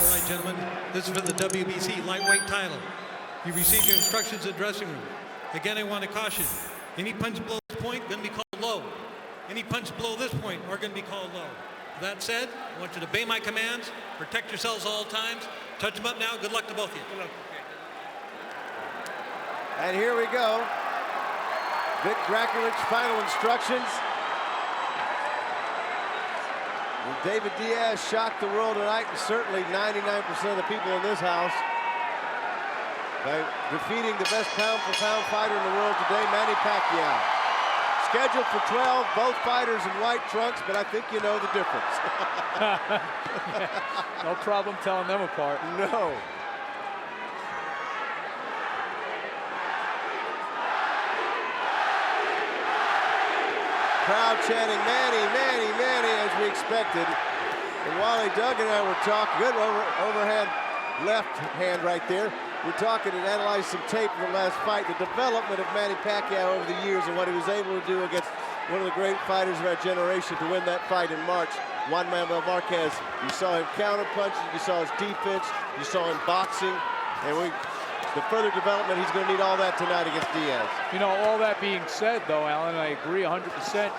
All right, gentlemen, this is for the WBC lightweight title. You received your instructions in the dressing room. Again, I want to caution. Any punch below this point going to be called low. Any punch below this point are going to be called low. That said, I want you to obey my commands, protect yourselves all times. Touch them up now. Good luck to both of you. Good luck. And here we go. Vic Draculich's final instructions. And David Diaz shocked the world tonight, and certainly 99% of the people in this house, by defeating the best pound-for-pound fighter in the world today, Manny Pacquiao. Scheduled for 12, both fighters in white trunks, but I think you know the difference. No problem telling them apart. No. Crowd chanting, Manny, Manny, Manny, as we expected. And Wally Doug and I were talking, good overhand left hand right there. We're talking and analyzing some tape from the last fight, the development of Manny Pacquiao over the years and what he was able to do against one of the great fighters of our generation to win that fight in March, Juan Manuel Marquez. You saw him counter punching, you saw his defense, you saw him boxing, and the further development, he's going to need all that tonight against Diaz. You know, all that being said, though, Alan, I agree 100%,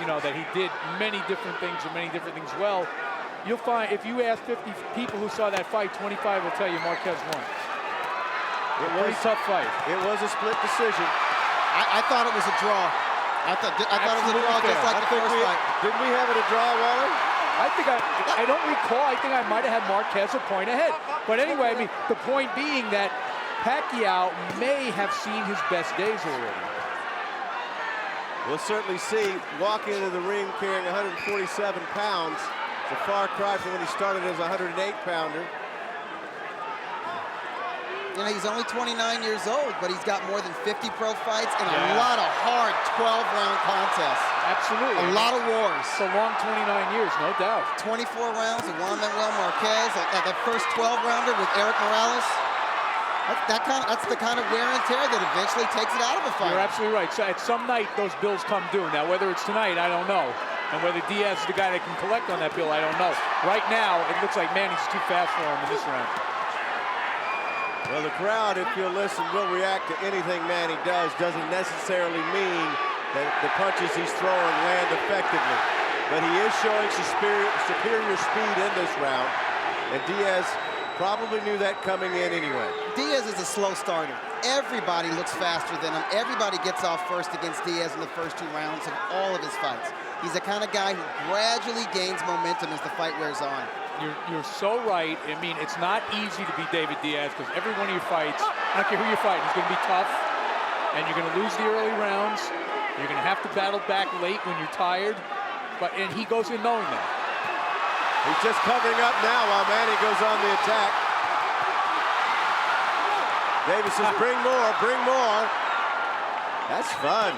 you know, that he did many different things and many different things well. You'll find, if you ask 50 people who saw that fight, 25 will tell you Marquez won. It was a tough fight. It was a split decision. I thought it was a draw. I thought it was a draw just like the first fight. Did we have it a draw, Wally? I don't recall. I think I might have had Marquez a point ahead. But anyway, I mean, the point being that Pacquiao may have seen his best days already. We'll certainly see. Walking into the ring carrying 147 pounds. It's a far cry from when he started as a 108-pounder. You know, he's only 29 years old, but he's got more than 50 pro fights and a lot of hard 12-round contests. Absolutely. A lot of wars. It's a long 29 years, no doubt. 24 rounds with Juan Manuel Marquez. That first 12-rounder with Eric Morales. That's the kind of wear and tear that eventually takes it out of a fight. You're absolutely right. So at some night, those bills come due. Now, whether it's tonight, I don't know. And whether Diaz is the guy that can collect on that bill, I don't know. Right now, it looks like Manny's too fast for him in this round. Well, the crowd, if you'll listen, will react to anything Manny does. Doesn't necessarily mean that the punches he's throwing land effectively. But he is showing superior speed in this round. And Diaz probably knew that coming in anyway. Diaz is a slow starter. Everybody looks faster than him. Everybody gets off first against Diaz in the first 2 rounds of all of his fights. He's the kind of guy who gradually gains momentum as the fight wears on. You're so right. I mean, it's not easy to beat David Diaz because every one of your fights, I don't care who you're fighting, is going to be tough. And you're going to lose the early rounds. You're going to have to battle back late when you're tired. And he goes in knowing that. He's just covering up now while Manny goes on the attack. Davis says, bring more, bring more. That's fun.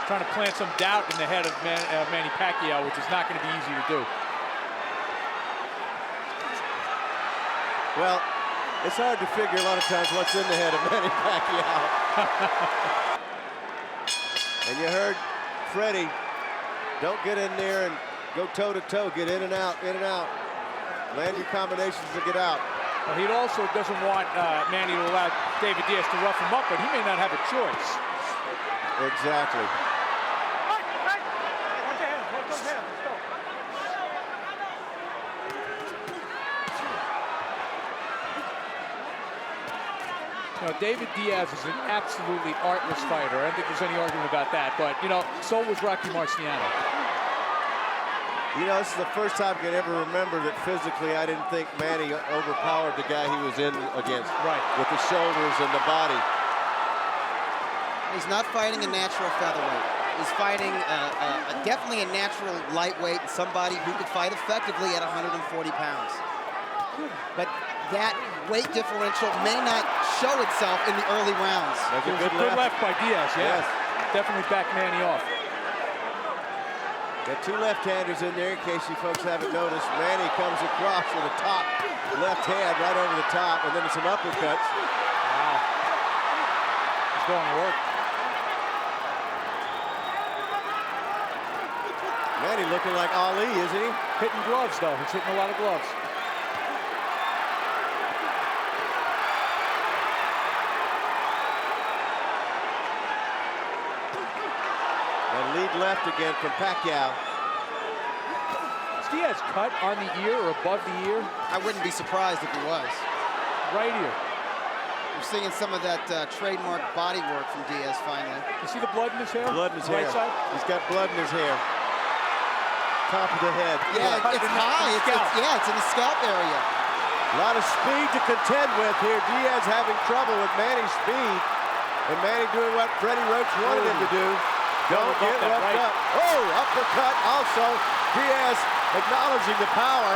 Trying to plant some doubt in the head of Manny Pacquiao, which is not going to be easy to do. Well, it's hard to figure a lot of times what's in the head of Manny Pacquiao. And you heard Freddie, don't get in there and go toe-to-toe, get in and out, in and out. Land your combinations to get out. Well, he also doesn't want Manny to allow David Diaz to rough him up, but he may not have a choice. Exactly. You know, David Diaz is an absolutely artless fighter. I don't think there's any argument about that. But, you know, so was Rocky Marciano. You know, this is the first time I can ever remember that physically I didn't think Manny overpowered the guy he was in against. Right. With the shoulders and the body. He's not fighting a natural featherweight. He's fighting definitely a natural lightweight, somebody who could fight effectively at 140 pounds. But that weight differential may not show itself in the early rounds. That's a good left by Diaz, yes. Definitely back Manny off. Got 2 left-handers in there in case you folks haven't noticed. Manny comes across with a top left hand right over the top, and then some uppercuts. Wow. He's going to work. Manny looking like Ali, isn't he? Hitting gloves, though. He's hitting a lot of gloves. lead left again from Pacquiao. Is Diaz cut on the ear or above the ear? I wouldn't be surprised if he was. Right here. We're seeing some of that trademark body work from Diaz finally. You see the blood in his hair? Blood in his right hair. Side? He's got blood in his hair. Top of the head. Yeah, it's high. It's in the scalp area. A lot of speed to contend with here. Diaz having trouble with Manny's speed. And Manny doing what Freddie Roach wanted him to do. Don't get roughed up. Oh, uppercut also. Diaz acknowledging the power.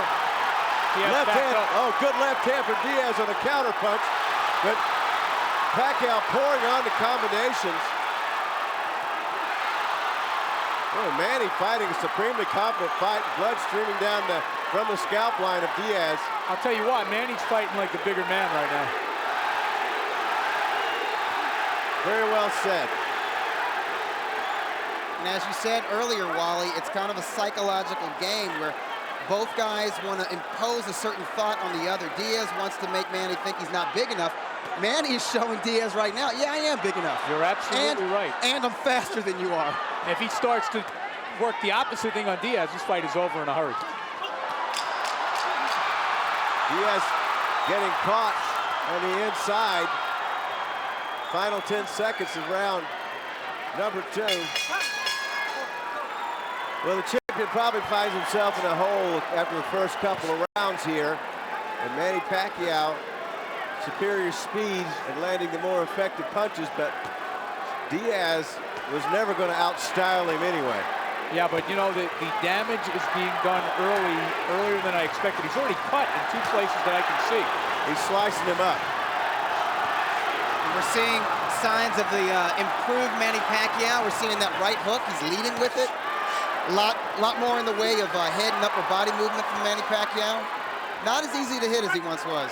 Left hand. Oh, good left hand from Diaz on a counter punch. But Pacquiao pouring on the combinations. Oh, Manny fighting a supremely confident fight. Blood streaming down from the scalp line of Diaz. I'll tell you what, Manny's fighting like the bigger man right now. Very well said. And as you said earlier, Wally, it's kind of a psychological game where both guys want to impose a certain thought on the other. Diaz wants to make Manny think he's not big enough. Manny is showing Diaz right now, yeah, I am big enough. You're absolutely right. And I'm faster than you are. If he starts to work the opposite thing on Diaz, this fight is over in a hurry. Diaz getting caught on the inside. Final 10 seconds of round number 2. Well, the champion probably finds himself in a hole after the first couple of rounds here. And Manny Pacquiao, superior speed and landing the more effective punches, but Diaz was never going to outstyle him anyway. Yeah, but you know, the damage is being done earlier than I expected. He's already cut in 2 places that I can see. He's slicing him up. And we're seeing signs of the improved Manny Pacquiao. We're seeing that right hook. He's leading with it. A lot more in the way of head and upper body movement from Manny Pacquiao. Not as easy to hit as he once was.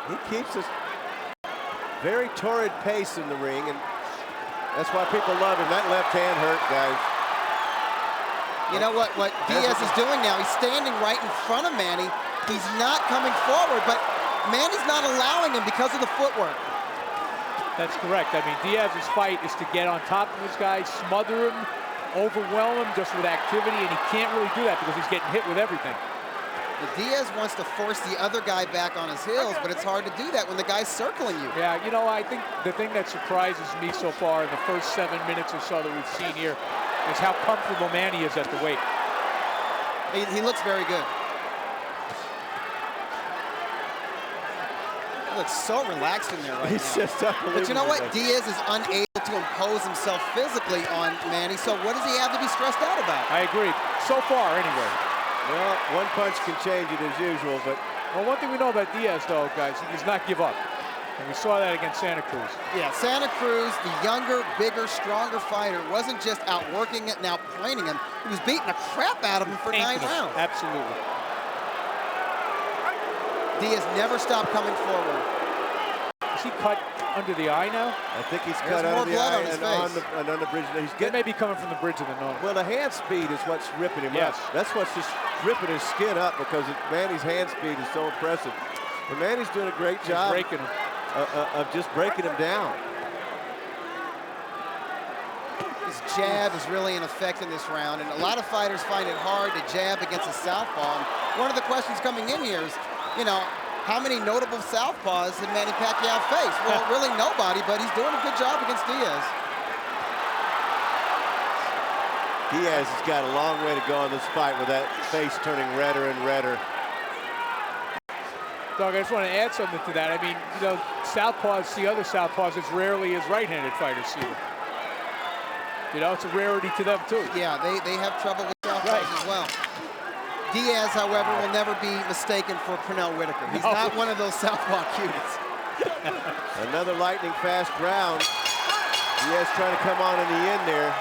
He keeps a very torrid pace in the ring, and that's why people love him. That left hand hurt, guys. You know what Diaz is doing now? He's standing right in front of Manny. He's not coming forward, but Manny's not allowing him because of the footwork. That's correct. I mean, Diaz's fight is to get on top of this guy, smother him, overwhelm him just with activity, and he can't really do that because he's getting hit with everything. Diaz wants to force the other guy back on his heels, but it's hard to do that when the guy's circling you. Yeah, you know, I think the thing that surprises me so far in the first 7 minutes or so that we've seen here is how comfortable Manny is at the weight. He looks very good. He looks so relaxed in there right He's now. just unbelievable. But you know what? Diaz is unable to impose himself physically on Manny, so what does he have to be stressed out about? I agree. So far, anyway. Well, one punch can change it as usual, but... Well, one thing we know about Diaz, though, guys, he does not give up. And we saw that against Santa Cruz. Yeah, Santa Cruz, the younger, bigger, stronger fighter, wasn't just outworking it and outpointing him. He was beating the crap out of him for 9 rounds. Absolutely. Diaz never stopped coming forward. Is he cut under the eye now? I think he's There's cut under the more blood eye on his and on the bridge. He's That getting... may be coming from the bridge of the nose. Well, the hand speed is what's ripping him Yes. up. That's what's just ripping his skin up because Manny's hand speed is so impressive. And Manny's doing a great job breaking him. Of just breaking him down. His jab is really in effect in this round, and a lot of fighters find it hard to jab against a southpaw. And one of the questions coming in here is, you know, how many notable southpaws did Manny Pacquiao face? Well, really nobody, but he's doing a good job against Diaz. Diaz has got a long way to go in this fight with that face turning redder and redder. Doug, I just want to add something to that. I mean, you know, southpaws see other southpaws as rarely as right-handed fighters see them. You know, it's a rarity to them, too. Yeah, they have trouble with southpaws as well. Diaz, however, will never be mistaken for Pernell Whitaker. He's not one of those southpaw cuties. Another lightning fast round. Diaz trying to come on in the end there.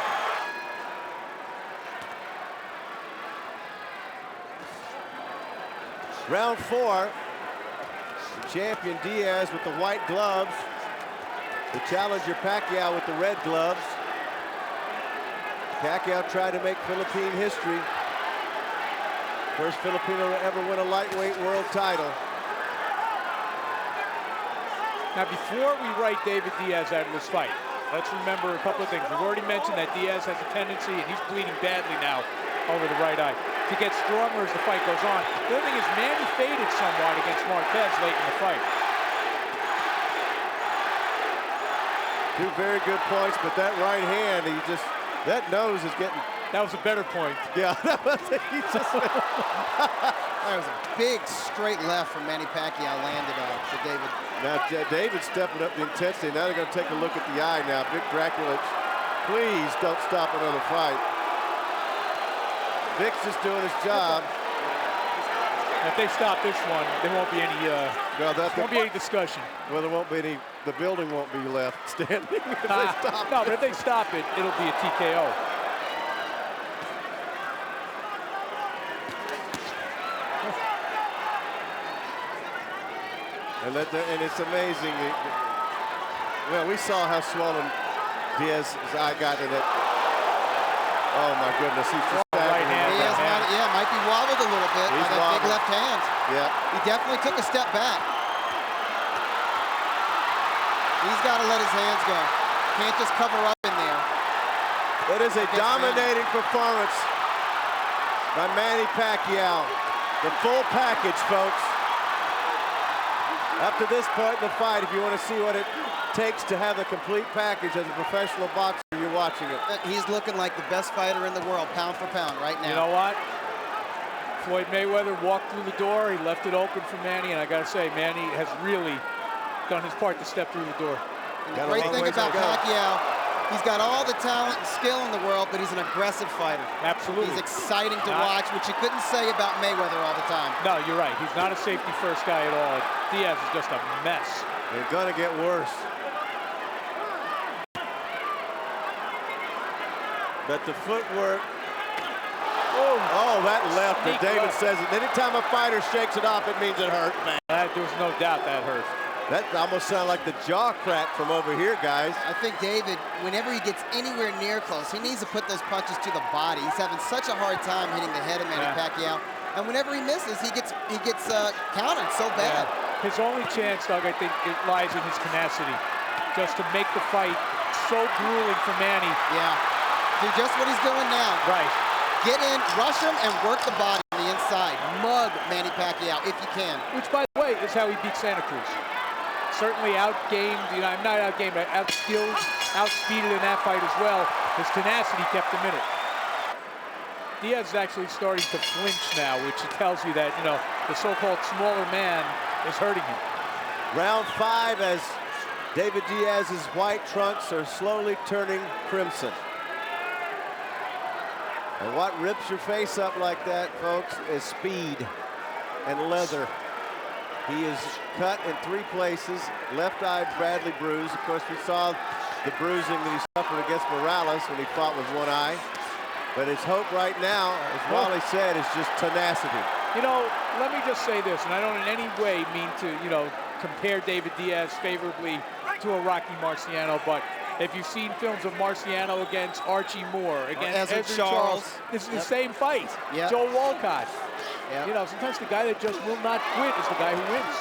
Round 4. The champion Diaz with the white gloves. The challenger Pacquiao with the red gloves. Pacquiao tried to make Philippine history. First Filipino to ever win a lightweight world title. Now, before we write David Diaz out of this fight, let's remember a couple of things. We've already mentioned that Diaz has a tendency, and he's bleeding badly now over the right eye, to get stronger as the fight goes on. The other thing is Manny faded somewhat against Marquez late in the fight. Two very good points, but that right hand, that nose is getting... That was a better point. Yeah, that was That was a big straight left from Manny Pacquiao landed to David. Now, David's stepping up the intensity. Now they're going to take a look at the eye now. Vic Draculich, please don't stop another fight. Vic's just doing his job. If they stop this one, there won't be any, won't be any discussion. Well, there won't be any, the building won't be left standing if they stop. No, but if they stop it, it'll be a TKO. And it's amazing. Well, we saw how swollen Diaz's eye got in it. Oh my goodness, he's just right hand. Diaz might be wobbled a little bit by that big left hand. Yeah. He definitely took a step back. He's got to let his hands go. Can't just cover up in there. It is a dominating performance by Manny Pacquiao. The full package, folks. Up to this point in the fight, if you want to see what it takes to have the complete package as a professional boxer, you're watching it. He's looking like the best fighter in the world, pound for pound, right now. You know what? Floyd Mayweather walked through the door. He left it open for Manny, and I got to say, Manny has really done his part to step through the door. And the great thing about Pacquiao, he's got all the talent and skill in the world, but he's an aggressive fighter. Absolutely. He's exciting to watch, which you couldn't say about Mayweather all the time. No, you're right. He's not a safety-first guy at all. Diaz is just a mess. They're going to get worse. But the footwork. Oh, that left. And David says it. Anytime a fighter shakes it off, it means it hurt, man. There's no doubt that hurt. That almost sounded like the jaw crack from over here, guys. I think David, whenever he gets anywhere near close, he needs to put those punches to the body. He's having such a hard time hitting the head of Manny Pacquiao. And whenever he misses, he gets countered so bad. Yeah. His only chance, Doug, I think, it lies in his tenacity. Just to make the fight so grueling for Manny. Yeah. Do just what he's doing now. Right. Get in, rush him, and work the body on the inside. Mug Manny Pacquiao if you can. Which, by the way, is how he beat Santa Cruz. Certainly outgamed, I'm not outgamed, but outskilled, outspeeded in that fight as well. His tenacity kept him in it. Diaz is actually starting to flinch now, which tells you that, the so-called smaller man is hurting him. Round 5 as David Diaz's white trunks are slowly turning crimson. And what rips your face up like that, folks, is speed and leather. He is cut in 3 places, left eye badly bruised. Of course, we saw the bruising that he suffered against Morales when he fought with one eye. But his hope right now, as Wally said, is just tenacity. Let me just say this, and I don't in any way mean to, compare David Diaz favorably to a Rocky Marciano, but if you've seen films of Marciano against Archie Moore, against Edward Charles, this is the same fight. Yep. Joe Walcott. Yep. Sometimes the guy that just will not quit is the guy who wins.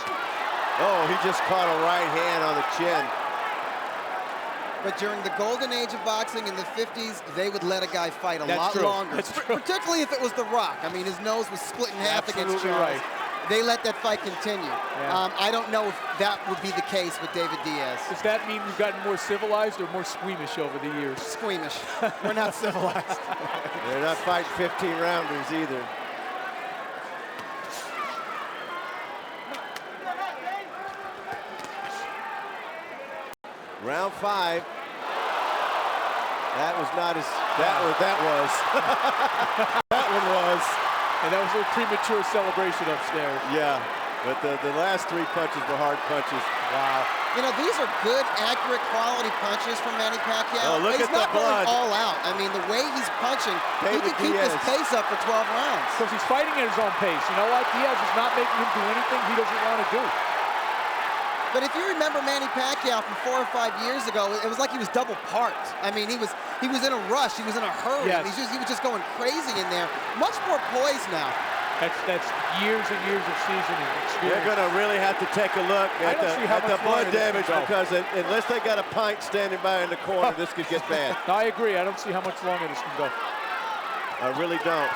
Oh, he just caught a right hand on the chin. But during the golden age of boxing in the 50s, they would let a guy fight a lot longer. That's true. Particularly if it was The Rock. I mean, his nose was split in half against Charles. Right. They let that fight continue. Yeah. I don't know if that would be the case with David Diaz. Does that mean we've gotten more civilized or more squeamish over the years? Squeamish. We're not civilized. They're not fighting 15-rounders either. Round 5. That was not as that was. That one was. And that was a premature celebration upstairs. Yeah, but the last 3 punches were hard punches. Wow. These are good, accurate, quality punches from Manny Pacquiao. Oh, look he's at the not going blood. all out. I mean, the way he's punching, he David could keep Diaz. this pace up for 12 rounds. Because he's fighting at his own pace. You know what? Diaz is not making him do anything he doesn't want to do. But if you remember Manny Pacquiao from 4 or 5 years ago, it was like he was double parked. I mean, he was in a rush. He was in a hurry. Yes. He was just going crazy in there. Much more poised now. That's years and years of season and experience. They're going to really have to take a look at the blood damage because unless they got a pint standing by in the corner, this could get bad. No, I agree. I don't see how much longer this can go. I really don't.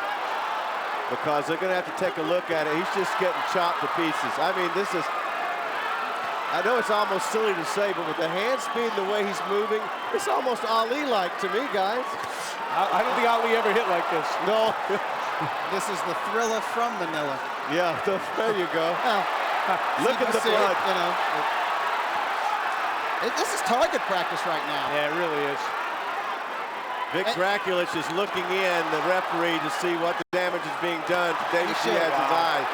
Because they're going to have to take a look at it. He's just getting chopped to pieces. I mean, this is, I know it's almost silly to say, but with the hand speed and the way he's moving, it's almost Ali-like to me, guys. I don't think Ali ever hit like this. No. This is the Thriller from Manila. Yeah, there you go. Look at the See, blood. you know, this is target practice right now. Yeah, it really is. Vic Draculich is looking in, the referee, to see what the damage is being done to David Diaz's eye.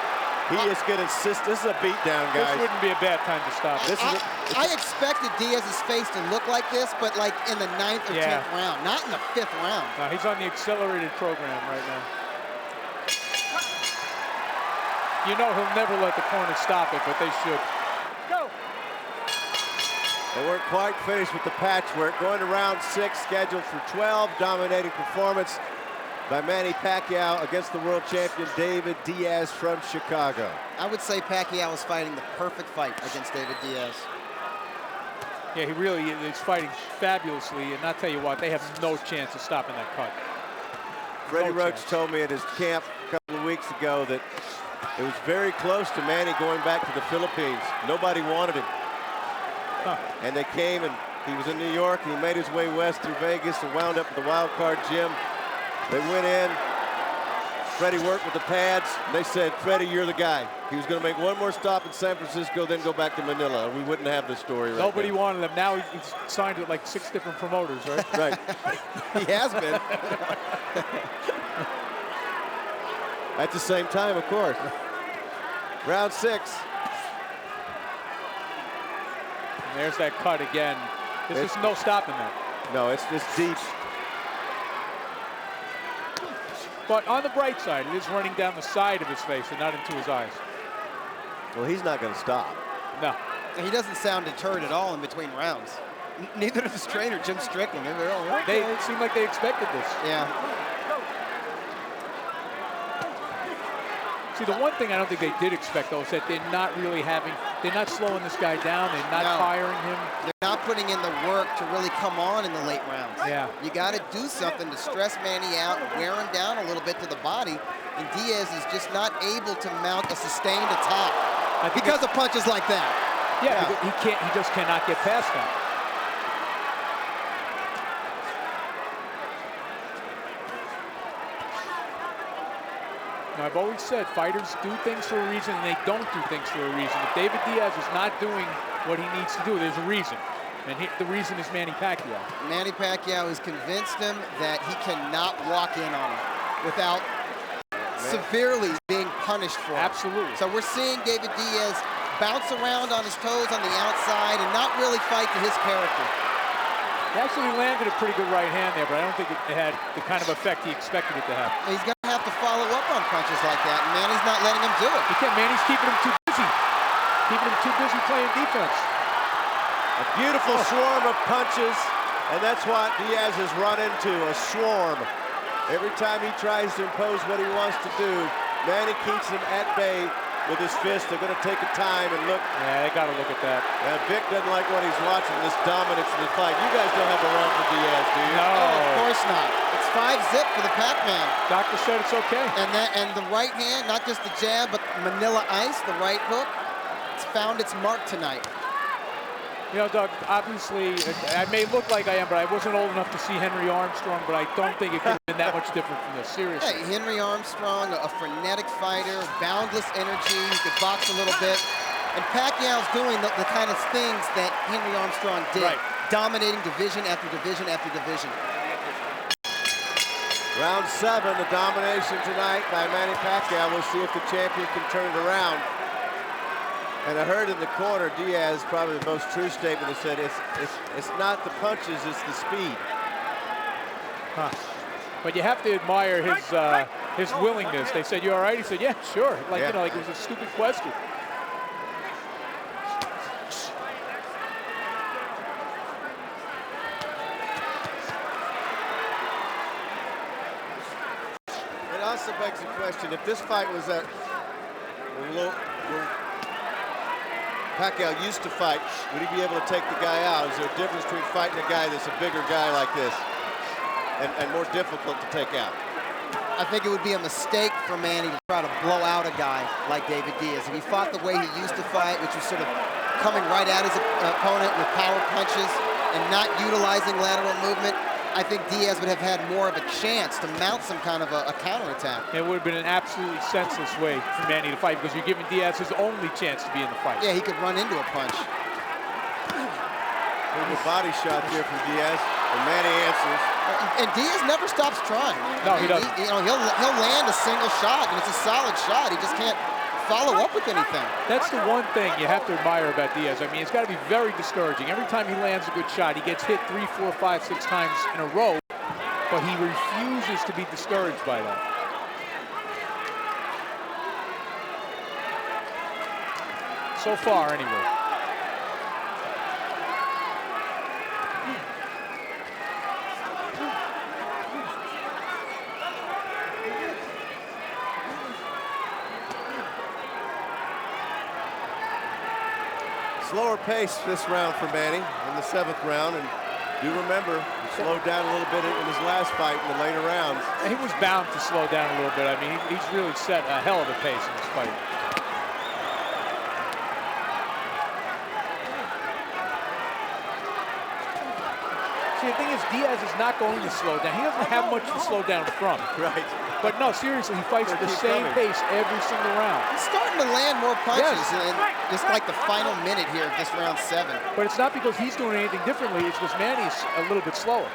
He is getting this is a beatdown, guys. This wouldn't be a bad time to stop. I expected Diaz's face to look like this, but like in the 9th or 10th round, not in the 5th round. No, he's on the accelerated program right now. You know he'll never let the corner stop it, but they should. Go. They weren't quite finished with the patchwork. Going to round 6, scheduled for 12. Dominating performance by Manny Pacquiao against the world champion David Diaz from Chicago. I would say Pacquiao is fighting the perfect fight against David Diaz. Yeah, he really is fighting fabulously, and I'll tell you what, they have no chance of stopping that cut. Freddie Roach told me at his camp a couple of weeks ago that it was very close to Manny going back to the Philippines. Nobody wanted him. And they came, and he was in New York, and he made his way west through Vegas and wound up at the Wild Card Gym. They went in. Freddie worked with the pads. They said, Freddie, you're the guy. He was going to make one more stop in San Francisco, then go back to Manila. We wouldn't have this story right Nobody now. wanted him. Now he's signed with like 6 different promoters, right? Right. He has been. At the same time, of course. Round 6. And there's that cut again. There's just no stopping that. No, it's just deep. But on the bright side, it is running down the side of his face and not into his eyes. Well, he's not going to stop. No. He doesn't sound deterred at all in between rounds. Neither does his trainer, Jim Strickland. They seem like they expected this. Yeah. See, the one thing I don't think they did expect, though, is that they're not slowing this guy down. They're not firing him. They're not putting in the work to really come on in the late rounds. Yeah. You got to do something to stress Manny out, wear him down a little bit to the body, and Diaz is just not able to mount a sustained attack because of punches like that. Yeah, he just cannot get past that. Now, I've always said fighters do things for a reason and they don't do things for a reason. If David Diaz is not doing what he needs to do, there's a reason. And the reason is Manny Pacquiao. Manny Pacquiao has convinced him that he cannot walk in on him without severely being punished for it. Absolutely. So we're seeing David Diaz bounce around on his toes on the outside and not really fight to his character. He actually landed a pretty good right hand there, but I don't think it had the kind of effect he expected it to have. He's going to have to follow up on punches like that, and Manny's not letting him do it. He can't. Manny's keeping him too busy. Keeping him too busy playing defense. A beautiful swarm of punches, and that's what Diaz has run into, a swarm. Every time he tries to impose what he wants to do, Manny keeps him at bay with his fist. They're going to take a time and look. Yeah, they got to look at that. Vic doesn't like what he's watching, this dominance in the fight. You guys don't have a run for Diaz, do you? No. Oh, of course not. It's 5-zip for the Pac-Man. Doctor said it's okay. And the right hand, not just the jab, but Manila Ice, the right hook, it's found its mark tonight. You know, Doug, obviously, I may look like I am, but I wasn't old enough to see Henry Armstrong, but I don't think it could have been that much different from this, seriously. Hey, Henry Armstrong, a frenetic fighter, boundless energy, he could box a little bit. And Pacquiao's doing the kind of things that Henry Armstrong did, dominating division after division after division. Round 7, the domination tonight by Manny Pacquiao. We'll see if the champion can turn it around. And I heard in the corner, Diaz, probably the most true statement, that said it's not the punches, it's the speed. But you have to admire his willingness. They said, "You all right?" He said, "Yeah, sure." Like you know, like it was a stupid question. And also begs the question, if this fight was at where Pacquiao used to fight, would he be able to take the guy out? Is there a difference between fighting a guy that's a bigger guy like this and more difficult to take out? I think it would be a mistake for Manny to try to blow out a guy like David Diaz. If he fought the way he used to fight, which was sort of coming right at his opponent with power punches and not utilizing lateral movement, I think Diaz would have had more of a chance to mount some kind of a counterattack. It would have been an absolutely senseless way for Manny to fight because you're giving Diaz his only chance to be in the fight. Yeah, he could run into a punch. There's a body shot there from Diaz, and Manny answers. And Diaz never stops trying. No, he doesn't. He'll land a single shot, and it's a solid shot. He just can't follow up with anything. That's the one thing you have to admire about Diaz. I mean, it's got to be very discouraging. Every time he lands a good shot, he gets hit 3, 4, 5, 6 times in a row, but he refuses to be discouraged by that. So far, anyway. Slower pace this round for Manny in the 7th round, and do remember he slowed down a little bit in his last fight in the later rounds. And he was bound to slow down a little bit. I mean, he's really set a hell of a pace in this fight. See, the thing is, Diaz is not going to slow down. He doesn't have much to slow down from. Right. But no, seriously, he fights at the same pace every single round. He's starting to land more punches, Yes. and just like the final minute here of this round 7. But it's not because he's doing anything differently. It's because Manny's a little bit slower.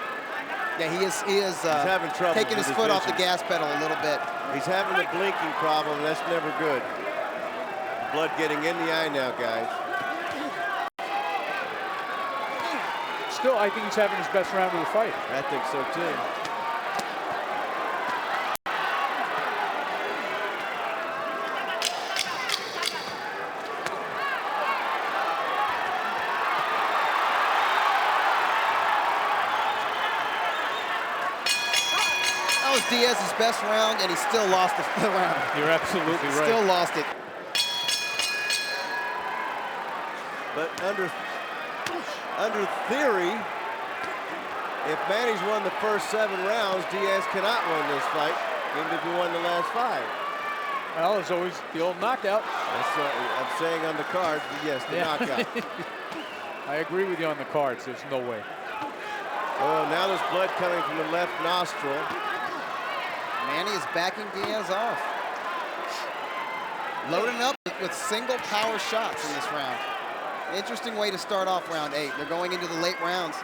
Yeah, he is having trouble taking his with foot his off the vision. gas pedal a little bit. He's having a blinking problem, and that's never good. Blood getting in the eye now, guys. Still, I think he's having his best round of the fight. I think so, too. That was Diaz's best round, and he still lost the round. You're absolutely right. Still lost it. But under theory, if Manny's won the first 7 rounds, Diaz cannot win this fight, even if he won the last 5. Well, there's always the old knockout. I'm saying on the card, yes, the knockout. I agree with you on the cards. There's no way. Oh, now there's blood coming from the left nostril. Manny is backing Diaz off. Loading up with single power shots in this round. Interesting way to start off round 8. They're going into the late rounds.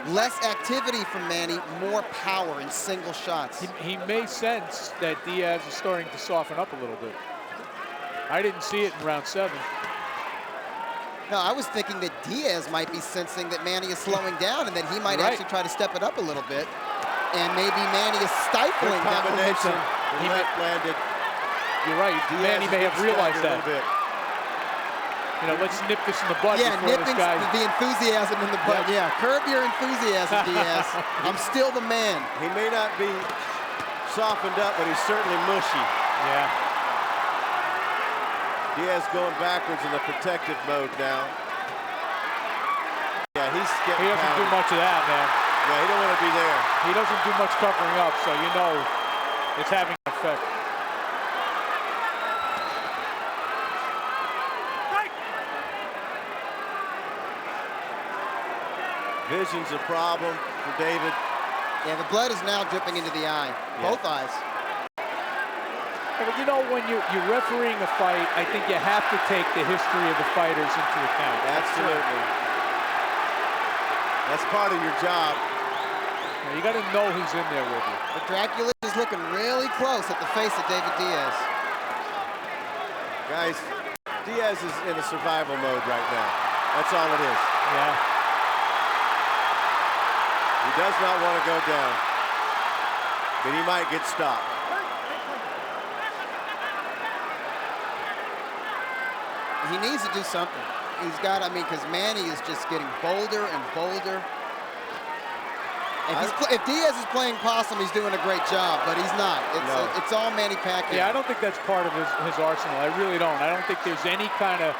Less activity from Manny, more power in single shots. He may sense that Diaz is starting to soften up a little bit. I didn't see it in round 7. No, I was thinking that Diaz might be sensing that Manny is slowing down and that he might actually try to step it up a little bit. And maybe Manny is stifling that combination. momentum. The left landed. You're right. Diaz Manny may have realized that. a little bit. You know, let's nip this in the bud Yeah, before this nipping guy. the enthusiasm in the butt. Yeah, curb your enthusiasm, Diaz. I'm still the man. He may not be softened up, but he's certainly mushy. Yeah. Diaz going backwards in the protective mode now. Yeah, he's getting He doesn't do pounded. much of that, man. Yeah, he don't want to be there. He doesn't do much covering up, so you know it's having an effect. Vision's a problem for David. Yeah, the blood is now dripping into the eye. Yeah. Both eyes. Yeah, but you know, when you're refereeing a fight, I think you have to take the history of the fighters into account. Absolutely. That's part of your job. Yeah, you got to know who's in there with you. But Dracula is looking really close at the face of David Diaz. Guys, Diaz is in a survival mode right now. That's all it is. Yeah. He does not want to go down, but he might get stopped. He needs to do something. He's got, I mean, because Manny is just getting bolder and bolder. If Diaz is playing possum, he's doing a great job, but he's not. It's all Manny Pacquiao. Yeah, I don't think that's part of his arsenal. I really don't. I don't think there's any kind of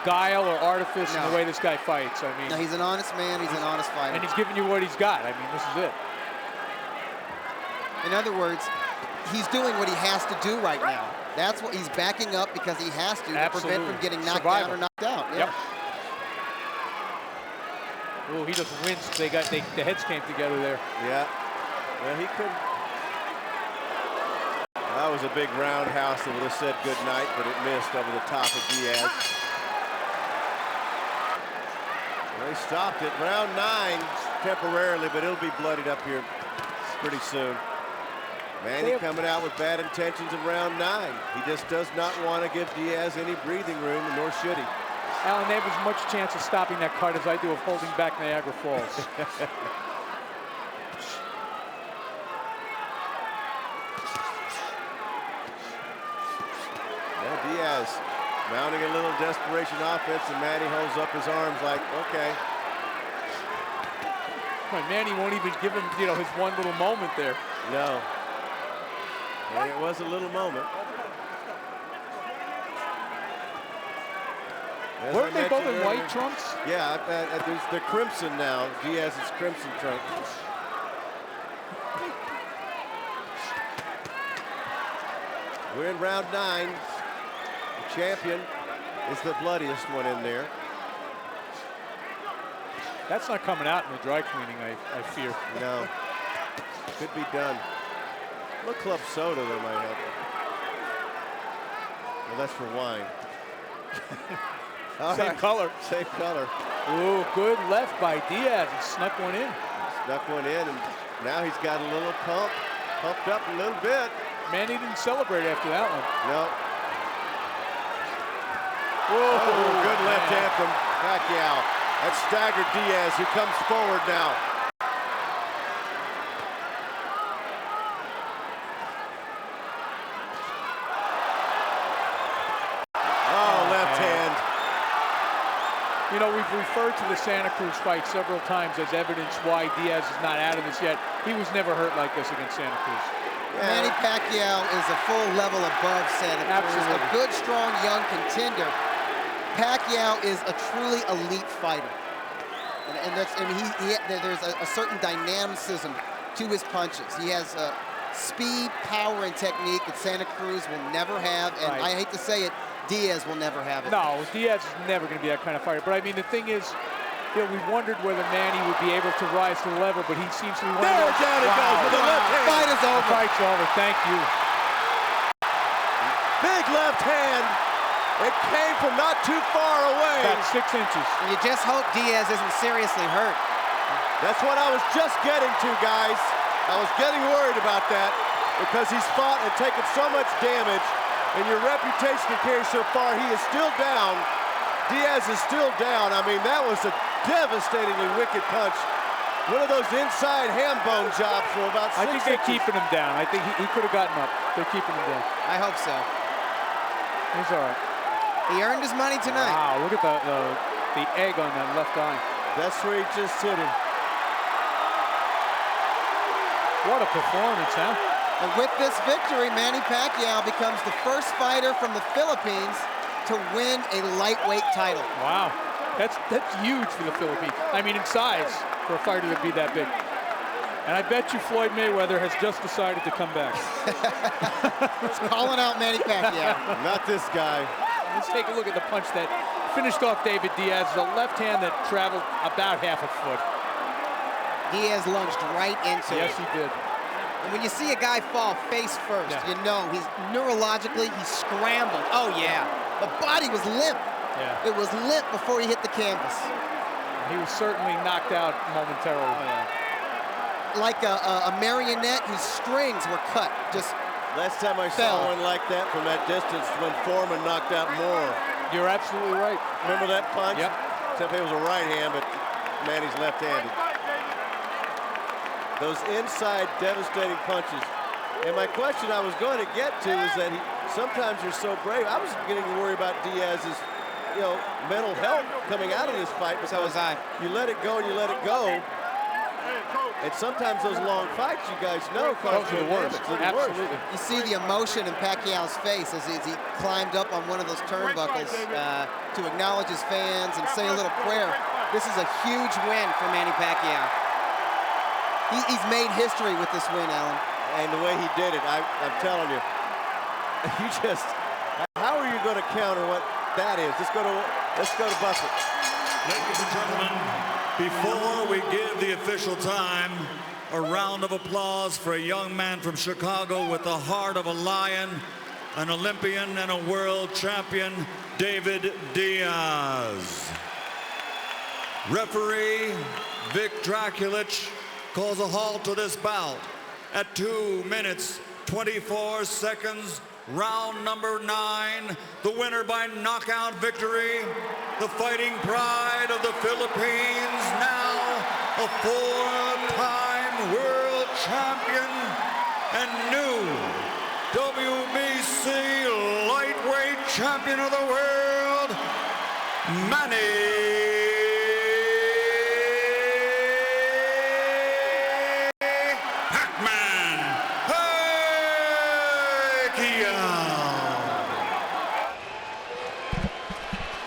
guile or artifice in the way this guy fights. I mean, no, he's an honest man. He's an honest fighter. And he's giving you what he's got. I mean, this is it. In other words, he's doing what he has to do right now. That's what he's backing up because he has to prevent from getting knocked down or knocked out. Yeah. Yep. Oh, he just wins. The heads came together there. Yeah. Well, he couldn't. That was a big roundhouse that would have said good night, but it missed over the top of Diaz. Well, they stopped it. Round 9 temporarily, but it'll be bloodied up here pretty soon. Manny coming out with bad intentions in round 9. He just does not want to give Diaz any breathing room, nor should he. Alan, they have as much chance of stopping that cut as I do of holding back Niagara Falls. Yeah, Diaz mounting a little desperation offense, and Manny holds up his arms like, okay. Manny won't even give him, his one little moment there. No. And it was a little moment. Weren't they both in white trunks? Yeah, they're crimson now. Diaz's crimson trunks. We're in round 9. The champion is the bloodiest one in there. That's not coming out in the dry cleaning, I fear. No. Could be done. A little club soda that might help. Well, that's for wine. Same color. Same color. Ooh, good left by Diaz. He snuck one in. Snuck one in, and now he's got a little pumped up a little bit. Manny didn't celebrate after that one. No. Whoa, good left hand from Pacquiao. That staggered Diaz, who comes forward now. We've referred to the Santa Cruz fight several times as evidence why Diaz is not out of this yet. He was never hurt like this against Santa Cruz. Yeah. Manny Pacquiao is a full level above Santa Cruz. Absolutely. A good, strong, young contender. Pacquiao is a truly elite fighter. There's a certain dynamicism to his punches. He has speed, power, and technique that Santa Cruz will never have. And I hate to say it, Diaz will never have it. No, Diaz is never going to be that kind of fighter. But I mean, the thing is, we wondered whether Manny would be able to rise to the level, but he seems to be one of those. Down it goes with the left hand. Fight is over. Fight's over. Thank you. Big left hand. It came from not too far away. About 6 inches. And you just hope Diaz isn't seriously hurt. That's what I was just getting to, guys. I was getting worried about that because he's fought and taken so much damage. And your reputation to carry so far, he is still down. Diaz is still down. I mean, that was a devastatingly wicked punch. One of those inside ham bone jobs from about 6 inches. I think they're keeping him down. I think he could have gotten up. They're keeping him down. I hope so. He's all right. He earned his money tonight. Wow, look at the egg on that left eye. That's where he just hit him. What a performance, huh? And with this victory, Manny Pacquiao becomes the first fighter from the Philippines to win a lightweight title. Wow, that's huge for the Philippines. I mean, in size for a fighter to be that big. And I bet you Floyd Mayweather has just decided to come back. It's calling out Manny Pacquiao. Not this guy. Let's take a look at the punch that finished off David Diaz. The left hand that traveled about half a foot. Diaz lunged right into it. Yes, he did. And when you see a guy fall face first, you know he's neurologically, he scrambled. Oh, yeah. The body was limp. Yeah. It was limp before he hit the canvas. He was certainly knocked out momentarily. Oh, yeah. Like a marionette whose strings were cut. Just last time I saw one like that from that distance when Foreman knocked out Moore. You're absolutely right. Remember that punch? Yep. Except it was a right hand, but Manny's left-handed. Those inside devastating punches. And my question I was going to get to is that sometimes you're so brave. I was beginning to worry about Diaz's, mental health coming out of this fight. So was I. You let it go and you let it go. And sometimes those long fights, you guys know, cause Those are the worst. Absolutely. You see the emotion in Pacquiao's face as he climbed up on one of those turnbuckles to acknowledge his fans and say a little prayer. This is a huge win for Manny Pacquiao. He's made history with this win, Alan. And the way he did it, I'm telling you, you just, how are you going to counter what that is? Let's go to Buffett. Ladies and gentlemen, before we give the official time, a round of applause for a young man from Chicago with the heart of a lion, an Olympian and a world champion, David Diaz. Referee Vic Draculich calls a halt to this bout at 2 minutes, 24 seconds. Round number 9, the winner by knockout victory, the fighting pride of the Philippines, now a 4-time world champion and new WBC lightweight champion of the world, Manny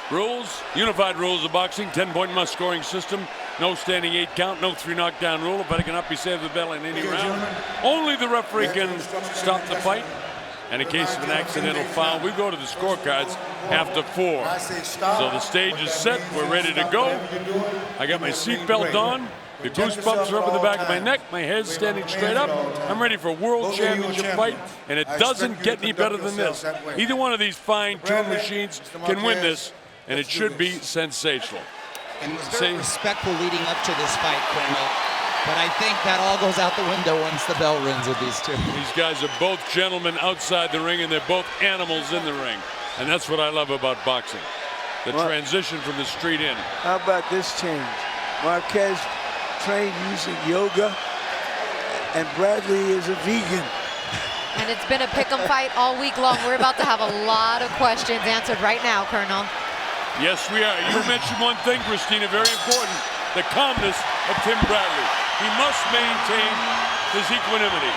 Rules, unified rules of boxing, 10-point must scoring system, no standing 8 count, no 3 knockdown rule. A fighter cannot be saved the bell in any round. Only the referee can stop the fight. And in case of an accidental foul, we go to the scorecards after 4. So the stage is set, we're ready to go. I got my seatbelt on. The goosebumps are up in the back of my neck. My head's standing straight up. I'm ready for a world championship fight, and it doesn't get any better than this. Either one of these fine-tuned machines can win this, and it should be sensational. And was very respectful leading up to this fight, Colonel. But I think that all goes out the window once the bell rings with these two. These guys are both gentlemen outside the ring, and they're both animals in the ring. And that's what I love about boxing, the transition from the street in. How about this change? Marquez trained using yoga, and Bradley is a vegan. And it's been a pick'em fight all week long. We're about to have a lot of questions answered right now, Colonel. Yes, we are. You mentioned one thing, Christina, very important, the calmness of Tim Bradley. He must maintain his equanimity.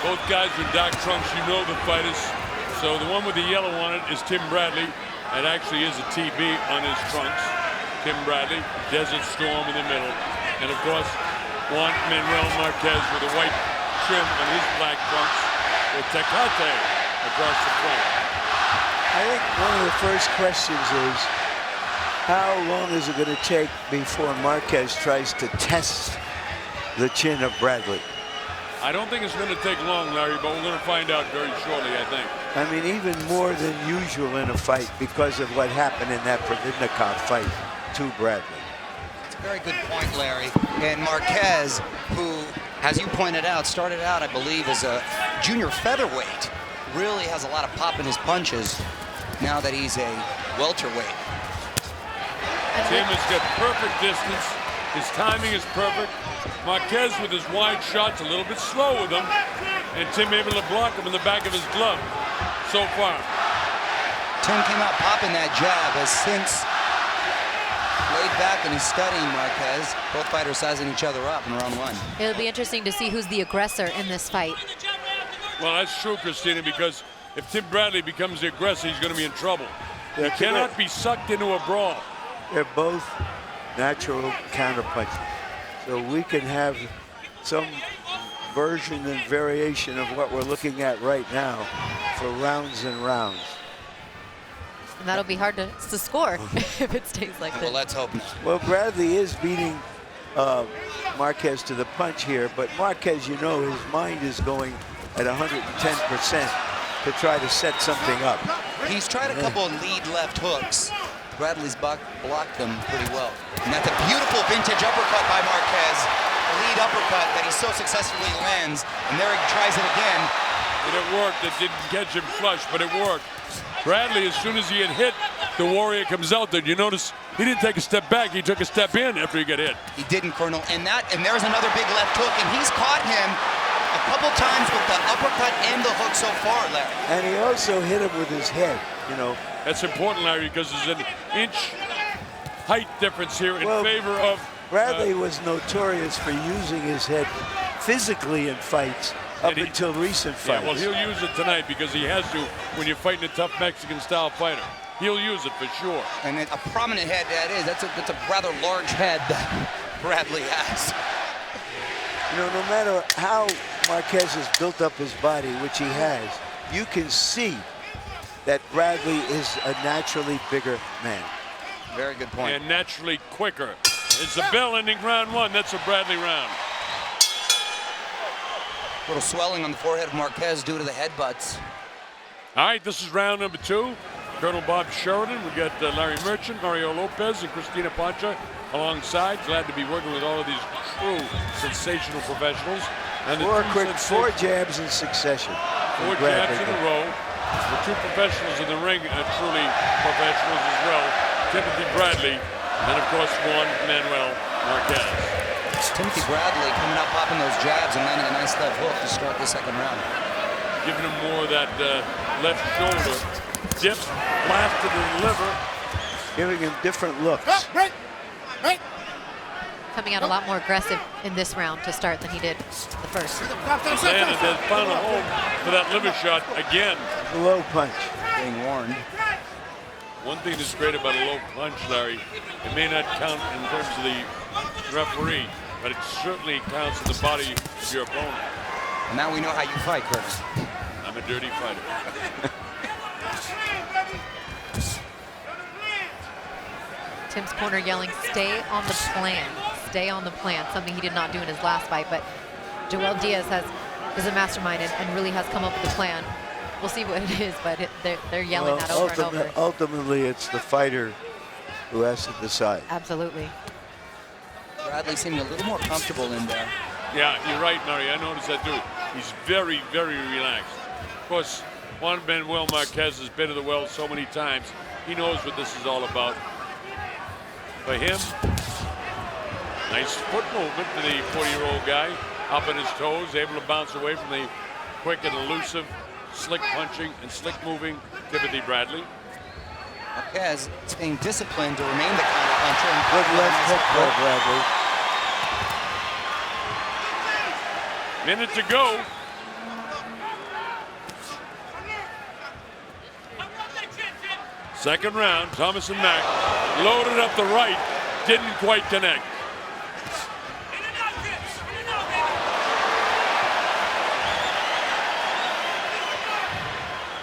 Both guys in dark trunks, you know the fighters. So the one with the yellow on it is Tim Bradley. It actually is a TB on his trunks. Tim Bradley, Desert Storm in the middle. And of course, Juan Manuel Marquez with a white trim on his black trunks with Tecate across the front. I think one of the first questions is, how long is it going to take before Marquez tries to test the chin of Bradley? I don't think it's going to take long, Larry, but we're going to find out very shortly, I think. I mean, even more than usual in a fight because of what happened in that Providnikov fight to Bradley. It's a very good point, Larry. And Marquez, who, as you pointed out, started out, I believe, as a junior featherweight, really has a lot of pop in his punches now that he's a welterweight. Tim has got perfect distance. His timing is perfect. Marquez with his wide shots a little bit slow with them, and Tim able to block him in the back of his glove so far. Tim came out popping that jab, has since laid back and is studying Marquez. Both fighters sizing each other up in round 1. It'll be interesting to see who's the aggressor in this fight. Well, that's true, Christina, because if Tim Bradley becomes the aggressor, he's going to be in trouble. He cannot be sucked into a brawl. They're both natural counterpunches. So we can have some version and variation of what we're looking at right now for rounds and rounds. And that'll be hard to score if it stays like this. Well, let's hope not. Well, Bradley is beating Marquez to the punch here, but Marquez, you know, his mind is going at 110% to try to set something up. He's tried a couple of lead left hooks. Bradley's blocked them pretty well. And that's a beautiful vintage uppercut by Marquez. A lead uppercut that he so successfully lands. And there he tries it again. And it worked. It didn't catch him flush, but it worked. Bradley, as soon as he had hit, the Warrior comes out there. You notice he didn't take a step back. He took a step in after he got hit. He didn't, Colonel. And there's another big left hook. And he's caught him a couple times with the uppercut and the hook so far, Larry. And he also hit him with his head, you know. That's important, Larry, because there's an inch height difference here in favor of Bradley was notorious for using his head physically in fights up until recent fights. Yeah, well, he'll use it tonight because he has to when you're fighting a tough Mexican-style fighter. He'll use it for sure. And a prominent head that is. That's a rather large head that Bradley has. You know, no matter how Marquez has built up his body, which he has, you can see that Bradley is a naturally bigger man. Very good point. And naturally quicker. It's the bell ending round 1. That's a Bradley round. A little swelling on the forehead of Marquez due to the headbutts. All right, this is round number 2. Colonel Bob Sheridan. We got Larry Merchant, Mario Lopez, and Cristina Pancha alongside. Glad to be working with all of these true sensational professionals. And four jabs in succession. 4 jabs in a row. The 2 professionals in the ring are truly professionals as well. Timothy Bradley, and of course Manuel Marquez. Timothy Bradley coming out popping those jabs and landing a nice left hook to start the second round. Giving him more of that left shoulder dip, blast to the liver. Giving him different looks. Coming out a lot more aggressive in this round to start than he did the first. Leonard has found a home for that liver shot again. Low punch. Being warned. One thing that's great about a low punch, Larry, it may not count in terms of the referee, but it certainly counts in the body of your opponent. And now we know how you fight, Curtis. I'm a dirty fighter. Tim's corner yelling, stay on the plan. Stay on the plan, something he did not do in his last fight, but Joel Diaz is a mastermind and really has come up with a plan. We'll see what it is, but they're yelling that over and over. Ultimately, it's the fighter who has to decide. Absolutely. Bradley seeming a little more comfortable in there. Yeah, you're right, Murray. I noticed that too. He's very, very relaxed. Of course, Juan Manuel Marquez has been to the well so many times. He knows what this is all about. For him, nice foot movement to the 40-year-old guy. Up on his toes, able to bounce away from the quick and elusive, slick punching and slick moving Timothy Bradley. Marquez staying disciplined to remain the counter-puncher. Good left hook for Bradley. Minute to go. Second round, Thomas and Mack loaded up the right, didn't quite connect.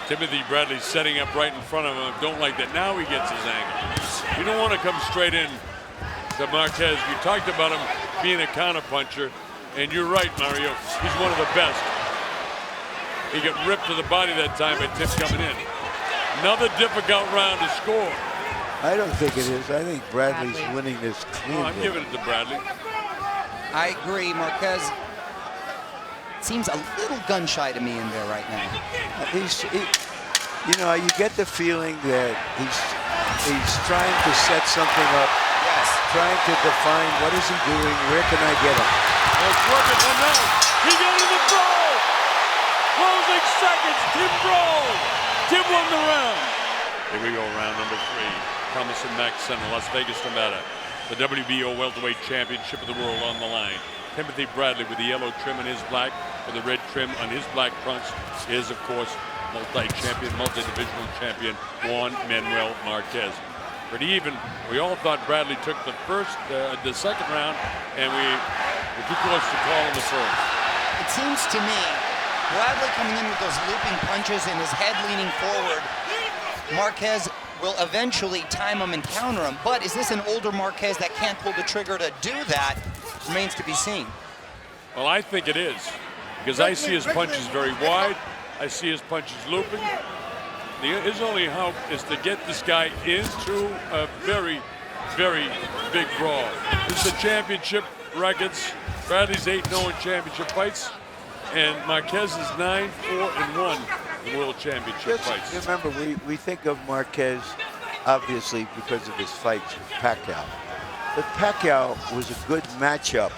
Timothy Bradley setting up right in front of him. Don't like that. Now he gets his angle. You don't want to come straight in to Marquez. You talked about him being a counterpuncher, and you're right, Mario. He's one of the best. He got ripped to the body that time by Tim coming in. Another difficult round to score. I don't think it is. I think Bradley's winning this clean. Oh, I'm giving it to Bradley. I agree. Marquez seems a little gun shy to me in there right now. You know, you get the feeling that he's trying to set something up. Yes. Trying to define what is he doing, where can I get him? It's working, and now he got in the brawl. Closing seconds, Tim brawl. Tim won the round. Here we go, round number 3. Thomas and Mack Center, Las Vegas, Nevada. The WBO welterweight championship of the world on the line. Timothy Bradley with the yellow trim on his black, with the red trim on his black trunks is, of course, multi-champion, multi-divisional champion Juan Manuel Marquez. Pretty even. We all thought Bradley took the second round, and we were too close to call him the first. It seems to me, Bradley coming in with those looping punches and his head leaning forward, Marquez will eventually time him and counter him. But is this an older Marquez that can't pull the trigger to do that? Remains to be seen. Well, I think it is, because I see his punches very wide. I see his punches looping. His only hope is to get this guy into a very, very big brawl. This is the championship records. Bradley's 8-0 in championship fights, and Marquez is 9-4-1 in world championship fights. Remember, we think of Marquez, obviously, because of his fights with Pacquiao. But Pacquiao was a good matchup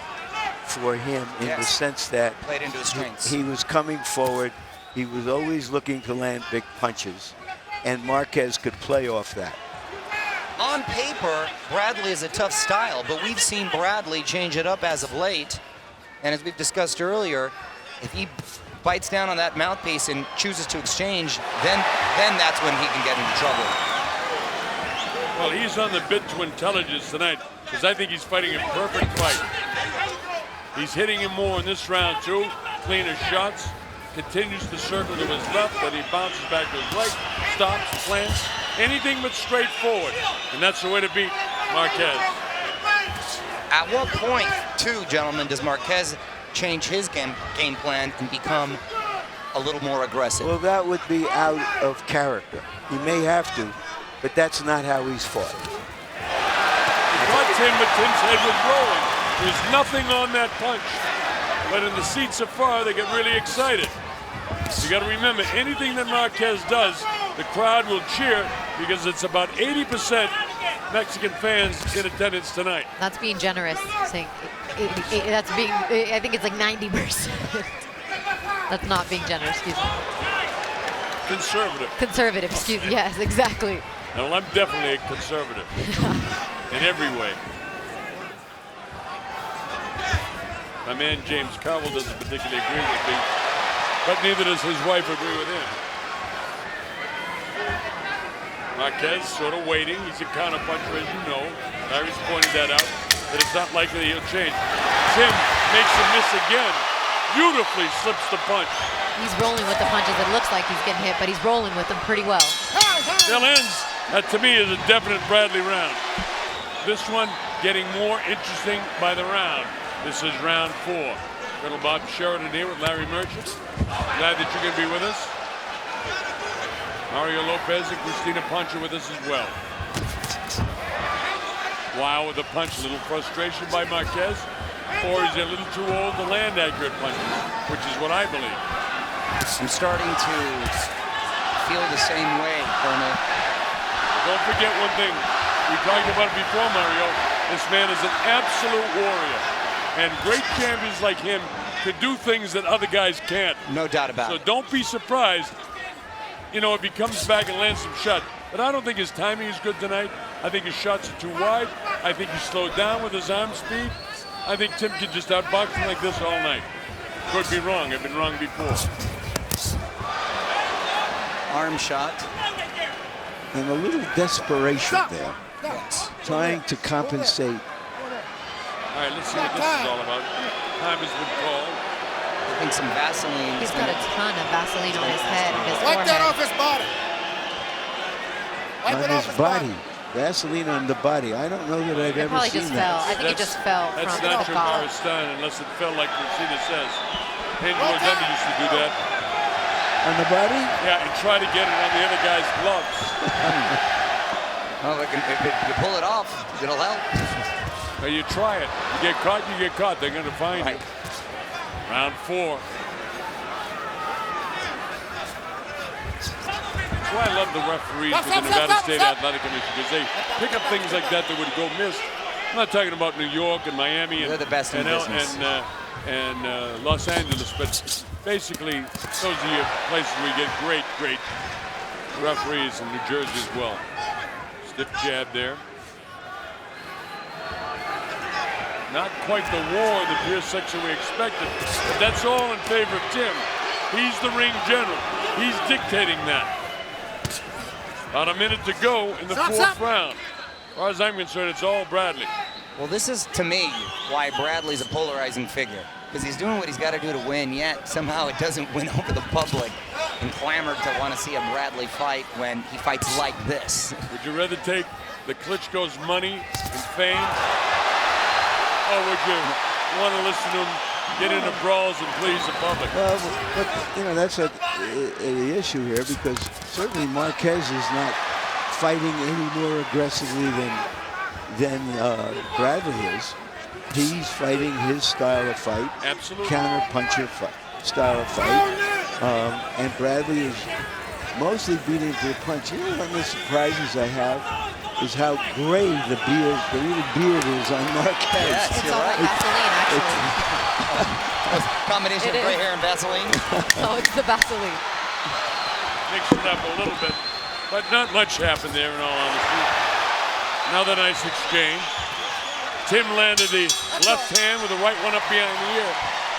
for him in the sense that played into his strengths. He was coming forward. He was always looking to land big punches, and Marquez could play off that. on paper, Bradley is a tough style, but we've seen Bradley change it up as of late. And as we've discussed earlier, if he bites down on that mouthpiece and chooses to exchange, then that's when he can get into trouble. Well, he's on the bit to intelligence tonight, because I think he's fighting a perfect fight. He's hitting him more in this round, too. Cleaner shots. Continues to circle to his left, then he bounces back to his right, stops, plants, anything but straightforward. And that's the way to beat Marquez. At what point, too, gentlemen, does Marquez change his game plan and become a little more aggressive? Well, that would be out of character. He may have to, but that's not how he's fought. But Tim's head was rolling. There's nothing on that punch. But in the seats so far, they get really excited. You got to remember, anything that Marquez does, the crowd will cheer because it's about 80% Mexican fans in attendance tonight. That's being generous. Saying that's being. I think it's like 90%. That's not being generous. Excuse me. Conservative. Conservative. Excuse me. Yes, exactly. Well, I'm definitely a conservative in every way. My man James Carville doesn't particularly agree with me, but neither does his wife agree with him. Marquez sort of waiting. He's a counterpuncher, as you know. Larry's pointed that out, that it's not likely that he'll change. Tim makes a miss again. Beautifully slips the punch. He's rolling with the punches. It looks like he's getting hit, but he's rolling with them pretty well. Still ends. That, to me, is a definite Bradley round. This one getting more interesting by the round. This is round 4. Little Bob Sheridan here with Larry Merchant. Glad that you're going to be with us. Mario Lopez and Christina Poncho with us as well. Wow with the punch. A little frustration by Marquez. Or is he a little too old to land accurate punches, which is what I believe. I'm starting to feel the same way, Colonel. Don't forget one thing. We talked about it before, Mario. This man is an absolute warrior. And great champions like him could do things that other guys can't. No doubt about it. So don't be surprised, you know, if he comes back and lands some shots. But I don't think his timing is good tonight. I think his shots are too wide. I think he slowed down with his arm speed. I think Tim could just outbox him like this all night. Could be wrong. I've been wrong before. Arm shot. And a little desperation there. Yes. Trying to compensate. All right, let's see what this is all about. Time has been called. I think some Vaseline. He's got a ton of Vaseline on his head and his Wipe that forehead. off his body. Wipe it On off his body. Vaseline on the body. I don't know that I've It ever probably seen just fell. that. I think it just fell from That's the not your fall. Morris Stein unless it fell like Christina says. Angelo Dundee used to do that. On the body? Yeah, and try to get it on the other guy's gloves. Well, if you pull it off, it'll help. Or you try it. You get caught, you get caught. They're going to find you. Round 4. That's why I love the referees with the Nevada State Athletic Commission, because they pick up things like that that would go missed. I'm not talking about New York and Miami and, They're the best in business. and Los Angeles, but basically those are your places where you get great referees, in New Jersey as well. Stiff jab there. Not quite the war in the Pierce section we expected, but that's all in favor of Tim. He's the ring general. He's dictating that. About a minute to go in the 4th round. As far as I'm concerned, it's all Bradley. Well, this is, to me, why Bradley's a polarizing figure. Because he's doing what he's got to do to win, yet somehow it doesn't win over the public. And clamored to want to see a Bradley fight when he fights like this. Would you rather take the Klitschko's money and fame? Or would you want to listen to him get into brawls and please the public? Well, but you know, that's the issue here, because certainly Marquez is not fighting any more aggressively than Bradley is. He's fighting his style of fight, Absolutely. counter-puncher style of fight, and Bradley is mostly beating to the punch. You know, one of the surprises I have is how gray the little beard is on Marquez. Yes, It's you're all right. like Vaseline, actually. Combination of It gray is. hair and Vaseline. Oh, it's the Vaseline. Mix it up a little bit, but not much happened there in all honesty. Another nice exchange. Tim landed the left hand with the right one up behind the ear.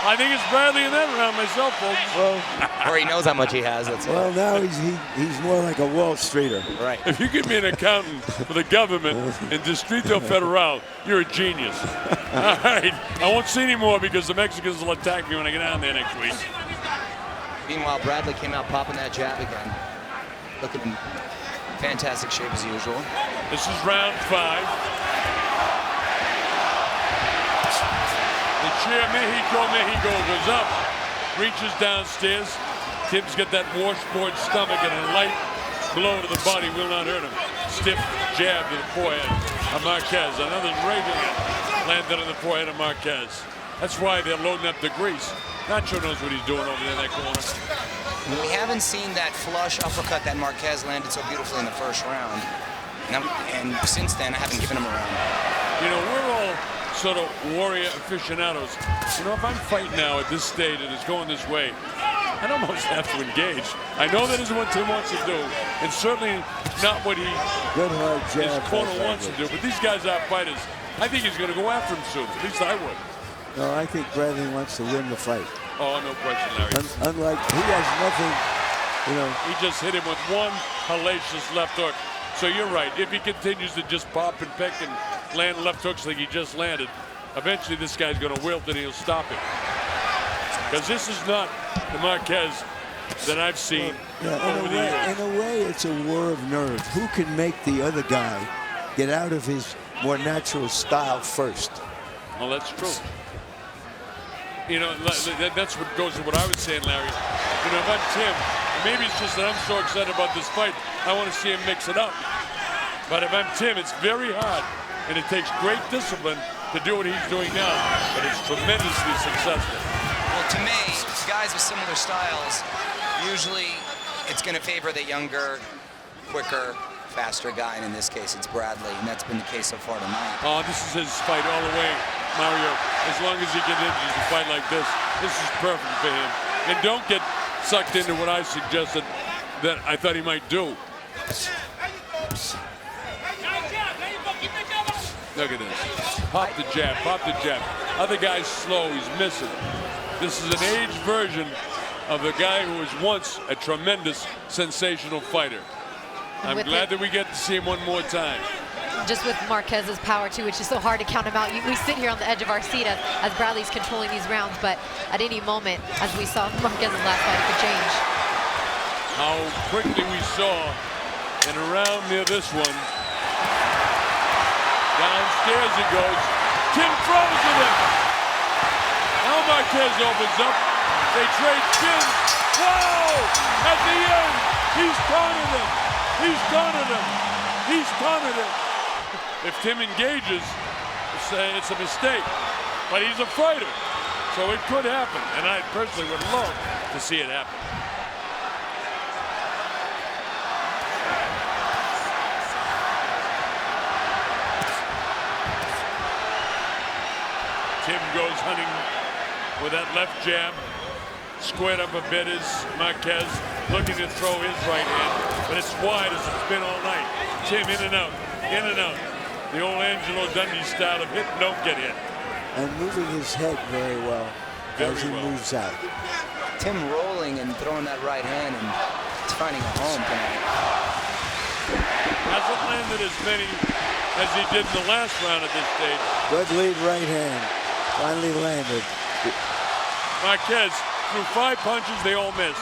I think it's Bradley in that round myself, folks. Well, Or he knows how much he has. That's well, now he's more like a Wall Streeter. right. If you give me an accountant for the government in Distrito Federal, you're a genius. All right, I won't see any more because the Mexicans will attack me when I get down there next week. Meanwhile, Bradley came out popping that jab again. Looking in fantastic shape as usual. This is round 5. The chair Mexico goes up, reaches downstairs. Tim's got that washboard stomach and a light blow to the body will not hurt him. Stiff jab to the forehead of Marquez. Another right hand landed on the forehead of Marquez. That's why they're loading up the grease. Nacho knows what he's doing over there in that corner. We haven't seen that flush uppercut that Marquez landed so beautifully in the first round. And since then, I haven't given him a round. You know, we're all sort of warrior aficionados. You know, if I'm fighting now at this stage and it's going this way, I'd almost have to engage. I know that isn't what Tim wants to do, and certainly not what his corner wants to do, but these guys are fighters. I think he's going to go after him soon. At least I would. No, I think Bradley wants to win the fight. Oh, no question, Larry. Unlike, he has nothing, you know. He just hit him with one hellacious left hook. So you're right. If he continues to just pop and pick and land left hooks like he just landed, eventually this guy's going to wilt and he'll stop him. Because this is not the Marquez that I've seen over the years. In a way, it's a war of nerves. Who can make the other guy get out of his more natural style first? Well, that's true. You know, that's what goes to what I was saying, Larry. You know, if I'm Tim, maybe it's just that I'm so excited about this fight, I want to see him mix it up. But if I'm Tim, it's very hard, and it takes great discipline to do what he's doing now, but it's tremendously successful. Well, to me, guys with similar styles, usually it's going to favor the younger, quicker, faster guy, and in this case, it's Bradley, and that's been the case so far tonight. Oh, this is his fight all the way, Mario. As long as he continues to fight like this is perfect for him. And don't get sucked into what I suggested that I thought he might do. Look at this. Pop the jab, pop the jab. Other guy's slow, he's missing. This is an aged version of the guy who was once a tremendous, sensational fighter. I'm glad that we get to see him one more time. Just with Marquez's power, too, which is so hard to count him out. We sit here on the edge of our seat as Bradley's controlling these rounds, but at any moment, as we saw Marquez's last fight, it could change. How quickly we saw in a round near this one. Downstairs he goes. Tim throws it in. Now Marquez opens up. They trade chins. Whoa! At the end, he's taunted him. He's taunted him. He's taunted him. If Tim engages, it's a mistake. But he's a fighter, so it could happen. And I personally would love to see it happen. Tim goes hunting with that left jab. Squared up a bit is Marquez, looking to throw his right hand, but it's wide as it's been all night. Tim in and out, in and out. The old Angelo Dundee style of hit, don't get hit. And moving his head very well as he moves out. Tim rolling and throwing that right hand, and it's finding a home tonight. Hasn't landed as many as he did in the last round at this stage. Good lead right hand. Finally landed. Marquez threw 5 punches, they all missed.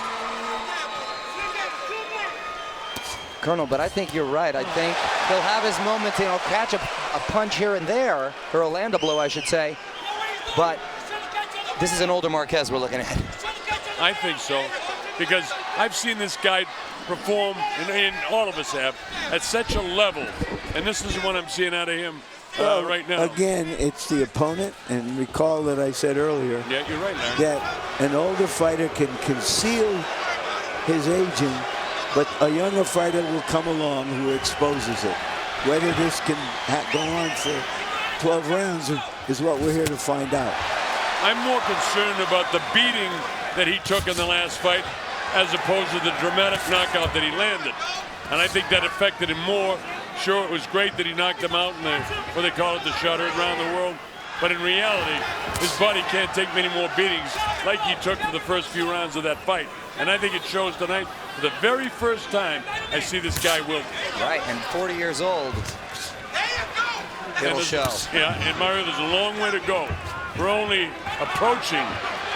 Colonel, but I think you're right. I think he'll have his moments, you know, catch a punch here and there, or a land a blow, I should say. But this is an older Marquez we're looking at. I think so, because I've seen this guy perform, and all of us have, at such a level, and this is what I'm seeing out of him right now. Again, it's the opponent, and recall that I said earlier yeah, you're right, Larry. that an older fighter can conceal his aging, but a younger fighter will come along who exposes it. Whether this can go on for 12 rounds is what we're here to find out. I'm more concerned about the beating that he took in the last fight as opposed to the dramatic knockout that he landed. And I think that affected him more Sure, it was great that he knocked him out in the, what they call it, the shutter around the world. But in reality, his body can't take many more beatings like he took for the first few rounds of that fight. And I think it shows tonight for the very first time I see this guy wilt. Right, and 40 years old. It'll show. Yeah, and Mario, there's a long way to go. We're only approaching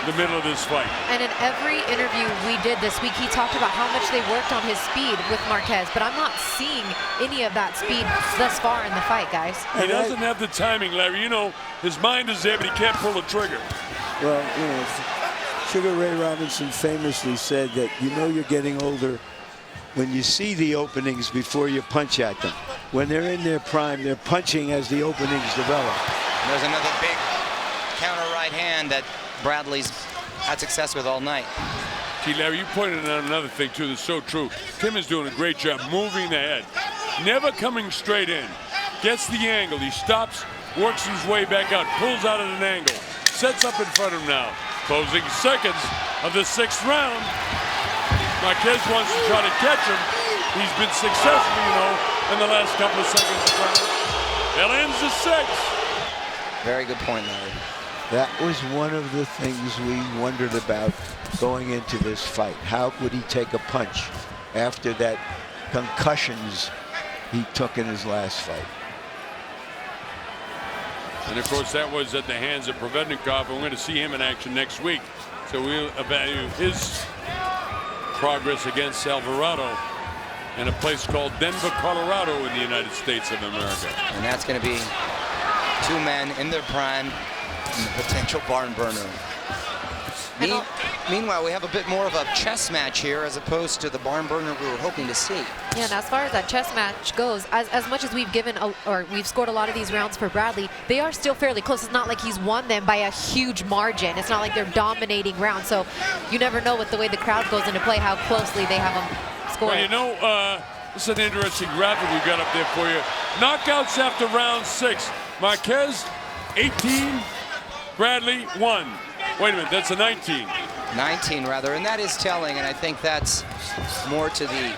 the middle of this fight. And in every interview we did this week, he talked about how much they worked on his speed with Marquez, but I'm not seeing any of that speed thus far in the fight, guys. He doesn't have the timing, Larry. You know, his mind is there, but he can't pull the trigger. Well, you know, Sugar Ray Robinson famously said that you know you're getting older when you see the openings before you punch at them. When they're in their prime, they're punching as the openings develop. And there's another big counter right hand that Bradley's had success with all night. See, Larry, you pointed out another thing, too, that's so true. Tim is doing a great job moving the head. Never coming straight in. Gets the angle. He stops, works his way back out, pulls out at an angle. Sets up in front of him now. Closing seconds of the 6th round. Marquez wants to try to catch him. He's been successful, you know, in the last couple of seconds of the round. That ends the 6th. Very good point, Larry. That was one of the things we wondered about going into this fight. How would he take a punch after that concussions he took in his last fight? And of course, that was at the hands of Provednikov. We're going to see him in action next week. So we'll evaluate his progress against Alvarado in a place called Denver, Colorado in the United States of America. And that's going to be 2 men in their prime and the potential barn burner. Meanwhile, we have a bit more of a chess match here as opposed to the barn burner we were hoping to see. Yeah, and as far as that chess match goes, as much as we've we've scored a lot of these rounds for Bradley, they are still fairly close. It's not like he's won them by a huge margin. It's not like they're dominating rounds. So you never know with the way the crowd goes into play how closely they have them scored. Well, you know, this is an interesting graphic we got up there for you. Knockouts after round 6. Marquez, 18. Bradley, 1. Wait a minute, that's a 19. 19 rather, and that is telling, and I think that's more to the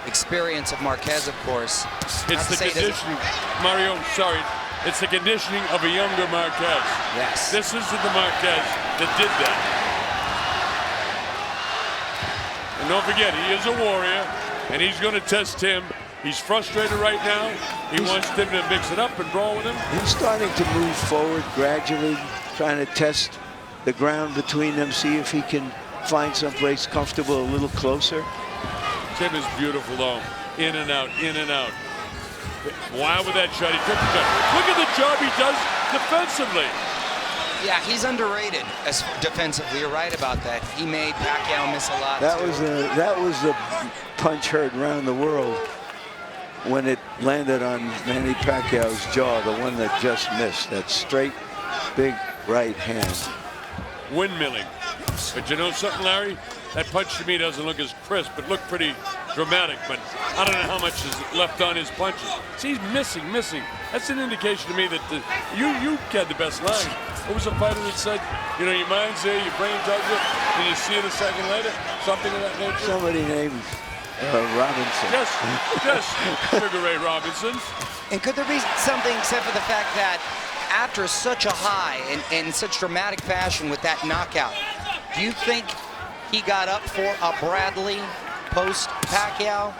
experience of Marquez, of course. It's the conditioning, Mario, sorry, it's the conditioning of a younger Marquez. Yes. This isn't the Marquez that did that. And don't forget, he is a warrior, and he's going to test Tim. He's frustrated right now. He wants Tim to mix it up and brawl with him. He's starting to move forward gradually, trying to test the ground between them, see if he can find someplace comfortable a little closer. Tim is beautiful, though. In and out, in and out. Wow, with that shot, he took the shot. Look at the job he does defensively. Yeah, he's underrated as defensively. You're right about that. He made Pacquiao miss a lot. That was the punch heard around the world when it landed on Manny Pacquiao's jaw, the one that just missed. That straight, big right hand. Windmilling. But you know something, Larry? That punch to me doesn't look as crisp, but looked pretty dramatic. But I don't know how much is left on his punches. See, he's missing. That's an indication to me that you had the best line. What was the fighter that said, you know, your mind's there, your brain does it, and you see it a second later? Something of that nature? Somebody named Robinson. Yes, Sugar Ray Robinson. And could there be something said for the fact that after such a high and such dramatic fashion with that knockout, do you think he got up for a Bradley post-Pacquiao?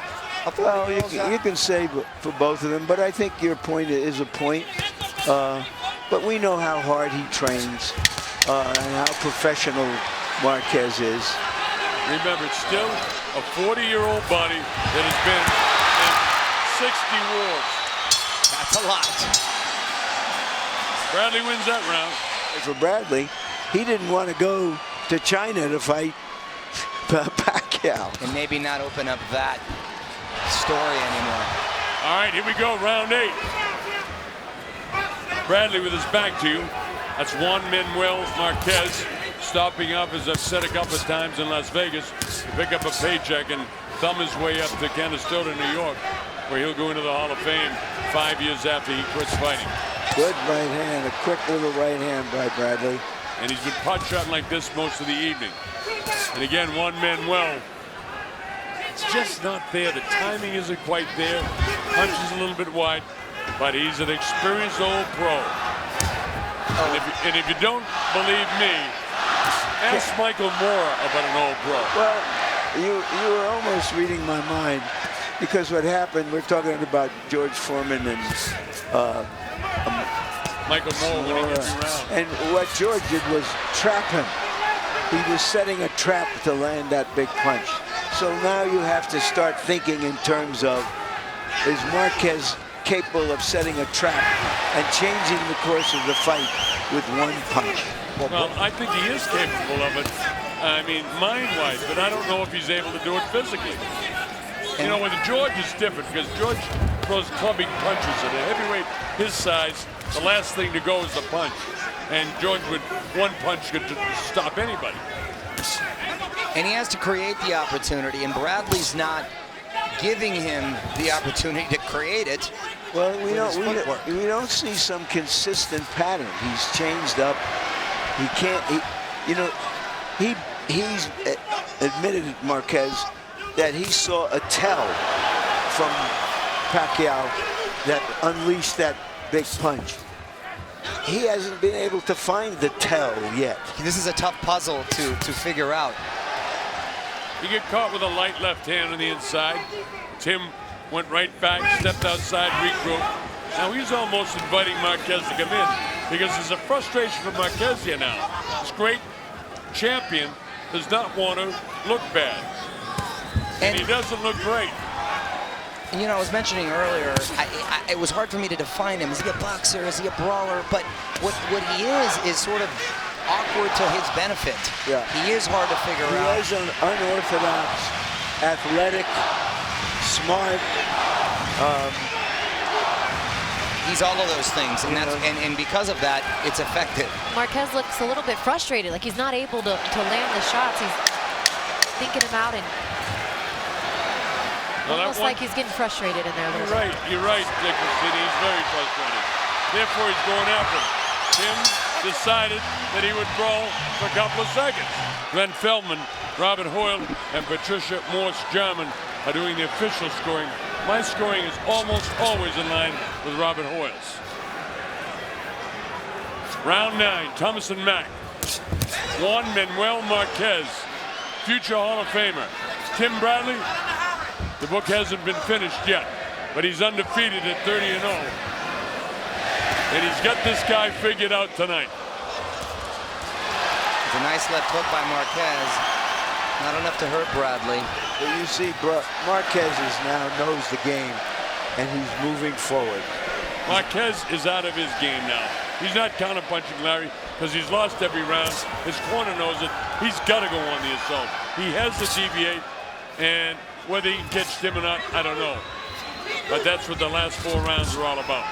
Well, you can say for both of them, but I think your point is a point. But we know how hard he trains and how professional Marquez is. Remember, it's still a 40-year-old body that has been in 60 wars. That's a lot. Bradley wins that round. For Bradley, he didn't want to go to China to fight Pacquiao. And maybe not open up that story anymore. All right, here we go, round 8. Bradley with his back to you. That's Juan Manuel Marquez stopping up, as I've said a couple of times in Las Vegas, to pick up a paycheck and thumb his way up to Canastota, New York, where he'll go into the Hall of Fame 5 years after he quits fighting. Good right hand, a quick little right hand by Bradley. And he's been pot shotting like this most of the evening. And again, Juan Manuel It's just not there. The timing isn't quite there. Punch is a little bit wide, but he's an experienced old pro. And if you don't believe me, ask Michael Moore about an old pro. Well, you were almost reading my mind, because what happened, we're talking about George Foreman and Michael Moore winning every round. And what George did was trap him. He was setting a trap to land that big punch. So now you have to start thinking in terms of, is Marquez capable of setting a trap and changing the course of the fight with one punch? Well, I think he is capable of it. I mean, mind-wise, but I don't know if he's able to do it physically. You know, with George, it's different because George throws clubbing punches at a heavyweight his size. The last thing to go is the punch. And George, with one punch, could stop anybody. And he has to create the opportunity, and Bradley's not giving him the opportunity to create it. Well, we don't see some consistent pattern. He's changed up. He can't. He's admitted, Marquez, that he saw a tell from Pacquiao that unleashed that big punch. He hasn't been able to find the tell yet. This is a tough puzzle to figure out. He get caught with a light left hand on the inside. Tim went right back, stepped outside, regrouped. Now he's almost inviting Marquez to come in because there's a frustration for Marquez here now. This great champion does not want to look bad. And he doesn't look great. You know, I was mentioning earlier, it was hard for me to define him. Is he a boxer? Is he a brawler? But what he is sort of awkward to his benefit. Yeah. He is hard to figure out. He is an unorthodox, athletic, smart. He's all of those things, and and because of that, it's effective. Marquez looks a little bit frustrated, like he's not able to land the shots. He's thinking them out and almost like he's getting frustrated in there. You're right, Dickerson. He's very frustrated. Therefore, he's going after him. Tim decided that he would brawl for a couple of seconds. Glenn Feldman, Robert Hoyle, and Patricia Morse-Jarman are doing the official scoring. My scoring is almost always in line with Robert Hoyle's. Round 9, Thomas and Mack. Juan Manuel Marquez, future Hall of Famer. Tim Bradley, the book hasn't been finished yet, but he's undefeated at 30-0. And he's got this guy figured out tonight. It's a nice left hook by Marquez. Not enough to hurt Bradley. But you see, Marquez now knows the game, and he's moving forward. Marquez is out of his game now. He's not counterpunching Larry because he's lost every round. His corner knows it. He's got to go on the assault. He has to deviate, and whether he can catch Tim or not, I don't know. But that's what the last 4 rounds are all about.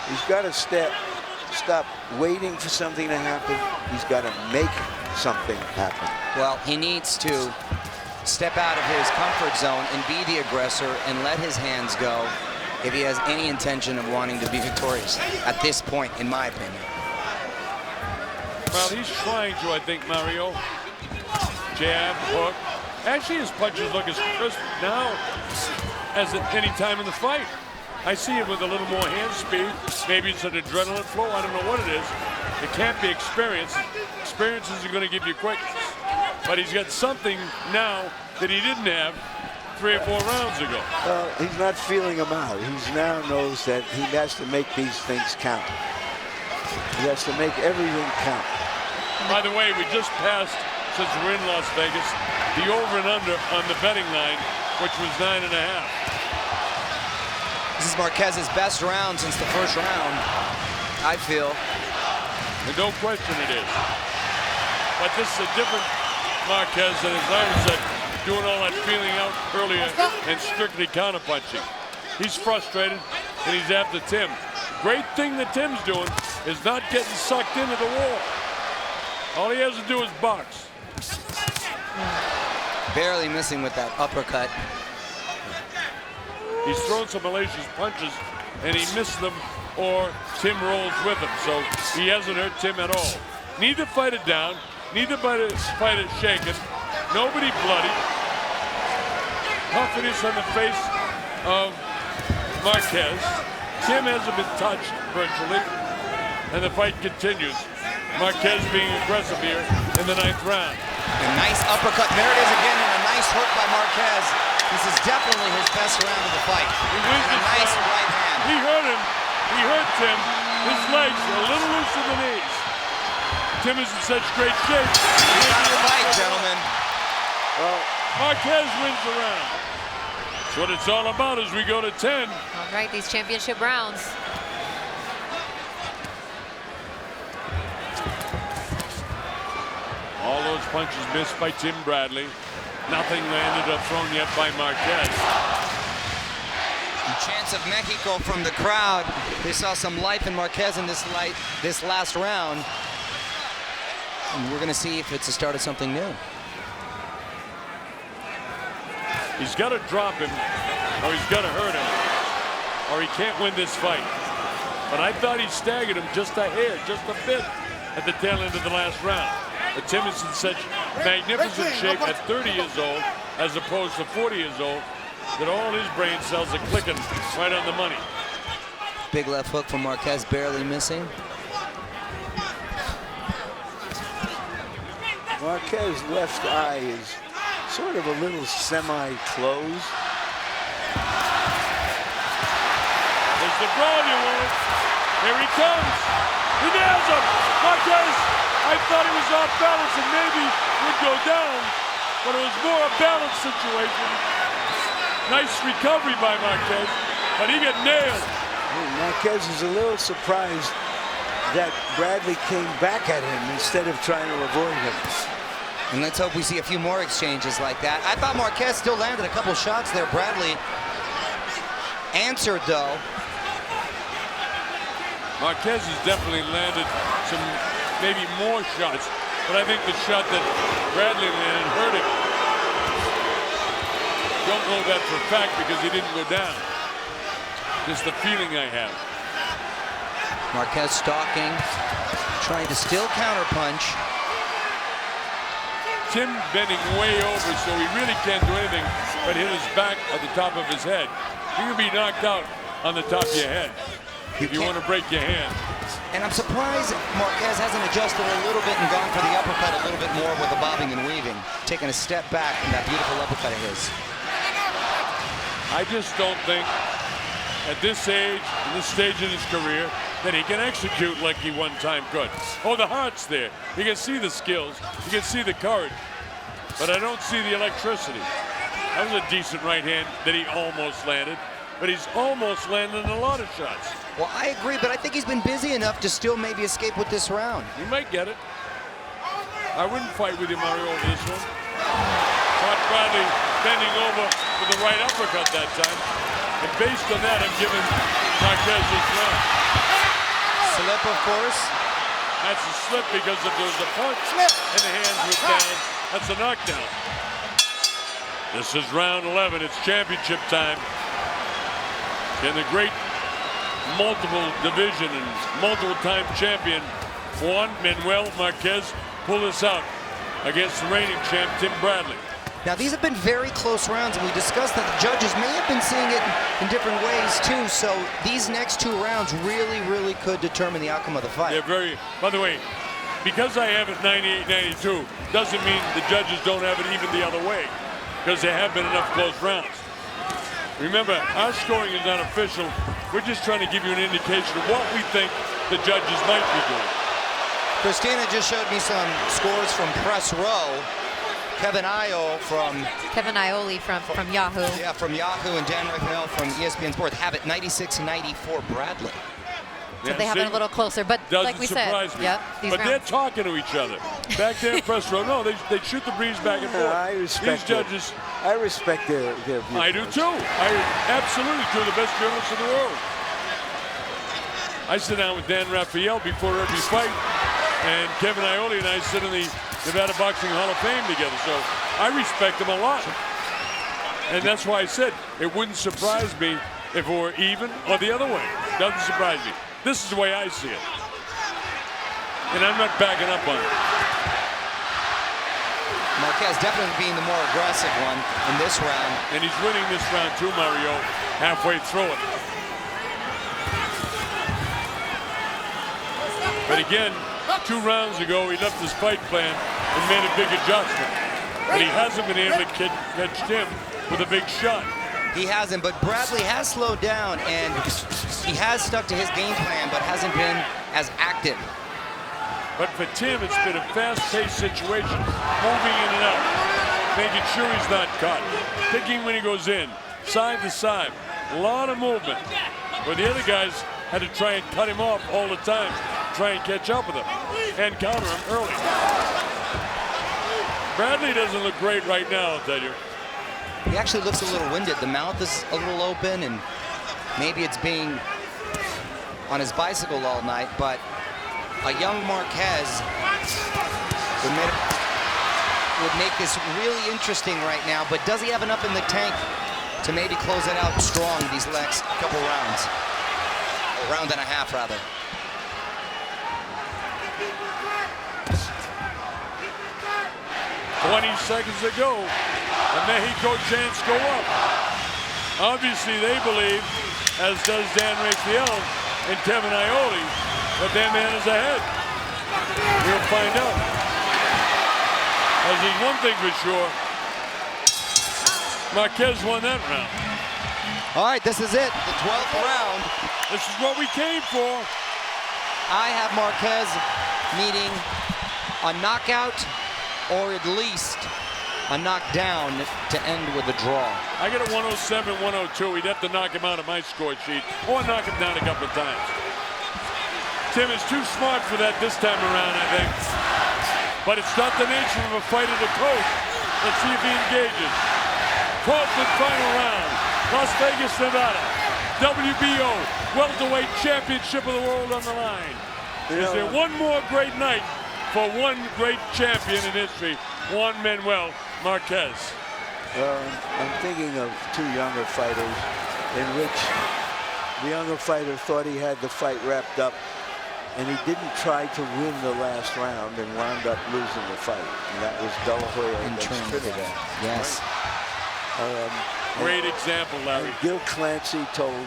He's got to stop waiting for something to happen. He's got to make something happen. Well, he needs to step out of his comfort zone and be the aggressor and let his hands go if he has any intention of wanting to be victorious at this point, in my opinion. Well, he's trying to, I think, Mario. Jab, hook. Actually, his punches look as crisp now as at any time in the fight. I see him with a little more hand speed. Maybe it's an adrenaline flow. I don't know what it is. It can't be experience. Experience isn't going to give you quickness. But he's got something now that he didn't have 3 or 4 rounds ago. Well, he's not feeling them out. He now knows that he has to make these things count. He has to make everything count. By the way, we just passed, since we're in Las Vegas, the over and under on the betting line, which was 9.5. This is Marquez's best round since the first round, I feel. And don't question it is. But this is a different Marquez than, as Larry said, doing all that feeling out earlier and strictly counterpunching. He's frustrated, and he's after Tim. Great thing that Tim's doing is not getting sucked into the war. All he has to do is box. Barely missing with that uppercut. He's thrown some hellacious punches, and he missed them, or Tim rolls with him. So he hasn't hurt Tim at all. Neither fighter down, neither fighter shaken, nobody bloody. puffiness on the face of Marquez. Tim hasn't been touched virtually, and the fight continues. Marquez being aggressive here in the 9th round. A nice uppercut. There it is again, and a nice hook by Marquez. This is definitely his best round of the fight. And a nice right hand. He hurt him. He hurt Tim. His legs are a little loose in the knees. Tim is in such great shape. He's got to fight, gentlemen. Well, Marquez wins the round. That's what it's all about as we go to 10. All right, these championship rounds. All those punches missed by Tim Bradley. Nothing landed or thrown yet by Marquez. Chance of Mexico from the crowd. They saw some life in Marquez in this last round. And we're going to see if it's the start of something new. He's got to drop him, or he's got to hurt him, or he can't win this fight. But I thought he staggered him just a hair, just a bit, at the tail end of the last round. But Tim is in such magnificent shape at 30 years old, as opposed to 40 years old, that all his brain cells are clicking right on the money. Big left hook from Marquez, barely missing. Marquez's left eye is sort of a little semi-closed. There's the brawl you want. Here he comes. He nails him. Marquez, I thought he was off balance and maybe would go down, but it was more a balance situation. Nice recovery by Marquez, but he got nailed. Marquez is a little surprised that Bradley came back at him instead of trying to avoid him. And let's hope we see a few more exchanges like that. I thought Marquez still landed a couple shots there. Bradley answered, though. Marquez has definitely landed some maybe more shots, but I think the shot that Bradley landed hurt him. Don't know that for a fact because he didn't go down. Just the feeling I have. Marquez stalking, trying to still counterpunch. Tim bending way over, so he really can't do anything but hit his back at the top of his head. You can be knocked out on the top of your head if you want to break your hand. And I'm surprised Marquez hasn't adjusted a little bit and gone for the uppercut a little bit more with the bobbing and weaving, taking a step back from that beautiful uppercut of his. I just don't think at this age, in this stage in his career, that he can execute like he one time could. Oh, the heart's there. You can see the skills. You can see the courage. But I don't see the electricity. That was a decent right hand that he almost landed. But he's almost landed a lot of shots. Well, I agree, but I think he's been busy enough to still maybe escape with this round. He might get it. I wouldn't fight with you, Mario, over this one. Caught Bradley bending over with the right uppercut that time. And based on that, I'm giving Marquez this round. Slip, of course. That's a slip because if there was a punch and the hands were down, that's a knockdown. This is round 11. It's championship time. And the great multiple division and multiple time champion Juan Manuel Marquez pull this out against the reigning champ Tim Bradley. Now, these have been very close rounds, and we discussed that the judges may have been seeing it in different ways, too. So these next two rounds really, really could determine the outcome of the fight. They're very, by the way, because I have it 98-92, doesn't mean the judges don't have it even the other way, because there have been enough close rounds. Remember, our scoring is not official. We're just trying to give you an indication of what we think the judges might be doing. Christina just showed me some scores from Press Row. Kevin Iole from Yahoo. Yeah, from Yahoo, and Dan Ragnell from ESPN Sports have it 96-94 Bradley. So they have it a little closer, but like we said, yep, but they're talking to each other. Back there in Press Row, no, they shoot the breeze back and forth. I respect these judges. I respect their view. I do too. I absolutely do. The best journalists in the world. I sit down with Dan Raphael before every fight, and Kevin Iole and I sit in the Nevada Boxing Hall of Fame together, so I respect them a lot. And that's why I said it wouldn't surprise me if it were even or the other way. Doesn't surprise me. This is the way I see it. And I'm not backing up on it. Marquez definitely being the more aggressive one in this round. And he's winning this round too, Mario, halfway through it. But again, 2 rounds ago, he left his fight plan and made a big adjustment. But he hasn't been able to catch Tim with a big shot. He hasn't, but Bradley has slowed down, and he has stuck to his game plan, but hasn't been as active. But for Tim, it's been a fast-paced situation, moving in and out, making sure he's not caught, picking when he goes in, side to side, a lot of movement. Where the other guys had to try and cut him off all the time, try and catch up with him, and counter him early. Bradley doesn't look great right now, I'll tell you. He actually looks a little winded. The mouth is a little open, and maybe it's being on his bicycle all night, but a young Marquez would make this really interesting right now, but does he have enough in the tank to maybe close it out strong these next couple rounds? A round and a half, rather. "20 seconds to go. The Mexico chants go up." Obviously, they believe, as does Dan Rafael and Kevin Iole, that their man is ahead. We'll find out. As there's one thing for sure, Marquez won that round. All right, this is it, the 12th round. This is what we came for. I have Marquez needing a knockout or at least a knockdown to end with a draw. I got a 107, 102. He'd have to knock him out of my score sheet or knock him down a couple of times. Tim is too smart for that this time around, I think. But it's not the nature of a fighter to coach. Let's see if he engages. Crawford final round. Las Vegas, Nevada. WBO welterweight championship of the world on the line. Is there one more great night for one great champion in history? Juan Manuel Marquez. Well, I'm thinking of 2 younger fighters in which the younger fighter thought he had the fight wrapped up, and he didn't try to win the last round and wound up losing the fight. And that was De La Hoya against Trinidad. Yes. Great example, Larry. Gil Clancy told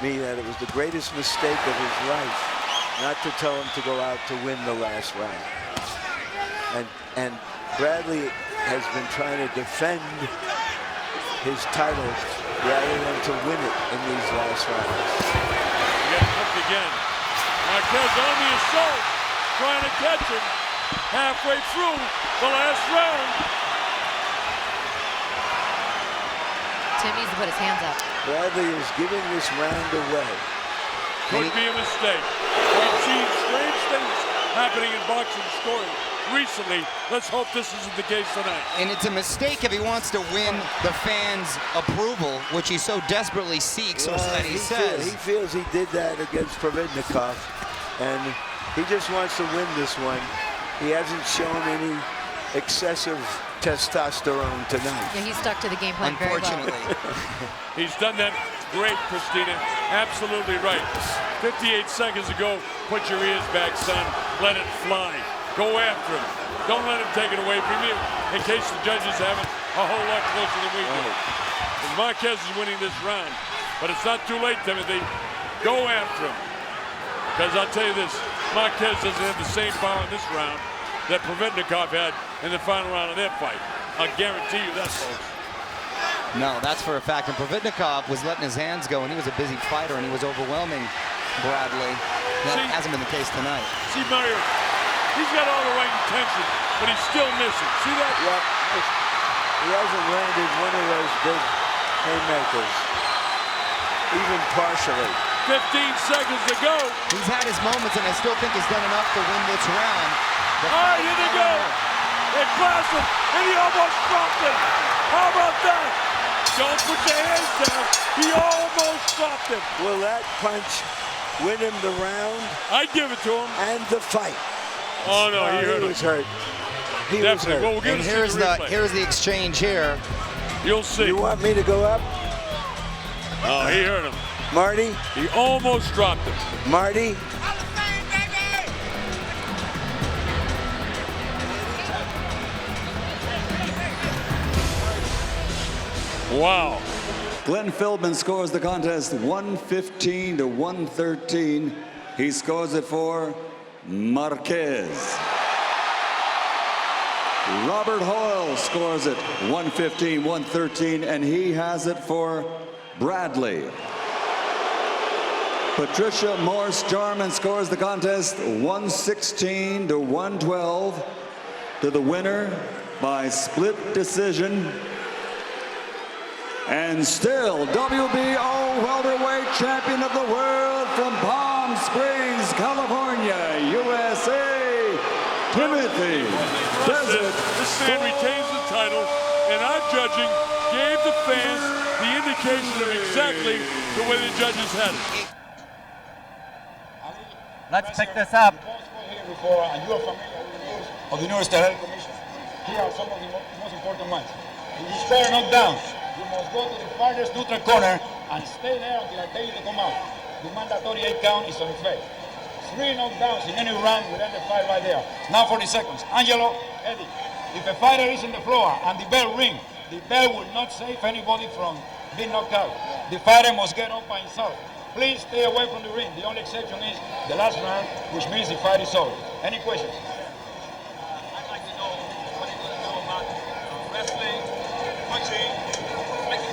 me that it was the greatest mistake of his life not to tell him to go out to win the last round. And Bradley has been trying to defend his title rather than to win it in these last rounds. Get hooked again. Marquez on the assault, trying to catch him halfway through the last round. Tim needs to put his hands up. Bradley is giving this round away. Could be a mistake. We've seen strange things happening in boxing scoring recently. Let's hope this isn't the case tonight. And it's a mistake if he wants to win the fans' approval, which he so desperately seeks, or that he says. He feels he did that against Providnikov, and he just wants to win this one. He hasn't shown any excessive testosterone tonight. Yeah, he's stuck to the game plan very well. Unfortunately. He's done that great, Christina. Absolutely right. 58 seconds ago, put your ears back, son. Let it fly. Go after him. Don't let him take it away from you, in case the judges have it a whole lot closer than we do. And Marquez is winning this round, but it's not too late, Timothy. Go after him. Because I'll tell you this, Marquez doesn't have the same power in this round that Providnikov had in the final round of their fight. I'll guarantee you that, folks. No, that's for a fact. And Providnikov was letting his hands go, and he was a busy fighter, and he was overwhelming Bradley. That hasn't been the case tonight. See, Mario, he's got all the right intentions, but he's still missing. See that? Yeah, he hasn't landed one of those big haymakers, even partially. 15 seconds to go. He's had his moments, and I still think he's done enough to win this round. All right, here they go. They class him, and he almost dropped him. How about that? Don't put your hands down. He almost dropped him. Will that punch win him the round? I'd give it to him. And the fight. Oh, no, he hurt him. He was hurt. He was hurt. Well, we're going to see the replay. Here's the exchange here. You'll see. You want me to go up? Oh, he hurt him. Marty? He almost dropped him. Marty? Wow. Glenn Philbin scores the contest 115 to 113. He scores it for Marquez. Robert Hoyle scores it 115-113, and he has it for Bradley. Patricia Morse-Jarman scores the contest 116 to 112 to the winner by split decision. And still WBO welterweight champion of the world from Palm Springs, California, USA, Timothy Desert. This man retains the title, and our judging gave the fans the indication of exactly the way the judges had it. Let's pick this up. Before, and you are familiar with the rules of the University Health Commission. Here are some of the most important ones. If you score knockdowns, you must go to the farthest neutral corner and stay there until I tell you to come out. The mandatory 8 count is on its way. 3 knockdowns in any round will end the fight right there. Now 40 seconds. Angelo, Eddie, if a fighter is on the floor and the bell rings, the bell will not save anybody from being knocked out. The fighter must get up by himself. Please stay away from the ring. The only exception is the last round, which means the fight is over. Any questions? I'd like to know what you're going to know about wrestling, punching.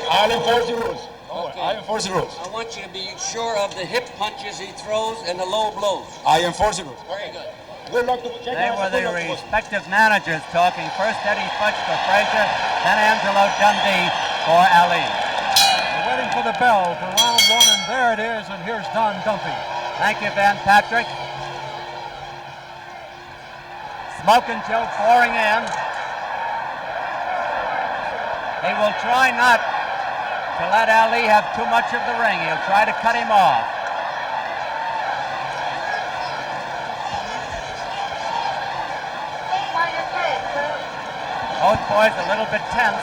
I'll enforce the rules. Okay. I enforce the rules. I want you to be sure of the hip punches he throws and the low blows. I enforce the rules. Very good. Good luck to check They were the respective managers talking. First Eddie Futch for Frazier, then Angelo Dundee for Ali. We're waiting for the bell for round 1, and there it is, and here's Don Dumpy. Thank you, Van Patrick. Smoke and Joe pouring in. He will try not to let Ali have too much of the ring. He'll try to cut him off. Both boys a little bit tense.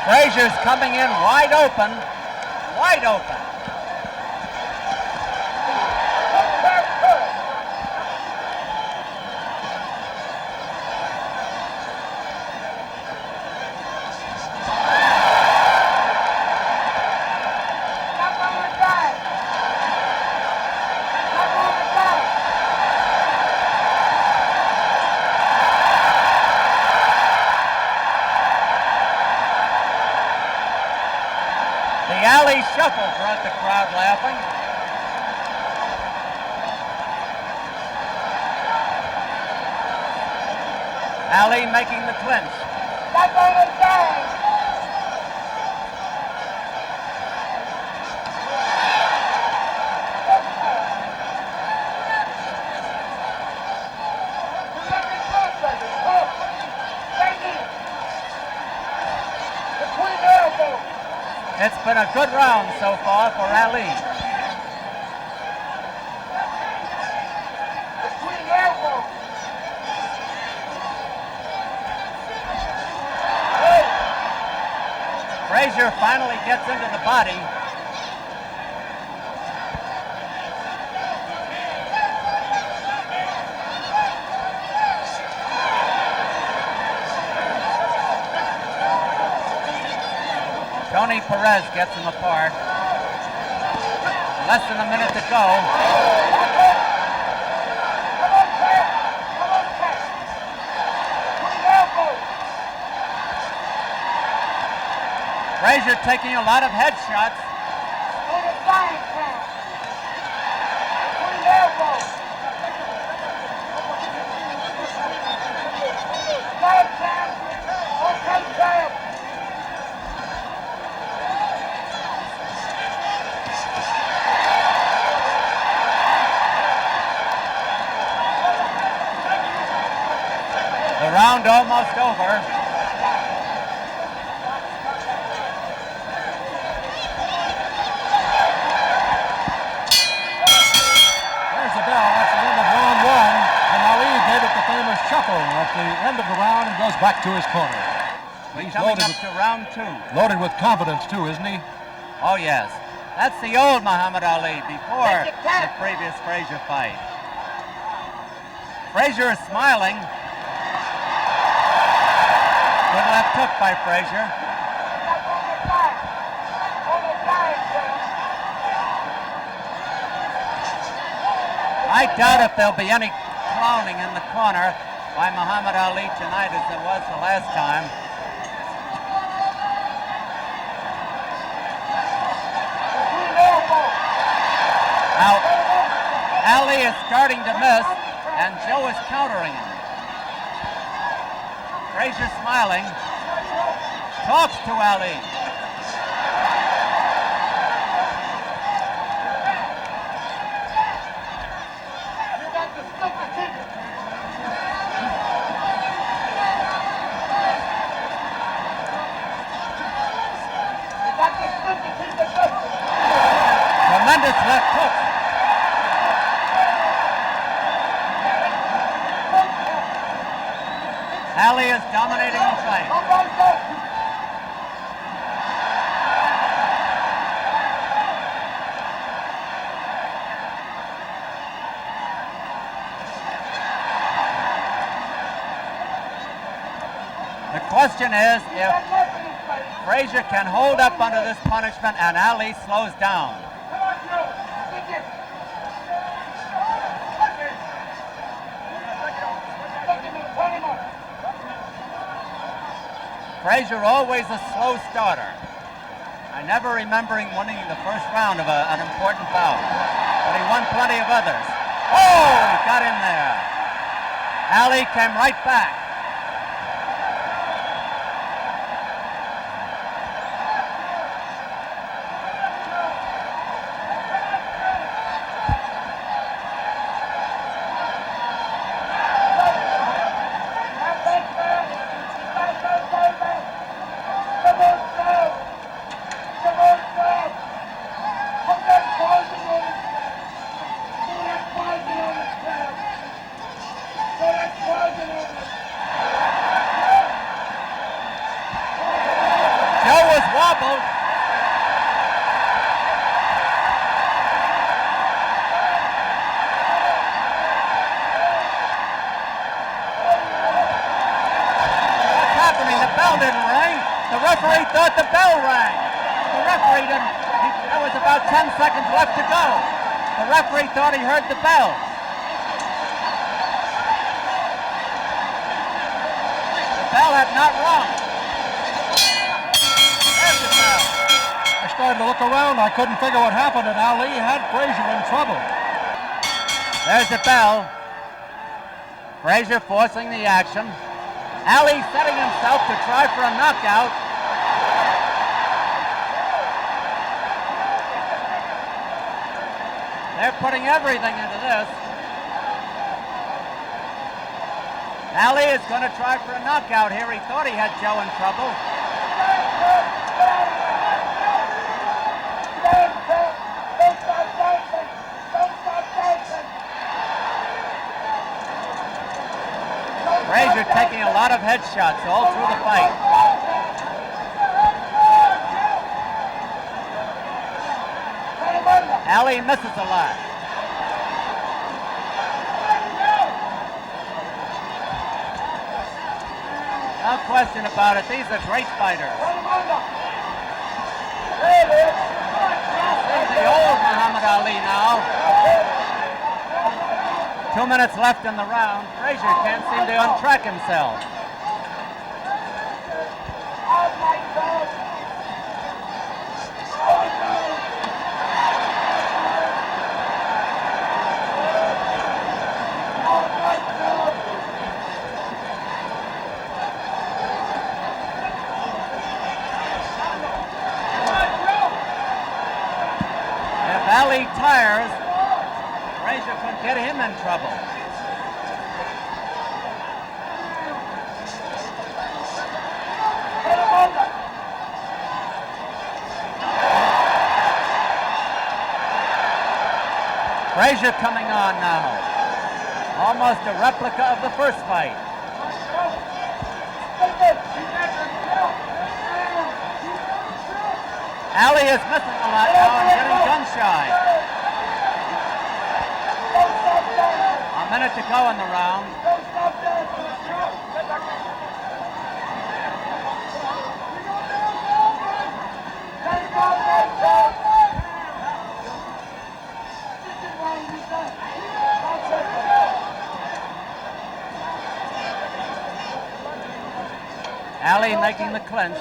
Frazier's coming in wide open, wide open. Ali shuffle brought the crowd laughing. Ali making the clinch. It's been a good round so far for Ali. Frazier finally gets into the body. Tony Perez gets them apart. Less than a minute to go. Frazier taking a lot of headshots. The round almost over. There's the bell. That's the end of round 1. And Ali gave it the famous chuckle at the end of the round and goes back to his corner. He's coming up to round 2. Loaded with confidence, too, isn't he? Oh, yes. That's the old Muhammad Ali before the previous Frazier fight. Frazier is smiling. Good left hook by Frazier. I doubt if there'll be any clowning in the corner by Muhammad Ali tonight as there was the last time. Now, Ali is starting to miss, and Joe is countering him. Frazier smiling, talks to Ali. Tremendous left hook. Ali is dominating the fight. The question is if Frazier can hold up under this punishment and Ali slows down. Frazier always a slow starter. I never remember him winning the first round of an important bout, but he won plenty of others. Oh, he got in there. Ali came right back. Thought he heard the bell. The bell had not rung. There's the bell. I started to look around. I couldn't figure what happened, and Ali had Frazier in trouble. There's the bell. Frazier forcing the action. Ali setting himself to try for a knockout. They're putting everything into this. Ali is going to try for a knockout here. He thought he had Joe in trouble. Frazier taking a lot of headshots all through the fight. Ali misses a lot. No question about it. These are great fighters. This is the old Muhammad Ali now. 2 minutes left in the round. Frazier can't seem to untrack himself. Ali tires, Frazier could get him in trouble. Frazier coming on now. Almost a replica of the first fight. Ali is missing a lot now and getting minute to go in the round. Ali making the clinch.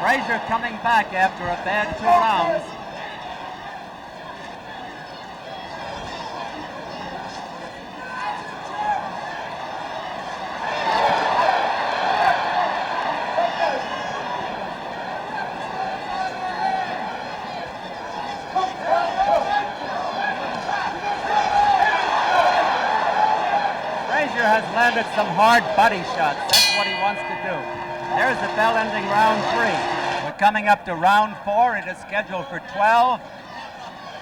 Frazier coming back after a bad 2 rounds. Frazier has landed some hard body shots. That's what he wants to do. There's the bell ending round 3. We're coming up to round 4. It is scheduled for 12,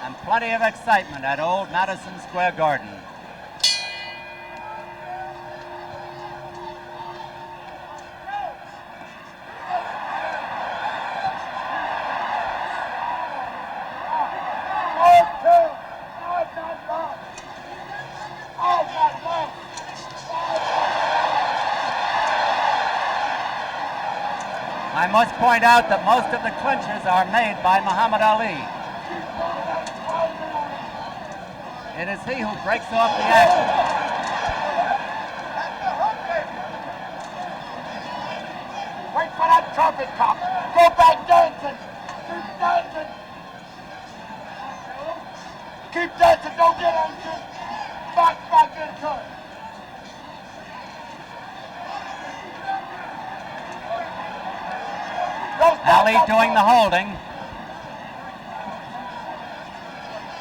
and plenty of excitement at old Madison Square Garden. I must point out that most of the clinches are made by Muhammad Ali. It is he who breaks off the action. Wait for that trumpet cop. Go back dancing. Keep dancing. Keep dancing. Don't get anxious. Back into it. Ali doing the holding.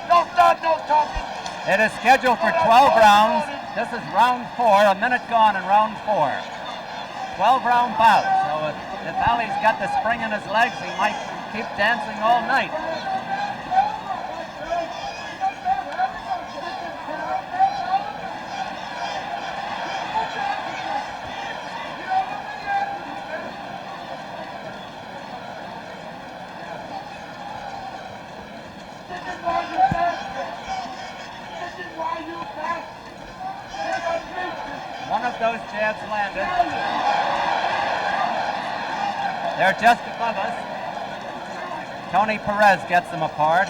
No start, no talking. It is scheduled for 12 rounds. This is round 4, a minute gone in round 4. 12-round bout. So if Ali's got the spring in his legs, he might keep dancing all night. One of those jabs landed. They're just above us. Tony Perez gets them apart.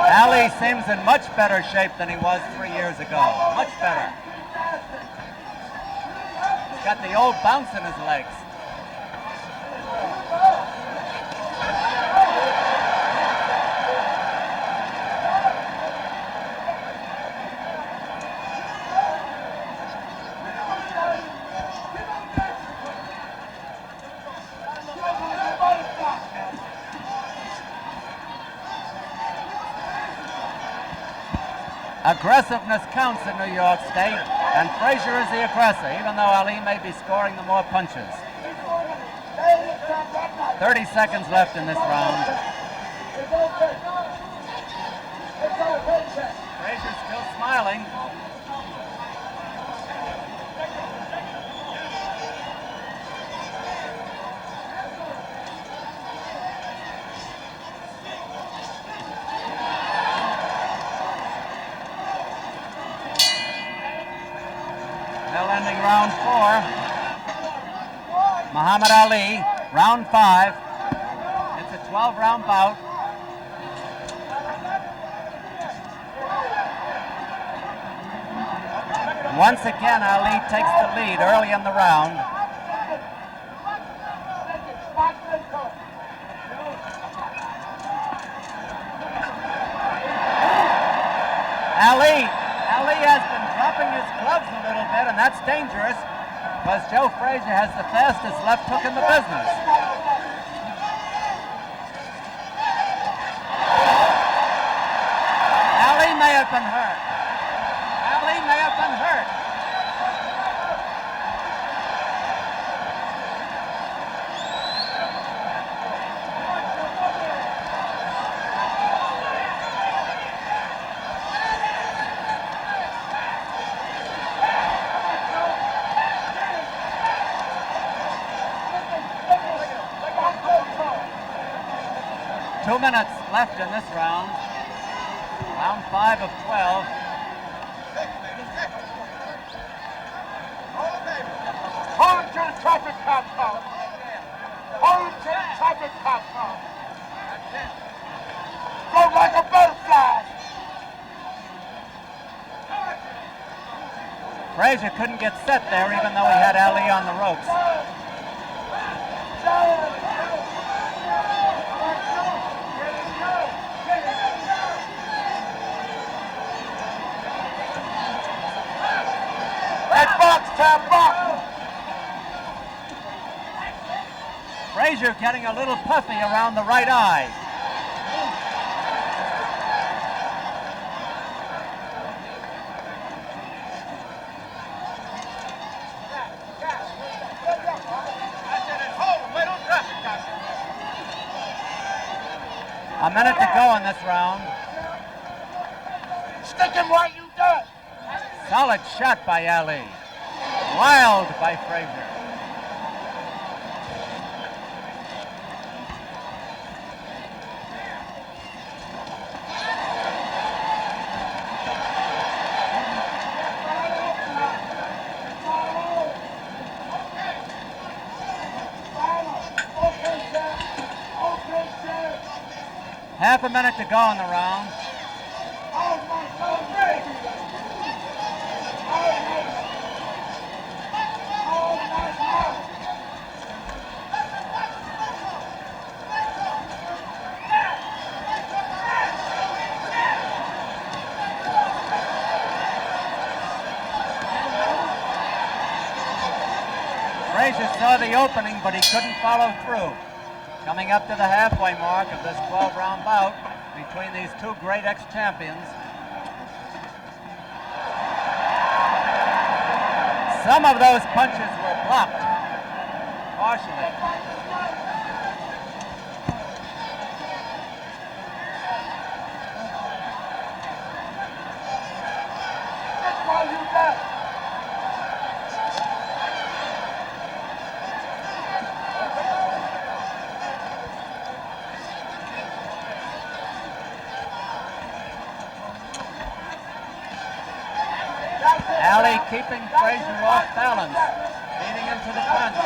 Ali seems in much better shape than he was 3 years ago. Much better. He's got the old bounce in his legs. Aggressiveness counts in New York State, and Frazier is the aggressor, even though Ali may be scoring the more punches. 30 seconds left in this round. Frazier's still smiling. Ending round 4. Muhammad Ali, round 5. It's a 12-round bout. Once again, Ali takes the lead early in the round. Ali has been dropping his gloves a little bit, and that's dangerous because Joe Frazier has the fastest left hook in the business. Ali may have been hurt. Ali may have been hurt. 2 minutes left in this round. Round 5 of 12. Hold to the traffic cop car. Hold to the traffic cop car. Float like a butterfly. Frazier couldn't get set there even though he had Ali on the ropes. That box, tap box. Frazier getting a little puffy around the right eye. A minute to go in this round. Stick him while you do it. Solid shot by Ali. Wild by Frazier. Half a minute to go in the round. Frazier saw the opening, but he couldn't follow through. Coming up to the halfway mark of this 12-round bout between these two great ex-champions. Some of those punches were blocked, partially. Ali keeping Frazier off balance, leading into the punch.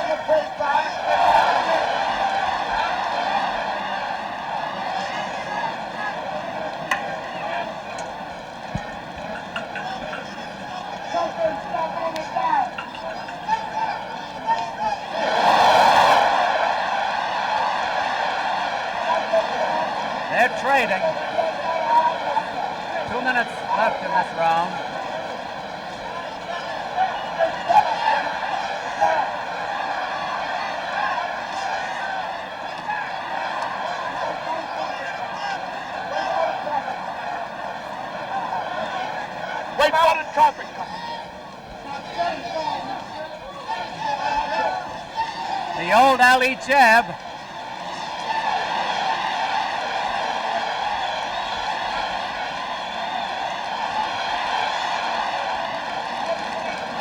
They're trading. 2 minutes left in this round. Wait for the traffic cop. The old Ali jab.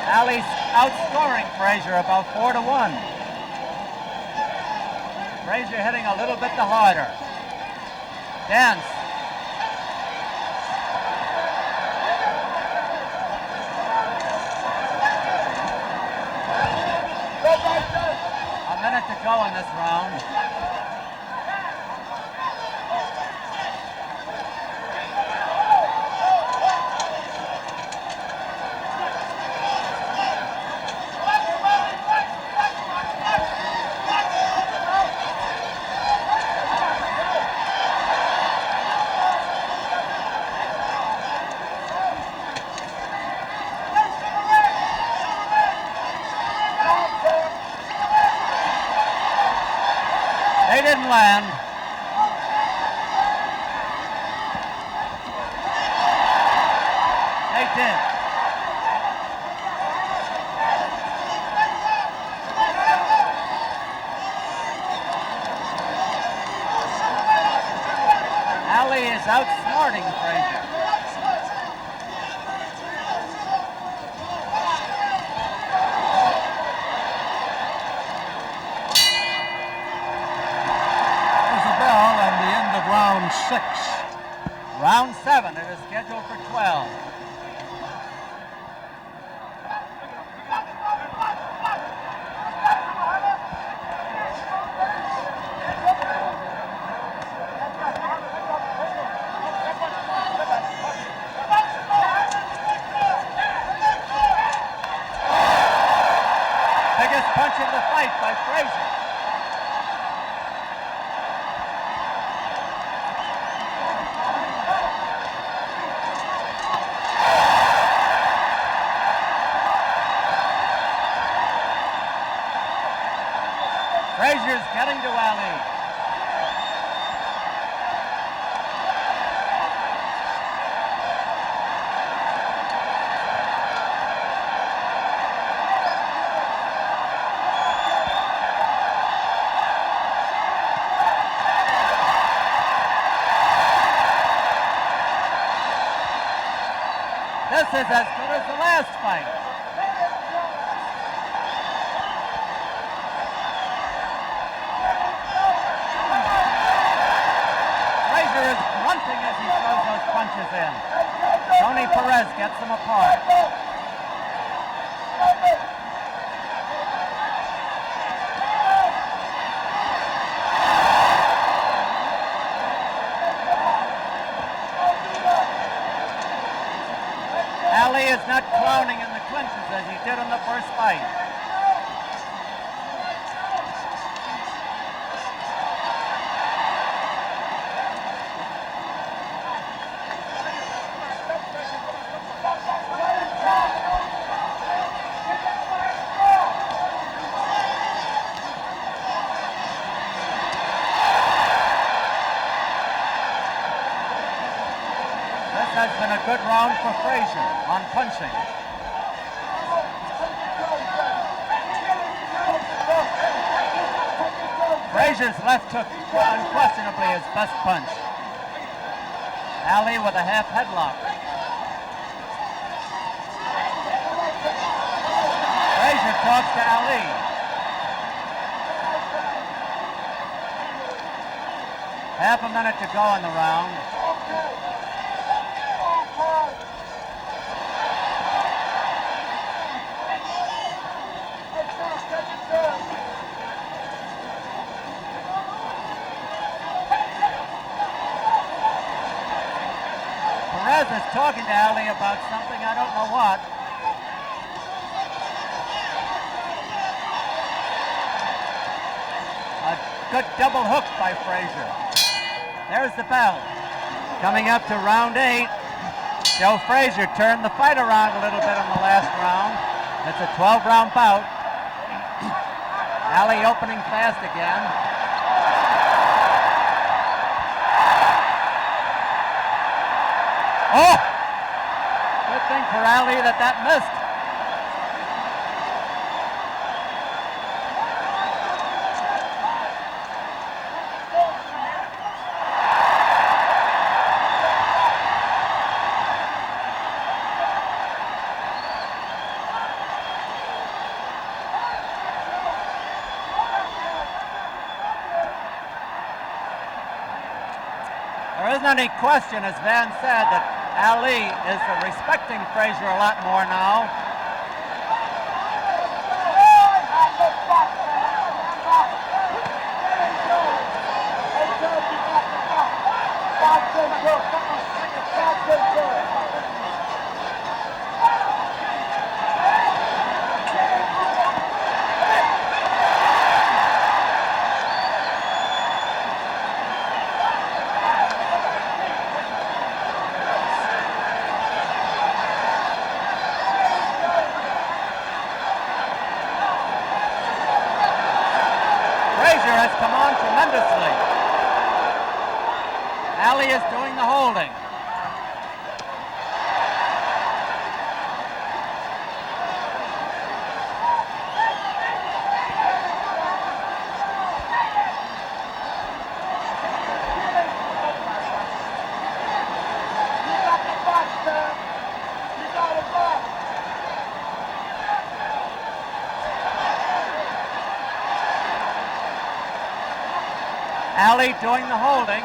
Ali's outscoring Frazier about 4-1. Frazier hitting a little bit the harder. Dance. A minute to go in this round. They didn't land. They did. Ali is outsmarting Frazier. Round 7, it is scheduled for 12. Biggest punch of the fight by Frazier. Frazier's getting to Ali. This is as good as the last fight. Frazier is grunting as he throws those punches in. Tony Perez gets them apart. Ali is not clowning in the clinches as he did in the first fight. This has been a good round for Frazier on punching. Frazier's left hook unquestionably his best punch. Ali with a half headlock. Frazier talks to Ali. Half a minute to go in the round. Perez is talking to Ali about something, I don't know what. A good double hook by Frazier. There's the bell. Coming up to round 8. Joe Frazier turned the fight around a little bit in the last round. It's a 12-round bout. Ali opening fast again. Oh! Good thing for Ali that missed. There isn't any question, as Van said, that Ali is respecting Frazier a lot more now. Has come on tremendously. Ali is doing the holding. Ali doing the holding.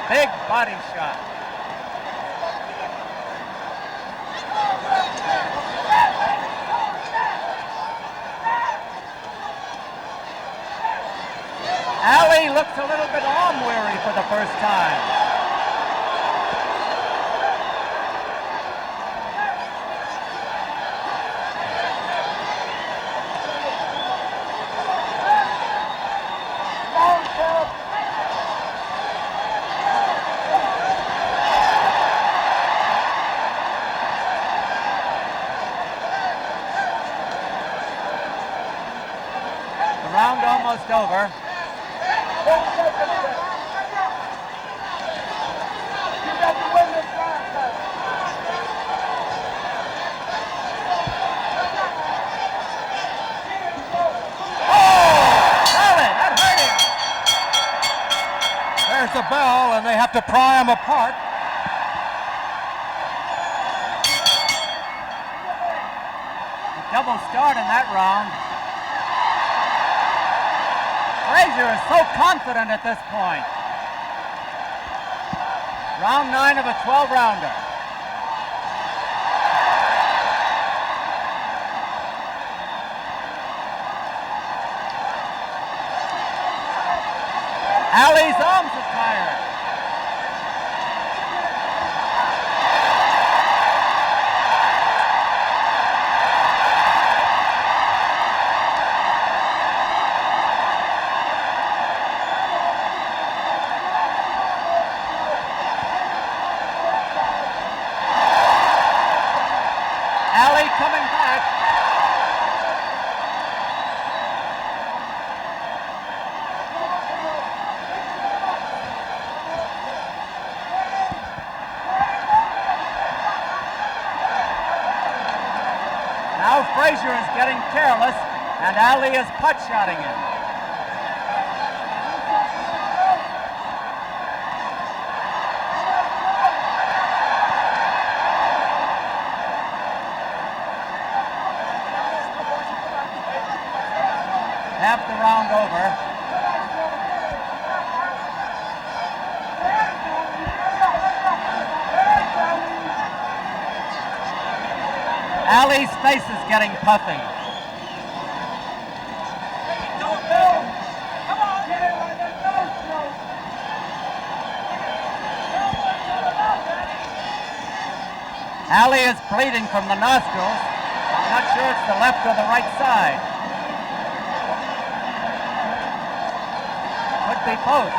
Big body shot. Ali looks a little bit arm-weary for the first time. The round almost over. There's the bell, and they have to pry them apart. A double start in that round. Frazier is so confident at this point. Round 9 of a 12-rounder. Ali's arms are tired. Ali coming back. Now Frazier is getting careless, and Ali is putt-shotting him. Half the round over. Ali's face is getting puffy. Ali is bleeding from the nostrils. I'm not sure it's the left or the right side. Could be both.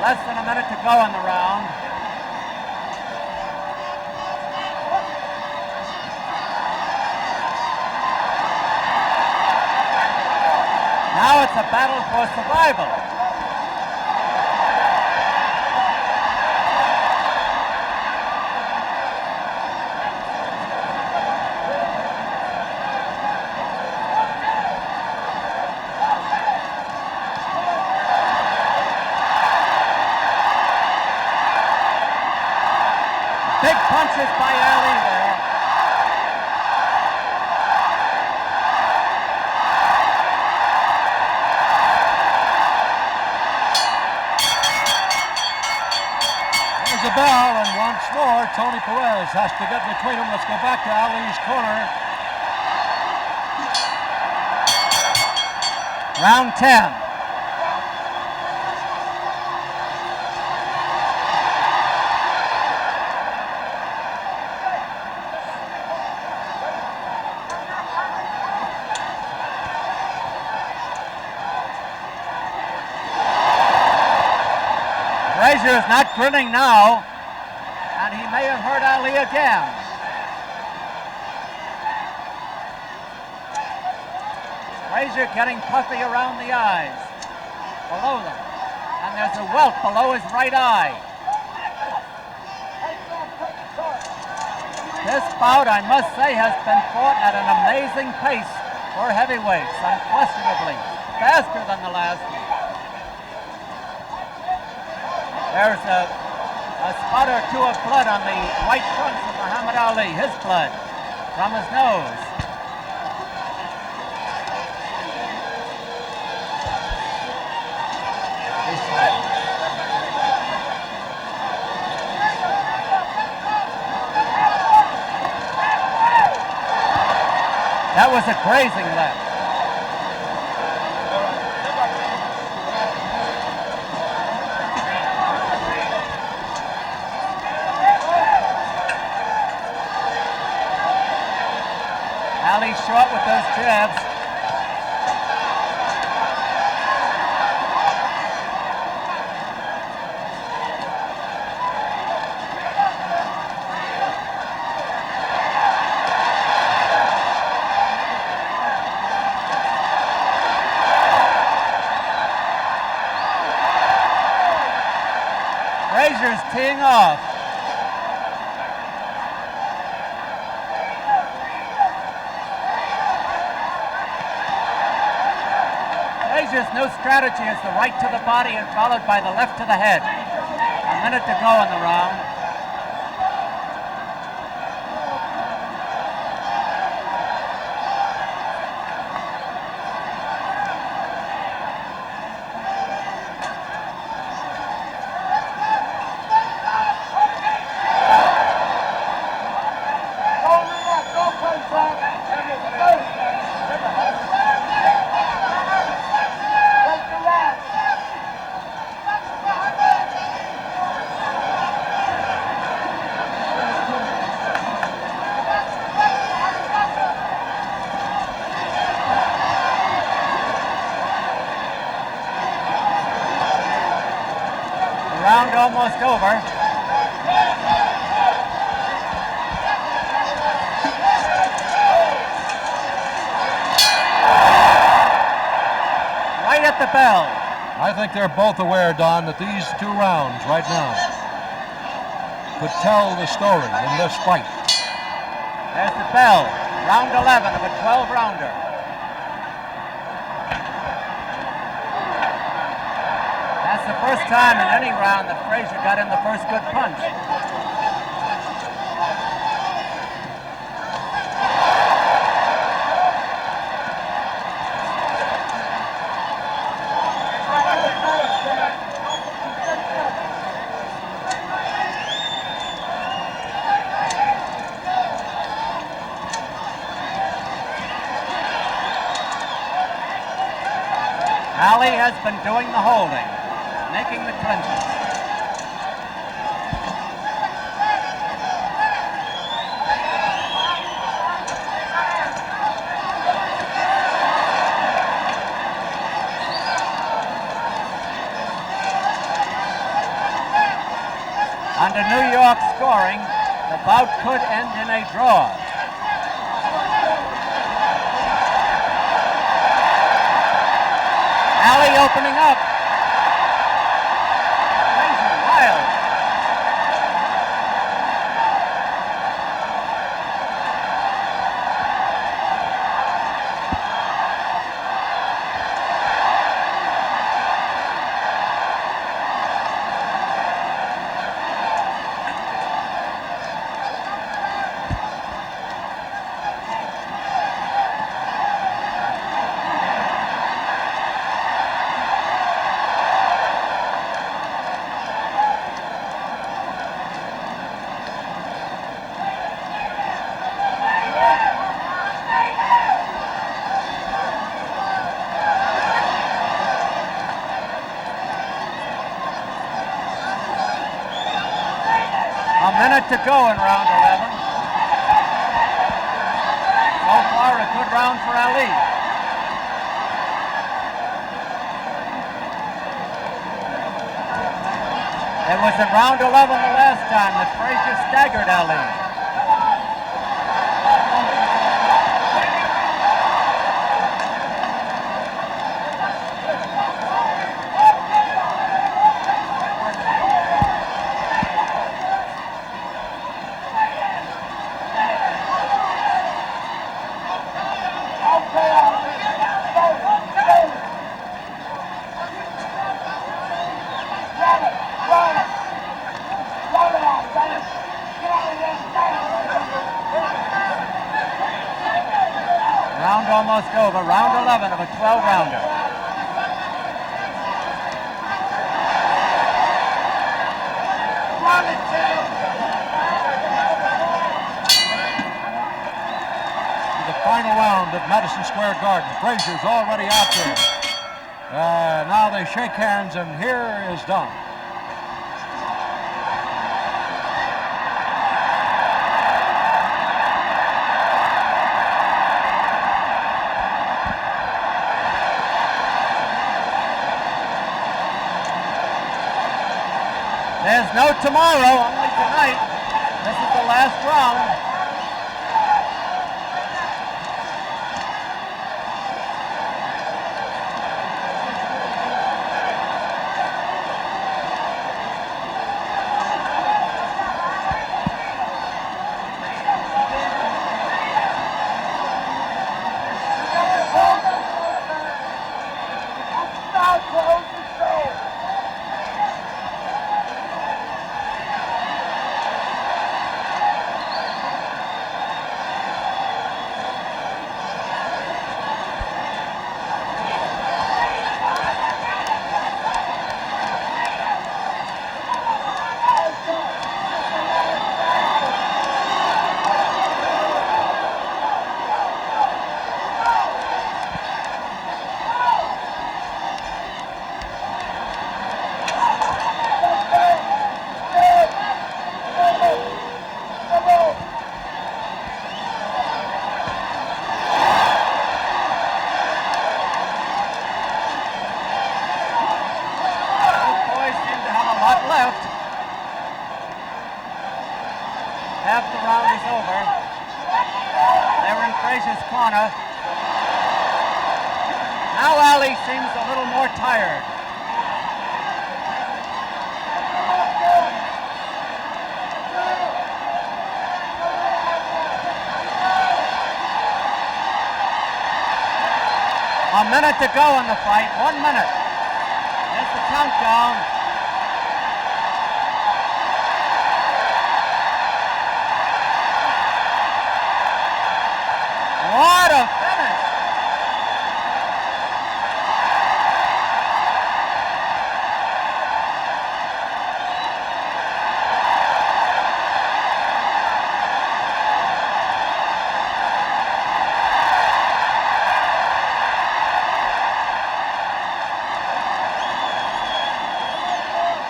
Less than a minute to go in the round. Now it's a battle for survival. Big punches by Ali there. There's a bell, and once more, Tony Perez has to get between them. Let's go back to Ali's corner. Round 10. Frazier is not grinning now, and he may have hurt Ali again. Frazier getting puffy around the eyes, below them, and there's a welt below his right eye. This bout, I must say, has been fought at an amazing pace for heavyweights, unquestionably, faster than the last. There's a A spot or two of blood on the white trunks of Muhammad Ali. His blood from his nose. That was a grazing left. Ali short with those jabs. Frazier's teeing off. Frazier's new strategy is the right to the body and followed by the left to the head. A minute to go in the round. Almost over. Right at the bell. I think they're both aware, Don, that these 2 rounds right now could tell the story in this fight. There's the bell. Round 11 of a 12-rounder. The first time in any round that Frazier got in the first good punch. Ali has been doing the holding. Making the clinches. Under New York scoring, the bout could end in a draw. Ali opening up. A minute to go in round 11. So far, a good round for Ali. It was in round 11 the last time that Frazier staggered Ali. almost over. Round 11 of a 12-rounder. The final round at Madison Square Garden. Frazier's already out there. Now they shake hands, and here is done. There's no tomorrow, only tonight. This is the last round. Half the round is over. They're in Frazier's corner. Now Ali seems a little more tired. A minute to go in the fight. 1 minute. There's the countdown. What a finish!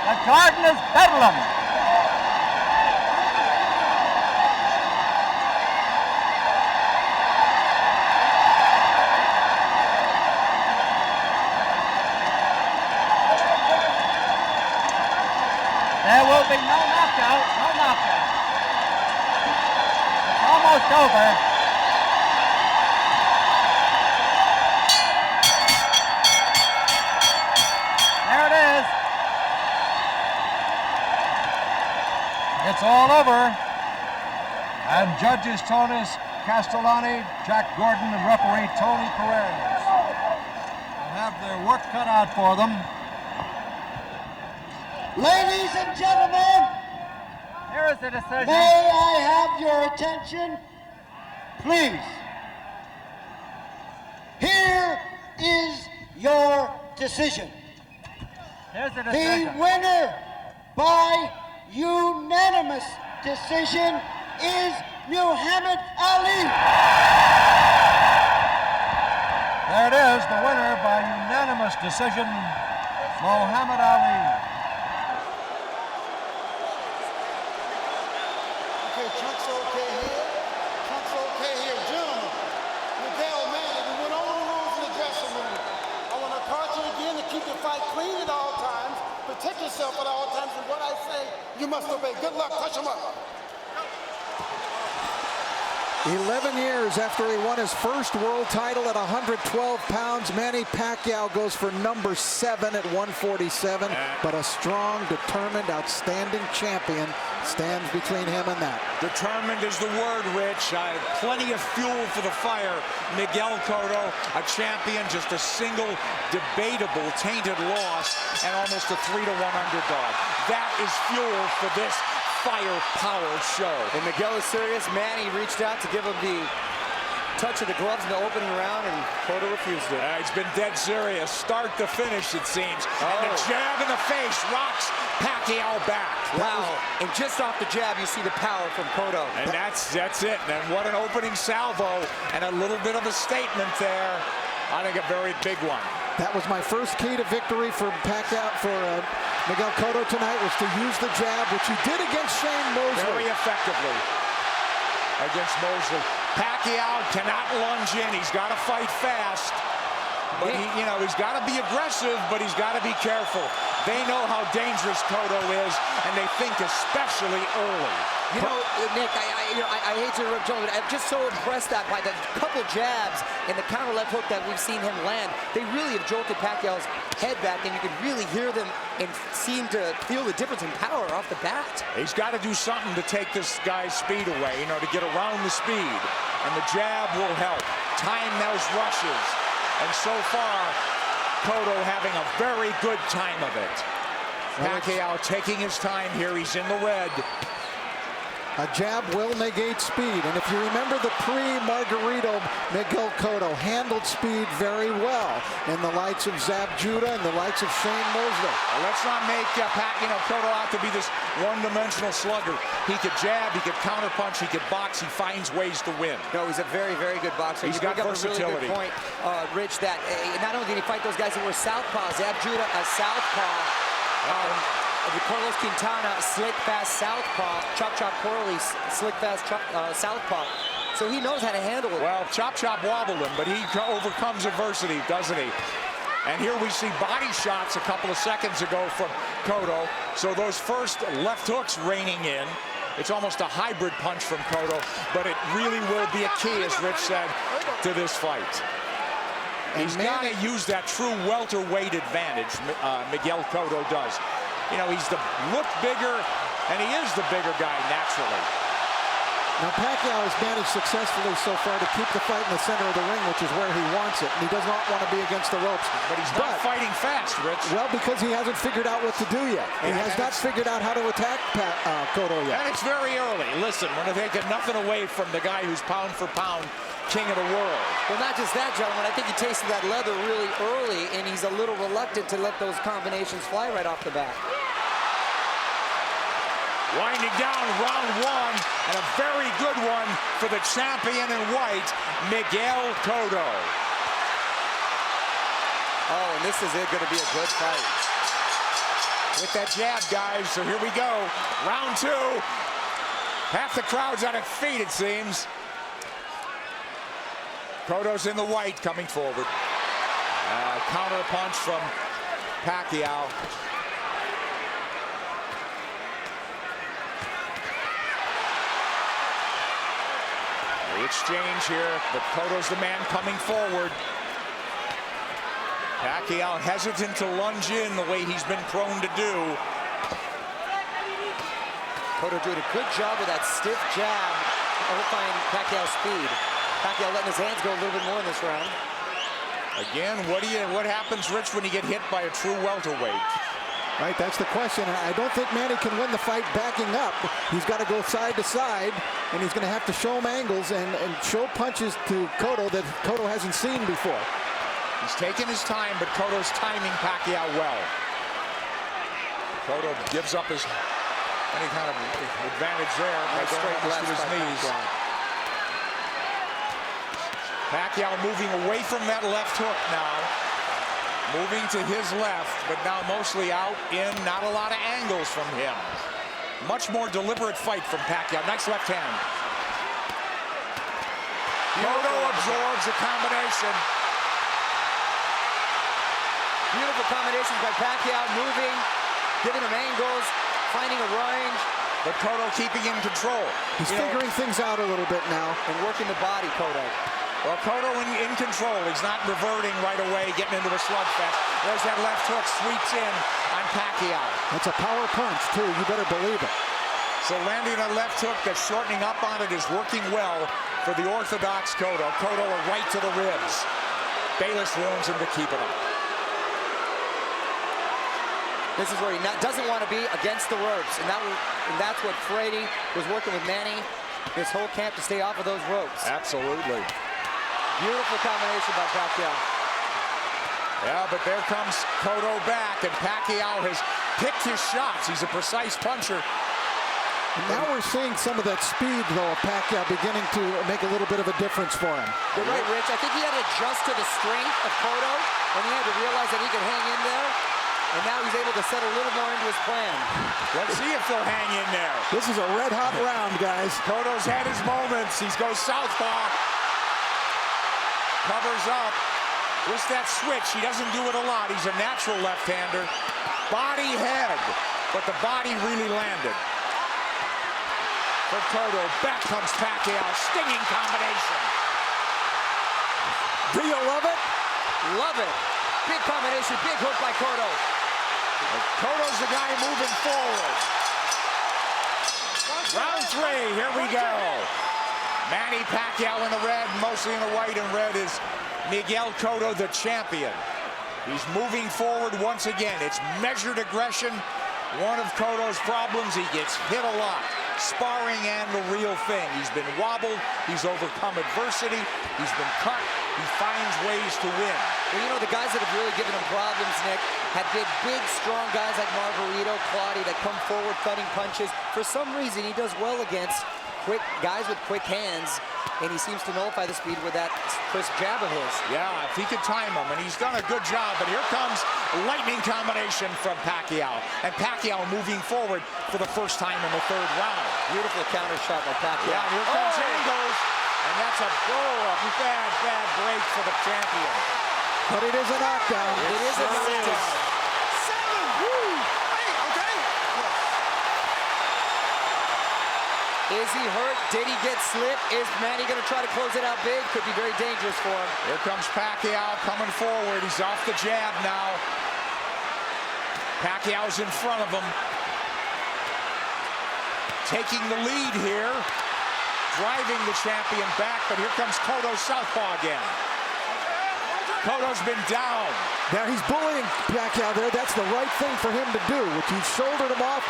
The garden is bedlam. There will be no knockout, no knockout. It's almost over. There it is. It's all over. And judges Tonis Castellani, Jack Gordon, and referee Tony Perez will have their work cut out for them. Ladies and gentlemen, here is the decision. May I have your attention, please? Here is your decision. Here's the decision. The winner by unanimous decision is Muhammad Ali. There it is, the winner by unanimous decision, Muhammad Ali. Chunk's okay here. Chunk's okay here. Gentlemen, Miguel Manning, we went over the rules in the dressing room. I want to caution you again to keep your fight clean at all times, protect yourself at all times, and what I say, you must obey. Good luck. Touch him up. 11 years after he won his first world title at 112 pounds, Manny Pacquiao goes for number 7 at 147, but a strong, determined, outstanding champion stands between him and that. Determined is the word, Rich. Plenty of fuel for the fire. Miguel Cotto, a champion, just a single debatable tainted loss, and almost a 3-1 underdog. That is fuel for this firepower show. And Miguel is serious. Manny reached out to give him the touch of the gloves in the opening round, and Cotto refused it. He's been dead serious, start to finish, it seems. And the jab in the face rocks Pacquiao back. Wow. And just off the jab, you see the power from Cotto. And that's it. And what an opening salvo, and a little bit of a statement there. I think a very big one. That was my first key to victory for Pacquiao, for Miguel Cotto tonight, was to use the jab, which he did against Shane Mosley. Very effectively against Mosley. Pacquiao cannot lunge in. He's got to fight fast. But he's got to be aggressive, but he's got to be careful. They know how dangerous Cotto is, and they think especially early. You know, Nick, I hate to interrupt Joe, but I'm just so impressed that by the couple jabs and the counter left hook that we've seen him land, they really have jolted Pacquiao's head back, and you can really hear them and seem to feel the difference in power off the bat. He's got to do something to take this guy's speed away, to get around the speed, and the jab will help. Time those rushes, and so far, Cotto having a very good time of it. Pacquiao taking his time here. He's in the red. A jab will negate speed, and if you remember the pre-Margarito, Miguel Cotto handled speed very well in the likes of Zab Judah and the likes of Shane Mosley. Let's not make Cotto out to be this one-dimensional slugger. He could jab, he could counterpunch, he could box, he finds ways to win. No, he's a very, very good boxer. He's got versatility. A really good point, Rich, that not only did he fight those guys that were southpaws, Zab Judah, a southpaw. Carlos Quintana, slick, fast southpaw. Chop Chop Corley, slick, fast southpaw. So he knows how to handle it. Well, Chop Chop wobbled him, but he overcomes adversity, doesn't he? And here we see body shots a couple of seconds ago from Cotto. So those first left hooks raining in. It's almost a hybrid punch from Cotto, but it really will be a key, as Rich said, to this fight. He's got to use that true welterweight advantage, Miguel Cotto does. He's look bigger, and he is the bigger guy naturally. Now, Pacquiao has managed successfully so far to keep the fight in the center of the ring, which is where he wants it. And he does not want to be against the ropes. But he's not fighting fast, Rich. Well, because he hasn't figured out what to do yet. He has not figured out how to attack Cotto yet. And it's very early. Listen, we're taking nothing away from the guy who's pound for pound king of the world. Well, not just that, gentlemen. I think he tasted that leather really early, and he's a little reluctant to let those combinations fly right off the bat. Winding down round one, and a very good one for the champion in white, Miguel Cotto. Oh, and this is going to be a good fight. With that jab, guys, so here we go. Round two. Half the crowd's on its feet, it seems. Cotto's in the white, coming forward. Counter punch from Pacquiao. The exchange here, but Cotto's the man coming forward. Pacquiao hesitant to lunge in the way he's been prone to do. Cotto doing a good job with that stiff jab, overflying Pacquiao's speed. Pacquiao letting his hands go a little bit more in this round. Again, what happens, Rich, when you get hit by a true welterweight? Right, that's the question. I don't think Manny can win the fight backing up. He's got to go side to side, and he's going to have to show him angles and show punches to Cotto that Cotto hasn't seen before. He's taking his time, but Cotto's timing Pacquiao well. Cotto gives up any kind of advantage there by going to his knees. Pacquiao moving away from that left hook now. Moving to his left, but now mostly out in, not a lot of angles from him. Much more deliberate fight from Pacquiao. Nice left hand. Cotto absorbs the combination. Beautiful combinations by Pacquiao, moving, giving him angles, finding a range. But Cotto keeping in control. He's figuring things out a little bit now. And working the body, Cotto. Well, Cotto in control. He's not reverting right away, getting into a slugfest. There's that left hook, sweeps in on Pacquiao. That's a power punch, too. You better believe it. So landing a left hook that's shortening up on it is working well for the orthodox Cotto. Cotto a right to the ribs. Bayless warns him to keep it up. This is where he doesn't want to be against the ropes. And that's what Frady was working with Manny, this whole camp, to stay off of those ropes. Absolutely. Beautiful combination by Pacquiao. Yeah, but there comes Cotto back, and Pacquiao has picked his shots. He's a precise puncher. And now we're seeing some of that speed, though, of Pacquiao beginning to make a little bit of a difference for him. You're right, Rich. I think he had to adjust to the strength of Cotto, and he had to realize that he could hang in there. And now he's able to set a little more into his plan. Let's see if they'll hang in there. This is a red-hot round, guys. Cotto's had his moments. He goes southpaw. Covers up. Just that switch. He doesn't do it a lot. He's a natural left-hander. Body head. But the body really landed. For Cotto. Back comes Pacquiao. Stinging combination. Do you love it? Love it. Big combination. Big hook by Cotto. Cotto's the guy moving forward. Round 3. Here we go. Manny Pacquiao in the red, mostly in the white, and red is Miguel Cotto, the champion. He's moving forward once again. It's measured aggression. One of Cotto's problems, he gets hit a lot. Sparring and the real thing. He's been wobbled. He's overcome adversity. He's been cut. He finds ways to win. Well, you know, the guys that have really given him problems, Nick, have been big, strong guys like Margarito, Claudia, that come forward cutting punches. For some reason, he does well against quick guys with quick hands, and he seems to nullify the speed with that crisp jab of his. Yeah, if he could time him, and he's done a good job, but here comes lightning combination from Pacquiao, and Pacquiao moving forward for the first time in the 3rd round. Beautiful counter shot by Pacquiao. Yeah, and here comes Angles, and that's a bad break for the champion. But it is a knockdown. It is a knockdown. Is he hurt? Did he get slipped? Is Manny going to try to close it out big? Could be very dangerous for him. Here comes Pacquiao coming forward. He's off the jab now. Pacquiao's in front of him. Taking the lead here. Driving the champion back, but here comes Cotto southpaw again. Cotto's been down. Now he's bullying Pacquiao there. That's the right thing for him to do, which he shouldered him off.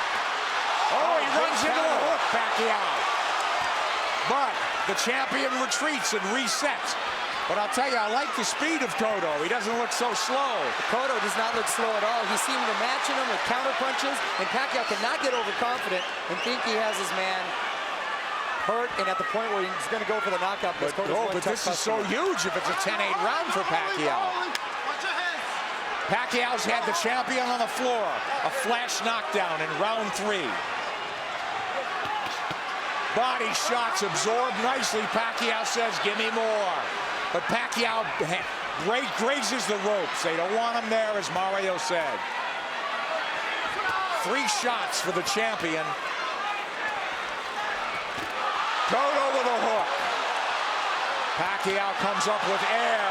Oh, he runs into a hook, Pacquiao. But the champion retreats and resets. But I'll tell you, I like the speed of Cotto. He doesn't look so slow. Cotto does not look slow at all. He seemed to matching him with counter punches, and Pacquiao cannot get overconfident and think he has his man hurt and at the point where he's going to go for the knockout. But this is so huge if it's a 10-8 round for Pacquiao. Pacquiao's had the champion on the floor. A flash knockdown in round 3. Body shots absorbed nicely. Pacquiao says, give me more. But Pacquiao grazes the ropes. They don't want him there, as Mario said. 3 shots for the champion. Cotto with a hook. Pacquiao comes up with air.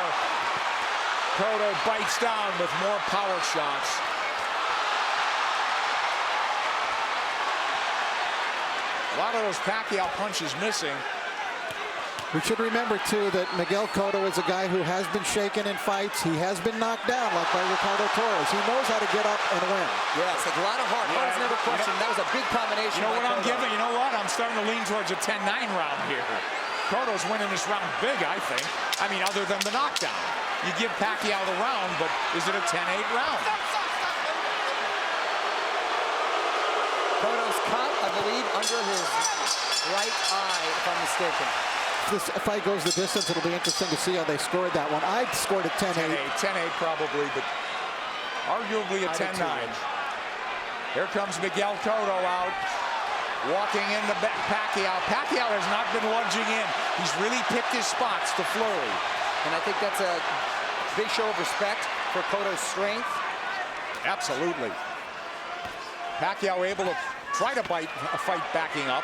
Cotto bites down with more power shots. A lot of those Pacquiao punches missing. We should remember, too, that Miguel Cotto is a guy who has been shaken in fights. He has been knocked down, like by Ricardo Torres. He knows how to get up and win. Yes, a lot of heart. Hearns never questioned. That was a big combination. You know what I'm giving? You know what? I'm starting to lean towards a 10-9 round here. Cotto's winning this round big, I think. I mean, other than the knockdown. You give Pacquiao the round, but is it a 10-8 round? Cotto's cut, I believe, under his right eye, if I'm mistaken. If this fight goes the distance, it'll be interesting to see how they scored that one. I scored a 10-8. 10-8 probably, but arguably a 10-9. Here comes Miguel Cotto out. Walking into Pacquiao. Pacquiao has not been lunging in. He's really picked his spots to flurry. And I think that's a big show of respect for Cotto's strength. Absolutely. Pacquiao able to try to fight backing up.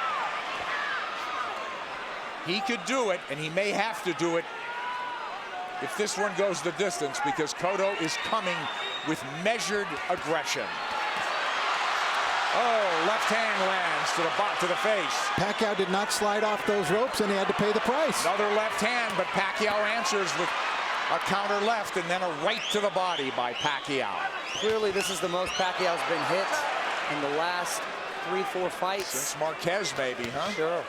He could do it, and he may have to do it if this one goes the distance, because Cotto is coming with measured aggression. Oh, left hand lands to the face. Pacquiao did not slide off those ropes, and he had to pay the price. Another left hand, but Pacquiao answers with a counter left and then a right to the body by Pacquiao. Clearly, this is the most Pacquiao's been hit in the last 3-4 fights. Since Marquez, maybe, huh? Sure.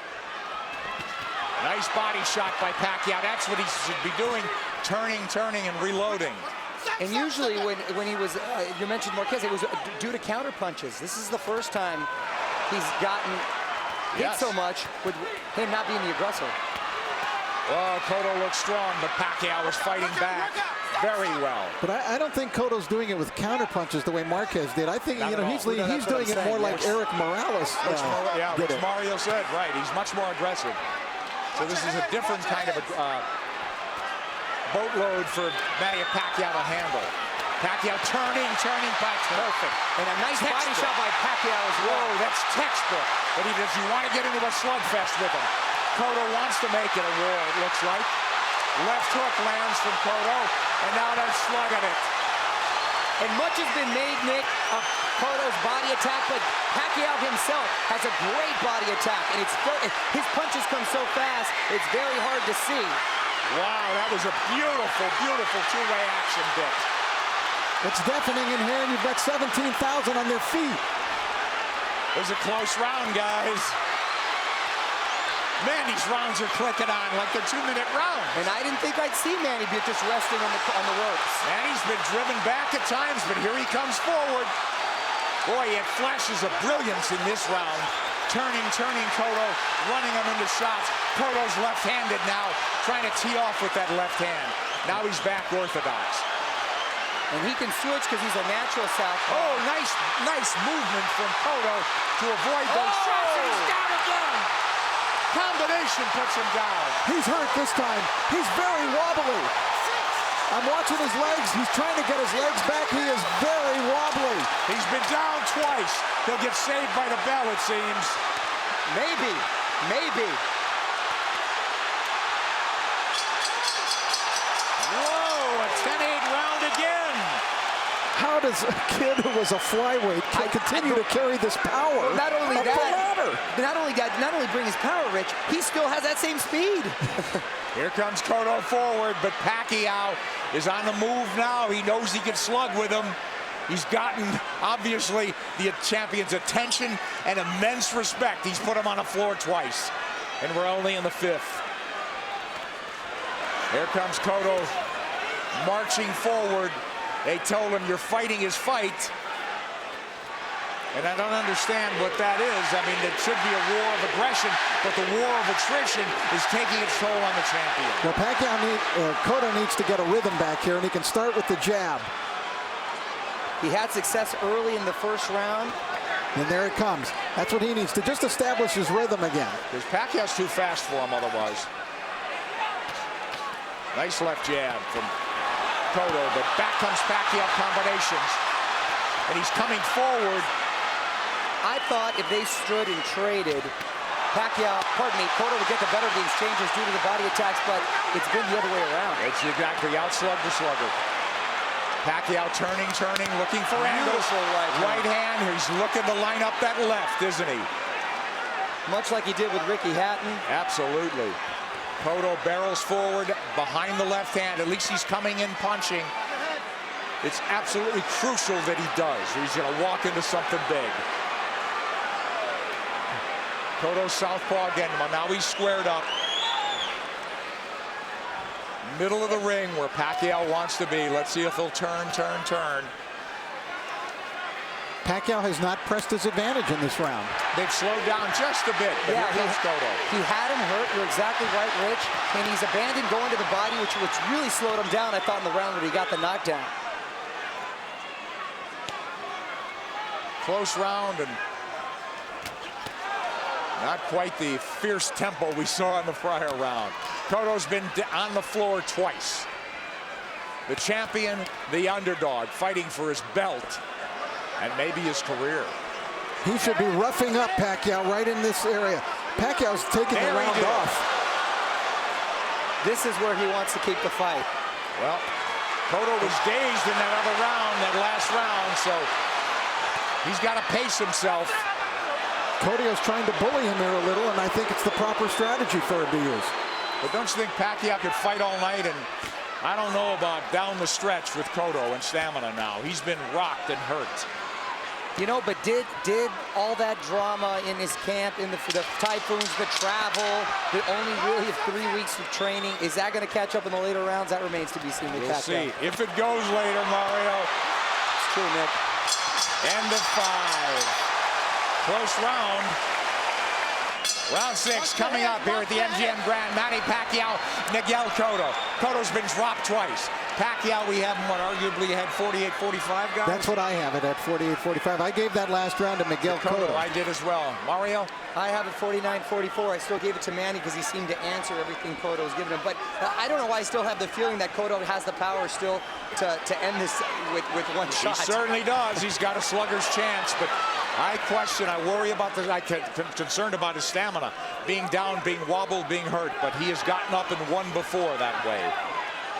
Nice body shot by Pacquiao. That's what he should be doing, turning, and reloading. And usually when he was, you mentioned Marquez, it was due to counter punches. This is the first time he's gotten hit so much with him not being the aggressor. Well, Cotto looks strong, but Pacquiao is fighting back very well. But I don't think Cotto's doing it with counter punches the way Marquez did. I think he's doing it more like Eric Morales which Mario said, right. He's much more aggressive. So this is a different kind of a boatload for Manny Pacquiao to handle. Pacquiao turning, perfect. And a nice body shot by Pacquiao as well. Whoa, that's textbook. But does he want to get into a slugfest with him? Cotto wants to make it a war, it looks like. Left hook lands from Cotto, and now they're slugging it. And much has been made, Nick, of Cotto's body attack, but Pacquiao himself has a great body attack, and his punches come so fast, it's very hard to see. Wow, that was a beautiful, beautiful two-way action bit. It's deafening in here, and you've got 17,000 on their feet. It was a close round, guys. Man, these rounds are clicking on like they're 2-minute rounds. And I didn't think I'd see Manny be just resting on the ropes. Manny's been driven back at times, but here he comes forward. Boy, he had flashes of brilliance in this round. Turning Cotto, running him into shots. Cotto's left-handed now, trying to tee off with that left hand. Now he's back orthodox. And he can switch because he's a natural southpaw. Oh, nice movement from Cotto to avoid those shots. And he's down again. Combination puts him down. He's hurt this time. He's very wobbly. I'm watching his legs. He's trying to get his legs back. He is very wobbly. He's been down twice. He'll get saved by the bell, it seems. Maybe. Whoa, a 10-8 round again. How does a kid who was a flyweight continue to carry this power? Well, not only bring his power, Rich, he still has that same speed. Here comes Cotto forward, but Pacquiao is on the move now. He knows he can slug with him. He's gotten, obviously, the champion's attention and immense respect. He's put him on the floor twice, and we're only in the 5th. Here comes Cotto marching forward. They told him, you're fighting his fight. And I don't understand what that is. I mean, it should be a war of aggression, but the war of attrition is taking its toll on the champion. Well, Cotto needs to get a rhythm back here, and he can start with the jab. He had success early in the first round. And there it comes. That's what he needs to just establish his rhythm again. Because Pacquiao's too fast for him otherwise. Nice left jab from Cotto, but back comes Pacquiao combinations. And he's coming forward. I thought if they stood and traded, Cotto would get the better of the exchanges due to the body attacks, but it's been the other way around. It's exactly outslug the slugger. Pacquiao turning, looking for angles. Right hand, he's looking to line up that left, isn't he? Much like he did with Ricky Hatton. Absolutely. Cotto barrels forward behind the left hand. At least he's coming in punching. It's absolutely crucial that he does. He's going to walk into something big. Cotto southpaw again. Well, now he's squared up. Middle of the ring where Pacquiao wants to be. Let's see if he'll turn. Pacquiao has not pressed his advantage in this round. They've slowed down just a bit, but here comes Cotto. He had him hurt. You're exactly right, Rich. And he's abandoned going to the body, which really slowed him down, I thought, in the round when he got the knockdown. Close round and not quite the fierce tempo we saw in the prior round. Cotto's been on the floor twice. The champion, the underdog, fighting for his belt and maybe his career. He should be roughing up Pacquiao right in this area. Pacquiao's taking the round off. This is where he wants to keep the fight. Well, Cotto was dazed in that other round, that last round, so he's got to pace himself. Cotto's trying to bully him here a little, and I think it's the proper strategy for him to use. But don't you think Pacquiao could fight all night? And I don't know about down the stretch with Cotto and stamina now. He's been rocked and hurt. You know, but did all that drama in his camp, in the typhoons, the travel, the only really 3 weeks of training, is that going to catch up in the later rounds? That remains to be seen. We'll see. If it goes later, Mario. It's true, Nick. End of 5. Close round. Round 6 coming up here at the MGM Grand. Manny Pacquiao, Miguel Cotto. Cotto's been dropped twice. Pacquiao, we have him, arguably had 48-45, guys? That's what I have it at, 48-45. I gave that last round to Miguel Cotto. I did as well. Mario? I have it 49-44. I still gave it to Manny because he seemed to answer everything Cotto was giving him. But I don't know why I still have the feeling that Cotto has the power still to end this with one shot. He certainly does. He's got a slugger's chance, but I worry about this. I'm concerned about his stamina. Being down, being wobbled, being hurt, but he has gotten up and won before that way.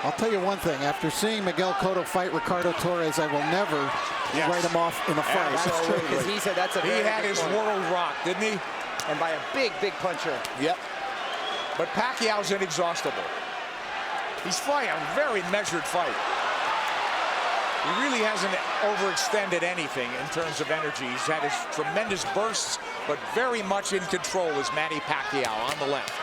I'll tell you one thing. After seeing Miguel Cotto fight Ricardo Torres, I will never write him off in a fight. Absolutely. Because he said that's a very He had his world rocked, didn't he? And by a big puncher. Yep. But Pacquiao's inexhaustible. He's fighting a very measured fight. He really hasn't overextended anything in terms of energy. He's had his tremendous bursts, but very much in control is Manny Pacquiao on the left.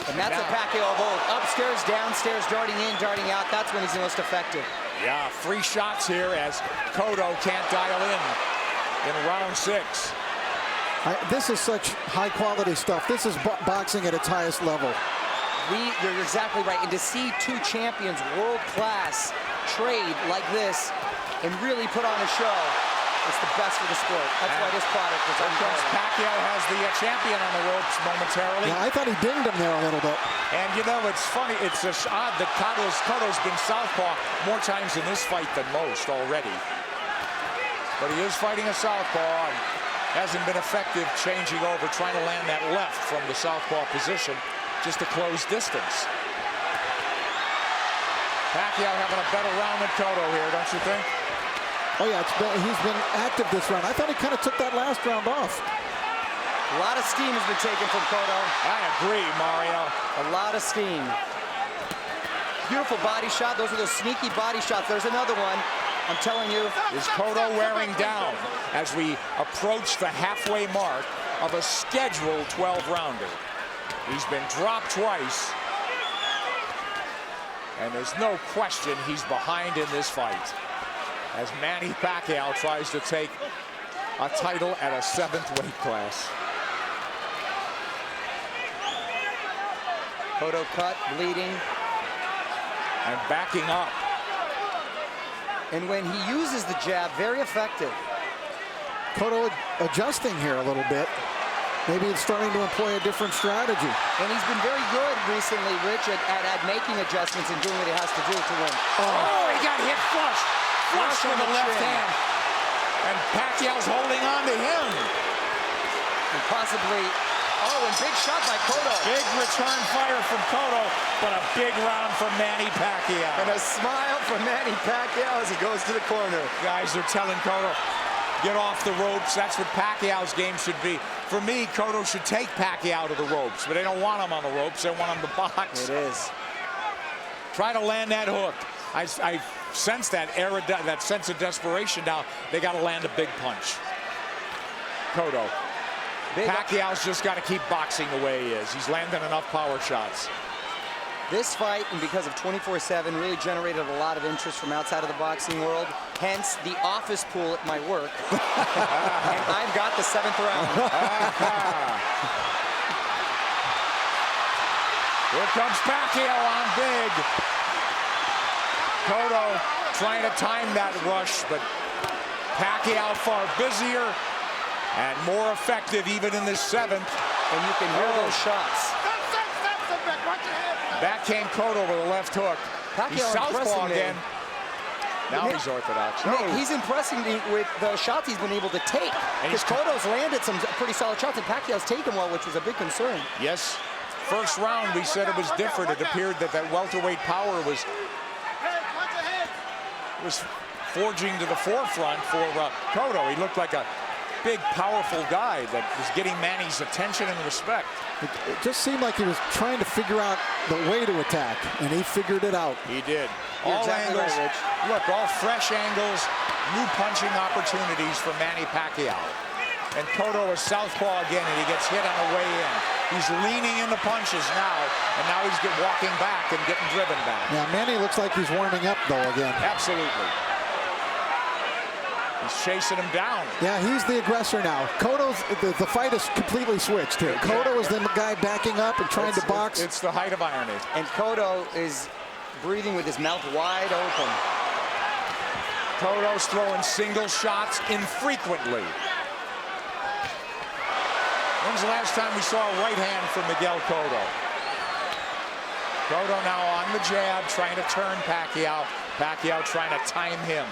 And that's a Pacquiao of old. Upstairs, downstairs, darting in, darting out. That's when he's the most effective. Yeah, 3 shots here as Cotto can't dial in round 6. This is such high-quality stuff. This is boxing at its highest level. You're exactly right. And to see 2 champions, world-class, trade like this and really put on a show, it's the best for the sport. That's why this product is unbelievable. Pacquiao has the champion on the ropes momentarily. Yeah, I thought he dinged him there a little bit. And you know, it's funny. It's just odd that Cotto's been southpaw more times in this fight than most already. But he is fighting a southpaw and hasn't been effective changing over, trying to land that left from the southpaw position just to close distance. Pacquiao having a better round than Cotto here, don't you think? Oh, yeah, he's been active this round. I thought he kind of took that last round off. A lot of steam has been taken from Cotto. I agree, Mario. A lot of steam. Beautiful body shot. Those are those sneaky body shots. There's another one. I'm telling you. Is Cotto wearing down as we approach the halfway mark of a scheduled 12-rounder? He's been dropped twice. And there's no question he's behind in this fight, as Manny Pacquiao tries to take a title at a 7th weight class. Cotto cut, bleeding. And backing up. And when he uses the jab, very effective. Cotto adjusting here a little bit. Maybe it's starting to employ a different strategy. And he's been very good recently, Rich, at making adjustments and doing what he has to do to win. Oh, he got hit flush. Flush with the left hand. And Pacquiao's holding on to him. And possibly, and big shot by Cotto. Big return fire from Cotto, but a big round from Manny Pacquiao. And a smile from Manny Pacquiao as he goes to the corner. Guys are telling Cotto, get off the ropes. That's what Pacquiao's game should be. For me, Cotto should take Pacquiao to the ropes, but they don't want him on the ropes. They want him to box. It is. Try to land that hook. I sense that sense of desperation now. They got to land a big punch. Cotto. Pacquiao's just got to keep boxing the way he is. He's landing enough power shots. This fight, and because of 24/7, really generated a lot of interest from outside of the boxing world. Hence, the office pool at my work. And I've got the 7th round. Here comes Pacquiao on big. Cotto trying to time that rush, but Pacquiao far busier and more effective even in this 7th. And you can hear those shots. Back came Cotto with a left hook. He's southpaw again. Now he's orthodox. Nick, he's impressing me with the shots he's been able to take. Because Cotto's landed some pretty solid shots, and Pacquiao's taken well, which was a big concern. Yes. First round, we said it was different. It appeared that welterweight power was forging to the forefront for Cotto. He looked like a big, powerful guy that was getting Manny's attention and respect. It just seemed like he was trying to figure out the way to attack, and he figured it out. He did. You're All exactly angles. right, Rich. Look, all fresh angles, new punching opportunities for Manny Pacquiao. And Cotto is southpaw again, and he gets hit on the way in. He's leaning into punches now, and now he's walking back and getting driven back. Yeah, Manny looks like he's warming up, though, again. Absolutely. He's chasing him down. Yeah, he's the aggressor now. Cotto's, the fight is completely switched here. Cotto is the guy backing up and trying to box. It's the height of irony. And Cotto is breathing with his mouth wide open. Cotto's throwing single shots infrequently. When's the last time we saw a right hand from Miguel Cotto? Cotto now on the jab, trying to turn Pacquiao. Pacquiao trying to time him.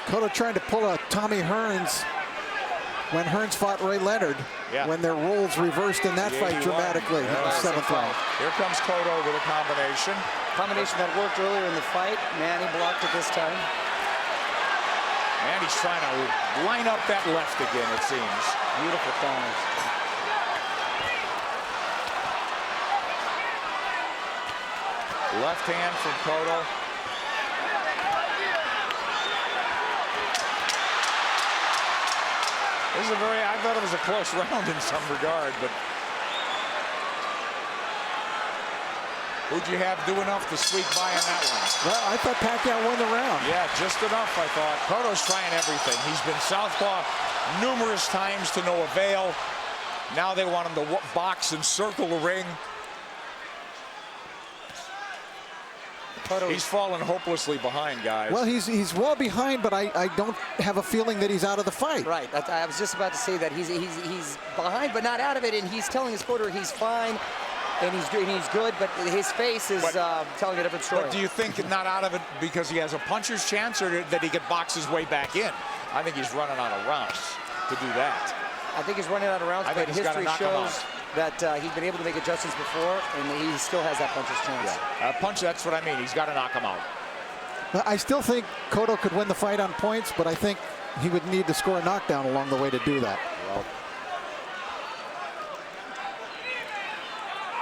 Cotto trying to pull a Tommy Hearns when Hearns fought Leonard. Yeah. When their roles reversed in that fight dramatically in the 7th round. Here comes Cotto with a combination. Combination that worked earlier in the fight. Manny blocked it this time. And he's trying to line up that left again, it seems. Beautiful counters. Left hand from Cotto. This is I thought it was a close round in some regard, but who'd you have do enough to sweep by in that one? Well, I thought Pacquiao won the round. Yeah, just enough, I thought. Cotto's trying everything. He's been southpaw numerous times to no avail. Now they want him to box and circle the ring. He's fallen hopelessly behind, guys. Well, he's well behind, but I don't have a feeling that he's out of the fight. Right. I was just about to say that he's behind, but not out of it, and he's telling his corner he's fine. And he's good, but his face is telling a different story. But do you think not out of it because he has a puncher's chance, or that he could box his way back in? I think he's running out of rounds to do that. I think he's running out of rounds, but history shows that he's been able to make adjustments before, and he still has that puncher's chance. Yeah. That's what I mean. He's got to knock him out. I still think Cotto could win the fight on points, but I think he would need to score a knockdown along the way to do that. Well,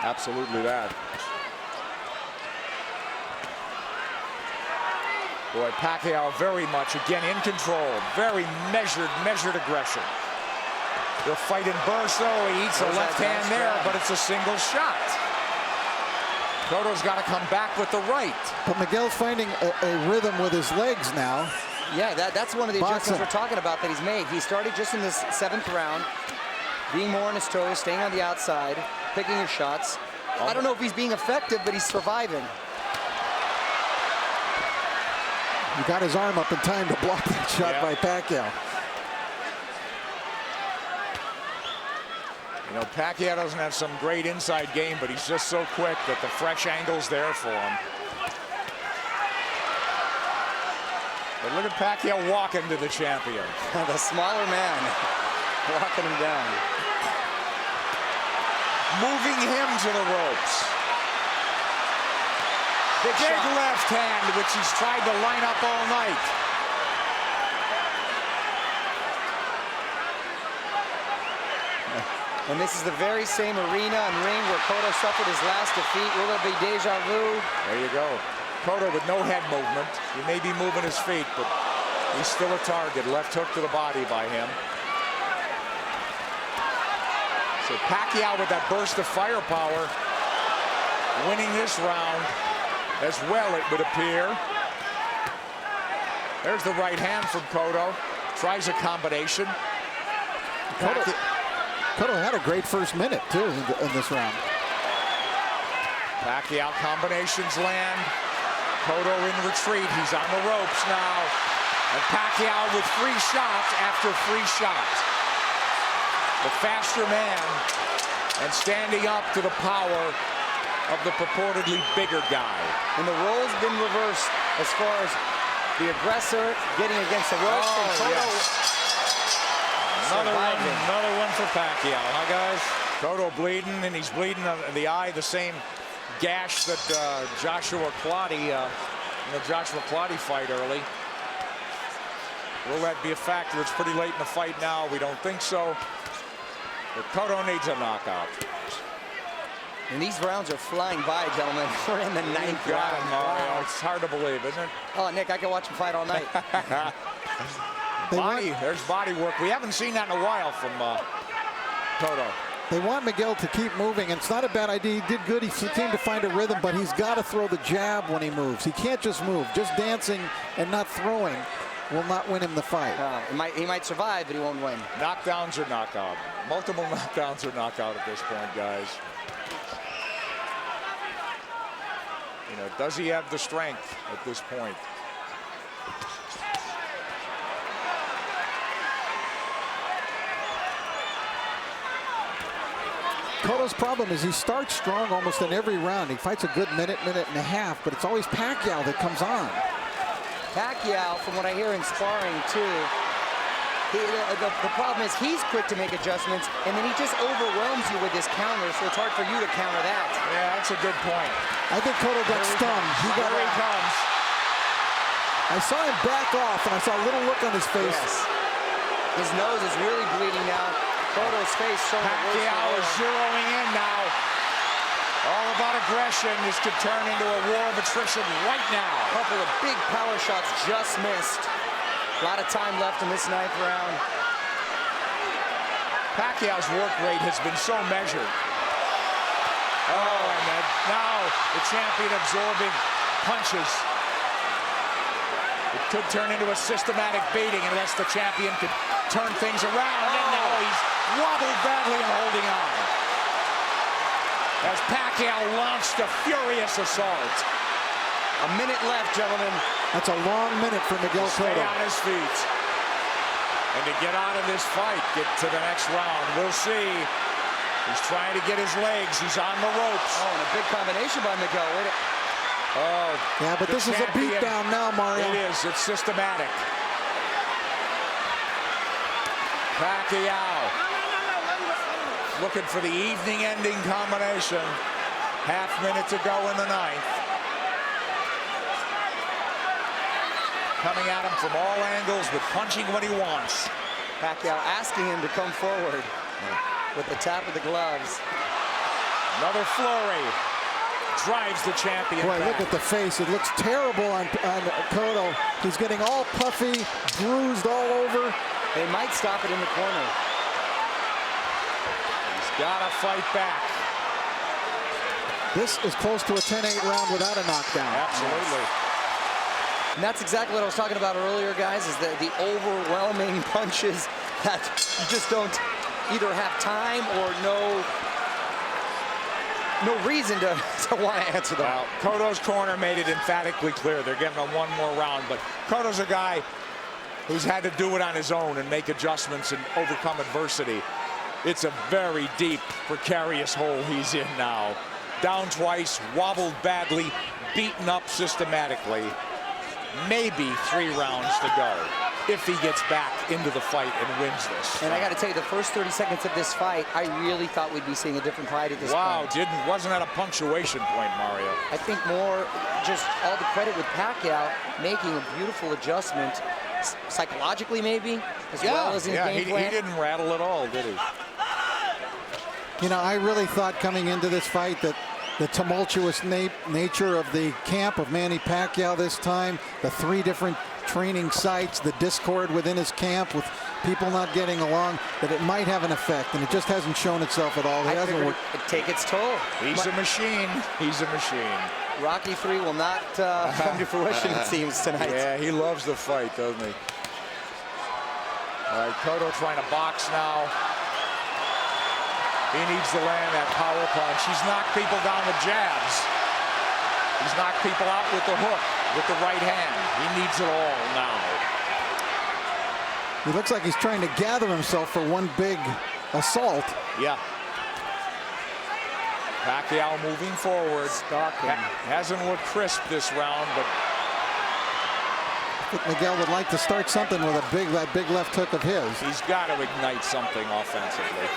absolutely that. Boy, Pacquiao very much, again, in control. Very measured aggression. They'll fight in bursts, though. He eats a left hand there, but it's a single shot. Cotto's got to come back with the right. But Miguel's finding a rhythm with his legs now. Yeah, that's one of the adjustments we're talking about that he's made. He started just in this 7th round, being more on his toes, staying on the outside, picking his shots. I don't know if he's being effective, but he's surviving. He got his arm up in time to block that shot by Pacquiao. You know, Pacquiao doesn't have some great inside game, but he's just so quick that the fresh angle's there for him. But look at Pacquiao walking to the champion. The smaller man walking him down. Moving him to the ropes. Big left hand, which he's tried to line up all night. And this is the very same arena and ring where Cotto suffered his last defeat. Will there be deja vu? There you go. Cotto with no head movement. He may be moving his feet, but he's still a target. Left hook to the body by him. So Pacquiao with that burst of firepower, winning this round as well, it would appear. There's the right hand from Cotto. Tries a combination. Cotto had a great first minute, too, in this round. Pacquiao combinations land. Cotto in retreat. He's on the ropes now. And Pacquiao with free shots after free shots. The faster man and standing up to the power of the purportedly bigger guy. And the roles been reversed as far as the aggressor getting against the ropes. And Cotto Another one for Pacquiao, huh, guys? Cotto bleeding, and he's bleeding in the eye, the same gash that Joshua Clottey, in the Joshua Clottey fight early. Will that be a factor? It's pretty late in the fight now. We don't think so. But Cotto needs a knockout. And these rounds are flying by, gentlemen. We're in the 9th round. Wow. It's hard to believe, isn't it? Oh, Nick, I can watch him fight all night. There's body work. We haven't seen that in a while from Cotto. They want Miguel to keep moving, and it's not a bad idea. He did good. He seemed to find a rhythm, but he's got to throw the jab when he moves. He can't just move. Just dancing and not throwing will not win him the fight. He might survive, but he won't win. Knockdowns or knockout. Multiple knockdowns or knockout at this point, guys. You know, does he have the strength at this point? Cotto's problem is he starts strong almost in every round. He fights a good minute and a half, but it's always Pacquiao that comes on. Pacquiao, from what I hear in sparring too, the problem is he's quick to make adjustments, and then he just overwhelms you with his counter, so it's hard for you to counter that. Yeah, that's a good point. I think Cotto got stunned. Here he comes. I saw him back off, and I saw a little look on his face. Yes. His nose is really bleeding now. Cotto's face showing Pacquiao is zeroing in now. All about aggression. This could turn into a war of attrition right now. A couple of big power shots just missed. A lot of time left in this 9th round. Pacquiao's work rate has been so measured. Oh, and now the champion absorbing punches. It could turn into a systematic beating unless the champion could turn things around. And now he's wobbled badly and holding on. As Pacquiao launched a furious assault. A minute left, gentlemen. That's a long minute for Miguel Cotto. Stay on his feet. And to get out of this fight, get to the next round. We'll see. He's trying to get his legs. He's on the ropes. Oh, and a big combination by Miguel. Oh, yeah, but this is a beatdown now, Mario. It is. It's systematic. Pacquiao looking for the evening-ending combination. Half minute to go in the 9th. Coming at him from all angles with punching when he wants. Pacquiao asking him to come forward with the tap of the gloves. Another flurry. Drives the champion Boy, back. look at the face. It looks terrible on Cotto. He's getting all puffy, bruised all over. They might stop it in the corner. He's got to fight back. This is close to a 10-8 round without a knockdown. Absolutely. And that's exactly what I was talking about earlier, guys, is the overwhelming punches that you just don't either have time or no reason to want to answer them. Well, Cotto's corner made it emphatically clear. They're giving him one more round, but Cotto's a guy who's had to do it on his own and make adjustments and overcome adversity. It's a very deep, precarious hole he's in now. Down twice, wobbled badly, beaten up systematically. Maybe 3 rounds to go if he gets back into the fight and wins this. And I got to tell you, the first 30 seconds of this fight, I really thought we'd be seeing a different fight at this point. Wow, wasn't that a punctuation point, Mario? I think more just all the credit with Pacquiao making a beautiful adjustment, psychologically maybe, as well as in game plan. He didn't rattle at all, did he? You know, I really thought coming into this fight that the tumultuous nature of the camp of Manny Pacquiao this time, the 3 different training sites, the discord within his camp with people not getting along, that it might have an effect, and it just hasn't shown itself at all. It hasn't worked. It take its toll. He's a machine. He's a machine. Rocky 3 will not come to fruition, it seems, tonight. Yeah, he loves the fight, doesn't he? All right, Cotto trying to box now. He needs to land that power punch. He's knocked people down with jabs. He's knocked people out with the hook, with the right hand. He needs it all now. He looks like he's trying to gather himself for one big assault. Yeah. Pacquiao moving forward. Hasn't looked crisp this round, but I think Miguel would like to start something with that big left hook of his. He's got to ignite something offensively.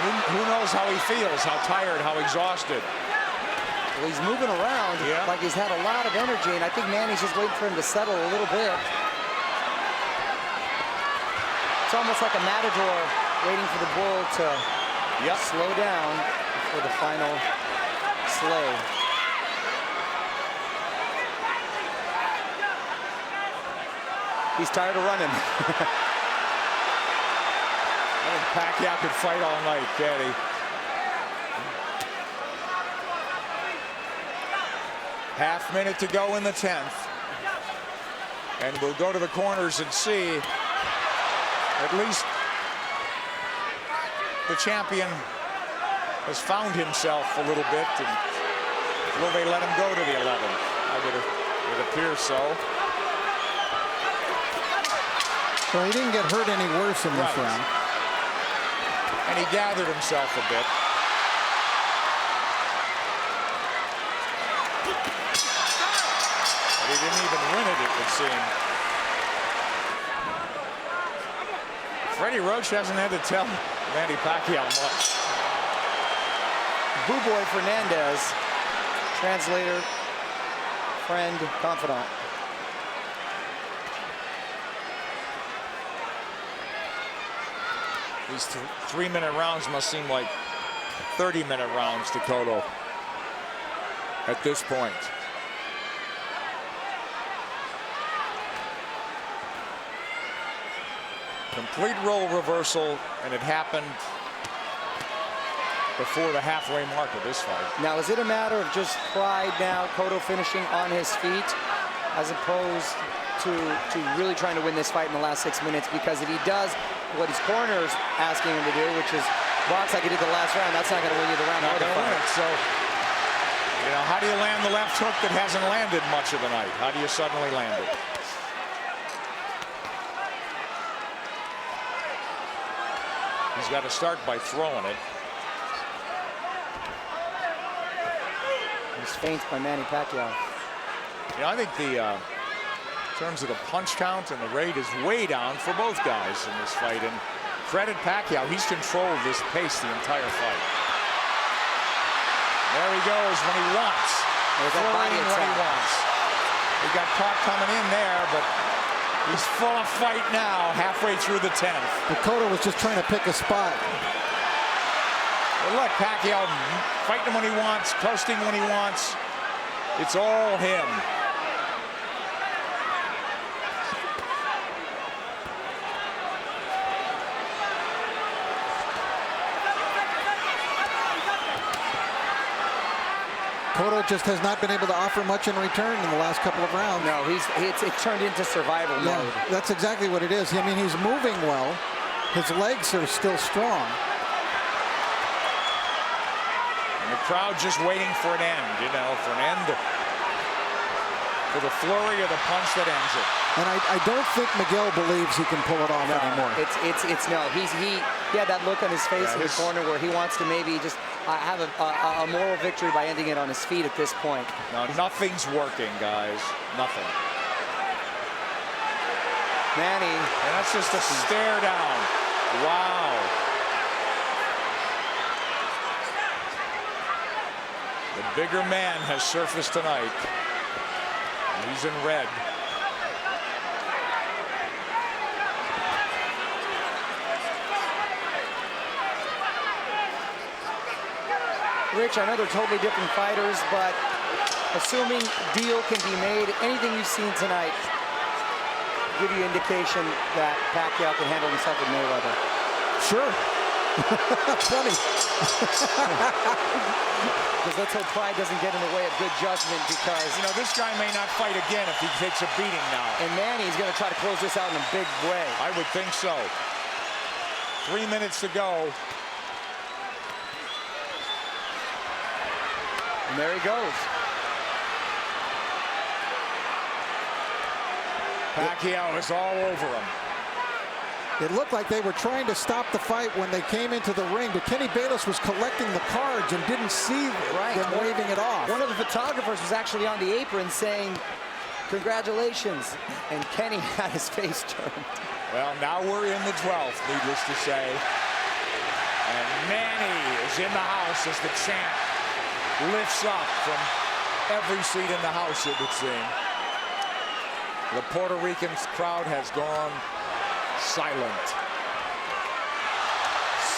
Who knows how he feels, how tired, how exhausted. Well, he's moving around like he's had a lot of energy, and I think Manny's just waiting for him to settle a little bit. It's almost like a matador waiting for the bull to slow down for the final sleigh. He's tired of running. I think Pacquiao could fight all night, can't he? Half minute to go in the 10th. And we'll go to the corners and see. At least the champion has found himself a little bit. And will they let him go to the 11th? It appears so. Well, he didn't get hurt any worse in this round. And he gathered himself a bit. But he didn't even win it would seem. Freddie Roach hasn't had to tell Manny Pacquiao much. Boo Boy Fernandez, translator, friend, confidant. These 3-minute rounds must seem like 30-minute rounds to Cotto at this point. Complete role reversal, and it happened before the halfway mark of this fight. Now, is it a matter of just pride now, Cotto finishing on his feet, as opposed to really trying to win this fight in the last 6 minutes? Because if he does what his corner is asking him to do, which is box like he did the last round, that's not going to win you the round. Not going to win it. So, you know, how do you land the left hook that hasn't landed much of the night? How do you suddenly land it? He's got to start by throwing it. He's feigned by Manny Pacquiao. Yeah, I think the in terms of the punch count and the rate is way down for both guys in this fight. And credit Pacquiao, he's controlled this pace the entire fight. There he goes when he wants. Throwing when he wants. He got caught coming in there, but he's full of fight now, halfway through the 10th. But Cotto was just trying to pick a spot. Well, look, Pacquiao fighting when he wants, coasting when he wants. It's all him. Cotto just has not been able to offer much in return in the last couple of rounds. No, it's turned into survival mode. That's exactly what it is. I mean, he's moving well. His legs are still strong. And the crowd just waiting for an end, you know, for an end, for the flurry of the punch that ends it. And I don't think Miguel believes he can pull it off anymore. He had that look on his face in the corner where he wants to maybe just have a moral victory by ending it on his feet at this point. No, nothing's working, guys. Nothing. Manny. And that's just a stare down. Wow. The bigger man has surfaced tonight. He's in red. Rich, I know they're totally different fighters, but assuming deal can be made, anything you've seen tonight give you indication that Pacquiao can handle himself with Mayweather? Sure. Funny. Because let's hope pride doesn't get in the way of good judgment, because you know this guy may not fight again if he takes a beating now. And Manny's going to try to close this out in a big way. I would think so. 3 minutes to go. And there he goes. Pacquiao is all over him. It looked like they were trying to stop the fight when they came into the ring, but Kenny Bayless was collecting the cards and didn't see them waving it off. One of the photographers was actually on the apron saying, "Congratulations," and Kenny had his face turned. Well, now we're in the 12th, needless to say. And Manny is in the house as the champ. lifts up from every seat in the house, it would seem. The Puerto Rican crowd has gone silent.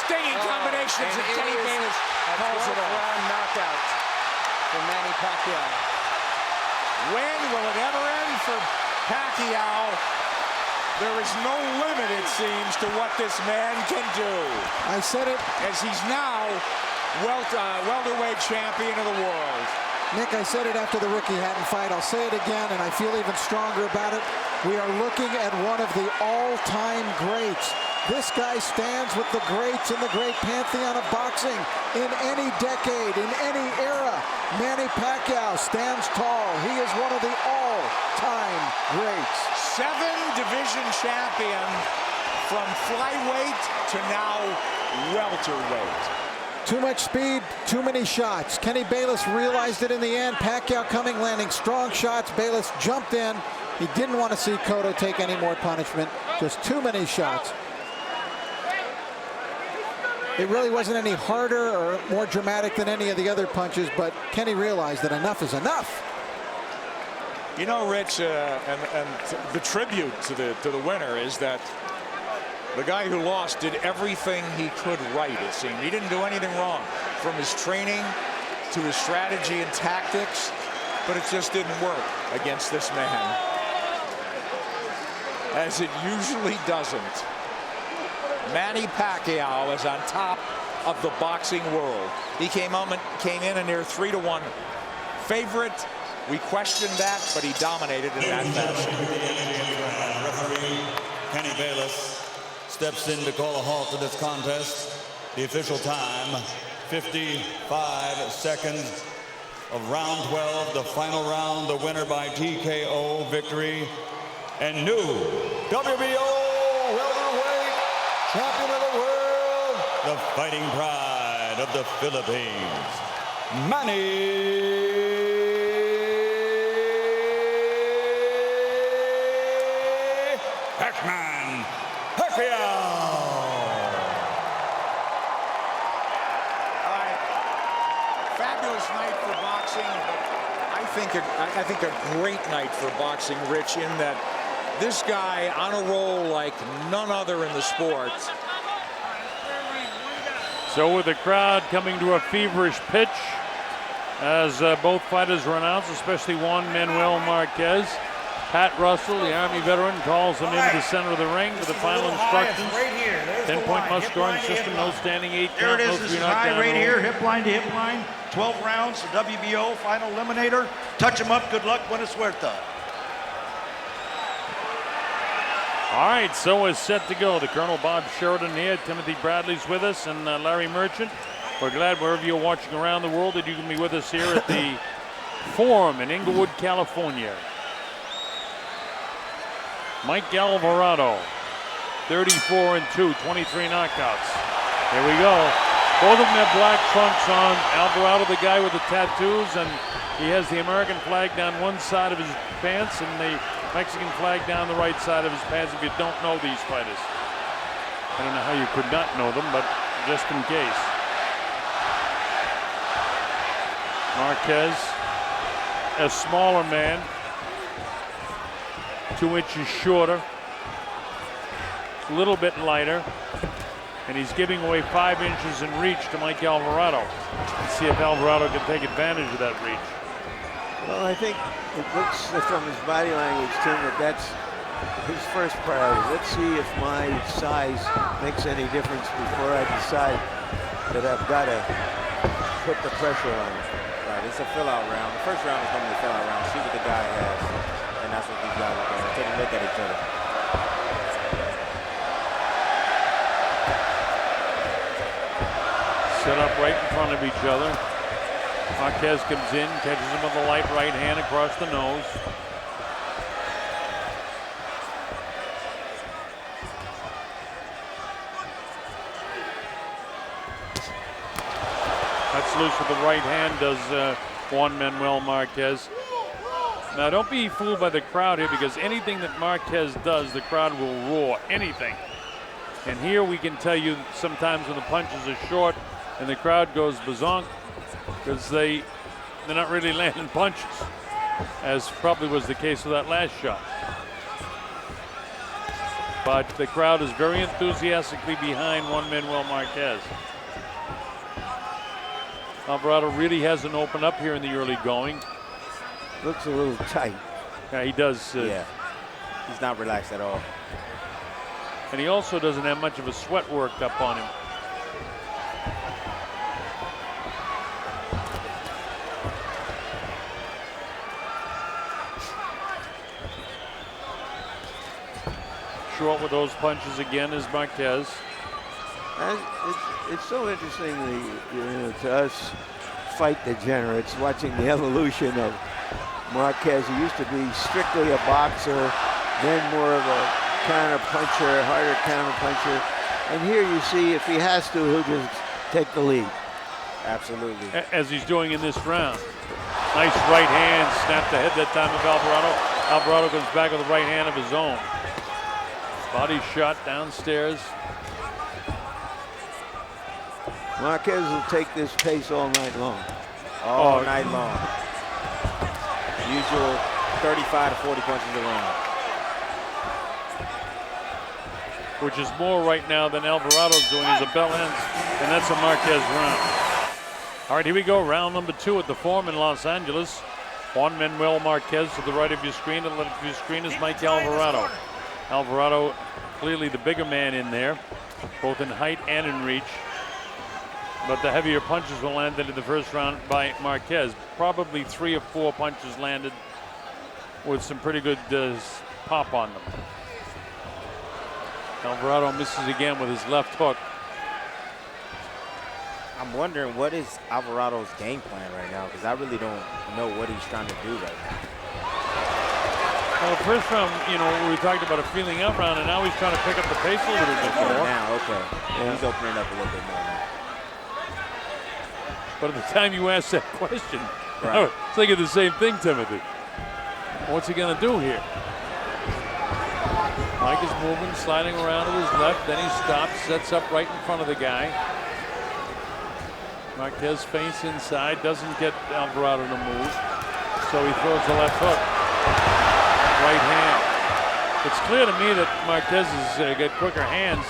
Stinging combinations, and Kenny Bayless calls it off. Round knockout for Manny Pacquiao. When will it ever end for Pacquiao? There is no limit, it seems, to what this man can do. I said it. As he's now welterweight champion of the world. Nick, I said it after the Ricky Hatton fight. I'll say it again, and I feel even stronger about it. We are looking at one of the all-time greats. This guy stands with the greats in the great pantheon of boxing in any decade, in any era. Manny Pacquiao stands tall. He is one of the all-time greats. 7-division champion from flyweight to now welterweight. Too much speed, too many shots. Kenny Bayless realized it in the end. Pacquiao coming, landing strong shots. Bayless jumped in. He didn't want to see Cotto take any more punishment. Just too many shots. It really wasn't any harder or more dramatic than any of the other punches, but Kenny realized that enough is enough. You know, Rich, and the tribute to the winner is that the guy who lost did everything he could right, it seemed. He didn't do anything wrong, from his training to his strategy and tactics, but it just didn't work against this man, as it usually doesn't. Manny Pacquiao is on top of the boxing world. He came in a near 3-1 favorite. We questioned that, but he dominated in that fashion. Referee Kenny Bayless steps in to call a halt to this contest. The official time, 55 seconds of round 12, the final round, the winner by TKO victory, and new WBO welterweight champion of the world, the fighting pride of the Philippines, Manny Pac-Man Pacquiao. All right, fabulous night for boxing, but I think a great night for boxing, Rich, in that this guy on a roll like none other in the sport. So with the crowd coming to a feverish pitch as both fighters were announced, especially Juan Manuel Marquez. Pat Russell, the Army veteran, calls him into the center of the ring with the final instructions. 10-point must scoring system, no standing 8 count, There it no is. This 3 is high knockdown right rule. here, hip line to hip line. 12 rounds, the WBO final eliminator. Touch him up. Good luck. Buena suerte. All right, so is set to go. The Colonel Bob Sheridan here, Timothy Bradley's with us, and Larry Merchant. We're glad wherever you're watching around the world that you can be with us here at the Forum in Inglewood, California. Mike Alvarado, 34-2, 23 knockouts. Here we go. Both of them have black trunks on. Alvarado, the guy with the tattoos, and he has the American flag down one side of his pants and the Mexican flag down the right side of his pants if you don't know these fighters. I don't know how you could not know them, but just in case. Marquez, a smaller man, 2 inches shorter, a little bit lighter, and he's giving away 5 inches in reach to Mike Alvarado. Let's see if Alvarado can take advantage of that reach. Well, I think it looks from his body language, Tim, that that's his first priority. Let's see if my size makes any difference before I decide that I've got to put the pressure on him. Right, it's a fill-out round. The first round is going to be a fill-out round. See what the guy has, and that's what these guys are doing. Take a look at each other. Set up right in front of each other. Marquez comes in, catches him with a light right hand across the nose. That's loose with the right hand, does Juan Manuel Marquez. Now don't be fooled by the crowd here, because anything that Marquez does, the crowd will roar, anything. And here we can tell you sometimes when the punches are short and the crowd goes bazonk, because they're not really landing punches, as probably was the case with that last shot. But the crowd is very enthusiastically behind one Manuel Marquez. Alvarado really hasn't opened up here in the early going. Looks a little tight. Yeah, he does. Yeah, he's not relaxed at all. And he also doesn't have much of a sweat worked up on him. Short with those punches again is Marquez. And it's so interesting, to us fight degenerates, watching the evolution of Marquez. He used to be strictly a boxer, then more of a counter puncher, harder counter puncher. And here you see if he has to, he'll just take the lead. Absolutely. As he's doing in this round. Nice right hand, snapped the head that time of Alvarado. Alvarado comes back with a right hand of his own. Body shot downstairs. Marquez will take this pace all night long. All night long. Usual 35 to 40 punches a round. Which is more right now than Alvarado's doing as a bell ends, and that's a Marquez round. All right, here we go, round number 2 at the Forum in Los Angeles. Juan Manuel Marquez to the right of your screen, and left of your screen is Mike Alvarado. Alvarado, clearly the bigger man in there, both in height and in reach. But the heavier punches were landed in the first round by Marquez. Probably 3 or 4 punches landed with some pretty good pop on them. Alvarado misses again with his left hook. I'm wondering what is Alvarado's game plan right now, because I really don't know what he's trying to do right now. Well, the first round, we talked about a feeling out round, and now he's trying to pick up the pace a little bit more. Now, okay. Yeah. He's opening up a little bit more now. But at the time you asked that question, right. I was thinking the same thing, Timothy. What's he going to do here? Mike is moving, sliding around to his left, then he stops, sets up right in front of the guy. Marquez feints inside, doesn't get Alvarado to move, so he throws the left hook. Right hand. It's clear to me that Marquez has got quicker hands.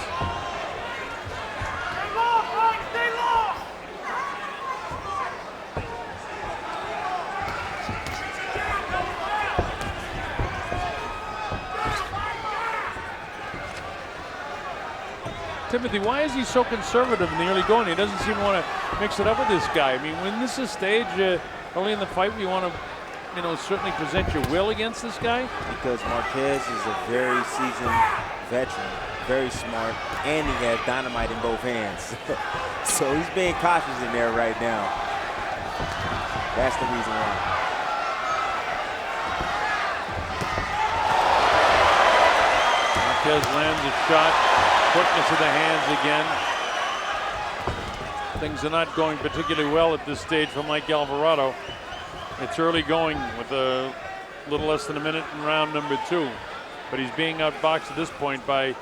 Timothy, why is he so conservative in the early going? He doesn't seem to want to mix it up with this guy. I mean, when this is stage early in the fight, you want to certainly present your will against this guy? Because Marquez is a very seasoned veteran, very smart, and he has dynamite in both hands. So he's being cautious in there right now. That's the reason why. Marquez lands a shot, quickness of the hands again. Things are not going particularly well at this stage for Mike Alvarado. It's early going with a little less than a minute in round number 2. But he's being outboxed at this point by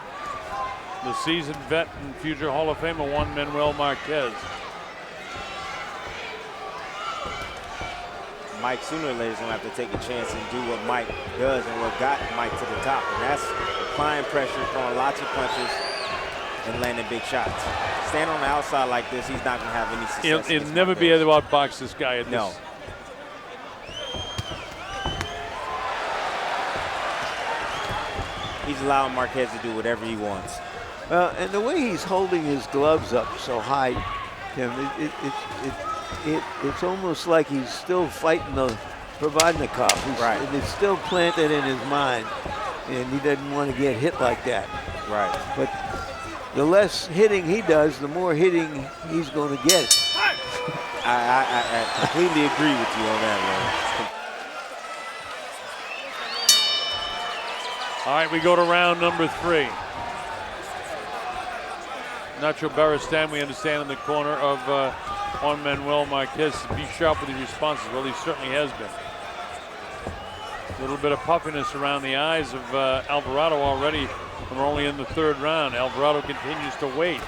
the seasoned vet and future Hall of Famer Juan Manuel Marquez. Mike sooner or later is going to have to take a chance and do what Mike does and what got Mike to the top. And that's applying pressure, throwing lots of punches, and landing big shots. Stand on the outside like this, he's not going to have any success. He'll never be able to outbox this guy at this. No. He's allowing Marquez to do whatever he wants. And the way he's holding his gloves up so high, Tim, it's almost like he's still fighting the Provodnikov. Right. And it's still planted in his mind, and he doesn't want to get hit like that. Right. But the less hitting he does, the more hitting he's going to get. I completely agree with you on that, man. All right, we go to round number 3. Nacho Beristain, we understand, in the corner of Juan Manuel Marquez. Be sharp with his responses. Well, he certainly has been. A little bit of puffiness around the eyes of Alvarado already. And we're only in the 3rd round. Alvarado continues to wait.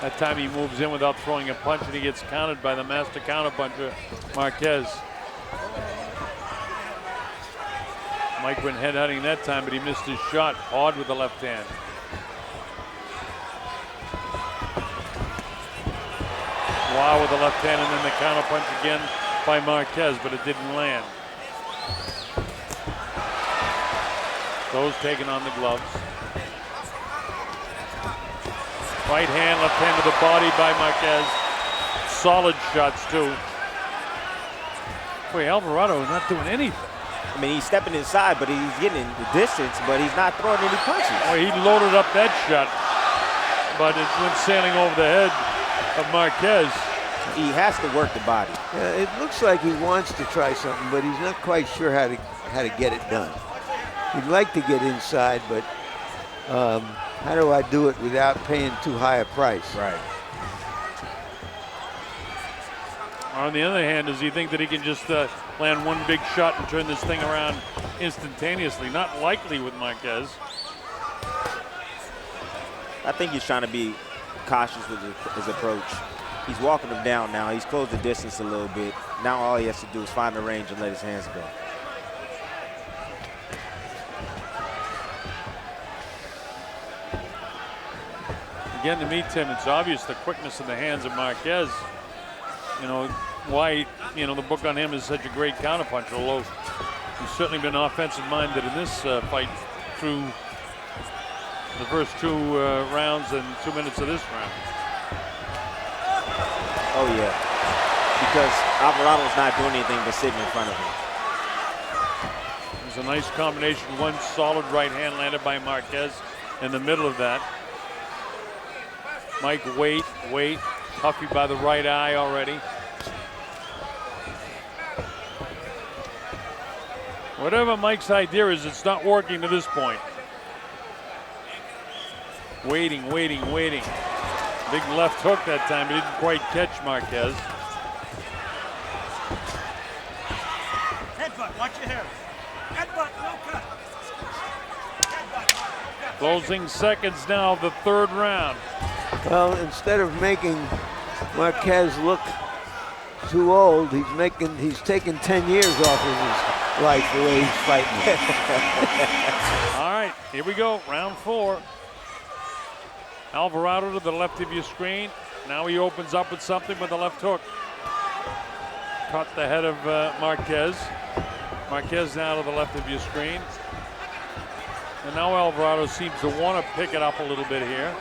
That time he moves in without throwing a punch, and he gets countered by the master counterpuncher, Marquez. Mike went headhunting that time, but he missed his shot hard with the left hand. Wow with the left hand, and then the counterpunch again by Marquez, but it didn't land. Those taking on the gloves. Right hand, left hand to the body by Marquez. Solid shots too. Boy, Alvarado is not doing anything. I mean, he's stepping inside, but he's getting the distance, but he's not throwing any punches. Well, he loaded up that shot, but it went sailing over the head of Marquez. He has to work the body. Yeah, it looks like he wants to try something, but he's not quite sure how to get it done. He'd like to get inside, but how do I do it without paying too high a price? Right. On the other hand, does he think that he can just land one big shot and turn this thing around instantaneously? Not likely with Marquez. I think he's trying to be cautious with his approach. He's walking him down now. He's closed the distance a little bit. Now all he has to do is find the range and let his hands go. Again, to me, Tim, it's obvious the quickness in the hands of Marquez. You know, why, you know, the book on him is such a great counterpuncher, although he's certainly been offensive-minded in this fight through the first two rounds and 2 minutes of this round. Oh, yeah. Because Alvarado's not doing anything but sitting in front of him. It was a nice combination. One solid right hand landed by Marquez in the middle of that. Mike, wait. Huffy by the right eye already. Whatever Mike's idea is, it's not working to this point. Waiting. Big left hook that time, but didn't quite catch Marquez. Headbutt, watch your hair. Headbutt, no cut. Closing seconds now of the third round. Well, instead of making Marquez look too old, he's taking 10 years off of his life the way he's fighting. All right, here we go, round 4. Alvarado to the left of your screen. Now he opens up with something with the left hook. Caught the head of Marquez. Marquez now to the left of your screen. And now Alvarado seems to want to pick it up a little bit here.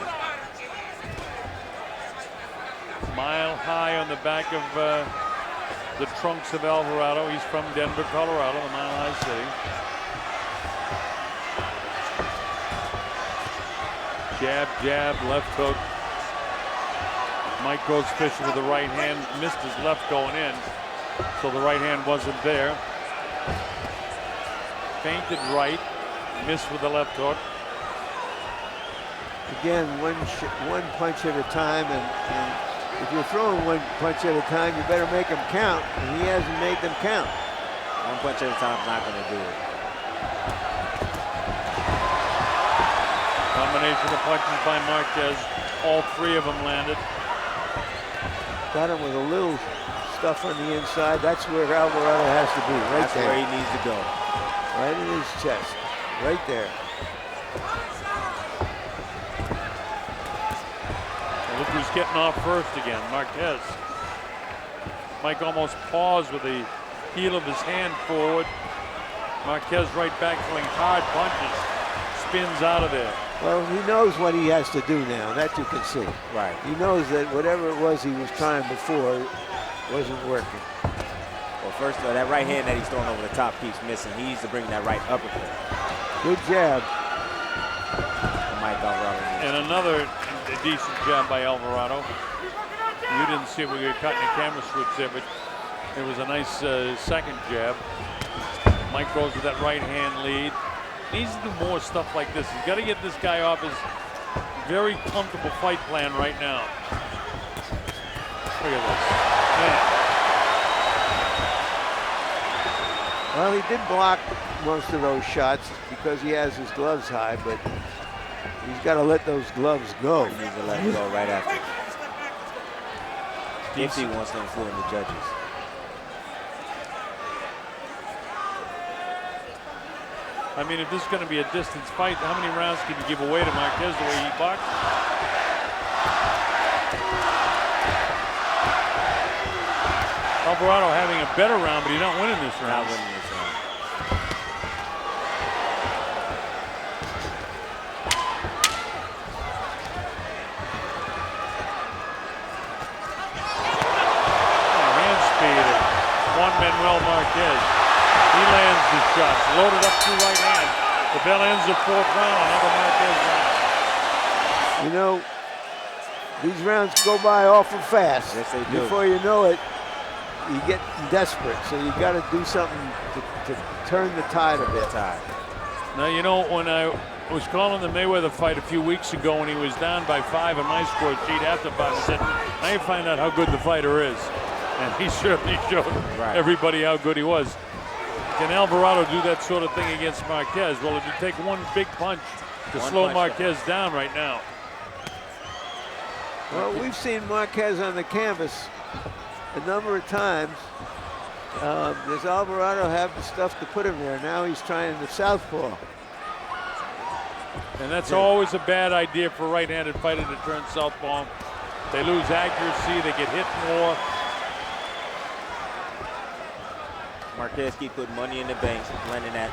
Mile high on the back of the trunks of Alvarado. He's from Denver, Colorado, a Mile High city. Jab, left hook. Mike goes fishing with the right hand, missed his left going in, so the right hand wasn't there. Feinted right, missed with the left hook. Again, one punch at a time, and if you're throwing one punch at a time, you better make them count, and he hasn't made them count. One punch at a time is not going to do it. Combination of punches by Marquez. All 3 of them landed. Got him with a little stuff on the inside. That's where Alvarado has to be, right That's there. where he needs to go. Right in his chest, right there. Well, look who's getting off first again, Marquez. Mike almost paused with the heel of his hand forward. Marquez right back throwing hard punches. Spins out of there. Well, he knows what he has to do now. That you can see. Right. He knows that whatever it was he was trying before wasn't working. Well, first of all, that right hand that he's throwing over the top keeps missing. He needs to bring that right uppercut. Good jab. Mike Alvarado. And another decent jab by Alvarado. You didn't see it when we were cutting the camera switch there, but it was a nice second jab. Mike goes with that right hand lead. Needs to do more stuff like this. He's got to get this guy off his very comfortable fight plan right now. Look at this. Man. Well, he did block most of those shots because he has his gloves high, but he's got to let those gloves go. He needs to let him go right after. if he wants to influence the judges. I mean, if this is going to be a distance fight, how many rounds can you give away to Marquez the way he boxes? Alvarado having a better round, but he's not winning this round. Not winning this round. Hand speed of Juan Manuel Marquez. He lands the shots, loaded up through right hand. The bell ends the fourth round, another Marquez round. You know, these rounds go by awful fast. Yes, they do. Before you know it, you get desperate. So you got to do something to turn the tide a bit. Now, you know, when I was calling the Mayweather fight a few weeks ago when he was down by 5 on my score sheet after 5, I said, I find out how good the fighter is. And he certainly showed everybody how good he was. Can Alvarado do that sort of thing against Marquez? Well, if you take one big punch to slow Marquez down right now. Well, we've seen Marquez on the canvas a number of times. Does Alvarado have the stuff to put him there? Now he's trying the southpaw. And that's always a bad idea for a right-handed fighter to turn southpaw. They lose accuracy, they get hit more. Marquez keep putting money in the bank, landing that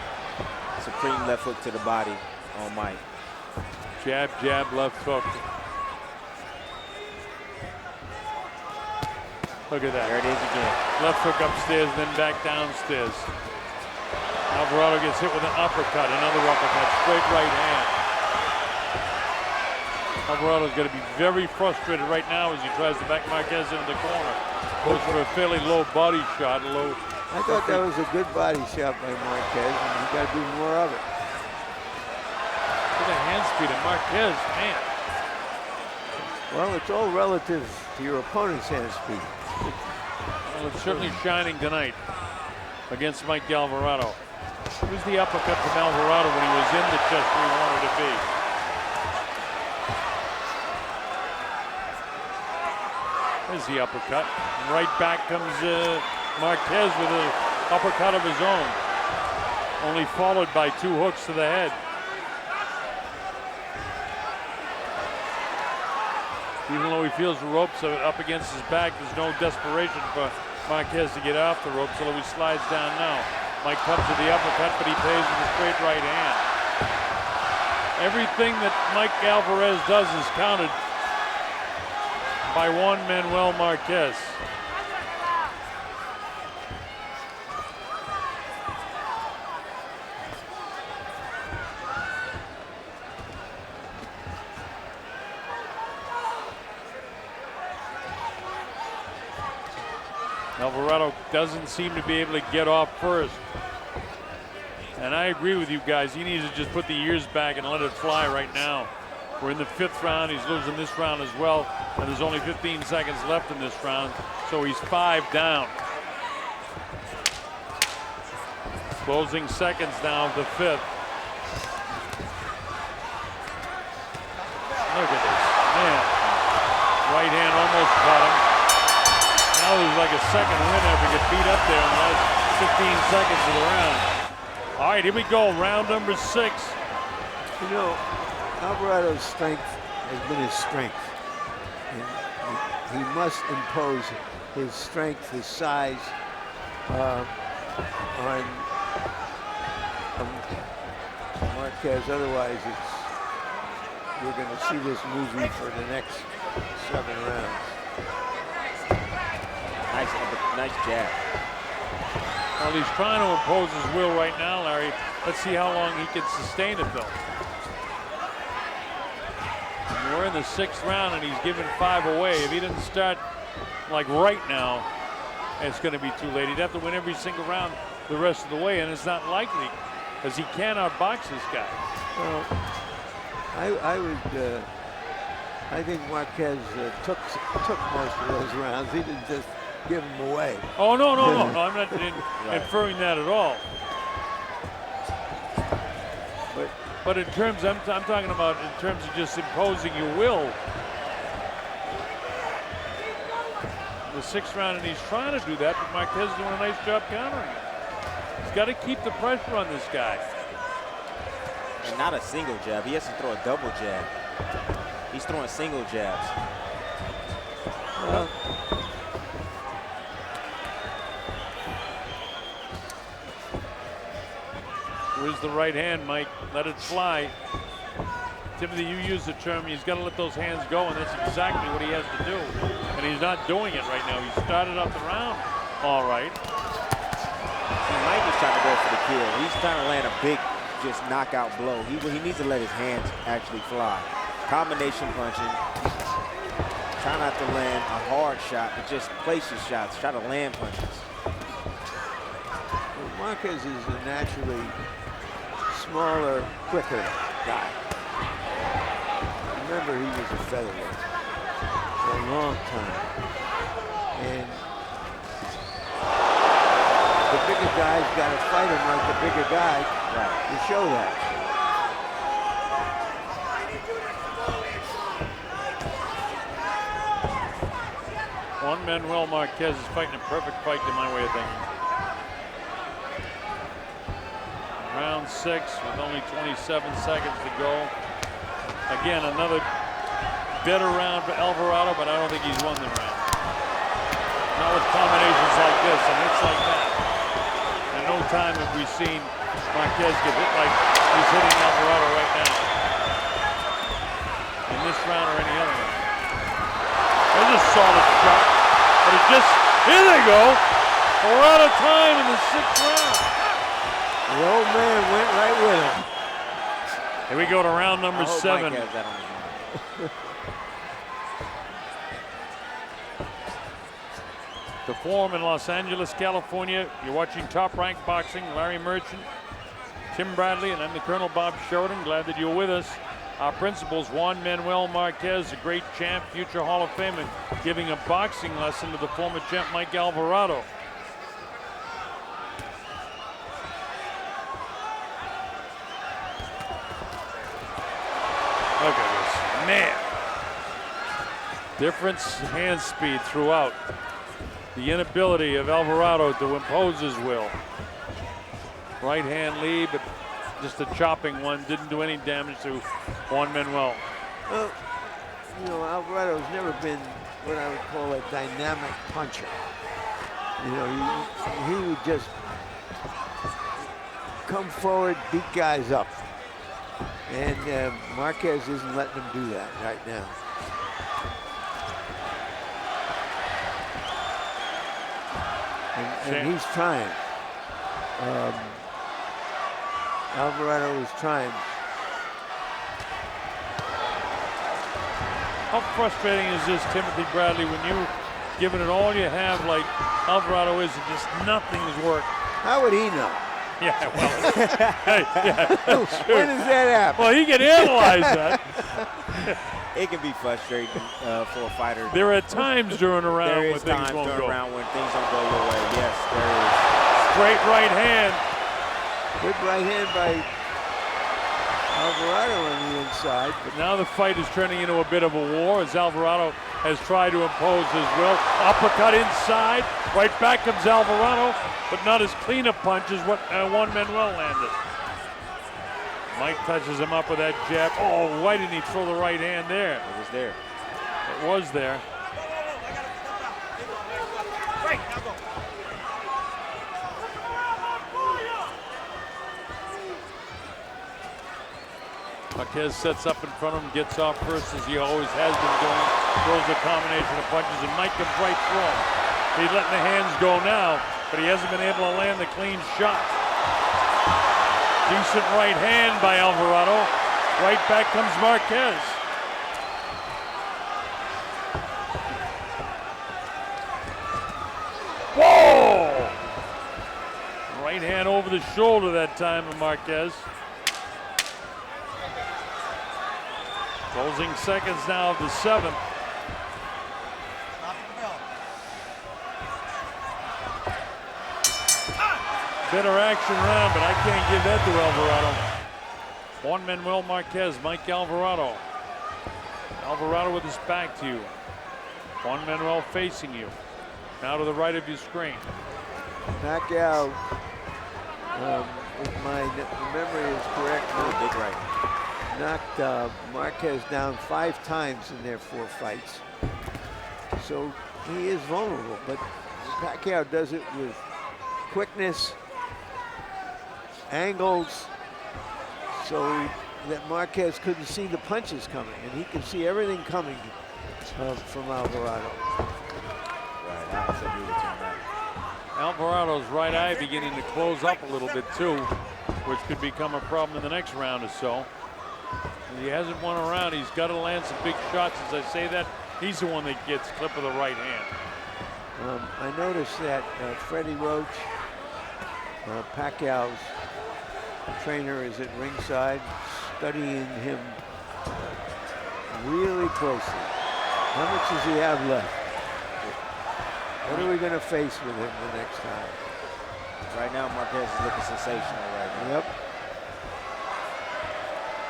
supreme left hook to the body on Mike. Jab, jab, left hook. Look at that. There it is again. Left hook upstairs, then back downstairs. Alvarado gets hit with an uppercut, another uppercut, straight right hand. Alvarado's going to be very frustrated right now as he tries to back Marquez into the corner. Goes for a fairly low body shot, I thought that was a good body shot by Marquez, and you got to do more of it. Look at the hand speed of Marquez, man. Well, it's all relative to your opponent's hand speed. Well, it's certainly shining tonight against Mike Alvarado. It was the uppercut from Alvarado when he was in the chest where he wanted to be. There's the uppercut. And right back comes Marquez with an uppercut of his own. Only followed by 2 hooks to the head. Even though he feels the ropes up against his back, there's no desperation for Marquez to get off the ropes, although he slides down now. Mike comes to the uppercut, but he pays with a straight right hand. Everything that Mike Alvarez does is counted by Juan Manuel Marquez. Alvarado doesn't seem to be able to get off first. And I agree with you guys. He needs to just put the ears back and let it fly right now. We're in the 5th round. He's losing this round as well. And there's only 15 seconds left in this round. So he's 5 down. Closing seconds now of the 5th. Look at this, man. Right hand almost caught him. Now there's like a second win after he gets beat up there in the last 15 seconds of the round. All right, here we go, round number 6. You know, Alvarado's strength has been his strength. He must impose his strength, his size on Marquez. Otherwise, we're going to see this movie for the next 7 rounds. Nice jab. Well, he's trying to impose his will right now, Larry. Let's see how long he can sustain it, though. And we're in the 6th round, and he's given 5 away. If he didn't start, like, right now, it's going to be too late. He'd have to win every single round the rest of the way, and it's not likely, because he cannot box this guy. Well, I think Marquez took most of those rounds. He didn't just give them away. Oh, no. I'm not inferring that at all. But in terms, I'm talking about in terms of just imposing your will. the 6th round, and he's trying to do that, but Marquez is doing a nice job countering it. He's got to keep the pressure on this guy. And not a single jab. He has to throw a double jab. He's throwing single jabs. Where's the right hand, Mike? Let it fly. Timothy, you use the term, he's got to let those hands go, and that's exactly what he has to do. And he's not doing it right now. He started off the round all right. Mike is trying to go for the kill. He's trying to land a big, just knockout blow. He needs to let his hands actually fly. Combination punching. Try not to land a hard shot, but just place his shots. Try to land punches. Well, Marquez is a naturally smaller, quicker guy. Remember, he was a featherweight for a long time. And the bigger guy's got to fight him like the bigger guy to show that. Juan Manuel Marquez is fighting a perfect fight to my way of thinking. Round 6 with only 27 seconds to go. Again, another better round for Alvarado, but I don't think he's won the round. Not with combinations like this and hits like that. In no time have we seen Marquez get hit like he's hitting Alvarado right now. In this round or any other round. There's a solid shot, but it just, here they go. We're out of time in the 6th round. The old man went right with him. Here we go to round number 7. The Forum in Los Angeles, California. You're watching Top Rank Boxing. Larry Merchant, Tim Bradley, and I'm the Colonel Bob Sheridan. Glad that you're with us. Our principals, Juan Manuel Marquez, a great champ, future Hall of Famer, giving a boxing lesson to the former champ Mike Alvarado. Look at this, man. Difference hand speed throughout. The inability of Alvarado to impose his will. Right hand lead, but just a chopping one. Didn't do any damage to Juan Manuel. Well, you know, Alvarado's never been what I would call a dynamic puncher. You know, he would just come forward, beat guys up. And Marquez isn't letting him do that right now. And he's trying. Alvarado is trying. How frustrating is this, Timothy Bradley, when you're giving it all you have like Alvarado is and just nothing has worked? How would he know? Yeah, well, hey, yeah, when does that happen? Well, he can analyze that. It can be frustrating for a fighter. There are times during a round when things won't go. When things don't go your way. Yes, there is. Straight right hand. Good right hand by Alvarado on the inside. But now the fight is turning into a bit of a war as Alvarado has tried to impose his will. Uppercut inside. Right back comes Alvarado, but not as clean a punch as what Juan Manuel landed. Mike touches him up with that jab. Oh, why didn't he throw the right hand there? It was there. It was there. Marquez sets up in front of him, gets off first as he always has been doing. Throws a combination of punches, and Mike comes right through him. He's letting the hands go now, but he hasn't been able to land the clean shot. Decent right hand by Alvarado. Right back comes Marquez. Whoa! Right hand over the shoulder that time of Marquez. Closing seconds now of the 7th. Better action round, but I can't give that to Alvarado. Juan Manuel Marquez, Mike Alvarado. Alvarado with his back to you. Juan Manuel facing you. Now to the right of your screen. Pacquiao, if my memory is correct, big right. knocked Marquez down 5 times in their 4 fights. So he is vulnerable, but Pacquiao does it with quickness, angles, so that Marquez couldn't see the punches coming, and he could see everything coming from Alvarado. Alvarado's right eye beginning to close up a little bit too, which could become a problem in the next round or so. He hasn't won a round. He's got to land some big shots. As I say that, he's the one that gets clip of the right hand. I noticed that Freddie Roach, Pacquiao's trainer, is at ringside studying him really closely. How much does he have left? What are we going to face with him the next time? Right now, Marquez is looking sensational right now. Yep.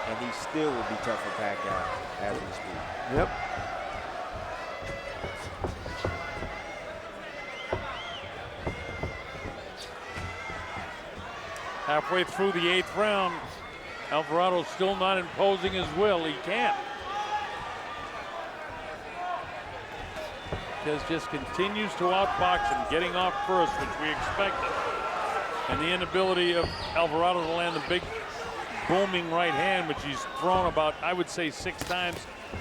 And he still will be tough for Pacquiao as we speak. Yep. Halfway through the 8th round, Alvarado's still not imposing his will. He can't. Marquez just continues to outbox him, getting off first, which we expected. And the inability of Alvarado to land the big booming right hand, which he's thrown about, I would say, 6 times,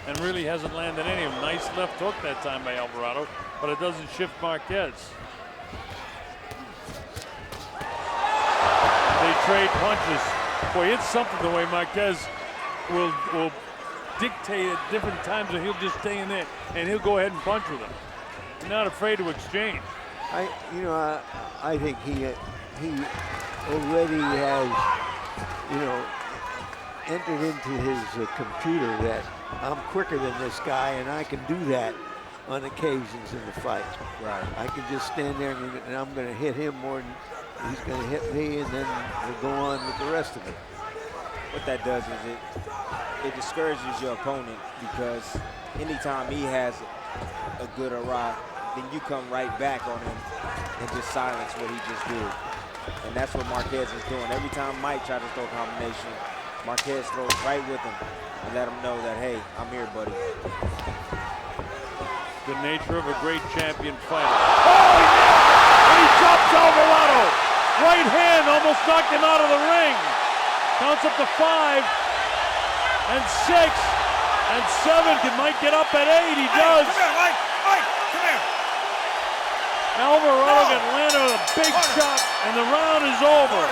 and really hasn't landed any of them. Nice left hook that time by Alvarado, but it doesn't shift Marquez. They trade punches. Boy, it's something the way Marquez will dictate at different times, or he'll just stay in there and he'll go ahead and punch with him. He's not afraid to exchange. I think he already has, entered into his computer that I'm quicker than this guy, and I can do that on occasions in the fight. Right. I can just stand there and I'm going to hit him more than he's going to hit me, and then we'll go on with the rest of it. What that does is it discourages your opponent, because anytime he has a good arrive, then you come right back on him and just silence what he just did. And that's what Marquez is doing. Every time Mike tries to throw a combination, Marquez throws right with him and let him know that, hey, I'm here, buddy. The nature of a great champion fighter. Oh, yeah! And he drops Alvarado. Right hand almost knocked him out of the ring. Counts up to 5 and 6 and 7. Can Mike get up at 8? He does. Come here, Mike. Mike, come here. Alvarado got landed with a big shot, and the round is over.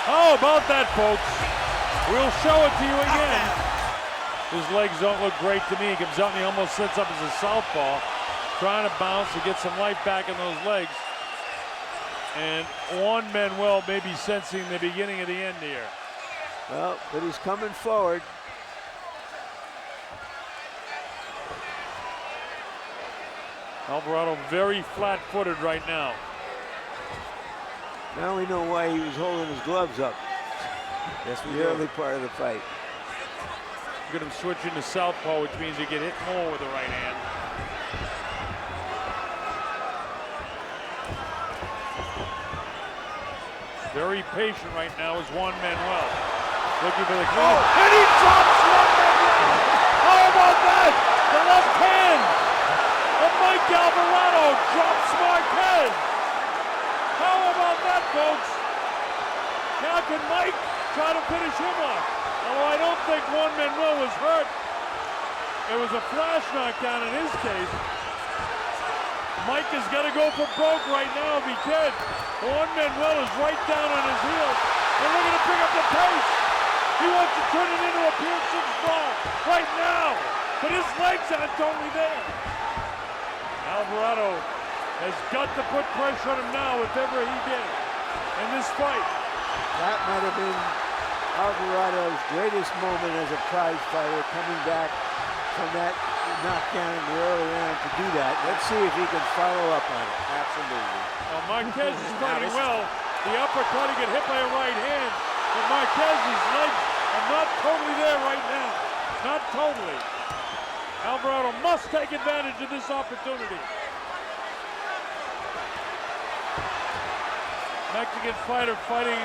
How about that, folks? We'll show it to you again. His legs don't look great to me. He comes out and he almost sets up as a southpaw, trying to bounce to get some life back in those legs. And Juan Manuel may be sensing the beginning of the end here. Well, but he's coming forward. Alvarado very flat-footed right now. Now we know why he was holding his gloves up. That's the early part of the fight. Look at him switch into southpaw, which means he can hit more with the right hand. Very patient right now is Juan Manuel. Looking for the clean. Oh, and he drops Juan Manuel! How about that? The left hand of Mike Alvarado drops Marquez. How about that, folks? Now can Mike try to finish him off? Although I don't think Juan Manuel was hurt. It was a flash knockdown in his case. Mike has got to go for broke right now if he can. Juan Manuel is right down on his heels. And looking to pick up the pace. He wants to turn it into a pure 6-ball right now. But his legs aren't totally there. Alvarado has got to put pressure on him now, if ever he did, in this fight. That might have been Alvarado's greatest moment as a prize fighter, coming back from that knockdown in the early round to do that. Let's see if he can follow up on it. Absolutely. Well, Marquez is fighting well. The uppercut, he got hit by a right hand. But Marquez's legs are not totally there right now. Not totally. Alvarado must take advantage of this opportunity. Mexican fighter fighting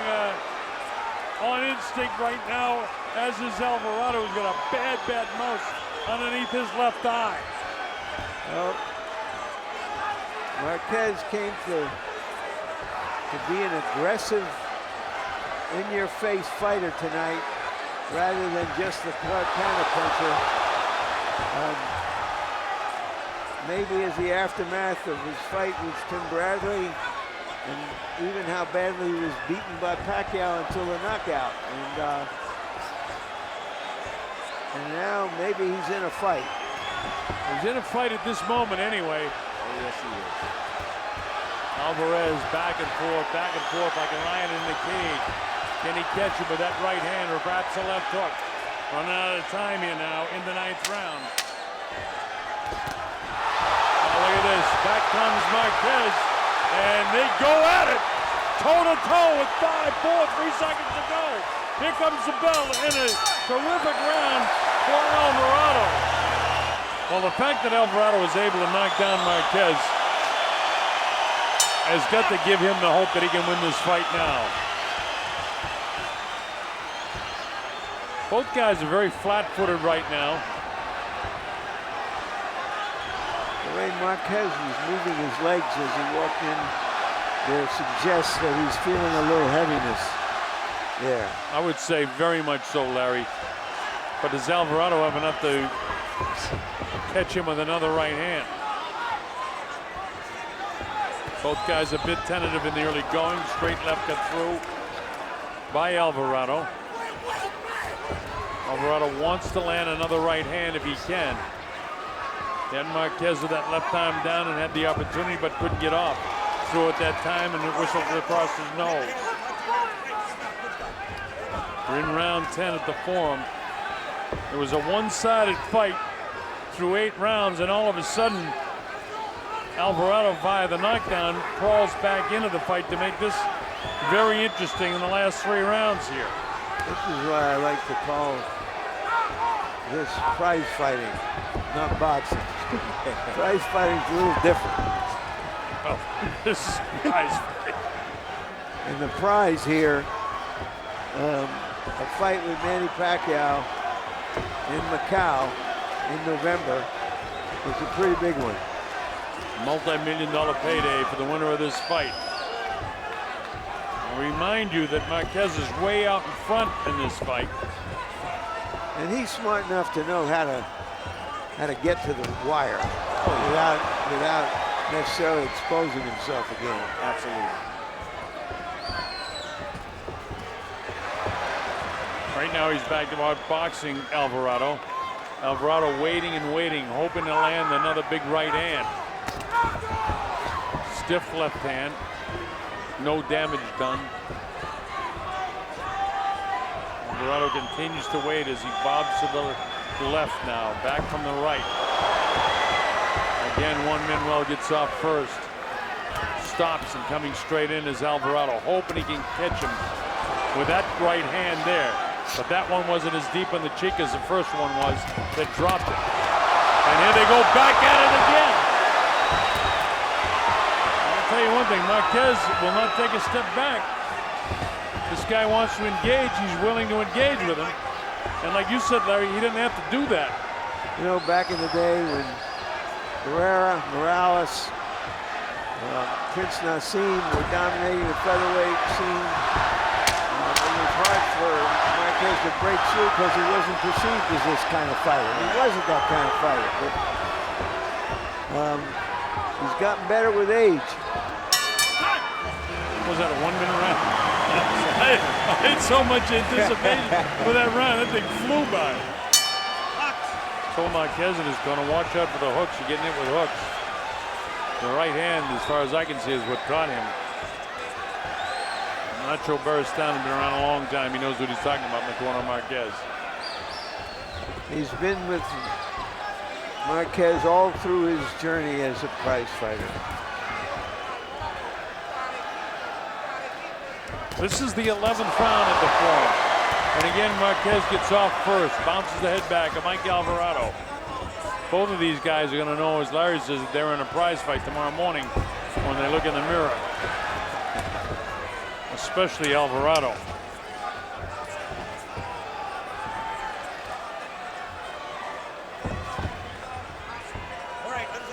on instinct right now, as is Alvarado, who's got a bad mouse underneath his left eye. Well, Marquez came to be an aggressive, in-your-face fighter tonight, rather than just the counter-puncher. Maybe as the aftermath of his fight with Tim Bradley, and even how badly he was beaten by Pacquiao until the knockout. And now maybe he's in a fight. He's in a fight at this moment anyway. Oh, yes, he is. Alvarez back and forth like a lion in the cage. Can he catch him with that right hand or perhaps a left hook? Running out of time here now in the 9th round. Oh, look at this. Back comes Marquez. And they go at it. Toe-to-toe with 3 seconds to go. Here comes the bell in a terrific round for Alvarado. Well, the fact that Alvarado was able to knock down Marquez has got to give him the hope that he can win this fight now. Both guys are very flat-footed right now. The way Marquez was moving his legs as he walked in there suggests that he's feeling a little heaviness there. I would say very much so, Larry. But does Alvarado have enough to catch him with another right hand? Both guys a bit tentative in the early going. Straight left got through by Alvarado. Alvarado wants to land another right hand if he can. Then Marquez with that left arm down and had the opportunity but couldn't get off. Threw it that time and it whistled across his nose. We're in round 10 at the Forum. It was a one-sided fight through 8 rounds, and all of a sudden Alvarado, via the knockdown, crawls back into the fight to make this very interesting in the last 3 rounds here. This is why I like to call this prize fighting, not boxing. Prize fighting's a little different. Well, this is prize fighting. And the prize here, a fight with Manny Pacquiao in Macau in November, was a pretty big one. Multi-million-dollar payday for the winner of this fight. I'll remind you that Marquez is way out in front in this fight. And he's smart enough to know how to get to the wire without necessarily exposing himself again. Absolutely. Right now he's back to boxing Alvarado. Alvarado waiting and waiting, hoping to land another big right hand. Stiff left hand. No damage done. Alvarado continues to wait as he bobs to the left now. Back from the right. Again, one Manuel gets off first. Stops and coming straight in is Alvarado, hoping he can catch him with that right hand there. But that one wasn't as deep in the cheek as the first one was that dropped it. And here they go back at it again. I'll tell you one thing, Marquez will not take a step back. This guy wants to engage, he's willing to engage with him. And like you said, Larry, he didn't have to do that. You know, back in the day when Guerrera, Morales, Prince Nassim were dominating the featherweight scene, it was hard for Marquez to break through because he wasn't perceived as this kind of fighter. He wasn't that kind of fighter, but he's gotten better with age. Was that a 1-minute round? I had so much anticipation for that round. That thing flew by. Told Marquez is going to watch out for the hooks. You're getting hit with hooks. The right hand, as far as I can see, is what caught him. Nacho Beristan has been around a long time. He knows what he's talking about in the corner of Marquez. He's been with Marquez all through his journey as a prize fighter. This is the 11th round at the Forum. And again, Marquez gets off first, bounces the head back of Mike Alvarado. Both of these guys are going to know, as Larry says, that they're in a prize fight tomorrow morning when they look in the mirror. especially Alvarado.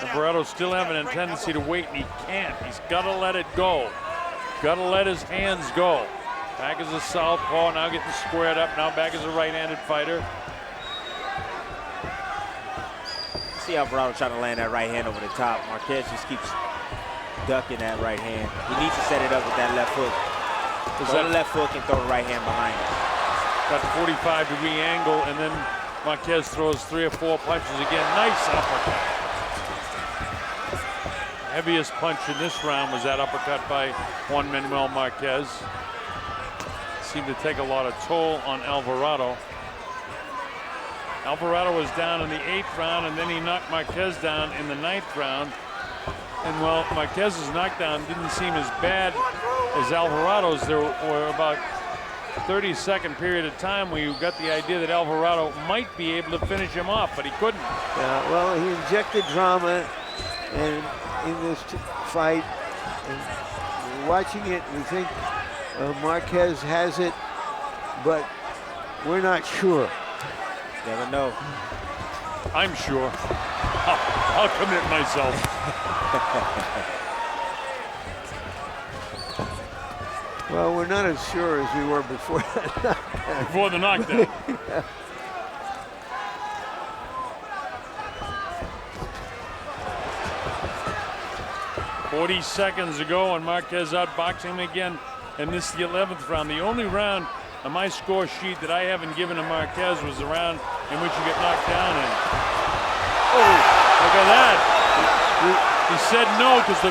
Alvarado still having a tendency to wait, and he can't. He's got to let it go. Got to let his hands go. Back as a southpaw, now getting squared up. Now back as a right-handed fighter. See Alvarado trying to land that right hand over the top. Marquez just keeps ducking that right hand. He needs to set it up with that left hook. Throw the left hook and throw the right hand behind it. Got 45-degree angle, and then Marquez throws 3 or 4 punches again. Nice uppercut. Heaviest punch in this round was that uppercut by Juan Manuel Marquez. Seemed to take a lot of toll on Alvarado. Alvarado was down in the 8th round, and then he knocked Marquez down in the 9th round. And while Marquez's knockdown didn't seem as bad as Alvarado's, there were about 30-second period of time where you got the idea that Alvarado might be able to finish him off, but he couldn't. Yeah, well, he injected drama and in this fight, and watching it, we think Marquez has it, but we're not sure. Never know. I'm sure. I'll commit myself. Well, we're not as sure as we were before that knockdown. Before the knockdown. Yeah. 40 seconds ago, and Marquez outboxing him again, and this is the 11th round. The only round on my score sheet that I haven't given to Marquez was the round in which you get knocked down in. Oh, look at that. He said no because the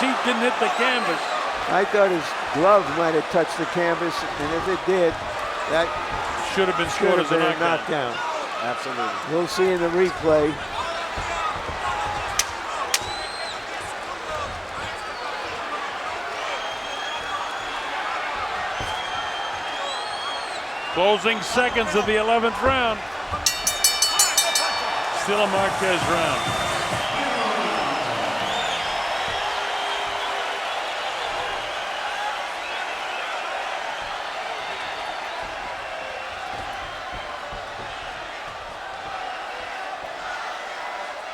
seat didn't hit the canvas. I thought his glove might have touched the canvas, and if it did, that should have been scored as a knockdown. Absolutely. We'll see in the replay. Closing seconds of the 11th round. Still a Marquez round.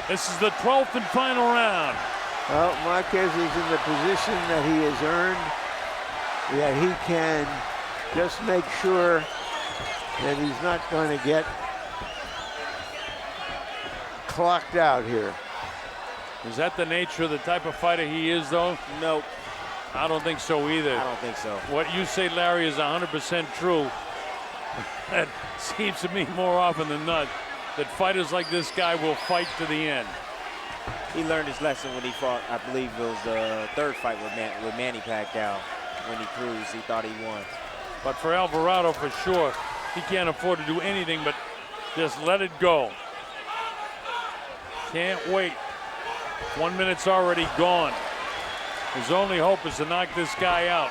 This is the 12th and final round. Well, Marquez is in the position that he has earned, that he can just make sure that he's not going to get clocked out here. Is that the nature of the type of fighter he is, though? Nope. I don't think so either. I don't think so. What you say, Larry, is 100% true. That seems to me more often than not that fighters like this guy will fight to the end. He learned his lesson when he fought, I believe it was the 3rd fight with Manny Pacquiao. When he cruised, he thought he won. But for Alvarado, for sure, he can't afford to do anything but just let it go. Can't wait. 1 minute's already gone. His only hope is to knock this guy out.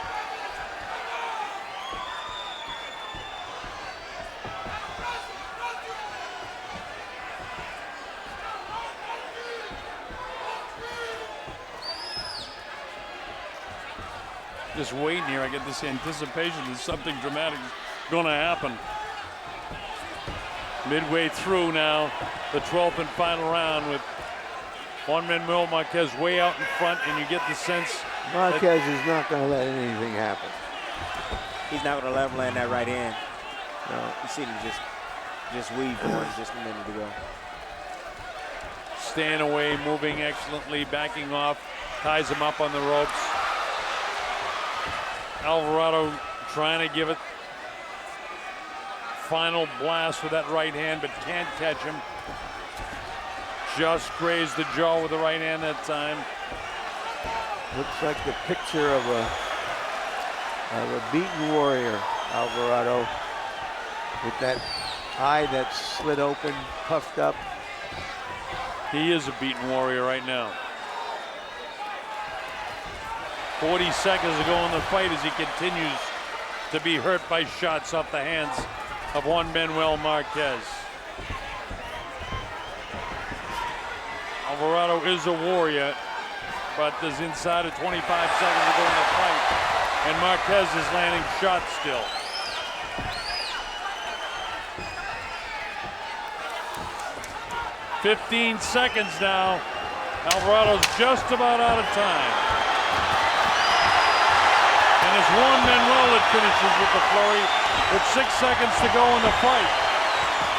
Just waiting here, I get this anticipation that something dramatic is going to happen. Midway through now, the 12th and final round with Juan Manuel Marquez way out in front, and you get the sense Marquez is not going to let anything happen. He's not going to let him land that right hand. No, you see him just weave one just a minute ago. Staying away, moving excellently, backing off, ties him up on the ropes. Alvarado trying to give it final blast with that right hand, but can't catch him. Just grazed the jaw with the right hand that time. Looks like the picture of a beaten warrior, Alvarado, with that eye that's slit open, puffed up. He is a beaten warrior right now. 40 seconds to go in the fight as he continues to be hurt by shots off the hands of Juan Manuel Marquez. Alvarado is a warrior, but there's inside of 25 seconds to go in the fight. and Marquez is landing shots still. "15 seconds now. Alvarado's just about out of time. And it's Juan Manuel that finishes with the flurry with 6 seconds to go in the fight.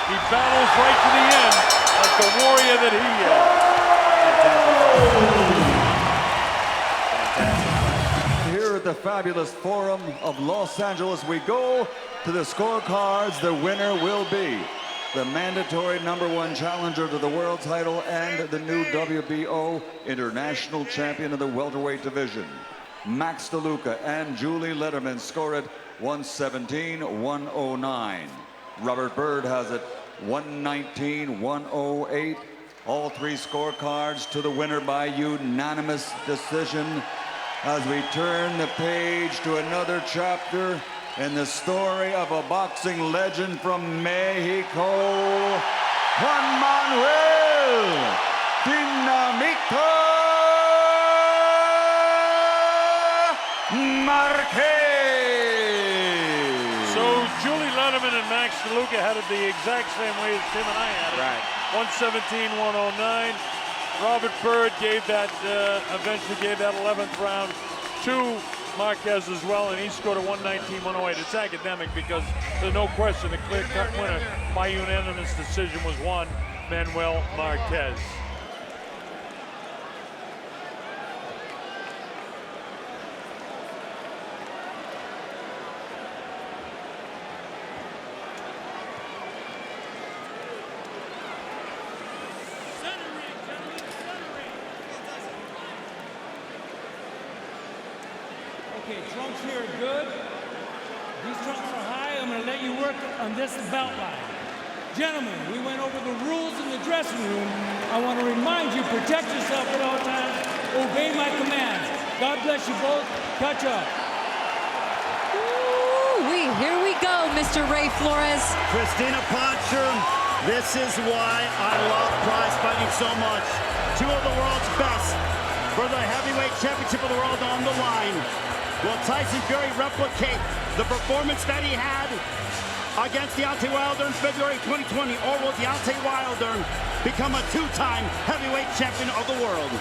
He battles right to the end like the warrior that he is. Here at the fabulous Forum of Los Angeles, we go to the scorecards. The winner will be the mandatory #1 challenger to the world title and the new WBO international champion of the welterweight division. Max DeLuca and Julie Letterman score it 117-109. Robert Byrd has it 119-108. All three scorecards to the winner by unanimous decision. As we turn the page to another chapter in the story of a boxing legend from Mexico, Juan Manuel Dinamita Marquez. So Julie Letterman and Max DeLuca had it the exact same way as Tim and I had it. Right. 117-109. Robert Byrd gave that, eventually gave that 11th round to Marquez as well, and he scored a 119-108. It's academic because there's no question the clear-cut winner by unanimous decision was Juan Manuel Marquez. Okay, trunks here are good. These trunks are high. I'm going to let you work on this belt line. Gentlemen, we went over the rules in the dressing room. I want to remind you, protect yourself at all times. Obey my commands. God bless you both. Catch up. Ooh-wee, here we go, Mr. Ray Flores. Christina Poncher, this is why I love prize fighting so much. Two of the world's best for the heavyweight championship of the world on the line. Will Tyson Fury replicate the performance that he had against Deontay Wilder in February 2020, or will Deontay Wilder become a two-time heavyweight champion of the world?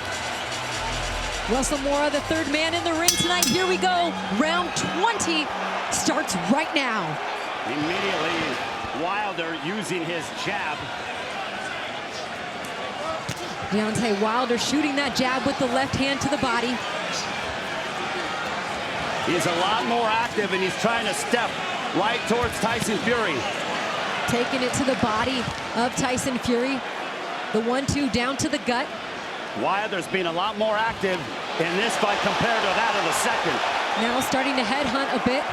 Russell Mora, the third man in the ring tonight. Here we go. Round 20 starts right now. Immediately, Wilder using his jab. Deontay Wilder shooting that jab with the left hand to the body. He's a lot more active, and he's trying to step right towards Tyson Fury. Taking it to the body of Tyson Fury. The 1-2 down to the gut. Wilder's been a lot more active in this fight compared to that of the second. Now starting to headhunt a bit.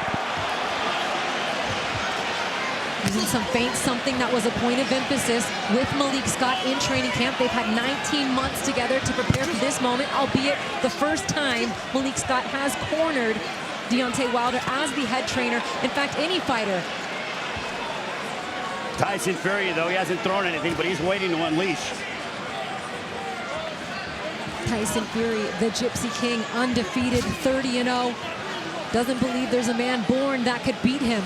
Using some feints, something that was a point of emphasis with Malik Scott in training camp. They've had 19 months together to prepare for this moment, albeit the first time Malik Scott has cornered Deontay Wilder as the head trainer. In fact, any fighter. Tyson Fury, though, he hasn't thrown anything, but he's waiting to unleash. Tyson Fury, the Gypsy King, undefeated, 30-0. Doesn't believe there's a man born that could beat him.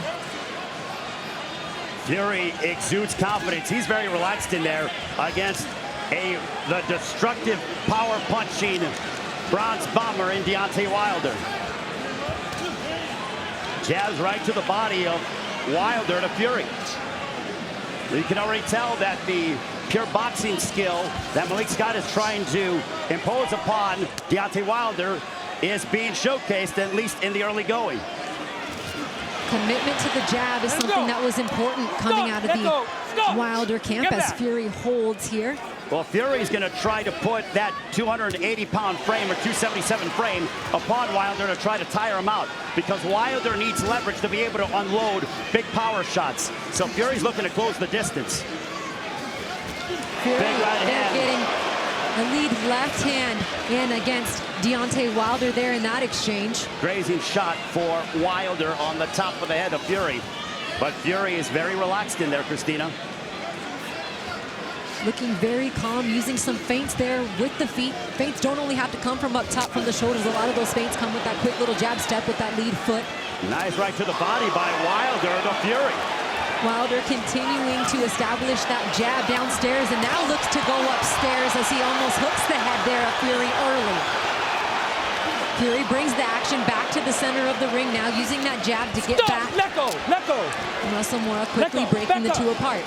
Fury exudes confidence. He's very relaxed in there against the destructive power punching bronze bomber in Deontay Wilder. Jabs right to the body of Wilder to Fury. You can already tell that the pure boxing skill that Malik Scott is trying to impose upon Deontay Wilder is being showcased, at least in the early going. Commitment to the jab is something that was important coming out of the Wilder camp as Fury holds here. Well, Fury's going to try to put that 280-pound frame or 277 frame upon Wilder to try to tire him out, because Wilder needs leverage to be able to unload big power shots. So Fury's looking to close the distance. Fury, big right hand. Getting a lead left hand in against Deontay Wilder there in that exchange. Grazing shot for Wilder on the top of the head of Fury. But Fury is very relaxed in there, Christina. looking very calm, using some feints there with the feet. Feints don't only have to come from up top from the shoulders. A lot of those feints come with that quick little jab step with that lead foot. Nice right to the body by Wilder, the Fury. Wilder continuing to establish that jab downstairs and now looks to go upstairs as he almost hooks the head there of Fury early. Fury brings the action back to the center of the ring now, using that jab to get back. Let go, let go. Russell Mora quickly breaking the two apart.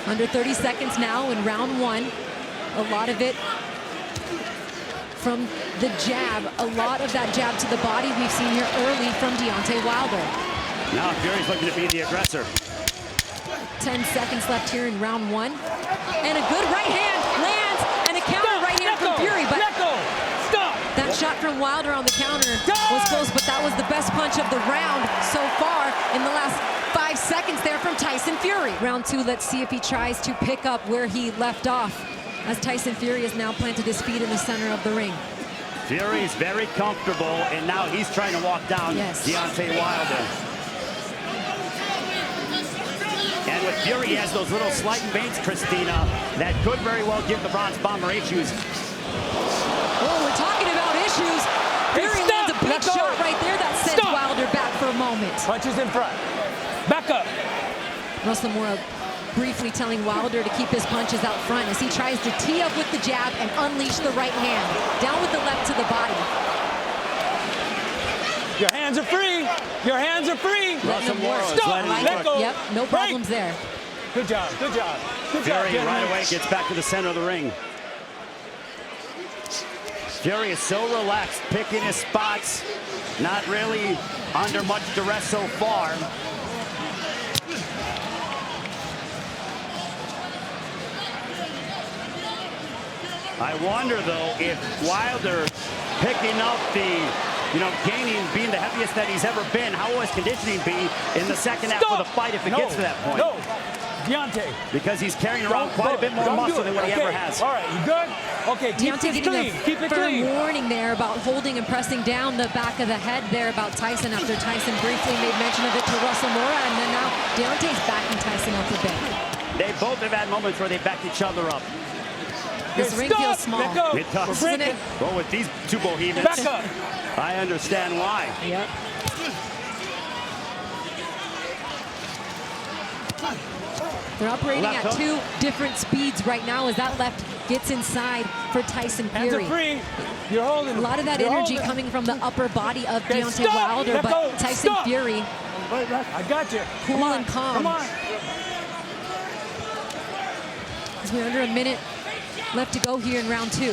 Under 30 seconds now in round one. A lot of it from the jab. A lot of that jab to the body we've seen here early from Deontay Wilder. Now Fury's looking to be the aggressor. 10 seconds left here in round one. And a good right hand lands, and a counter right hand from Fury. But that shot from Wilder on the counter was close, but that was the best punch of the round so far in the last 5 seconds there from Tyson Fury. Round two, let's see if he tries to pick up where he left off, as Tyson Fury has now planted his feet in the center of the ring. Fury's very comfortable, and now he's trying to walk down Deontay Wilder. And with Fury, he has those little slight feints, Christina, that could very well give the Bronze Bomber issues. Oh, we're talking about issues. Fury lands a big shot right there that sends Wilder back for a moment. Punches in front. Back up. Russell Mora briefly telling Wilder to keep his punches out front as he tries to tee up with the jab and unleash the right hand. Down with the left to the body. Your hands are free. Your hands are free. Russell Mora Let go. Yep, no problems there. Good job. Good job. Good job. Fury right away gets back to the center of the ring. Fury is so relaxed, picking his spots, not really under much duress so far. I wonder, though, if Wilder picking up the, gaining, being the heaviest that he's ever been, how will his conditioning be in the second half of the fight if it gets to that point? No, Deontay. Because he's carrying around quite a bit more muscle than what he ever has. All right, you good? Okay, keep Deontay it clean. Keep it clean. Warning there about holding and pressing down the back of the head there about Tyson after Tyson briefly made mention of it to Russell Mora, and then now Deontay's backing Tyson up a bit. They both have had moments where they backed each other up. This ring feels small. It does. Isn't it? Well, with these two Bohemians, Back up. I understand why. Yep. They're operating at two different speeds right now as that left gets inside for Tyson Fury. Hands are free. You're holding. A lot of that energy coming from the upper body of Deontay Wilder, but Tyson Fury. I got you. Cool and calm. Come on. As we're under a minute left to go here in round two.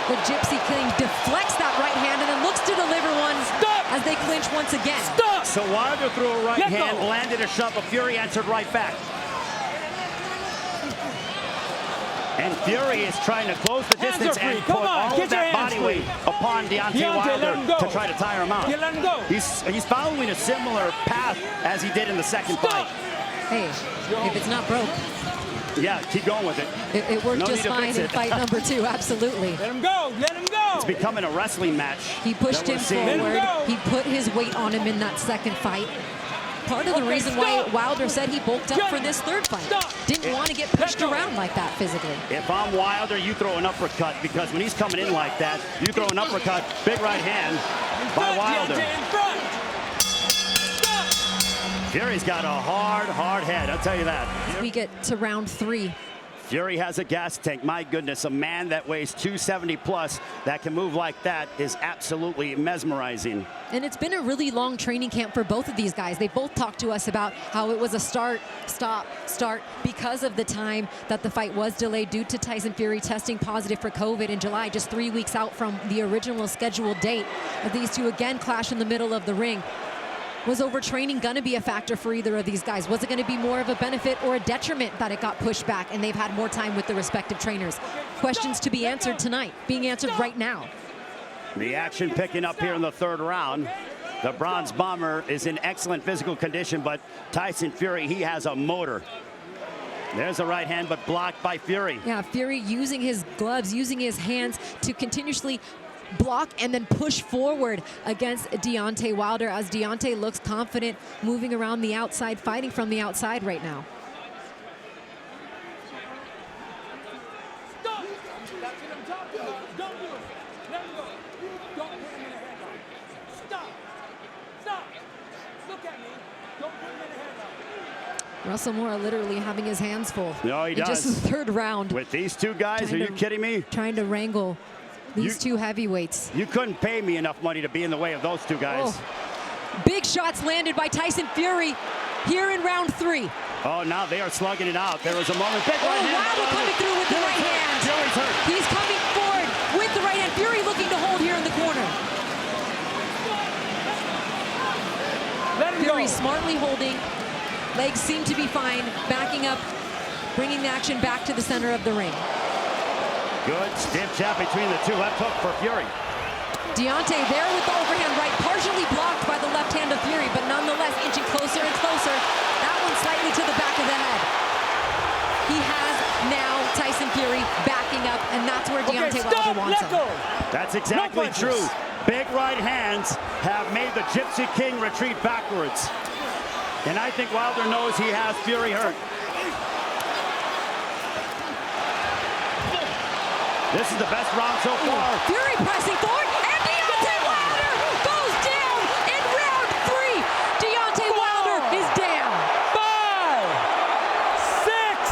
The Gypsy King deflects that right hand and then looks to deliver one as they clinch once again. So Wilder threw a right hand, landed a shove, but Fury answered right back. And Fury is trying to close the distance and put all of that body weight upon Deontay Wilder to try to tire him out. Let him go. He's following a similar path as he did in the second fight. Hey, if it's not broke. Yeah, keep going with it. It worked just fine in fight number two, absolutely. Let him go, let him go. It's becoming a wrestling match. He pushed him forward. He put his weight on him in that second fight. Part of the reason why Wilder said he bulked up for this third fight. Didn't want to get pushed around like that physically. If I'm Wilder, you throw an uppercut, because when he's coming in like that, you throw an uppercut, big right hand by Wilder. Fury's got a hard head, I'll tell you that. We get to round three. Fury has a gas tank. My goodness, a man that weighs 270 plus that can move like that is absolutely mesmerizing. And it's been a really long training camp for both of these guys. They both talked to us about how it was a start, stop, start because of the time that the fight was delayed due to Tyson Fury testing positive for COVID in July, just 3 weeks out from the original scheduled date. These two again clash in the middle of the ring. Was overtraining going to be a factor for either of these guys? Was it going to be more of a benefit or a detriment that it got pushed back and they've had more time with the respective trainers? Questions to be answered tonight, being answered right now. The action picking up here in the third round. The Bronze Bomber is in excellent physical condition, but Tyson Fury, he has a motor. There's a right hand, but blocked by Fury. Yeah, Fury using his gloves, using his hands to continuously block and then push forward against Deontay Wilder, as Deontay looks confident moving around the outside, fighting from the outside right now. Stop! That's what I'm talking about. Don't do it. Let him go. Don't put him in a headlock. Stop. Stop. Look at me. Don't put him in a headlock. Russell Moore literally having his hands full. No, he in does. just the third round. With these two guys, are you kidding me? Trying to wrangle these two heavyweights. You couldn't pay me enough money to be in the way of those two guys. Oh. Big shots landed by Tyson Fury here in round 3. Oh, now they are slugging it out. There was a moment. Big right hand. Wilder coming through with the right hand. Fury's hurt. He's coming forward with the right hand. Fury looking to hold here in the corner. Fury smartly holding. Legs seem to be fine. Backing up, bringing the action back to the center of the ring. Good stiff jab between the two. Left hook for Fury. Deontay there with the overhand right, partially blocked by the left hand of Fury, but nonetheless inching closer and closer. That one slightly to the back of the head. He has now Tyson Fury backing up, and that's where Deontay Wilder wants him. That's exactly true. Big right hands have made the Gypsy King retreat backwards. And I think Wilder knows he has Fury hurt. This is the best round so far. Fury pressing forward, and Deontay Wilder goes down in round 3. Deontay Wilder is down. 5, 6,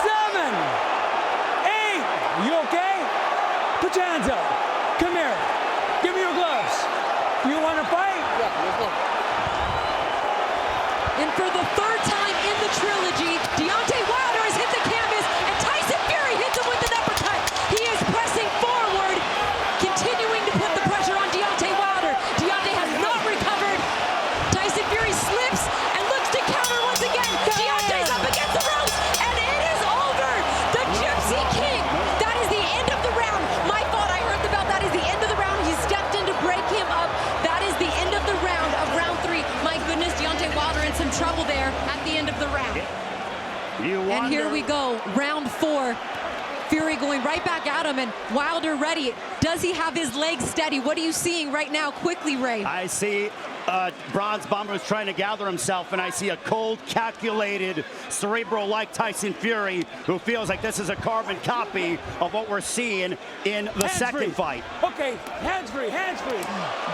7, 8. You okay? Put your hands up. Come here. Give me your gloves. You want to fight? Yeah, let's go. And for the 3rd time in the trilogy, Deontay Wilder has hit the canvas, and Tyson Fury hits him with an uppercut. He is pressing forward, continuing to put the pressure on Deontay Wilder. Deontay has not recovered. Tyson Fury slips and looks to counter once again. Deontay's up against the ropes, and it is over. The Gypsy King. That is the end of the round. My fault, I heard the bell. That is the end of the round. He stepped in to break him up. That is the end of the round of round 3. My goodness, Deontay Wilder in some trouble there at the end of the round. And here we go, round 4. Fury going right back at him, and Wilder ready. Does he have his legs steady? What are you seeing right now? Quickly, Ray. I see Bronze Bomber is trying to gather himself, and I see a cold, calculated, cerebral-like Tyson Fury who feels like this is a carbon copy of what we're seeing in the second fight. Okay, hands free, hands free.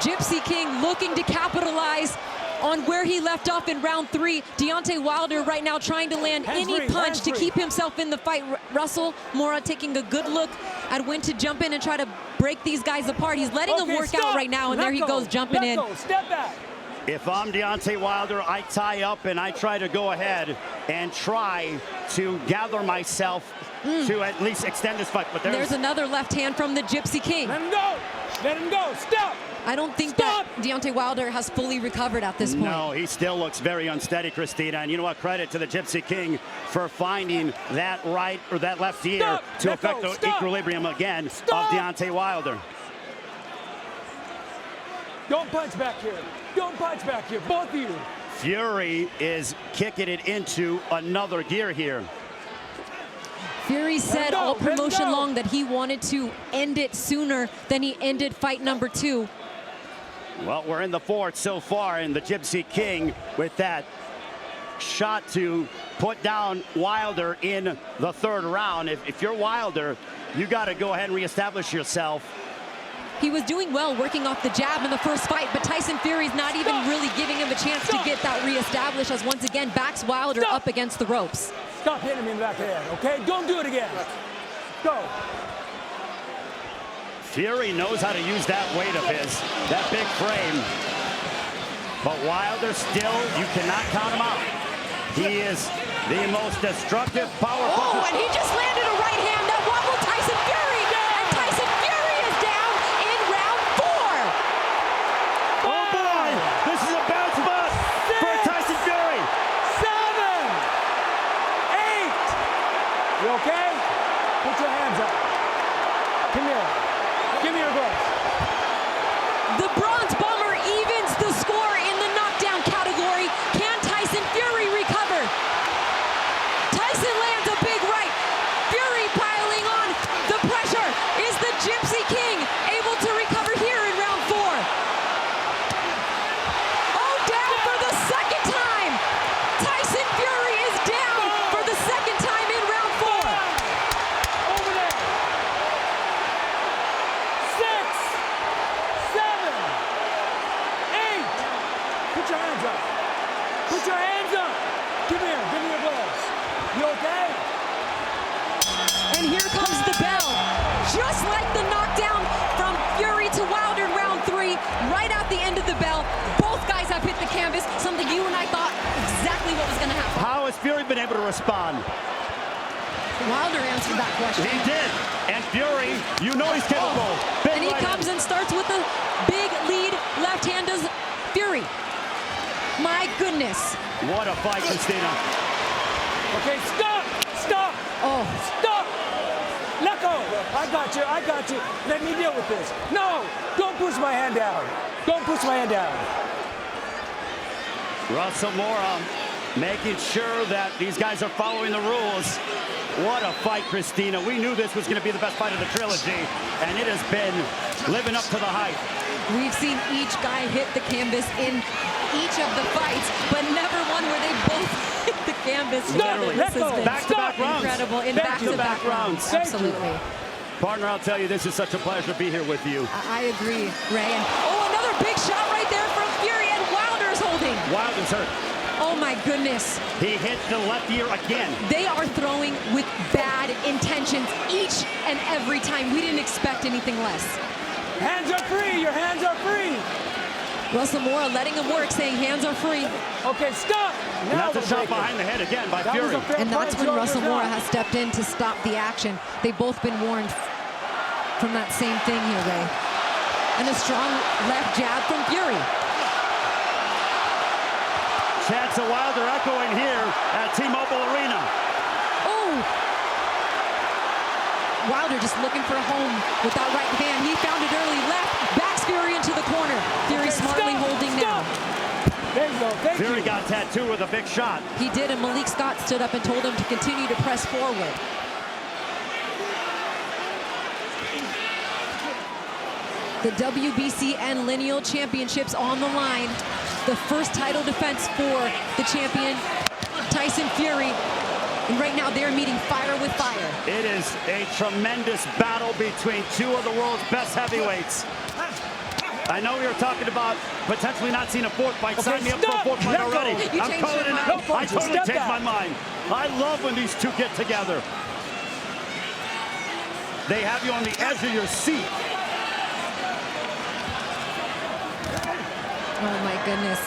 Gypsy King looking to capitalize on where he left off in round 3. Deontay Wilder right now trying to land any punch to keep himself in the fight. Russell Moore taking a good look at when to jump in and try to break these guys apart. He's letting them work out right now, and there he goes jumping in. Step back. If I'm Deontay Wilder, I tie up and I try to go ahead and try to gather myself to at least extend this fight. But there's another left hand from the Gypsy King. Let him go. Let him go. Stop. I don't think that Deontay Wilder has fully recovered at this point. No, he still looks very unsteady, Christina. And you know what? Credit to the Gypsy King for finding that right or that left ear to affect the equilibrium again of Deontay Wilder. Don't punch back here. Don't punch back here, both of you. Fury is kicking it into another gear here. Fury said all promotion long that he wanted to end it sooner than he ended fight number 2. Well, we're in the 4th so far, and the Gypsy King with that shot to put down Wilder in the 3rd round. If you're Wilder, you got to go ahead and reestablish yourself. He was doing well working off the jab in the first fight, but Tyson Fury's not even really giving him a chance to get that reestablished, as once again backs Wilder up against the ropes. Stop hitting me in the back of the head, okay? Don't do it again. Go. Fury knows how to use that weight of his, that big frame. But Wilder still, you cannot count him out. He is the most destructive power puncher. Oh, and he just landed a right hand that wobbled Tyson Fury. And Tyson Fury is down in round 4. Oh boy, this is a bad spot for Tyson Fury. 7, 8. You okay? Put your hands up. Come here. Give me your gloves. The Bronze Bomber evens the score in the knockdown category. Can Tyson Fury recover? Tyson lands a big right. Fury piling on. The pressure. Is the Gypsy King able Put your hands up. Put your hands up. Give me your gloves. You okay? And here comes the bell. Just like the knockdown from Fury to Wilder in round 3, right at the end of the bell, both guys have hit the canvas, something you and I thought exactly what was going to happen. How has Fury been able to respond? Wilder answered that question. He did. And Fury, you know he's capable. And he comes and starts with a big lead. Left hand does Fury. My goodness. What a fight, Christina. Okay, stop. Stop. Oh. Stop. Let go. I got you. I got you. Let me deal with this. No. Don't push my hand down. Don't push my hand down. Russell Mora making sure that these guys are following the rules. What a fight, Christina. We knew this was going to be the best fight of the trilogy, and it has been living up to the hype. We've seen each guy hit the canvas in each of the fights, but never one where they both hit the canvas. Literally. This has been Back-to-back rounds. incredible in back-to-back rounds. Absolutely. Partner, I'll tell you, this is such a pleasure to be here with you. I agree, Ray. And another big shot right there from Fury, and Wilder's holding. Wilder's hurt. Oh my goodness. He hit the left ear again. They are throwing with bad intentions each and every time. We didn't expect anything less. Hands are free. Your hands are free. Russell Mora letting him work, saying hands are free. Okay, stop. Now that's a shot behind the head again by Fury. And that's when Russell Mora has stepped in to stop the action. They've both been warned from that same thing here, Ray. And a strong left jab from Fury. Chance of Wilder echoing here at T-Mobile Arena. Oh! Wilder just looking for a home with that right hand. He found it early, left, backs Fury into the corner. Fury smartly holding now. There you go. Fury got tattooed with a big shot. He did, and Malik Scott stood up and told him to continue to press forward. The WBC and Lineal Championships on the line. The first title defense for the champion, Tyson Fury. And right now they're meeting fire with fire. It is a tremendous battle between two of the world's best heavyweights. I know we were talking about potentially not seeing a fourth fight. Sign me up for a fourth fight already. I'm calling it now. I totally changed my mind. I love when these two get together. They have you on the edge of your seat. Oh my goodness.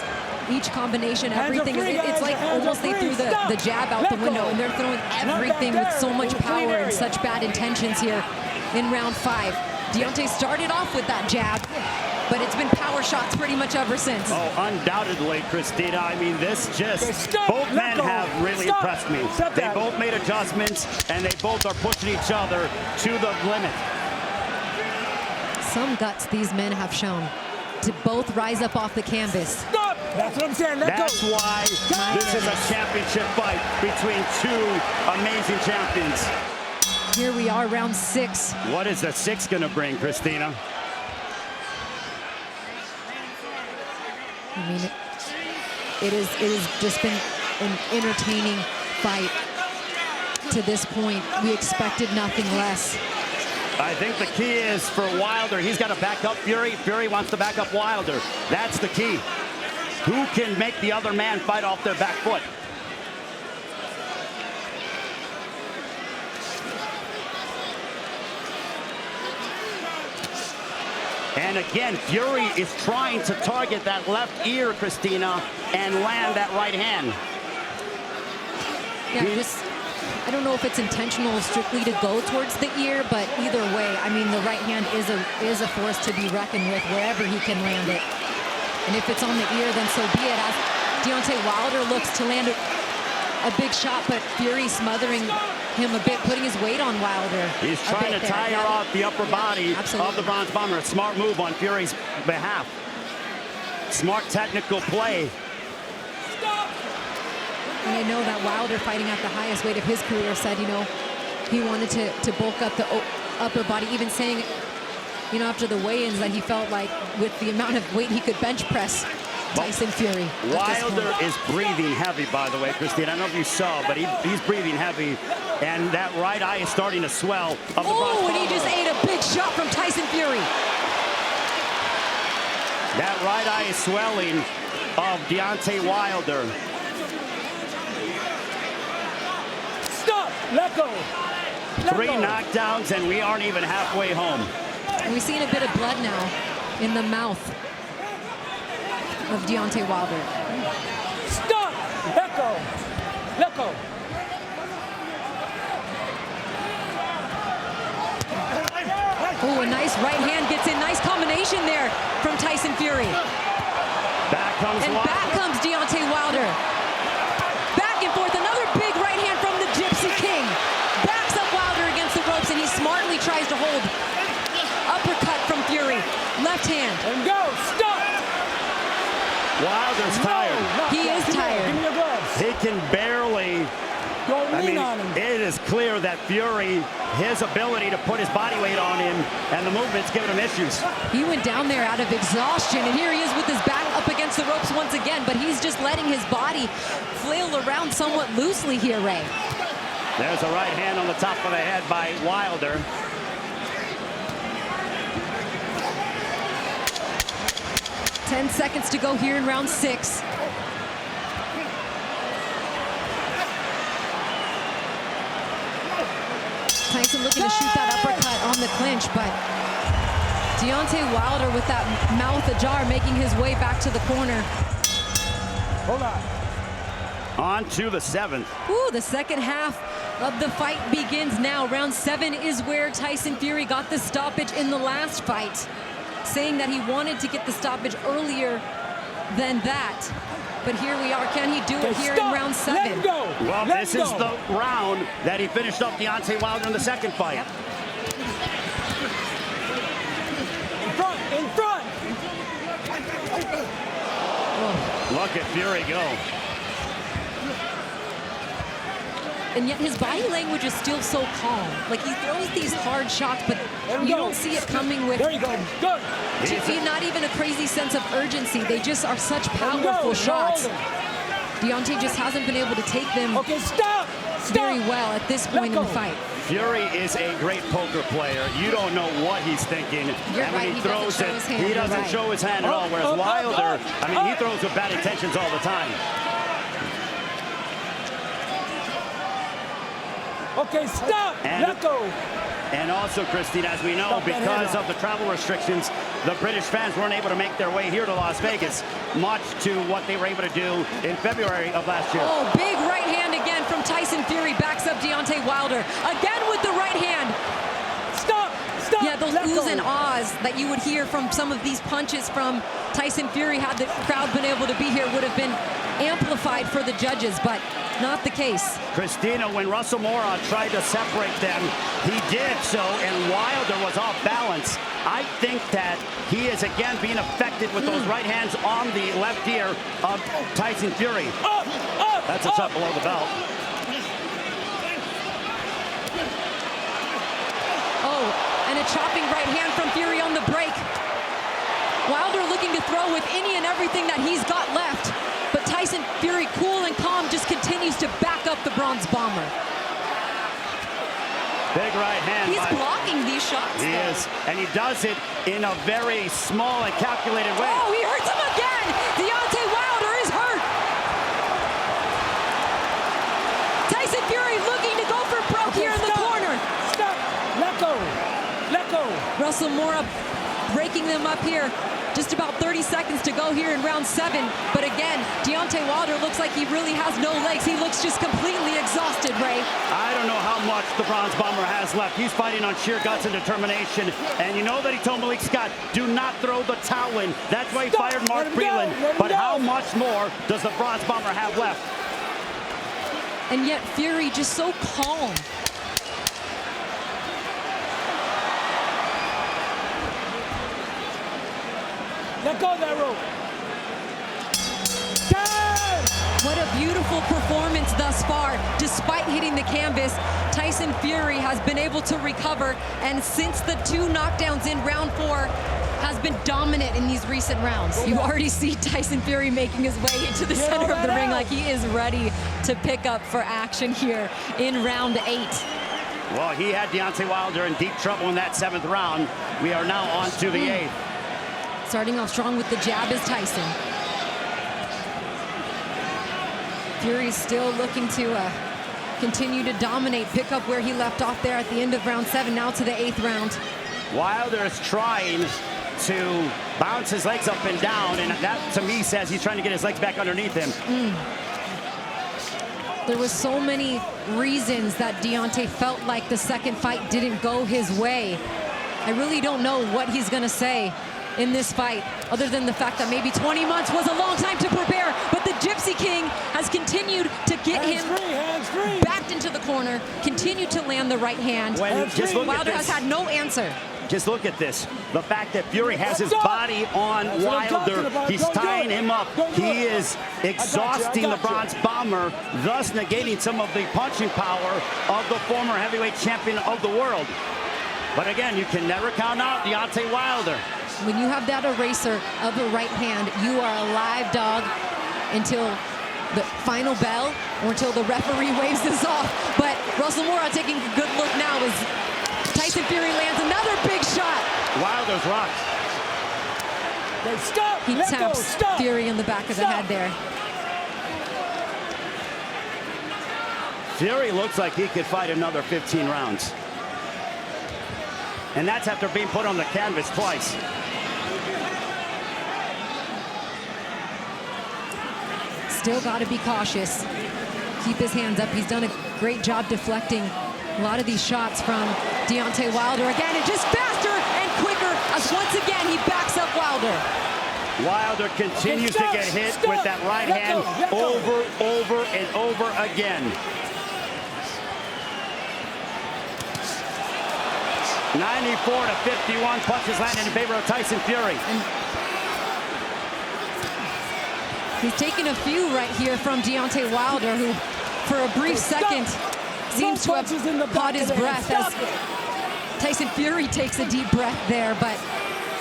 Each combination, everything, it's like almost they threw the jab out the window, and they're throwing everything with so much power and such bad intentions here in round 5. Deontay started off with that jab, but it's been power shots pretty much ever since. Oh, undoubtedly, Christina. I mean, this just, both men have really impressed me. They both made adjustments, and they both are pushing each other to the limit. Some guts these men have shown to both rise up off the canvas. Stop! That's what I'm saying. That's why this is a championship fight between two amazing champions. Here we are, round 6. What is the 6 going to bring, Christina? I mean, it has just been an entertaining fight to this point. We expected nothing less. I think the key is for Wilder, he's got to back up Fury. Fury wants to back up Wilder. That's the key. Who can make the other man fight off their back foot? And again, Fury is trying to target that left ear, Christina, and land that right hand. Yeah, I don't know if it's intentional strictly to go towards the ear, but either way, I mean, the right hand is a force to be reckoned with wherever he can land it. And if it's on the ear, then so be it. As Deontay Wilder looks to land a big shot, but Fury smothering him a bit, putting his weight on Wilder. He's trying to tire off the upper body of the Bronze Bomber. A smart move on Fury's behalf. Smart technical play. And I know that Wilder, fighting at the highest weight of his career, said, you know, he wanted to bulk up the upper body, even saying, you know, after the weigh-ins that he felt like with the amount of weight he could bench press Tyson Fury. Wilder is breathing heavy, by the way, Christine. I don't know if you saw, but he's breathing heavy, and that right eye is starting to swell. Oh, and he just ate a big shot from Tyson Fury. That right eye is swelling of Deontay Wilder. Stop! Let go! Three knockdowns, and we aren't even halfway home. And we've seen a bit of blood now in the mouth of Deontay Wilder. Stop! Let go! Let go! Oh, a nice right hand gets in. Nice combination there from Tyson Fury. Back comes and Wilder. Back comes Deontay Wilder. Back and forth. Another big right hand from the Gypsy King. Backs up Wilder against the ropes, and he smartly tries to hold. Uppercut from Fury. Left hand. And go. Stop. Wilder's tired. He is tired. Give me your gloves. He can barely. I mean, it is clear that Fury, his ability to put his body weight on him and the movement's giving him issues. He went down there out of exhaustion, and here he is with his back up against the ropes once again, but he's just letting his body flail around somewhat loosely here, Ray. There's a right hand on the top of the head by Wilder. Ten seconds to go here in round 6. Tyson looking to shoot that uppercut on the clinch, but Deontay Wilder with that mouth ajar making his way back to the corner. Hold on. On to the 7th. Ooh, the second half of the fight begins now. Round 7 is where Tyson Fury got the stoppage in the last fight, saying that he wanted to get the stoppage earlier than that. But here we are. Can he do it here in round 7? Well, this is the round that he finished off Deontay Wilder in the second fight. In front, in front. Look at Fury go. And yet his body language is still so calm. Like, he throws these hard shots, but you don't see it coming with there you go. Good. not even a crazy sense of urgency. They just are such powerful shots. Deontay just hasn't been able to take them very well at this point in the fight. Fury is a great poker player. You don't know what he's thinking. And when he throws it, he doesn't show his hand at all. Whereas Wilder, I mean, he throws with bad intentions all the time. Okay, stop. Let go. And also, Christine, as we know, because of the travel restrictions, the British fans weren't able to make their way here to Las Vegas, much to what they were able to do in February of last year. Oh, big right hand again from Tyson Fury. Backs up Deontay Wilder. Again with the right hand. Stop. Yeah, those oohs and ahs that you would hear from some of these punches from Tyson Fury, had the crowd been able to be here, would have been amplified for the judges, but not the case. Christina, when Russell Mora tried to separate them, he did so, and Wilder was off balance. I think that he is again being affected with those right hands on the left ear of Tyson Fury. That's a shot below the belt. Oh, and a chopping right hand from Fury on the break. Wilder looking to throw with any and everything that he's got left. But Tyson Fury, cool and calm, just continues to back up the Bronze Bomber. Big right hand. He's blocking these shots. He is, and he does it in a very small and calculated way. Oh, he hurts him again. Deontay Wilder is hurt. Tyson Fury looking to go for broke here in the corner. Stop. Let go. Let go. Russell Mora breaking them up here. Just about 30 seconds to go here in round 7. But again, Deontay Wilder looks like he really has no legs. He looks just completely exhausted, Ray. I don't know how much the Bronze Bomber has left. He's fighting on sheer guts and determination. And you know that he told Malik Scott, do not throw the towel in. That's why he fired Mark Freeland. But how much more does the Bronze Bomber have left? And yet Fury just so calm. Let go of that rope. What a beautiful performance thus far. Despite hitting the canvas, Tyson Fury has been able to recover, and since the 2 knockdowns in round 4, has been dominant in these recent rounds. You already see Tyson Fury making his way into the center of the ring like he is ready to pick up for action here in round 8. Well, he had Deontay Wilder in deep trouble in that 7th round. We are now on to the 8th. Starting off strong with the jab is Tyson. Fury's still looking to continue to dominate, pick up where he left off there at the end of round 7, now to the 8th round. Wilder is trying to bounce his legs up and down, and that to me says he's trying to get his legs back underneath him. There was so many reasons that Deontay felt like the second fight didn't go his way. I really don't know what he's gonna say in this fight, other than the fact that maybe 20 months was a long time to prepare, but the Gypsy King has continued to get him backed into the corner, continued to land the right hand. Wilder has had no answer. Just look at this. The fact that Fury has his body on Wilder, he's tying him up. He is exhausting the Bronze Bomber, thus negating some of the punching power of the former heavyweight champion of the world. But again, you can never count out Deontay Wilder. When you have that eraser of the right hand, you are a live dog until the final bell or until the referee waves this off. But Russell Moore taking a good look now as Tyson Fury lands another big shot. Wilder's rocked. He taps Fury in the back of the head there. Fury looks like he could fight another 15 rounds. And that's after being put on the canvas twice. Still got to be cautious. Keep his hands up. He's done a great job deflecting a lot of these shots from Deontay Wilder. Again, and just faster and quicker as once again he backs up Wilder. Wilder continues to get hit with that right hand over and over again. 94-51, punches landed in favor of Tyson Fury. He's taken a few right here from Deontay Wilder, who for a brief second seems to have caught his breath as Tyson Fury takes a deep breath there, but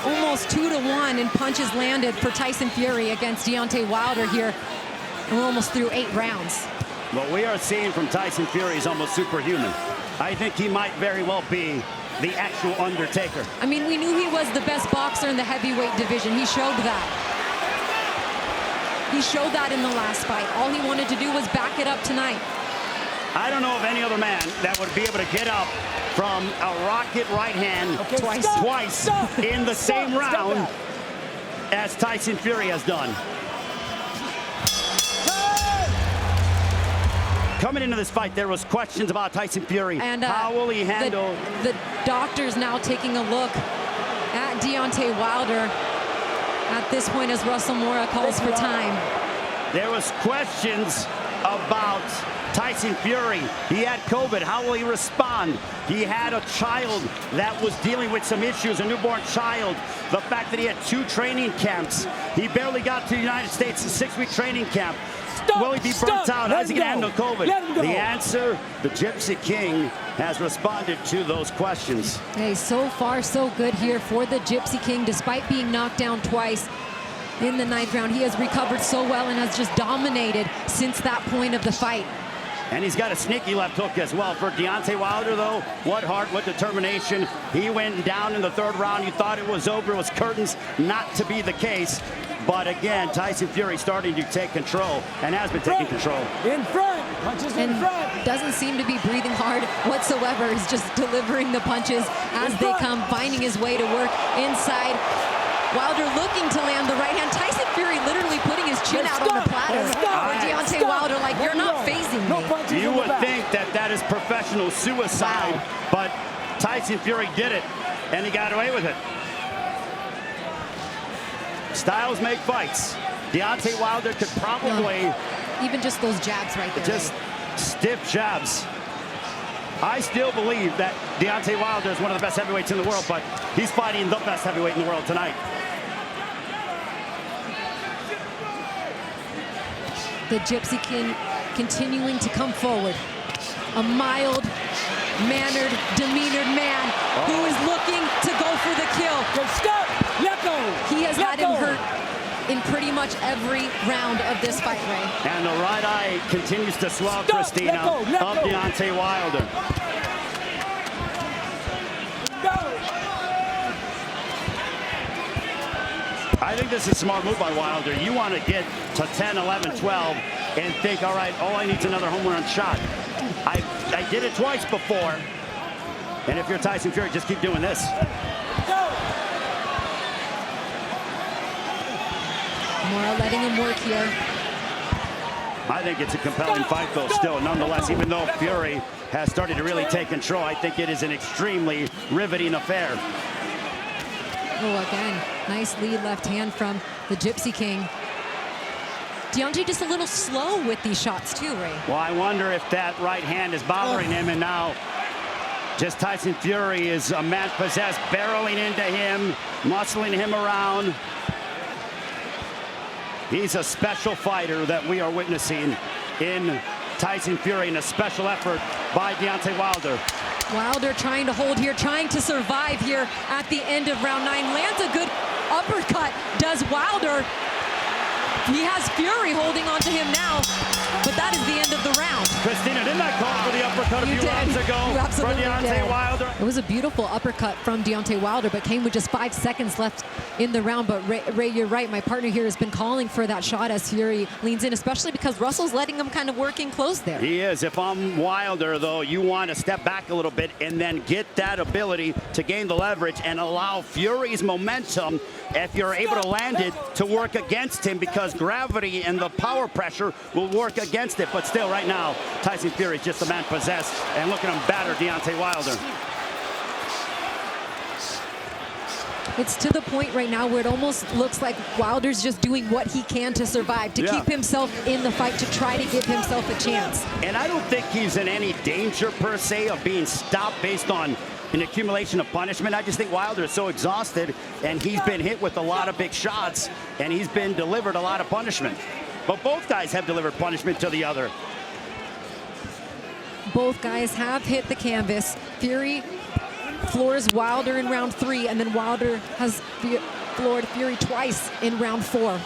almost 2-1 in punches landed for Tyson Fury against Deontay Wilder here. And we're almost through 8 rounds. What we are seeing from Tyson Fury is almost superhuman. I think he might very well be the actual Undertaker. I mean, we knew he was the best boxer in the heavyweight division. He showed that. He showed that in the last fight. All he wanted to do was back it up tonight. I don't know of any other man that would be able to get up from a rocket right hand twice in the same round as Tyson Fury has done. Coming into this fight, there was questions about Tyson Fury. And how will he handle? The doctor's now taking a look at Deontay Wilder at this point as Russell Moore calls for time. There was questions about Tyson Fury. He had COVID. How will he respond? He had a child that was dealing with some issues, a newborn child. The fact that he had 2 training camps. He barely got to the United States, a 6-week training camp. Will he be burnt out? How's he going to handle COVID? The answer, the Gypsy King has responded to those questions. Hey, so far so good here for the Gypsy King, despite being knocked down twice in the 9th round. He has recovered so well and has just dominated since that point of the fight. And he's got a sneaky left hook as well. For Deontay Wilder, though, what heart, what determination. He went down in the 3rd round. You thought it was over. It was curtains. Not to be the case. But again, Tyson Fury starting to take control and has been taking control. In front, punches in front. Doesn't seem to be breathing hard whatsoever. He's just delivering the punches as they come, finding his way to work inside. Wilder looking to land the right hand. Tyson Fury literally putting his chin out on the platter for Deontay Wilder, like, you're not phasing me. You would think that that is professional suicide, but Tyson Fury did it, and he got away with it. Styles make fights. Deontay Wilder could probably... Even just those jabs right there. Just stiff jabs. I still believe that Deontay Wilder is one of the best heavyweights in the world, but he's fighting the best heavyweight in the world tonight. The Gypsy King continuing to come forward. A mild-mannered, demeanored man who is looking to go for the kill. Stop! Let go! He has had him hurt in pretty much every round of this fight, Ray. And the right eye continues to swell, Christina, of Deontay Wilder. I think this is a smart move by Wilder. You want to get to 10, 11, 12 and think, all right, all I need is another home run shot. I did it twice before. And if you're Tyson Fury, just keep doing this. Mora letting him work here. I think it's a compelling fight, though, still. Nonetheless, even though Fury has started to really take control, I think it is an extremely riveting affair. Oh, again, nice lead left hand from the Gypsy King. Deontay just a little slow with these shots, too, Ray. Well, I wonder if that right hand is bothering him, and now just Tyson Fury is a man possessed, barreling into him, muscling him around. He's a special fighter that we are witnessing in Tyson Fury, and a special effort by Deontay Wilder. Wilder trying to hold here, trying to survive here at the end of round 9. Lands a good uppercut, does Wilder. He has Fury holding on to him now, but that is the end of the round. Christina, didn't I call for the uppercut a few rounds ago for Deontay Wilder? It was a beautiful uppercut from Deontay Wilder, but came with just 5 seconds left in the round. But Ray, you're right. My partner here has been calling for that shot as Fury leans in, especially because Russell's letting him kind of work in close there. He is. If I'm Wilder, though, you want to step back a little bit and then get that ability to gain the leverage and allow Fury's momentum, if you're able to land it, to work against him, because gravity and the power pressure will work against it. But still, right now, Tyson Fury is just a man possessed, and look at him batter Deontay Wilder. It's to the point right now where it almost looks like Wilder's just doing what he can to survive, to keep himself in the fight, to try to give himself a chance. And I don't think he's in any danger, per se, of being stopped based on an accumulation of punishment. I just think Wilder is so exhausted, and he's been hit with a lot of big shots, and he's been delivered a lot of punishment. But both guys have delivered punishment to the other. Both guys have hit the canvas. Fury floors Wilder in round 3, and then Wilder has floored Fury twice in round 4.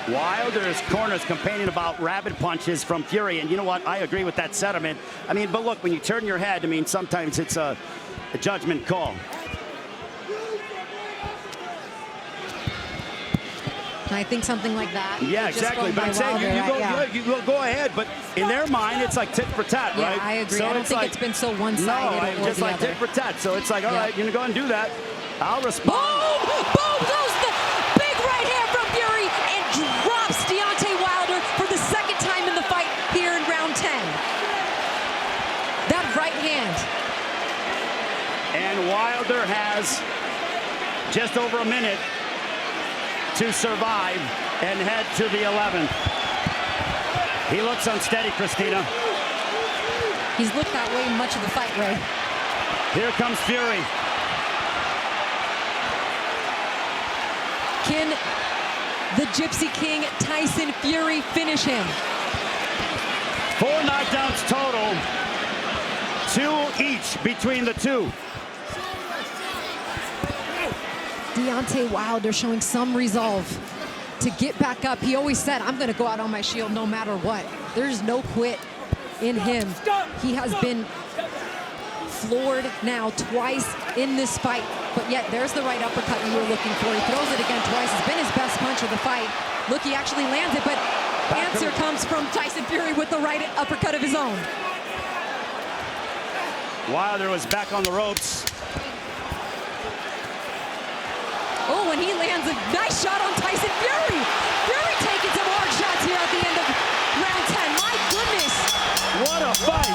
Wilder's corner's complaining about rapid punches from Fury, and you know what? I agree with that sentiment. I mean, but look, when you turn your head, I mean, sometimes it's a judgment call. I think something like that. Yeah, exactly. But I'm saying you go ahead, but in their mind, it's like tit for tat, yeah, right? I agree. So I don't think it's been so one-sided. No, just like tit for tat. So it's like, all right, you're gonna go and do that. I'll respond. Boom! Boom goes the big right hand from Fury and drops Deontay Wilder for the second time in the fight here in round 10. That right hand. And Wilder has just over a minute to survive and head to the 11th. He looks unsteady, Christina. He's looked that way much of the fight, Ray. Here comes Fury. Can the Gypsy King Tyson Fury finish him? 4 knockdowns total, 2 each between the two. Deontay Wilder showing some resolve to get back up. He always said, I'm going to go out on my shield no matter what. There's no quit in him. He has been floored now twice in this fight, but yet there's the right uppercut you were looking for. He throws it again twice. It's been his best punch of the fight. Look, he actually lands it, but answer comes from Tyson Fury with the right uppercut of his own. Wilder was back on the ropes. Oh, and he lands a nice shot on Tyson Fury. Fury taking some hard shots here at the end of round 10. My goodness. What a fight.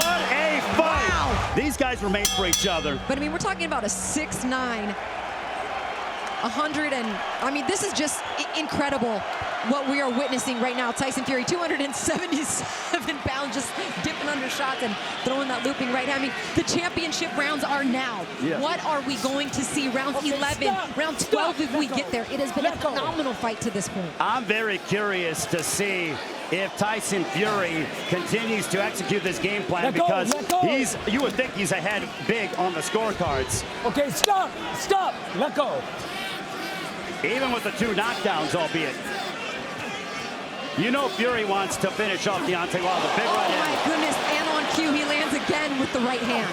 What a fight. Wow. These guys were made for each other. But, I mean, we're talking about a 6'9", 100 and, I mean, this is just incredible what we are witnessing right now. Tyson Fury, 277 pounds, just dipping under shots and throwing that looping right hand. I mean, the championship rounds are now. Yeah. What are we going to see? Round 11, round 12 if we get there. It has been a phenomenal fight to this point. I'm very curious to see if Tyson Fury continues to execute this game plan, because you would think he's ahead big on the scorecards. Okay, stop, let go. Even with the 2 knockdowns, albeit. You know Fury wants to finish off Deontay Wilder. Big right hand. Oh my goodness, and on cue, he lands again with the right hand.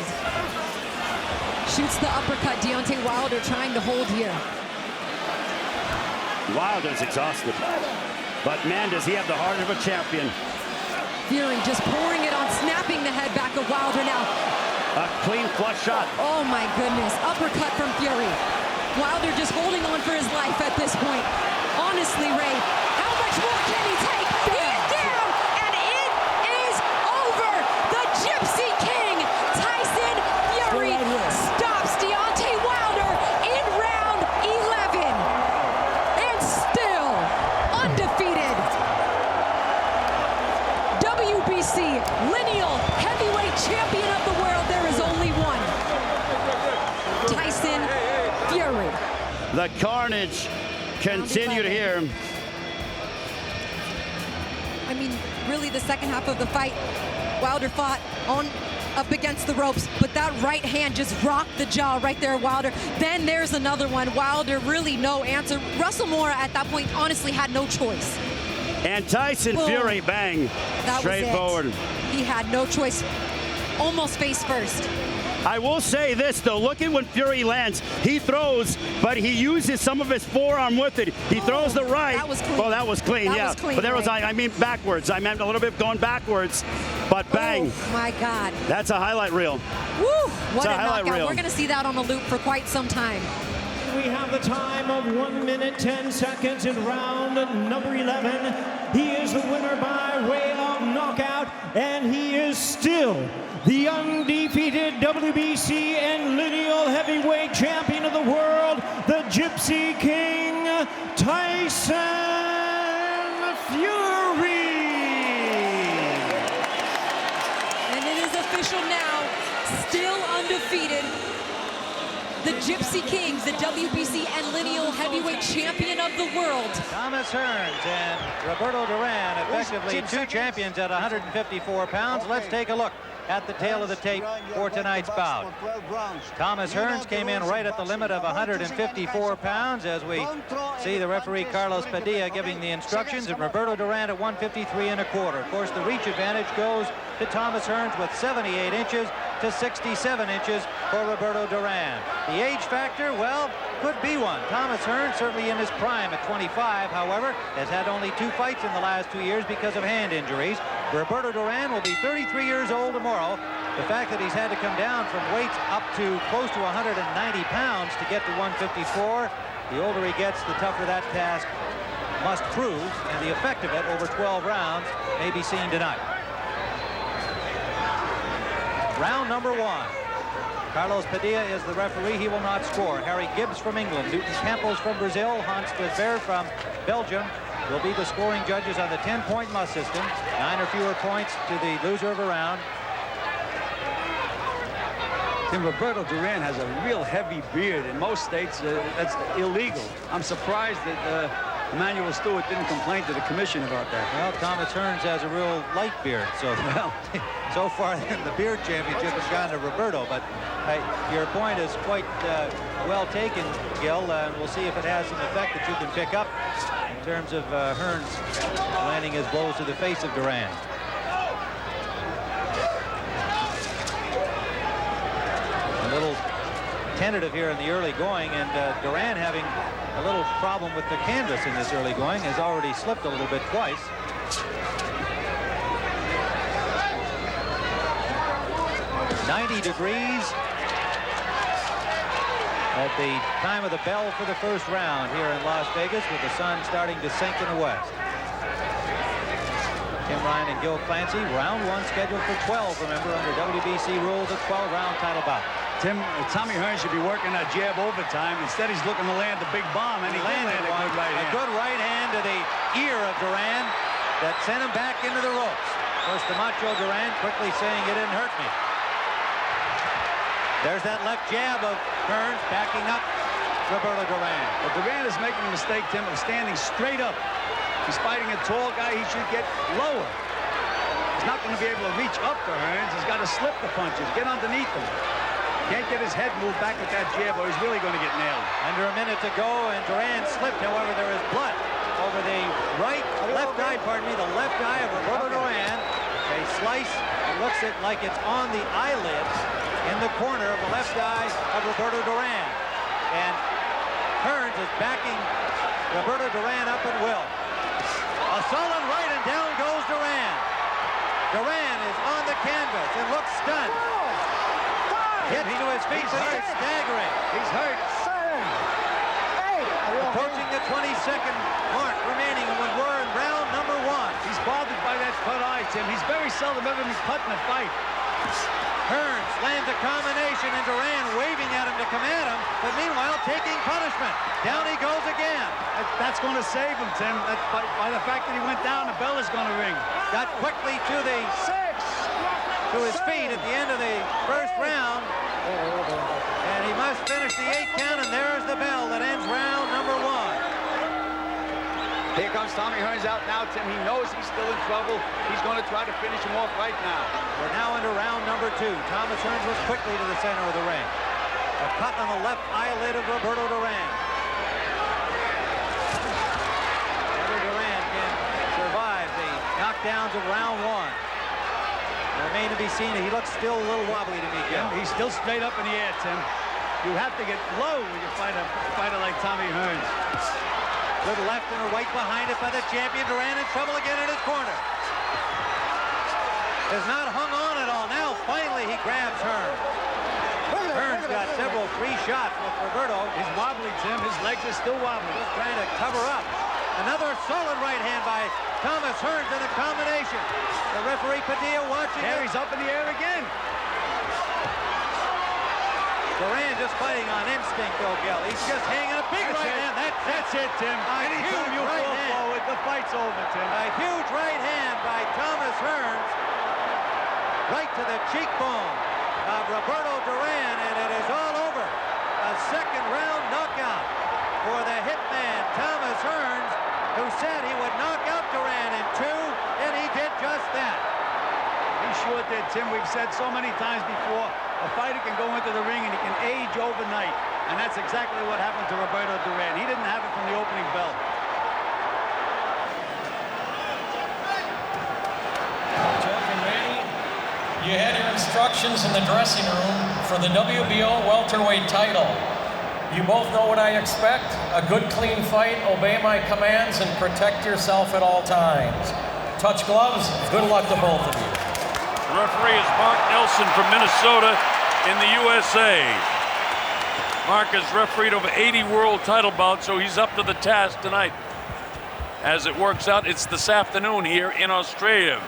Shoots the uppercut. Deontay Wilder trying to hold here. Wilder's exhausted. But man, does he have the heart of a champion. Fury just pouring it on, snapping the head back of Wilder now. A clean flush shot. Oh my goodness, uppercut from Fury. Wilder just holding on for his life at this point. Honestly, Ray, how much more can he take? He's down, and it is over. The Gypsy King, Tyson Fury, stops Deontay Wilder in round 11. And still undefeated. WBC lineal heavyweight champion of the world. There is only one. Tyson Fury. The carnage continued here. I mean, really the second half of the fight, Wilder fought up against the ropes, but that right hand just rocked the jaw right there, Wilder. Then there's another one. Wilder, really no answer. Russell Moore at that point honestly had no choice. And Tyson Fury, bang, that straight was it. forward. He had no choice. Almost face first. I will say this, though. Look at when Fury lands. He throws, but he uses some of his forearm with it. He throws the right. That was clean. Well, that was clean, That was clean, but there was, right. I mean, backwards. I meant a little bit going backwards, but bang. Oh, my God. That's a highlight reel. Woo! What a highlight knockout. reel. We're going to see that on the loop for quite some time. We have the time of 1 minute 10 seconds in round number 11. He is the winner by way of knockout, and he is still the undefeated WBC and lineal heavyweight champion of the world, the Gypsy King, Tyson Fury. And it is official now, still undefeated. The Gypsy King, the WBC and lineal heavyweight champion of the world. Thomas Hearns and Roberto Duran, effectively two champions at 154 pounds. Let's take a look at the tail of the tape for tonight's bout. Thomas Hearns came in right at the limit of 154 pounds as we see the referee Carlos Padilla giving the instructions, and Roberto Duran at 153 1/4. Of course, the reach advantage goes to Thomas Hearns with 78 inches to 67 inches for Roberto Duran. The age factor, well, could be one. Thomas Hearns, certainly in his prime at 25, however, has had only 2 fights in the last 2 years because of hand injuries. Roberto Duran will be 33 years old tomorrow. The fact that he's had to come down from weights up to close to 190 pounds to get to 154, the older he gets, the tougher that task must prove, and the effect of it over 12 rounds may be seen tonight. Round number 1. Carlos Padilla is the referee. He will not score. Harry Gibbs from England, Newton Campos from Brazil, Hans Desver from Belgium will be the scoring judges on the 10-point must system. 9 or fewer points to the loser of a round. Tim, Roberto Duran has a real heavy beard. In most states, that's illegal. I'm surprised that Emmanuel Stewart didn't complain to the commission about that. Well, Thomas Hearns has a real light beard, so well, so far the beard championship has gone to Roberto. But your point is quite well taken, Gil, and we'll see if it has some effect that you can pick up in terms of Hearns landing his blows to the face of Duran. A little tentative here in the early going, and Duran having a little problem with the canvas in this early going, has already slipped a little bit twice. .90 degrees at the time of the bell for the first round here in Las Vegas, with the sun starting to sink in the west. Tim Ryan and Gil Clancy, round 1 scheduled for 12, remember, under WBC rules, a 12-round title bout. Tim, Tommy Hearns should be working that jab overtime. Instead, he's looking to land the big bomb, and he landed a good right hand. A good right hand to the ear of Duran that sent him back into the ropes. Of course, the Macho Duran quickly saying, "It didn't hurt me." There's that left jab of Hearns backing up Roberto Duran. But Duran is making a mistake, Tim, of standing straight up. He's fighting a tall guy. He should get lower. He's not going to be able to reach up to Hearns. He's got to slip the punches, get underneath him. Can't get his head moved back with that jab, or he's really going to get nailed. Under a minute to go, and Duran slipped. However, there is blood over the left eye, the left eye of Roberto Duran. A slice, it looks like it's on the eyelids in the corner of the left eye of Roberto Duran. And Hearns is backing Roberto Duran up at will. A solid right, and down goes Duran. Duran is on the canvas and looks stunned. Gets to his feet, but he's staggering. He's hurt. Approaching the 20-second mark remaining when we're in round number 1. He's bothered by that cut eye, Tim. He's very seldom ever been cut in a fight. Hearns lands a combination, and Duran waving at him to come at him, but meanwhile taking punishment. Down he goes again. That's going to save him, Tim. By the fact that he went down, the bell is going to ring. Got quickly to his feet at the end of the first round. And he must finish the 8 count, and there's the bell that ends round number 1. Here comes Tommy Hearns out now, Tim. He knows he's still in trouble. He's going to try to finish him off right now. We're now into round number 2. Thomas Hearns was quickly to the center of the ring. A cut on the left eyelid of Roberto Duran. Whether Duran can survive the knockdowns of round 1 remain to be seen. He looks still a little wobbly to me, Jim. Yeah, he's still straight up in the air, Tim. You have to get low when you fight a fighter like Tommy Hearns. Good left and a right behind it by the champion. Duran in trouble again in his corner. Is not hung on at all. Now finally he grabs Hearns. Hearns got several free shots with Roberto. He's wobbly, Tim. His legs are still wobbly. Just trying to cover up. Another solid right hand by Thomas Hearns in the combination. The referee Padilla watching. There he's up in the air again. Duran just fighting on instinct, though, Gil. He's just hanging a big right hand. That's it, Tim. Anytime you fall forward, the fight's over, Tim. A huge right hand by Thomas Hearns. Right to the cheekbone of Roberto Duran, and it is all over. A second round knockout for the hitman, Thomas Hearns, who said he would knock out Duran in 2, and he did just that. He sure did, Tim. We've said so many times before, a fighter can go into the ring and he can age overnight. And that's exactly what happened to Roberto Duran. He didn't have it from the opening bell. Jeff and Manny, you had your instructions in the dressing room for the WBO welterweight title. You both know what I expect. A good, clean fight, obey my commands, and protect yourself at all times. Touch gloves. Good luck to both of you. The referee is Mark Nelson from Minnesota in the USA. Mark has refereed over 80 world title bouts, so he's up to the task tonight. As it works out, it's this afternoon here in Australia.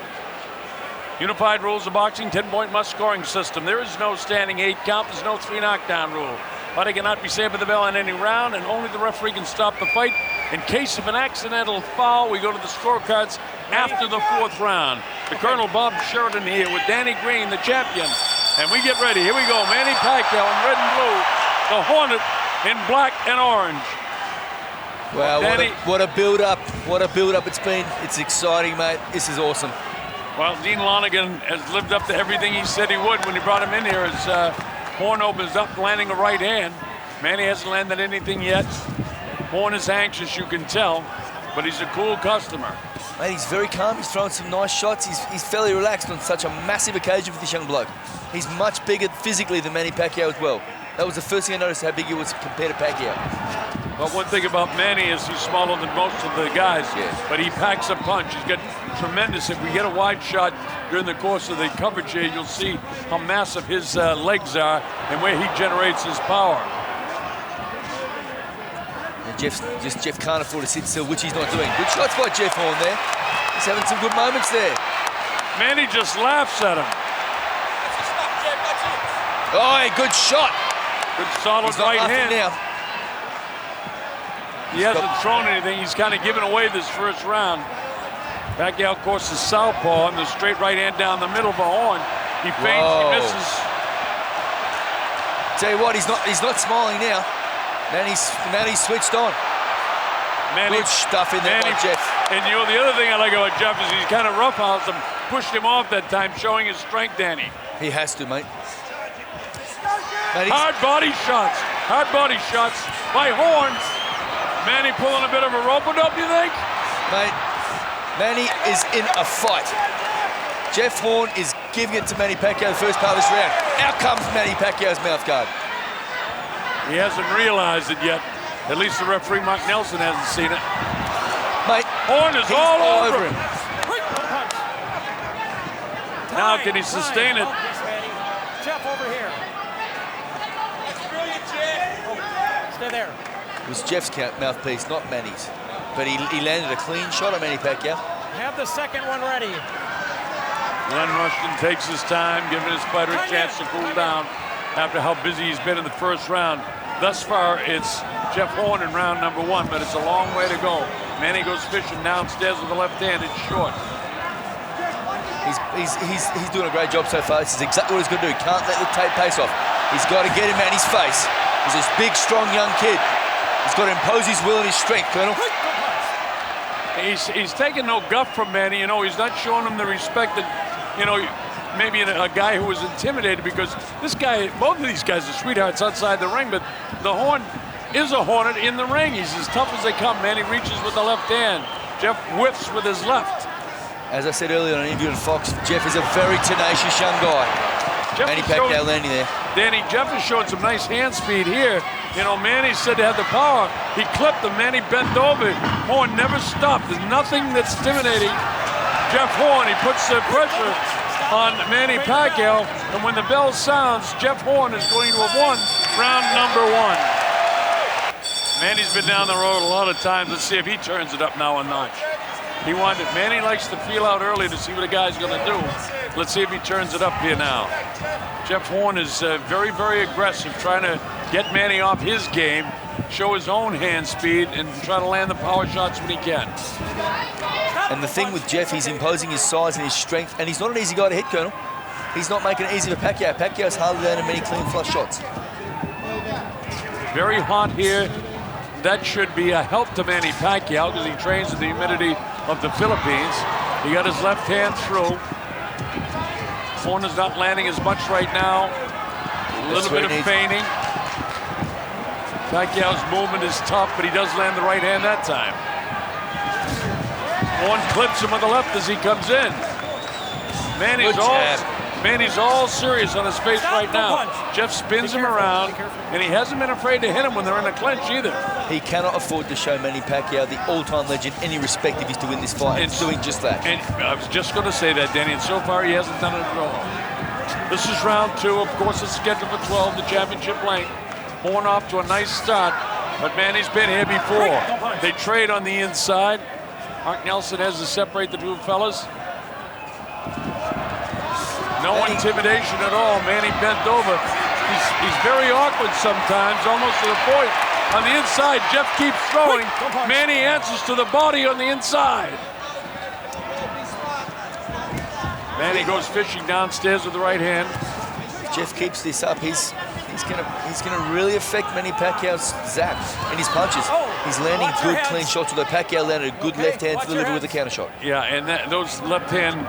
Unified rules of boxing, 10-point must-scoring system. There is no standing 8 count. There's no 3 knockdown rule. Fighter cannot be saved by the bell in any round, and only the referee can stop the fight. In case of an accidental foul, we go to the scorecards after the 4th round. The Colonel Bob Sheridan here with Danny Green, the champion. And we get ready. Here we go. Manny Pacquiao in red and blue. The Hornet in black and orange. Wow, Danny, what a build-up. What a build-up it's been. It's exciting, mate. This is awesome. Well, Dean Lonergan has lived up to everything he said he would when he brought him in here. His Horn opens up, landing a right hand. Manny hasn't landed anything yet. Horn is anxious, you can tell, but he's a cool customer. Mate, he's very calm. He's throwing some nice shots. He's fairly relaxed on such a massive occasion for this young bloke. He's much bigger physically than Manny Pacquiao as well. That was the first thing I noticed, how big he was compared to Pacquiao. Well, one thing about Manny is he's smaller than most of the guys, but he packs a punch. He's got tremendous. If we get a wide shot during the course of the coverage here, you'll see how massive his legs are and where he generates his power. And Jeff can't afford to sit still, which he's not doing. Good shots by Jeff Horn there. He's having some good moments there. Manny just laughs at him. Oh, good shot. Good solid right hand. Now. He hasn't thrown anything. He's kind of given away this first round. Pacquiao, of course, is southpaw, and the straight right hand down the middle for Horn. He feints, he misses. Tell you what, he's not smiling now. Manny's switched on. Good stuff in there by Jeff. And you know, the other thing I like about Jeff is he's kind of roughhoused him, pushed him off that time, showing his strength, Danny. He has to, mate. Hard body shots by Horn. Manny pulling a bit of a rope-a-dope, you think? Mate, Manny is in a fight. Jeff Horn is giving it to Manny Pacquiao the first part of this round. Out comes Manny Pacquiao's mouth guard. He hasn't realized it yet. At least the referee, Mark Nelson, hasn't seen it. Mate, Horn is he's all over over him. Now can he sustain it? Jeff, over here. Stay there. It was Jeff's mouthpiece, not Manny's. But he landed a clean shot on Manny Pacquiao. Have the second one ready. Glenn Rushton takes his time, giving his fighter a chance to cool down after how busy he's been in the first round. Thus far, it's Jeff Horn in round number 1, but it's a long way to go. Manny goes fishing downstairs with the left hand. It's short. He's doing a great job so far. This is exactly what he's going to do. He can't let the pace off. He's got to get him Manny's face. He's this big, strong young kid. He's got to impose his will and his strength, Colonel. He's taking no guff from Manny. You know, he's not showing him the respect that, you know, maybe a guy who was intimidated, because this guy, both of these guys are sweethearts outside the ring, but the Horn is a Hornet in the ring. He's as tough as they come. Manny reaches with the left hand. Jeff whiffs with his left. As I said earlier on an interview on Fox, Jeff is a very tenacious young guy. Manny Pacquiao landing there. Danny, Jeff is showing some nice hand speed here. You know, Manny said he had the power. He clipped him. Manny bent over. Horn never stopped. There's nothing that's intimidating Jeff Horn. He puts the pressure on Manny Pacquiao, and when the bell sounds, Jeff Horn is going to have won round number 1. Manny's been down the road a lot of times. Let's see if he turns it up now a notch. He wanted, Manny likes to feel out early to see what a guy's going to do. Let's see if he turns it up here now. Jeff Horn is very, very aggressive, trying to get Manny off his game, show his own hand speed, and try to land the power shots when he can. And the thing with Jeff, he's imposing his size and his strength, and he's not an easy guy to hit, Colonel. He's not making it easy for Pacquiao. Pacquiao's hardly landed many clean flush shots. Very hot here. That should be a help to Manny Pacquiao, because he trains in the humidity of the Philippines. He got his left hand through. Horn is not landing as much right now. A little bit of feigning. Pacquiao's movement is tough, but he does land the right hand that time. Horn clips him with the left as he comes in. Manny's all serious on his face right now. Jeff spins him around, and he hasn't been afraid to hit him when they're in a clinch either. He cannot afford to show Manny Pacquiao, the all-time legend, any respect if he's to win this fight. It's doing just that. And I was just going to say that, Danny, and so far he hasn't done it at all. This is round 2. Of course, it's scheduled for 12, the championship length. Horn off to a nice start, but Manny's been here before. They trade on the inside. Mark Nelson has to separate the two fellas. No intimidation at all. Manny bent over. He's very awkward sometimes, almost to the point. On the inside, Jeff keeps throwing. Manny answers to the body on the inside. Manny goes fishing downstairs with the right hand. If Jeff keeps this up, he's gonna really affect Manny Pacquiao's zap and his punches. He's landing good, clean shots, although Pacquiao landed a good left hand to deliver with the counter shot. Yeah, and those left hand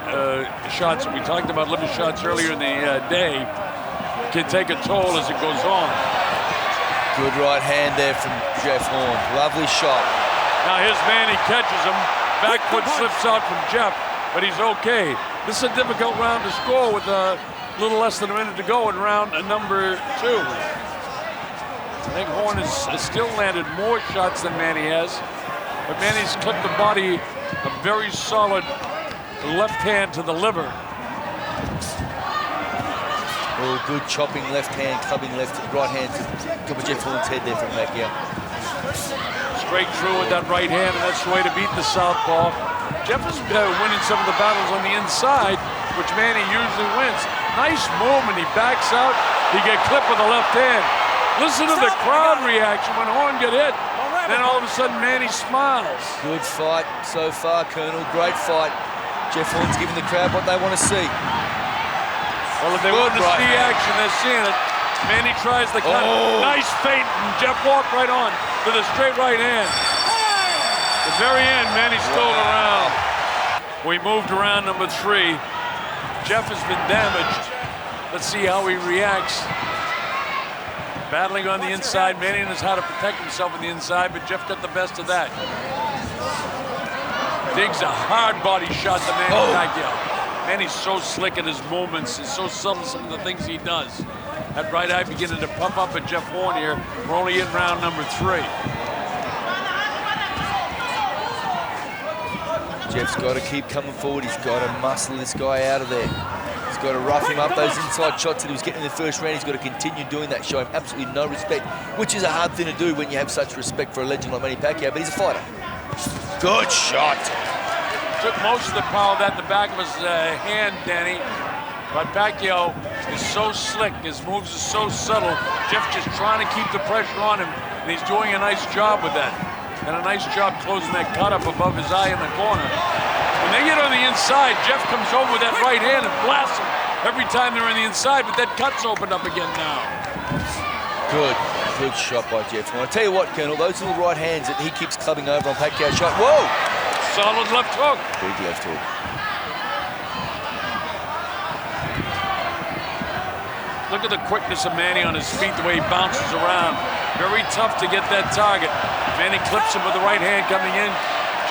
shots that we talked about, liver shots earlier in the day, can take a toll as it goes on. Good right hand there from Jeff Horn. Lovely shot. Now here's Manny, catches him. Back foot slips out from Jeff, but he's okay. This is a difficult round to score with a little less than a minute to go in round number 2. I think Horn has still landed more shots than Manny has, but Manny's clipped the body, a very solid left hand to the liver. Oh, good chopping left hand, clubbing right hand to top of Jeff Horn's head there from Pacquiao. Straight through with that right hand, and that's the way to beat the southpaw. Jeff is winning some of the battles on the inside, which Manny usually wins. Nice movement, he backs out, he gets clipped with the left hand. Listen to the crowd reaction when Horn get hit. Then all of a sudden, Manny smiles. Good fight so far, Colonel. Great fight. Jeff Horn's giving the crowd what they want to see. Well, if they want to see action, they're seeing it. Manny tries the cut. Nice feint, and Jeff walked right on to the straight right hand. At the very end, Manny stole around. We moved around number 3. Jeff has been damaged. Let's see how he reacts. Battling on the inside. Manny knows how to protect himself on the inside, but Jeff got the best of that. Digs a hard body shot to Manny Pacquiao. Manny's so slick in his movements. He's so subtle some of the things he does. That right eye beginning to pump up at Jeff Horn here. We're only in round number 3. Jeff's got to keep coming forward. He's got to muscle this guy out of there. He's got to rough him up. Those inside shots that he was getting in the first round, he's got to continue doing that, show him absolutely no respect, which is a hard thing to do when you have such respect for a legend like Manny Pacquiao, but he's a fighter. Good shot. Took most of the power of that in the back of his hand, Danny. But Pacquiao is so slick. His moves are so subtle. Jeff just trying to keep the pressure on him, and he's doing a nice job with that. And a nice job closing that cut up above his eye in the corner. When they get on the inside, Jeff comes over with that right hand and blasts him every time they're on the inside, but that cut's opened up again now. Good shot by Jeff. Well, I'll tell you what, Colonel, those little right hands that he keeps clubbing over on Pacquiao's shot. Whoa! Solid left hook. Big left hook. Look at the quickness of Manny on his feet, the way he bounces around. Very tough to get that target. Manny clips him with the right hand coming in.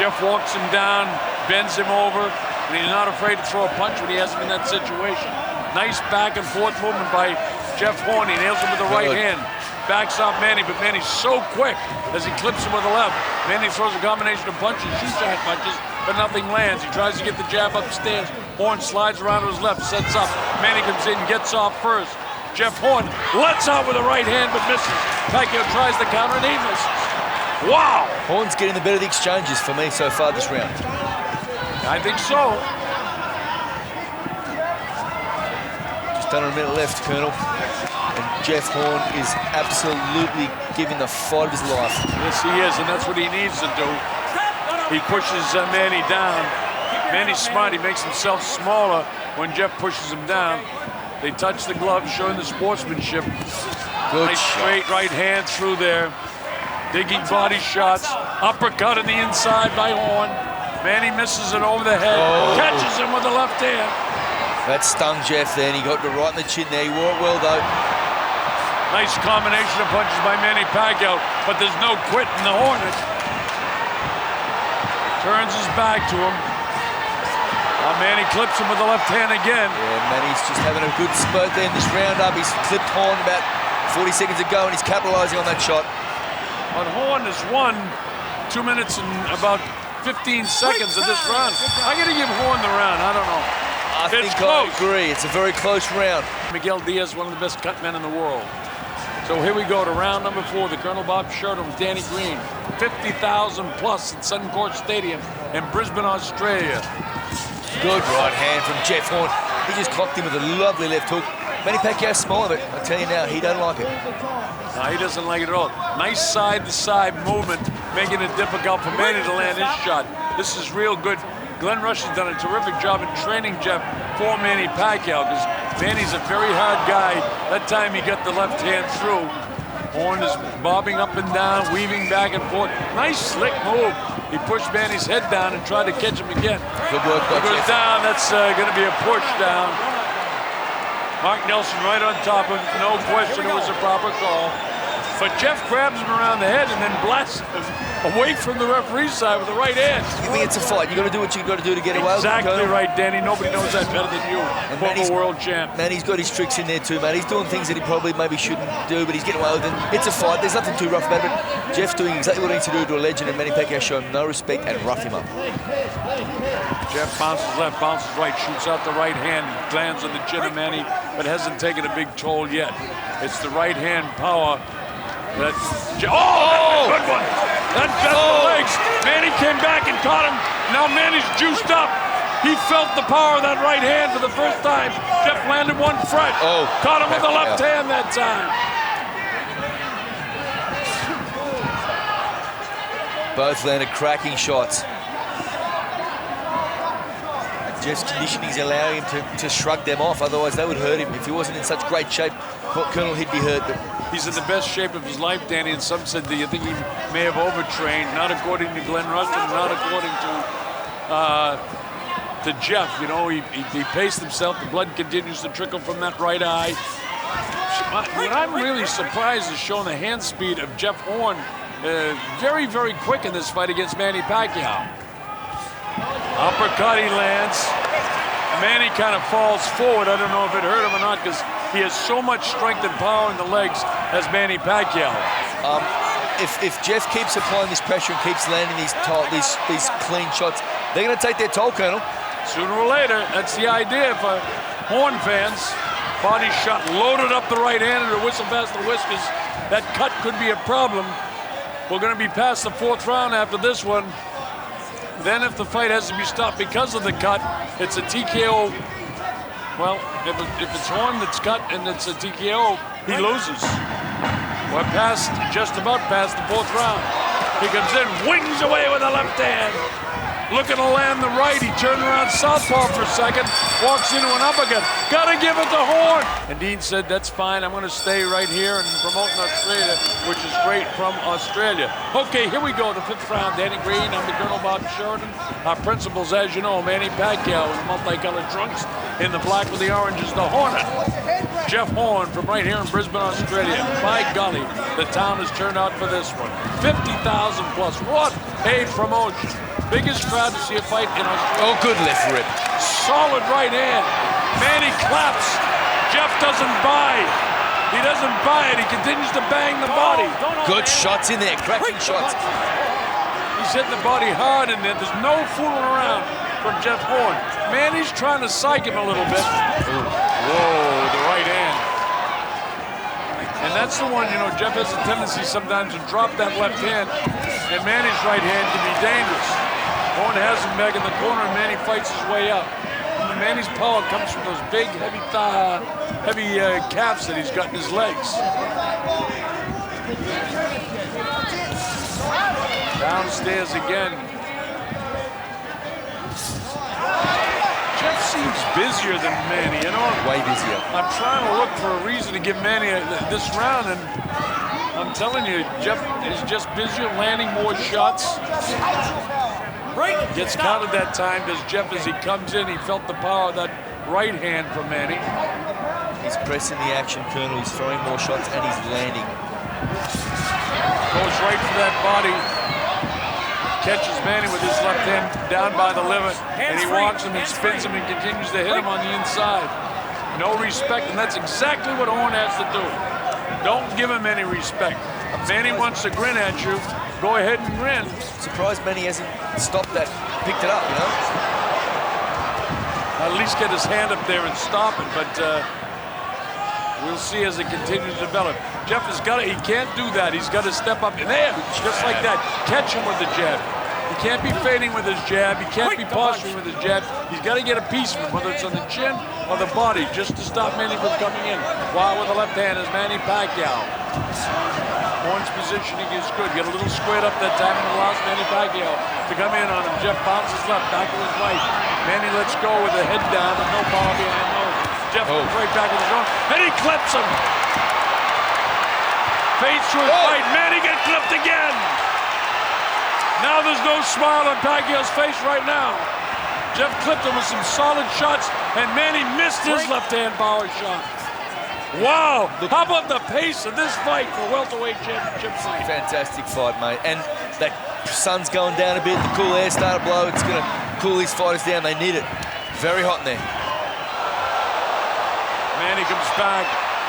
Jeff walks him down, bends him over, and he's not afraid to throw a punch when he has him in that situation. Nice back and forth movement by Jeff Horn. He nails him with the right hand. Backs off Manny, but Manny's so quick as he clips him with the left. Manny throws a combination of punches, shoots at punches, but nothing lands. He tries to get the jab upstairs. Horn slides around to his left, sets up. Manny comes in, gets off first. Jeff Horn lets out with the right hand, but misses. Pacquiao tries the counter, and he misses. Wow! Horn's getting the better of the exchanges for me so far this round. I think so. Just under a minute left, Colonel. And Jeff Horn is absolutely giving the fight of his life. Yes, he is, and that's what he needs to do. He pushes Manny down. Manny's smart. He makes himself smaller when Jeff pushes him down. They touch the glove, showing the sportsmanship. Nice straight right hand through there. Digging body shots. Uppercut in the inside by Horn. Manny misses it over the head. Catches him with the left hand. That stung Jeff then. He got it right in the chin there. He wore it well, though. Nice combination of punches by Manny Pacquiao, but there's no quit in the Hornet. Turns his back to him. Manny clips him with the left hand again. Yeah, Manny's just having a good spurt there in this round-up. He's clipped Horn about 40 seconds ago, and he's capitalizing on that shot. But Horn has won 2 minutes and about 15 seconds of this round. I'm going to give Horn the round. I don't know. I think I agree. It's a very close round. Miguel Diaz, one of the best cut men in the world. So here we go to round number 4. The Colonel Bob Sherdon with Danny Green. 50,000 plus at Suncorp Stadium in Brisbane, Australia. Good right hand from Jeff Horn. He just clocked him with a lovely left hook. Manny Pacquiao's smaller, but I tell you now, he doesn't like it. No, he doesn't like it at all. Nice side-to-side movement, making it difficult for Manny to land his shot. This is real good. Glenn Rush has done a terrific job in training Jeff for Manny Pacquiao, because Manny's a very hard guy. That time he got the left hand through. Horn is bobbing up and down, weaving back and forth. Nice slick move. He pushed Manny's head down and tried to catch him again. Good work by Jeff. He goes down, that's going to be a push down. Mark Nelson right on top of him, no question it was a proper call. But Jeff grabs him around the head and then blasts him away from the referee's side with the right hand. I mean, it's a fight. You got to do what you got to do to get away with it. Exactly right, Danny. Nobody knows that better than you. Former world champ. Manny's got his tricks in there too, man. He's doing things that he probably maybe shouldn't do, but he's getting away with it. It's a fight. There's nothing too rough about it. But Jeff's doing exactly what he needs to do to a legend, and Manny Pacquiao show him no respect and rough him up. Jeff bounces left, bounces right, shoots out the right hand, lands on the chin of Manny, but hasn't taken a big toll yet. It's the right hand power. That's a good one. That bent the legs. Manny came back and caught him. Now Manny's juiced up. He felt the power of that right hand for the first time. Jeff landed one fresh. Caught him with the left hand that time. Both landed cracking shots. Jeff's conditioning is allowing him to shrug them off, otherwise they would hurt him. If he wasn't in such great shape, Colonel, he'd be hurt. But he's in the best shape of his life, Danny, and some said that you think he may have overtrained, not according to Glenn Rushton, not according to Jeff. You know, he paced himself. The blood continues to trickle from that right eye. What I'm really surprised is showing the hand speed of Jeff Horn. Very, very quick in this fight against Manny Pacquiao. Uppercut he lands. Manny kind of falls forward. I don't know if it hurt him or not, because he has so much strength and power in the legs as Manny Pacquiao. if Jeff keeps applying this pressure and keeps landing these clean shots, they're going to take their toll, Colonel. Sooner or later, that's the idea for Horn fans. Body shot loaded up the right hand and a whistle past the whiskers. That cut could be a problem. We're going to be past the 4th round after this one. Then if the fight has to be stopped because of the cut, it's a TKO. Well, if it's Horn that's cut and it's a TKO, he loses. We're just about past the 4th round. He comes in, wings away with the left hand. Looking to land the right. He turned around southpaw for a second, walks into an uppercut. Gotta give it to Horn. And Dean said, that's fine. I'm gonna stay right here and promote in Australia, which is great from Australia. Okay, here we go, the 5th round. Danny Green, I'm the Colonel Bob Sheridan. Our principals, as you know, Manny Pacquiao in the multicolored trunks. In the black with the orange is the Hornet. Jeff Horn from right here in Brisbane, Australia. By golly, the town has turned out for this one. 50,000 plus. What a promotion. Biggest crowd to see a fight in Australia. Oh, good left rip. Solid right hand. Manny claps. Jeff doesn't buy. He doesn't buy it. He continues to bang the body. Good shots in there, cracking shots. He's hitting the body hard in there. There's no fooling around from Jeff Horn. Manny's trying to psych him a little bit. Whoa, the right hand. And that's the one, you know, Jeff has a tendency sometimes to drop that left hand, and Manny's right hand can be dangerous. Horn has him back in the corner, and Manny fights his way up. And Manny's power comes from those big, heavy calves that he's got in his legs. Downstairs again. Jeff seems busier than Manny, you know? Way busier. I'm trying to look for a reason to give Manny this round, and I'm telling you, Jeff is just busier, landing more shots. Gets counted that time, does Jeff as he comes in. He felt the power of that right hand from Manny. He's pressing the action, Colonel. He's throwing more shots, and he's landing. Goes right for that body. Catches Manny with his left hand down by the liver, and he walks him and spins him and continues to hit him on the inside. No respect, and that's exactly what Horn has to do. Don't give him any respect. Manny wants to grin at you. Go ahead and grin. Surprised Manny hasn't stopped that, picked it up, you know? At least get his hand up there and stop it, but we'll see as it continues to develop. Jeff has got to, he can't do that. He's got to step up in there, just like that. Catch him with the jab. He can't be fading with his jab. He can't be posturing with his jab. He's got to get a piece of him, whether it's on the chin or the body, just to stop Manny from coming in. While with the left hand is Manny Pacquiao. Horn's positioning is good. Get a little squared up that time and allows Manny Pacquiao to come in on him. Jeff bounces left, back to his right. Manny lets go with the head down and no power behind nose. Jeff goes right back with his own, and he clips him. Fades to his right. Manny gets clipped again. Now there's no smile on Pacquiao's face right now. Jeff clipped him with some solid shots, and Manny missed his left-hand power shot. Wow, how about the pace of this fight for welterweight championship fight? Fantastic fight, mate. And that sun's going down a bit, the cool air started to blow. It's going to cool these fighters down. They need it. Very hot in there. Manny comes back.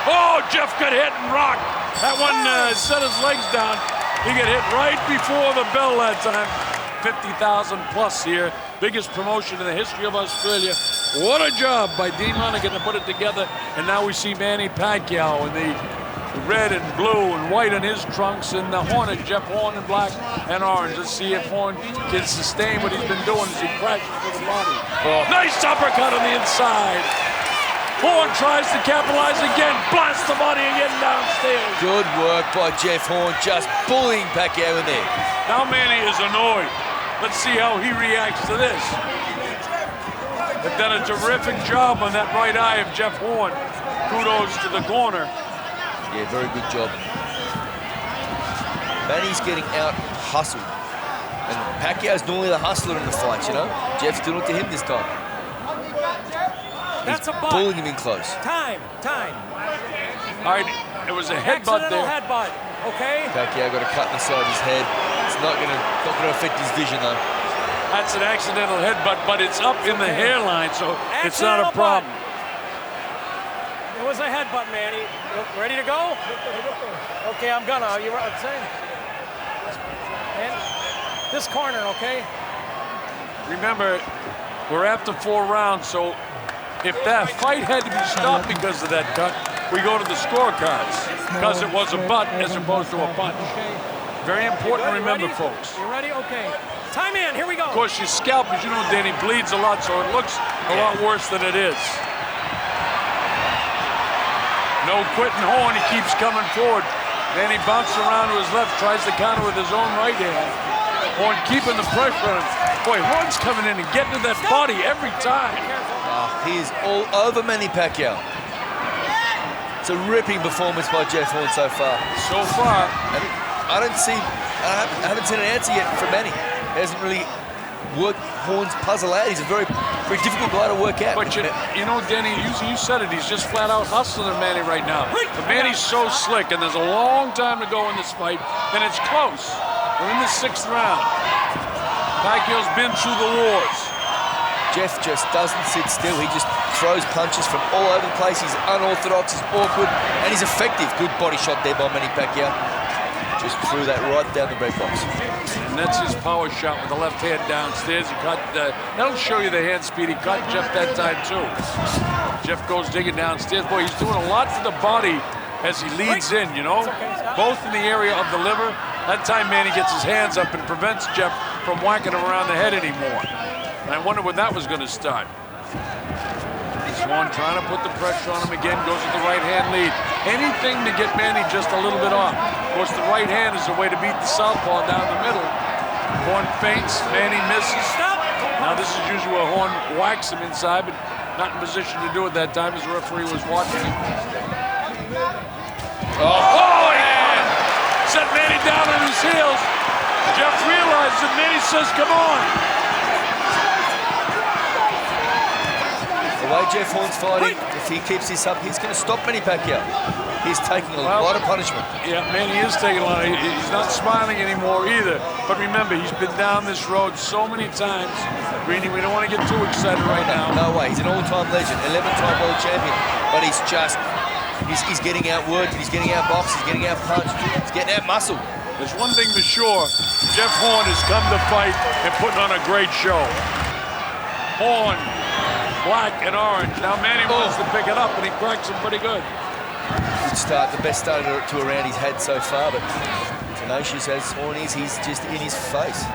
Oh, Jeff got hit and rocked. That one set his legs down. He got hit right before the bell that time. 50,000 plus here. Biggest promotion in the history of Australia. What a job by Dean Lonigan to put it together. And now we see Manny Pacquiao in the red and blue and white on his trunks, and the Hornet, Jeff Horn in black and orange. Let's see if Horn can sustain what he's been doing as he crashes with the body. Nice uppercut on the inside. Horn tries to capitalize again, blasts the body again downstairs. Good work by Jeff Horn, just bullying Pacquiao in there. Now Manny is annoyed. Let's see how he reacts to this. They've done a terrific job on that right eye of Jeff Horn. Kudos to the corner. Yeah, very good job. Manny's getting out hustled. And Pacquiao's normally the hustler in the fights, you know? Jeff's doing it to him this time. That's a butt. Pulling him in close. Time. All right, it was a headbutt there. Headbutt, okay? Pacquiao got a cut in the side of his head. It's not gonna affect his vision though. That's an accidental headbutt, but it's up in the hairline, so it's not a problem. It was a headbutt, Manny. Ready to go? Okay, I'm gonna. You know what I'm saying? this corner, okay? Remember, we're after 4 rounds, so if that fight had to be stopped because of that cut, we go to the scorecards because it was a butt as opposed to a punch. Very important to remember, folks. You ready? Okay. Time in. Here we go. Of course, your scalp, as you know, Danny, bleeds a lot, so it looks a lot worse than it is. No quitting Horn. He keeps coming forward. Then he bounces around to his left, tries to counter with his own right hand. Horn keeping the pressure on him. Boy, Horn's coming in and getting to that body every time. He is all over Manny Pacquiao. It's a ripping performance by Jeff Horn so far. So far. And I haven't seen an answer yet from Manny. He hasn't really worked Horn's puzzle out. He's a very, very difficult guy to work out. But you know, Danny, you said it. He's just flat out hustling Manny right now. But Manny's so slick, and there's a long time to go in this fight, and it's close. We're in the 6th round. Pacquiao's been through the wars. Jeff just doesn't sit still. He just throws punches from all over the place. He's unorthodox, he's awkward, and he's effective. Good body shot there by Manny Pacquiao. Just threw that right down the red box. And that's his power shot with the left hand downstairs. He caught, that'll show you the hand speed. He caught Jeff that time too. Jeff goes digging downstairs. Boy, he's doing a lot for the body as he leads in, you know, both in the area of the liver. That time Manny gets his hands up and prevents Jeff from whacking him around the head anymore. And I wonder when that was going to start. Swan trying to put the pressure on him again, goes with the right hand lead. Anything to get Manny just a little bit off. Of course, the right hand is a way to beat the southpaw down the middle. Horn feints, Manny misses. Now this is usually where Horn whacks him inside, but not in position to do it that time as the referee was watching him. Oh, yeah! Set Manny down on his heels. Jeff realizes that Manny says, come on. The way Jeff Horn's fighting, if he keeps this up, he's going to stop Manny Pacquiao. He's taking a lot of punishment. Yeah, Manny is taking a lot. He's not smiling anymore either. But remember, he's been down this road so many times. Greeny, we don't want to get too excited right now. No way. He's an all-time legend, 11-time world champion. But he's just, he's getting outworked, he's getting outboxed, he's getting outpunched, he's getting out muscle. There's one thing for sure. Jeff Horn has come to fight and putting on a great show. Horn. Black and orange. Now Manny wants to pick it up, and he cracks him pretty good. Good start, the best start to a round he's had so far, but tenacious as Horn is, he's just in his face.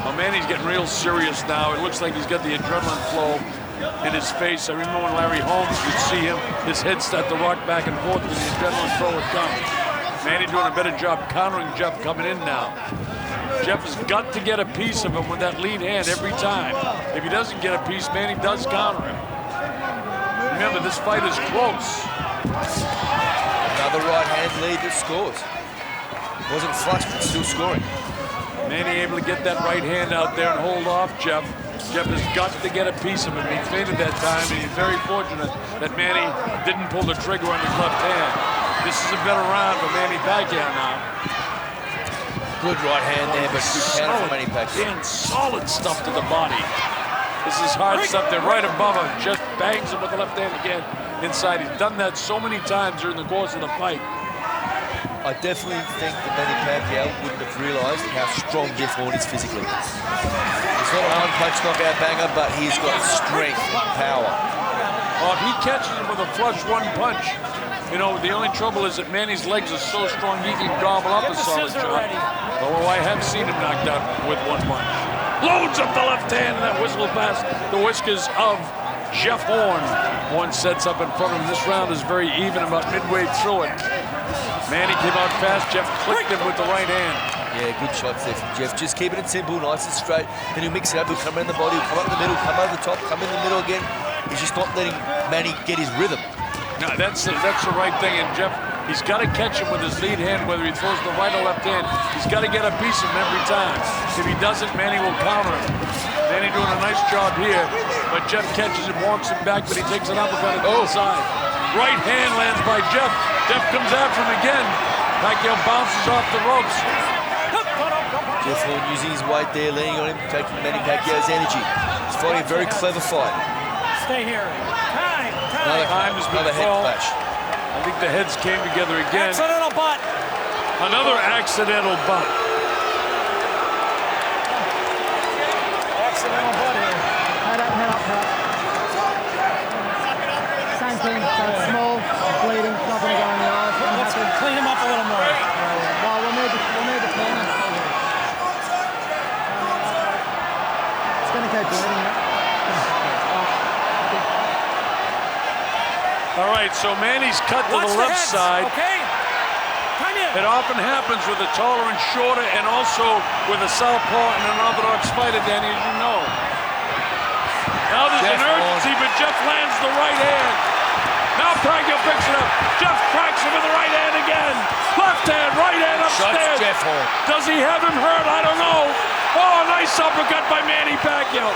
Well, Manny's getting real serious now. It looks like he's got the adrenaline flow in his face. I remember when Larry Holmes would see him, his head start to rock back and forth when the adrenaline flow would come. Manny doing a better job countering Jeff coming in now. Jeff has got to get a piece of him with that lead hand every time. If he doesn't get a piece, Manny does counter him. Remember, this fight is close. Another right hand lead that scores. Wasn't flush, but still scoring. Manny able to get that right hand out there and hold off Jeff. Jeff has got to get a piece of him. He feinted that time, and he's very fortunate that Manny didn't pull the trigger on his left hand. This is a better round for Manny Pacquiao now. Good right hand there, but good counter for Manny Pacquiao. And solid stuff to the body. This is hard stuff there right above him. Just bangs him with the left hand again inside. He's done that so many times during the course of the fight. I definitely think that Manny Pacquiao wouldn't have realised how strong Jeff Horn is physically. He's not a one-punch knockout banger, but he's got strength and power. Oh, if he catches him with a flush one punch, you know, the only trouble is that Manny's legs are so strong he can gobble up a solid shot. Although I have seen him knocked out with one punch. Loads up the left hand, and that whistle past the whiskers of Jeff Horn. Horn sets up in front of him. This round is very even, about midway through it. Manny came out fast. Jeff clicked him with the right hand. Yeah, good shots there from Jeff. Just keeping it simple, nice and straight. Then he'll mix it up. He'll come around the body, he'll come up the middle, come over the top, come in the middle again. He's just not letting Manny get his rhythm. No, that's the right thing. And Jeff, he's got to catch him with his lead hand, whether he throws the right or left hand. He's got to get a piece of him every time. If he doesn't, Manny will counter him. Manny doing a nice job here, but Jeff catches him, walks him back, but he takes an uppercut to the side. Right hand lands by Jeff. Jeff comes after him again. Pacquiao bounces off the ropes. Jeff Horn using his weight there, leaning on him, taking Manny Pacquiao's energy. He's fighting a very clever fight. Stay here. Time has been called. I think the heads came together again. Accidental butt. Another accidental butt. accidental butt here. Head up, head up, head up. Same thing, small, bleeding, not going to go in the eyes. Let's clean him up a little more. Well, we'll need the cleaner. It's going to keep bleeding, yeah. All right, so Manny's cut to the left side. Okay. It often happens with a taller and shorter, and also with a southpaw and an orthodox fighter, Danny, as you know. Now there's an urgency, but Jeff lands the right hand. Now Pacquiao picks it up. Jeff cracks him with the right hand again. Left hand, right hand upstairs. Jeff Horn. Does he have him hurt? I don't know. Oh, nice uppercut by Manny Pacquiao.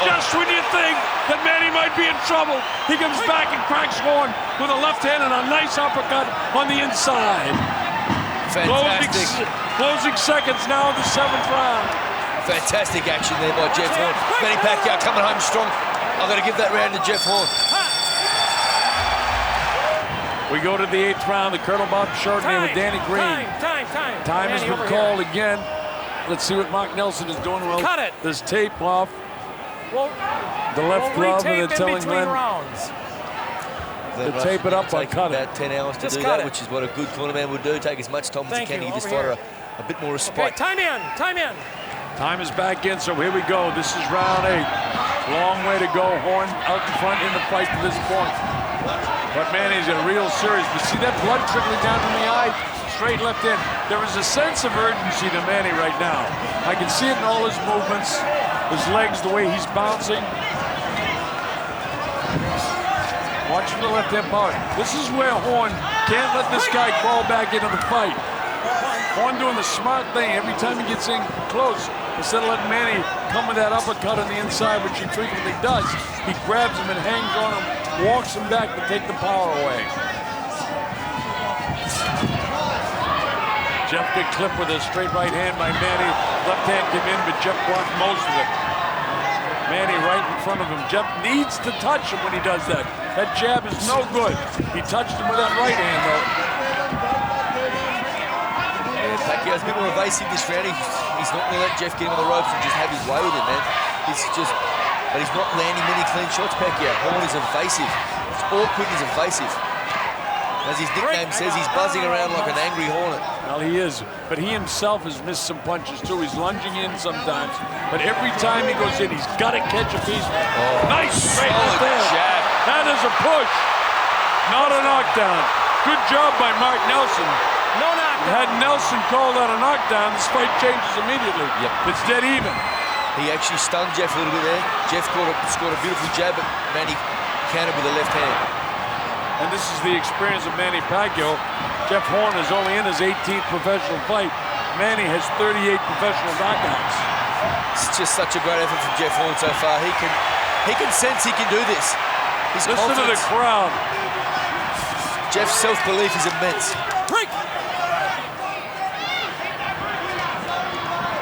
Just when you think that Manny might be in trouble, he comes back and cracks Horn with a left hand and a nice uppercut on the inside. Fantastic. Closing seconds now of the 7th round. Fantastic action there by Jeff Horn. Manny Pacquiao coming home strong. I've got to give that round to Jeff Horn. We go to the 8th round. The Colonel Bob Chardonnay with Danny Green. Time has been called again. Let's see what Mark Nelson is doing. Well, cut it. There's tape off the left glove, and they're telling Glenn to tape it up or cut it. About 10 hours to do that, which is what a good cornerman would do. Take as much time as he can to give his fighter a bit more respite. Time in. Time is back in, so here we go. This is round 8. Long way to go. Horn out in front in the fight to this point. But Manny's in a real series. But see that blood trickling down from the eye? Straight left in. There is a sense of urgency to Manny right now. I can see it in all his movements, his legs, the way he's bouncing. Watch for the left hand power. This is where Horn can't let this guy crawl back into the fight. Horn doing the smart thing every time he gets in close. Instead of letting Manny come with that uppercut on the inside, which he frequently does, he grabs him and hangs on him, walks him back to take the power away. Jeff get clipped with a straight right hand by Manny. Left hand came in, but Jeff blocked most of it. Manny right in front of him. Jeff needs to touch him when he does that. That jab is no good. He touched him with that right hand, though. Pacquiao's a bit more evasive this round. He's not going to let Jeff get him on the ropes and just have his way with him, man. But he's not landing many clean shots, Pacquiao. Horn is evasive. It's awkward, he's evasive. As his nickname says, he's buzzing around like an angry hornet. Well, he is, but he himself has missed some punches, too. He's lunging in sometimes, but every time he goes in, he's got to catch a piece. Nice straight left hand. That is a push, not a knockdown. Good job by Mark Nelson. No knockdown. Had Nelson called that a knockdown, this fight changes immediately. Yep. It's dead even. He actually stunned Jeff a little bit there. Jeff scored a beautiful jab, but Manny countered with the left hand. And this is the experience of Manny Pacquiao. Jeff Horn is only in his 18th professional fight. Manny has 38 professional knockouts. It's just such a great effort from Jeff Horn so far. He can sense he can do this. His Listen to the crowd. Jeff's self-belief is immense.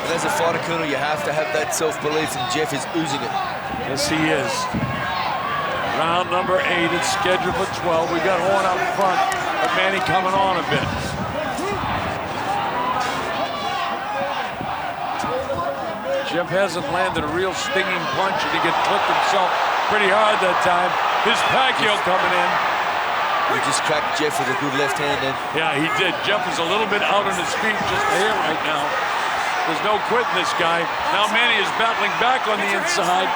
And as a fighter, Colonel, you have to have that self-belief, and Jeff is oozing it. Yes, he is. Round number 8, it's scheduled for 12. We got Horn out in front, but Manny coming on a bit. Jeff hasn't landed a real stinging punch, and he gets clipped himself pretty hard that time. Here's Pacquiao coming in. He just cracked Jeff with a good left hand then. Yeah, he did. Jeff is a little bit out on his feet just here right now. There's no quitting this guy. Now Manny is battling back on the inside.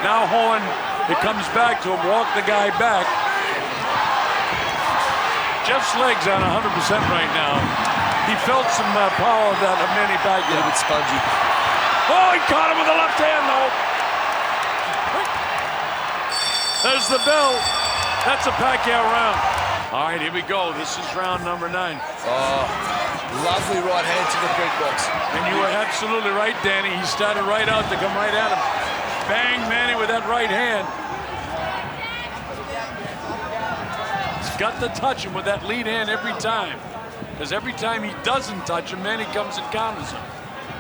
Now Horn, it comes back to him, walk the guy back. Jeff's legs aren't 100% right now. He felt some power of that of Manny Pacquiao. A little bit spongy. Oh, he caught him with the left hand, though. There's the bell. That's a Pacquiao round. All right, here we go. This is round number 9. Oh, lovely right hand to the big box. And you were absolutely right, Danny. He started right out to come right at him. Bang, Manny with that right hand. He's got to touch him with that lead hand every time. Because every time he doesn't touch him, Manny comes and counters him.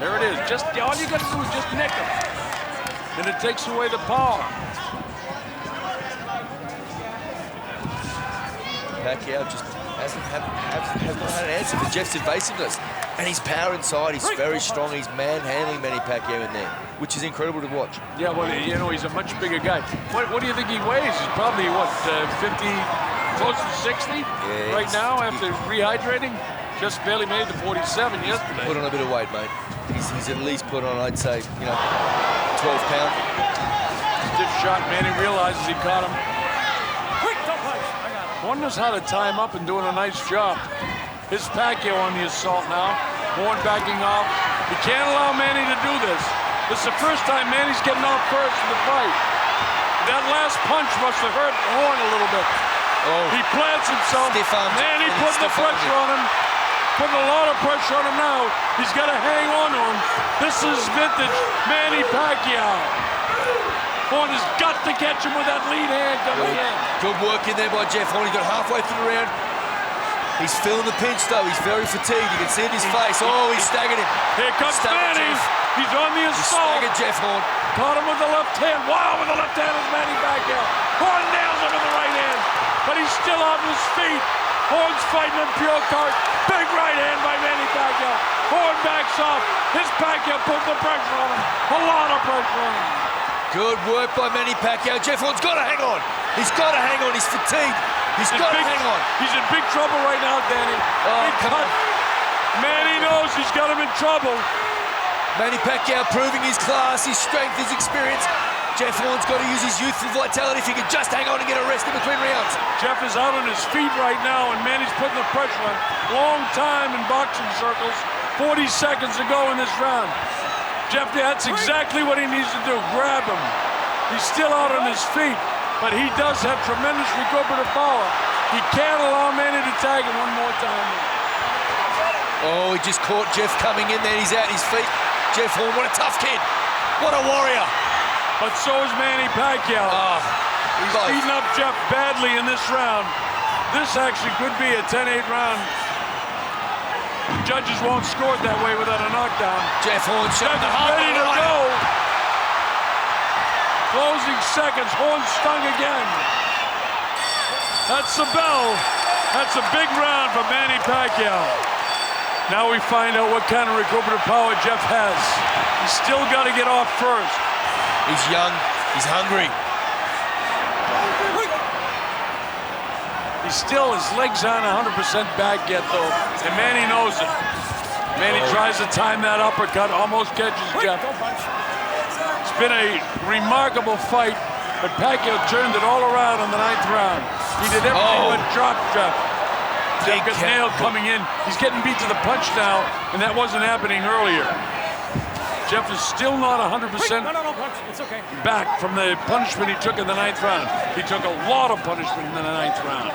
There it is. Just all you got to do is just nick him. And it takes away the power. Pacquiao just has not had an answer for Jeff's evasiveness. And his power inside, he's very strong. He's manhandling Manny Pacquiao in there, which is incredible to watch. Yeah, well, you know, he's a much bigger guy. What do you think he weighs? He's probably, what, 50, close to 60 right now after rehydrating? Just barely made the 47 yesterday. Put on a bit of weight, mate. He's at least put on, I'd say, you know, 12 pound. Stiff shot. Manny realizes he caught him. Wonders how to tie him up and doing a nice job. Here's Pacquiao on the assault now. Horn backing off. You can't allow Manny to do this. This is the first time Manny's getting off first in the fight. That last punch must have hurt Horn a little bit. Oh. He plants himself. Manny putting the pressure on him. Putting a lot of pressure on him now. He's got to hang on to him. This is vintage Manny Pacquiao. Horn has got to catch him with that lead hand coming in. Good work in there by Jeff Horn. He got halfway through the round. He's feeling the pinch, though. He's very fatigued. You can see it in his face. Oh, he's staggered him. Here comes Manny. He's on the assault. He staggered Jeff Horn. Caught him with the left hand. Wow, with the left hand is Manny Pacquiao. Horn nails him with the right hand. But he's still on his feet. Horn's fighting in pure cart. Big right hand by Manny Pacquiao. Horn backs off. His Pacquiao puts the pressure on him. A lot of pressure on him. Good work by Manny Pacquiao. Jeff Horn's got to hang on. He's got to hang on. He's fatigued. He's got to hang on. He's in big trouble right now, Danny. Oh, come on. Manny knows he's got him in trouble. Manny Pacquiao proving his class, his strength, his experience. Jeff Horn's got to use his youthful vitality if he can just hang on and get a rest in between rounds. Jeff is out on his feet right now, and Manny's putting the pressure on. Long time in boxing circles. 40 seconds to go in this round. Jeff, that's exactly what he needs to do. Grab him. He's still out on his feet, but he does have tremendous recuperative power. He can't allow Manny to tag him one more time. Oh, he just caught Jeff coming in there. He's out his feet. Jeff Horn, what a tough kid. What a warrior. But so is Manny Pacquiao. He's beating up Jeff badly in this round. This actually could be a 10-8 round. Judges won't score it that way without a knockdown. Jeff Horn shot the ready to go. Closing seconds. Horn stung again. That's the bell. That's a big round for Manny Pacquiao. Now we find out what kind of recuperative power Jeff has. He's still got to get off first. He's young. He's hungry. He's still, his legs aren't 100% back yet, though, and Manny knows it. Manny tries to time that uppercut, almost catches Jeff. It's been a remarkable fight, but Pacquiao turned it all around in the 9th round. He did everything but drop Jeff. Jeff got nailed coming in. He's getting beat to the punch now, and that wasn't happening earlier. Jeff is still not 100% back from the punishment he took in the 9th round. He took a lot of punishment in the 9th round.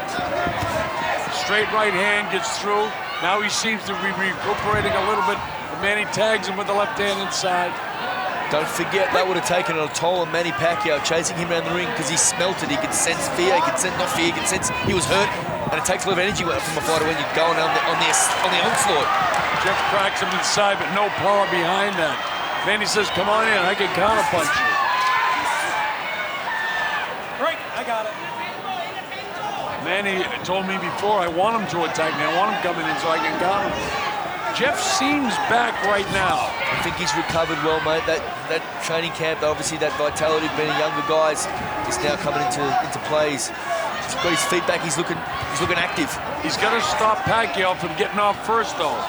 Straight right hand gets through. Now he seems to be recuperating a little bit. Manny tags him with the left hand inside. Don't forget, that would have taken a toll on Manny Pacquiao, chasing him around the ring because he smelt it. He could sense fear. He could sense, not fear, he could sense he was hurt. And it takes a lot of energy from a fighter when you're going on the onslaught. Jeff cracks him inside, but no power behind that. Manny says, come on in, I can counterpunch you. Right, I got it. Manny told me before, I want him to attack me. I want him coming in so I can counter him. Jeff seems back right now. I think he's recovered well, mate. That training camp, obviously that vitality of being younger guys is now coming into play. He's got his feet back, he's looking active. He's got to stop Pacquiao from getting off first, though.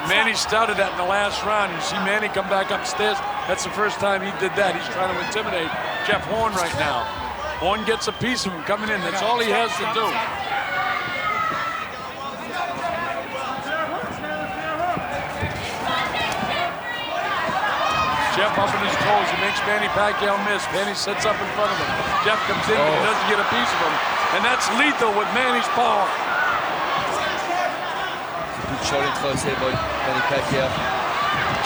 Manny started that in the last round. You see Manny come back upstairs. That's the first time he did that. He's trying to intimidate Jeff Horn right now. Horn gets a piece of him coming in. That's all he has to do. Jeff up on his toes. He makes Manny Pacquiao miss. Manny sets up in front of him. Jeff comes in, but he doesn't get a piece of him. And that's lethal with Manny's power. Good shot in close there by Manny Pacquiao.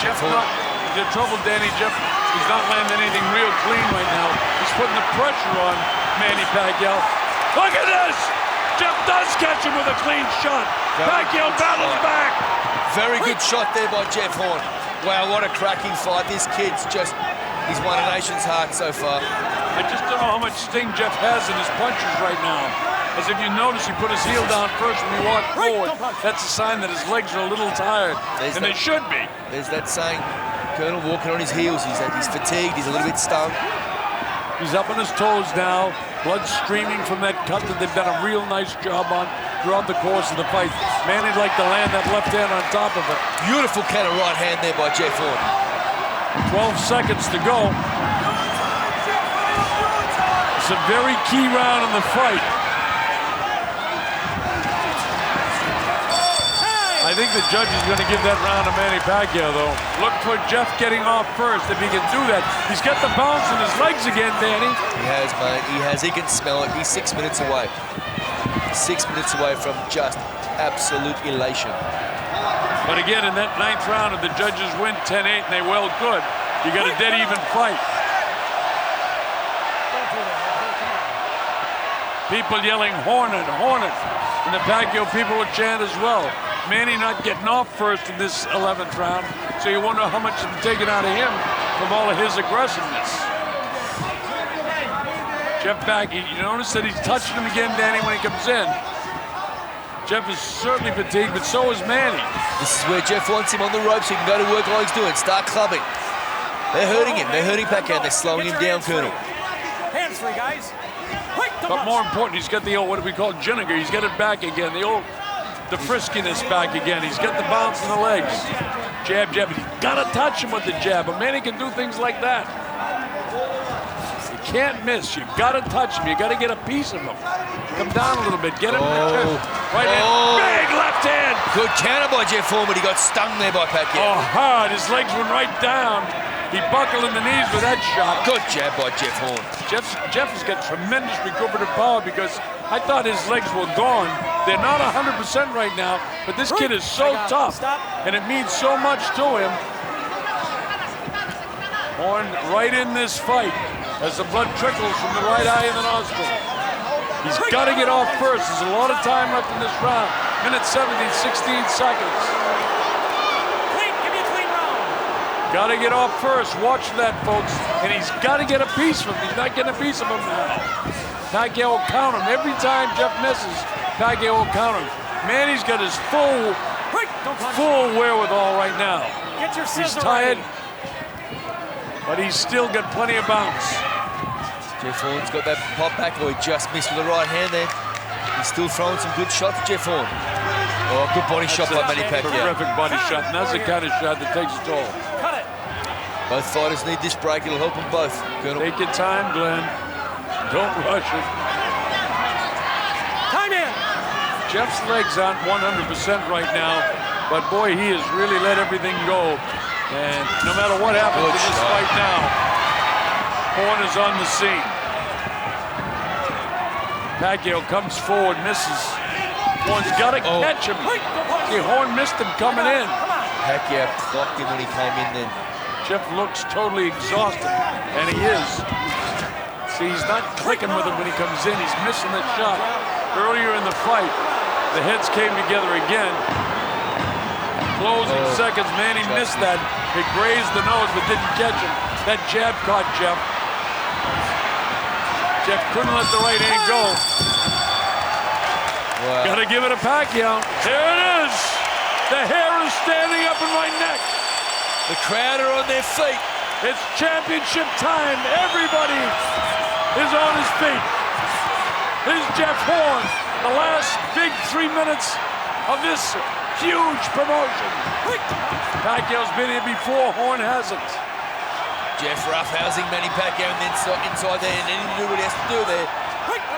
Jeff he's in trouble, Danny. Jeff is not landing anything real clean right now. He's putting the pressure on Manny Pacquiao. Look at this! Jeff does catch him with a clean shot. Pacquiao battles back. Very good shot there by Jeff Horn. Wow, what a cracking fight. This kid's he's won a nation's heart so far. I just don't know how much sting Jeff has in his punches right now. As if you notice, he put his heel down first when he walked forward. That's a sign that his legs are a little tired, and they should be. There's that saying, Colonel walking on his heels. He's fatigued, he's a little bit stung. He's up on his toes now, blood streaming from that cut that they've done a real nice job on throughout the course of the fight. Manny'd like to land that left hand on top of it. Beautiful counter right hand there by Jeff Horn. 12 seconds to go. It's a very key round in the fight. I think the judge is going to give that round to Manny Pacquiao, though. Look for Jeff getting off first. If he can do that, he's got the bounce in his legs again, Danny. He has, mate. He has. He can smell it. He's 6 minutes away. 6 minutes away from just absolute elation. But again, in that 9th round, if the judges win 10-8 and they well good, you got a dead even fight. People yelling, Hornet, Hornet. And the Pacquiao people will chant as well. Manny not getting off first in this 11th round, so you wonder how much is taken out of him from all of his aggressiveness. Jeff back, you notice that he's touching him again, Danny, when he comes in. Jeff is certainly fatigued, but so is Manny. This is where Jeff wants him on the ropes so he can go to work like he's doing, start clubbing. They're hurting him, they're hurting Pacquiao, they're slowing him down, Colonel. Hands free, guys. But more important, he's got the old, what do we call Jiniger, he's got it back again, the friskiness back again. He's got the bounce in the legs. Jab, jab. He's got to touch him with the jab. But Manny can do things like that. You can't miss. You've got to touch him. You got to get a piece of him. Come down a little bit. Get him in the chest. Right hand. Big left hand. Good counter by Jeff Horn, but he got stung there by Pacquiao. Oh, hard. His legs went right down. He buckled in the knees with that shot. Good jab by Jeff Horn. Jeff has got tremendous recuperative power because I thought his legs were gone. They're not 100% right now, but this kid is so tough, and it means so much to him. Horn right in this fight as the blood trickles from the right eye and the nostril. He's got to get off first. There's a lot of time left in this round. Minute 17, 16 seconds. Got to get off first. Watch that, folks. And he's got to get a piece of him. He's not getting a piece of him now. Pacquiao will count him. Every time Jeff misses, Pacquiao will count him. Manny's got his full wherewithal right now. He's tired, but he's still got plenty of bounce. Jeff Horn's got that pop back, or he just missed with the right hand there. He's still throwing some good shots, Jeff Horn. Oh, good body shot by Manny Pacquiao. Terrific body shot, and that's the kind of shot that takes a toll. Both fighters need this break. It'll help them both, Colonel. Take your time, Glenn. Don't rush it. Time in. Jeff's legs aren't 100% right now, but boy, he has really let everything go. And no matter what happens in this fight now, Horn is on the scene. Pacquiao comes forward, misses. Horn's got to catch him. See, Horn missed him coming in. Pacquiao clocked him when he came in then. Jeff looks totally exhausted, and he is. See, he's not clicking with him when he comes in. He's missing the shot. Earlier in the fight, the heads came together again. Closing seconds, Manny missed that. It grazed the nose, but didn't catch him. That jab caught Jeff. Jeff couldn't let the right hand go. Wow. Got to give it to Pacquiao. There it is. The hair is standing up in my neck. The crowd are on their feet. It's championship time. Everybody is on his feet. Here's Jeff Horn, the last big 3 minutes of this huge promotion. Pacquiao's been here before, Horn hasn't. Jeff roughhousing Manny Pacquiao and then inside there, and then he knew what he has to do there.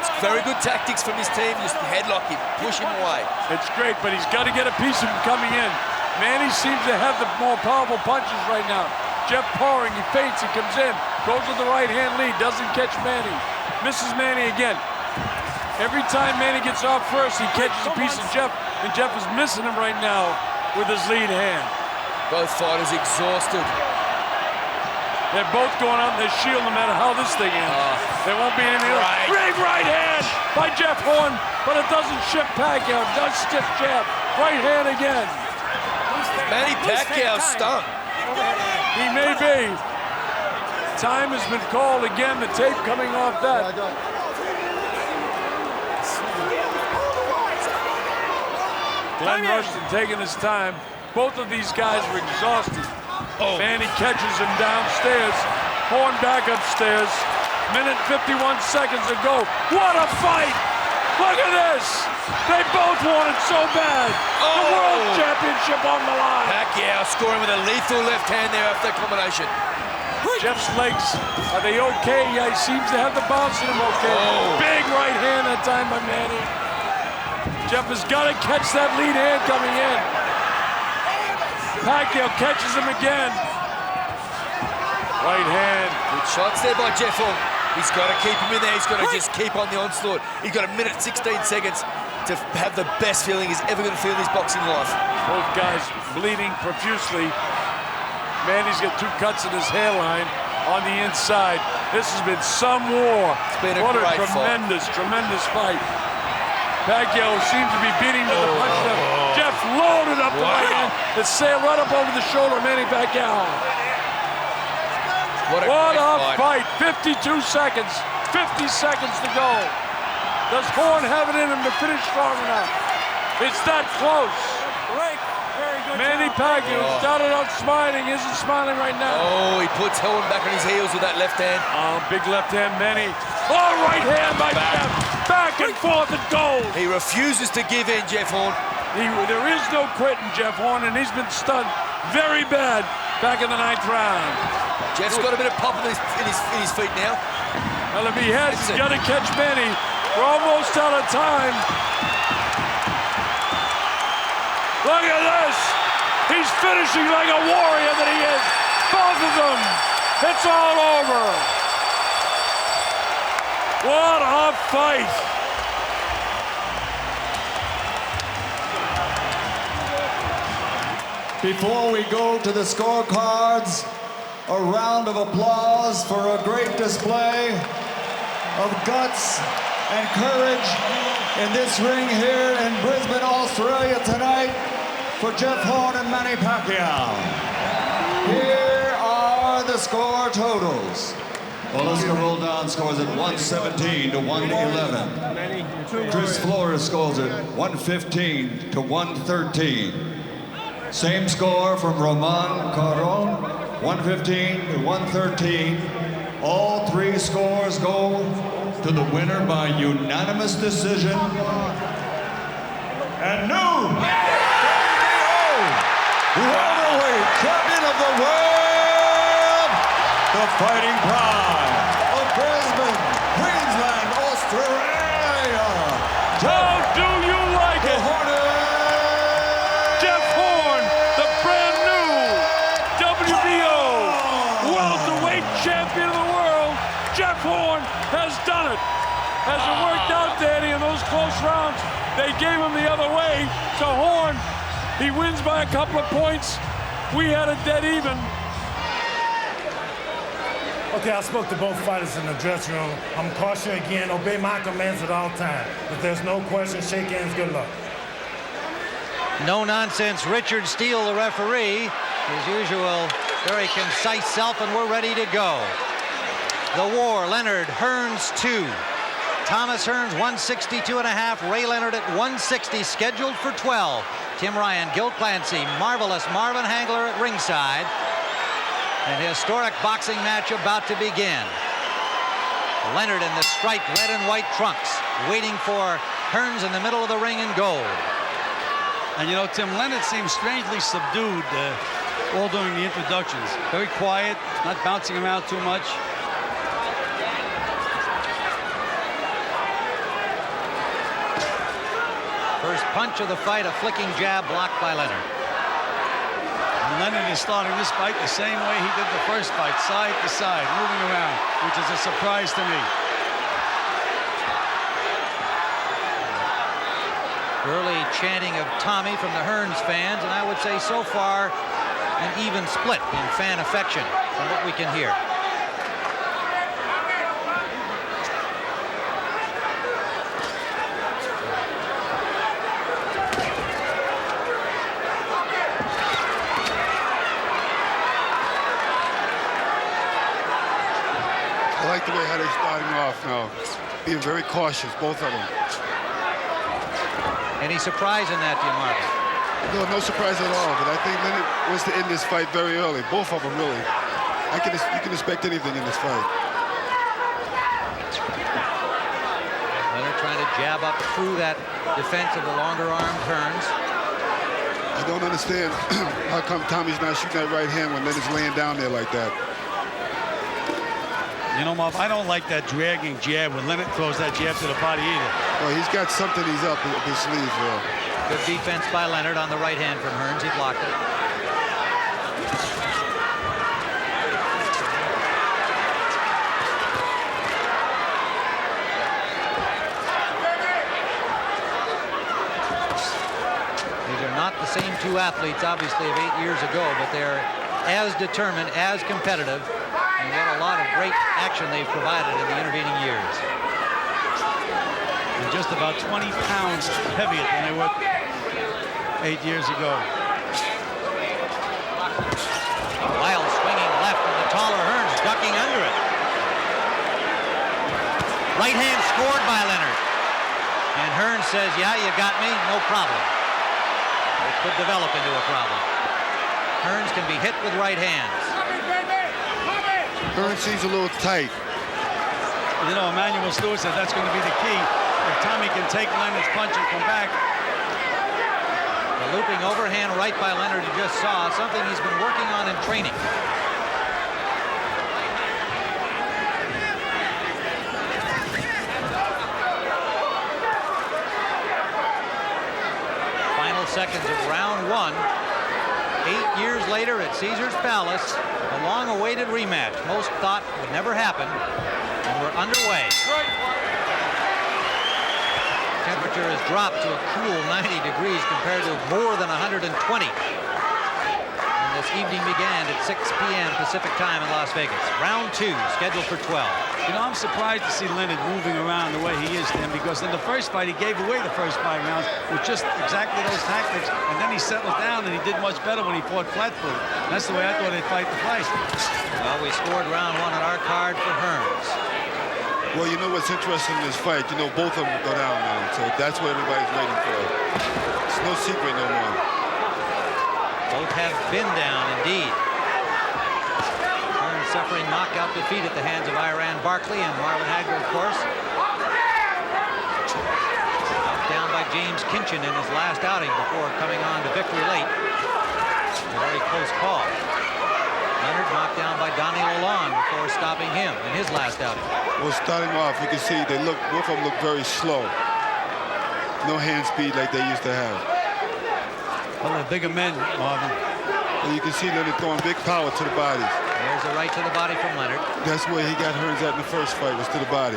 It's very good tactics from his team, just headlock him, push him away. It's great, but he's got to get a piece of him coming in. Manny seems to have the more powerful punches right now. Jeff powering, he feints, he comes in, goes with the right hand lead, doesn't catch Manny. Misses Manny again. Every time Manny gets off first, he catches a piece of Jeff, and Jeff is missing him right now with his lead hand. Both fighters exhausted. They're both going out in their shield no matter how this thing ends. There won't be any big right hand by Jeff Horn, but it doesn't shift Pacquiao. It does stiff jab. Right hand again. Manny Pacquiao stunned. He may be. Time has been called again. The tape coming off that. Glenn Rushton taking his time. Both of these guys were exhausted. Manny catches him downstairs. Horn back upstairs. Minute 51 seconds to go. What a fight! Look at this! They both want it so bad. The World Championship on the line. Pacquiao scoring with a lethal left hand there after that combination. Jeff's legs, are they okay? Yeah, he seems to have the bounce in him okay. Big right hand that time by Manny. Jeff has got to catch that lead hand coming in. Pacquiao catches him again. Right hand. Good shots there by Jeff Horn. He's got to keep him in there. He's got to just keep on the onslaught. He's got a minute 16 seconds to have the best feeling he's ever going to feel in his boxing life. Both guys bleeding profusely. Manny's got 2 cuts in his hairline on the inside. This has been some war. It's been what a great tremendous fight. Pacquiao seems to be beating to the punch. Jeff loaded up the right hand. It sailed right up over the shoulder of Manny Pacquiao. What a fight. 52 seconds. 50 seconds to go. Does Horn have it in him to finish strong enough? It's that close. Very good. Manny Pacquiao started out smiling, isn't smiling right now. Oh, he puts Horn back on his heels with that left hand. Oh, big left hand, Manny. Oh, right hand by Jeff. Back and forth it goes. He refuses to give in, Jeff Horn. There is no quitting, Jeff Horn, and he's been stunned very bad back in the 9th round. Jeff's got a bit of pop in his feet now. Well, if he has, he's got to catch Manny. We're almost out of time. Look at this. He's finishing like a warrior that he is. Both of them. It's all over. What a fight. Before we go to the scorecards, a round of applause for a great display of guts and courage in this ring here in Brisbane, Australia tonight for Jeff Horn and Manny Pacquiao. Here are the score totals. Well, let's go roll down scores at 117 to 111. Chris Flores scores at 115 to 113. Same score from Roman Caron, 115 to 113. All 3 scores go to the winner by unanimous decision. And new welterweight champion of the world, the Fighting Pride of Brisbane, Queensland, Australia. How do you like it? Jeff Horn, the brand new WBO welterweight champion of the world. Jeff Horn has done it. Has it worked out, Danny, in those close rounds? They gave him the other way to Horn. He wins by a couple of points. We had it dead even. Okay, I spoke to both fighters in the dressing room. I'm cautioning again, obey my commands at all times. If there's no question, shake hands, good luck. No nonsense, Richard Steele, the referee. His usual very concise self, and we're ready to go. The war, Leonard, Hearns 2. Thomas Hearns, 162.5. Ray Leonard at 160, scheduled for 12. Tim Ryan, Gil Clancy, marvelous Marvin Hagler at ringside. An historic boxing match about to begin. Leonard in the striped red and white trunks, waiting for Hearns in the middle of the ring in gold. And you know, Tim, Leonard seems strangely subdued all during the introductions. Very quiet, not bouncing around too much. First punch of the fight, a flicking jab blocked by Leonard. And Leonard is starting this fight the same way he did the first fight, side to side, moving around, which is a surprise to me. Early chanting of Tommy from the Hearns fans, and I would say so far an even split in fan affection from what we can hear. I like the way how they're starting off now. Being very cautious, both of them. Any surprise in that, do you, Marvin? No, no surprise at all. But I think Leonard wants to end this fight very early. Both of them, really. You can expect anything in this fight. Leonard trying to jab up through that defense of the longer-armed Hearns. I don't understand how come Tommy's not shooting that right hand when Leonard's laying down there like that. You know, Marv, I don't like that dragging jab when Leonard throws that jab to the body either. Well, he's got something he's up his sleeve for. Good defense by Leonard on the right hand from Hearns. He blocked it. These are not the same two athletes, obviously, of 8 years ago, but they're as determined, as competitive, and yet a lot of great action they've provided in the intervening years. And just about 20 pounds heavier than they were 8 years ago. Wild swinging left, and the taller Hearns ducking under it. Right hand scored by Leonard. And Hearns says, yeah, you got me, no problem. It could develop into a problem. Hearns can be hit with right hands. Hearns seems a little tight. You know, Emmanuel Stewart said that's going to be the key. If Tommy can take Leonard's punch and come back. The looping overhand right by Leonard you just saw, something he's been working on in training. Final seconds of round one. 8 years later at Caesars Palace, a long-awaited rematch. Most thought would never happen, and we're underway. Temperature has dropped to a cool 90 degrees compared to more than 120. And this evening began at 6 p.m. Pacific time in Las Vegas. Round two, scheduled for 12. You know, I'm surprised to see Leonard moving around the way he is, Tim, because in the first fight, he gave away the first 5 rounds with just exactly those tactics, and then he settled down, and he did much better when he fought flat-footed. That's the way I thought he'd fight the fight. Well, we scored round one on our card for Hearns. Well, you know what's interesting in this fight? You know, both of them go down now, so that's what everybody's waiting for. It's no secret no more. Both have been down, indeed. Hearns suffering knockout defeat at the hands of Iran Barkley and Marvin Hagler, of course. Knocked down by James Kinchin in his last outing before coming on to victory late. A very close call. Leonard knocked down by Donnie Lalonde before stopping him in his last outing. Well, starting off, you can see both of them look very slow. No hand speed like they used to have. Well, they're bigger men, Marvin. And you can see Leonard throwing big power to the bodies. There's a right to the body from Leonard. That's where he got Hearns at in the first fight, was to the body.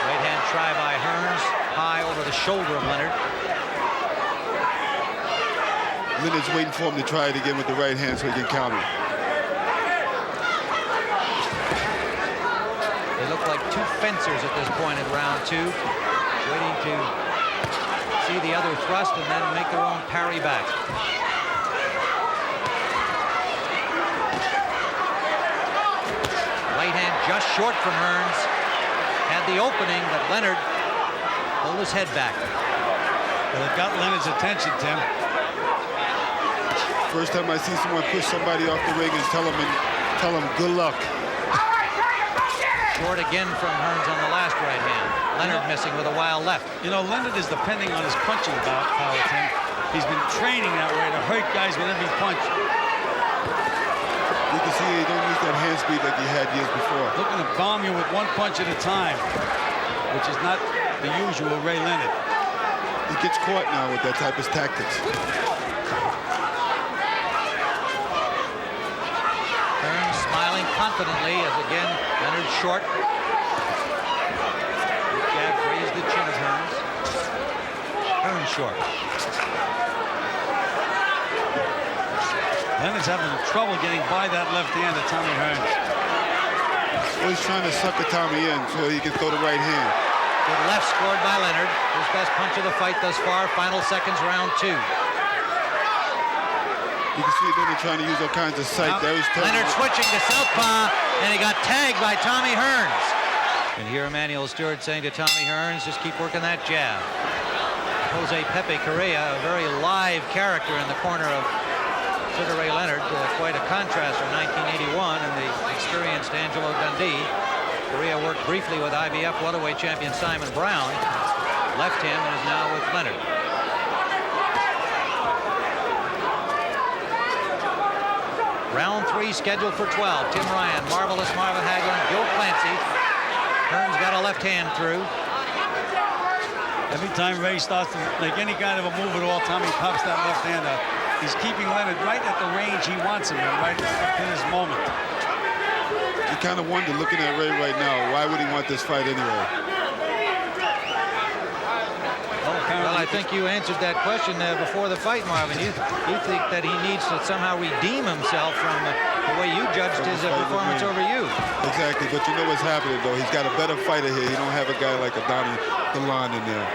Right hand try by Hearns, high over the shoulder of Leonard. Leonard's waiting for him to try it again with the right hand so he can counter. They look like two fencers at this point in round two, waiting to see the other thrust and then make their own parry back. Right hand just short from Hearns. Had the opening, but Leonard pulled his head back. Well, it got Leonard's attention, Tim. First time I see someone push somebody off the ring and tell him good luck. Short again from Hearns on the last right hand. Leonard missing with a wild left. You know, Leonard is depending on his punching power, Tim. He's been training that way to hurt guys with every punch. You can see he don't use that hand speed like he had years before. Looking to bomb you with one punch at a time, which is not the usual Ray Leonard. He gets caught now with that type of tactics. Hearns smiling confidently as again Leonard short. Jab raised the chin of Hearns. Hearns short. Leonard's having trouble getting by that left hand of Tommy Hearns. Well, he's trying to sucker Tommy in so he can throw the right hand. Good left scored by Leonard. His best punch of the fight thus far. Final seconds, round two. You can see Leonard trying to use all kinds of sight. Leonard switching to southpaw, and he got tagged by Tommy Hearns. And here Emmanuel Stewart saying to Tommy Hearns, just keep working that jab. Jose Pepe Correa, a very live character in the corner of Sugar Ray Leonard, quite a contrast from 1981 and the experienced Angelo Dundee. Correa worked briefly with IBF welterweight champion Simon Brown, left him and is now with Leonard. Round 3 scheduled for 12. Tim Ryan, Marvelous Marvin Hagler, and Gil Clancy. Hearns got a left hand through. Every time Ray starts to make any kind of a move at all, Tommy pops that left hand up. He's keeping Leonard right at the range he wants him in, right in his moment. You kind of wonder, looking at Ray right now, why would he want this fight anyway? Well, I think you answered that question before the fight, Marvin. You think that he needs to somehow redeem himself from the way you judged his performance over you. Exactly, but you know what's happening, though. He's got a better fighter here. You don't have a guy like a Donnie Duran in there.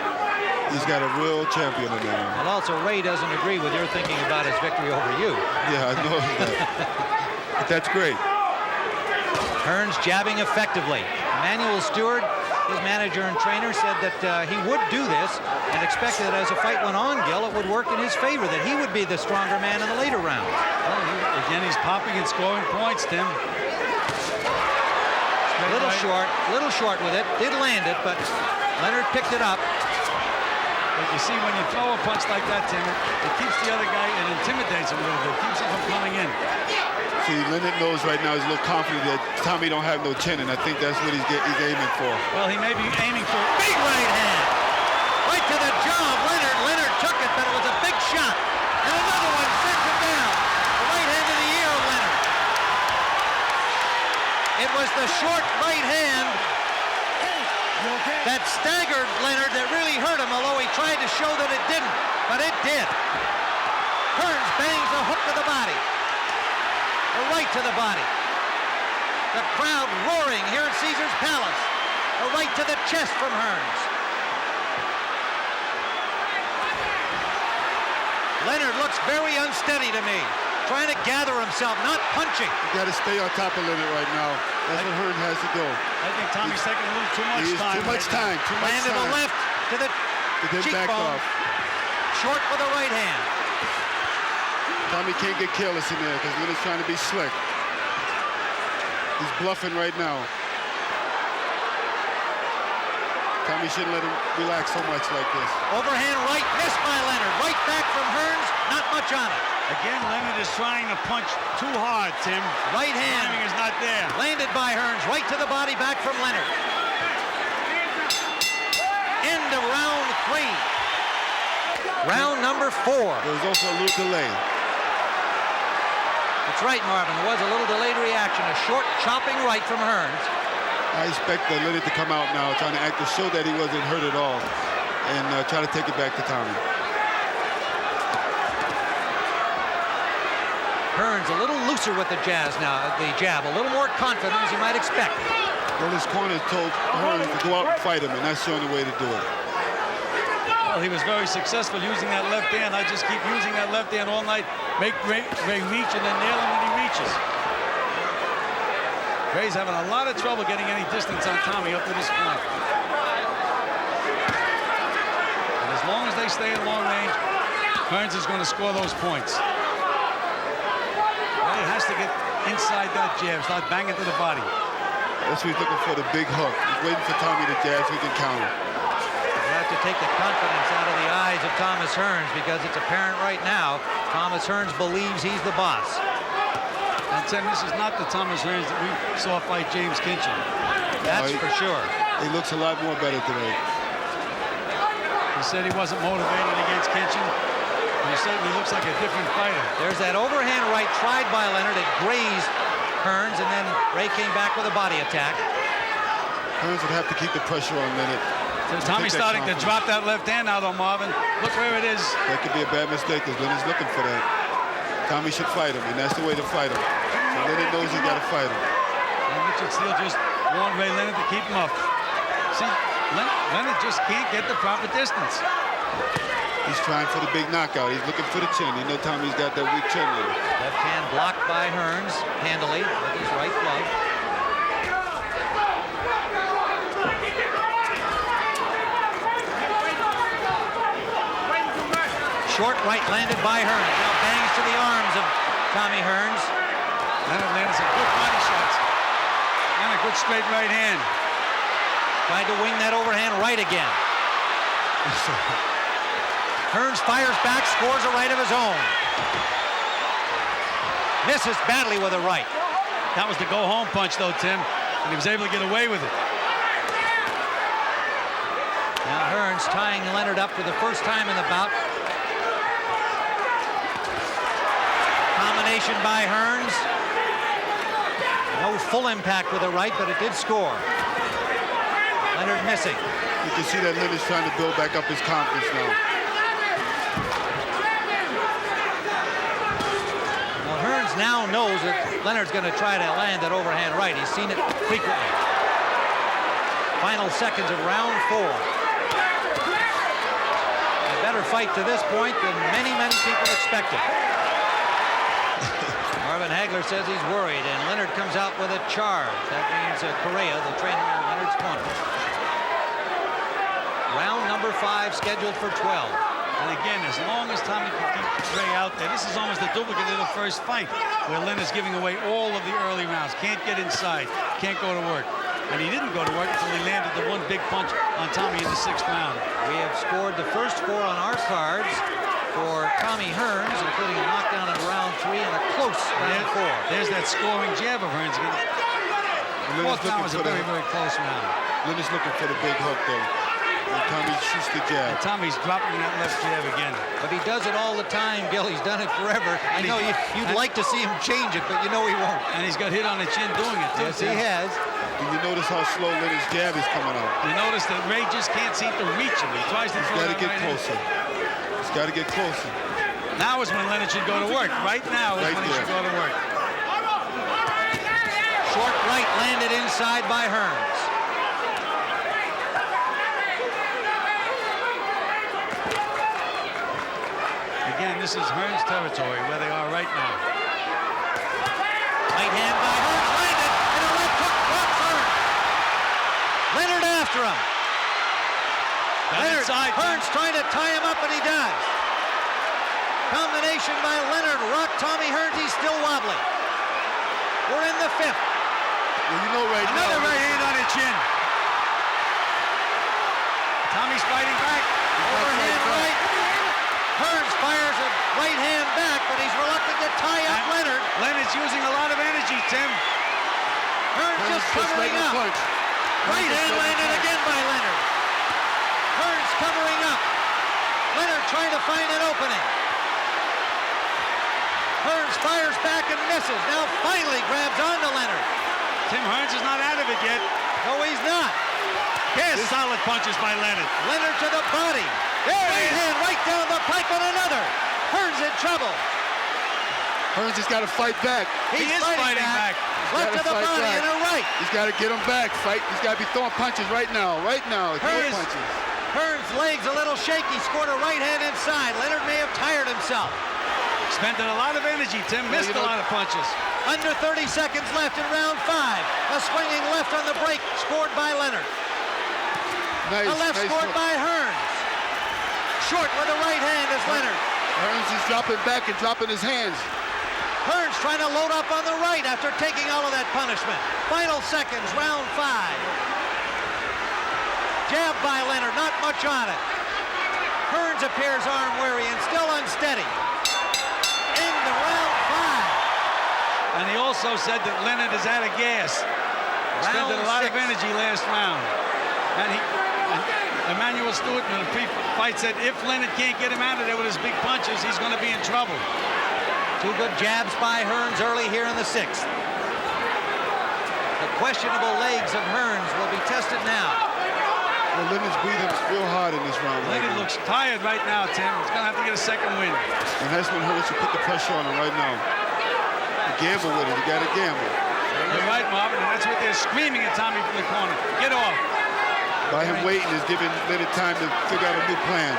He's got a real champion in there. And also, Ray doesn't agree with your thinking about his victory over you. Yeah, I know that. But that's great. Hearns jabbing effectively. Emmanuel Stewart, his manager and trainer, said that he would do this and expected that as the fight went on, Gil, it would work in his favor, that he would be the stronger man in the later rounds. Well, again, he's popping and scoring points, Tim. Little short with it. Did land it, but Leonard picked it up. But you see, when you throw a punch like that, Tim, it keeps the other guy, it intimidates him a little bit, keeps him from coming in. See, Leonard knows right now, he's a little confident that Tommy don't have no chin, and I think that's what he's aiming for. Well, he may be aiming for big right hand. Right to the jaw of Leonard. Leonard took it, but it was a big shot. And another one sends him down. The right hand of the year of Leonard. It was the short right hand that staggered Leonard that really hurt him, although he tried to show that it didn't, but it did. Hearns bangs a hook to the body. A right to the body. The crowd roaring here at Caesar's Palace. A right to the chest from Hearns. Leonard looks very unsteady to me. Trying to gather himself, not punching. You got to stay on top of Leonard right now. That's what Hearns has to do. I think Tommy's taking a little too much time. Too much time. Landed a left to the cheekbone. Short with a right hand. Tommy can't get careless in there because Leonard's trying to be slick. He's bluffing right now. Tommy shouldn't let him relax so much like this. Overhand right, missed by Leonard. Right back from Hearns, not much on it. Again, Leonard is trying to punch too hard, Tim. Right hand. Timing is not there. Landed by Hearns, right to the body, back from Leonard. End of round 3. Round number 4. There was also a little delay. That's right, Marvin. There was a little delayed reaction. A short chopping right from Hearns. I expect Leonard to come out now, trying to act to show that he wasn't hurt at all, and try to take it back to Tommy. Hearns a little looser with the jab, a little more confident as you might expect. Well, his corner told Hearns to go out and fight him, and that's the only way to do it. Well, he was very successful using that left hand. I just keep using that left hand all night. Make Ray reach and then nail him when he reaches. Ray's having a lot of trouble getting any distance on Tommy up to this point. And as long as they stay in long range, Hearns is going to score those points. Ray has to get inside that jab, start banging to the body. That's what he's looking for, the big hook. He's waiting for Tommy to jab so he can counter. You have to take the confidence out of the eyes of Thomas Hearns because it's apparent right now Thomas Hearns believes he's the boss. And Tim, this is not the Thomas Hearns that we saw fight James Kinchin. That's for sure. He looks a lot more better today. He said he wasn't motivated against Kinchin. He certainly looks like a different fighter. There's that overhand right tried by Leonard. It grazed Hearns, and then Ray came back with a body attack. Hearns would have to keep the pressure on Leonard. So Tommy's starting to drop that left hand now, though, Marvin. Look where it is. That could be a bad mistake because Leonard's looking for that. Tommy should fight him, and that's the way to fight him. So Leonard knows he's got to fight him. And Richard Steele just warned Ray Leonard to keep him up. See, Leonard just can't get the proper distance. He's trying for the big knockout. He's looking for the chin. You know Tommy's got that weak chin there. Left hand blocked by Hearns handily with his right glove. Short right landed by Hearns. Now bangs to the arms of Tommy Hearns. Leonard landed some good body shots. And a good straight right hand. Tried to wing that overhand right again. Hearns fires back, scores a right of his own. Misses badly with a right. That was the go-home punch, though, Tim. And he was able to get away with it. Now Hearns tying Leonard up for the first time in the bout. Combination by Hearns. No full impact with the right, but it did score. Leonard missing. You can see that Leonard's trying to build back up his confidence now. Well, Hearns now knows that Leonard's going to try to land that overhand right. He's seen it frequently. Final seconds of round 4. A better fight to this point than many people expected. Marvin Hagler says he's worried, and Leonard comes out with a charge. That means Correa, the trainer in Leonard's corner. Round number 5 scheduled for 12. And again, as long as Tommy can keep Ray out there, this is almost a duplicate of the first fight, where Leonard's giving away all of the early rounds. Can't get inside, can't go to work. And he didn't go to work until he landed the one big punch on Tommy in the 6th round. We have scored the first 4 on our cards for Tommy Hearns, including a knockdown in round 3 and a close round 4. There's that scoring jab of Hearns. The 4th round was a very close round. Leonard's looking for the big hook, though. And Tommy shoots the jab. And Tommy's dropping that left jab again. But he does it all the time, Gil. He's done it forever. I know you'd like to see him change it, but you know he won't. And he's got hit on the chin doing it, too. Yes, he has. Do you notice how slow Leonard's jab is coming out? You notice that Ray just can't seem to reach him. He tries to throw it. He's got to get closer. He's got to get closer. Now is when Leonard should go to work. Right now is when he should go to work. Short right landed inside by Hearns. Again, this is Hearns' territory, where they are right now. Right hand by Hearns, landed, and a left hook drops Hearns. Leonard after him. Leonard, Hearns trying to tie him up, and he does. Combination by Leonard, rocked Tommy Hearns, he's still wobbly. We're in the 5th. Well, you know right now. Another right hand on the chin. Tommy's fighting back. Overhand right. Hearns fires a right hand back, but he's reluctant to tie up Leonard. Leonard's using a lot of energy, Tim. Hearns just covering up. Right hand landed again by Leonard. Hearns covering up. Leonard trying to find an opening. Hearns fires back and misses. Now finally grabs onto Leonard. Tim Hearns is not out of it yet. No, he's not. There's solid punches by Leonard. Leonard to the body. Right hand right down the pipe and another. Hearns in trouble. Hearns has got to fight back. He is fighting back. Left to the body and a right. He's got to get him back. He's got to be throwing punches right now. Right now. Hearns' legs a little shaky. Scored a right hand inside. Leonard may have tired himself. Spent a lot of energy, Tim. Missed a lot of punches. Under 30 seconds left in round 5. A swinging left on the break, scored by Leonard. Nice, a left scored by Hearns. Short with a right hand is Leonard. Hearns is dropping back and dropping his hands. Hearns trying to load up on the right after taking all of that punishment. Final seconds, round 5. Jab by Leonard, not much on it. Hearns appears arm weary and still unsteady. Into round 5. And he also said that Leonard is out of gas. Spent a lot of energy last round. And Emmanuel Stewart in the pre-fight said if Leonard can't get him out of there with his big punches, he's going to be in trouble. 2 good jabs by Hearns early here in the 6th. The questionable legs of Hearns will be tested now. Well, Leonard's breathing real hard in this round. Leonard looks tired right now, Tim. He's going to have to get a second win. And that's when Hearns should put the pressure on him right now. Gamble with it. You got to gamble. You're right, Marvin. And that's what they're screaming at Tommy from the corner. Get off. By him waiting is giving Leonard time to figure out a new plan.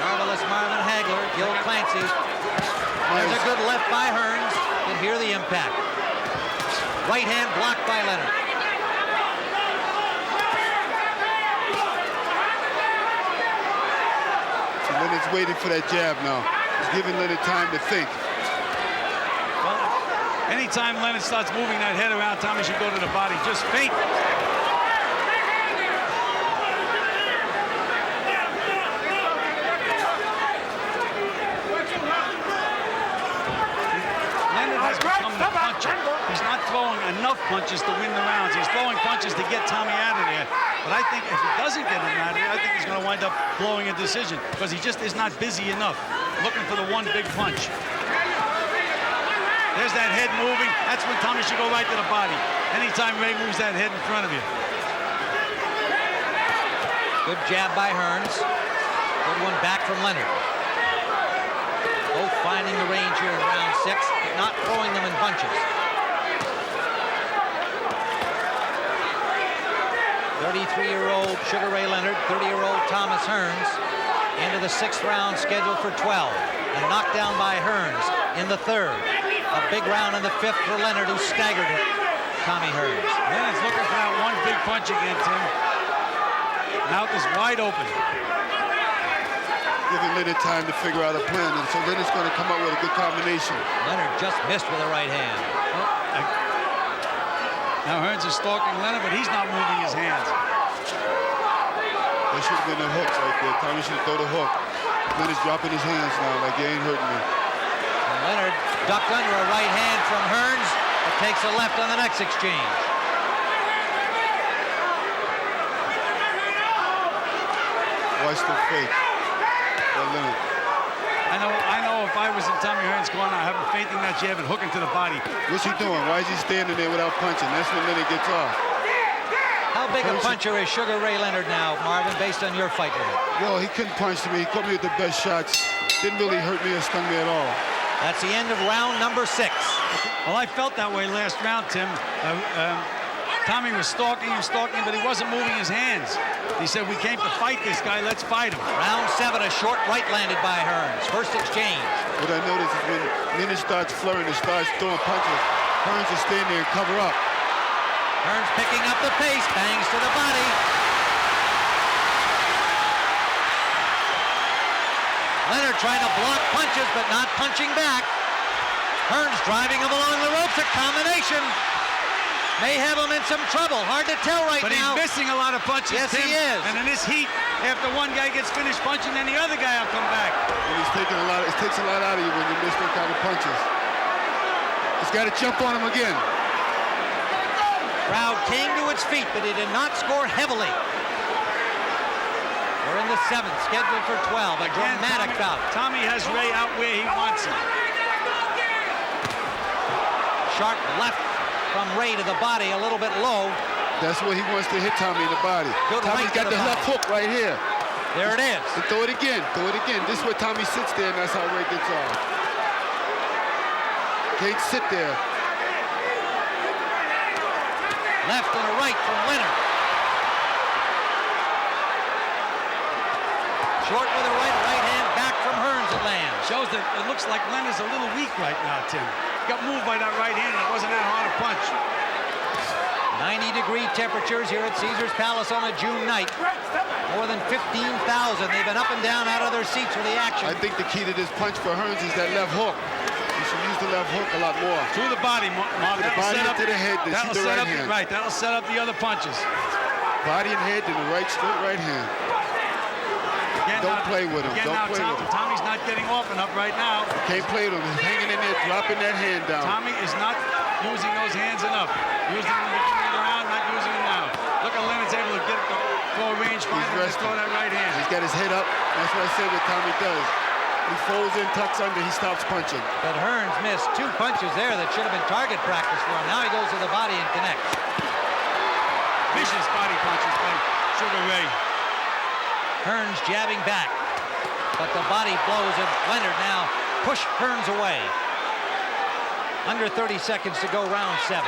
Marvelous Marvin Hagler, Gil Clancy. There's a good left by Hearns. You can hear the impact. Right hand blocked by Leonard. So Leonard's waiting for that jab now. He's giving Leonard time to think. Well, anytime Leonard starts moving that head around, Tommy should go to the body. Just feint. Leonard has become the puncher. He's not throwing enough punches to win the rounds. He's throwing punches to get Tommy out of there. But I think if he doesn't get him out of there, I think he's going to wind up blowing a decision because he just is not busy enough, looking for the one big punch. There's that head moving. That's when Tommy should go right to the body. Anytime Ray moves that head in front of you. Good jab by Hearns. Good one back from Leonard. Both finding the range here in round 6, but not throwing them in bunches. 33-year-old Sugar Ray Leonard, 30-year-old Thomas Hearns into the 6th round scheduled for 12. A knockdown by Hearns in the 3rd. A big round in the 5th for Leonard, who staggered it. Tommy Hearns. Leonard's looking for that one big punch again, Tim. Mouth is wide open. Giving Leonard time to figure out a plan, and so Leonard's going to come up with a good combination. Leonard just missed with a right hand. Now Hearns is stalking Leonard, but he's not moving his hands. There should have been a hook right there. Tommy should throw the hook. Leonard's dropping his hands now like you ain't hurting me. And Leonard ducked under a right hand from Hearns, but takes a left on the next exchange. Watch the fake. Leonard. I know if I was in Tommy Hearns' corner, I have a faith in that jab and hooking to the body. What's he doing? Why is he standing there without punching? That's when Leonard gets off. How big a puncher is Sugar Ray Leonard now, Marvin, based on your fight with him? Yo, he couldn't punch me. He caught me with the best shots. Didn't really hurt me or stung me at all. That's the end of round number 6. Well, I felt that way last round, Tim. Tommy was stalking him, but he wasn't moving his hands. He said, we came to fight this guy, let's fight him. Round 7, a short right landed by Hearns. First exchange. What I noticed is when Leonard starts flurrying and starts throwing punches, Hearns will stand there and cover up. Hearns picking up the pace, bangs to the body. Leonard trying to block punches, but not punching back. Hearns driving him along the ropes, a combination. May have him in some trouble. Hard to tell right now. But he's missing a lot of punches, yes, Tim. He is. And in this heat, after one guy gets finished punching, then the other guy will come back. And he's taking a lot. It takes a lot out of you when you miss those kind of punches. He's got to jump on him again. Crowd came to its feet, but he did not score heavily. We're in the 7th, scheduled for 12. A dramatic bout. Tommy has Ray out where he wants him. Sharp left from Ray to the body, a little bit low. That's where he wants to hit Tommy in the body. Good Tommy's right got the left hook right here. There it is. And throw it again. Throw it again. This is where Tommy sits there, and that's how Ray gets off. Can't sit there. Left and a right from Leonard. Short with a right hand back from Hearns at lands. Shows that it looks like Leonard's a little weak right now, Tim. He got moved by that right hand. It wasn't that hard a punch. 90-degree temperatures here at Caesars Palace on a June night. More than 15,000. They've been up and down out of their seats for the action. I think the key to this punch for Hearns is that left hook. You should use the left hook a lot more. To the body, Marvin. The body into the head, then shoot the right hand. Right, that'll set up the other punches. Body and head, then the right, straight right hand. Don't play with him. Don't play with him. Tommy's not getting off enough right now. Can't play with him. He's hanging in there, dropping that hand down. Tommy is not using those hands enough. Using them in the beginning of the round, not using them now. Look how Leonard's able to get the full range, finally to throw that right hand. He's got his head up. That's what I said what Tommy does. He folds in, tucks under, he stops punching. But Hearns missed 2 punches there that should have been target practice for him. Now he goes to the body and connects. Vicious body punches by Sugar Ray. Hearns jabbing back. But the body blows of Leonard now push Hearns away. Under 30 seconds to go, round 7.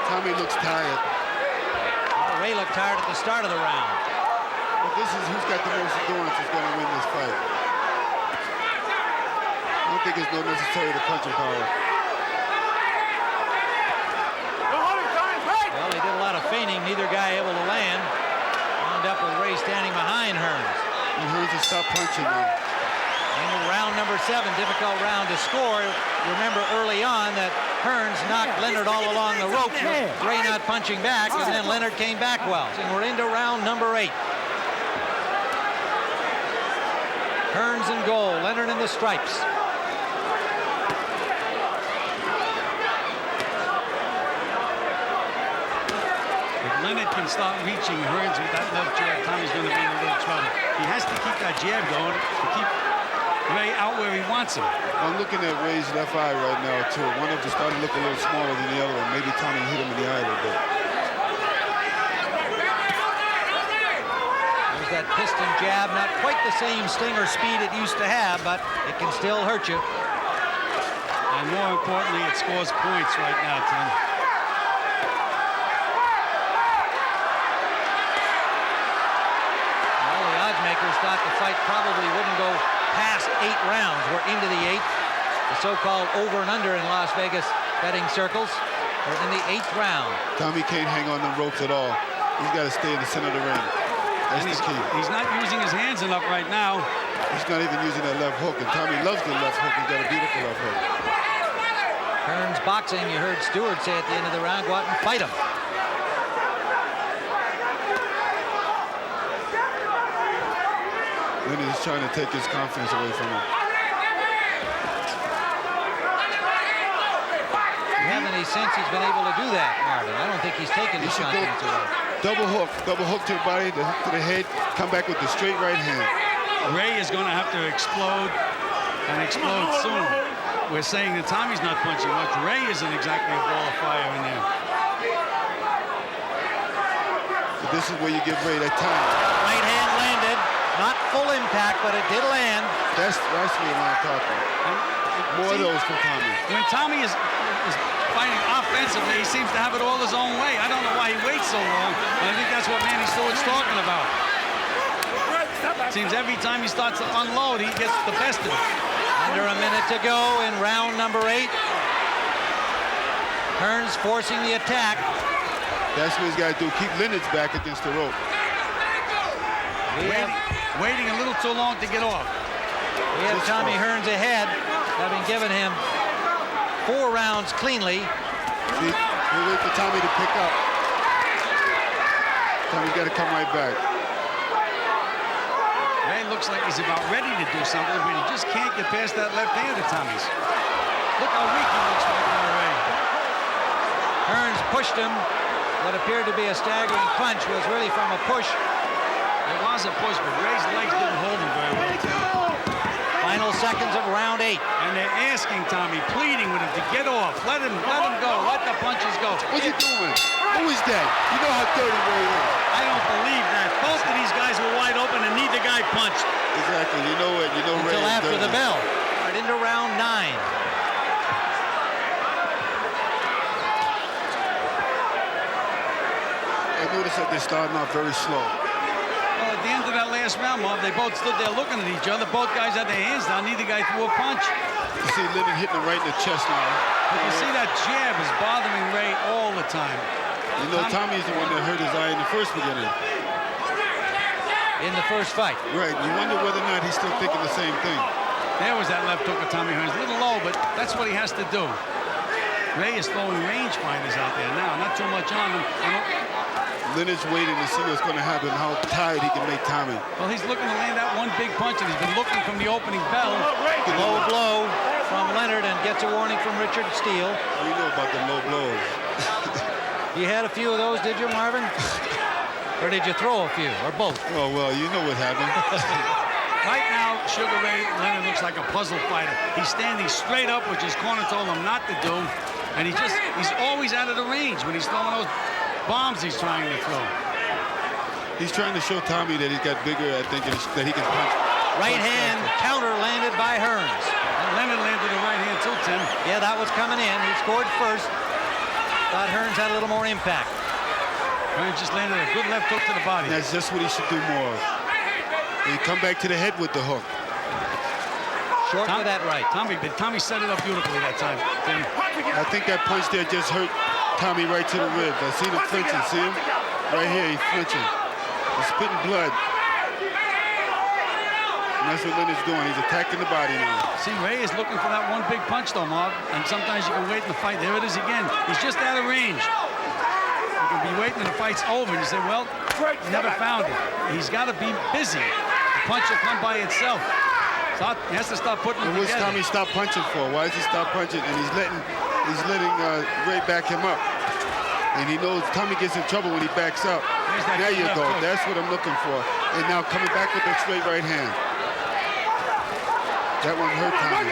Tommy looks tired. Well, Ray looked tired at the start of the round. But this is who's got the most endurance is going to win this fight. I don't think it's no necessary to punching power. Well, he did a lot of feigning, neither guy able to land. Wound up with Ray standing stop punching now. Into round number 7, difficult round to score. Remember early on that Hearns knocked Leonard all along the ropes with Ray not punching back, and then Leonard came back well. And we're into round number 8. Hearns in goal, Leonard in the stripes. If Leonard can start reaching Hearns with that left jab, Tommy's going to be in a little trouble. He has to keep that jab going to keep Ray out where he wants him. I'm looking at Ray's left eye right now, too. One of them started to look a little smaller than the other one. Maybe Tommy hit him in the eye a little bit. There's that piston jab, not quite the same sting or speed it used to have, but it can still hurt you. And more importantly, it scores points right now, Tim. Well, the odds makers thought the fight probably wouldn't go past 8 rounds. We're into the 8th. The so-called over and under in Las Vegas betting circles. We're in the 8th round. Tommy can't hang on the ropes at all. He's got to stay in the center of the ring. That's the key. He's not using his hands enough right now. He's not even using that left hook, and Tommy loves the left hook. He's got a beautiful left hook. Hearns boxing, you heard Stewart say at the end of the round, go out and fight him. Then he's trying to take his confidence away from him. You have any sense he's been able to do that, Marvin? I don't think he's taken his confidence away. Double hook to the body, the hook to the head, come back with the straight right hand. Ray is going to have to explode and explode soon. We're saying that Tommy's not punching much. Ray isn't exactly a ball of fire in there. But this is where you give Ray that time. Right hand landed. Not full impact, but it did land. That's what I'm talking. More of those from Tommy. When Tommy is fighting offensively, he seems to have it all his own way. I don't know why he waits so long, but I think that's what Manny Stewart's talking about. It seems every time he starts to unload, he gets the best of it. Under a minute to go in round number 8. Hearns forcing the attack. That's what he's got to do. Keep Leonard's back against the rope. Waiting a little too long to get off. We have Tommy Hearns ahead, having given him 4 rounds cleanly. See, we wait for Tommy to pick up. Tommy's got to come right back. Ray looks like he's about ready to do something, but he just can't get past that left hand of Tommy's. Look how weak he looks right now, Ray. Hearns pushed him. What appeared to be a staggering punch was really from a push. It was a push, but Ray's legs didn't hold him very well, Tim. Final seconds of round 8. And they're asking Tommy, pleading with him to get off. Let him go. Let the punches go. What's he doing? Who is that? You know how dirty Ray is. I don't believe that. Both of these guys were wide open and neither guy punched. Exactly. You know what? You know Ray is Until after dirty. the bell. Right into round 9. I noticed that they're starting off very slow. Well, at the end of that last round, Marv, they both stood there looking at each other. Both guys had their hands down. Neither guy threw a punch. You see Leonard hitting him right in the chest now. But you see that jab is bothering Ray all the time. You know, Tommy's the one that hurt his eye in the first beginning. In the first fight. Right. You wonder whether or not he's still thinking the same thing. There was that left hook of Tommy Hearns. A little low, but that's what he has to do. Ray is throwing rangefinders out there now. Not too much on him. Leonard's waiting to see what's going to happen, how tired he can make Tommy. Well, he's looking to land that one big punch, and he's been looking from the opening bell. Low blow from Leonard and gets a warning from Richard Steele. We know about the low blows. You had a few of those, did you, Marvin? Or did you throw a few, or both? Oh, well, you know what happened. Right now, Sugar Ray Leonard looks like a puzzle fighter. He's standing straight up, which his corner told him not to do, and he's always out of the range when he's throwing those bombs he's trying to throw. He's trying to show Tommy that he's got bigger, I think, that he can punch. Right hand counter landed by Hearns. And Leonard landed the right hand too, Tim. Yeah, that was coming in. He scored first. Thought Hearns had a little more impact. Hearns just landed a good left hook to the body. That's just what he should do more of. He come back to the head with the hook. Short with that right. Tommy set it up beautifully that time, Tim. I think that punch there just hurt Tommy right to the ribs. I see him flinching. See him? Right here, he's flinching. He's spitting blood. And that's what Leonard's doing. He's attacking the body now. See, Ray is looking for that one big punch, though, Marv. And sometimes you can wait in the fight. There it is again. He's just out of range. You can be waiting and the fight's over. And you say, well, never found it. He's got to be busy. The punch will come by itself. He has to stop putting it together. What's Tommy stop punching for? Why does he stop punching? And he's letting Ray back him up. And he knows Tommy gets in trouble when he backs up. There you go. That's what I'm looking for. And now coming back with the straight right hand. That one hurt Tommy.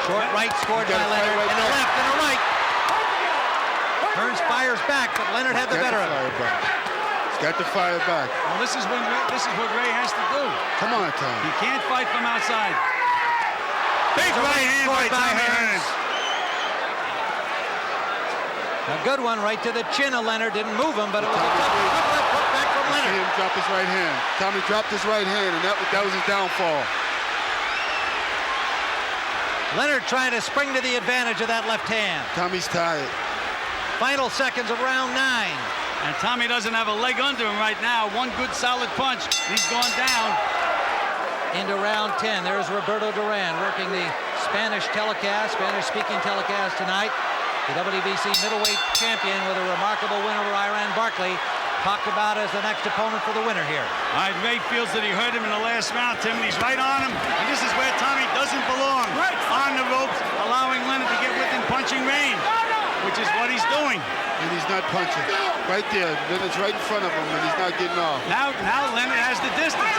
Short right scored by Leonard. Right and a left and a right. Hearns fires back, but Leonard had the better of it. He's got to fire back. Well, this is what Ray has to do. Come on, Tommy. He can't fight from outside. Big right hand by Tommy Hearns. A good one right to the chin of Leonard. Didn't move him, but it was a good left hook back from Leonard. See him drop his right hand. Tommy dropped his right hand, and that was his downfall. Leonard trying to spring to the advantage of that left hand. Tommy's tired. Final seconds of round 9. And Tommy doesn't have a leg under him right now. One good solid punch. He's gone down. Into round 10. There's Roberto Duran working the Spanish telecast, Spanish-speaking telecast tonight. The WBC middleweight champion with a remarkable win over Iran Barkley, talked about as the next opponent for the winner here. All right, Ray feels that he hurt him in the last round, Tim, and he's right on him. And this is where Tommy doesn't belong. On the ropes, allowing Leonard to get within punching range, which is what he's doing. And he's not punching. Right there, Leonard's right in front of him, and he's not getting off. Now Leonard has the distance.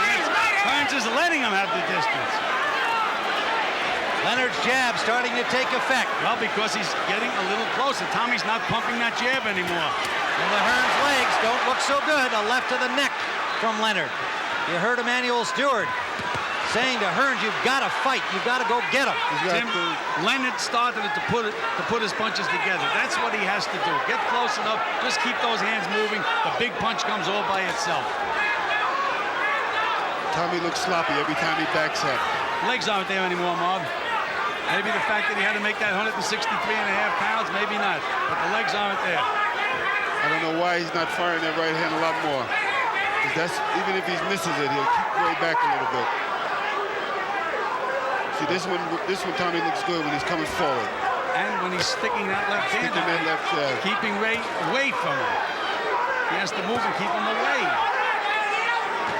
Hearns is letting him have the distance. Leonard's jab starting to take effect. Well, because he's getting a little closer. Tommy's not pumping that jab anymore. And the Hearns legs don't look so good. A left to the neck from Leonard. You heard Emmanuel Stewart saying to Hearns, you've got to fight. You've got to go get him. Tim, Leonard started to put his punches together. That's what he has to do. Get close enough. Just keep those hands moving. The big punch comes all by itself. Tommy looks sloppy every time he backs up. Legs aren't there anymore, Marv. Maybe the fact that he had to make that 163.5 pounds, maybe not. But the legs aren't there. I don't know why he's not firing that right hand a lot more. Because even if he misses it, he'll keep way back a little bit. See, this one Tommy looks good when he's coming forward. And when he's sticking that left hand out, keeping Ray away from him. He has to move and keep him away.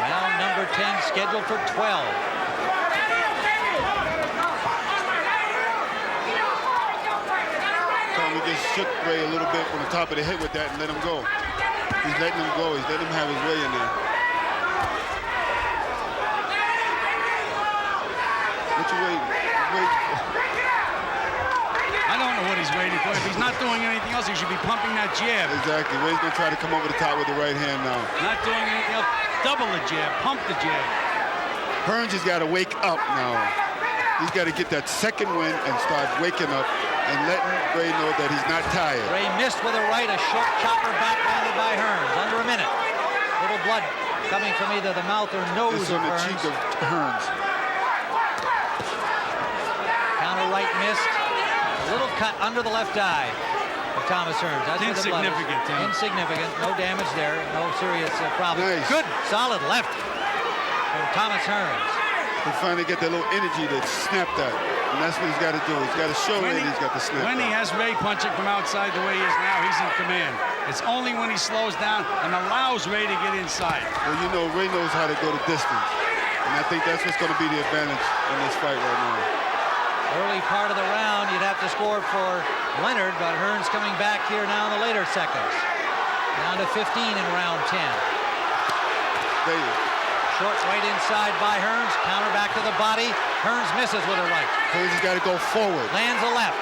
Round number 10 scheduled for 12. Tommy just shook Ray a little bit from the top of the head with that and let him go. He's letting him go. He's letting him have his way in there. What you waiting? I don't know what he's waiting for. If he's not doing anything else, he should be pumping that jab. Exactly. Ray's going to try to come over the top with the right hand now. Not doing anything else. Double the jab. Pump the jab. Hearns has got to wake up now. He's got to get that second win and start waking up and letting Ray know that he's not tired. Ray missed with a right, a short chopper backhanded by Hearns. Under a minute. Little blood coming from either the mouth or nose of on the cheek of Hearns. Counter right missed. A little cut under the left eye of Thomas Hearns. That's insignificant, Tim. Insignificant. No damage there. No serious problem. Nice. Good, solid left from Thomas Hearns. He finally get that little energy that snapped that. And that's what he's got to do. He's got to show that he's got the snap. When he has Ray punching from outside the way he is now, he's in command. It's only when he slows down and allows Ray to get inside. Well, you know, Ray knows how to go to distance. And I think that's what's going to be the advantage in this fight right now. Early part of the round, you'd have to score for Leonard, but Hearns coming back here now in the later seconds. Down to 15 in round 10. There you go. Short right inside by Hearns. Counter back to the body. Hearns misses with a right. Hearns has got to go forward. Lands a left.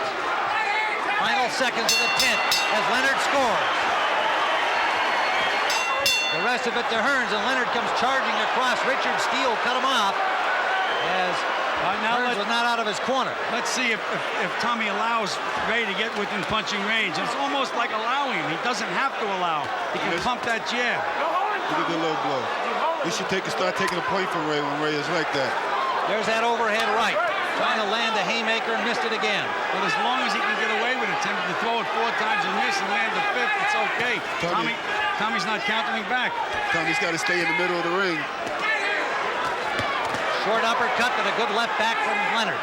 Final seconds of the 10th as Leonard scores. The rest of it to Hearns, and Leonard comes charging across. Richard Steele cut him off as Hearns was not out of his corner. Let's see if Tommy allows Ray to get within punching range. It's almost like allowing him. He doesn't have to allow. He can pump that jab. Look at the low blow. We should start taking a point from Ray when Ray is like that. There's that overhead right. Trying to land the haymaker and missed it again. But as long as he can get away with it, Tim, to throw it 4 times and miss and land the 5th, it's okay. Tommy's not countering back. Tommy's got to stay in the middle of the ring. Short uppercut and a good left back from Leonard.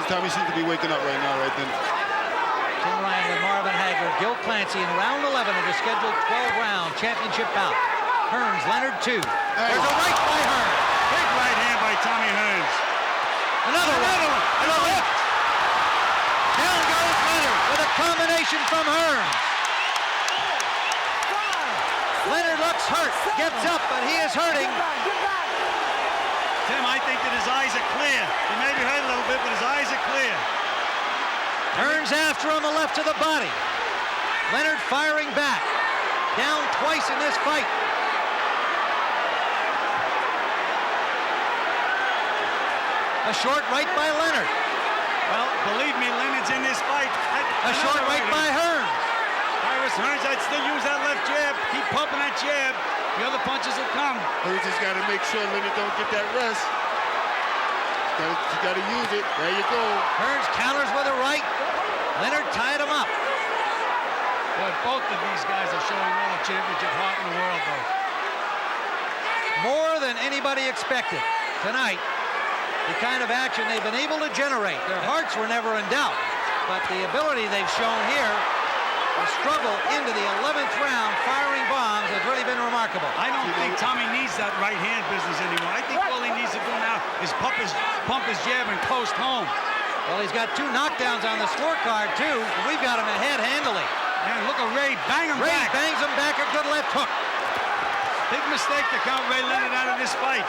Tommy seems to be waking up right now, right then. Tim Ryan and Marvin Hagler, Gil Clancy in round 11 of the scheduled 12-round championship bout. Hearns, Leonard 2. There's a right by Hearns. Big right hand by Tommy Hearns. Another one. And a left. Down goes Leonard with a combination from Hearns. Leonard looks hurt, gets up, but he is hurting. Tim, I think that his eyes are clear. He may be hurt a little bit, but his eyes are clear. Hearns after him, a left to the body. Leonard firing back. Down twice in this fight. A short right by Leonard. Well, believe me, Leonard's in this fight. A short right by Hearns. Hearns, I'd still use that left jab. Keep pumping that jab. The other punches will come. Hearns just got to make sure Leonard don't get that rest. You got to use it. There you go. Hearns counters with a right. Leonard tied him up. Boy, both of these guys are showing all the championship heart in the world, though. More than anybody expected tonight. The kind of action they've been able to generate. Their hearts were never in doubt, but the ability they've shown here to struggle into the 11th round firing bombs has really been remarkable. I don't think Tommy needs that right hand business anymore. I think all he needs to do now is pump his jab and coast home. Well, he's got 2 knockdowns on the scorecard, too. And we've got him ahead handily. Man, look at Ray bang him Ray back. Bangs him back, a good left hook. Big mistake to count Ray Leonard out of this fight.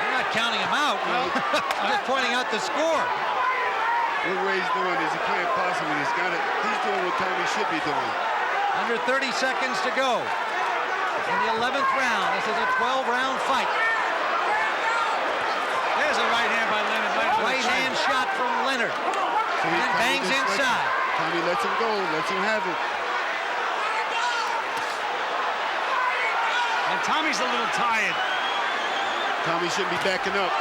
I'm not counting him out. I'm just pointing out the score. What Ray's doing is he playing possum, and he's doing what Tommy should be doing. Under 30 seconds to go in the 11th round. This is a 12-round fight. There's a right hand by Leonard. Right hand shot from Leonard. And then bangs inside. Tommy lets him go, lets him have it. And Tommy's a little tired. Tommy shouldn't be backing up.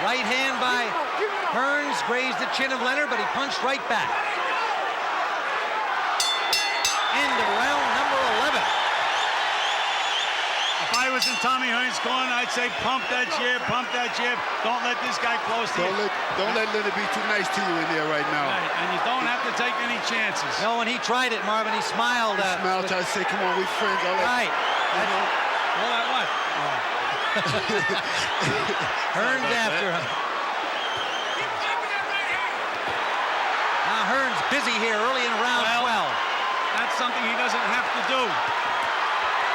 Right hand by Hearns grazed the chin of Leonard, but he punched right back. End of round number 11. If I was in Tommy Hearns' corner, I'd say pump that jab, pump that jab. Don't let this guy close to you. Don't let Leonard be too nice to you in there right now. Right, and you don't have to take any chances. No, when he tried it, Marvin, he smiled. He smiled, tried to say, come on, we friends. Right. All that what? Hearns after him. Now Hearns busy here early in round 12. That's something he doesn't have to do.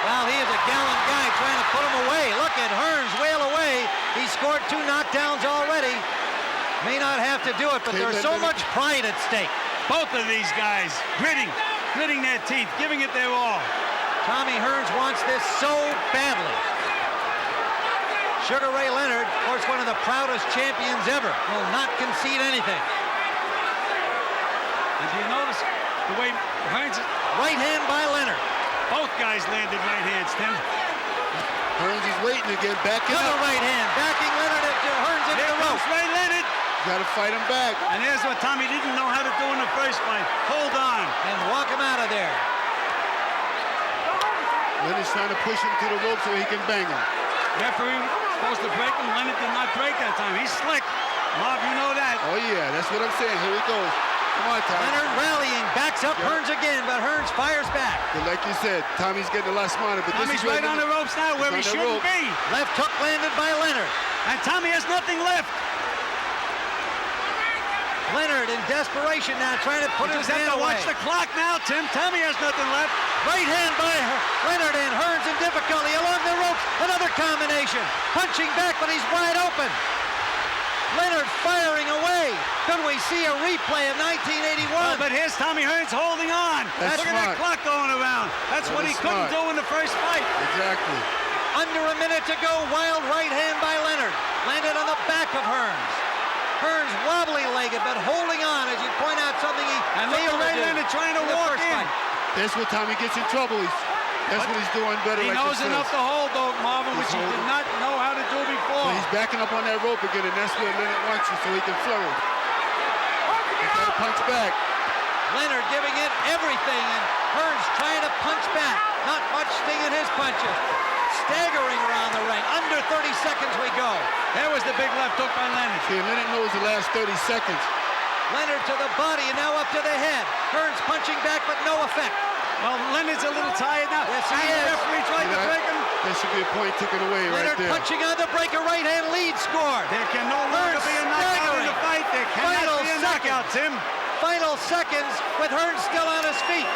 Well, he is a gallant guy trying to put him away. Look at Hearns wail away. He scored 2 knockdowns already. May not have to do it, but there's so much pride at stake. Both of these guys gritting their teeth, giving it their all. Tommy Hearns wants this so badly. Sugar Ray Leonard, of course, one of the proudest champions ever, will not concede anything. And do you notice the way Hearns... Right hand by Leonard. Both guys landed right hands, Tim. Hearns is waiting again, backing Another up. right hand, backing Leonard into Hearns into the rope. Ray Leonard. Got to fight him back. And here's what Tommy didn't know how to do in the first fight. Hold on. And walk him out of there. Leonard's trying to push him to the rope so he can bang him. Referee supposed to break him. Leonard did not break that time. He's slick. Marv, you know that. Oh, yeah, that's what I'm saying. Here he goes. Come on, Tommy. Leonard rallying, backs up Hearns again, but Hearns fires back. But like you said, Tommy's getting a lot smarter. But Tommy's this is right on the ropes now where he shouldn't be. Left hook landed by Leonard. And Tommy has nothing left. Leonard in desperation now trying to put his hand away. Watch the clock now, Tim. Tommy has nothing left. Right hand by Leonard and Hearns in difficulty along the ropes. Another combination. Punching back, but he's wide open. Leonard firing away. Could we see a replay of 1981? Oh, but here's Tommy Hearns holding on. Look at that clock going around. That's what he couldn't do in the first fight. Exactly. Under a minute to go. Wild right hand by Leonard. Landed on the back of Hearns. Hearns wobbly-legged, but holding on, as you point out, something he failed to do. Leonard trying to walk in. That's what Tommy gets in trouble. That's what he's doing better. He knows enough to hold, though, Marvin, which he did not know how to do before. But he's backing up on that rope again, and that's where Leonard wants you, so he can flourish. He's got to punch back. Leonard giving it everything, and Hearns trying to punch back. Not much sting in his punches. staggering around the ring. Under 30 seconds we go. There was the big left hook by Leonard. See, Leonard knows the last 30 seconds. Leonard to the body and now up to the head. Hearns punching back, but no effect. Well, Leonard's a little tired now. Yes, he is. The referee tried to break him. There should be a point taken away Leonard right there. punching on the break, a right hand lead scored. There can no longer be a knockout in the fight. There cannot be a knockout, Tim. Final seconds with Hearns still on his feet.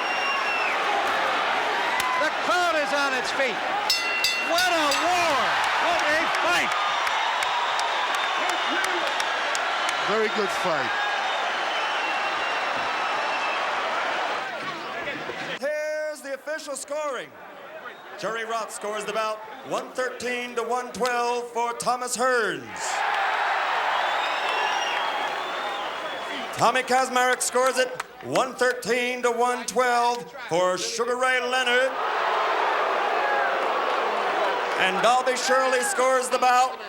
The crowd is on its feet. What a war! What a fight! Very good fight. Here's the official scoring. Jerry Roth scores the bout 113 to 112 for Thomas Hearns. Tommy Kazmarek scores it 113 to 112 for Sugar Ray Leonard. And Dalby Shirley scores the bout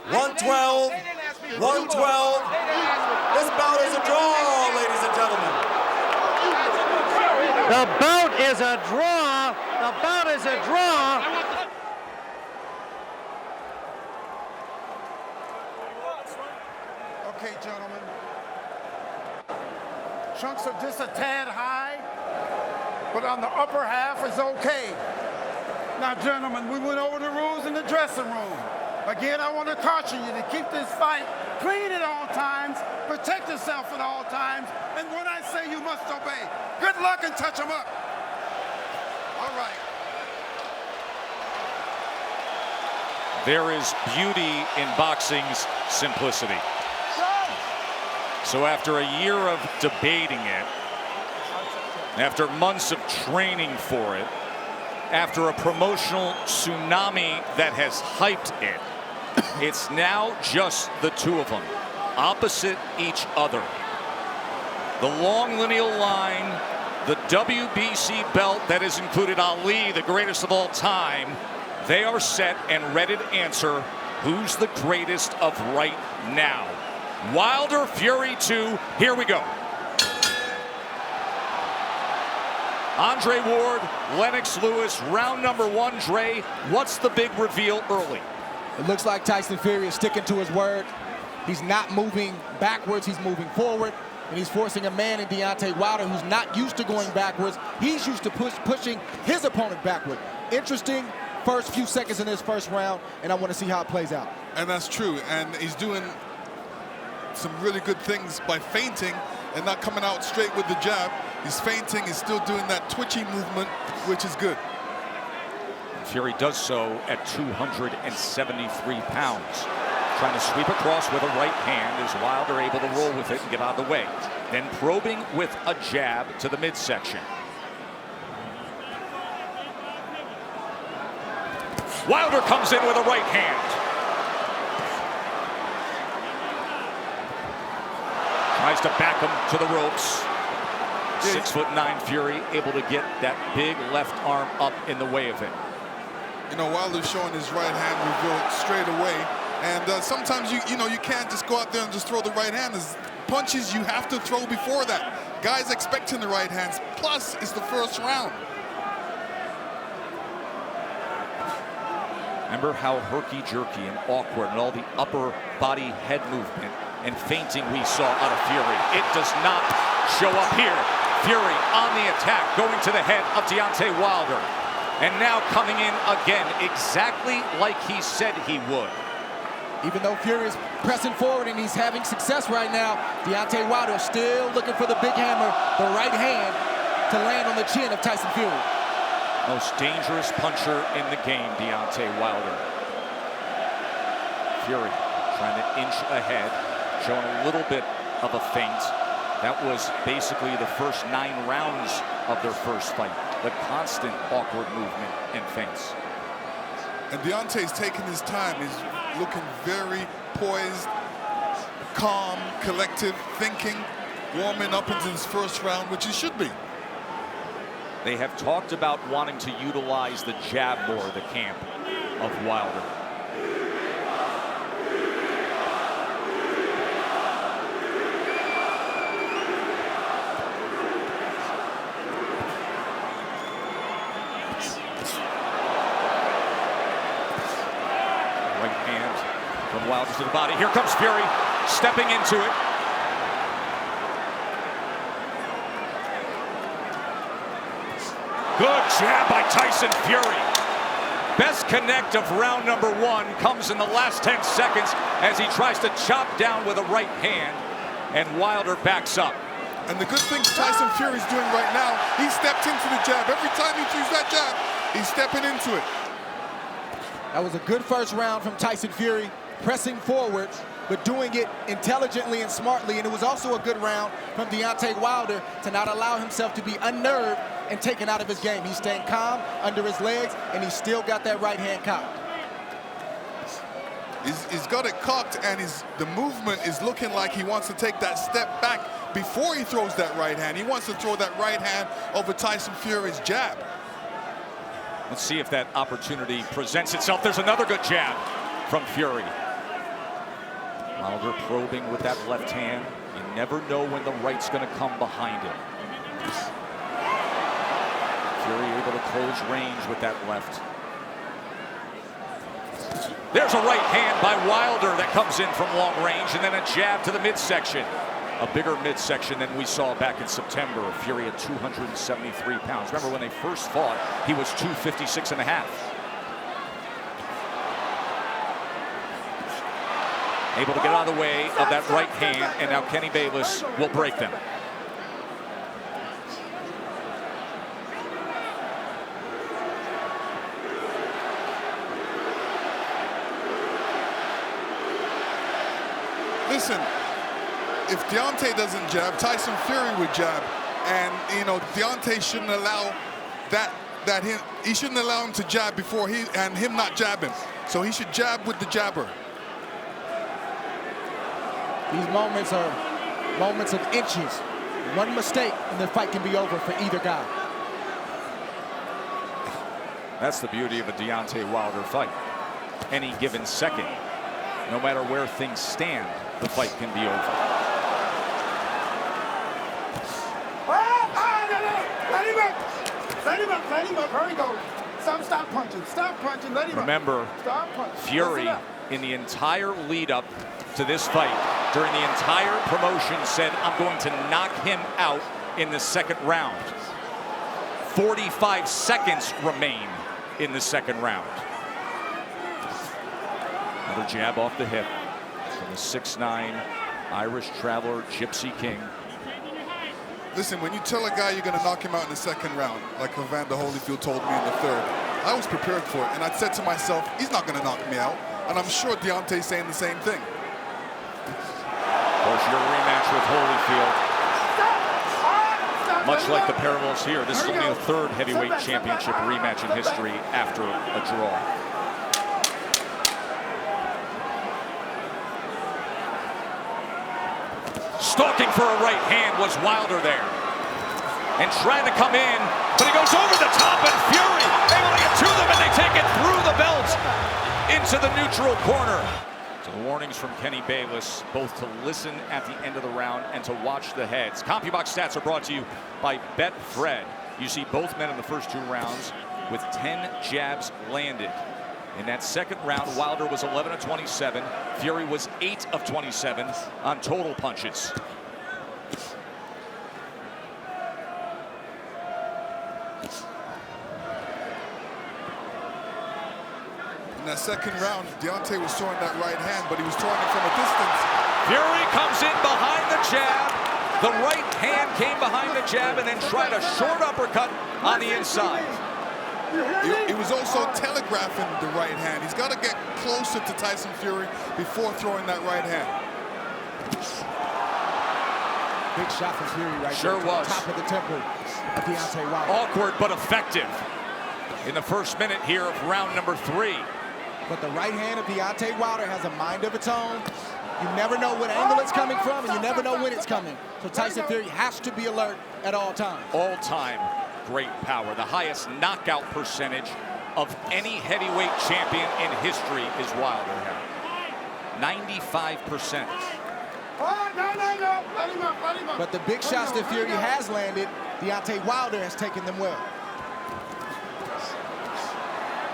112, 112. This bout is a draw, ladies and gentlemen. The bout is a draw. The bout is a draw. Okay, gentlemen. Chunks are just a tad high, but on the upper half is okay. Now, gentlemen, we went over the rules in the dressing room. Again, I want to caution you to keep this fight clean at all times, protect yourself at all times, and when I say you must obey, good luck and touch them up. All right. There is beauty in boxing's simplicity. So after a year of debating it, after months of training for it, after a promotional tsunami that has hyped it, it's now just the two of them, opposite each other. The long lineal line, the WBC belt that has included Ali, the greatest of all time, they are set and ready to answer who's the greatest of right now. Wilder, Fury 2, here we go. Andre Ward, Lennox Lewis, round number one. Dre, what's the big reveal early? It looks like Tyson Fury is sticking to his word. He's not moving backwards, he's moving forward, and he's forcing a man in Deontay Wilder who's not used to going backwards. He's used to pushing his opponent backward. Interesting first few seconds in this first round, and I want to see how it plays out. And that's true, and he's doing some really good things by feinting and not coming out straight with the jab. He's feinting, he's still doing that twitchy movement, which is good. Fury does so at 273 pounds. Trying to sweep across with a right hand. Is Wilder able to roll with it and get out of the way? Then probing with a jab to the midsection. Wilder comes in with a right hand. Tries to back him to the ropes. 6'9" Fury able to get that big left arm up in the way of it. You know, Wilder's showing his right hand reveal straight away. And sometimes you can't just go out there and just throw the right hand. There's punches you have to throw before that. Guys expecting the right hands. Plus, it's the first round. Remember how herky-jerky and awkward and all the upper body head movement and feinting we saw out of Fury. It does not show up here. Fury on the attack, going to the head of Deontay Wilder. And now coming in again, exactly like he said he would. Even though Fury is pressing forward and he's having success right now, Deontay Wilder is still looking for the big hammer, the right hand, to land on the chin of Tyson Fury. Most dangerous puncher in the game, Deontay Wilder. Fury trying to inch ahead, showing a little bit of a feint. That was basically the first 9 rounds of their first fight. The constant awkward movement and feints. And Deontay's taking his time. He's looking very poised, calm, collective, thinking, warming up into his first round, which he should be. They have talked about wanting to utilize the jab more, the camp of Wilder. Wilder to the body. Here comes Fury, stepping into it. Good jab by Tyson Fury. Best connect of round number 1 comes in the last 10 seconds as he tries to chop down with a right hand, and Wilder backs up. And the good thing Tyson Fury's doing right now, he stepped into the jab. Every time he chooses that jab, he's stepping into it. That was a good first round from Tyson Fury, pressing forward, but doing it intelligently and smartly. And it was also a good round from Deontay Wilder to not allow himself to be unnerved and taken out of his game. He's staying calm under his legs, and he's still got that right hand cocked. He's got it cocked, and the movement is looking like he wants to take that step back before he throws that right hand. He wants to throw that right hand over Tyson Fury's jab. Let's see if that opportunity presents itself. There's another good jab from Fury. Wilder probing with that left hand. You never know when the right's going to come behind it. Fury able to close range with that left. There's a right hand by Wilder that comes in from long range, and then a jab to the midsection. A bigger midsection than we saw back in September. Fury at 273 pounds. Remember when they first fought, he was 256 and a half. Able to get out of the way of that right hand, and now Kenny Bayless will break them. Listen, if Deontay doesn't jab, Tyson Fury would jab. And, you know, Deontay shouldn't allow he shouldn't allow him to jab before him not jab him. So he should jab with the jabber. These moments are moments of inches. One mistake and the fight can be over for either guy. That's the beauty of a Deontay Wilder fight. Any given second, no matter where things stand, the fight can be over. Let him up. Hurry, go. Stop punching. Let him up. Remember, Fury in the entire lead up to this fight, during the entire promotion, said, I'm going to knock him out in the second round. 45 seconds remain in the second round. Another jab off the hip from the 6'9" Irish traveler, Gypsy King. Listen, when you tell a guy you're going to knock him out in the second round, like Evander Holyfield told me in the third, I was prepared for it. And I said to myself, he's not going to knock me out. And I'm sure Deontay's saying the same thing. Of course, your rematch with Holyfield, much like the parallels here, this is only the third heavyweight championship rematch in history after a draw. Stalking for a right hand was Wilder there. And trying to come in, but he goes over the top, and Fury able to get to them, and they take it through the belt into the neutral corner. So the warnings from Kenny Bayless, both to listen at the end of the round and to watch the heads. CompuBox stats are brought to you by Betfred. You see both men in the first 2 rounds with 10 jabs landed. In that second round, Wilder was 11 of 27. Fury was 8 of 27 on total punches. In that second round, Deontay was throwing that right hand, but he was throwing it from a distance. Fury comes in behind the jab. The right hand came behind the jab and then tried a short uppercut on the inside. He was also telegraphing the right hand. He's got to get closer to Tyson Fury before throwing that right hand. Big shot from Fury right Sure there. was. Top of the temple of Deontay Wilder. Awkward but effective in the first minute here of round number 3. But the right hand of Deontay Wilder has a mind of its own. You never know what angle it's coming from, and you never know when it's coming. So Tyson Fury has to be alert at all times. All time great power. The highest knockout percentage of any heavyweight champion in history is Wilder had. 95%. But the big shots that Fury has landed, Deontay Wilder has taken them well.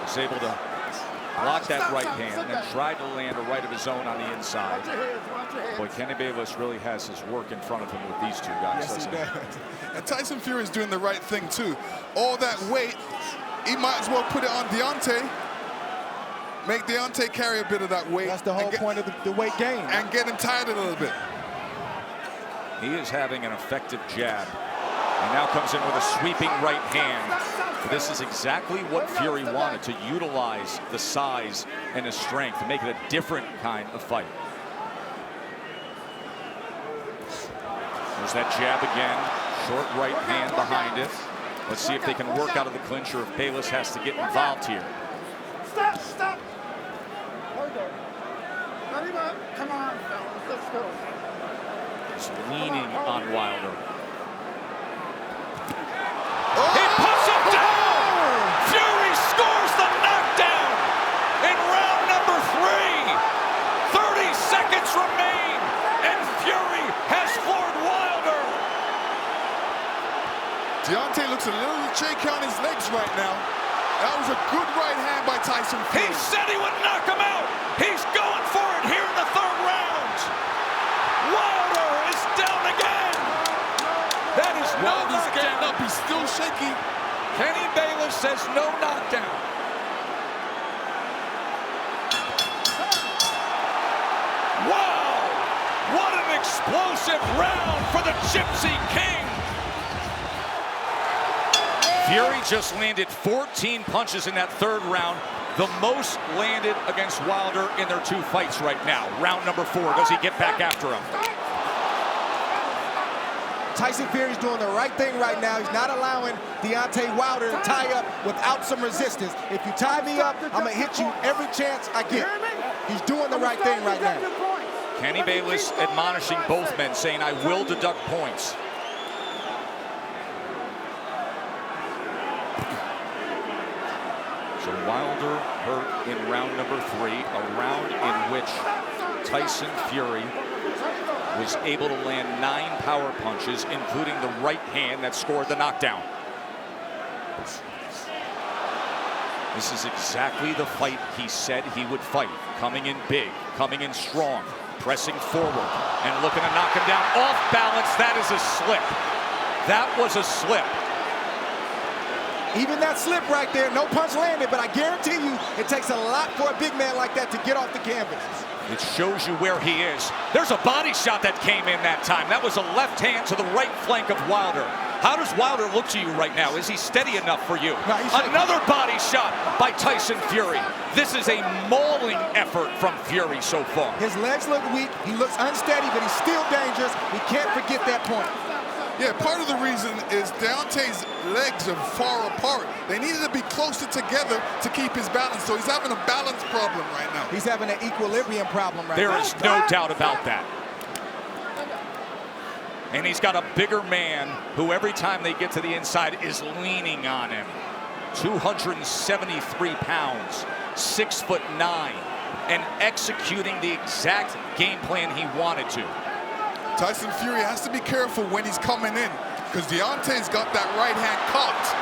Was able to blocked that right hand, and then tried to land a right of his own on the inside. Boy, Kenny Bayless really has his work in front of him with these two guys. Yes, he does. And Tyson Fury is doing the right thing, too. All that weight, he might as well put it on Deontay. Make Deontay carry a bit of that weight. That's the whole point of the weight gain. And get him tired a little bit. He is having an effective jab. And now comes in with a sweeping right hand. This is exactly what Fury wanted, to utilize the size and the strength to make it a different kind of fight. There's that jab again. Short right hand behind it. Let's see if they can work out of the clinch or if Bayless has to get involved here. Stop, stop. Hold on. Come on, fellas. Let's go. He's leaning on Wilder. He puts him down! Fury scores the knockdown in round number 3. 30 seconds remain, and Fury has floored Wilder. Deontay looks a little shaky on his legs right now. That was a good right hand by Tyson Fury. He said he would knock him out. He's going for it here in the 3rd round. Wilder is down again. That is no Wilder's knockdown. getting up. He's still shaky. Kenny Bayless says no knockdown. Wow! What an explosive round for the Gypsy King. Fury just landed 14 punches in that 3rd round. The most landed against Wilder in their 2 fights right now. Round number 4. Does he get back after him? Tyson Fury's doing the right thing right now. He's not allowing Deontay Wilder to tie up without some resistance. If you tie me up, I'm going to hit you every chance I get. He's doing the right thing right now. Kenny Bayless admonishing both men, saying, I will deduct points. So Wilder hurt in round number 3, a round in which Tyson Fury was able to land 9 power punches, including the right hand that scored the knockdown. This is exactly the fight he said he would fight. Coming in big, coming in strong, pressing forward, and looking to knock him down off balance. That is a slip. That was a slip. Even that slip right there, no punch landed, but I guarantee you it takes a lot for a big man like that to get off the canvas. It shows you where he is. There's a body shot that came in that time. That was a left hand to the right flank of Wilder. How does Wilder look to you right now? Is he steady enough for you? No, another body shot by Tyson Fury. This is a mauling effort from Fury so far. His legs look weak. He looks unsteady, but he's still dangerous. We can't forget that point. Yeah, part of the reason is Deontay's legs are far apart. They needed to be closer together to keep his balance, so he's having a balance problem right now. He's having an equilibrium problem right now. There is no doubt about that. And he's got a bigger man who every time they get to the inside is leaning on him. 273 pounds, 6'9", and executing the exact game plan he wanted to. Tyson Fury has to be careful when he's coming in, because Deontay's got that right hand cocked.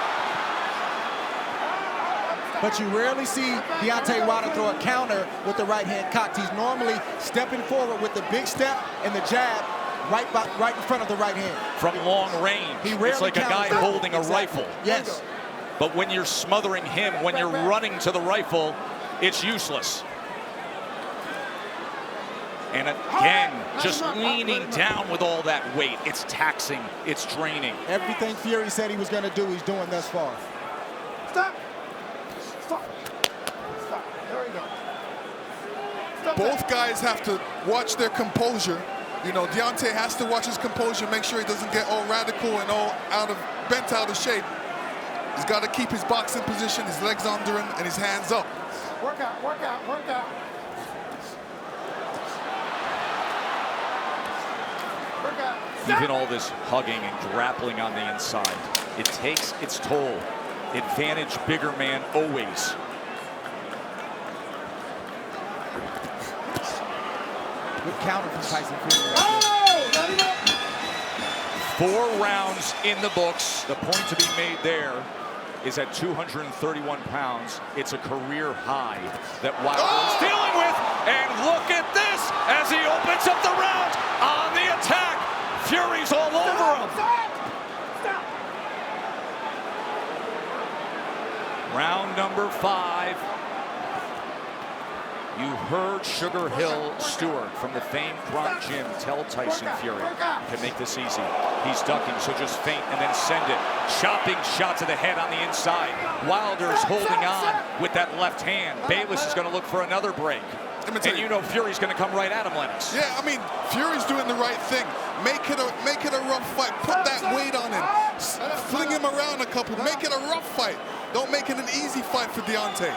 But you rarely see Deontay Wilder throw a counter with the right hand cocked. He's normally stepping forward with the big step and the jab right in front of the right hand. From long range, it's like a guy holding a rifle. Yes. But when you're smothering him, when you're running to the rifle, it's useless. And again, just leaning down with all that weight. It's taxing, it's draining. Everything Fury said he was going to do, he's doing thus far. Stop. Stop. Stop. There we go. Stop. Both guys have to watch their composure. You know, Deontay has to watch his composure, make sure he doesn't get all radical and all bent out of shape. He's got to keep his boxing position, his legs under him, and his hands up. Work out, work out, work out. Even all this hugging and grappling on the inside, it takes its toll. Advantage bigger man always. Good counter from Tyson Fury. 4 rounds in the books. The point to be made there is at 231 pounds. It's a career high that Wilder is dealing with. And look at this as he opens up the round on the attack. Fury's all over him. Round number 5. You heard Sugar Hill Stewart from the famed Gronk Gym tell Tyson Fury, you can make this easy. He's ducking, so just feint and then send it. Chopping shot to the head on the inside. Wilder's holding on with that left hand. Bayless is going to look for another break. And you know Fury's going to come right at him, Lennox. Yeah, I mean, Fury's doing the right thing. Make it a rough fight. Put that weight on him. Fling him around a couple. Make it a rough fight. Don't make it an easy fight for Deontay.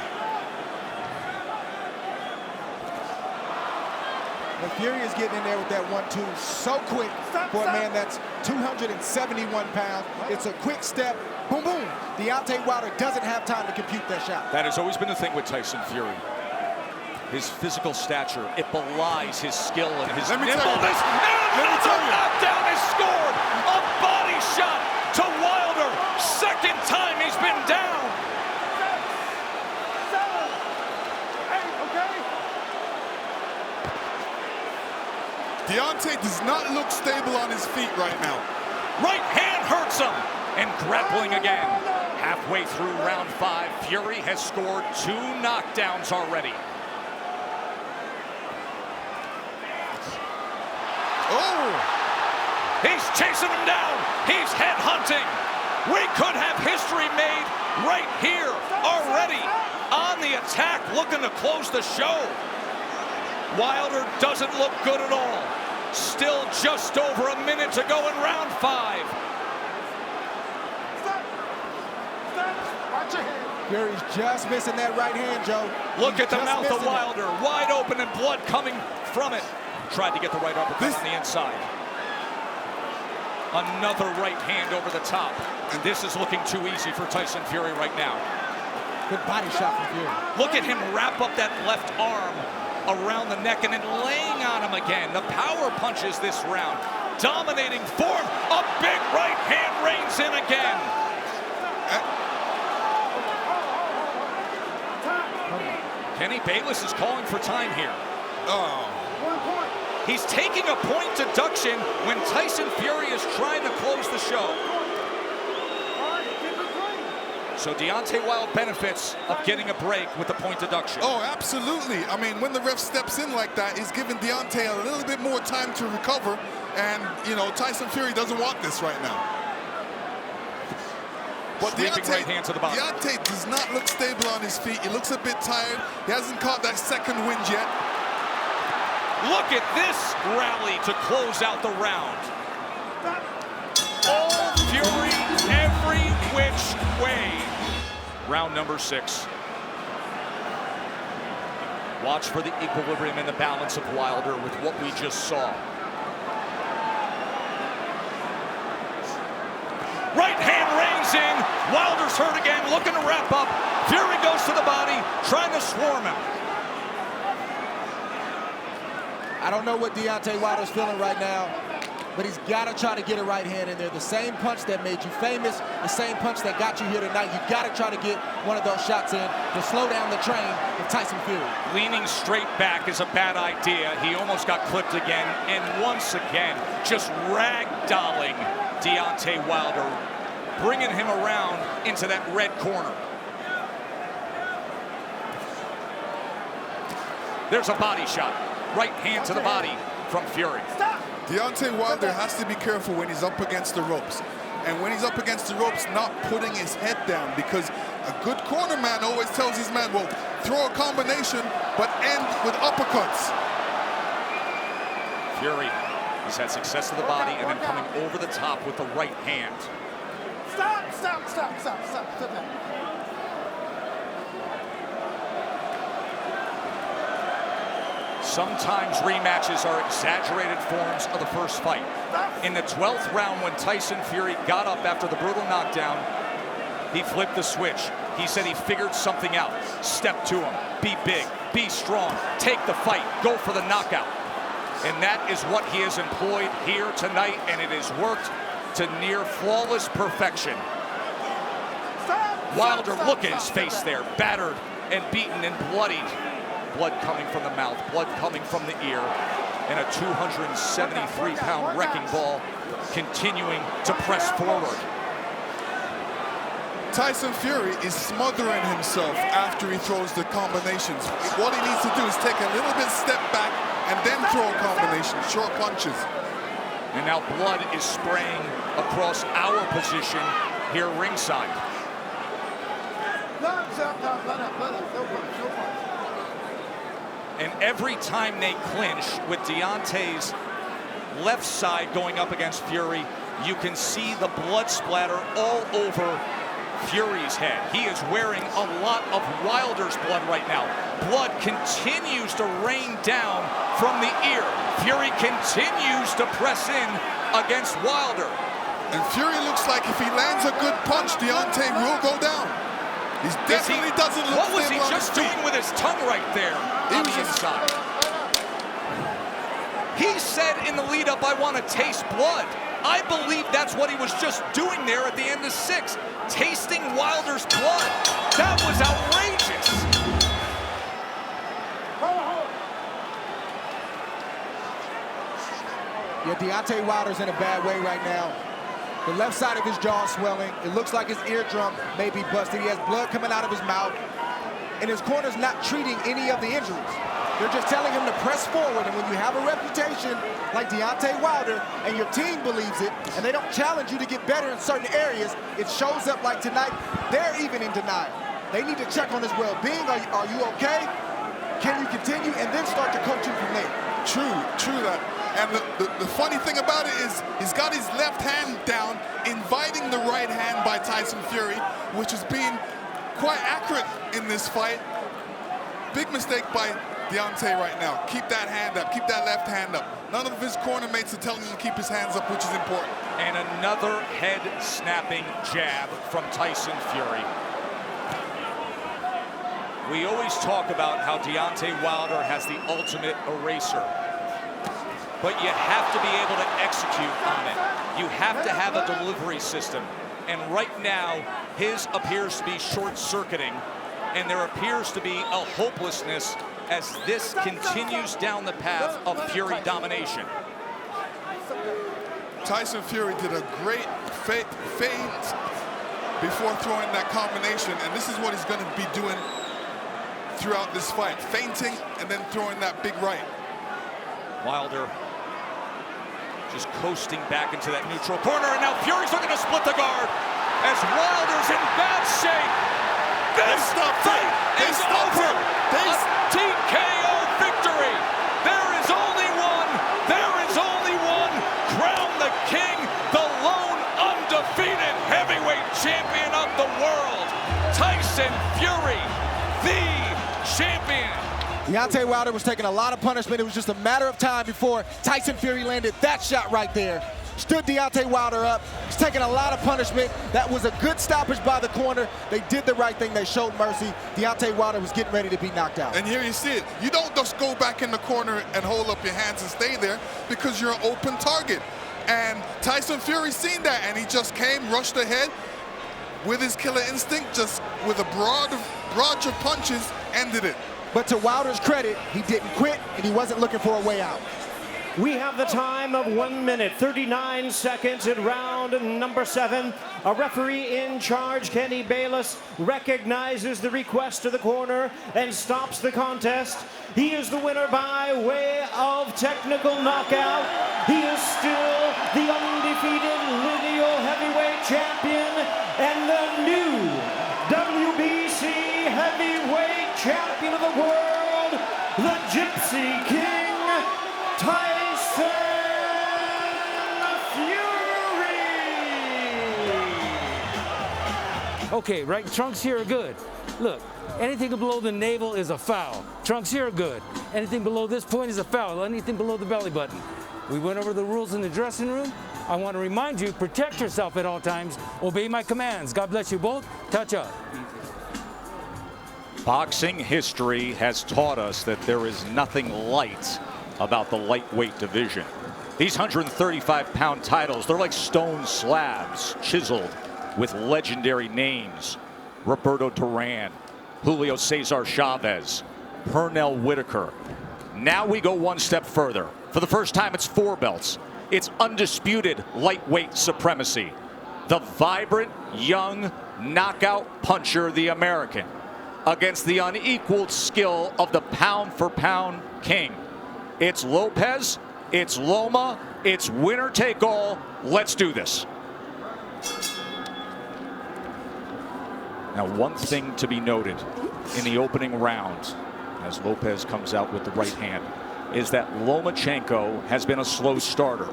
But Fury is getting in there with that 1-2 so quick for a man that's 271 pounds. It's a quick step, boom, boom. Deontay Wilder doesn't have time to compute that shot. That has always been the thing with Tyson Fury. His physical stature, it belies his skill and his nimbleness. Another knockdown is scored. A body shot to Wilder. Second time he's been down. Deontay does not look stable on his feet right now. Right hand hurts him. And grappling again. Halfway through round 5, Fury has scored 2 knockdowns already. Oh! He's chasing him down. He's head hunting. We could have history made right here already. On the attack, looking to close the show. Wilder doesn't look good at all. Still just over a minute to go in round 5. Fury's just missing that right hand, Joe. Look at the mouth of Wilder, wide open and blood coming from it. Tried to get the right uppercut on the inside. Another right hand over the top. And this is looking too easy for Tyson Fury right now. Good body shot from Fury. Look at him wrap up that left arm around the neck and then laying on him again. The power punches this round. Dominating form. A big right hand reigns in again. Kenny Bayless is calling for time here. Oh. He's taking a point deduction when Tyson Fury is trying to close the show. So Deontay Wilder benefits of getting a break with the point deduction. Oh, absolutely. I mean, when the ref steps in like that, he's giving Deontay a little bit more time to recover. And, you know, Tyson Fury doesn't want this right now. But right hand to the body. Deontay does not look stable on his feet. He looks a bit tired. He hasn't caught that second wind yet. Look at this rally to close out the round. All Fury every which way. Round number 6. Watch for the equilibrium and the balance of Wilder with what we just saw. Right hand reins in. Wilder's hurt again, looking to wrap up. Fury goes to the body, trying to swarm him. I don't know what Deontay Wilder's feeling right now, but he's got to try to get a right hand in there. The same punch that made you famous, the same punch that got you here tonight. You got to try to get one of those shots in to slow down the train of Tyson Fury. Leaning straight back is a bad idea. He almost got clipped again, and once again, just ragdolling Deontay Wilder, bringing him around into that red corner. There's a body shot. Right hand to the body from Fury. Deontay Wilder has to be careful when he's up against the ropes. And when he's up against the ropes, not putting his head down, because a good corner man always tells his man, well, throw a combination, but end with uppercuts. Fury has had success to the body and then coming over the top with the right hand. Stop. Sometimes rematches are exaggerated forms of the first fight. In the 12th round, when Tyson Fury got up after the brutal knockdown, he flipped the switch. He said he figured something out. Step to him. Be big. Be strong. Take the fight. Go for the knockout. And that is what he has employed here tonight, and it has worked to near flawless perfection. Stop. Wilder, look at his face there, battered and beaten and bloodied. Blood coming from the mouth, blood coming from the ear, and a 273-pound wrecking ball continuing to press forward. Tyson Fury is smothering himself after he throws the combinations. What he needs to do is take a little bit step back and then throw a combination, short punches. And now blood is spraying across our position here ringside. And every time they clinch with Deontay's left side going up against Fury, you can see the blood splatter all over Fury's head. He is wearing a lot of Wilder's blood right now. Blood continues to rain down from the ear. Fury continues to press in against Wilder. And Fury looks like if he lands a good punch, Deontay will go down. He definitely doesn't look What was he stable on just his feet. doing with his tongue right there on the inside? He said in the lead up, I want to taste blood. I believe that's what he was just doing there at the end of 6, tasting Wilder's blood. That was outrageous. Yeah, Deontay Wilder's in a bad way right now. The left side of his jaw is swelling. It looks like his eardrum may be busted. He has blood coming out of his mouth. And his corner's not treating any of the injuries. They're just telling him to press forward. And when you have a reputation like Deontay Wilder and your team believes it, and they don't challenge you to get better in certain areas, it shows up like tonight. They're even in denial. They need to check on his well-being. Are you okay? Can you continue? And then start to coach him from there. True that. And the funny thing about it is he's got his left hand down, inviting the right hand by Tyson Fury, which is being quite accurate in this fight. Big mistake by Deontay right now. Keep that hand up. Keep that left hand up. None of his corner mates are telling him to keep his hands up, which is important. And another head-snapping jab from Tyson Fury. We always talk about how Deontay Wilder has the ultimate eraser. But you have to be able to execute on it. You have to have a delivery system. And right now, his appears to be short-circuiting, and there appears to be a hopelessness as this continues down the path of Fury domination. Tyson Fury did a great feint before throwing that combination, and this is what he's going to be doing throughout this fight. Feinting and then throwing that big right. Wilder just coasting back into that neutral corner, and now Fury's looking to split the guard as Wilder's in bad shape. This fight is over. A TKO victory. There is only one. There is only one. Crown the king, the lone undefeated heavyweight champion of the world. Tyson Fury, the champion. Deontay Wilder was taking a lot of punishment. It was just a matter of time before Tyson Fury landed that shot right there. Stood Deontay Wilder up. He's taking a lot of punishment. That was a good stoppage by the corner. They did the right thing. They showed mercy. Deontay Wilder was getting ready to be knocked out. And here you see it. You don't just go back in the corner and hold up your hands and stay there because you're an open target. And Tyson Fury seen that, and he just came, rushed ahead with his killer instinct, just with a barrage of punches, ended it. But to Wilder's credit, he didn't quit, and he wasn't looking for a way out. We have the time of 1 minute, 39 seconds in round number 7. A referee in charge, Kenny Bayless, recognizes the request to the corner and stops the contest. He is the winner by way of technical knockout. He is still the undefeated lineal heavyweight champion and the new WBC heavyweight champion of the world, the Gypsy King, Tyson Fury. Okay, right, trunks here are good. Look, anything below the navel is a foul. Trunks here are good. Anything below this point is a foul. Anything below the belly button. We went over the rules in the dressing room. I want to remind you, protect yourself at all times. Obey my commands. God bless you both. Touch up. Boxing history has taught us that there is nothing light about the lightweight division. These 135-pound titles, they're like stone slabs chiseled with legendary names. Roberto Duran, Julio Cesar Chavez, Pernell Whitaker. Now we go one step further. For the first time, it's 4 belts. It's undisputed lightweight supremacy. The vibrant, young, knockout puncher, the American, against the unequaled skill of the pound-for-pound king. It's Lopez, it's Loma, it's winner take all. Let's do this. Now, one thing to be noted in the opening round, as Lopez comes out with the right hand, is that Lomachenko has been a slow starter.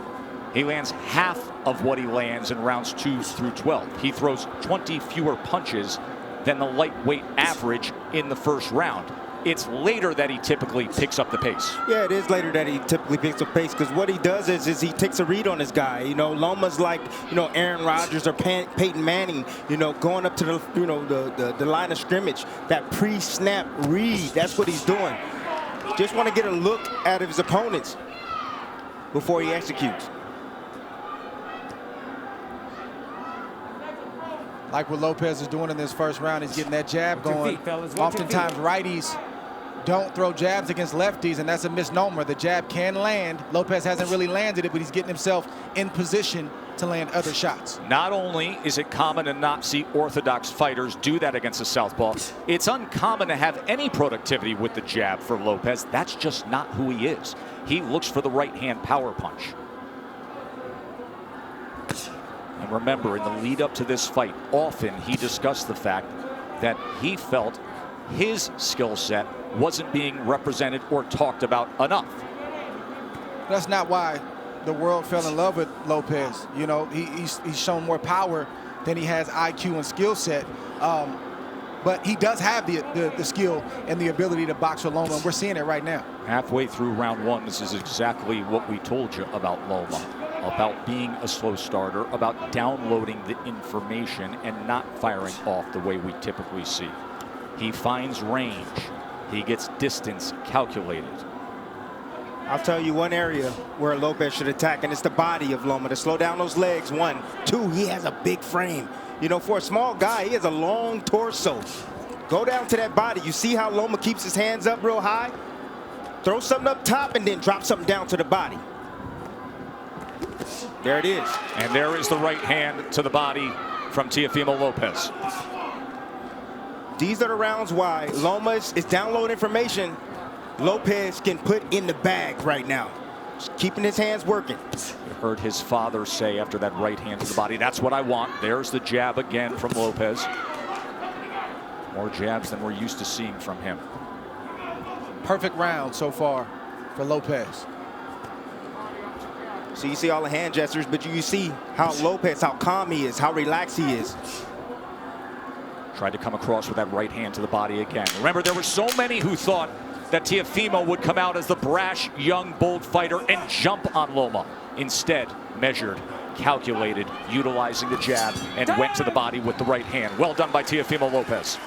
He lands half of what he lands in rounds 2 through 12. He throws 20 fewer punches than the lightweight average in the first round. It's later that he typically picks up the pace. Yeah, it is later that he typically picks up pace, because what he does is he takes a read on his guy. You know, Loma's like, you know, Aaron Rodgers or Peyton Manning, you know, going up to the, you know, the line of scrimmage. That pre-snap read, that's what he's doing. Just want to get a look at his opponents before he executes. Like what Lopez is doing in this first round, he's getting that jab going. Oftentimes righties don't throw jabs against lefties, and that's a misnomer. The jab can land. Lopez hasn't really landed it, but he's getting himself in position to land other shots. Not only is it common to not see orthodox fighters do that against a southpaw, it's uncommon to have any productivity with the jab for Lopez. That's just not who he is. He looks for the right-hand power punch. And remember, in the lead up to this fight, often he discussed the fact that he felt his skill set wasn't being represented or talked about enough. That's not why the world fell in love with Lopez. You know, he's shown more power than he has IQ and skill set. But he does have the skill and the ability to box with Loma, and we're seeing it right now. Halfway through round 1, this is exactly what we told you about Loma. About being a slow starter, about downloading the information and not firing off the way we typically see. He finds range. He gets distance calculated. I'll tell you one area where Lopez should attack, and it's the body of Loma, to slow down those legs. 1, 2, he has a big frame. You know, for a small guy, he has a long torso. Go down to that body. You see how Loma keeps his hands up real high? Throw something up top and then drop something down to the body. There it is. And there is the right hand to the body from Teofimo Lopez. These are the rounds why Loma is downloading information Lopez can put in the bag right now. Just keeping his hands working. You heard his father say after that right hand to the body, that's what I want. There's the jab again from Lopez. More jabs than we're used to seeing from him. Perfect round so far for Lopez. So you see all the hand gestures, but you see how Lopez, how calm he is, how relaxed he is. Tried to come across with that right hand to the body again. Remember, there were so many who thought that Teofimo would come out as the brash, young, bold fighter and jump on Loma. Instead, measured, calculated, utilizing the jab, and went to the body with the right hand. Well done by Teofimo Lopez.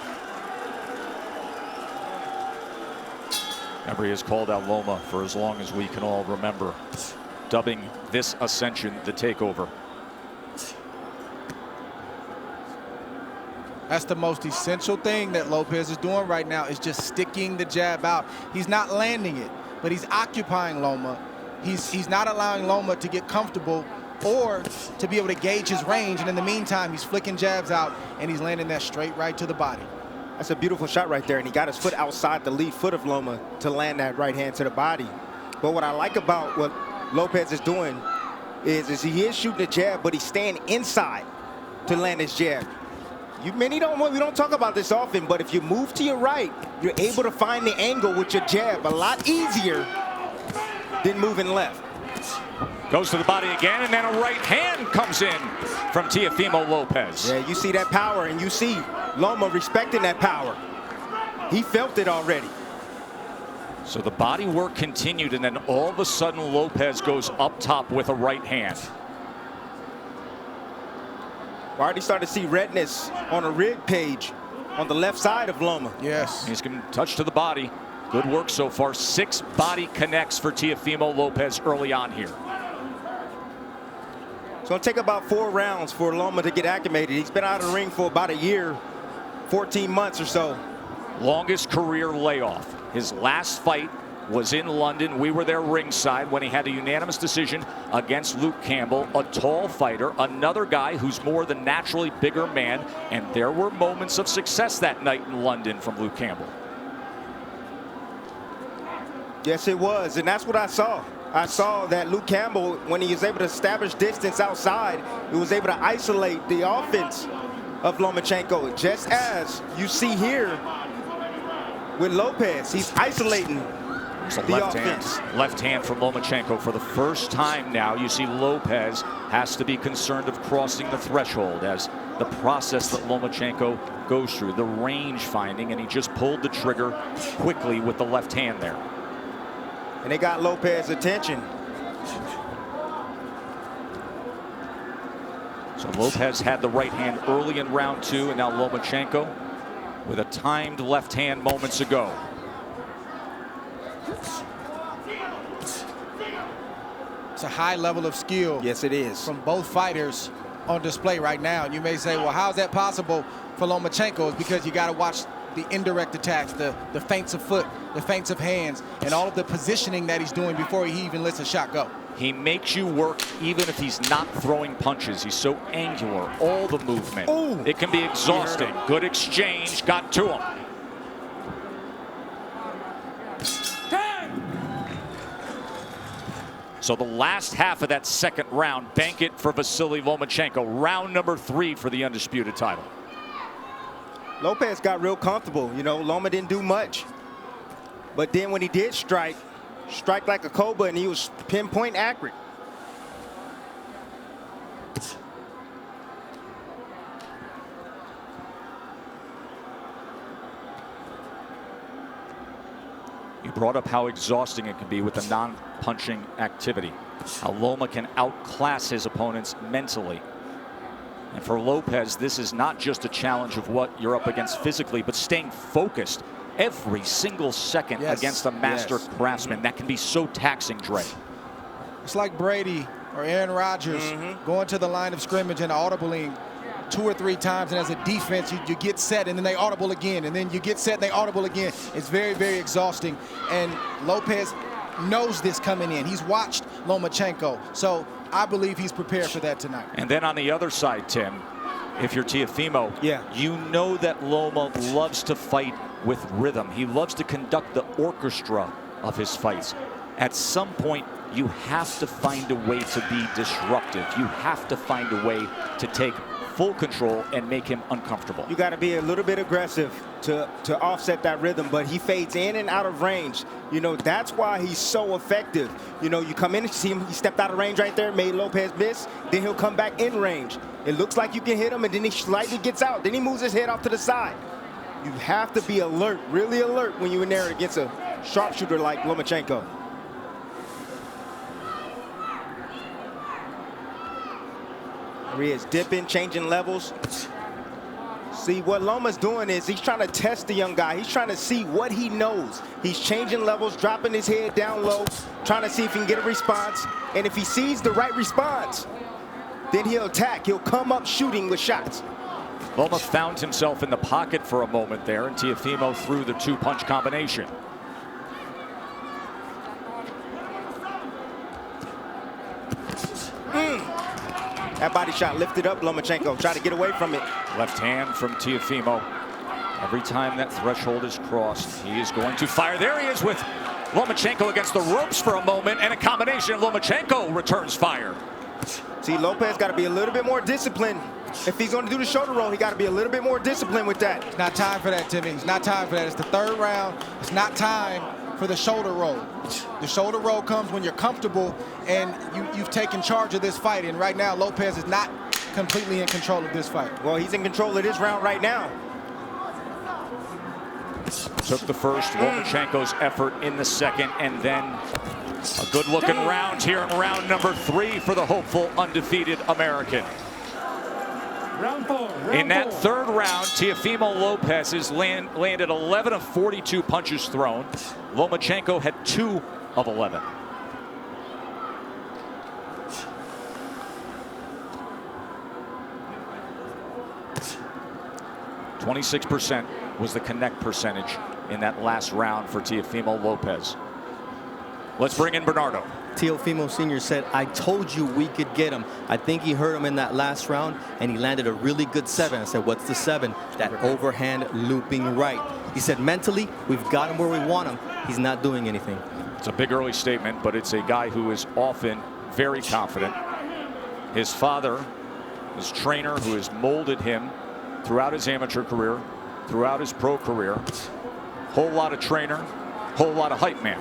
Remember, he has called out Loma for as long as we can all remember, dubbing this ascension the takeover. That's the most essential thing that Lopez is doing right now, is just sticking the jab out. He's not landing it, but he's occupying Loma. He's not allowing Loma to get comfortable or to be able to gauge his range. And in the meantime, he's flicking jabs out and he's landing that straight right to the body. That's a beautiful shot right there. And he got his foot outside the lead foot of Loma to land that right hand to the body. But what I like about what Lopez is doing is he is shooting a jab, but he's staying inside to land his jab. We don't talk about this often, but if you move to your right, you're able to find the angle with your jab a lot easier than moving left. Goes to the body again, and then a right hand comes in from Teofimo Lopez. Yeah, you see that power, and you see Loma respecting that power. He felt it already. So the body work continued, and then all of a sudden Lopez goes up top with a right hand. I already started to see redness on a rib cage on the left side of Loma. Yes. He's going to touch to the body. Good work so far. 6 body connects for Teofimo Lopez early on here. It's going to take about 4 rounds for Loma to get acclimated. He's been out of the ring for about a year. 14 months or so. Longest career layoff. His last fight was in London. We were there ringside when he had a unanimous decision against Luke Campbell, a tall fighter, another guy who's more than naturally bigger man, and there were moments of success that night in London from Luke Campbell. Yes, it was, and that's what I saw. I saw that Luke Campbell, when he was able to establish distance outside, he was able to isolate the offense of Lomachenko, just as you see here with Lopez. He's isolating the offense. Left hand from Lomachenko. For the first time now, you see Lopez has to be concerned of crossing the threshold as the process that Lomachenko goes through, the range finding, and he just pulled the trigger quickly with the left hand there. And they got Lopez's attention. So Lopez had the right hand early in round 2, and now Lomachenko with a timed left hand moments ago. It's a high level of skill. Yes, it is. From both fighters on display right now. And you may say, well, how's that possible for Lomachenko? It's because you got to watch the indirect attacks, the feints of foot, the feints of hands, and all of the positioning that he's doing before he even lets a shot go. He makes you work even if he's not throwing punches. He's so angular, all the movement. Ooh. It can be exhausting. Good exchange, got to him. So the last half of that second round, bank it for Vasily Lomachenko. Round number 3 for the undisputed title. Lopez got real comfortable. You know, Loma didn't do much. But then when he did strike like a cobra, and he was pinpoint accurate. You brought up how exhausting it can be with the non-punching activity. How Loma can outclass his opponents mentally. And for Lopez, this is not just a challenge of what you're up against physically, but staying focused every single second against a master craftsman. That can be so taxing, Dre. It's like Brady or Aaron Rodgers going to the line of scrimmage and audibling 2 or 3 times, and as a defense, you get set, and then they audible again, and then you get set, and they audible again. It's very, very exhausting, and Lopez knows this coming in. He's watched Lomachenko, so I believe he's prepared for that tonight. And then on the other side, Tim, if you're Teofimo, you know that Loma loves to fight with rhythm. He loves to conduct the orchestra of his fights. At some point, you have to find a way to be disruptive. You have to find a way to take full control and make him uncomfortable. You got to be a little bit aggressive to offset that rhythm, but he fades in and out of range. You know, that's why he's so effective. You know, you come in and see him, he stepped out of range right there, made Lopez miss, then he'll come back in range. It looks like you can hit him, and then he slightly gets out. Then he moves his head off to the side. You have to be alert, really alert, when you're in there against a sharpshooter like Lomachenko. There he is, dipping, changing levels. See, what Loma's doing is he's trying to test the young guy. He's trying to see what he knows. He's changing levels, dropping his head down low, trying to see if he can get a response. And if he sees the right response, then he'll attack. He'll come up shooting with shots. Loma found himself in the pocket for a moment there, and Teofimo threw the 2-punch combination. That body shot lifted up Lomachenko, tried to get away from it. Left hand from Teofimo. Every time that threshold is crossed, he is going to fire. There he is with Lomachenko against the ropes for a moment, and a combination. Lomachenko returns fire. See, Lopez got to be a little bit more disciplined. If he's going to do the shoulder roll, he got to be a little bit more disciplined with that. It's not time for that, Timmy. It's not time for that. It's the 3rd round. It's not time for the shoulder roll. The shoulder roll comes when you're comfortable and you've taken charge of this fight. And right now, Lopez is not completely in control of this fight. Well, he's in control of this round right now. Took the first, Lomachenko's effort in the second, and then a good-looking round here in round number 3 for the hopeful undefeated American. Round 4. In that 3rd round, Teofimo Lopez has landed 11 of 42 punches thrown. Lomachenko had 2 of 11. 26% was the connect percentage in that last round for Teofimo Lopez. Let's bring in Bernardo. Teofimo Sr. said, I told you we could get him. I think he hurt him in that last round, and he landed a really good 7. I said, what's the 7? That overhand looping right. He said, mentally, we've got him where we want him. He's not doing anything. It's a big early statement, but it's a guy who is often very confident. His father, his trainer, who has molded him throughout his amateur career, throughout his pro career. Whole lot of trainer, whole lot of hype man.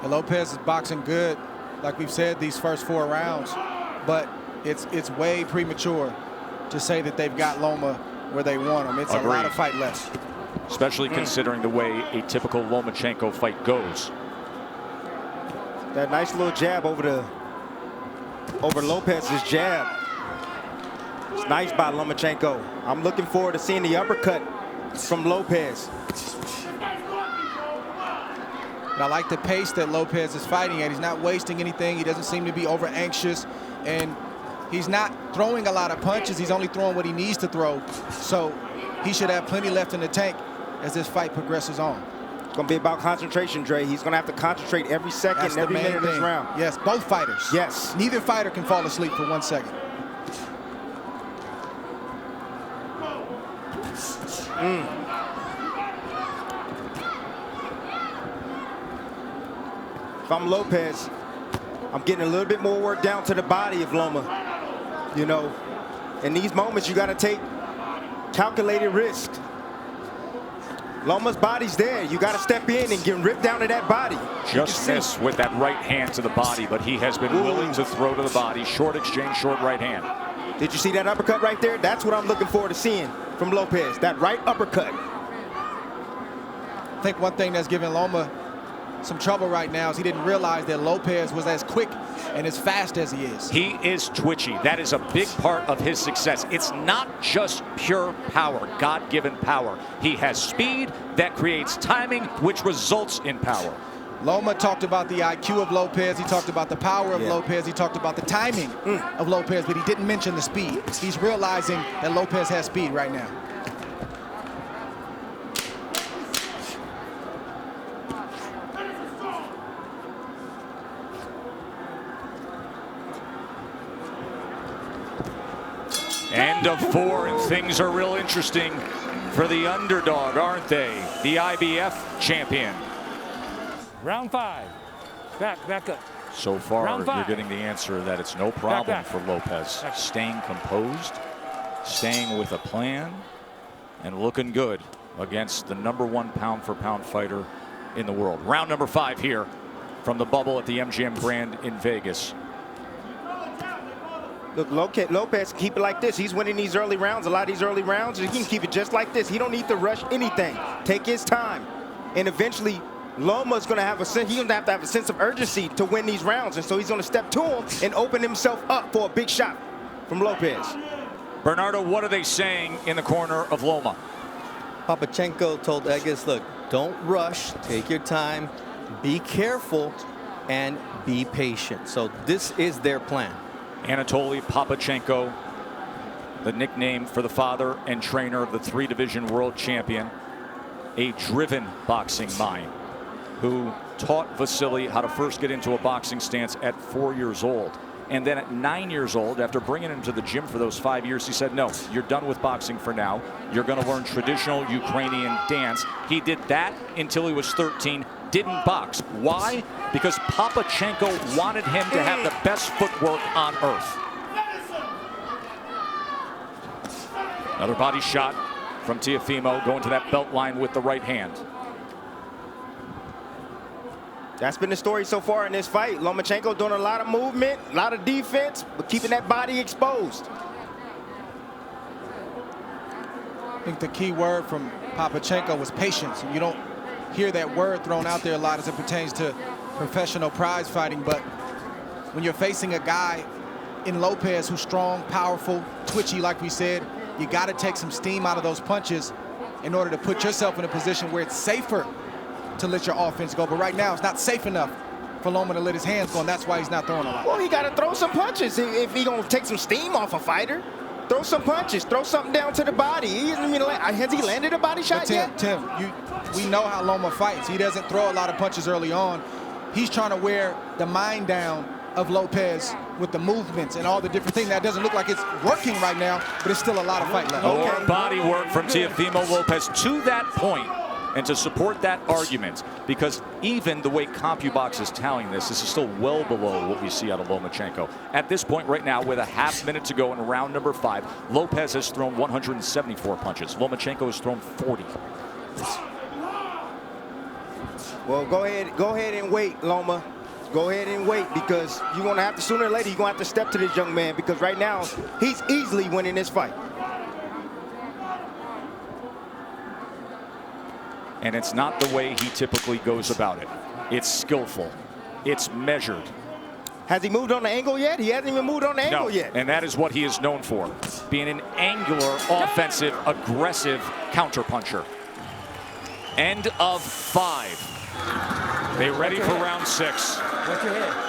And Lopez is boxing good, like we've said, these first 4 rounds. But it's way premature to say that they've got Loma where they want him. It's a lot of fight left. Especially considering the way a typical Lomachenko fight goes. That nice little jab over Lopez's jab. It's nice by Lomachenko. I'm looking forward to seeing the uppercut from Lopez. And I like the pace that Lopez is fighting at. He's not wasting anything. He doesn't seem to be over anxious. And he's not throwing a lot of punches. He's only throwing what he needs to throw. So he should have plenty left in the tank as this fight progresses on. It's going to be about concentration, Dre. He's going to have to concentrate every second, That's every minute of this round. Yes, both fighters. Yes. Neither fighter can fall asleep for 1 second. If I'm Lopez, I'm getting a little bit more work down to the body of Loma. You know, in these moments, you got to take calculated risk. Loma's body's there. You got to step in and get ripped down to that body. Just miss with that right hand to the body, but he has been willing to throw to the body. Short exchange, short right hand. Did you see that uppercut right there? That's what I'm looking forward to seeing from Lopez, that right uppercut. I think one thing that's giving Loma some trouble right now is he didn't realize that Lopez was as quick and as fast as he is. He is twitchy. That is a big part of his success. It's not just pure power, God-given power. He has speed that creates timing, which results in power. Loma talked about the IQ of Lopez. He talked about the power of Lopez. He talked about the timing of Lopez, but he didn't mention the speed. He's realizing that Lopez has speed right now. End of 4, and things are real interesting for the underdog, aren't they? The IBF champion. Round 5. Back up. So far, Round 5. you're getting the answer that it's no problem for Lopez. Staying composed, staying with a plan, and looking good against the #1 pound-for-pound fighter in the world. Round number 5 here from the bubble at the MGM Grand in Vegas. Look, Lopez, keep it like this. He's winning these early rounds. A lot of these early rounds, he can keep it just like this. He don't need to rush anything. Take his time. And eventually, Loma's going to have a sense. He's going to have a sense of urgency to win these rounds. And so he's going to step to him and open himself up for a big shot from Lopez. Bernardo, what are they saying in the corner of Loma? Papachenko told Egas, look, don't rush. Take your time. Be careful and be patient. So this is their plan. Anatoly Papachenko, the nickname for the father and trainer of the 3-division world champion, a driven boxing mind who taught Vasily how to first get into a boxing stance at 4 years old. And then at 9 years old, after bringing him to the gym for those 5 years, he said, no, you're done with boxing for now. You're going to learn traditional Ukrainian dance. He did that until he was 13. Didn't box. Why? Because Papachenko wanted him to have the best footwork on earth. Another body shot from Teofimo, going to that belt line with the right hand. That's been the story so far in this fight. Lomachenko doing a lot of movement, a lot of defense, but keeping that body exposed. I think the key word from Papachenko was patience. You don't hear that word thrown out there a lot as it pertains to professional prize fighting, but when you're facing a guy in Lopez who's strong, powerful, twitchy, like we said, you got to take some steam out of those punches in order to put yourself in a position where it's safer to let your offense go. But right now, it's not safe enough for Loma to let his hands go, and that's why he's not throwing a lot. Well, he got to throw some punches if he's going to take some steam off a fighter. throw some punches. Throw something down to the body. Has he landed a body shot yet? Tim, we know how Loma fights. He doesn't throw a lot of punches early on. He's trying to wear the mind down of Lopez with the movements and all the different things. That doesn't look like it's working right now, but it's still a lot of fight left. More body work from Teofimo Lopez to that point, and to support that argument, because even the way CompuBox is tallying this is still well below what we see out of Lomachenko. At this point right now, with a half minute to go in round number 5, Lopez has thrown 174 punches. Lomachenko has thrown 40. Well, go ahead and wait, Loma. Go ahead and wait, because you're going to have to, sooner or later, you're going to have to step to this young man, because right now, he's easily winning this fight. And it's not the way he typically goes about it. It's skillful. It's measured. Has he moved on the angle yet? He hasn't even moved on the angle yet. And that is what he is known for, being an angular, offensive, aggressive counterpuncher. End of 5. They ready for round 6. Watch your head.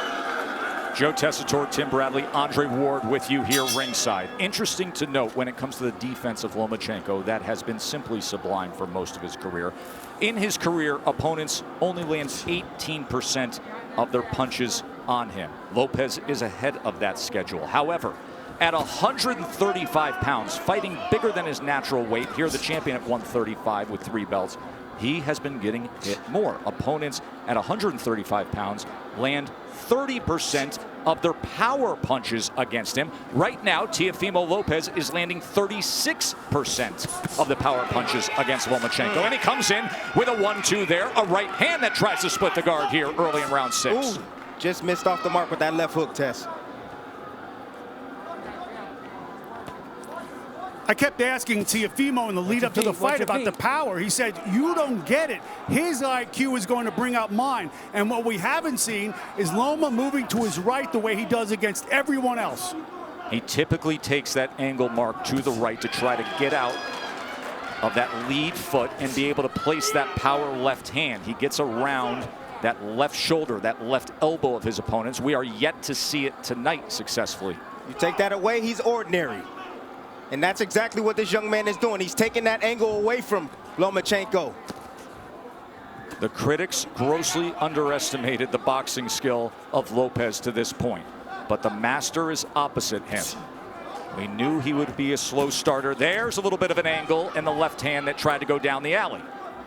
Joe Tessitore, Tim Bradley, Andre Ward with you here ringside. Interesting to note when it comes to the defense of Lomachenko, that has been simply sublime for most of his career. In his career, opponents only land 18% of their punches on him. Lopez is ahead of that schedule. However, at 135 pounds, fighting bigger than his natural weight, here the champion at 135 with 3 belts, he has been getting hit more. Opponents at 135 pounds land 30% of their power punches against him. Right now, Teofimo Lopez is landing 36% of the power punches against Lomachenko. And he comes in with a 1-2 there, a right hand that tries to split the guard here early in round 6. Ooh, just missed off the mark with that left hook, Tess. I kept asking Teofimo in the lead up to the fight about the power. He said, you don't get it. His IQ is going to bring out mine. And what we haven't seen is Loma moving to his right the way he does against everyone else. He typically takes that angle mark to the right to try to get out of that lead foot and be able to place that power left hand. He gets around that left shoulder, that left elbow of his opponents. We are yet to see it tonight successfully. You take that away, he's ordinary. And that's exactly what this young man is doing. He's taking that angle away from Lomachenko. The critics grossly underestimated the boxing skill of Lopez to this point, but the master is opposite him. We knew he would be a slow starter. There's a little bit of an angle in the left hand that tried to go down the alley.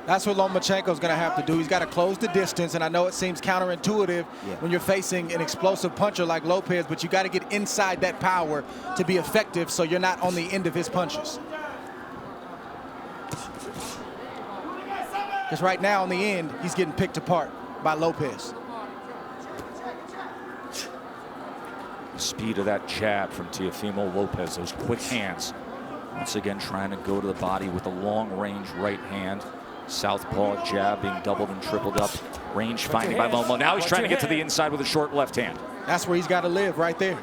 That's what Lomachenko's going to have to do. He's got to close the distance, and I know it seems counterintuitive when you're facing an explosive puncher like Lopez, but you got to get inside that power to be effective so you're not on the end of his punches. Because right now, in the end, he's getting picked apart by Lopez. The speed of that jab from Teofimo Lopez, those quick hands. Once again, trying to go to the body with a long-range right hand. Southpaw jab being doubled and tripled up. Range finding by Loma. Now he's trying to get to the inside with a short left hand. That's where he's got to live, right there.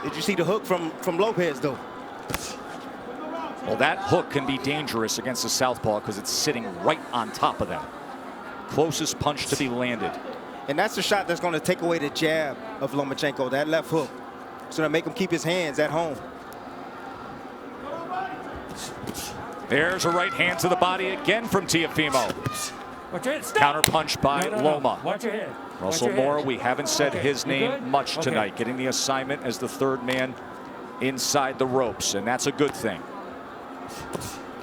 Did you see the hook from Lopez, though? Well, that hook can be dangerous against the southpaw because it's sitting right on top of them. Closest punch to be landed. And that's the shot that's going to take away the jab of Lomachenko, that left hook. It's going to make him keep his hands at home. There's a right hand to the body again from Teofimo. Counter punch by Loma. Watch your head. Russell Moore, we haven't said his name much tonight. Getting the assignment as the third man inside the ropes, and that's a good thing.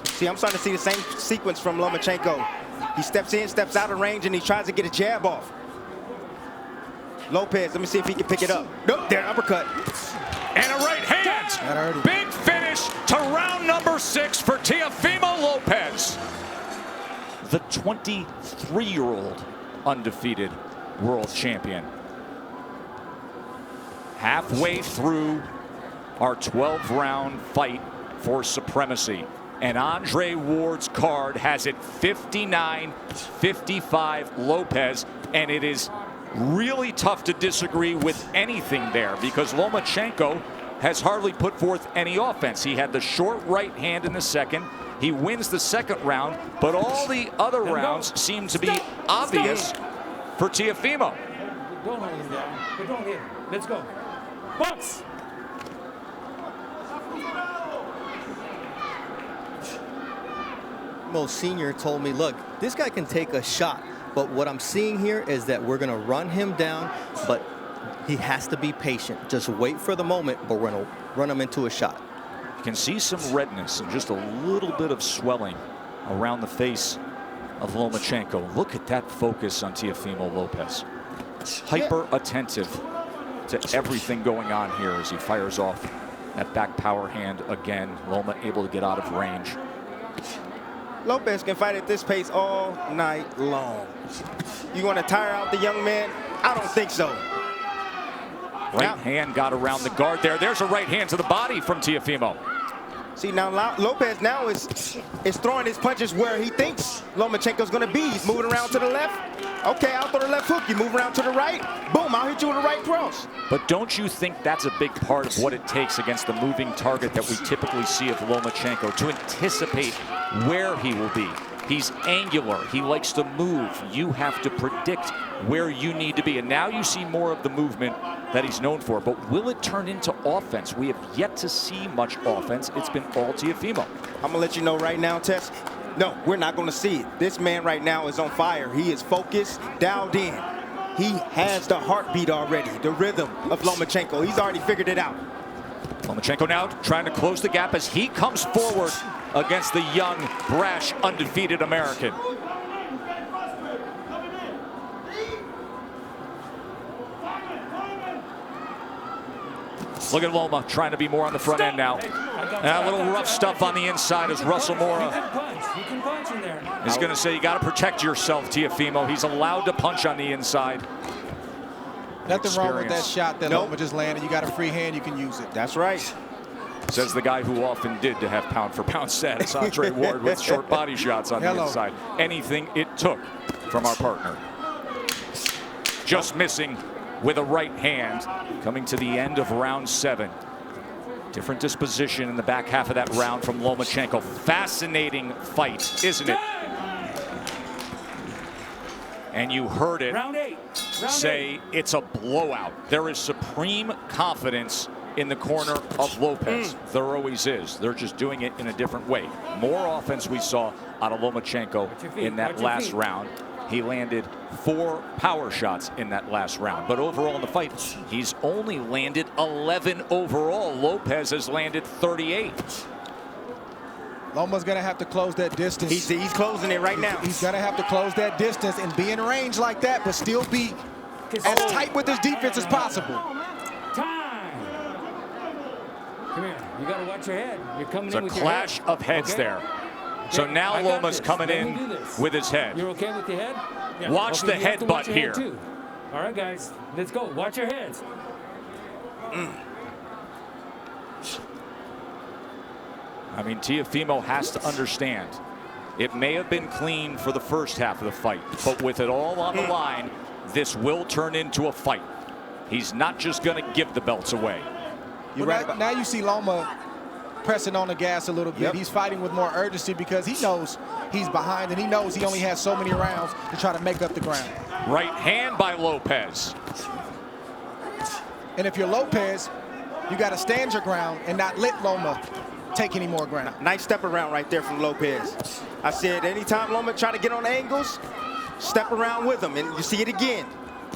See, I'm starting to see the same sequence from Lomachenko. He steps in, steps out of range, and he tries to get a jab off. Lopez, let me see if he can pick it up. Nope, there, uppercut. And a right hand. Big finish to round number 6 for Teofimo Lopez. The 23-year-old undefeated world champion. Halfway through our 12-round fight for supremacy. And Andre Ward's card has it 59-55 Lopez, and it is really tough to disagree with anything there because Lomachenko has hardly put forth any offense. He had the short right hand in the second. He wins the second round, but all the other rounds seem to be obvious for Teofimo. Don't hold him down, but don't hit him. Let's go. Box! Teofimo Sr. told me, look, this guy can take a shot, but what I'm seeing here is that we're going to run him down, but he has to be patient. Just wait for the moment, but we're going to run him into a shot. You can see some redness and just a little bit of swelling around the face of Lomachenko. Look at that focus on Teofimo Lopez. Hyper attentive to everything going on here as he fires off that back power hand again. Loma able to get out of range. Lopez can fight at this pace all night long. You want to tire out the young man? I don't think so. Right hand got around the guard there. There's a right hand to the body from Teofimo. See, now Lopez now is throwing his punches where he thinks Lomachenko's going to be. He's moving around to the left. Okay, I'll throw the left hook. You move around to the right. Boom, I'll hit you with a right cross. But don't you think that's a big part of what it takes against the moving target that we typically see of Lomachenko, to anticipate where he will be? He's angular. He likes to move. You have to predict where you need to be. And now you see more of the movement that he's known for. But will it turn into offense? We have yet to see much offense. It's been all Teofimo. I'm going to let you know right now, Tess. No, we're not going to see it. This man right now is on fire. He is focused, dialed in. He has the heartbeat already, the rhythm of Lomachenko. He's already figured it out. Lomachenko now trying to close the gap as he comes forward against the young, brash, undefeated American. Look at Loma trying to be more on the front end now. And a little rough stuff on the inside as Russell Mora is going to say you got to protect yourself, Teofimo. He's allowed to punch on the inside. Nothing wrong with that shot that Loma just landed. You got a free hand, you can use it. That's right. Says the guy who often did to have pound-for-pound status, Andre Ward, with short body shots on the inside. Anything it took from our partner. Just missing with a right hand. Coming to the end of round 7. Different disposition in the back half of that round from Lomachenko. Fascinating fight, isn't it? And you heard it say it's a blowout. There is supreme confidence in the corner of Lopez. There always is. They're just doing it in a different way. More offense we saw out of Lomachenko in that last round. He landed 4 power shots in that last round. But overall in the fight, he's only landed 11 overall. Lopez has landed 38. Loma's going to have to close that distance. He's closing it right now. He's going to have to close that distance and be in range like that, but still be as tight with his defense as possible. Time. Come here. You got to watch your head. You're coming in with your head. It's a clash of heads there. So now Loma's coming in with his head. You're okay with your head? Yeah. Watch the headbutt here. All right, guys, let's go. Watch your heads. I mean, Teofimo has to understand. It may have been clean for the first half of the fight, but with it all on the line, this will turn into a fight. He's not just going to give the belts away. Now you see Loma pressing on the gas a little bit. He's fighting with more urgency because he knows he's behind and he knows he only has so many rounds to try to make up the ground. Right hand by Lopez. And if you're Lopez, you got to stand your ground and not let Loma take any more ground. Nice step around right there from Lopez. I said anytime Loma try to get on angles, step around with him, and you see it again.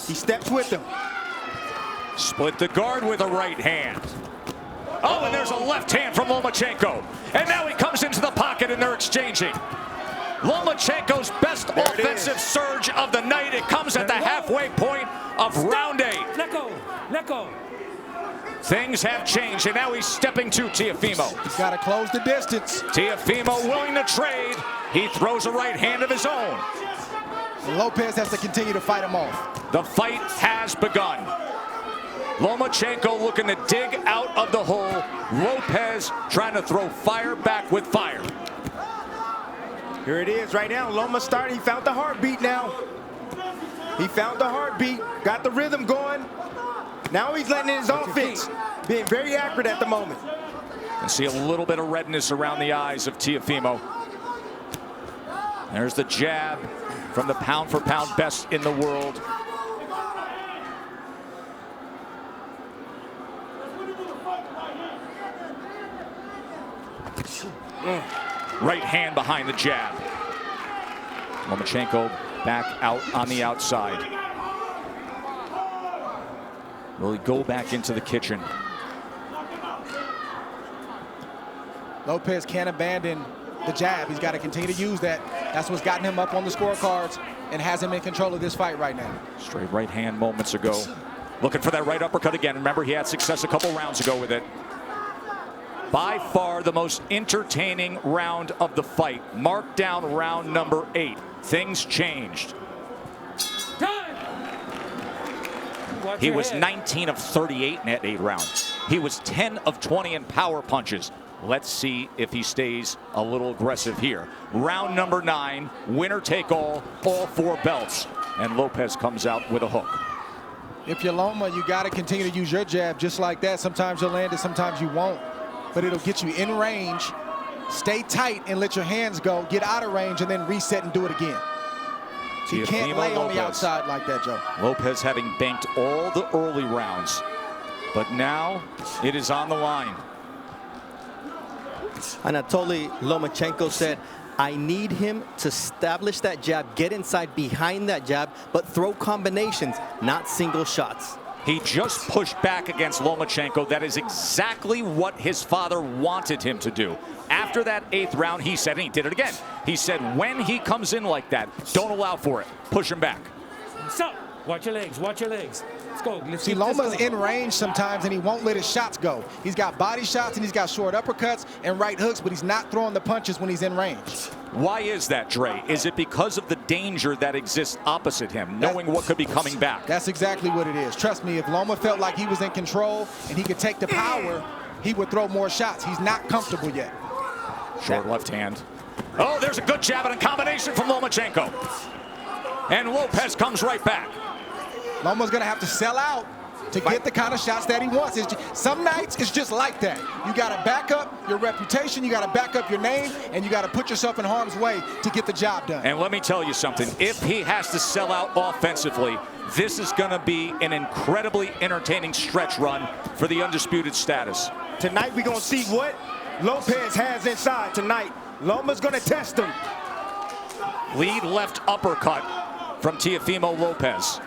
He steps with him. Split the guard with a right hand. Oh, and there's a left hand from Lomachenko. And now he comes into the pocket and they're exchanging. Lomachenko's best offensive surge of the night. It comes at the halfway point of round 8. Let go. Let go. Things have changed, and now he's stepping to Teofimo. He's got to close the distance. Teofimo willing to trade. He throws a right hand of his own. Lopez has to continue to fight him off. The fight has begun. Lomachenko looking to dig out of the hole. Lopez trying to throw fire back with fire. Here it is right now. Loma started. He found the heartbeat now. He found the heartbeat. Got the rhythm going. Now he's letting in his offense. Being very accurate at the moment. You see a little bit of redness around the eyes of Teofimo. There's the jab from the pound-for-pound best in the world. Right hand behind the jab. Lomachenko back out on the outside. Will he go back into the kitchen? Lopez can't abandon the jab. He's got to continue to use that. That's what's gotten him up on the scorecards and has him in control of this fight right now. Straight right hand moments ago. Looking for that right uppercut again. Remember, he had success a couple rounds ago with it. By far the most entertaining round of the fight. Mark down round number 8. Things changed. He was 19 of 38 in that 8 rounds. He was 10 of 20 in power punches. Let's see if he stays a little aggressive here. Round number 9, winner take all 4 belts. And Lopez comes out with a hook. If you're Loma, you got to continue to use your jab just like that. Sometimes you'll land it, sometimes you won't. But it'll get you in range. Stay tight and let your hands go. Get out of range and then reset and do it again. You can't lay on the outside like that, Joe. Lopez having banked all the early rounds. But now it is on the line. Anatoly Lomachenko said, I need him to establish that jab, get inside behind that jab, but throw combinations, not single shots. He just pushed back against Lomachenko. That is exactly what his father wanted him to do. After that 8th round, he said, and he did it again, he said, when he comes in like that, don't allow for it. Push him back. Stop. Watch your legs. Watch your legs. Let's go. See, Loma's in range sometimes, and he won't let his shots go. He's got body shots, and he's got short uppercuts and right hooks, but he's not throwing the punches when he's in range. Why is that, Dre? Is it because of the danger that exists opposite him, knowing what could be coming back? That's exactly what it is. Trust me, if Loma felt like he was in control and he could take the power, he would throw more shots. He's not comfortable yet. Short left hand. Oh, there's a good jab and a combination from Lomachenko. And Lopez comes right back. Loma's going to have to sell out to get the kind of shots that he wants. Some nights it's just like that. You got to back up your reputation, you got to back up your name, and you got to put yourself in harm's way to get the job done. And let me tell you something. If he has to sell out offensively, this is going to be an incredibly entertaining stretch run for the undisputed status. Tonight we're going to see what Lopez has inside tonight. Loma's going to test him. Lead left uppercut from Teofimo Lopez.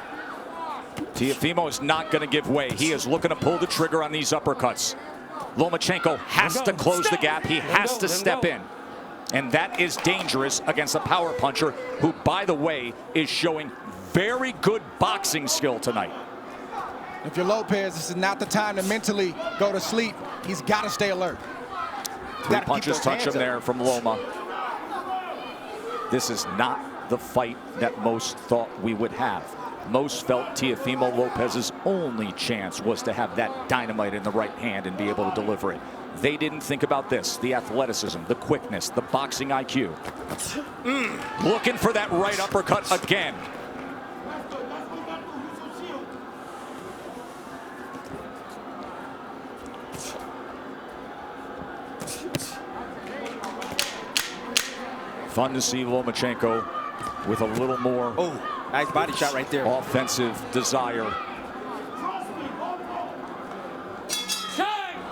Teofimo is not going to give way. He is looking to pull the trigger on these uppercuts. Lomachenko has to close the gap. He has to step in. And that is dangerous against a power puncher who, by the way, is showing very good boxing skill tonight. If you're Lopez, this is not the time to mentally go to sleep. He's got to stay alert. 3 punches touch him there from Loma. This is not the fight that most thought we would have. Most felt Teofimo Lopez's only chance was to have that dynamite in the right hand and be able to deliver it. They didn't think about this, the athleticism, the quickness, the boxing IQ. Looking for that right uppercut again. Fun to see Lomachenko with a little more nice body shot right there. Offensive desire.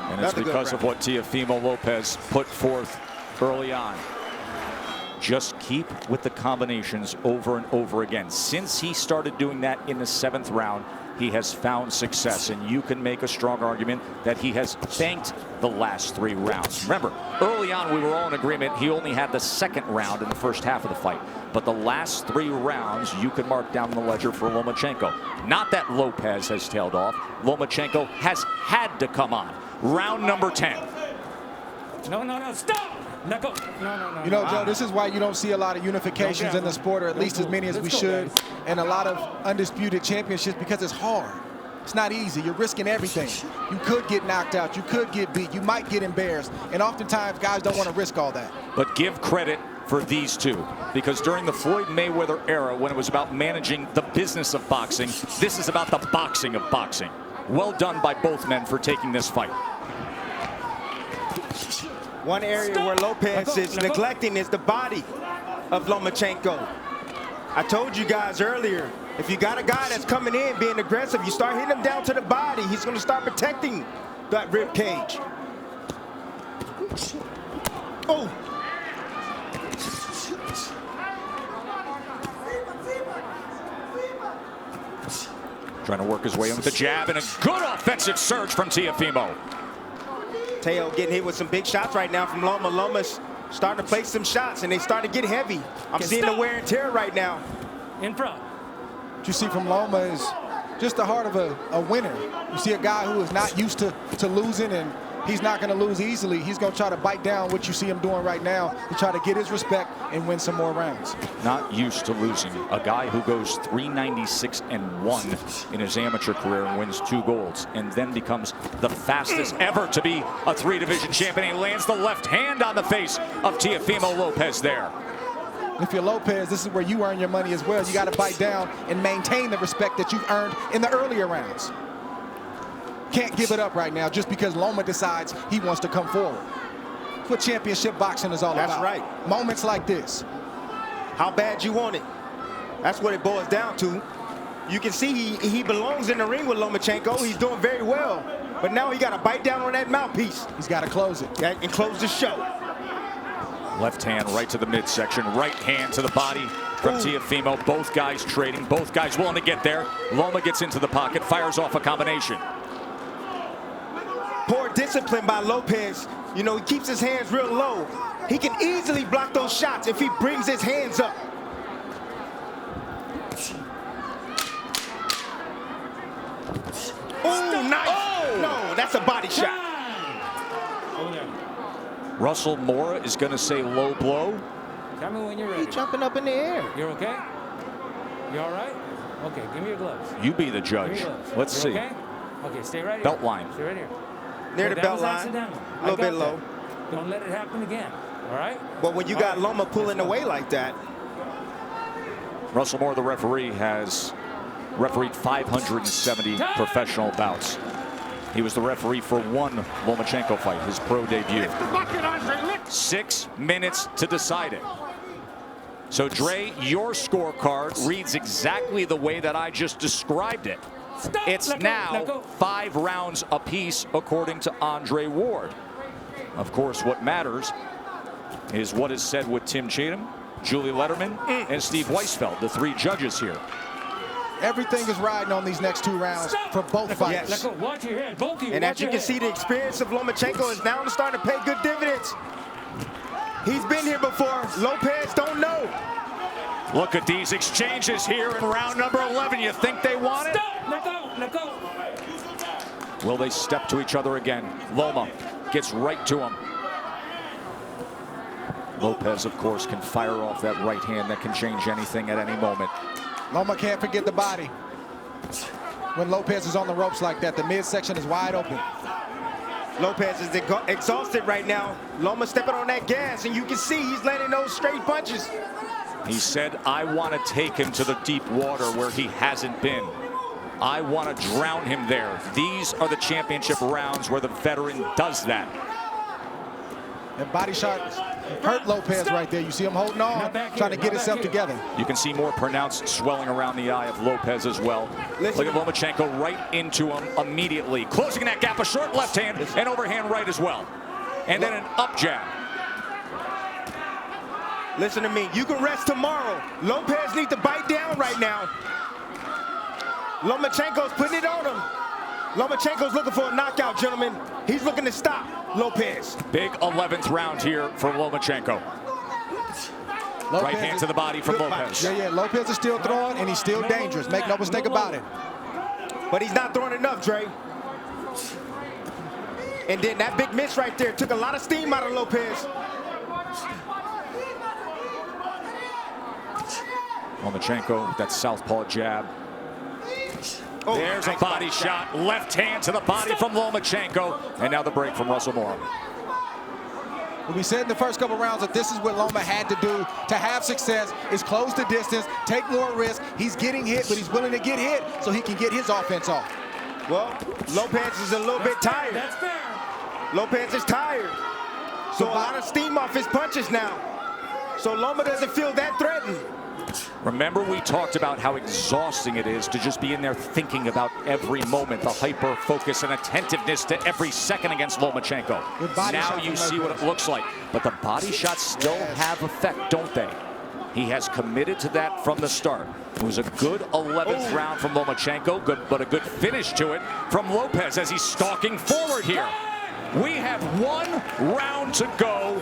And it's because of what Teofimo Lopez put forth early on. Just keep with the combinations over and over again. Since he started doing that in the 7th round, he has found success, and you can make a strong argument that he has banked the last 3 rounds. Remember, early on we were all in agreement he only had the 2nd round in the first half of the fight. But the last 3 rounds you can mark down the ledger for Lomachenko. Not that Lopez has tailed off. Lomachenko has had to come on. Round number 10. No, stop! No. You know, Joe, this is why you don't see a lot of unifications in the sport, or at least as many as we should, and a lot of undisputed championships, because it's hard. It's not easy. You're risking everything. You could get knocked out. You could get beat. You might get embarrassed. And oftentimes, guys don't want to risk all that. But give credit for these two, because during the Floyd Mayweather era, when it was about managing the business of boxing, this is about the boxing of boxing. Well done by both men for taking this fight. One area where Lopez is neglecting is the body of Lomachenko. I told you guys earlier, if you got a guy that's coming in being aggressive, you start hitting him down to the body, he's going to start protecting that rib cage. Trying to work his way in with the jab and a good offensive surge from Teofimo. Teo getting hit with some big shots right now from Loma. Loma's starting to play some shots, and they start to get heavy. I'm seeing the wear and tear right now. In front. What you see from Loma is just the heart of a winner. You see a guy who is not used to losing, and he's not going to lose easily. He's going to try to bite down what you see him doing right now to try to get his respect and win some more rounds. Not used to losing. A guy who goes 396-1 in his amateur career and wins 2 golds, and then becomes the fastest ever to be a 3-division champion. He lands the left hand on the face of Teofimo Lopez there. If you're Lopez, this is where you earn your money as well. You got to bite down and maintain the respect that you've earned in the earlier rounds. Can't give it up right now just because Loma decides he wants to come forward. That's what championship boxing is all about. That's right. Moments like this. How bad you want it. That's what it boils down to. You can see he belongs in the ring with Lomachenko. He's doing very well. But now he got to bite down on that mouthpiece. He's got to close it. And close the show. Left hand right to the midsection. Right hand to the body from Teofimo. Both guys trading. Both guys willing to get there. Loma gets into the pocket, fires off a combination. Poor discipline by Lopez. You know, he keeps his hands real low. He can easily block those shots if he brings his hands up. Oh, nice. Oh. No, that's a body shot. Russell Mora is going to say low blow. Tell me when you're ready. He's jumping up in the air. You're okay? You all right? Okay, give me your gloves. You be the judge. Let's see. Okay? Okay, stay right here. Belt line. Stay right here. Near Okay, the that belt was line. accidental. A little bit low. Don't let it happen again. All right? But when you got Loma pulling away like that. Russell Mora, the referee, has refereed 570 professional bouts. He was the referee for one Lomachenko fight, his pro debut. 6 minutes to decide it. So, Dre, your scorecard reads exactly the way that I just described it. It's now 5 rounds apiece, according to Andre Ward. Of course, what matters is what is said with Tim Cheatham, Julie Letterman, and Steve Weisfeld, the 3 judges here. Everything is riding on these next 2 rounds for both fighters. Yes. Watch your head. Both of you. And as you can see, the experience of Lomachenko is now starting to pay good dividends. He's been here before. Lopez don't know. Look at these exchanges here in round number 11. You think they want it? Let go. Let go. Will they step to each other again? Loma gets right to him. Lopez, of course, can fire off that right hand that can change anything at any moment. Loma can't forget the body. When Lopez is on the ropes like that, the midsection is wide open. Lopez is exhausted right now. Loma stepping on that gas, and you can see he's landing those straight punches. He said, I want to take him to the deep water where he hasn't been. I want to drown him there. These are the championship rounds where the veteran does that. And body shot hurt Lopez right there. You see him holding on, trying to get himself together. You can see more pronounced swelling around the eye of Lopez as well. Look at Lomachenko right into him immediately. Closing that gap, a short left hand and overhand right as well. And then an up jab. Listen to me, you can rest tomorrow. Lopez needs to bite down right now. Lomachenko's putting it on him. Lomachenko's looking for a knockout, gentlemen. He's looking to stop Lopez. Big 11th round here for Lomachenko. Right hand to the body from Lopez. Yeah, Lopez is still throwing, and he's still dangerous. Make no mistake about it. But he's not throwing enough, Dre. And then that big miss right there took a lot of steam out of Lopez. Lomachenko with that southpaw jab. Oh, there's a body shot. Left hand to the body from Lomachenko. And now the break from Russell Mora. Well, we said in the first couple rounds that this is what Loma had to do to have success, is close the distance, take more risk. He's getting hit, but he's willing to get hit so he can get his offense off. Well, Lopez is a little bit tired. That's fair. Lopez is tired. So a lot of steam off his punches now. So Loma doesn't feel that threatened. Remember, we talked about how exhausting it is to just be in there thinking about every moment, the hyper focus and attentiveness to every second against Lomachenko. Now you see what it looks like. But the body shots still have effect, don't they? He has committed to that from the start. It was a good 11th round from Lomachenko, but a good finish to it from Lopez as he's stalking forward here. We have 1 round to go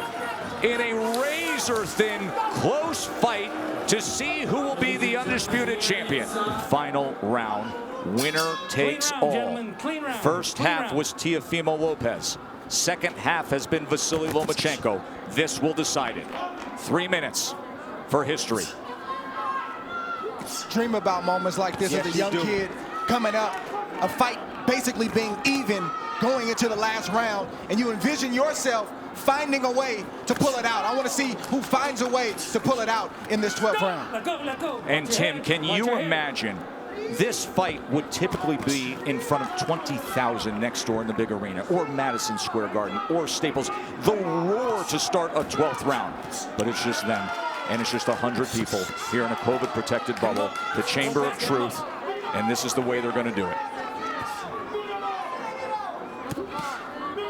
in a razor-thin, close fight to see who will be the undisputed champion. Final round, winner takes all. First half was Teofimo Lopez. Second half has been Vasily Lomachenko. This will decide it. 3 minutes for history. Dream about moments like this as a young kid coming up, a fight basically being even going into the last round, and you envision yourself finding a way to pull it out. I want to see who finds a way to pull it out in this 12th round. And Tim, can you imagine this fight would typically be in front of 20,000 next door in the big arena, or Madison Square Garden, or Staples, the roar to start a 12th round. But it's just them, and it's just 100 people here in a COVID-protected bubble, the Chamber of Truth, and this is the way they're going to do it.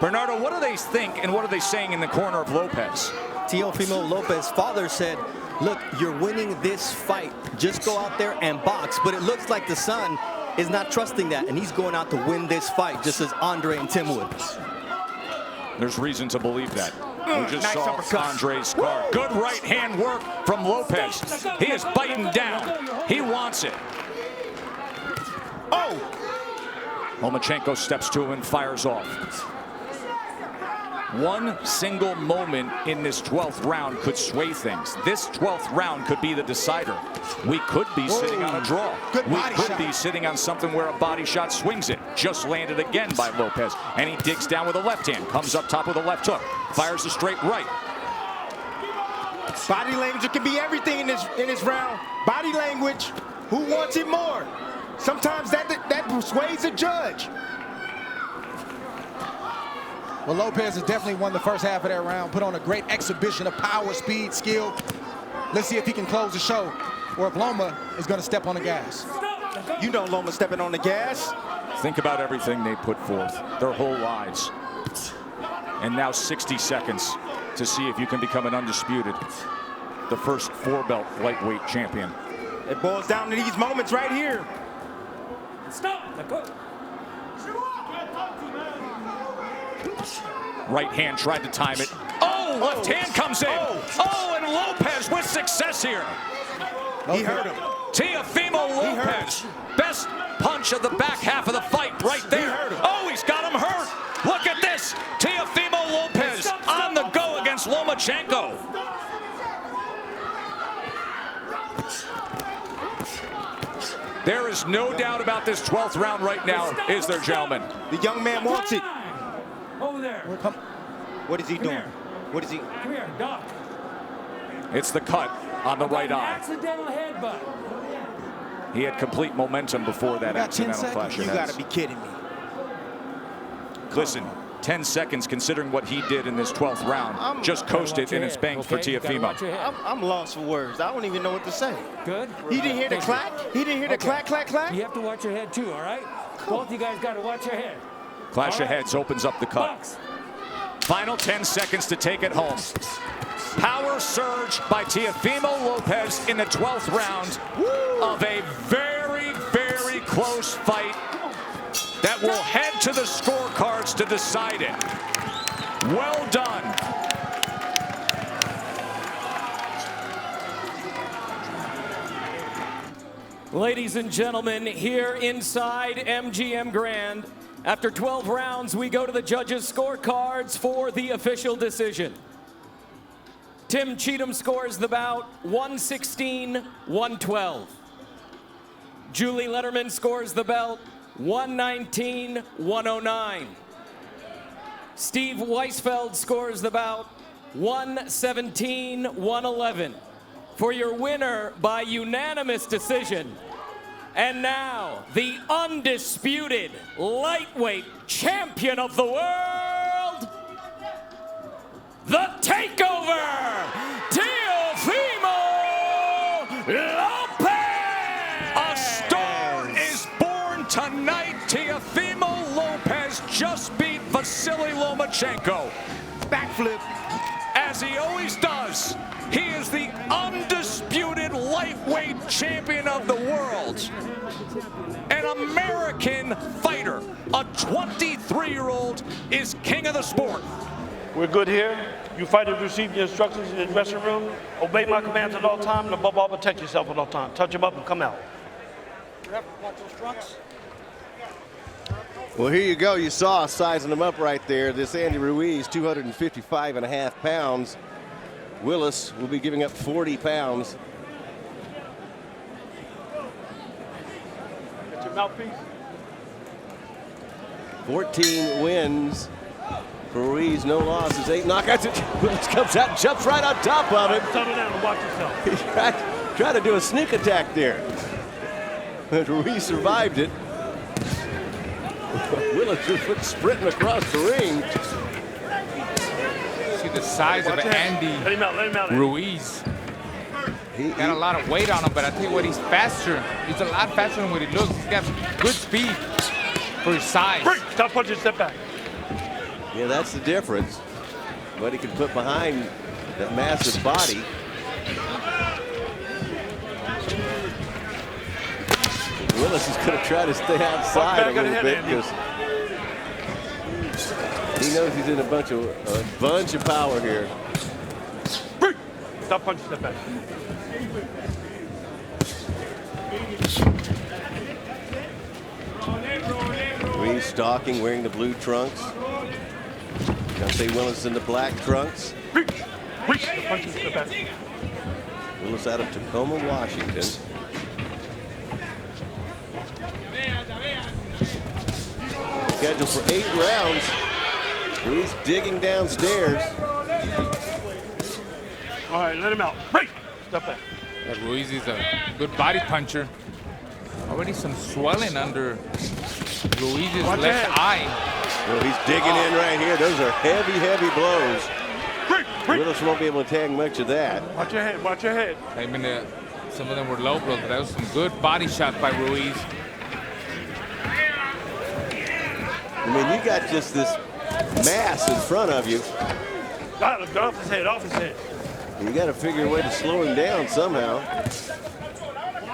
Bernardo, what do they think and what are they saying in the corner of Lopez? Teofimo Lopez's father said, look, you're winning this fight. Just go out there and box. But it looks like the son is not trusting that, and he's going out to win this fight, just as Andre and Tim would. There's reason to believe that. We just saw Andre's card. Good right hand work from Lopez. He is biting down. He wants it. Oh! Lomachenko steps to him and fires off. One single moment in this 12th round could sway things. This 12th round could be the decider. We could be sitting on a draw. We could be sitting on something where a body shot swings it. Just landed again by Lopez. And he digs down with a left hand. Comes up top with a left hook. Fires a straight right. Body language can be everything in this round. Body language. Who wants it more? Sometimes that persuades the judge. Well, Lopez has definitely won the first half of that round, put on a great exhibition of power, speed, skill. Let's see if he can close the show, or if Loma is going to step on the gas. You know Loma stepping on the gas. Think about everything they put forth, their whole lives. And now 60 seconds to see if you can become an undisputed, the first 4-belt lightweight champion. It boils down to these moments right here. Stop. Right hand tried to time it. Oh, left hand comes in. Oh, and Lopez with success here. He hurt him. Teofimo Lopez, best punch of the back half of the fight right there. Oh, he's got him hurt. Look at this. Teofimo Lopez on the go against Lomachenko. There is no doubt about this 12th round right now, is there, gentlemen? The young man wants it. Over there. What is he doing? What is he? Come here, Doc. It's the cut on the right eye. Accidental headbutt. He had complete momentum before that accidental flash of heads. You gotta be kidding me. Listen, 10 seconds considering what he did in this 12th round. Just coasted in its bank for Teofimo. I'm lost for words. I don't even know what to say. Good. He didn't hear the clack? He didn't hear the clack, clack, clack? You have to watch your head too, all right? Both of you guys got to watch your head. Clash of heads opens up the cut. Final 10 seconds to take it home. Power surge by Teofimo Lopez in the 12th round of a very, very close fight that will head to the scorecards to decide it. Well done. Ladies and gentlemen, here inside MGM Grand, after 12 rounds, we go to the judges' scorecards for the official decision. Tim Cheatham scores the bout 116-112. Julie Letterman scores the belt 119-109. Steve Weisfeld scores the bout 117-111. For your winner by unanimous decision, and now the undisputed lightweight champion of the world, the Takeover, Teofimo Lopez! A star is born tonight. Teofimo Lopez just beat Vasily Lomachenko. Backflip. As he always does, he is the undisputed champion of the world, an American fighter, a 23-year-old is king of the sport. We're good here. You fighters receive your instructions in the dressing room. Obey my commands at all times, and above all, protect yourself at all times. Touch them up and come out. Watch those trunks. Well, here you go. You saw sizing him up right there. This Andy Ruiz, 255.5 pounds. Willis will be giving up 40 pounds. Get your mouthpiece. 14 wins for Ruiz, no losses, 8 knockouts. Willis comes out and jumps right on top of him. Settle down and watch yourself. He tried to do a sneak attack there. But Ruiz survived it. Willis just sprinting across the ring. See the size of Andy let him out, Ruiz. He got a lot of weight on him, but I tell you what, he's faster. He's a lot faster than what he looks. He's got good speed for his size. Stop punching, step back. Yeah, that's the difference. What he can put behind that massive body. Willis is going to try to stay outside a little bit because he knows he's in a bunch of power here. Stop punching, step back. Ruiz stalking, wearing the blue trunks. Deontay Willis in the black trunks. Willis out of Tacoma, Washington. Scheduled for 8 rounds. Ruiz digging downstairs. All right, let him out. Step back. Ruiz is a good body puncher. Already some swelling under Ruiz's left eye. Well, he's digging in right here. Those are heavy, heavy blows. Willis won't be able to tag much of that. Watch your head, watch your head. I mean, some of them were low blows, but that was some good body shots by Ruiz. I mean, you got just this mass in front of you. Got him, off his head, off his head. You got to figure a way to slow him down somehow.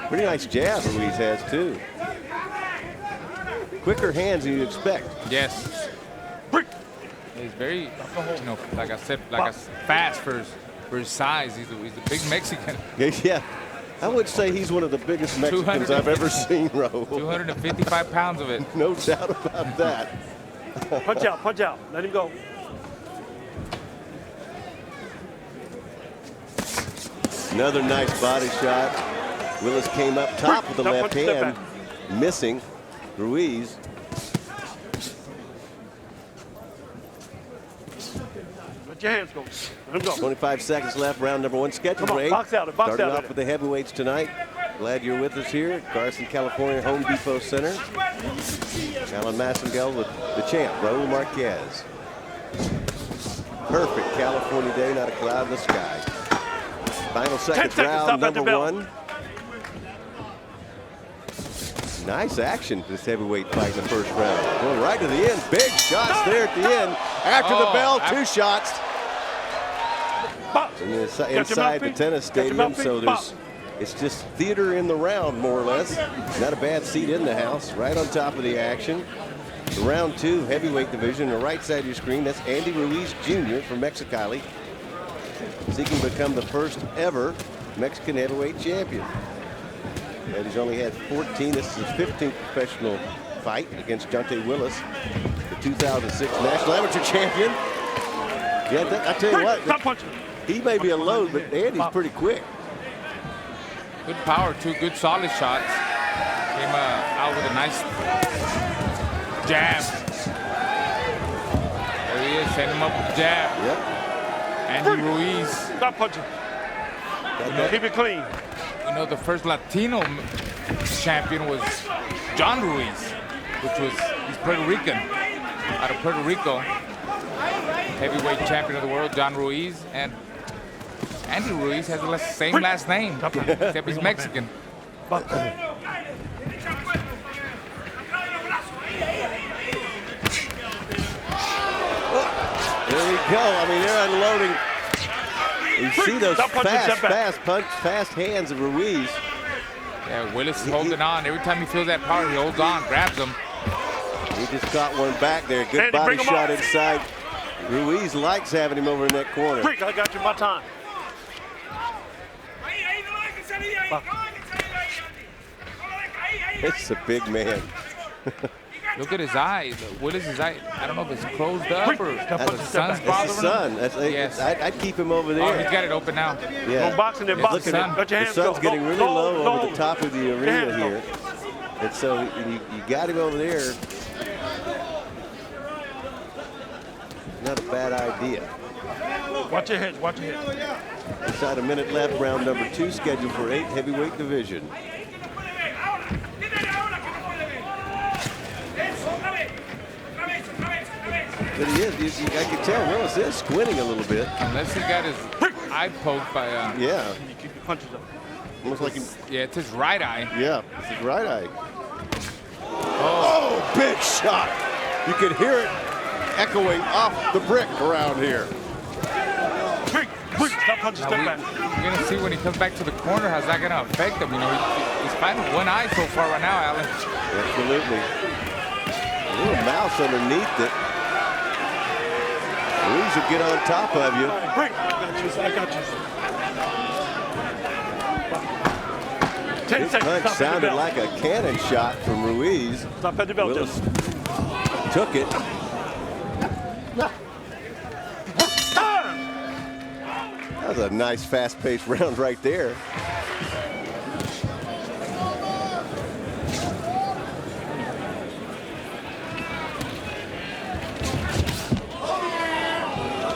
Pretty nice jab Ruiz has, too. Quicker hands than you'd expect. Yes. He's very, you know, like I said, fast for his size. He's a big Mexican. Yeah. I would say he's one of the biggest Mexicans I've ever seen, Ro. 255 pounds of it. No doubt about that. Punch out. Let him go. Another nice body shot. Willis came up top with the left hand, missing Ruiz. Let your hands go. Let him go. 25 seconds left, round number 1, scheduled for 8. Box out. Starting off with the heavyweights tonight. Glad you're with us here at Carson, California, Home Depot Center. Alan Massengel with the champ, Raul Marquez. Perfect California day, not a cloud in the sky. Final seconds, round number 1. Nice action, this heavyweight fight in the first round. Going right to the end. Big shots there at the end. After the bell, 2 shots. And inside the tennis stadium, so it's just theater in the round, more or less. Not a bad seat in the house, right on top of the action. The round 2 heavyweight division, on the right side of your screen, that's Andy Ruiz Jr. from Mexicali, seeking to become the first ever Mexican heavyweight champion. And he's only had 14. This is his 15th professional fight against Deontay Willis, the 2006 national amateur champion. Yeah, I tell you what, he may be a load, but Andy's pretty quick. Good power, 2 good solid shots. Came out with a nice jab. There he is, send him up with the jab. Yep. Andy Ruiz. Stop punching. Keep it clean. You know, the first Latino champion was John Ruiz, he's Puerto Rican, out of Puerto Rico. Heavyweight champion of the world, John Ruiz, and Andy Ruiz has the same last name, except he's Mexican. There we go. I mean, they're unloading. You see those fast hands of Ruiz. Yeah, Willis is holding on. Every time he feels that power, he holds on, grabs him. He just caught one back there. Good body shot inside. Ruiz likes having him over in that corner. Freak, I got you my time. It's a big man. Look at his eyes. Willis' eye. I don't know if it's closed up or the sun's bothering him. Yes. I'd keep him over there. Oh, he's got it open now. Yeah. No boxing there, boxing. The sun's getting really low over the top of the arena here. And so you got him over there. Not a bad idea. Watch your head, watch your head. Inside a minute left, round number 2, scheduled for 8 heavyweight division. But he is, I can tell Willis is squinting a little bit. Unless he got his eye poked by yeah. Keep your punches up. Almost like yeah, it's his right eye. Yeah, it's his right eye. Oh, big shot. You can hear it echoing off the brick around here. Stop punching, step back. We're going to see when he comes back to the corner, how's that going to affect him? You know, he's fighting with one eye so far right now, Alan. Absolutely. A little mouse underneath it. Ruiz will get on top of you. Break. I got you. 10 This seconds. punch sounded like a cannon shot from Ruiz. Stop at the belt. Willis took it. That was a nice fast-paced round right there.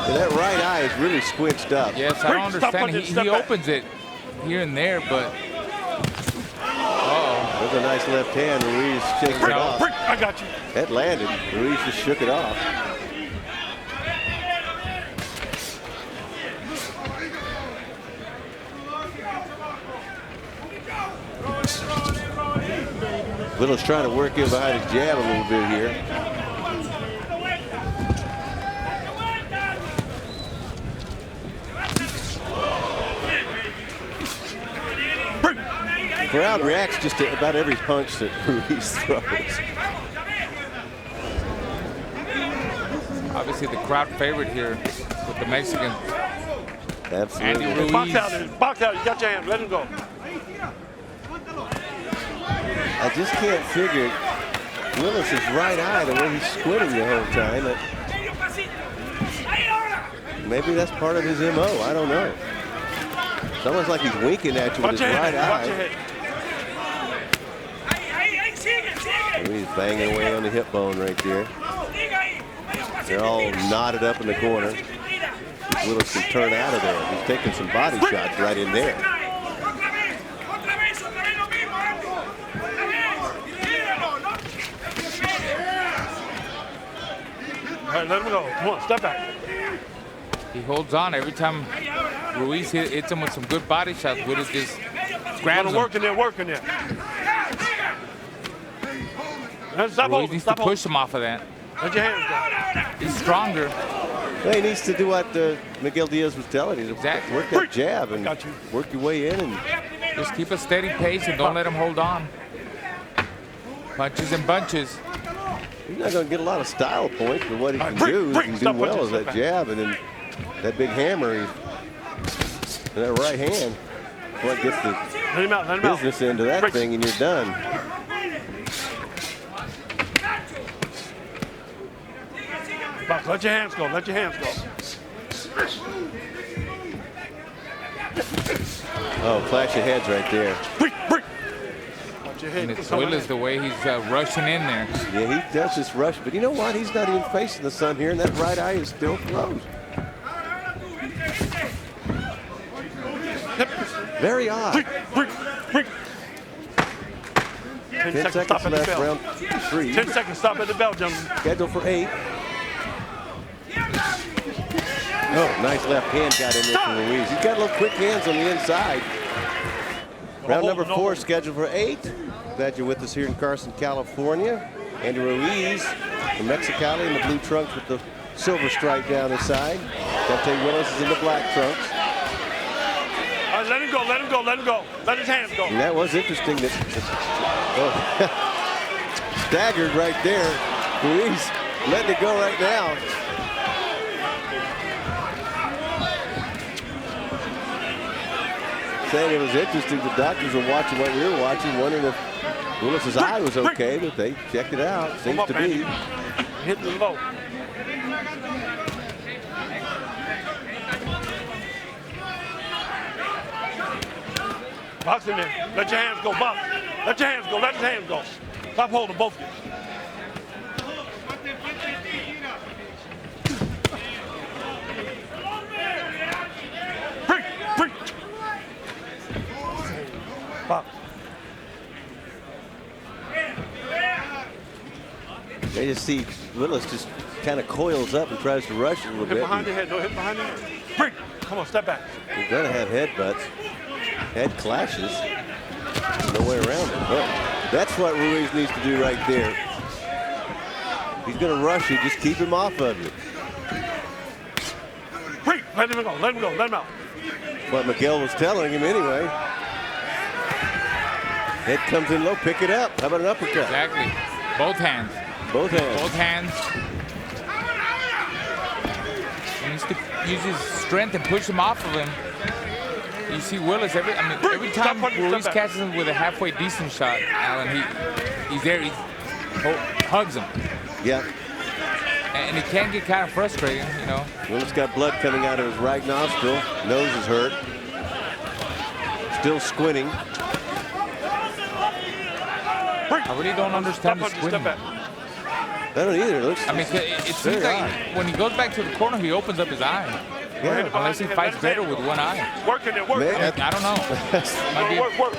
And that right eye is really squinched up. Yes, I don't understand. He opens it here and there, but there's a nice left hand. Ruiz shakes it off. I got you. That landed. Ruiz just shook it off. Willis trying to work in behind his jab a little bit here. The crowd reacts just to about every punch that Ruiz throws. obviously the crowd favorite here with the Mexican. Absolutely. Andy Ruiz. Box out, you got your hand, let him go. I just can't figure Willis's right eye, the way he's squinting the whole time. Maybe that's part of his MO. I don't know. It's almost like he's winking at you with his right eye. He's banging away on the hip bone right there. They're all knotted up in the corner. Willis can turn out of there. He's taking some body shots right in there. All right, let him go. Come on, step back. He holds on every time Ruiz hits him with some good body shots. Willis just grabs him. Working there, working there. Ruiz needs to push him off of that. Let your hands go. He's stronger. Well, he needs to do what Miguel Diaz was telling you. Exactly. Work that jab and work your way in. And just keep a steady pace and don't let him hold on. Punches and bunches. He's not going to get a lot of style points, but what he can do well is that jab and then that big hammer. And that right hand. What gets the business into that thing, and you're done. Let your hands go. Let your hands go. Oh, flash of heads right there. And it's Willis the way he's rushing in there. Yeah, he does just rush, but you know what? He's not even facing the sun here, and that right eye is still closed. Very odd. 10 seconds stop at the left, bell. round 3. 10 seconds, stop at the bell, gentlemen. Scheduled for 8. Oh, nice left hand got in there from Ruiz. He's got little quick hands on the inside. Round number 4 scheduled for 8. Glad you're with us here in Carson, California. Andy Ruiz from Mexicali in the blue trunks with the silver stripe down the side. Dante Willis is in the black trunks. let him go, let him go, let him go. Let his hands go. And that was interesting that staggered right there. Ruiz letting it go right now. Saying it was interesting. The doctors were watching what we were watching, wondering if Willis's eye was okay, but they checked it out. Seems to be. Hitting the low. Box him in. Let your hands go, box. Let your hands go. Let his hands go. Stop holding both of you. Break. Box. They just see Willis just kind of coils up and tries to rush it a little Hit bit. behind your head. No, hit behind your head. Break. Come on, step back. You're going to have headbutts, head clashes. No way around it. But that's what Ruiz needs to do right there. He's going to rush you. Just keep him off of you. Break. Let him go. Let him go. Let him out. What Miguel was telling him anyway. Head comes in low. Pick it up. How about an uppercut? Exactly. Both hands. Both hands. Both hands. He needs to use his strength and push him off of him. You see Willis every time Ruiz catches him with a halfway decent shot, Alan, he's there, he hugs him. Yeah. And it can get kind of frustrating, you know. Willis got blood coming out of his right nostril. Nose is hurt. Still squinting. I really don't understand the squinting. I don't either. It seems like when he goes back to the corner, he opens up his eye. Yeah. Unless he fights better with one eye. Working it, working it. I don't know. Work.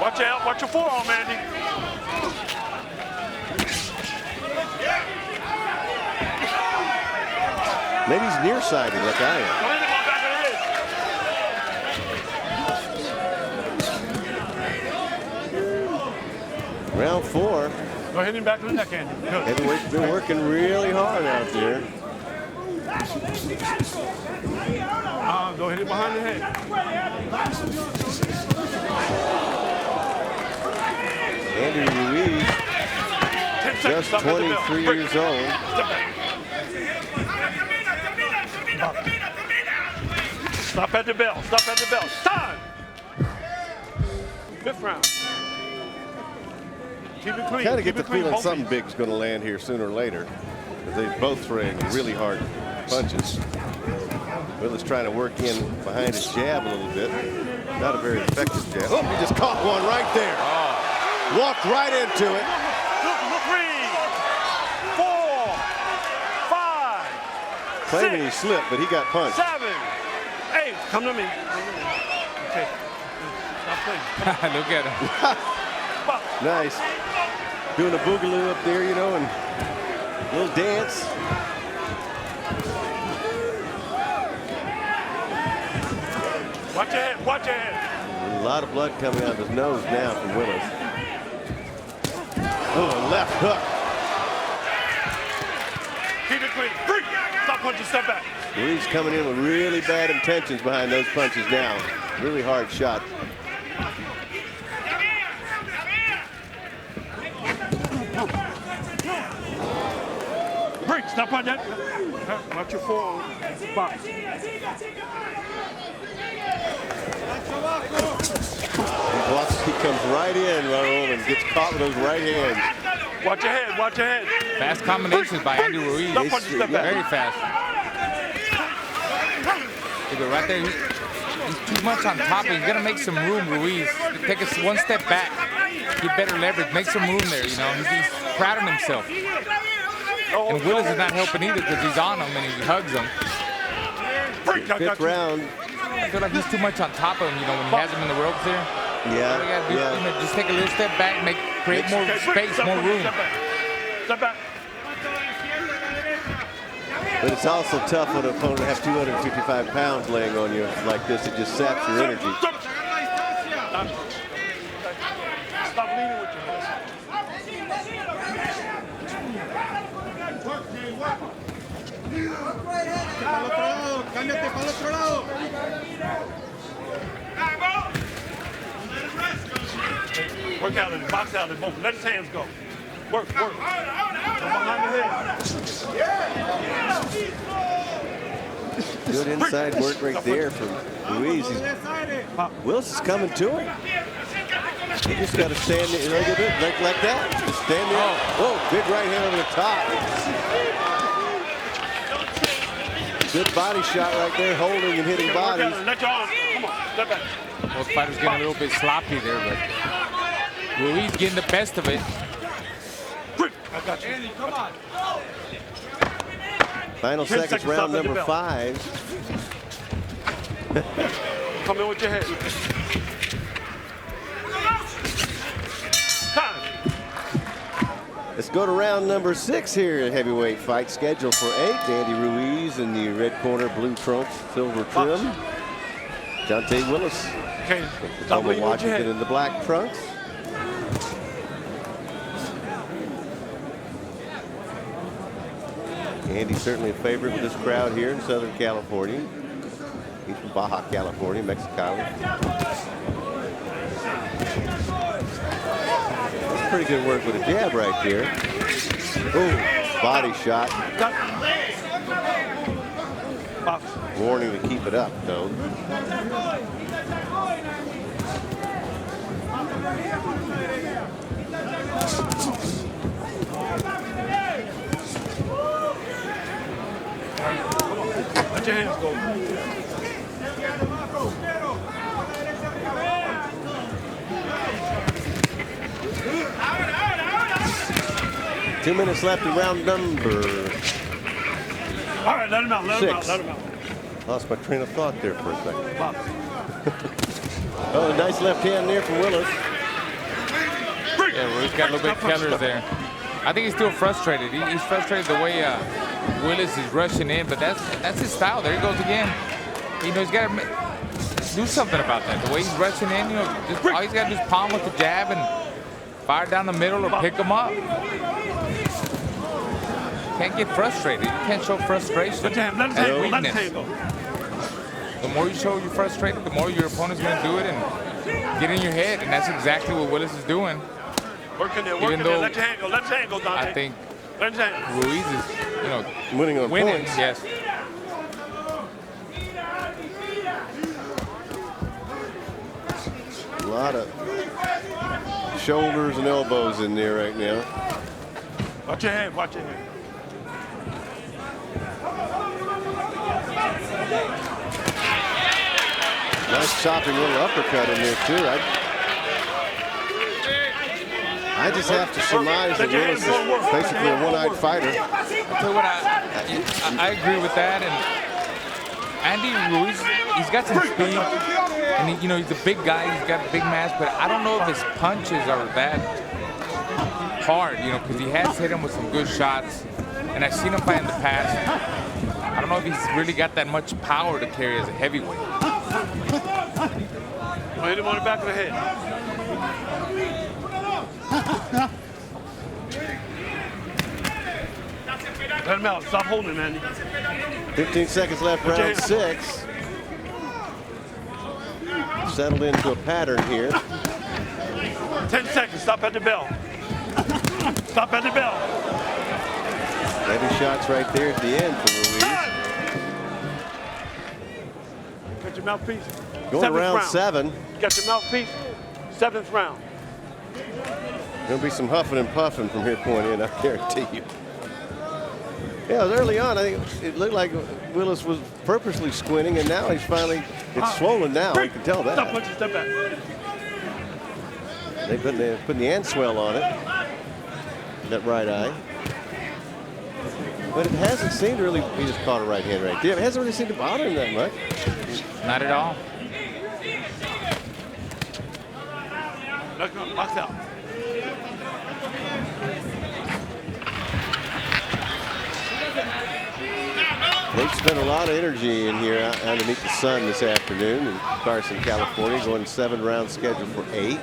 Watch out. Watch your forearm, Andy. Maybe he's nearsighted like I am. Round 4. Go hit him back in the neck, Andy. Good. Heavyweight's been working really hard out there. Go hit it behind the head. Andy Ruiz, just 23 years old. Stop at the bell. Stop at the bell. Time. 5th round. Keep it clean. Kind of get the feeling both something big's going to land here sooner or later, because they both throwing really hard punches. Willis trying to work in behind his jab a little bit. Not a very effective jab. Oh, he just caught one right there. Walked right into it. 3, 4, 5. Claiming he slipped, but he got punched. 7, 8. Come to me. Okay. Stop playing. Look at him. Nice. Doing a boogaloo up there, you know, and a little dance. Watch your head. Watch your head. A lot of blood coming out of his nose now from Willis. Oh, a left hook. Keep it clean. Break. Stop punching. Step back. Ruiz coming in with really bad intentions behind those punches now. Really hard shot. Break. Stop on that. Watch your forearm. Box. He comes right in, Raul, and gets caught with those right hands. Watch your head. Watch your head. Fast combinations by Andy Ruiz. Very fast. Look right there. He's too much on top. He's gonna make some room, Ruiz. Take us one step back. Get better leverage. Make some room there. You know, he's crowding himself. And Willis is not helping either because he's on him and he hugs him. 5th round. I feel like he's too much on top of him, you know, when he has him in the ropes there. Yeah, you know, just take a little step back, create more space, more room. Step back. But it's also tough when an opponent has 255 pounds laying on you like this. It just saps your energy. Stop leaning with your hands. Work out of it, box out of it, both. Let his hands go. Work. Come behind the head. Good inside work right there from Ruiz. Willis is coming to him. He just got to stand there like that. Just stand there. Oh, big right hand over the top. Good body shot right there, holding and hitting bodies. Let your arms. Come on, step back. Both fighters getting a little bit sloppy there, but Ruiz getting the best of it. I got you. Andy, come on. Final seconds, round number 5. Come in with your head. Let's go to round number 6 here at heavyweight fight, scheduled for 8. Andy Ruiz in the red corner, blue trunks, silver trim. Deontay Willis, okay. Washington in the black trunks. Andy's certainly a favorite with this crowd here in Southern California. He's from Baja California, Mexicali. That's pretty good work with a jab right there. Ooh, body shot. Warning to keep it up, though. Let your hands go. 2 minutes left in round number. All right, let him out, let him out, 6. let him out. Lost my train of thought there for a second. Oh, a nice left hand there from Willis. Yeah, Ruiz got a little bit of killers there. I think he's still frustrated. He's frustrated the way Willis is rushing in, but that's his style. There he goes again. You know, he's got to do something about that. The way he's rushing in, you know, all he's got to do is palm with the jab and fire down the middle or pick him up. Can't get frustrated. You can't show frustration. Let him weakness. The more you show you're frustrated, the more your opponent's going to do it and get in your head, and that's exactly what Willis is doing. Working there, working there. Let your hand go, let your hand go, Dante. I think Ruiz is, you know, winning on points. Yes. A lot of shoulders and elbows in there right now. Watch your hand, watch your hand. Nice chopping little uppercut in there too. I just have to surmise that Willis is basically a one-eyed fighter. I'll tell you what, I agree with that. And Andy Ruiz, he's got some speed, and he, you know, he's a big guy. He's got a big mass, but I don't know if his punches are that hard, you know, because he has hit him with some good shots, and I've seen him fight in the past. I don't know if he's really got that much power to carry as a heavyweight. Hit him on the back of the head. Let him out. Stop holding him, Andy. 15 seconds left, round 6. Settled into a pattern here. 10 seconds. Stop at the bell. Stop at the bell. Heavy shots right there at the end for Ruiz. Got your mouthpiece. Going to round 7. Got your mouthpiece. 7th round. There'll be some huffing and puffing from here point in, I guarantee you. Yeah, it was early on. I think it looked like Willis was purposely squinting, and now he's finally, it's swollen now. You can tell that. Stop punching, step back. They put the Answell on it, that right eye. But it hasn't seemed to really, he just caught a right hand right there. It hasn't really seemed to bother him that much. Not at all. Box out. They've spent a lot of energy in here out underneath the sun this afternoon in Carson, California, going 7-round schedule for 8.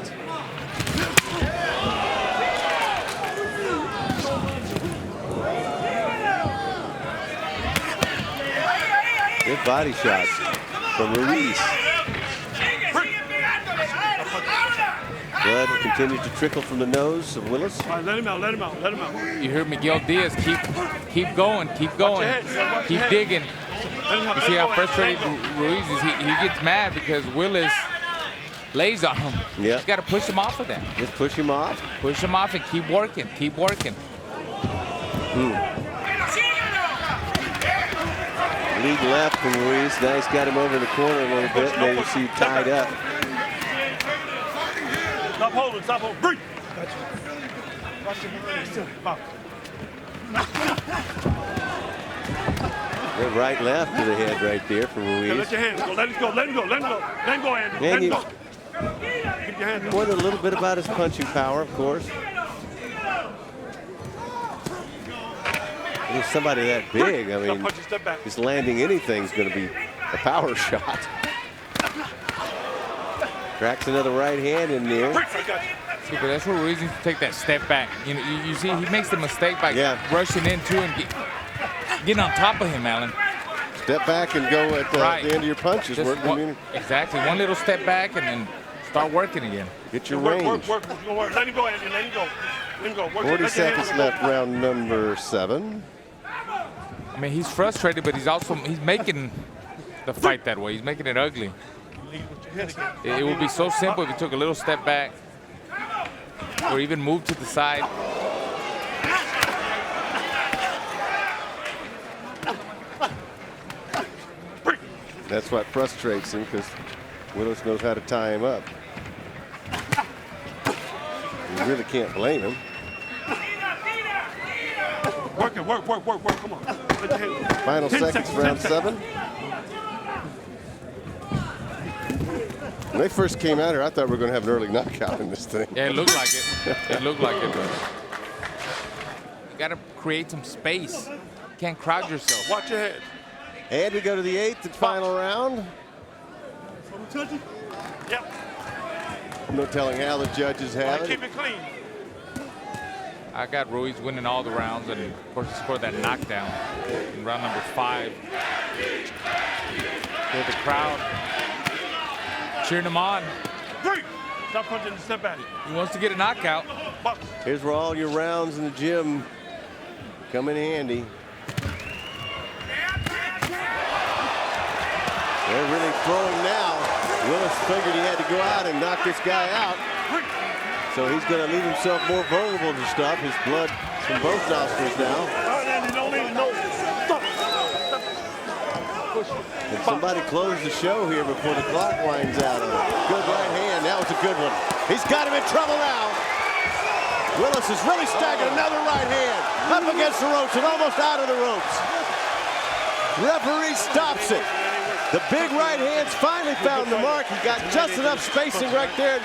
Good body shots from Ruiz. Blood continues to trickle from the nose of Willis. All right, let him out, let him out, let him out. You heard Miguel Diaz, keep going, keep digging. You see how frustrated Ruiz is? He gets mad because Willis lays on him. Yeah. He's got to push him off of that. Just push him off. Push him off and keep working, keep working. Lead left from Ruiz. Nice, got him over in the corner a little bit. There you see tied up. Stop holding, stop holding. Breathe. Good right left to the head right there from Ruiz. Let your hands go, let it go, let him go, let him go. Let him go, Andy, let him go. Keep your hands up. Pointed a little bit about his punching power, of course. He's somebody that big. I mean, just landing anything's going to be a power shot. Cracks another right hand in there. See, but that's where Ruiz needs to take that step back. You know, you see, he makes the mistake by rushing into and getting on top of him, Alan. Step back and go at the end of your punches. Exactly. One little step back and then start working again. Get your range. Work. Let him go, Andy. Let him go. Let him go. 40 seconds left, round number 7. I mean, he's frustrated, but he's making the fight that way. He's making it ugly. It would be so simple if he took a little step back or even moved to the side. That's what frustrates him because Willis knows how to tie him up. You really can't blame him. Work, come on. Final seconds, round 7. When they first came out here, I thought we were going to have an early knockout in this thing. Yeah, it looked like it. It looked like it. You got to create some space. You can't crowd yourself. Watch your head. And we go to the 8th and final round. Yep. No telling how the judges have it. Keep it clean. I got Ruiz winning all the rounds, and of course he scored that knockdown in round number 5. With the crowd cheering him on. Stop punching and step back. He wants to get a knockout. Here's where all your rounds in the gym come in handy. They're really throwing now. Willis figured he had to go out and knock this guy out. So he's going to leave himself more vulnerable to stuff. His blood from both nostrils now. And somebody close the show here before the clock winds out. Good right hand. That was a good one. He's got him in trouble now. Willis is really stacking another right hand. Up against the ropes and almost out of the ropes. Referee stops it. The big right hand's finally found the mark. He got just enough spacing right there.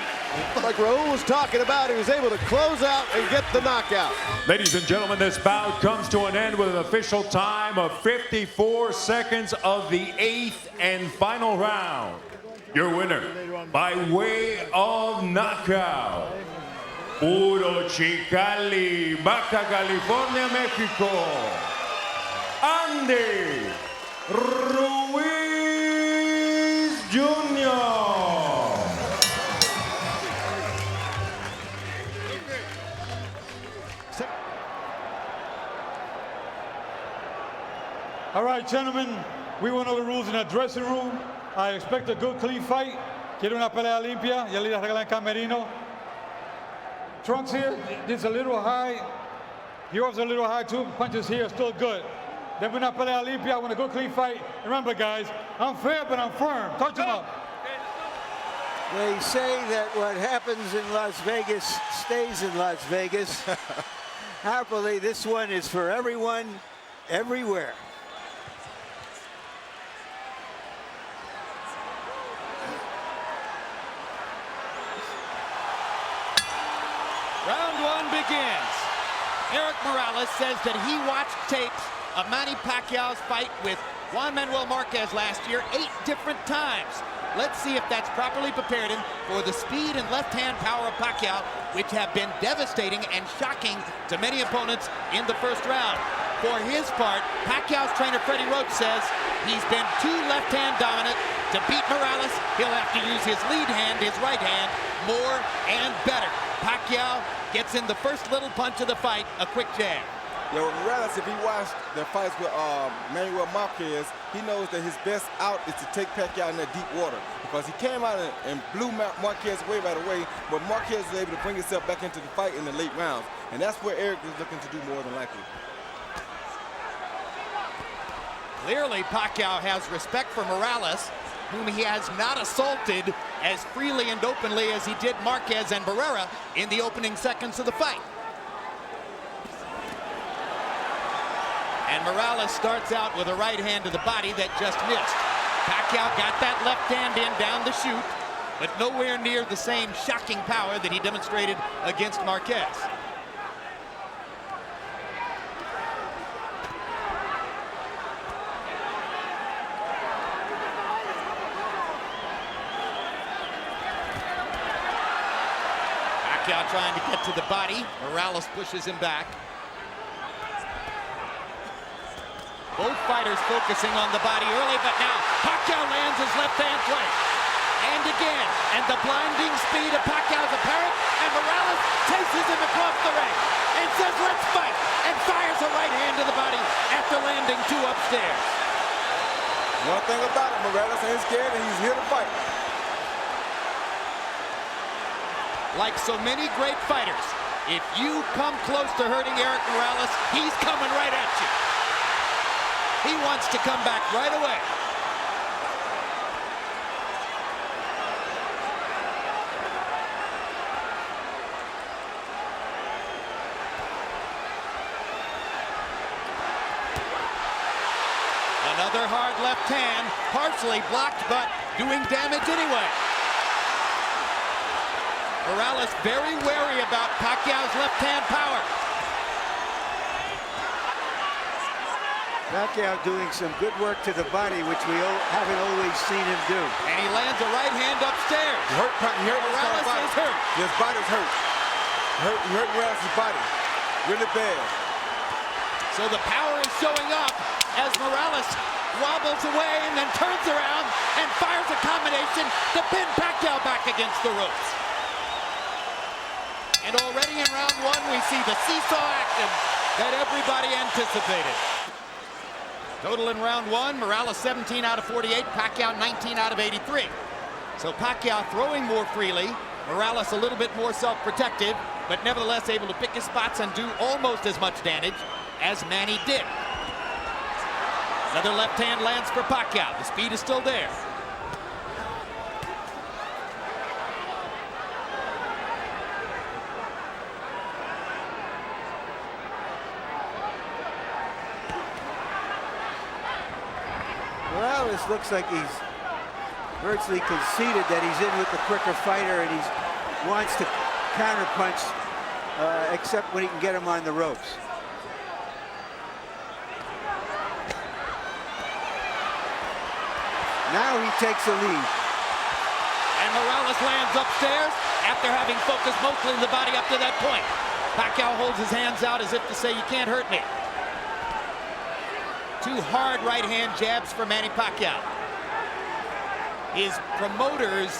Like Raul was talking about, he was able to close out and get the knockout. Ladies and gentlemen, this bout comes to an end with an official time of 54 seconds of the 8th and final round. Your winner, by way of knockout, Puro Chicali, Baja California, Mexico, Andy Ruiz Jr. All right, gentlemen, we went over the rules in that dressing room. I expect a good, clean fight. Quiero una pelea limpia. Ya le regalé en camerino. Trunks here, this is a little high. Yours a little high too. Punches here are still good. Then we're not pelea limpia. I want a good, clean fight. Remember, guys, I'm fair, but I'm firm. Touch him up. They say that what happens in Las Vegas stays in Las Vegas. Happily, this one is for everyone, everywhere. Round 1 begins. Eric Morales says that he watched tapes of Manny Pacquiao's fight with Juan Manuel Marquez last year 8 different times. Let's see if that's properly prepared him for the speed and left-hand power of Pacquiao, which have been devastating and shocking to many opponents in the first round. For his part, Pacquiao's trainer Freddie Roach says he's been too left-hand dominant, To beat Morales, he'll have to use his lead hand, his right hand, more and better. Pacquiao gets in the first little punch of the fight, a quick jab. Yeah, with Morales, if he watched the fights with Marquez, he knows that his best out is to take Pacquiao in that deep water, because he came out and blew Marquez away right away, but Marquez was able to bring himself back into the fight in the late rounds, and that's where Eric is looking to do more than likely. Clearly, Pacquiao has respect for Morales, whom he has not assaulted as freely and openly as he did Marquez and Barrera in the opening seconds of the fight. And Morales starts out with a right hand to the body that just missed. Pacquiao got that left hand in down the chute, but nowhere near the same shocking power that he demonstrated against Marquez. Pacquiao trying to get to the body. Morales pushes him back. Both fighters focusing on the body early, but now Pacquiao lands his left-hand flank. And again, and the blinding speed of Pacquiao's apparent, and Morales chases him across the ring and says, "Let's fight," and fires a right hand to the body after landing 2 upstairs. One thing about it, Morales ain't scared and he's here to fight. Like so many great fighters, if you come close to hurting Eric Morales, he's coming right at you. He wants to come back right away. Another hard left hand, partially blocked, but doing damage anyway. Morales very wary about Pacquiao's left-hand power. Pacquiao doing some good work to the body, which we haven't always seen him do. And he lands a right hand upstairs. Morales is hurt. His body's hurt. He hurt Morales' body really bad. So the power is showing up as Morales wobbles away and then turns around and fires a combination to pin Pacquiao back against the ropes. And already in round 1, we see the seesaw action that everybody anticipated. Total in round 1, Morales 17 out of 48, Pacquiao 19 out of 83. So Pacquiao throwing more freely, Morales a little bit more self-protective, but nevertheless able to pick his spots and do almost as much damage as Manny did. Another left hand lands for Pacquiao. The speed is still there. Morales looks like he's virtually conceded that he's in with the quicker fighter, and he wants to counterpunch, except when he can get him on the ropes. Now he takes a lead. And Morales lands upstairs after having focused mostly on the body up to that point. Pacquiao holds his hands out as if to say, "You can't hurt me." 2 hard right hand jabs for Manny Pacquiao. His promoters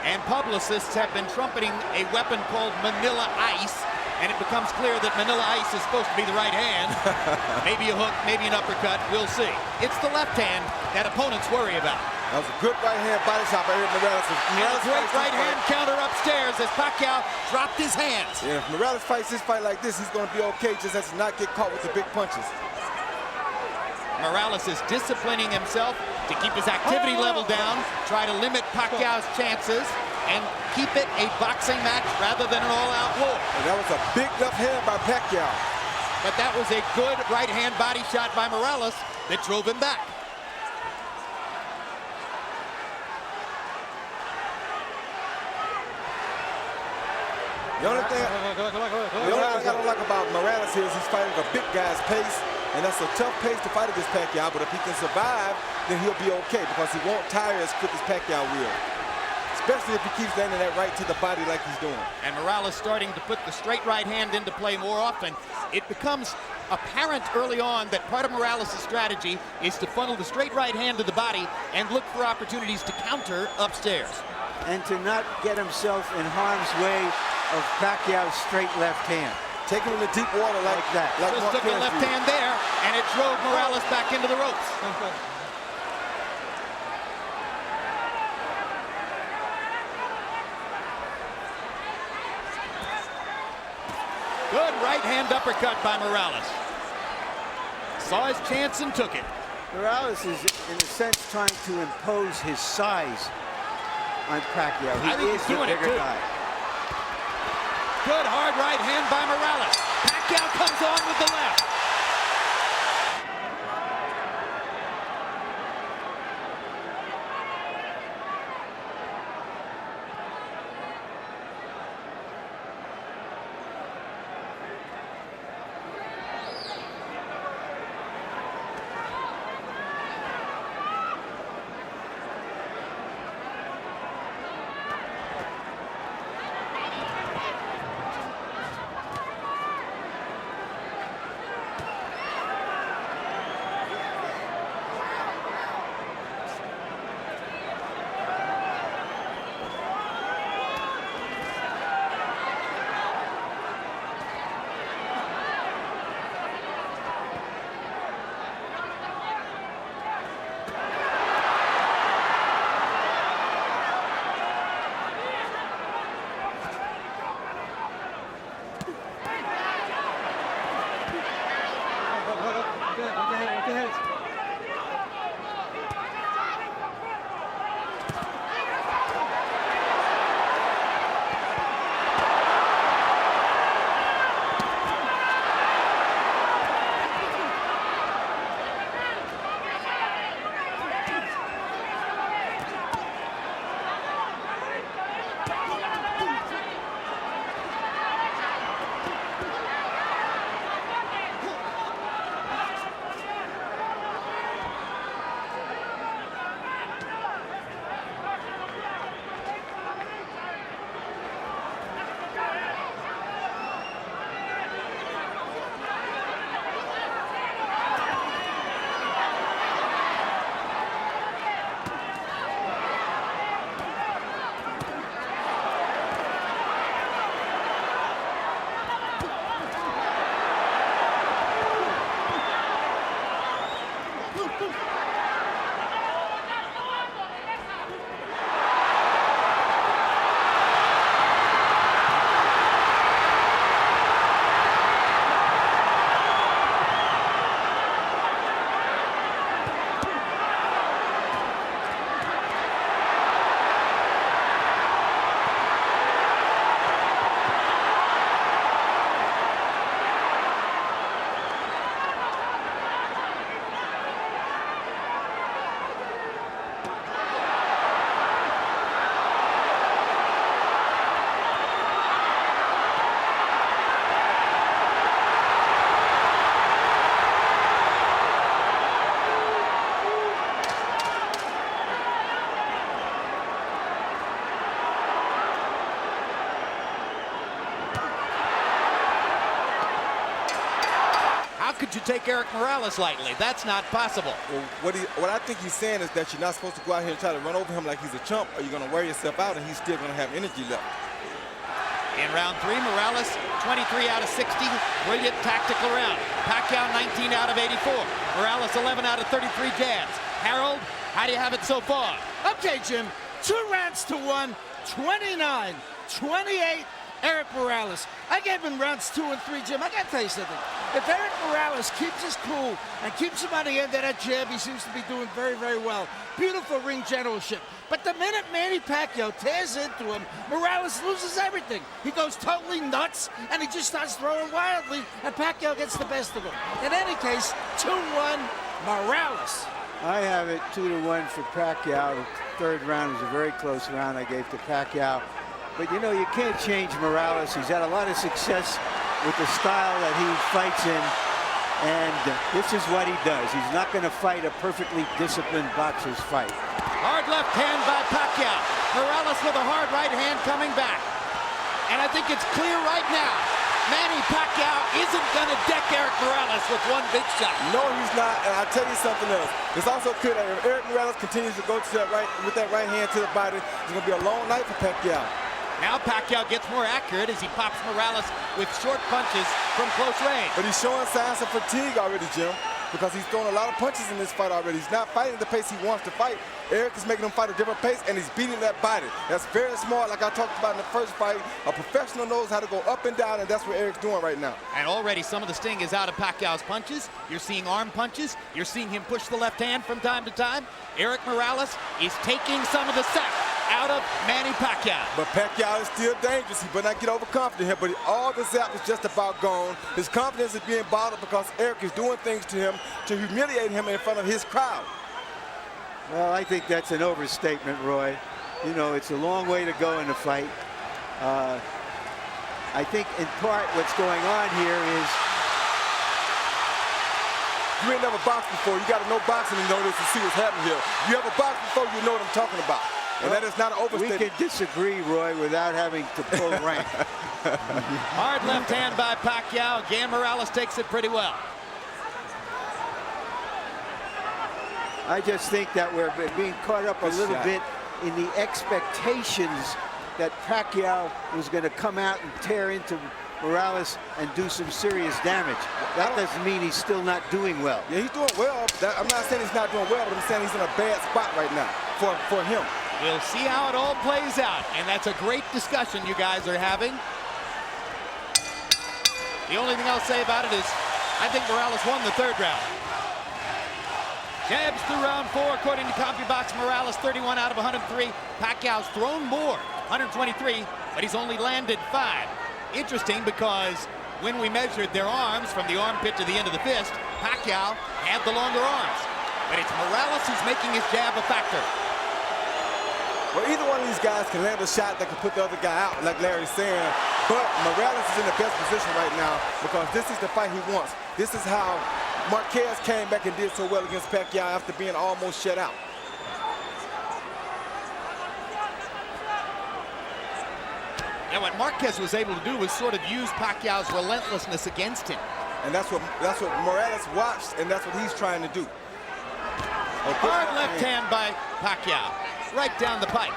and publicists have been trumpeting a weapon called Manila Ice, and it becomes clear that Manila Ice is supposed to be the right hand. Maybe a hook, maybe an uppercut, we'll see. It's the left hand that opponents worry about. That was a good right hand body shot by Morales. And a great right hand counter upstairs as Pacquiao dropped his hands. Yeah, if Morales fights this fight like this, he's going to be okay, just has to not get caught with the big punches. Morales is disciplining himself to keep his activity level down, try to limit Pacquiao's chances, and keep it a boxing match rather than an all-out war. And that was a big left hand by Pacquiao. But that was a good right-hand body shot by Morales that drove him back. The only thing I don't like about Morales here is he's fighting a big guy's pace, and that's a tough pace to fight against Pacquiao, but if he can survive, then he'll be okay, because he won't tire as quick as Pacquiao will. especially if he keeps landing that right to the body like he's doing. And Morales starting to put the straight right hand into play more often. It becomes apparent early on that part of Morales' strategy is to funnel the straight right hand to the body and look for opportunities to counter upstairs. And to not get himself in harm's way of Pacquiao's straight left hand. Take him in the deep water like that. Like Just took a left hand there, and it drove Morales back into the ropes. Good right hand uppercut by Morales. Saw his chance and took it. Morales is, in a sense, trying to impose his size on Pacquiao. He is the bigger guy. Good hard right hand by Morales. Pacquiao comes on with the left. Could you take Eric Morales lightly? That's not possible. Well, what I think he's saying is that you're not supposed to go out here and try to run over him like he's a chump, or you're going to wear yourself out and he's still going to have energy left. In round 3, Morales 23 out of 60. Brilliant tactical round. Pacquiao 19 out of 84. Morales 11 out of 33 jabs. Harold, how do you have it so far? Okay, Jim. 2 rounds to 1. 29, 28. Eric Morales. I gave him rounds 2 and 3, Jim. I got to tell you something. If Eric Morales keeps his cool and keeps him on the end of that jab, he seems to be doing very, very well. Beautiful ring generalship. But the minute Manny Pacquiao tears into him, Morales loses everything. He goes totally nuts, and he just starts throwing wildly, and Pacquiao gets the best of him. In any case, 2-1, Morales. I have it 2-1 for Pacquiao. The third round was a very close round I gave to Pacquiao. But, you know, you can't change Morales. He's had a lot of success with the style that he fights in. And this is what he does. He's not going to fight a perfectly disciplined boxer's fight. Hard left hand by Pacquiao. Morales with a hard right hand coming back. And I think it's clear right now, Manny Pacquiao isn't going to deck Eric Morales with one big shot. No, he's not, and I'll tell you something else. It's also clear that if Eric Morales continues to go to that with that right hand to the body, it's going to be a long night for Pacquiao. Now Pacquiao gets more accurate as he pops Morales with short punches from close range. But he's showing signs of fatigue already, Jim, because he's throwing a lot of punches in this fight already. He's not fighting at the pace he wants to fight. Eric is making him fight a different pace, and he's beating that body. That's very smart, like I talked about in the first fight. A professional knows how to go up and down, and that's what Eric's doing right now. And already some of the sting is out of Pacquiao's punches. You're seeing arm punches. You're seeing him push the left hand from time to time. Eric Morales is taking some of the sap out of Manny Pacquiao. But Pacquiao is still dangerous. He better not get overconfident here, but all the zap is just about gone. His confidence is being bottled because Eric is doing things to him to humiliate him in front of his crowd. Well, I think that's an overstatement, Roy. You know, it's a long way to go in the fight. I think in part what's going on here is you ain't never boxed before. You got to know boxing to know this and see what's happening here. You ever boxed before, you know what I'm talking about. And that is not an overstatement. We can disagree, Roy, without having to pull rank. Hard left hand by Pacquiao. Again, Morales takes it pretty well. I just think that we're being caught up a little bit in the expectations that Pacquiao was going to come out and tear into Morales and do some serious damage. That doesn't mean he's still not doing well. Yeah, he's doing well. I'm not saying he's not doing well, but I'm saying he's in a bad spot right now for him. We'll see how it all plays out, and that's a great discussion you guys are having. The only thing I'll say about it is I think Morales won the third round. Jabs through round 4, according to CompuBox. Morales 31 out of 103. Pacquiao's thrown more, 123, but he's only landed 5. Interesting because when we measured their arms from the armpit to the end of the fist, Pacquiao had the longer arms. But it's Morales who's making his jab a factor. Well, either one of these guys can land a shot that can put the other guy out, like Larry's saying. But Morales is in the best position right now because this is the fight he wants. This is how Marquez came back and did so well against Pacquiao after being almost shut out. And what Marquez was able to do was sort of use Pacquiao's relentlessness against him. And that's what Morales watched, and that's what he's trying to do. Hard left hand by Pacquiao, right down the pipe.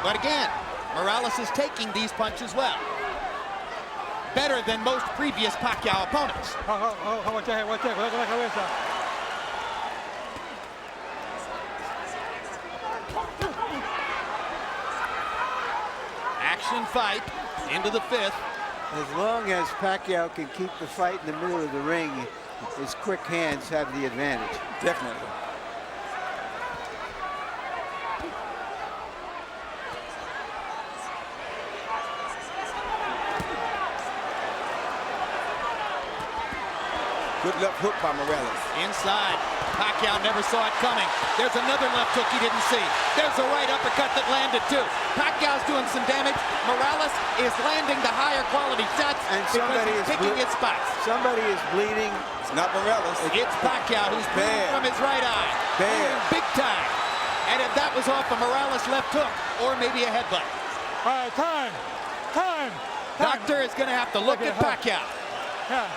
But again, Morales is taking these punches well. Better than most previous Pacquiao opponents. Action fight into the 5th. As long as Pacquiao can keep the fight in the middle of the ring, his quick hands have the advantage. Definitely. Good left hook by Morales. Inside. Pacquiao never saw it coming. There's another left hook he didn't see. There's a right uppercut that landed too. Pacquiao's doing some damage. Morales is landing the higher quality shots and because he's picking his spots. Somebody is bleeding. It's not Morales. It's Pacquiao who's bleeding from his right eye. Bad. Big time. And if that was off a Morales left hook or maybe a headbutt. All right, time. Doctor is going to have to look at Pacquiao. Yeah.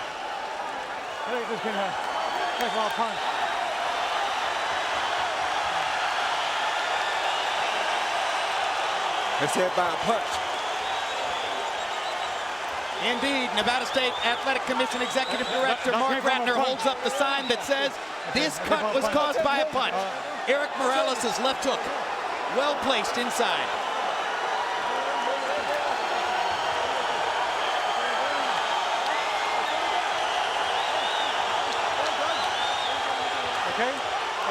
I think this can take a punch. It's hit by a punch. Indeed, Nevada State Athletic Commission Executive Director Mark Ratner holds up the sign that says this cut was caused by a punch. Eric Morales' left hook, well placed inside.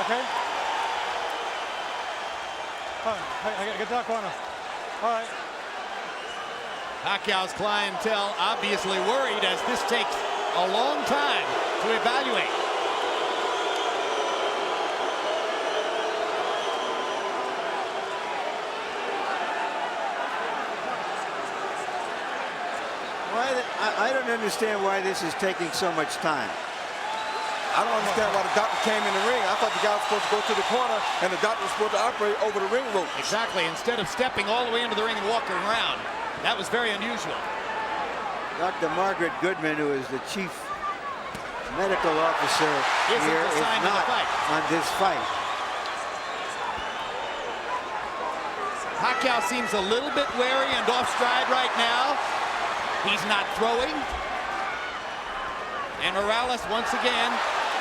Okay. I gotta get to that corner. All right. Pacquiao's clientele obviously worried as this takes a long time to evaluate. I don't understand why this is taking so much time. I don't understand why the doctor came in the ring. I thought the guy was supposed to go to the corner and the doctor was supposed to operate over the ring rope. Exactly, instead of stepping all the way into the ring and walking around. That was very unusual. Dr. Margaret Goodman, who is the chief medical officer here, is not on this fight. Pacquiao seems a little bit wary and off stride right now. He's not throwing. And Morales once again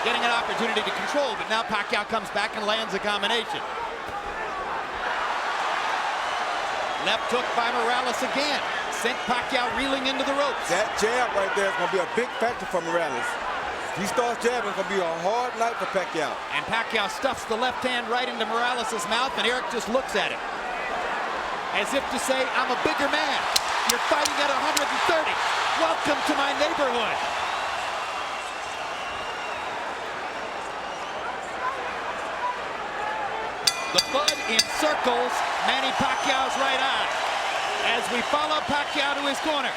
getting an opportunity to control, but now Pacquiao comes back and lands a combination. Left hook by Morales again. Sent Pacquiao reeling into the ropes. That jab right there is going to be a big factor for Morales. If he starts jabbing, it's going to be a hard night for Pacquiao. And Pacquiao stuffs the left hand right into Morales' mouth, and Eric just looks at him. As if to say, I'm a bigger man. You're fighting at 130. Welcome to my neighborhood. The bud encircles Manny Pacquiao's right eye as we follow Pacquiao to his corner.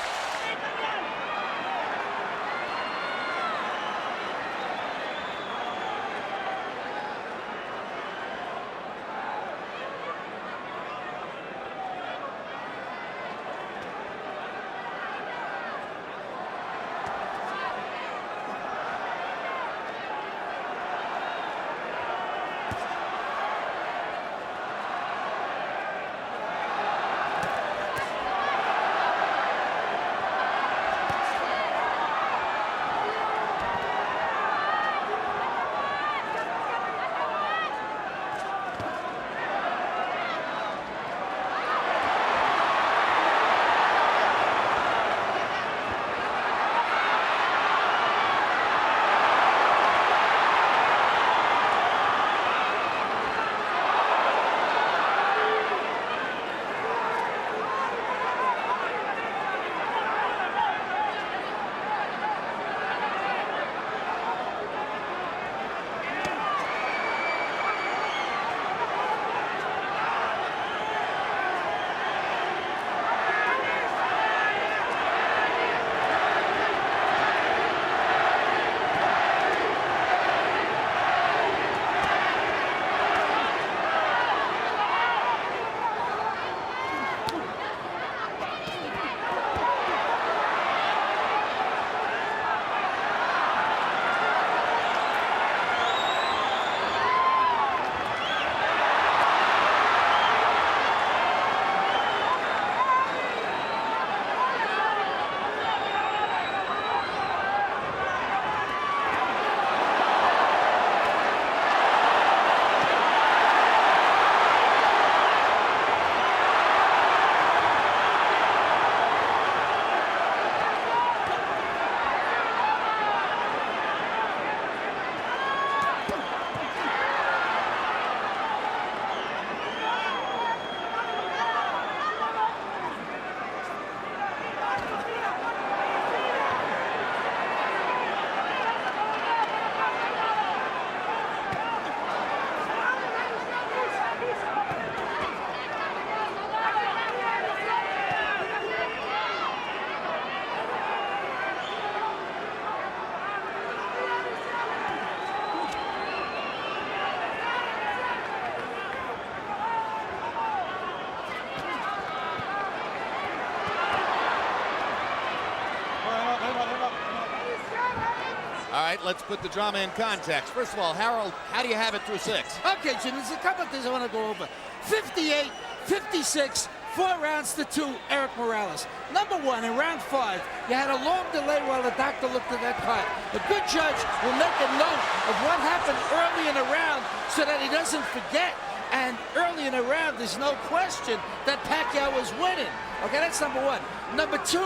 All right, let's put the drama in context. First of all, Harold, how do you have it through 6? Okay, Jim, there's a couple of things I want to go over. 58, 56, 4 rounds to 2, Eric Morales. Number 1, in round 5, you had a long delay while the doctor looked at that card. A good judge will make a note of what happened early in the round so that he doesn't forget. And early in the round, there's no question that Pacquiao was winning. Okay, that's number 1. Number 2,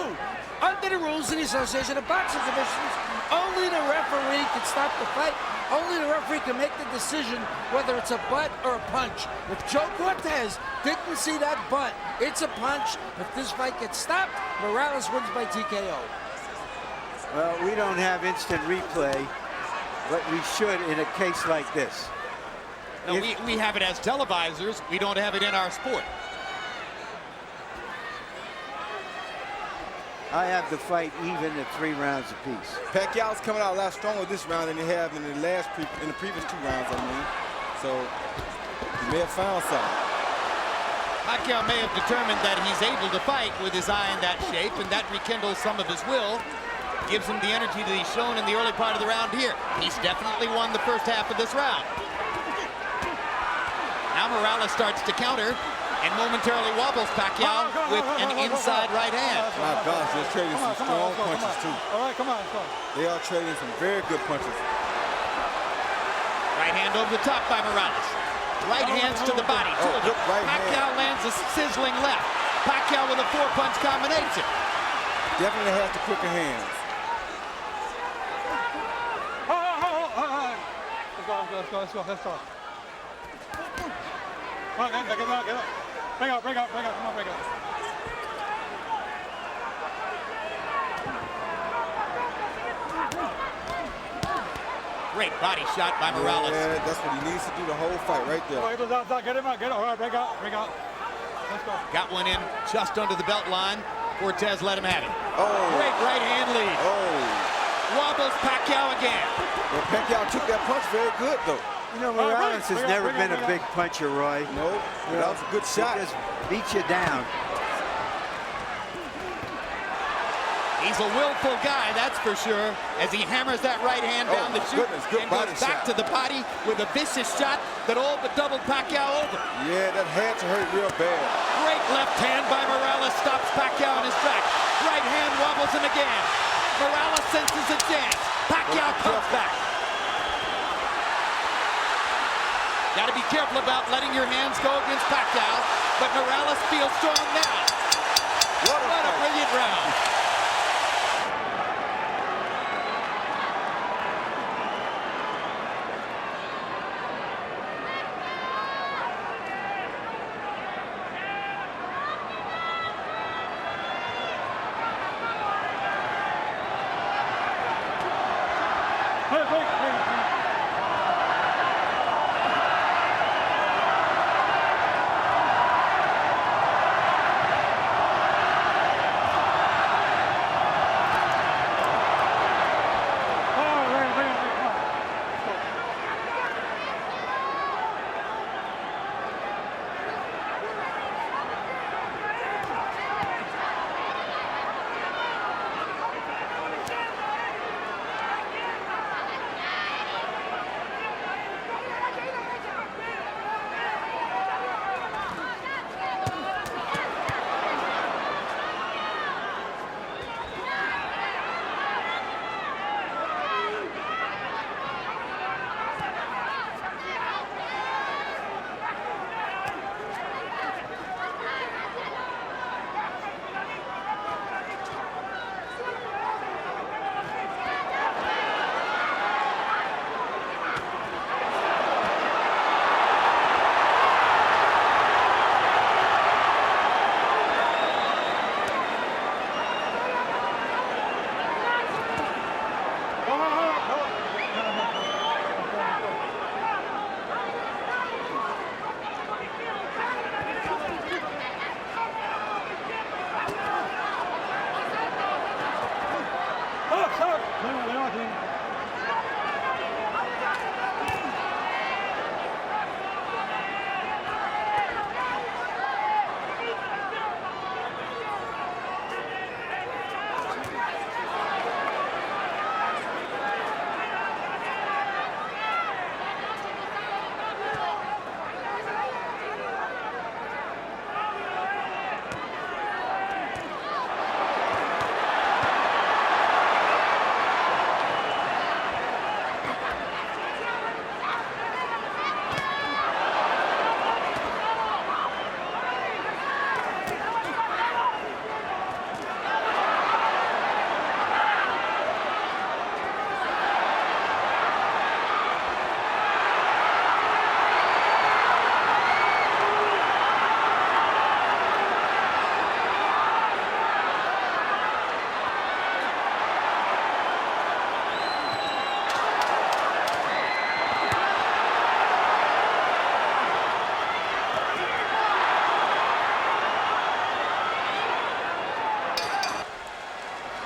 under the rules of the Association of Boxing Commissions, only the referee can stop the fight. Only the referee can make the decision whether it's a butt or a punch. If Joe Cortez didn't see that butt, it's a punch. If this fight gets stopped, Morales wins by TKO. Well, we don't have instant replay, but we should in a case like this. No, we have it as televisors. We don't have it in our sport. I have the fight even at 3 rounds apiece. Pacquiao's coming out a lot stronger this round than he have in the previous 2 rounds, I mean. So he may have found something. Pacquiao may have determined that he's able to fight with his eye in that shape, and that rekindles some of his will. Gives him the energy that he's shown in the early part of the round here. He's definitely won the first half of this round. Now Morales starts to counter and momentarily wobbles Pacquiao with an inside right hand. My gosh, they're trading some strong punches too. All right, come on, let's go. They are trading some very good punches. Right hand over the top by Morales. Right hands to the body. Right Pacquiao lands a sizzling left. Pacquiao with a 4-punch combination. Definitely has the quicker hands. Let's go. Come on, get up. Bring up. Come on, bring up. Great body shot by Morales. Yeah, that's what he needs to do the whole fight right there. Get him out. All right, bring out. Let's go. Got one in just under the belt line. Cortez let him have it. Oh. Great right hand lead. Oh. Wobbles Pacquiao again. Well, Pacquiao took that punch very good, though. You know, Morales has never been a big puncher, Roy. No, that was a good shot. He just beats you down. He's a willful guy, that's for sure, as he hammers that right hand down the chute and goes back to the body with a vicious shot that all but doubled Pacquiao over. Yeah, that had to hurt real bad. Great left hand by Morales stops Pacquiao in his tracks. Right hand wobbles him again. Morales senses a chance. Pacquiao comes back. Got to be careful about letting your hands go against Pacquiao, but Morales feels strong now. What a brilliant round.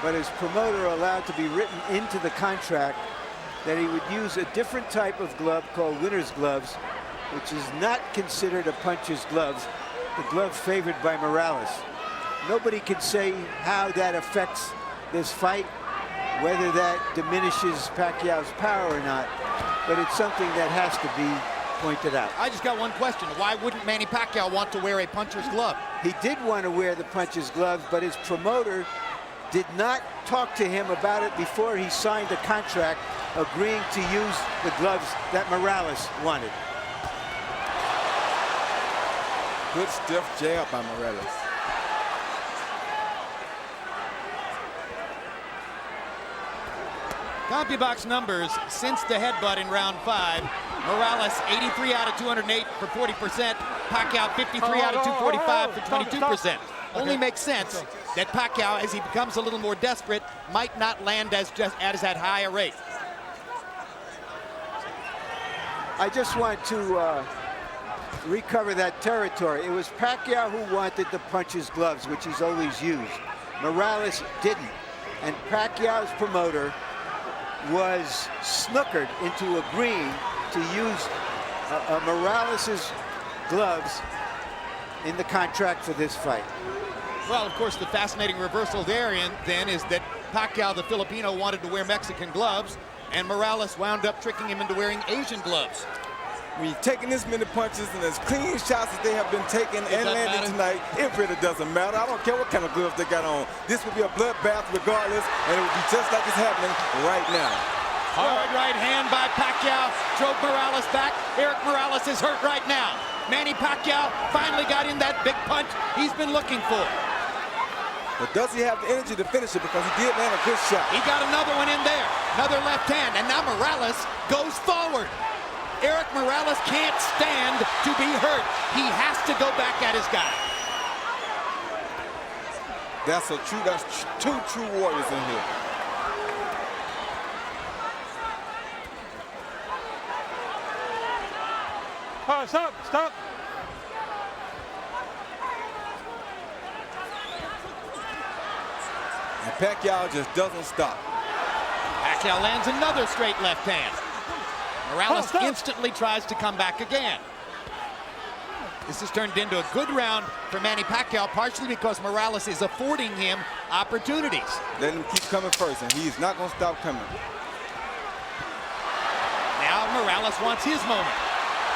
but his promoter allowed to be written into the contract that he would use a different type of glove called winner's gloves, which is not considered a puncher's gloves, the glove favored by Morales. Nobody can say how that affects this fight, whether that diminishes Pacquiao's power or not, but it's something that has to be pointed out. I just got one question. Why wouldn't Manny Pacquiao want to wear a puncher's glove? He did want to wear the puncher's gloves, but his promoter did not talk to him about it before he signed the contract, agreeing to use the gloves that Morales wanted. Good stiff jab by Morales. CompuBox numbers since the headbutt in round 5. Morales 83 out of 208 for 40%. Pacquiao 53 out of 245 for 22%. Only makes sense that Pacquiao, as he becomes a little more desperate, might not land as at high a rate. I just want to recover that territory. It was Pacquiao who wanted the puncher's gloves, which he's always used. Morales didn't. And Pacquiao's promoter was snookered into agreeing to use Morales's gloves in the contract for this fight. Well, of course, the fascinating reversal therein then is that Pacquiao, the Filipino, wanted to wear Mexican gloves, and Morales wound up tricking him into wearing Asian gloves. When you're taking this many punches and as clean shots as they have been taking and landing tonight, it really doesn't matter. I don't care what kind of gloves they got on. This would be a bloodbath regardless, and it would be just like it's happening right now. Hard right hand by Pacquiao, drove Morales back. Eric Morales is hurt right now. Manny Pacquiao finally got in that big punch he's been looking for. But does he have the energy to finish it? Because he did land a good shot. He got another one in there, another left hand, and now Morales goes forward. Eric Morales can't stand to be hurt. He has to go back at his guy. That's two true warriors in here. Oh, stop. And Pacquiao just doesn't stop. Pacquiao lands another straight left hand. Morales instantly tries to come back again. This has turned into a good round for Manny Pacquiao, partially because Morales is affording him opportunities. Let him keep coming first, and he's not going to stop coming. Now Morales wants his moment.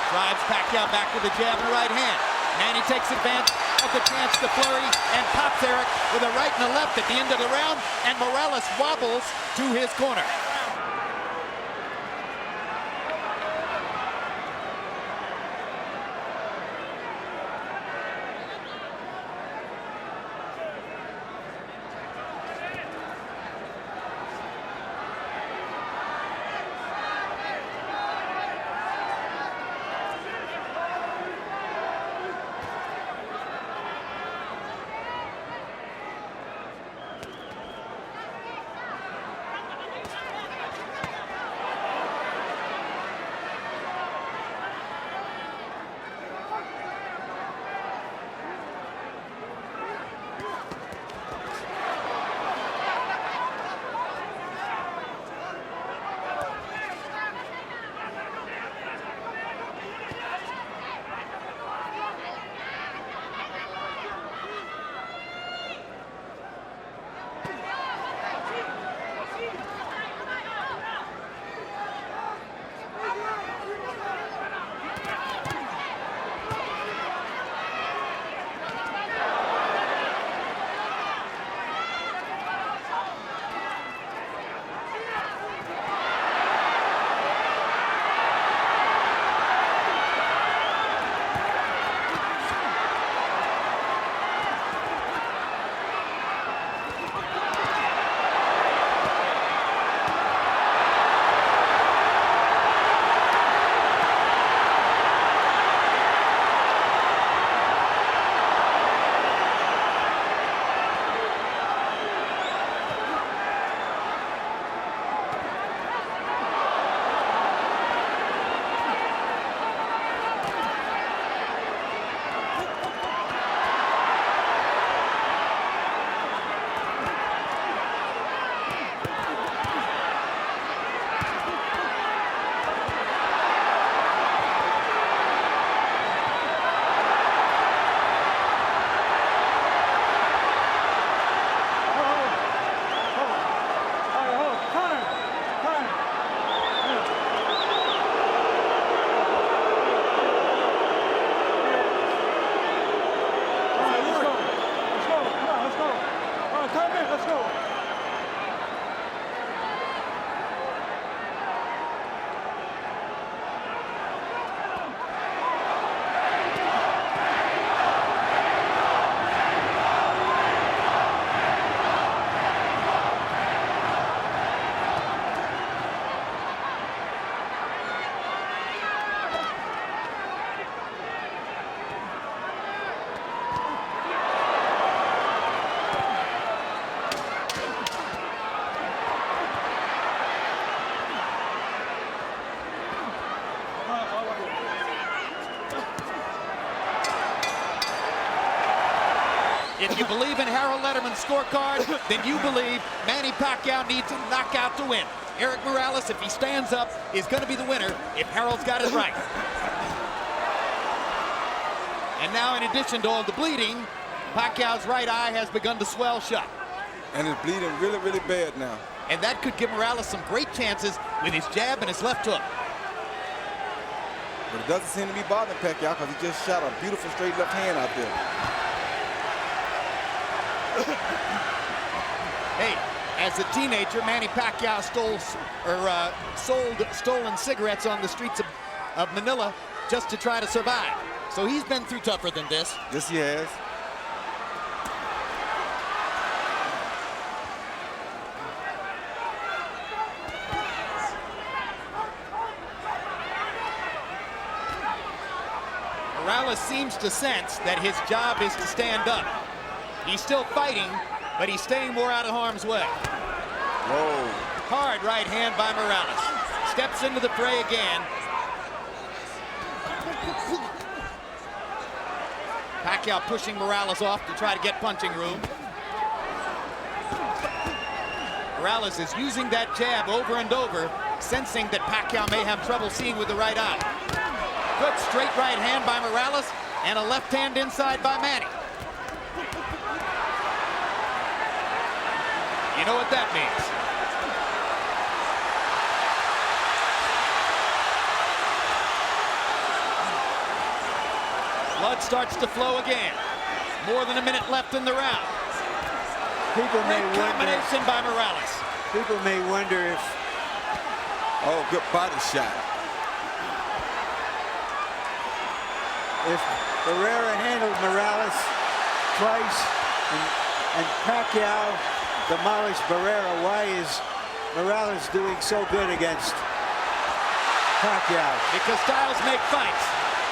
Drives Pacquiao back with a jab and a right hand. Manny takes advantage of the chance to flurry and pops Eric with a right and a left at the end of the round, and Morales wobbles to his corner. believe in Harold Letterman's scorecard, then you believe Manny Pacquiao needs a knockout to win. Erik Morales, if he stands up, is going to be the winner if Harold's got it right. And now, in addition to all the bleeding, Pacquiao's right eye has begun to swell shut. And it's bleeding really, really bad now. And that could give Morales some great chances with his jab and his left hook. But it doesn't seem to be bothering Pacquiao because he just shot a beautiful straight left hand out there. Hey, as a teenager, Manny Pacquiao sold stolen cigarettes on the streets of Manila just to try to survive. So he's been through tougher than this. Yes, he has. Morales seems to sense that his job is to stand up. He's still fighting, but he's staying more out of harm's way. Whoa. Hard right hand by Morales. Steps into the fray again. Pacquiao pushing Morales off to try to get punching room. Morales is using that jab over and over, sensing that Pacquiao may have trouble seeing with the right eye. Good straight right hand by Morales and a left hand inside by Manny. You know what that means. Blood starts to flow again. More than a minute left in the round. People may Great combination by Morales. People may wonder if... Oh, good body shot. If Barrera handled Morales twice and Pacquiao demolished Barrera, why is Morales doing so good against Pacquiao? Because styles make fights.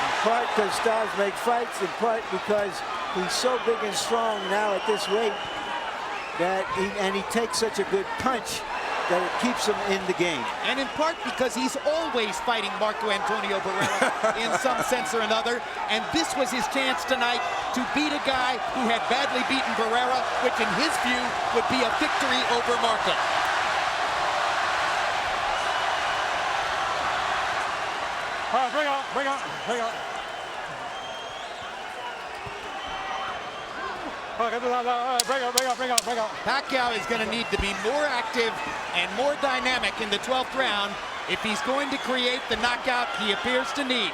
In part because styles make fights, in part because he's so big and strong now at this weight that he takes such a good punch that it keeps him in the game. And in part because he's always fighting Marco Antonio Barrera in some sense or another. And this was his chance tonight to beat a guy who had badly beaten Barrera, which in his view would be a victory over Marco. All right, bring on. Bring on. Pacquiao is going to need to be more active and more dynamic in the 12th round if he's going to create the knockout he appears to need.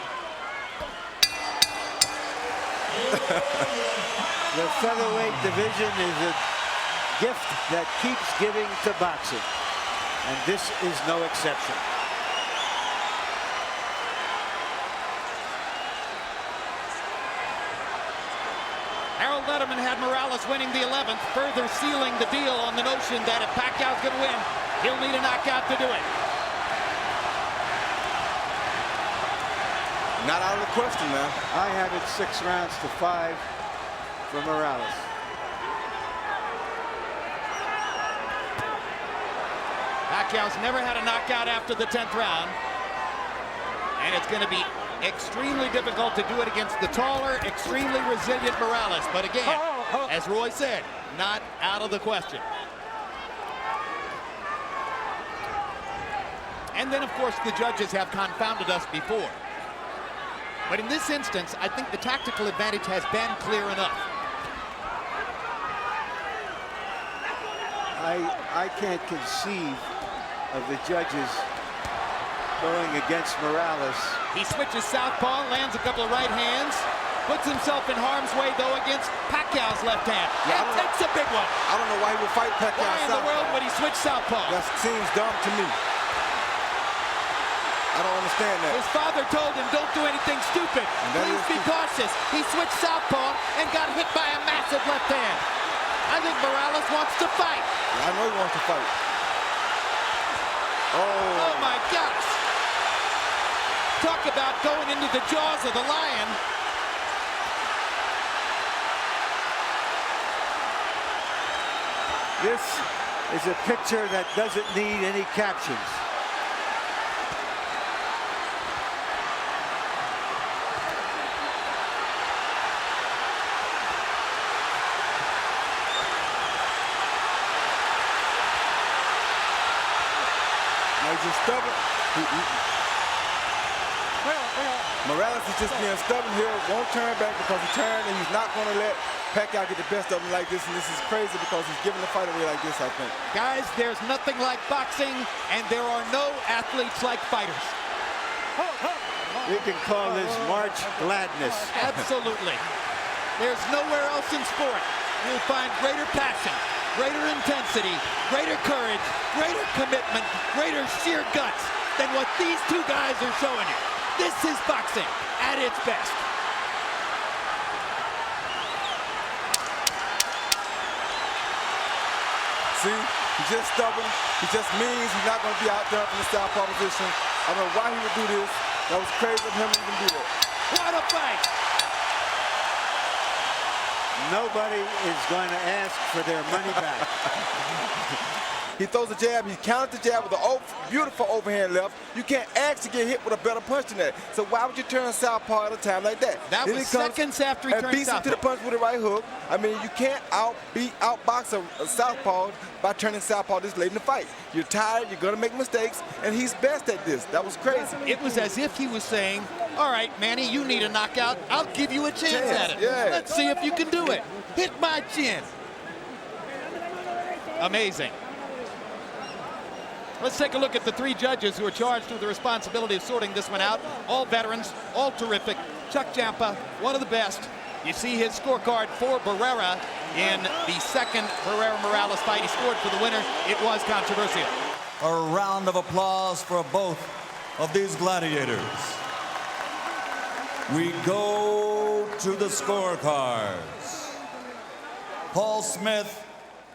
The featherweight division is a gift that keeps giving to boxing, and this is no exception. Harold Letterman had Morales winning the 11th, further sealing the deal on the notion that if Pacquiao's going to win, he'll need a knockout to do it. Not out of the question now. I have it 6 rounds to 5 for Morales. Pacquiao's never had a knockout after the 10th round, and it's going to be extremely difficult to do it against the taller, extremely resilient Morales. But again, as Roy said, not out of the question. And then, of course, the judges have confounded us before. But in this instance, I think the tactical advantage has been clear enough. I can't conceive of the judges going against Morales. He switches southpaw, lands a couple of right hands, puts himself in harm's way, though, against Pacquiao's left hand. Yeah, and takes a big one. I don't know why he would fight Pacquiao. Why in the world would he switch southpaw? That seems dumb to me. I don't understand that. His father told him, don't do anything stupid. Please be cautious. He switched southpaw and got hit by a massive left hand. I think Morales wants to fight. Yeah, I know he wants to fight. Oh my gosh. Talk about going into the jaws of the lion. This is a picture that doesn't need any captions. just stubborn. Morales is just being stubborn here, won't turn back because he turned, and he's not going to let Pacquiao get the best of him like this, and this is crazy because he's giving the fight away like this, I think. Guys, there's nothing like boxing, and there are no athletes like fighters. We can call this March Gladness. Absolutely. There's nowhere else in sport you'll find greater passion, greater intensity, greater courage, greater commitment, greater sheer guts than what these two guys are showing you. This is boxing at its best. See, he's just stubborn. He just means he's not going to be out there from the southpaw position. I don't know why he would do this. That was crazy of him to even do that. What a fight! Nobody is going to ask for their money back. He throws a jab, he countered the jab with a beautiful overhand left. You can't ask to get hit with a better punch than that. So why would you turn southpaw at a time like that? That was seconds after he turned and beats him to the punch with a right hook. I mean, you can't outbox a southpaw by turning southpaw this late in the fight. You're tired, you're going to make mistakes, and he's best at this. That was crazy. It was as if he was saying, all right, Manny, you need a knockout. I'll give you a chance at it. Yeah. Let's see if you can do it. Hit my chin. Amazing. Let's take a look at the three judges who are charged with the responsibility of sorting this one out. All veterans, all terrific. Chuck Champa, one of the best. You see his scorecard for Barrera in the second Barrera-Morales fight. He scored for the winner. It was controversial. A round of applause for both of these gladiators. We go to the scorecards. Paul Smith,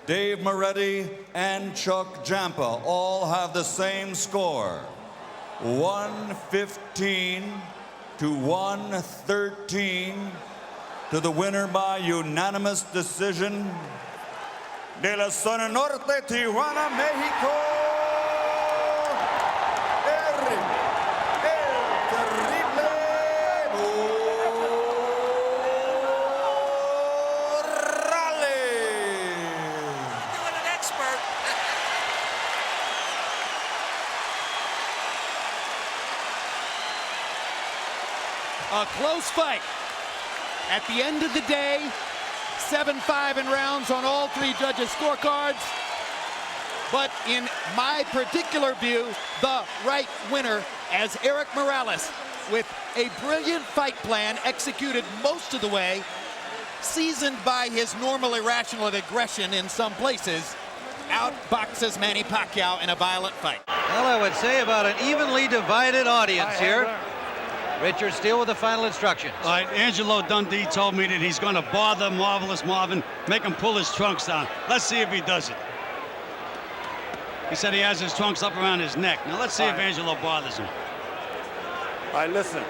Dave Moretti, and Chuck Champa all have the same score. 115 to 113 to the winner by unanimous decision. De la Zona Norte, Tijuana, Mexico. A close fight. At the end of the day, 7-5 in rounds on all three judges' scorecards. But in my particular view, the right winner as Eric Morales, with a brilliant fight plan executed most of the way, seasoned by his normal irrational aggression in some places, outboxes Manny Pacquiao in a violent fight. Well, I would say about an evenly divided audience here. Richard Steele with the final instructions. All right, Angelo Dundee told me that he's going to bother Marvelous Marvin, make him pull his trunks down. Let's see if he does it. He said he has his trunks up around his neck. Now let's see if Angelo bothers him. All right, listen.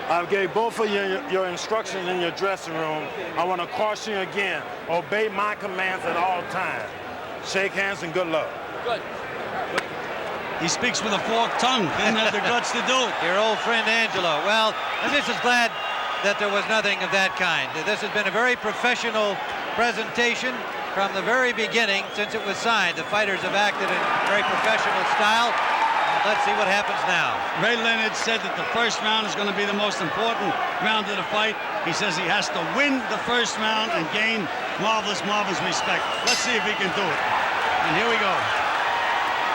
I gave both of you your instructions in your dressing room. I want to caution you again. Obey my commands at all times. Shake hands and good luck. Good. He speaks with a forked tongue. Didn't have the guts to do it. Your old friend Angelo. Well, I'm just as glad that there was nothing of that kind. This has been a very professional presentation from the very beginning since it was signed. The fighters have acted in very professional style. Let's see what happens now. Ray Leonard said that the first round is going to be the most important round of the fight. He says he has to win the first round and gain Marvelous Marvin's respect. Let's see if he can do it. And here we go.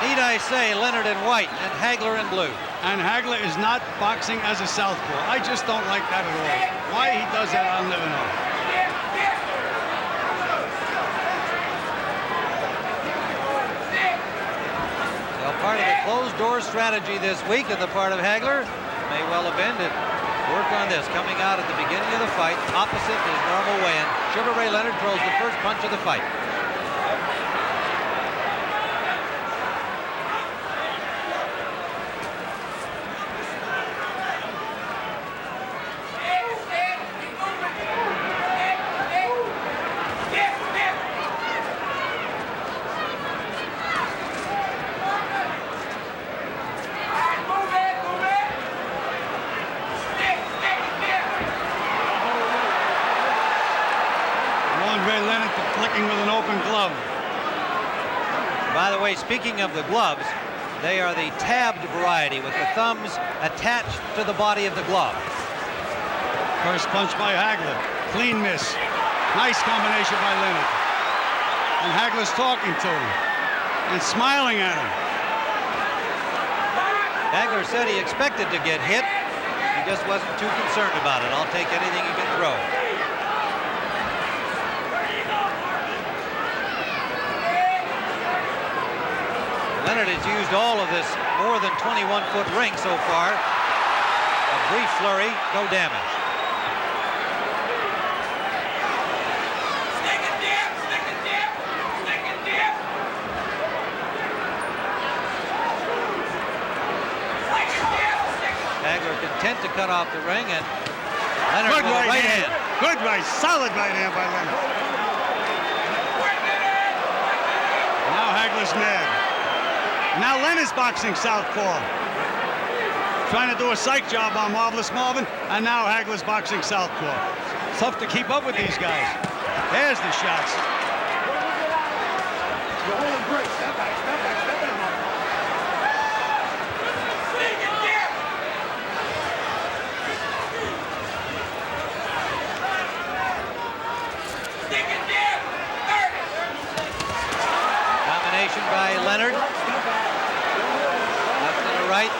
Need I say, Leonard in white and Hagler in blue. And Hagler is not boxing as a southpaw. I just don't like that at all. Why he does that, I'll never know. Well, part of the closed-door strategy this week on the part of Hagler may well have been to work on this. Coming out at the beginning of the fight, opposite his normal weigh-in. Sugar Ray Leonard throws the first punch of the fight. With an open glove. By the way, speaking of the gloves, They are the tabbed variety with the thumbs attached to the body of the glove. First punch by Hagler. Clean miss. Nice combination by Leonard. And Hagler's talking to him and smiling at him. Hagler said he expected to get hit. He just wasn't too concerned about it. I'll take anything he can throw. Leonard has used all of this more than 21-foot ring so far. A brief flurry, no damage. Hagler content to cut off the ring, and Leonard Good with a right hand. Good right, solid right hand by Leonard. Now Hagler's mad. Now Leonard's boxing southpaw. Trying to do a psych job on Marvelous Marvin, and now Hagler's boxing southpaw. Tough to keep up with these guys. There's the shots. Combination by Leonard. Left and a right.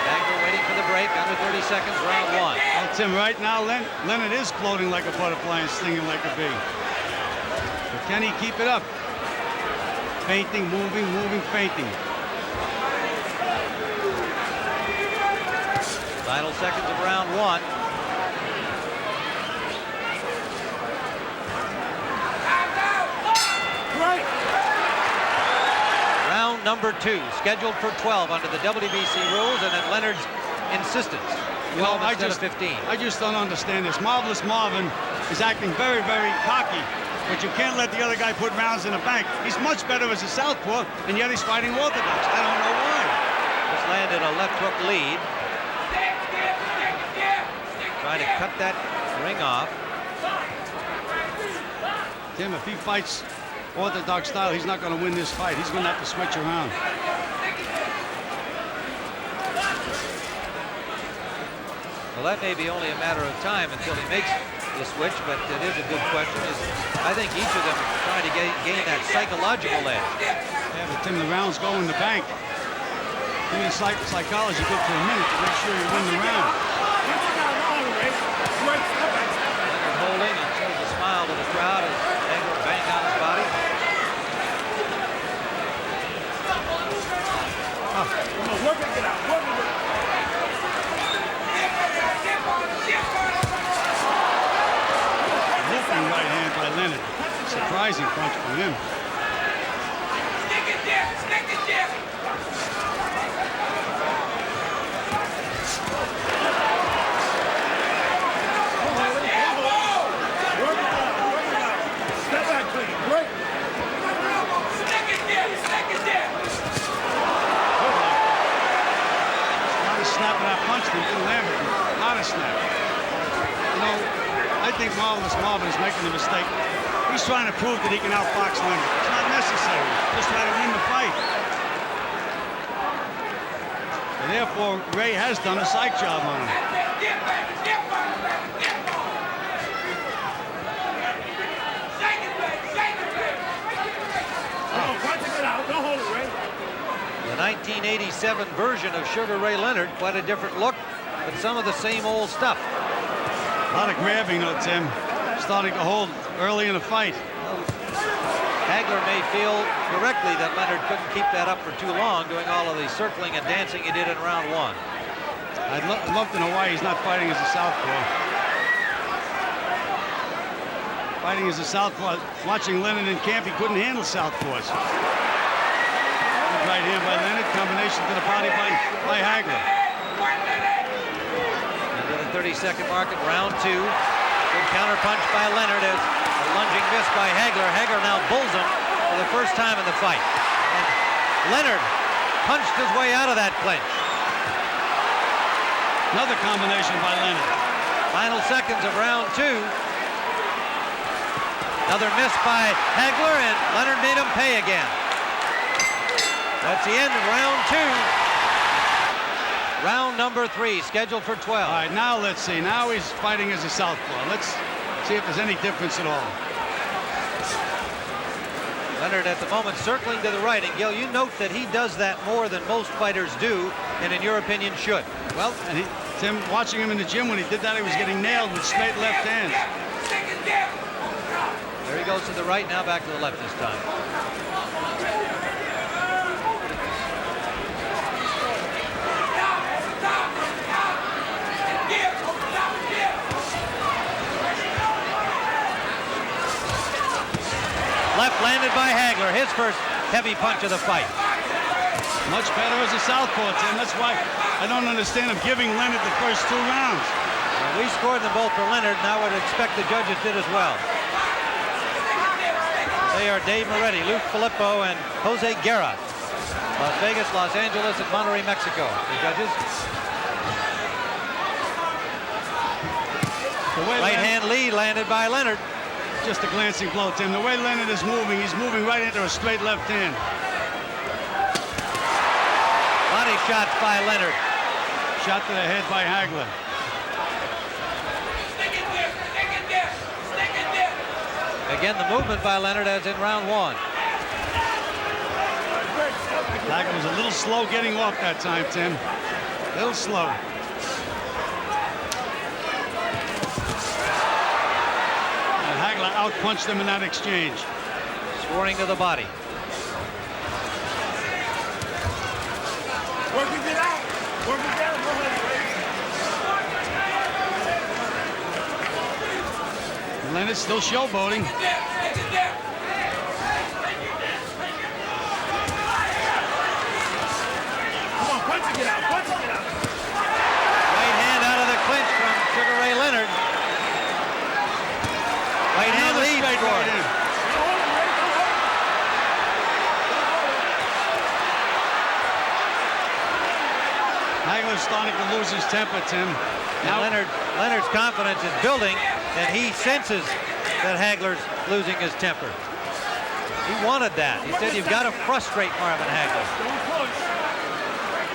Hagler waiting for the break. Under 30 seconds, round one. Well, Tim, right now Leonard is floating like a butterfly and stinging like a bee. But can he keep it up? Feinting, moving, feinting. Final seconds of round one. Round number two, scheduled for 12 under the WBC rules and at Leonard's insistence. 12 instead of 15. I just don't understand this. Marvelous Marvin is acting very, very cocky, but you can't let the other guy put rounds in the bank. He's much better as a southpaw, and yet he's fighting orthodox. I don't know why. Just landed a left hook lead. Trying to cut that ring off. Tim, if he fights orthodox style, he's not going to win this fight. He's going to have to switch around. Well, that may be only a matter of time until he makes the switch, but it is a good question. I think each of them are trying to gain that psychological edge. Yeah, but Tim, the rounds go in the bank. You need psychology good for a minute to make sure you win the round. Leonard holding and shows a smile to the crowd as Hagler bang on his body. Lifting right hand by Leonard. Surprising punch from him. Snapping that punch that didn't land it. Not a snap. You know, I think Marvelous Marvin is making a mistake. He's trying to prove that he can outbox Leonard. It's not necessary. Just try to win the fight. And therefore, Ray has done a psych job on him. The 1987 version of Sugar Ray Leonard, quite a different look, but some of the same old stuff. A lot of grabbing, though, Tim. Starting to hold early in the fight. Hagler may feel correctly that Leonard couldn't keep that up for too long, doing all of the circling and dancing he did in round one. I'd love to know why he's not fighting as a southpaw. Fighting as a southpaw, watching Leonard in camp, he couldn't handle southpaws. Right hand by Leonard, combination to the body by Hagler. Into the 30-second mark at round two. Good counter punch by Leonard as a lunging miss by Hagler. Hagler now bulls him for the first time in the fight. And Leonard punched his way out of that clinch. Another combination by Leonard. Final seconds of round two. Another miss by Hagler, and Leonard made him pay again. That's the end of round 2. Round number 3, scheduled for 12. All right, now let's see. Now he's fighting as a southpaw. Let's see if there's any difference at all. Leonard at the moment circling to the right, and Gil, you note that he does that more than most fighters do, and in your opinion should. Well, and Tim, watching him in the gym when he did that, he was getting nailed with straight left hands. There he goes to the right, now back to the left this time. Left landed by Hagler, his first heavy punch of the fight. Much better as a southpaw, Tim. That's why I don't understand him giving Leonard the first 2 rounds. We scored them both for Leonard, and I would expect the judges did as well. They are Dave Moretti, Luke Filippo, and Jose Guerra. Las Vegas, Los Angeles, and Monterrey, Mexico. The judges. Right hand lead landed by Leonard. Just a glancing blow, Tim. The way Leonard is moving, he's moving right into a straight left hand. Body shots by Leonard. Shot to the head by Hagler. Again, the movement by Leonard as in round 1. Hagler was a little slow getting off that time, Tim. A little slow. Hagler outpunched him in that exchange. Scoring to the body. Working it out. Working it out. Leonard still showboating. Come on, punching it out. Punching it out. Right hand out of the clinch from Sugar Ray Leonard. Right hand lead scored. Hagler's starting to lose his temper, Tim. Now Leonard's confidence is building, and he senses that Hagler's losing his temper. He wanted that. He said, you've got to frustrate Marvin Hagler.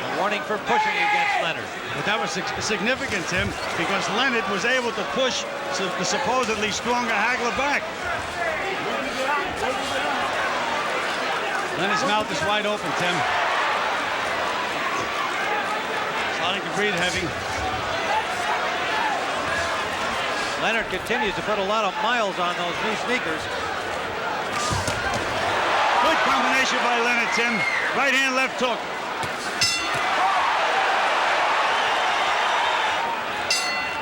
A warning for pushing against Leonard. But that was significant, Tim, because Leonard was able to push the supposedly stronger Hagler back. Leonard's mouth is wide open, Tim. Starting to breathe heavy. Leonard continues to put a lot of miles on those new sneakers. Good combination by Leonard, Tim. Right hand, left hook.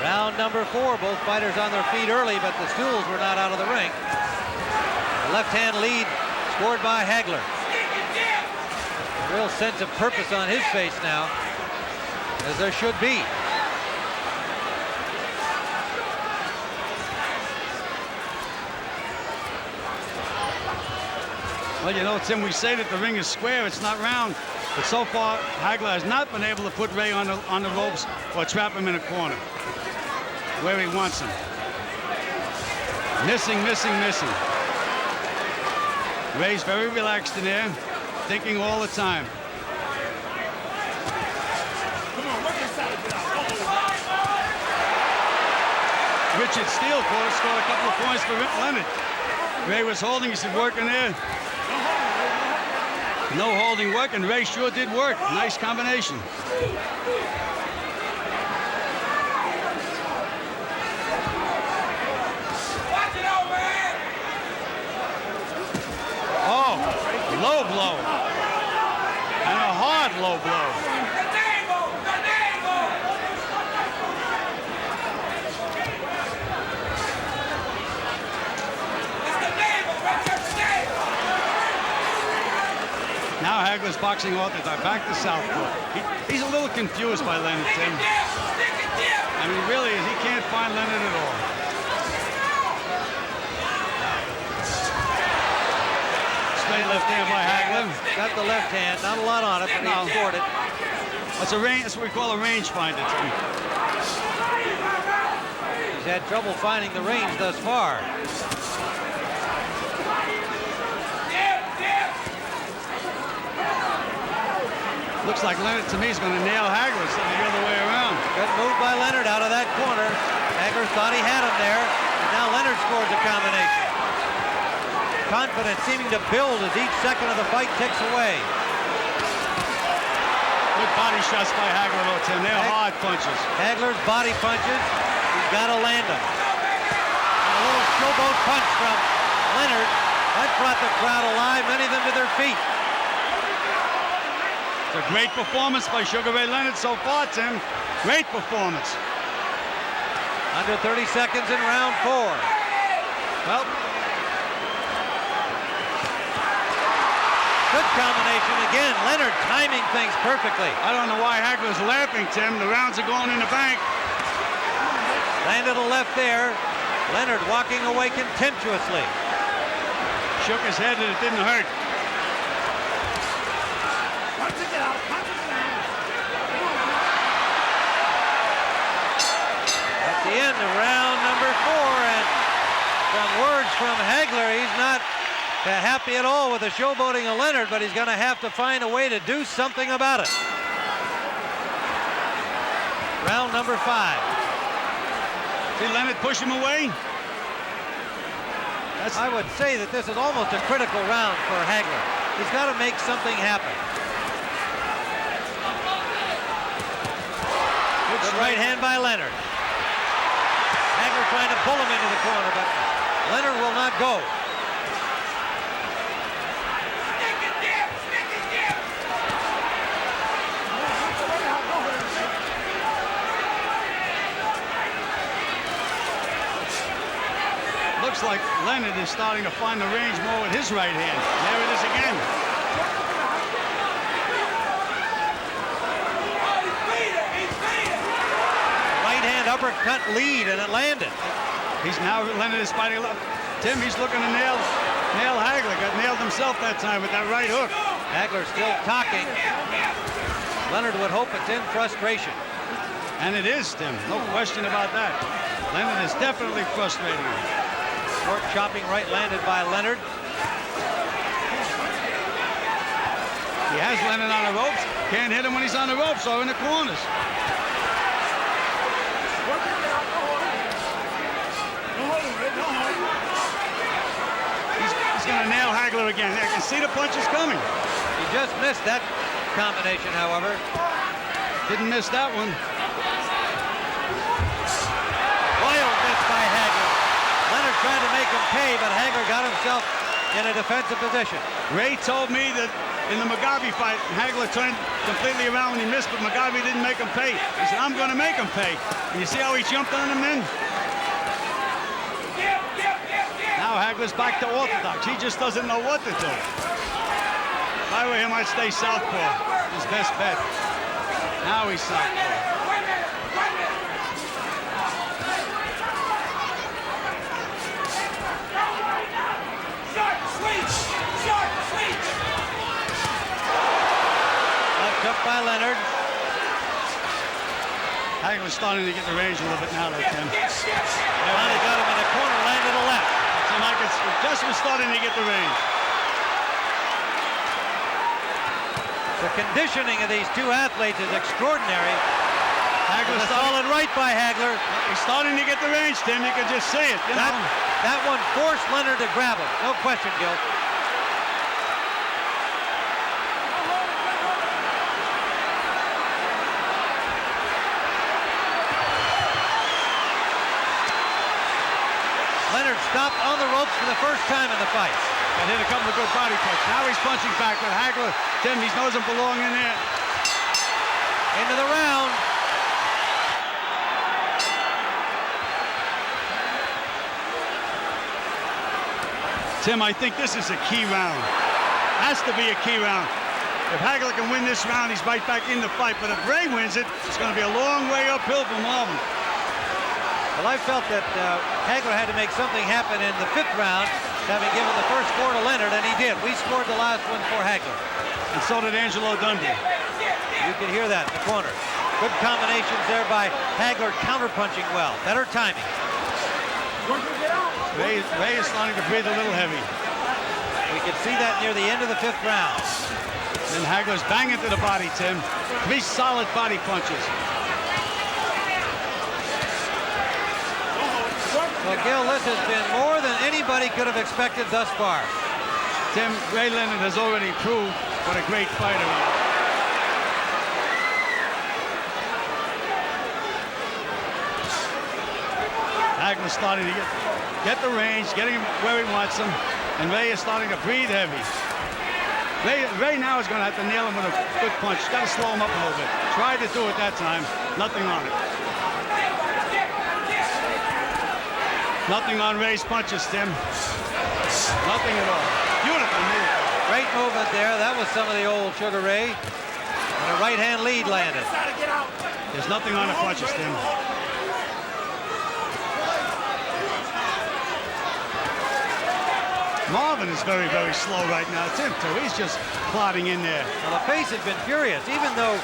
Round number 4, both fighters on their feet early, but the stools were not out of the ring. The left-hand lead scored by Hagler. A real sense of purpose on his face now, as there should be. Well, you know, Tim, we say that the ring is square, it's not round. But so far, Hagler has not been able to put Ray on the ropes or trap him in a corner where he wants him. Missing, missing, missing. Ray's very relaxed in there, thinking all the time. Richard Steele scored a couple of points for Leonard. Ray was holding, he said, working there. No holding work, and Ray sure did work. Nice combination. Oh, low blow. And a hard low blow. Now Hagler's boxing off the time, back to southpaw. He's a little confused by Leonard, Tim. I mean, really, he can't find Leonard at all. Straight left hand by Hagler. Got the left hand, not a lot on it, but he scored it. That's what we call a range finder, Tim. He's had trouble finding the range thus far. Looks like Leonard, to me, is going to nail Hagler instead of the other way around. Good move by Leonard out of that corner. Hagler thought he had him there, and now Leonard scores a combination. Confidence seeming to build as each second of the fight ticks away. Good body shots by Hagler, though, Tim. They're hard punches. Hagler's body punches, he's got to land them. And a little showboat punch from Leonard. That brought the crowd alive, many of them to their feet. It's a great performance by Sugar Ray Leonard so far, Tim. Great performance. Under 30 seconds in round 4. Well, good combination again. Leonard timing things perfectly. I don't know why Hagler's laughing, Tim. The rounds are going in the bank. Landed a left there. Leonard walking away contemptuously. Shook his head and it didn't hurt. At the end of round number 4, and from words from Hagler, he's not happy at all with the showboating of Leonard, but he's going to have to find a way to do something about it. Round number 5. See Leonard push him away? I would say that this is almost a critical round for Hagler. He's got to make something happen. Good right hand by Leonard. Hagler trying to pull him into the corner, but Leonard will not go. Looks like Leonard is starting to find the range more with his right hand. There it is again. Right hand uppercut lead, and it landed. He's now, Leonard is fighting. Tim, he's looking to nail Hagler. Got nailed himself that time with that right hook. Hagler still talking. Leonard would hope it's in frustration. And it is, Tim. No question about that. Leonard is definitely frustrating him. Short chopping right landed by Leonard. He has Leonard on the ropes. Can't hit him when he's on the ropes or in the corners. He's going to nail Hagler again. I can see the punches coming. He just missed that combination, however. Didn't miss that one. Wild miss by Hagler. Leonard tried to make him pay, but Hagler got himself in a defensive position. Ray told me that in the Mugabe fight, Hagler turned completely around when he missed, but Mugabe didn't make him pay. He said, I'm going to make him pay. And you see how he jumped on him then? Now Hagler's back to orthodox. He just doesn't know what to do. If I were him, I'd stay southpaw. His best bet. Now he's southpaw. Up by Leonard. Hagler's starting to get the range a little bit now, though, Tim. Finally got him in the corner, landed a left. So Marquez just was starting to get the range. The conditioning of these two athletes is extraordinary. Hagler's solid right by Hagler. He's starting to get the range, Tim. You can just see it. That one forced Leonard to grab him. No question, Gil. Leonard stopped on the ropes for the first time in the fight. And hit a couple of good body punches. Now he's punching back with Hagler. Tim, he doesn't belong in there. Into the round. Tim, I think this is a key round. Has to be a key round. If Hagler can win this round, he's right back in the fight. But if Ray wins it, it's going to be a long way uphill for Marvin. Well, I felt that Hagler had to make something happen in the 5th round, having given the first 4 to Leonard, and he did. We scored the last one for Hagler. And so did Angelo Dundee. You can hear that in the corner. Good combinations there by Hagler, counterpunching well. Better timing. Ray is starting to breathe a little heavy. We can see that near the end of the 5th round. And Hagler's banging to the body, Tim. 3 solid body punches. Well, Gil, this has been more than anybody could have expected thus far. Tim, Ray Leonard has already proved what a great fighter he is. Hagler's starting to get the range, getting him where he wants him, and Ray is starting to breathe heavy. Ray now is going to have to nail him with a good punch. Got to slow him up a little bit. Tried to do it that time. Nothing on it. Nothing on Ray's punches, Tim. Nothing at all. Beautiful move. Great movement there. That was some of the old Sugar Ray. And a right-hand lead landed. There's nothing on the punches, Tim. Marvin is very, very slow right now, Tim, too. He's just plodding in there. Well, the pace has been furious. Even though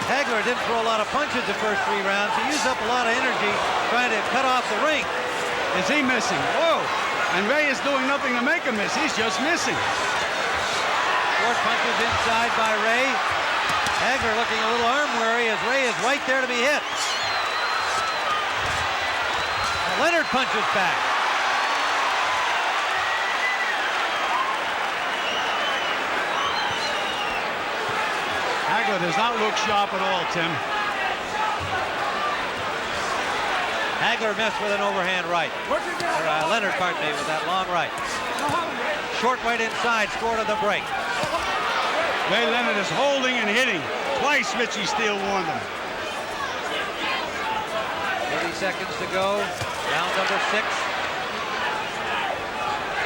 Hagler didn't throw a lot of punches the first 3 rounds, he used up a lot of energy trying to cut off the ring. Is he missing? Whoa! And Ray is doing nothing to make him miss. He's just missing. Short punches inside by Ray. Hagler looking a little arm weary as Ray is right there to be hit. Leonard punches back. Hagler does not look sharp at all, Tim. Hagler missed with an overhand right. Leonard, pardon me, with that long right. Short right inside, scored on the break. Ray Leonard is holding and hitting. Twice Richie Steele warned him. 30 seconds to go. Round number 6.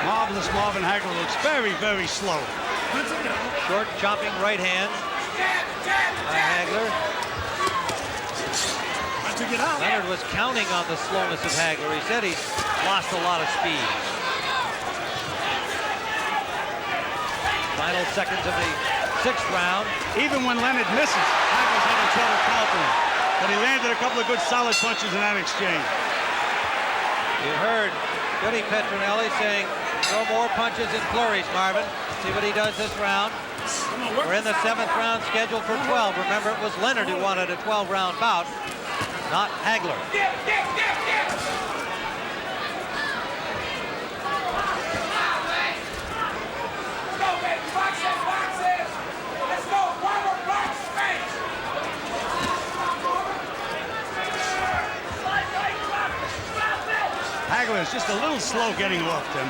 Marvelous Marvin Hagler looks very, very slow. Short chopping right hand by Hagler. Leonard was counting on the slowness of Hagler. He said he's lost a lot of speed. Final seconds of the 6th round. Even when Leonard misses, Hagler's having trouble countering. But he landed a couple of good solid punches in that exchange. You heard Goody Petronelli saying, throw more punches and flurries, Marvin. See what he does this round. We're in the 7th round scheduled for 12. Remember, it was Leonard who wanted a 12-round bout, not Hagler. Hagler is just a little slow getting off, Tim.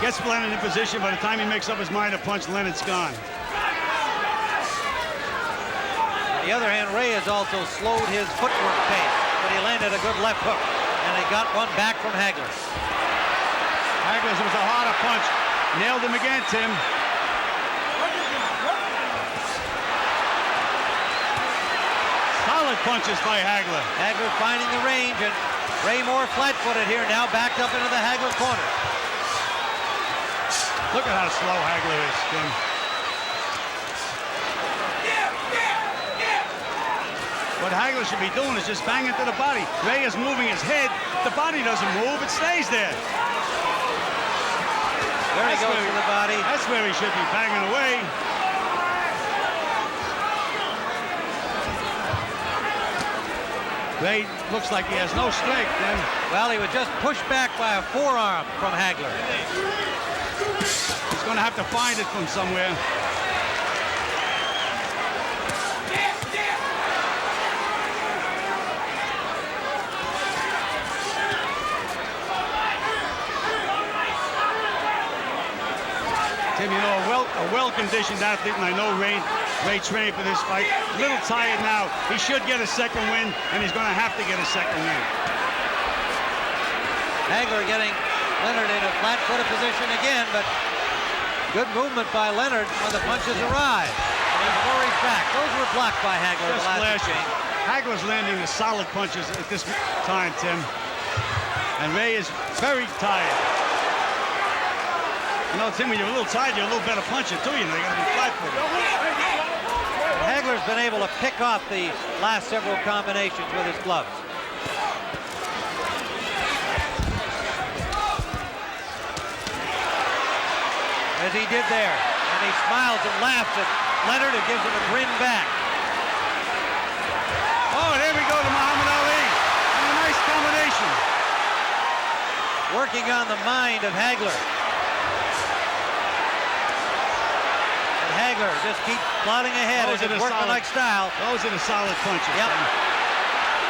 Gets Leonard in position. By the time he makes up his mind to punch, Leonard's gone. On the other hand, Ray has also slowed his footwork pace, but he landed a good left hook, and he got one back from Hagler. Hagler's was a harder punch. Nailed him again, Tim. Solid punches by Hagler. Hagler finding the range, and Ray more flat-footed here, now backed up into the Hagler corner. Look at how slow Hagler is, Tim. What Hagler should be doing is just banging to the body. Ray is moving his head. The body doesn't move, it stays there. There he goes to the body. That's where he should be banging away. Ray looks like he has no strength, then. Well, he was just pushed back by a forearm from Hagler. He's going to have to find it from somewhere. Tim, you know, a well-conditioned athlete, and I know Ray trained for this fight. A little tired now. He should get a second win, and he's going to have to get a second win. Hagler getting Leonard in a flat-footed position again, but good movement by Leonard when the punches arrive. And he flurries back. Those were blocked by Hagler. Just flashing. Hagler's landing the solid punches at this time, Tim. And Ray is very tired. You know, Tim, when you're a little tired, you're a little better puncher, too. You know, you got to be flat-footed. Hagler's been able to pick off the last several combinations with his gloves. As he did there. And he smiles and laughs at Leonard, who gives him a grin back. Oh, and here we go to Muhammad Ali. And a nice combination. Working on the mind of Hagler. And Hagler just keeps plodding ahead in his workmanlike style. Those are the solid punches. Yep.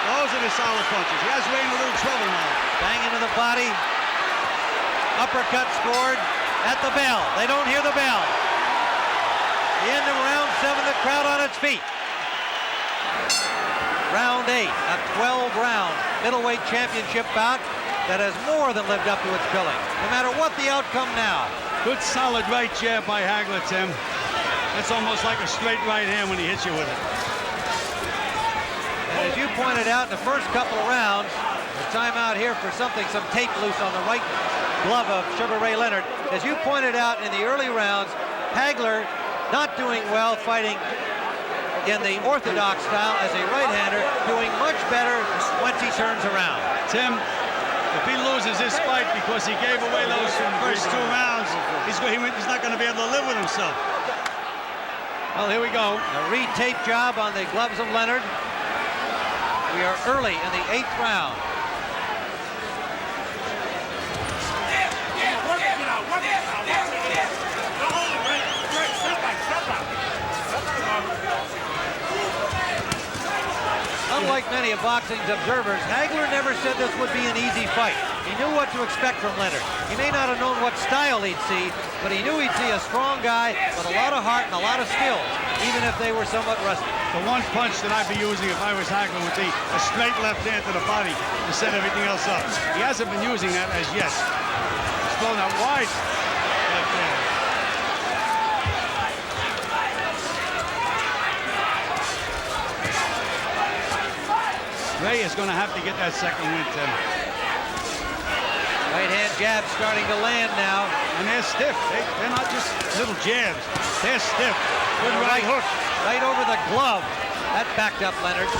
Those are the solid punches. He has Ray in a little trouble now. Bang into the body. Uppercut scored at the bell. They don't hear the bell. The end of round 7, the crowd on its feet. Round 8, a 12-round middleweight championship bout that has more than lived up to its billing, no matter what the outcome now. Good solid right jab by Hagler, Tim. That's almost like a straight right hand when he hits you with it. And as you pointed out in the first couple of rounds, the timeout here for some tape loose on the right glove of Sugar Ray Leonard. As you pointed out in the early rounds, Hagler not doing well fighting in the orthodox style as a right-hander, doing much better once he turns around. Tim, if he loses this fight because he gave away those first 2 rounds, he's not going to be able to live with himself. Well, here we go. A re-tape job on the gloves of Leonard. We are early in the 8th round. Unlike many of boxing's observers, Hagler never said this would be an easy fight. He knew what to expect from Leonard. He may not have known what style he'd see, but he knew he'd see a strong guy with a lot of heart and a lot of skills, even if they were somewhat rusty. The one punch that I'd be using if I was Hagler would be a straight left hand to the body to set everything else up. He hasn't been using that as yet. He's thrown that wide left hand. Ray is going to have to get that second win, Tim. Right hand jab starting to land now. And they're stiff. They're not just little jabs. They're stiff. Good right hook. Right over the glove. That backed up Leonard.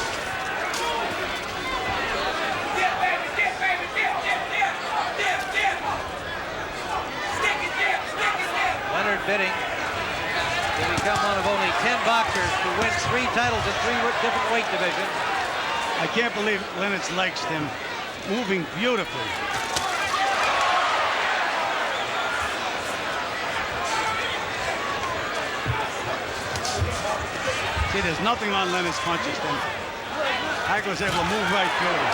Leonard bidding to become one of only 10 boxers to win 3 titles in 3 different weight divisions. I can't believe Leonard's legs, Tim, moving beautifully. See, there's nothing on Leonard's punches, Tim. Hagler's able to move right through him.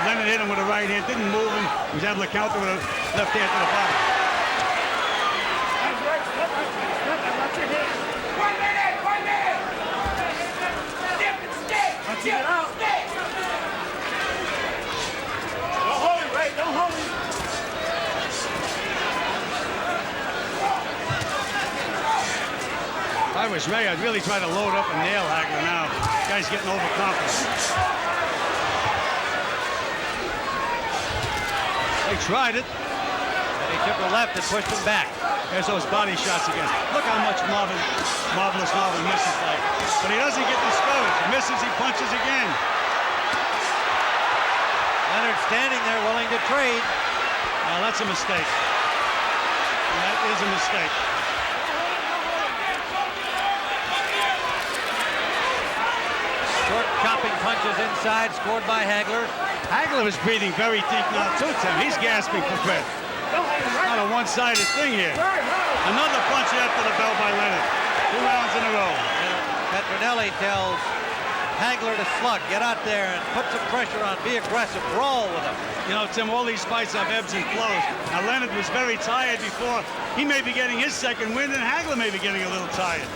Leonard hit him with a right hand, didn't move him. He was able to counter with a left hand to the body. If I was Ray, I'd really try to load up and nail Hagler now. This guy's getting overconfident. They tried it. And he took a left and pushed him back. There's those body shots again. Look how much Marvelous Marvin misses like. But he doesn't get discouraged. He misses, he punches again. Leonard standing there willing to trade. Now that's a mistake. That is a mistake. Short chopping punches inside, scored by Hagler. Hagler is breathing very deep now too, Tim. He's gasping for breath. Not a one-sided thing here. Another punch after the bell by Leonard. 2 rounds in a row. Petronelli tells Hagler to slug, get out there and put some pressure on, be aggressive, brawl with him. You know, Tim, all these fights have ebbs and flows. Now, Leonard was very tired before. He may be getting his second win, and Hagler may be getting a little tired.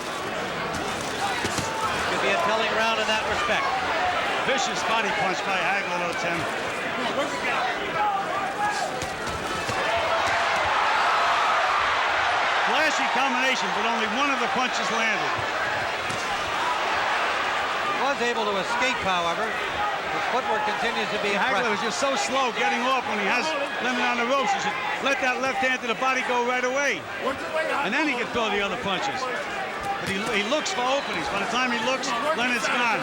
Could be a telling round in that respect. Vicious body punch by Hagler, though, Tim. Flashy combination, but only one of the punches landed. He was able to escape, however. His footwork continues to be impressive. Hagler was just so slow getting off when he has Leonard on the ropes. He should let that left hand to the body go right away. And then he can throw the other punches. But he looks for openings. By the time he looks, Leonard's gone.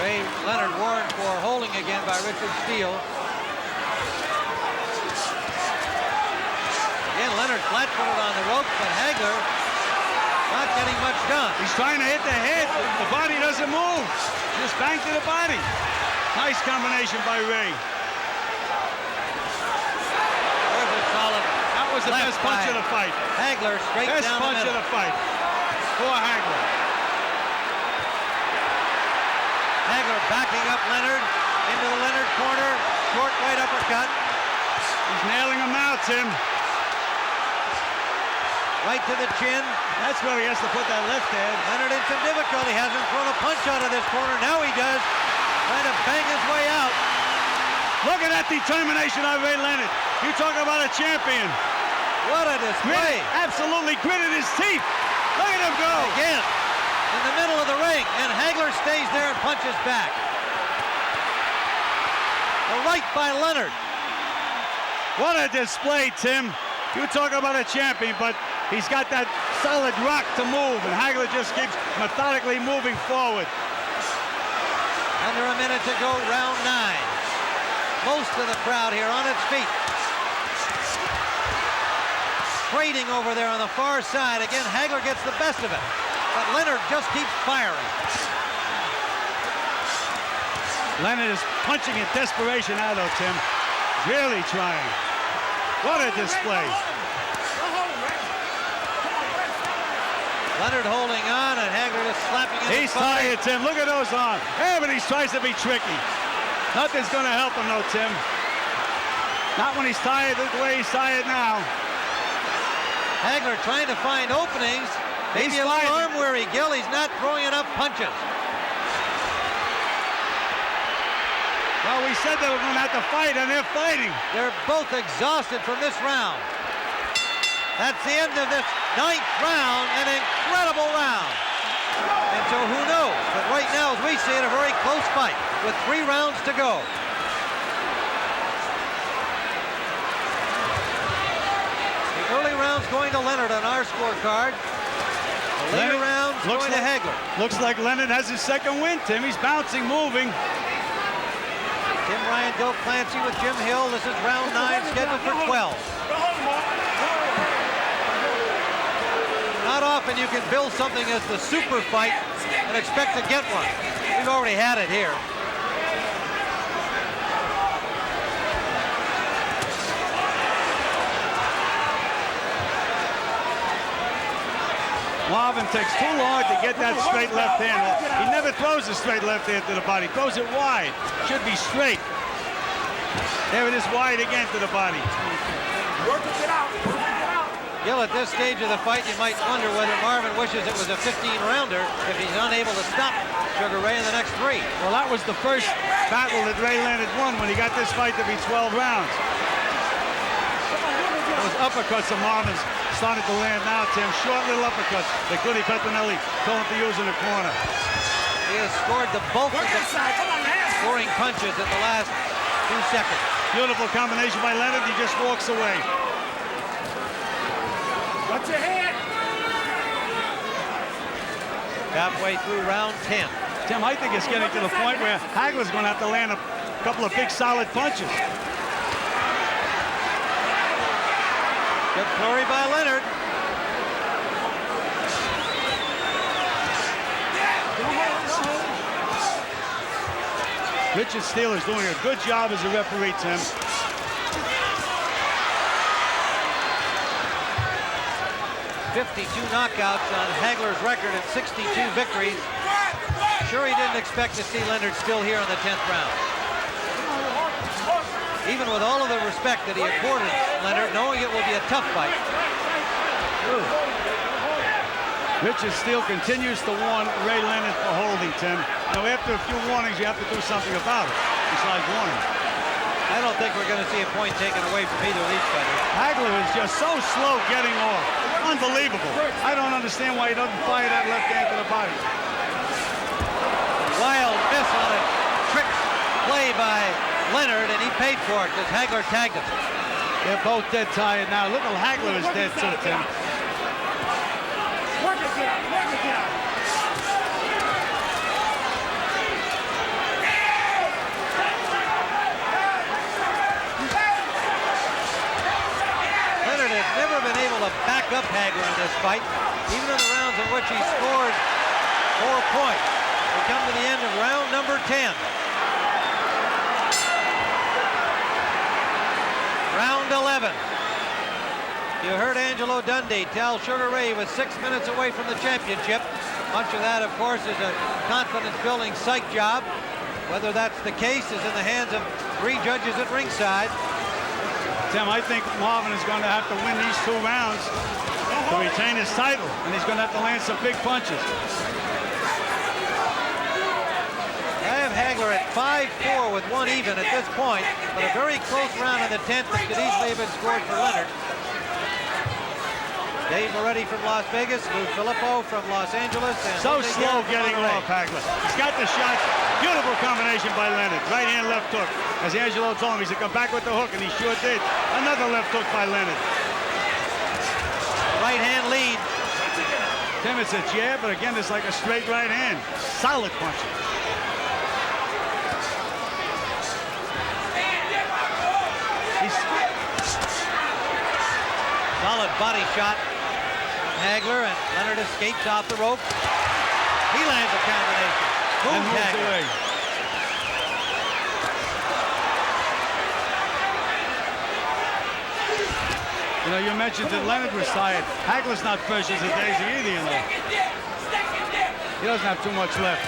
Ray Leonard warned for holding again by Richard Steele. flat-footed on the ropes, but Hagler not getting much done. He's trying to hit the head. The body doesn't move. Just bang to the body. Nice combination by Ray. There's a solid. That was the best punch of the fight. Hagler straight best down punch the middle. of the fight for Hagler. Hagler backing up Leonard into the Leonard corner. Short right uppercut. He's nailing him now, Tim. Right to the chin. That's where he has to put that left hand. Leonard in some difficulty. Hasn't thrown a punch out of this corner. Now he does. Trying to bang his way out. Look at that determination of Ray Leonard. You talk about a champion. What a display. Absolutely gritted his teeth. Look at him go. Again, in the middle of the ring, and Hagler stays there and punches back. A right by Leonard. What a display, Tim. You talk about a champion, but he's got that solid rock to move, and Hagler just keeps methodically moving forward. Under a minute to go, round 9. Most of the crowd here on its feet. Trading over there on the far side. Again, Hagler gets the best of it, but Leonard just keeps firing. Leonard is punching in desperation now, though, Tim. Really trying. What a display. Leonard holding on, and Hagler just slapping him. He's tired, Tim. Look at those arms. Yeah, but he tries to be tricky. Nothing's going to help him, though, Tim. Not when he's tired the way he's tired now. Hagler trying to find openings. Maybe a little arm weary, Gil. He's not throwing enough punches. Well, we said they were going to have to fight, and they're fighting. They're both exhausted from this round. That's the end of this 9th round, an incredible round. And so who knows? But right now, as we see it, a very close fight with 3 rounds to go. The early rounds going to Leonard on our scorecard. The later rounds going to Hagler. Looks like Leonard has his second win, Tim. He's bouncing, moving. Tim Ryan, Bill Clancy with Jim Hill. This is round 9, scheduled for 12. Not often you can build something as the super fight and expect to get one. We've already had it here. Marvin takes too long to get that straight left hand. He never throws a straight left hand to the body. He throws it wide. Should be straight. There it is, wide again to the body. Gil, at this stage of the fight, you might wonder whether Marvin wishes it was a 15-rounder if he's unable to stop Sugar Ray in the next 3. Well, that was the first battle that Ray Leonard won when he got this fight to be 12 rounds. Those uppercuts of Marvin's started to land now, Tim. Short little uppercuts that Goody Petronelli told him to use in the corner. He has scored the bulk of the scoring punches in the last 2 seconds. Beautiful combination by Leonard. He just walks away. Watch your head. Halfway through round 10. Tim, I think it's getting to the point where Hagler's going to have to land a couple of big, solid punches. Good flurry by Leonard. Richard Steele is doing a good job as a referee, Tim. 52 knockouts on Hagler's record at 62 victories. Sure, he didn't expect to see Leonard still here in the 10th round. Even with all of the respect that he accorded Leonard, knowing it will be a tough fight. Ooh. Richard Steele continues to warn Ray Leonard for holding, Tim. Now, after a few warnings, you have to do something about it, besides warning. I don't think we're going to see a point taken away from either of these fighters. Hagler is just so slow getting off. Unbelievable. I don't understand why he doesn't fire that left hand to the body. Wild miss on a trick play by Leonard, and he paid for it because Hagler tagged him. They're both dead tired now. Look at Hagler is dead too, Tim. Work it down, work it down. Leonard has never been able to back up Hagler in this fight, even in the rounds in which he scored 4 points. We come to the end of round number 10. Round 11. You heard Angelo Dundee tell Sugar Ray he was 6 minutes away from the championship. Much of that, of course, is a confidence-building psych job. Whether that's the case is in the hands of 3 judges at ringside. Tim, I think Marvin is going to have to win these 2 rounds to retain his title, and he's going to have to land some big punches. I have Hagler at 5-4 with 1 even at this point, but a very close round in the 10th that could easily have been scored for Leonard. Dave Moretti from Las Vegas, Lou Filippo from Los Angeles. And so slow getting off, Hagler. He's got the shot. Beautiful combination by Leonard. Right hand, left hook. As Angelo told him, he said, come back with the hook, and he sure did. Another left hook by Leonard. Right hand lead. Tim, it's a jab, but again, it's like a straight right hand. Solid punching. Solid body shot. Hagler, and Leonard escapes off the rope. He lands a combination. And moves away. You know, you mentioned that Leonard was tired. Hagler's not fresh as a daisy either, you know. He doesn't have too much left.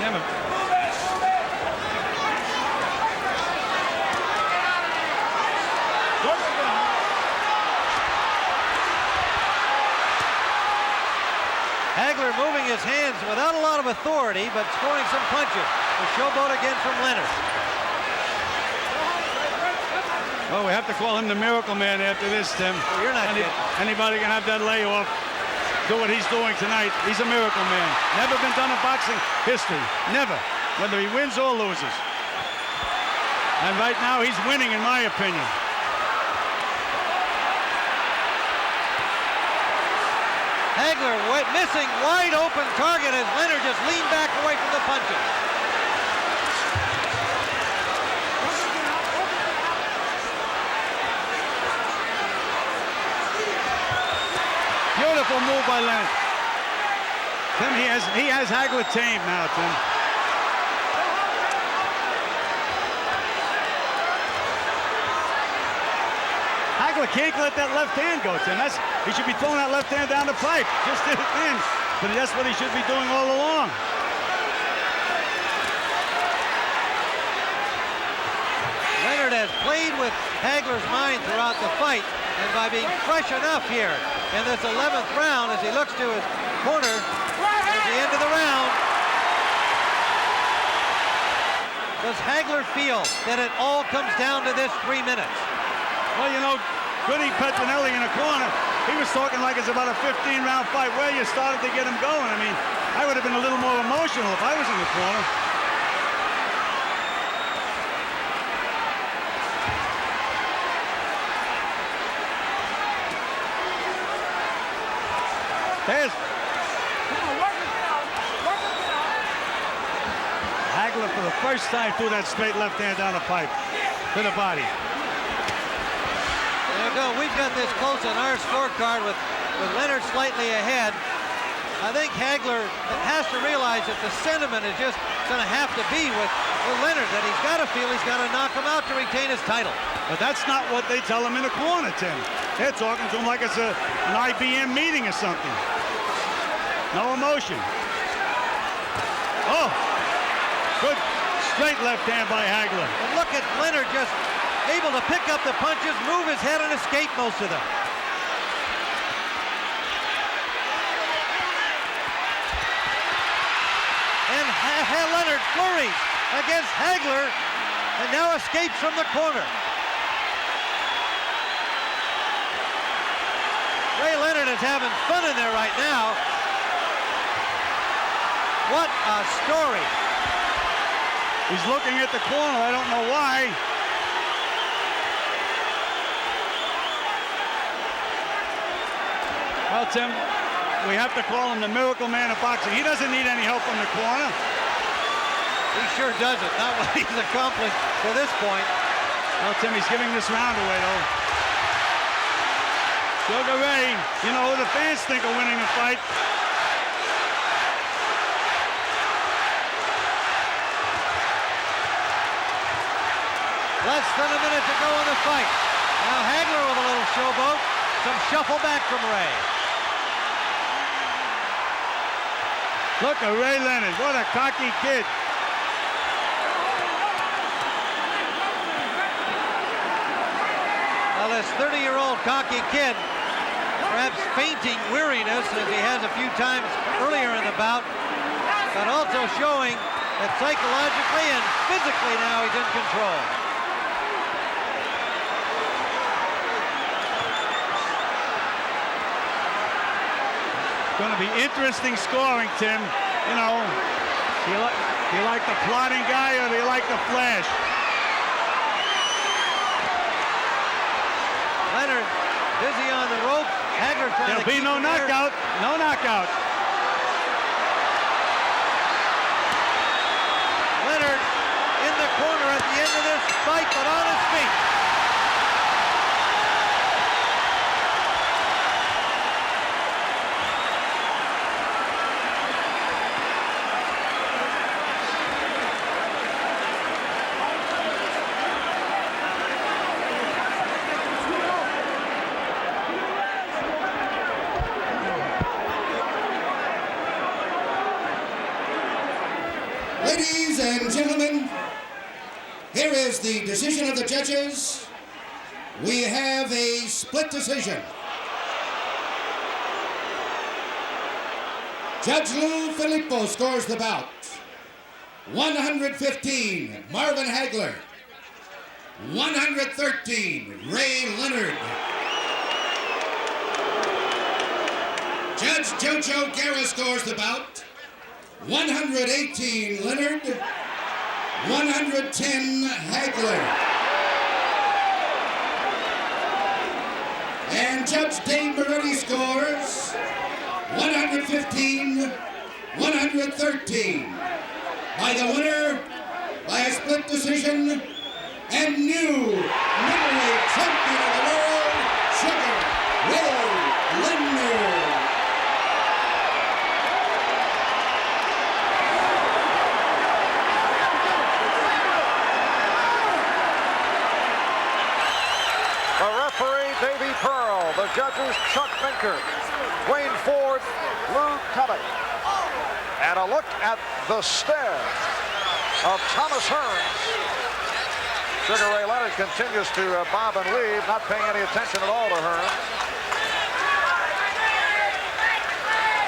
Damn it. Hagler moving his hands without a lot of authority, but scoring some punches. The showboat again from Leonard. Well, we have to call him the Miracle Man after this, Tim. Well, you're not kidding. Anybody can have that layoff, do what he's doing tonight. He's a Miracle Man. Never been done in boxing history. Never. Whether he wins or loses. And right now, he's winning, in my opinion. Hagler missing wide open target as Leonard just leaned back away from the punches. Beautiful move by Leonard. Tim, he has Hagler tamed now, Tim. Hagler can't let that left hand go, Tim. He should be throwing that left hand down the pipe. Just did it in. But that's what he should be doing all along. Leonard has played with Hagler's mind throughout the fight, and by being fresh enough here in this 11th round as he looks to his corner at the end of the round, does Hagler feel that it all comes down to this 3 minutes? Well, you know, Goody Petronelli in the corner, he was talking like it's about a 15-round fight. Where you started to get him going. I mean, I would have been a little more emotional if I was in the corner. There's Hagler for the first time threw that straight left hand down the pipe to the body. There you go. We've got this close on our scorecard with Leonard slightly ahead. I think Hagler has to realize that the sentiment is just going to have to be with Leonard, that he's got to feel he's got to knock him out to retain his title. But that's not what they tell him in the corner, Tim. They're talking to him like it's an IBM meeting or something. No emotion. Oh, good straight left hand by Hagler. And look at Leonard just able to pick up the punches, move his head, and escape most of them. And Leonard flurries against Hagler and now escapes from the corner. Ray Leonard is having fun in there right now. What a story. He's looking at the corner. I don't know why. Well, Tim, we have to call him the Miracle Man of boxing. He doesn't need any help from the corner. He sure doesn't. Not what he's accomplished to this point. Well, Tim, he's giving this round away, though. Sugar Ray, you know who the fans think are winning the fight. Less than a minute to go in the fight. Now Hagler with a little showboat. Some shuffle back from Ray. Look at Ray Leonard. What a cocky kid. Well, this 30-year-old cocky kid, perhaps fainting weariness as he has a few times earlier in the bout, but also showing that psychologically and physically now he's in control. Going to be interesting scoring, Tim. You know, do you like the plotting guy or do you like the flash? Leonard busy on the rope. Hagler trying to keep There'll be no knockout. No knockout. Leonard in the corner at the end of this fight, but on his feet. Ladies and gentlemen, here is the decision of the judges. We have a split decision. Judge Lou Filippo scores the bout. 115, Marvin Hagler. 113, Ray Leonard. Judge Jojo Guerra scores the bout. 118, Leonard. 110, Hagler. And Judge Dave Moretti scores 115, 113. By the winner, by a split decision, and new middleweight champion of the world, Sugar Ray Leonard. Davey Pearl, the judges Chuck Minker, Wayne Ford, Lou Cotto. And a look at the stare of Thomas Hearns. Sugar Ray Leonard continues to bob and weave, not paying any attention at all to Hearns.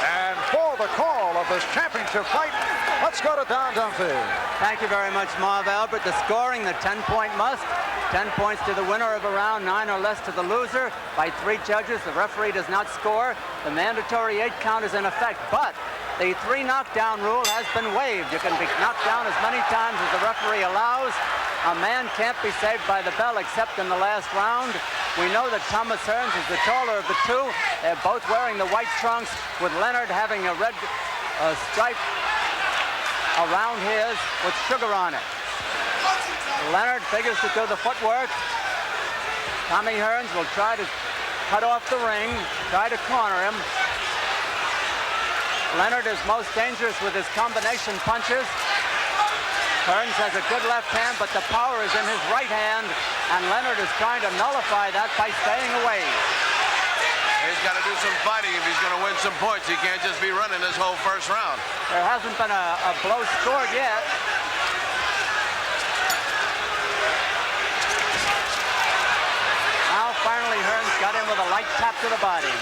And for the call of this championship fight, let's go to Don Dunphy. Thank you very much, Marv Albert. The scoring, the 10-point must. 10 points to the winner of a round, 9 or less to the loser. By 3 judges, the referee does not score. The mandatory 8 count is in effect, but the 3 knockdown rule has been waived. You can be knocked down as many times as the referee allows. A man can't be saved by the bell except in the last round. We know that Thomas Hearns is the taller of the 2. They're both wearing the white trunks, with Leonard having a red stripe around his with sugar on it. Leonard figures to do the footwork. Tommy Hearns will try to cut off the ring, try to corner him. Leonard is most dangerous with his combination punches. Hearns has a good left hand, but the power is in his right hand, and Leonard is trying to nullify that by staying away. He's got to do some fighting if he's going to win some points. He can't just be running this whole first round. There hasn't been a blow scored yet. Now finally Hearns got him with a light tap to the body.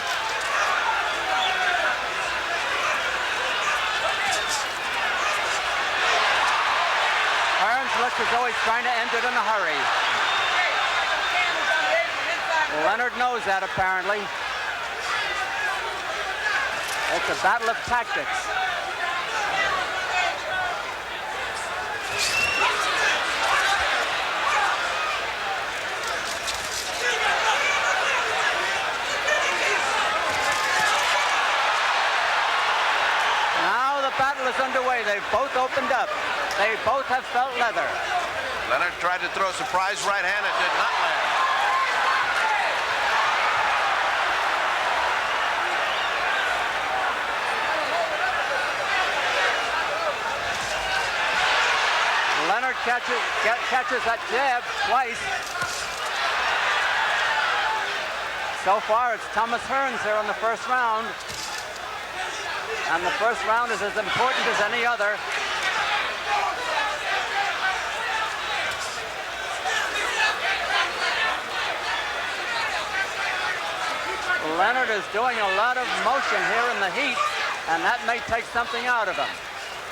Hearns looks as though he's trying to end it in a hurry. Leonard knows that, apparently. It's a battle of tactics. Now the battle is underway. They they've both opened up. They both have felt leather. Leonard tried to throw a surprise right hand. It did not land. Leonard catches that jab twice. So far, it's Thomas Hearns here in the first round. And the first round is as important as any other. Leonard is doing a lot of motion here in the heat, and that may take something out of him.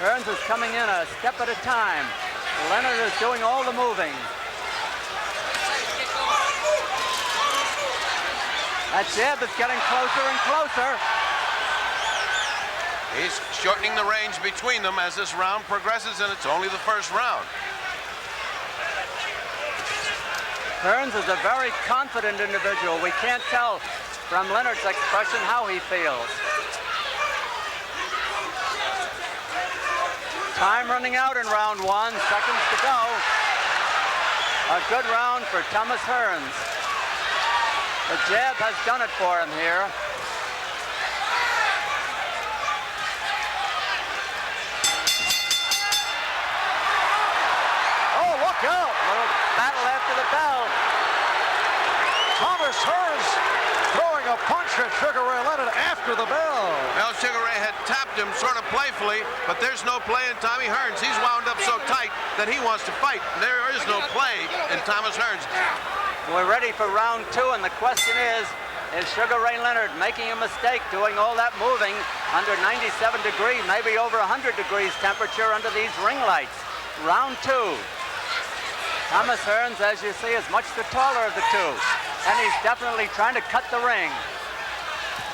Hearns is coming in a step at a time. Leonard is doing all the moving. That jab is getting closer and closer. He's shortening the range between them as this round progresses, and it's only the first round. Hearns is a very confident individual. We can't tell from Leonard's expression how he feels. Time running out in round 1, seconds to go. A good round for Thomas Hearns. The jab has done it for him here. Oh, look out! Little battle after the bell. Thomas Hearns throwing a punch at Sugar Ray Leonard after the bell. Well, Sugar Ray had tapped him sort of playfully, but there's no play in Tommy Hearns. He's wound up so tight that he wants to fight. There is no play in Thomas Hearns. We're ready for round 2, and the question is Sugar Ray Leonard making a mistake doing all that moving under 97 degrees, maybe over 100 degrees temperature under these ring lights? Round 2. Thomas Hearns, as you see, is much the taller of the two, and he's definitely trying to cut the ring.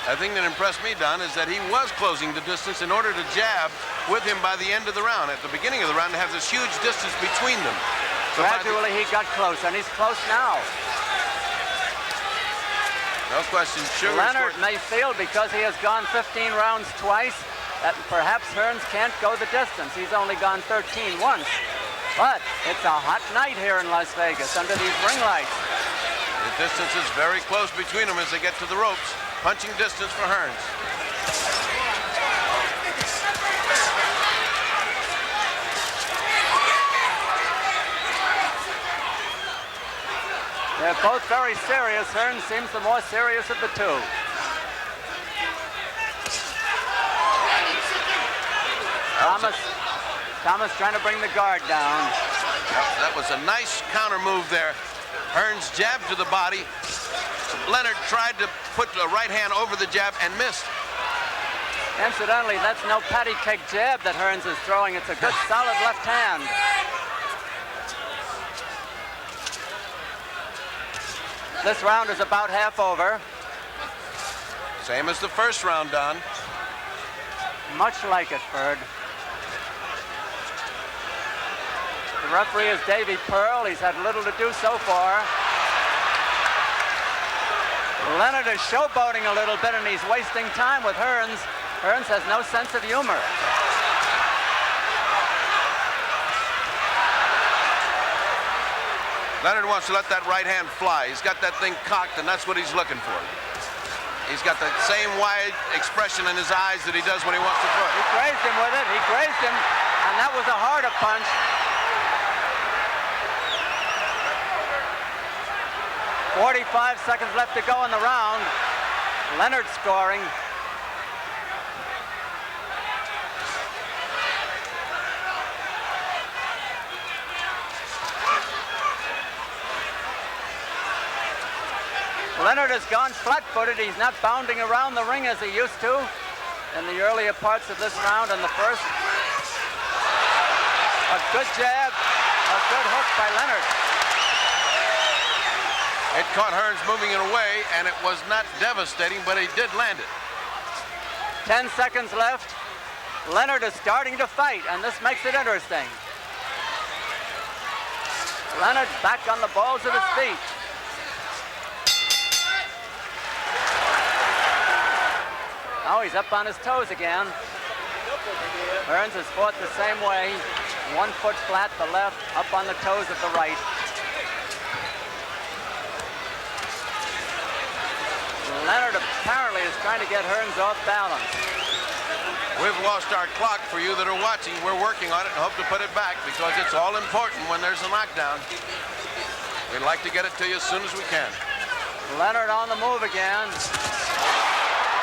The thing that impressed me, Don, is that he was closing the distance in order to jab with him by the end of the round. At the beginning of the round, they have this huge distance between them. So gradually he got close, and he's close now. No question. Leonard may feel, because he has gone 15 rounds twice, that perhaps Hearns can't go the distance. He's only gone 13 once. But it's a hot night here in Las Vegas under these ring lights. The distance is very close between them as they get to the ropes. Punching distance for Hearns. They're both very serious. Hearns seems the more serious of the two. Thomas trying to bring the guard down. That was a nice counter move there. Hearns jabbed to the body. Leonard tried to put the right hand over the jab and missed. Incidentally, that's no patty cake jab that Hearns is throwing. It's a good solid left hand. This round is about half over. Same as the first round, Don. Much like it, Bird. The referee is Davey Pearl. He's had little to do so far. Leonard is showboating a little bit, and he's wasting time with Hearns. Hearns has no sense of humor. Leonard wants to let that right hand fly. He's got that thing cocked, and that's what he's looking for. He's got the same wide expression in his eyes that he does when he wants to throw it. He grazed him with it. He grazed him, and that was a harder punch. .45 seconds left to go in the round. Leonard scoring. Leonard has gone flat-footed. He's not bounding around the ring as he used to in the earlier parts of this round and the first. A good jab, a good hook by Leonard. It caught Hearns moving it away, and it was not devastating, but he did land it. 10 seconds left. Leonard is starting to fight, and this makes it interesting. Leonard back on the balls of his feet. Oh, he's up on his toes again. Hearns has fought the same way. 1 foot flat, the left, up on the toes of the right. Leonard apparently is trying to get Hearns off balance. We've lost our clock. For you that are watching, we're working on it and hope to put it back because it's all important when there's a knockdown. We'd like to get it to you as soon as we can. Leonard on the move again.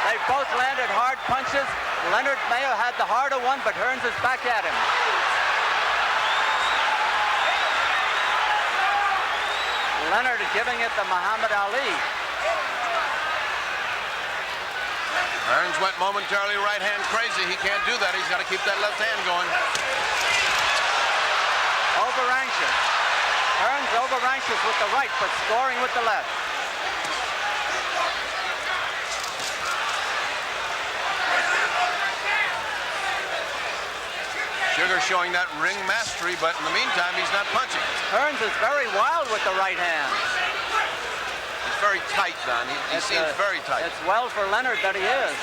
They both landed hard punches. Leonard may have had the harder one, but Hearns is back at him. Leonard giving it to Muhammad Ali. Hearns went momentarily right hand crazy. He can't do that. He's got to keep that left hand going. Over anxious. Hearns over anxious with the right, but scoring with the left. Sugar showing that ring mastery, but in the meantime, he's not punching. Hearns is very wild with the right hand. It's very tight, Don. He seems very tight. It's well for Leonard that he is.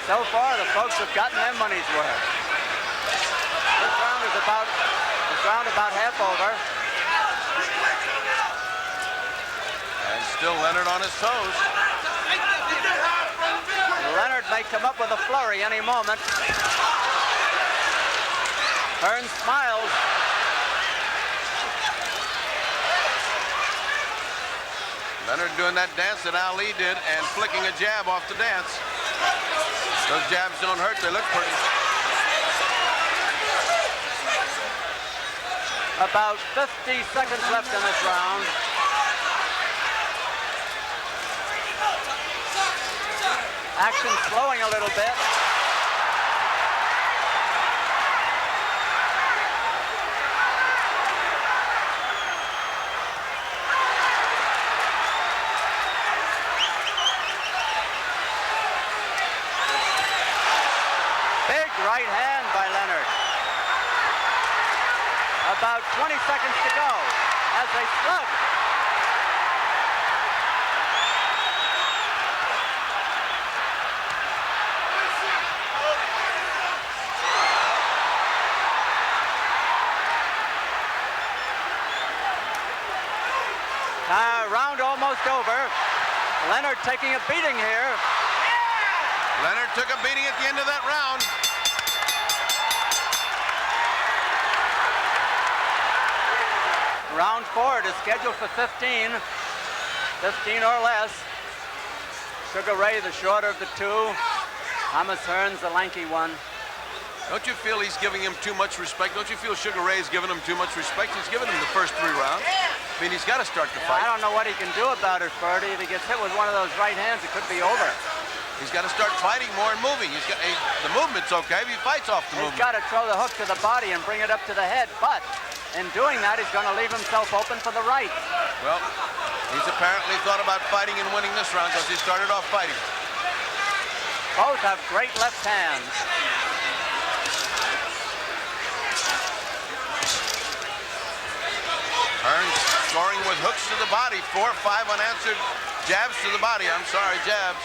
So far, the folks have gotten their money's worth. This round about half over. And still Leonard on his toes. Leonard may come up with a flurry any moment. Hearns smiles. Leonard doing that dance that Ali did and flicking a jab off the dance. Those jabs don't hurt, they look pretty. About 50 seconds left in this round. Action slowing a little bit. Big right hand by Leonard. About 20 seconds to go as they slug. Round almost over. Leonard taking a beating here. Leonard took a beating at the end of that round. Round 4 is scheduled for 15 or less. Sugar Ray, the shorter of the two. Thomas Hearns, the lanky one. Don't you feel he's giving him too much respect? Don't you feel Sugar Ray's giving him too much respect? He's given him the first 3 rounds. I mean, he's got to start the fight. I don't know what he can do about it, Ferdy. If he gets hit with one of those right hands, it could be over. He's got to start fighting more and moving. The movement's okay if he fights off the movement. He's got to throw the hook to the body and bring it up to the head, but in doing that, he's going to leave himself open for the right. Well, he's apparently thought about fighting and winning this round because he started off fighting. Both have great left hands. Hearns scoring with hooks to the body. 4 or 5 unanswered jabs to the body. I'm sorry, jabs.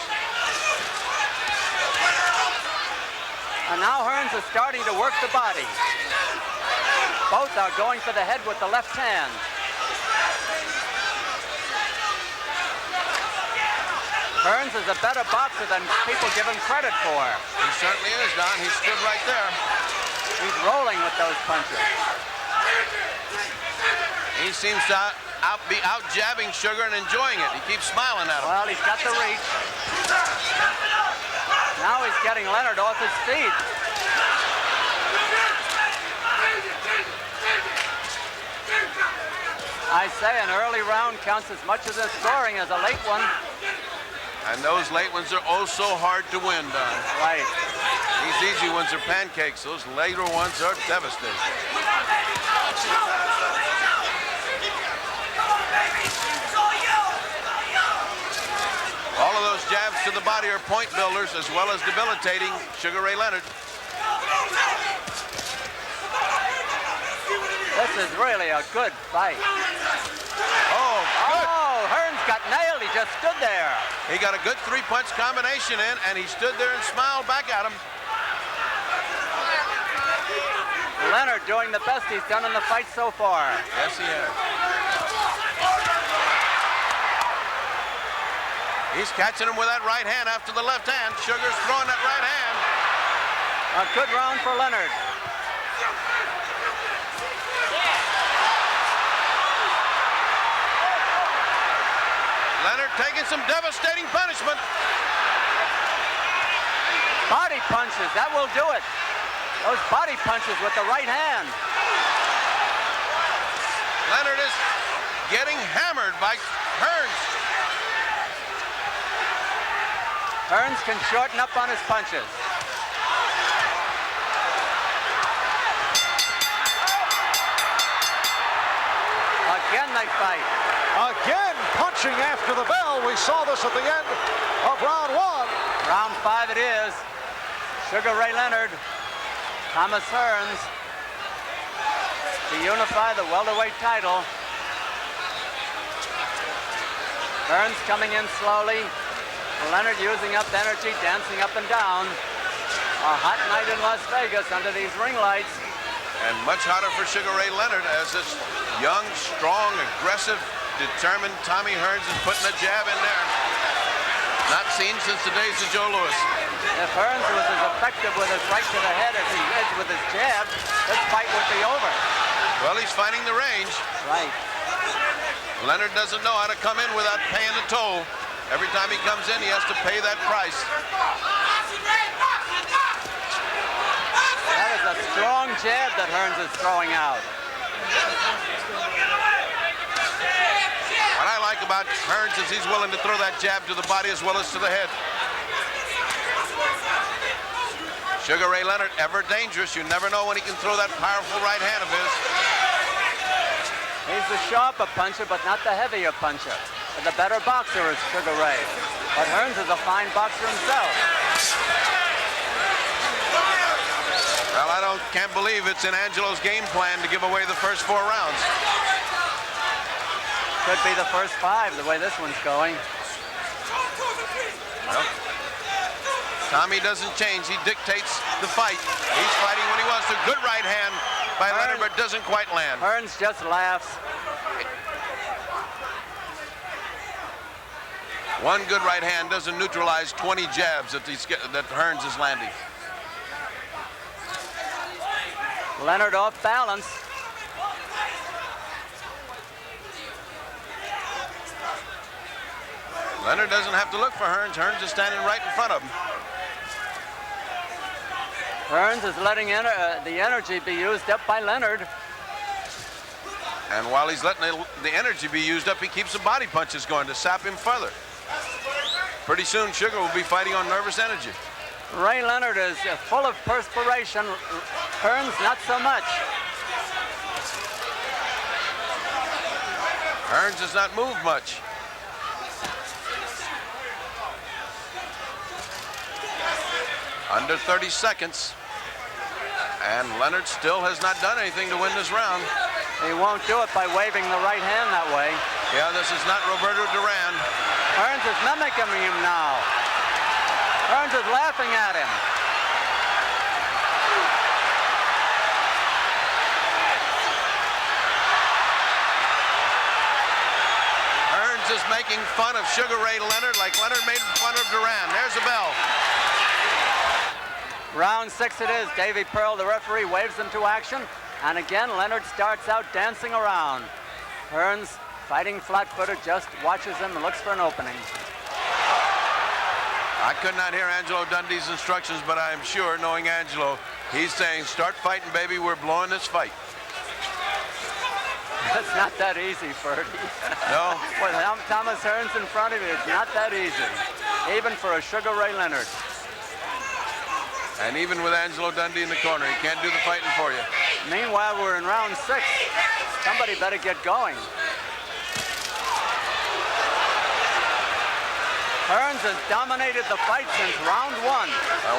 And now Hearns is starting to work the body. Both are going for the head with the left hand. Hearns is a better boxer than people give him credit for. He certainly is, Don. He stood right there. He's rolling with those punches. He seems to be out jabbing Sugar and enjoying it. He keeps smiling at him. Well, he's got the reach. Now he's getting Leonard off his feet. I say an early round counts as much as a scoring as a late one. And those late ones are oh so hard to win, Don. Right. These easy ones are pancakes. Those later ones are devastating. All of those jabs to the body are point builders as well as debilitating Sugar Ray Leonard. This is really a good fight. Oh, good. Oh, Hearns got nailed. He just stood there. He got a good three-punch combination in, and he stood there and smiled back at him. Leonard doing the best he's done in the fight so far. Yes, he has. He's catching him with that right hand after the left hand. Sugar's throwing that right hand. A good round for Leonard. Leonard taking some devastating punishment. Body punches, that will do it. Those body punches with the right hand. Leonard is getting hammered by Hearns. Hearns can shorten up on his punches. Again they fight. Again, punching after the bell. We saw this at the end of round 1. Round 5 it is. Sugar Ray Leonard, Thomas Hearns to unify the welterweight title. Hearns coming in slowly. Leonard using up energy, dancing up and down. A hot night in Las Vegas under these ring lights. And much hotter for Sugar Ray Leonard as this young, strong, aggressive, determined Tommy Hearns is putting a jab in there. Not seen since the days of Joe Louis. If Hearns was as effective with his right to the head as he is with his jab, this fight would be over. Well, he's finding the range. Right. Leonard doesn't know how to come in without paying the toll. Every time he comes in, he has to pay that price. That is a strong jab that Hearns is throwing out. What I like about Hearns is he's willing to throw that jab to the body as well as to the head. Sugar Ray Leonard, ever dangerous. You never know when he can throw that powerful right hand of his. He's the sharper puncher, but not the heavier puncher. And the better boxer is Sugar Ray. But Hearns is a fine boxer himself. Well, I can't believe it's in Angelo's game plan to give away the first 4 rounds. Could be the first 5, the way this one's going. Well, Tommy doesn't change. He dictates the fight. He's fighting when he wants to. Good right hand by Leonard, but doesn't quite land. Hearns just laughs. One good right hand doesn't neutralize 20 jabs that Hearns is landing. Leonard off balance. Leonard doesn't have to look for Hearns. Hearns is standing right in front of him. Hearns is letting the energy be used up by Leonard. And while he's letting the energy be used up, he keeps the body punches going to sap him further. Pretty soon, Sugar will be fighting on nervous energy. Ray Leonard is full of perspiration. Hearns, not so much. Hearns does not move much. Under 30 seconds. And Leonard still has not done anything to win this round. He won't do it by waving the right hand that way. Yeah, this is not Roberto Duran. Hearns is mimicking him now. Hearns is laughing at him. Hearns is making fun of Sugar Ray Leonard like Leonard made fun of Duran. There's a bell. Round 6 it is. Davy Pearl, the referee, waves them to action. And again, Leonard starts out dancing around. Hearns, fighting flat-footed, just watches him and looks for an opening. I could not hear Angelo Dundee's instructions, but I am sure, knowing Angelo, he's saying, start fighting, baby. We're blowing this fight. It's not that easy, Ferdy. No? With Thomas Hearns in front of you, it's not that easy. Even for a Sugar Ray Leonard. And even with Angelo Dundee in the corner, he can't do the fighting for you. Meanwhile, we're in round 6. Somebody better get going. Hearns has dominated the fight since round 1.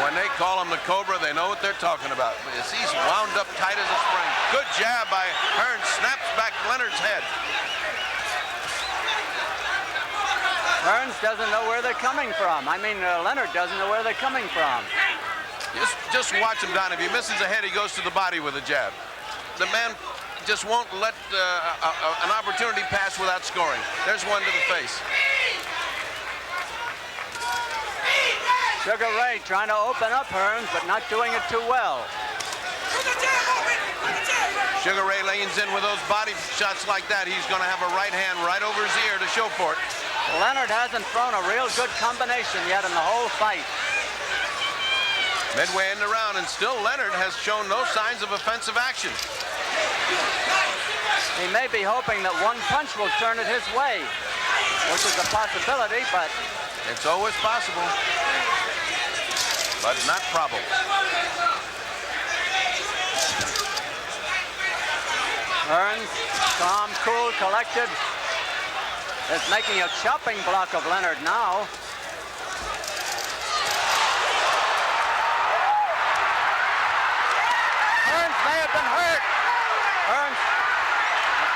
When they call him the Cobra, they know what they're talking about. He's wound up tight as a spring. Good jab by Hearns. Snaps back Leonard's head. Hearns doesn't know where they're coming from. I mean, Leonard doesn't know where they're coming from. Just watch him, Don. If he misses a head, he goes to the body with a jab. The man just won't let an opportunity pass without scoring. There's one to the face. Sugar Ray trying to open up Hearns, but not doing it too well. Sugar Ray leans in with those body shots like that. He's going to have a right hand right over his ear to show for it. Leonard hasn't thrown a real good combination yet in the whole fight. Midway in the round, and still Leonard has shown no signs of offensive action. He may be hoping that one punch will turn it his way, which is a possibility, but... It's always possible, but not probable. Hearns, calm, cool, collected, is making a chopping block of Leonard now. Hearns may have been hurt. Hearns,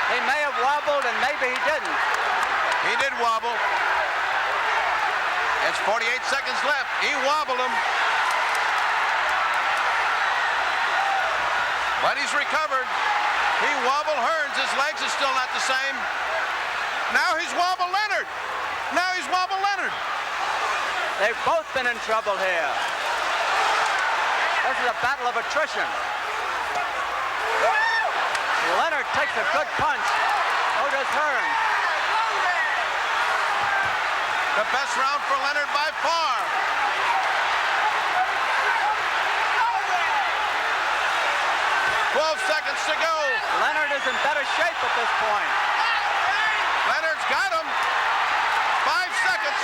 he may have wobbled and maybe he didn't. He did wobble. It's 48 seconds left. He wobbled him. But he's recovered. He wobbled Hearns. His legs are still not the same. Now he's wobbled Leonard. Now he's wobbled Leonard. They've both been in trouble here. This is a battle of attrition. Leonard takes a good punch. So does Hearns. The best round for Leonard by far. Seconds to go. Leonard is in better shape at this point. Leonard's got him. 5 seconds.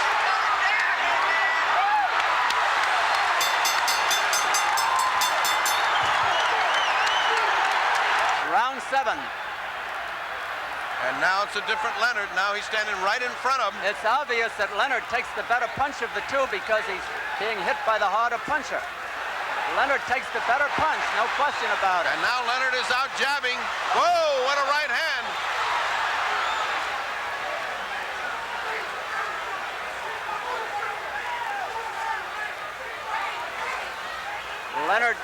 Round 7. And now it's a different Leonard. Now he's standing right in front of him. It's obvious that Leonard takes the better punch of the two because he's being hit by the harder puncher. Leonard takes the better punch, no question about it. And now Leonard is out jabbing. Whoa, what a right hand. Leonard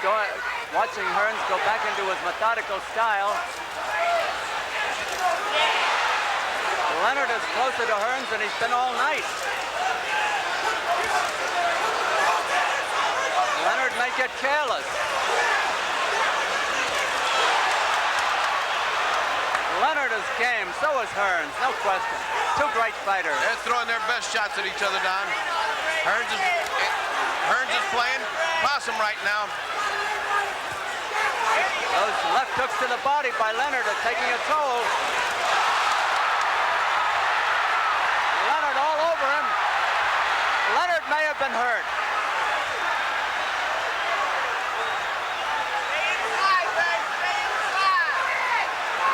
watching Hearns go back into his methodical style. Leonard is closer to Hearns than he's been all night. Leonard may get careless. Leonard is game, so is Hearns, no question. Two great fighters. They're throwing their best shots at each other, Don. Hearns is playing possum right now. Those left hooks to the body by Leonard are taking a toll. Leonard all over him. Leonard may have been hurt.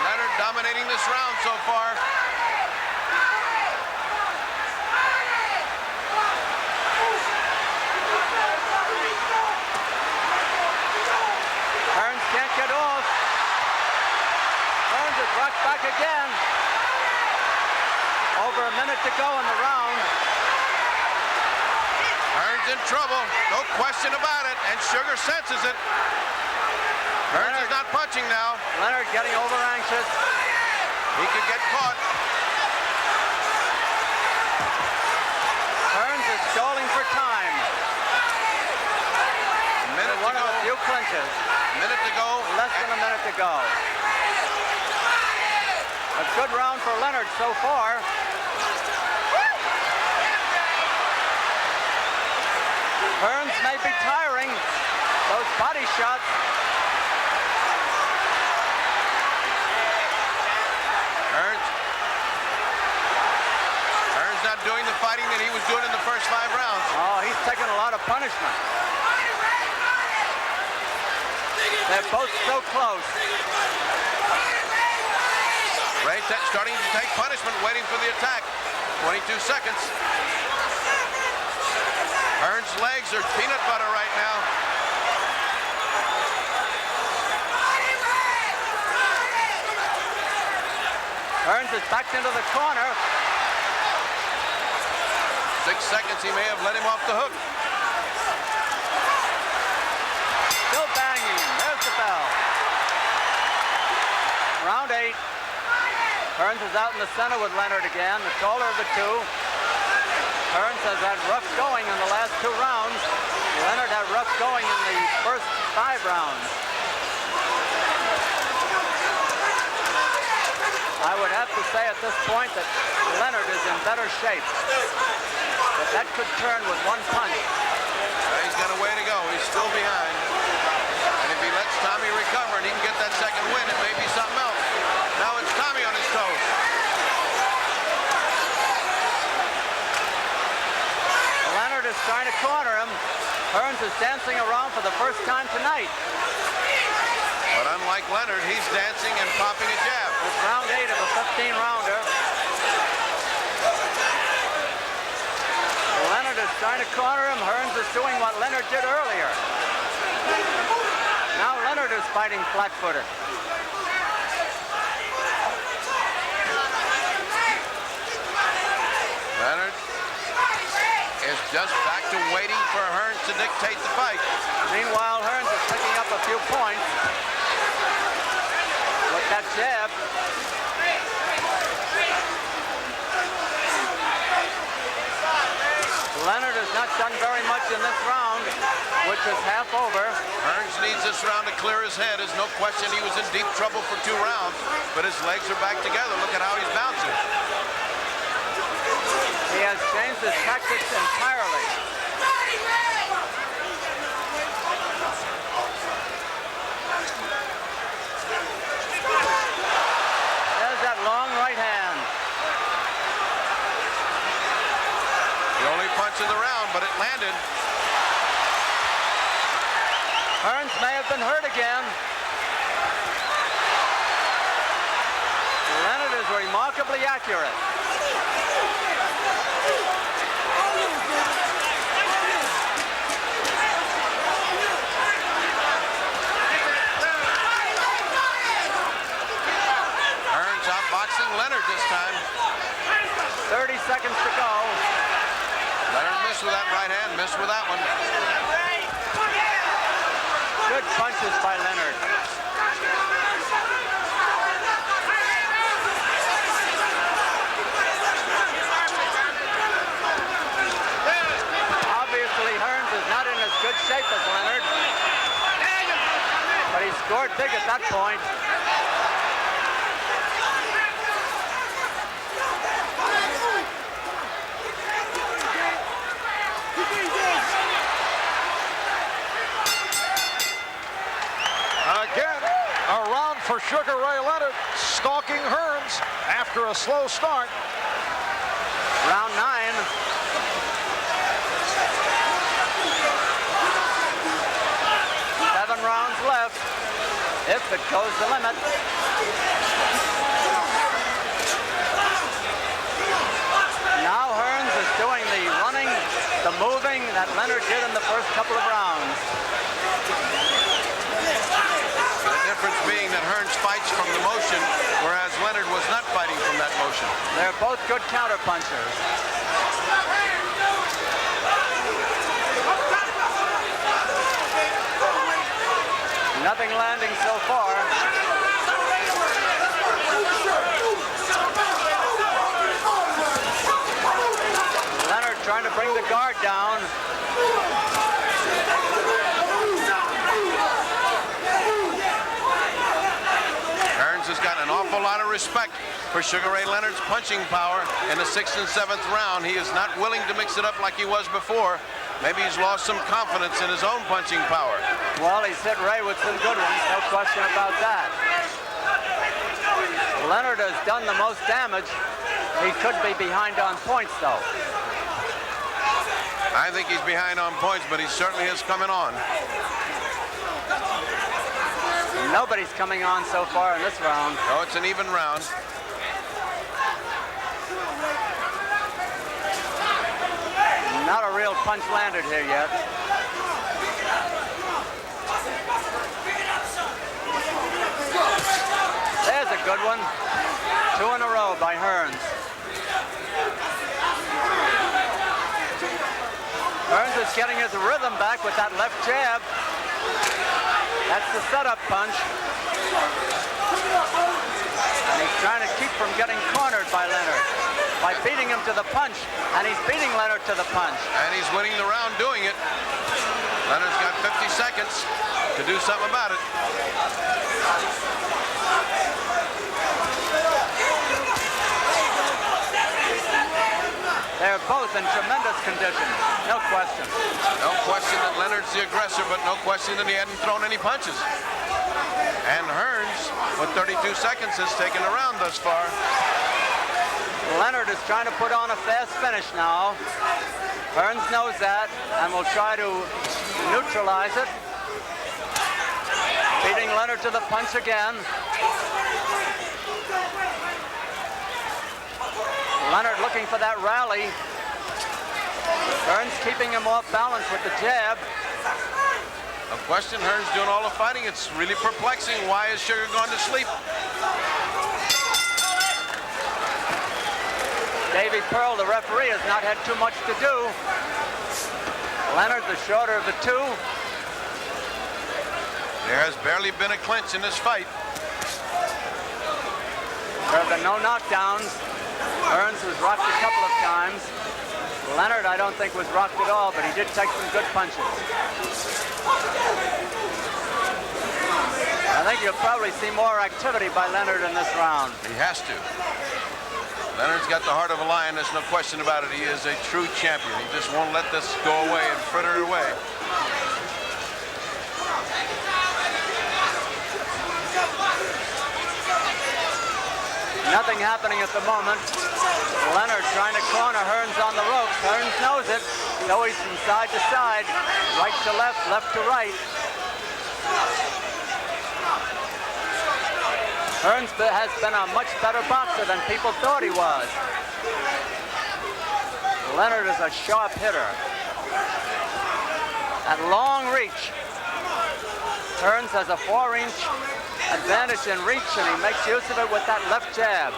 Leonard dominating this round so far. Hearns can't get off. Hearns is rocked back again. Over a minute to go in the round. Hearns in trouble, no question about it, and Sugar senses it. Hearns is not punching now. Leonard getting over anxious. He could get caught. Hearns is stalling for time. One of the few clinches. Minute to go. Less than a minute to go. A good round for Leonard so far. Hearns may be tiring. Those body shots. Hearns not doing the fighting that he was doing in the first 5 rounds. Oh, he's taking a lot of punishment. They're both so close. Ray starting to take punishment, waiting for the attack. 22 seconds. Hearns' legs are peanut butter right now. Hearns is backed into the corner. 6 seconds, he may have let him off the hook. Still banging. There's the bell. Round 8. Hearns is out in the center with Leonard again, the taller of the two. Hearns has had rough going in the last 2 rounds. Leonard had rough going in the first 5 rounds. I would have to say at this point that Leonard is in better shape. But that could turn with 1 punch. He's got a way to go. He's still behind. And if he lets Tommy recover and he can get that second win, it may be something else. Now it's Tommy on his toes. Leonard is trying to corner him. Hearns is dancing around for the first time tonight. But unlike Leonard, he's dancing and popping a jab. It's round 8 of a 15-rounder. Leonard is trying to corner him. Hearns is doing what Leonard did earlier. Now Leonard is fighting flat-footed. Leonard is just back to waiting for Hearns to dictate the fight. Meanwhile, Hearns is picking up a few points with that jab. Leonard has not done very much in this round, which is half over. Hearns needs this round to clear his head. There's no question he was in deep trouble for 2 rounds, but his legs are back together. Look at how he's bouncing. He has changed his tactics entirely. There's that long right hand. The only punch of the round, but it landed. Hearns may have been hurt again. Leonard is remarkably accurate. Hearns outboxing Leonard this time. 30 seconds to go. Leonard missed with that right hand, missed with that one. Good punches by Leonard. Obviously, Hearns is not in as good shape as Leonard, but he scored big at that point. Again, a round for Sugar Ray Leonard, stalking Hearns after a slow start. Round 9. Seven rounds left, if it goes the limit. Now Hearns is doing the running, the moving that Leonard did in the first couple of rounds. The difference being that Hearns fights from the motion, whereas Leonard was not fighting from that motion. They're both good counterpunchers. Nothing landing so far. Leonard trying to bring the guard down. Hearns has got an awful lot of respect for Sugar Ray Leonard's punching power in the 6th and 7th round. He is not willing to mix it up like he was before. Maybe he's lost some confidence in his own punching power. Well, he's hit Ray with some good ones, no question about that. Leonard has done the most damage. He could be behind on points, though. I think he's behind on points, but he certainly is coming on. Nobody's coming on so far in this round. Oh, it's an even round. Not a real punch landed here yet. There's a good one. 2 in a row by Hearns. Hearns is getting his rhythm back with that left jab. That's the setup punch. And he's trying to keep from getting cornered by Leonard by beating him to the punch, and he's beating Leonard to the punch. And he's winning the round doing it. Leonard's got 50 seconds to do something about it. They're both in tremendous condition, no question. No question that Leonard's the aggressor, but no question that he hadn't thrown any punches. And Hearns, with 32 seconds, has taken the round thus far. Leonard is trying to put on a fast finish now. Hearns knows that and will try to neutralize it. Beating Leonard to the punch again. Leonard looking for that rally. Hearns keeping him off balance with the jab. No question, Hearns doing all the fighting. It's really perplexing. Why is Sugar gone to sleep? Davy Pearl, the referee, has not had too much to do. Leonard, the shorter of the two. There has barely been a clinch in this fight. There have been no knockdowns. Hearns was rocked a couple of times. Leonard, I don't think, was rocked at all, but he did take some good punches. I think you'll probably see more activity by Leonard in this round. He has to. Leonard's got the heart of a lion, there's no question about it. He is a true champion. He just won't let this go away and fritter it away. Nothing happening at the moment. Leonard trying to corner Hearns on the ropes. Hearns knows it. He's always from side to side, right to left, left to right. Hearns has been a much better boxer than people thought he was. Leonard is a sharp hitter. At long reach. Hearns has a 4-inch advantage in reach, and he makes use of it with that left jab.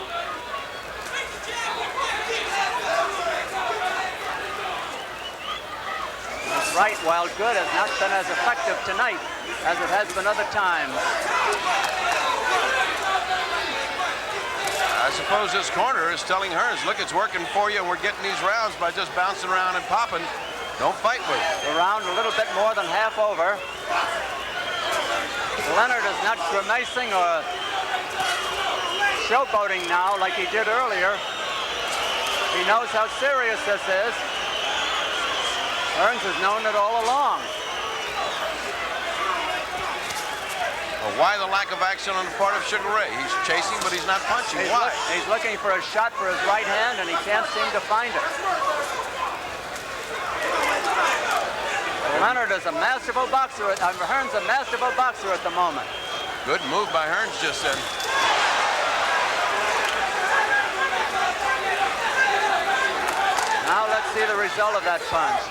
His right, while good, has not been as effective tonight as it has been other times. I suppose this corner is telling Hearns, look, it's working for you, and we're getting these rounds by just bouncing around and popping. Don't fight with it. The round a little bit more than half over. Leonard is not grimacing or showboating now like he did earlier. He knows how serious this is. Hearns has known it all along. Well, why the lack of action on the part of Sugar Ray? He's chasing, but he's not punching. Why? He's looking for a shot for his right hand, and he can't seem to find it. Leonard is a masterful boxer. Hearns a masterful boxer at the moment. Good move by Hearns just then. Now let's see the result of that punch.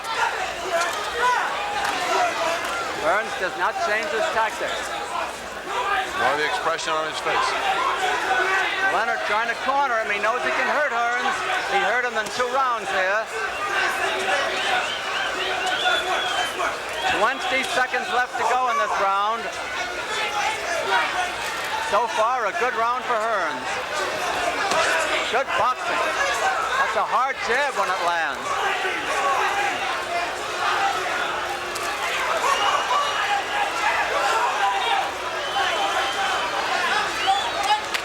Hearns does not change his tactics. Nor the expression on his face. Leonard trying to corner him. He knows he can hurt Hearns. He hurt him in 2 rounds here. 20 seconds left to go in this round. So far, a good round for Hearns. Good boxing. That's a hard jab when it lands.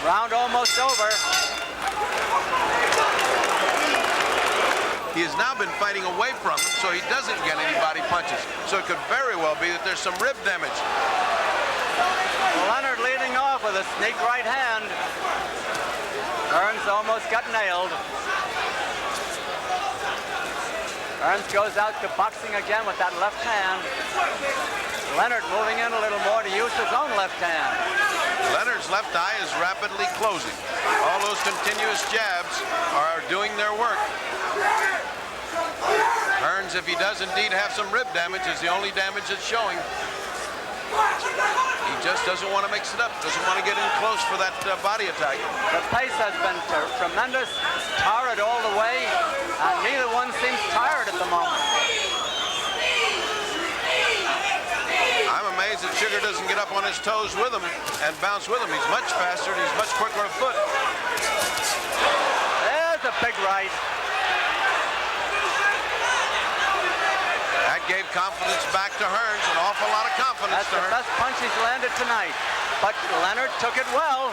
Round almost over. He has now been fighting away from him, so he doesn't get any body punches. So it could very well be that there's some rib damage. Leonard leading off with a sneak right hand. Hearns almost got nailed. Hearns goes out to boxing again with that left hand. Leonard moving in a little more to use his own left hand. Leonard's left eye is rapidly closing. All those continuous jabs are doing their work. Hearns, if he does indeed have some rib damage, is the only damage that's showing. He just doesn't want to mix it up, doesn't want to get in close for that body attack. The pace has been tremendous, torrid all the way, and neither one seems tired at the moment. doesn't get up on his toes with him and bounce with him. He's much faster and he's much quicker of foot. There's a big right. That gave confidence back to Hearns, an awful lot of confidence. That's the best punch he's landed tonight. But Leonard took it well.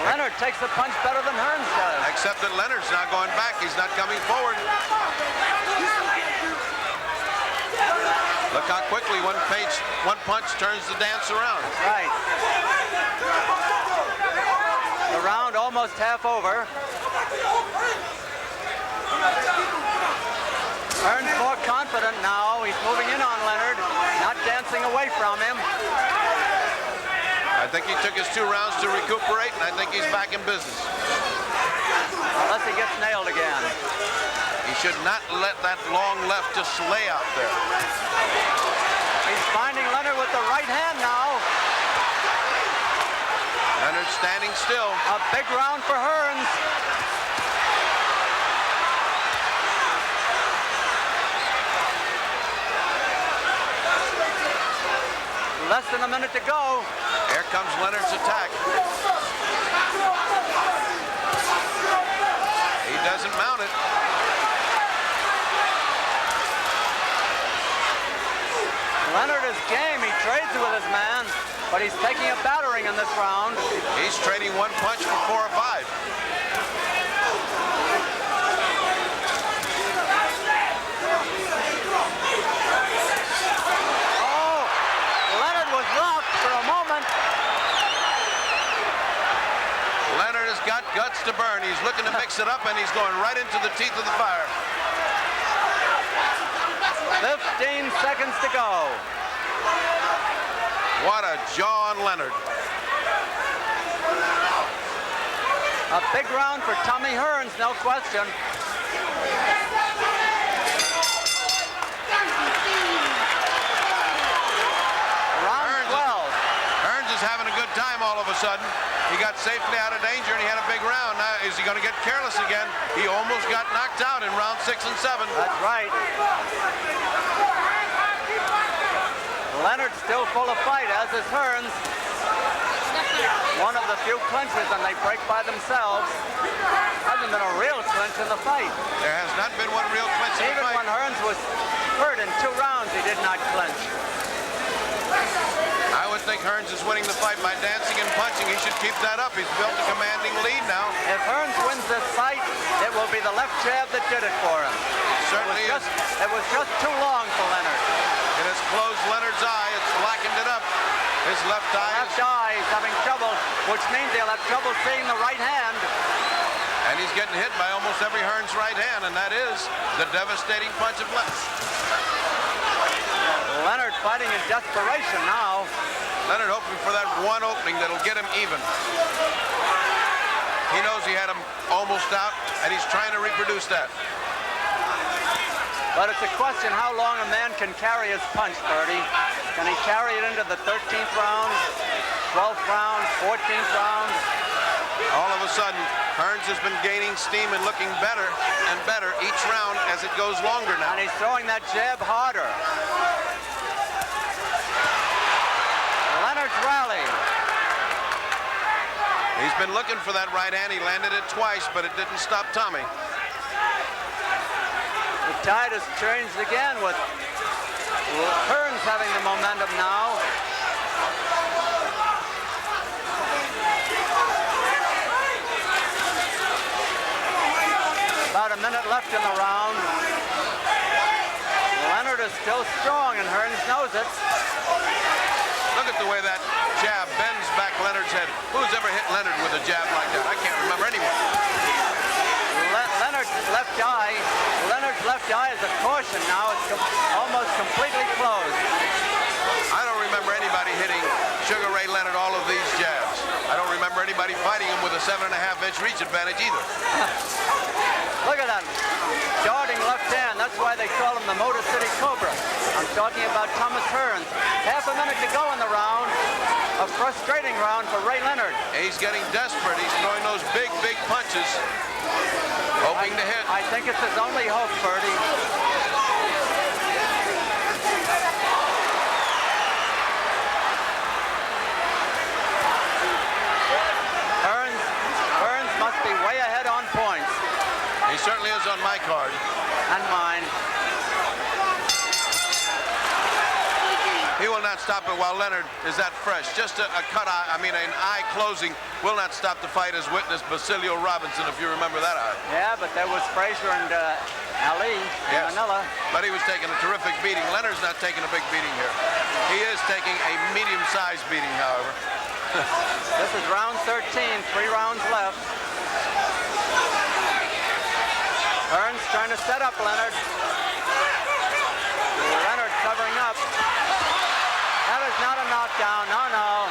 Leonard takes the punch better than Hearns does. Except that Leonard's not going back. He's not coming forward. Look how quickly one punch turns the dance around. Right. The round almost half over. Hearns more confident now. He's moving in on Leonard, not dancing away from him. I think he took his 2 rounds to recuperate, and I think he's back in business. Unless he gets nailed again. He should not let that long left just lay out there. He's finding Leonard with the right hand now. Leonard standing still. A big round for Hearns. Less than a minute to go. Here comes Leonard's attack. He doesn't mount it. Leonard is game. He trades with his man, but he's taking a battering in this round. He's trading 1 punch for 4 or 5. Leonard has got guts to burn. He's looking to mix it up, and he's going right into the teeth of the fire. 15 seconds to go. What a jaw on Leonard. A big round for Tommy Hearns, no question. Round 12. Hearns is having a good time all of a sudden. He got safely out of danger, and he had a big round. Now, is he going to get careless again? He almost got knocked out in round 6 and 7. That's right. Leonard's still full of fight, as is Hearns. One of the few clinches, and they break by themselves. Hasn't been a real clinch in the fight. There has not been one real clinch in the fight. Even when Hearns was hurt in 2 rounds, he did not clinch. I would think Hearns is winning the fight by dancing and punching. He should keep that up. He's built a commanding lead now. If Hearns wins this fight, it will be the left jab that did it for him. Certainly is. It was just too long for Leonard. It has closed Leonard's eye. It's blackened it up. His left eye is having trouble, which means he'll have trouble seeing the right hand. And he's getting hit by almost every Hearns right hand, and that is the devastating punch of Leonard. Leonard fighting in desperation now. Leonard hoping for that one opening that'll get him even. He knows he had him almost out, and he's trying to reproduce that. But it's a question how long a man can carry his punch, Bertie. Can he carry it into the 13th round, 12th round, 14th round? All of a sudden, Hearns has been gaining steam and looking better and better each round as it goes longer now. And he's throwing that jab harder. Leonard's rallying. He's been looking for that right hand. He landed it twice, but it didn't stop Tommy. The tide has changed again with Hearns having the momentum now. About a minute left in the round. Leonard is still strong, and Hearns knows it. Look at the way that jab bends back Leonard's head. Who's ever hit Leonard with a jab like that? I can't remember anyone. Leonard's left eye is a caution now. It's almost completely closed. I don't remember anybody hitting Sugar Ray Leonard all of these jabs. I don't remember anybody fighting him with a 7.5-inch reach advantage either. Look at that. Darting left hand. That's why they call him the Motor City Cobra. I'm talking about Thomas Hearns. Half a minute to go in the round. A frustrating round for Ray Leonard. He's getting desperate. He's throwing those big, big punches. Hoping to hit. I think it's his only hope, Bertie. not stop it while Leonard is that fresh. Just an eye closing will not stop the fight, as witnessed Basilio Robinson, if you remember that eye. Yeah, but there was Frazier and Ali in Manila. But he was taking a terrific beating. Leonard's not taking a big beating here. He is taking a medium-sized beating, however. This is round 13, 3 rounds left. Hearns trying to set up Leonard. Leonard covering up. That is not a knockdown, no.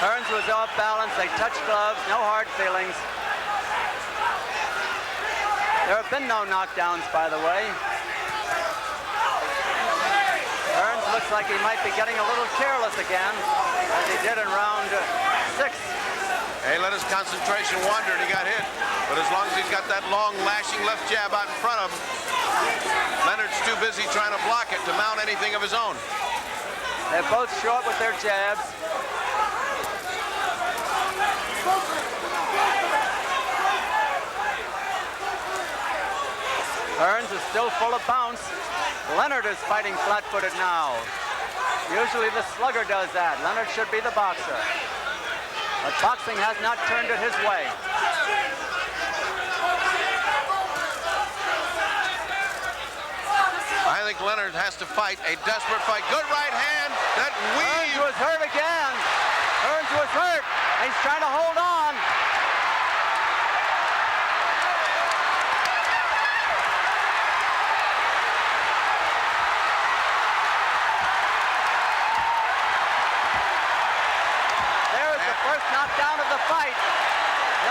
Hearns was off balance, they touched gloves, no hard feelings. There have been no knockdowns, by the way. Hearns looks like he might be getting a little careless again, as he did in round 6. He let his concentration wander and he got hit. But as long as he's got that long lashing left jab out in front of him, Leonard's too busy trying to block it to mount anything of his own. They're both short with their jabs. Hearns is still full of bounce. Leonard is fighting flat-footed now. Usually the slugger does that. Leonard should be the boxer. But boxing has not turned it his way. I think Leonard has to fight a desperate fight. Good right hand. That weave. Hearns was hurt again. Hearns was hurt. He's trying to hold on. There's the first knockdown of the fight.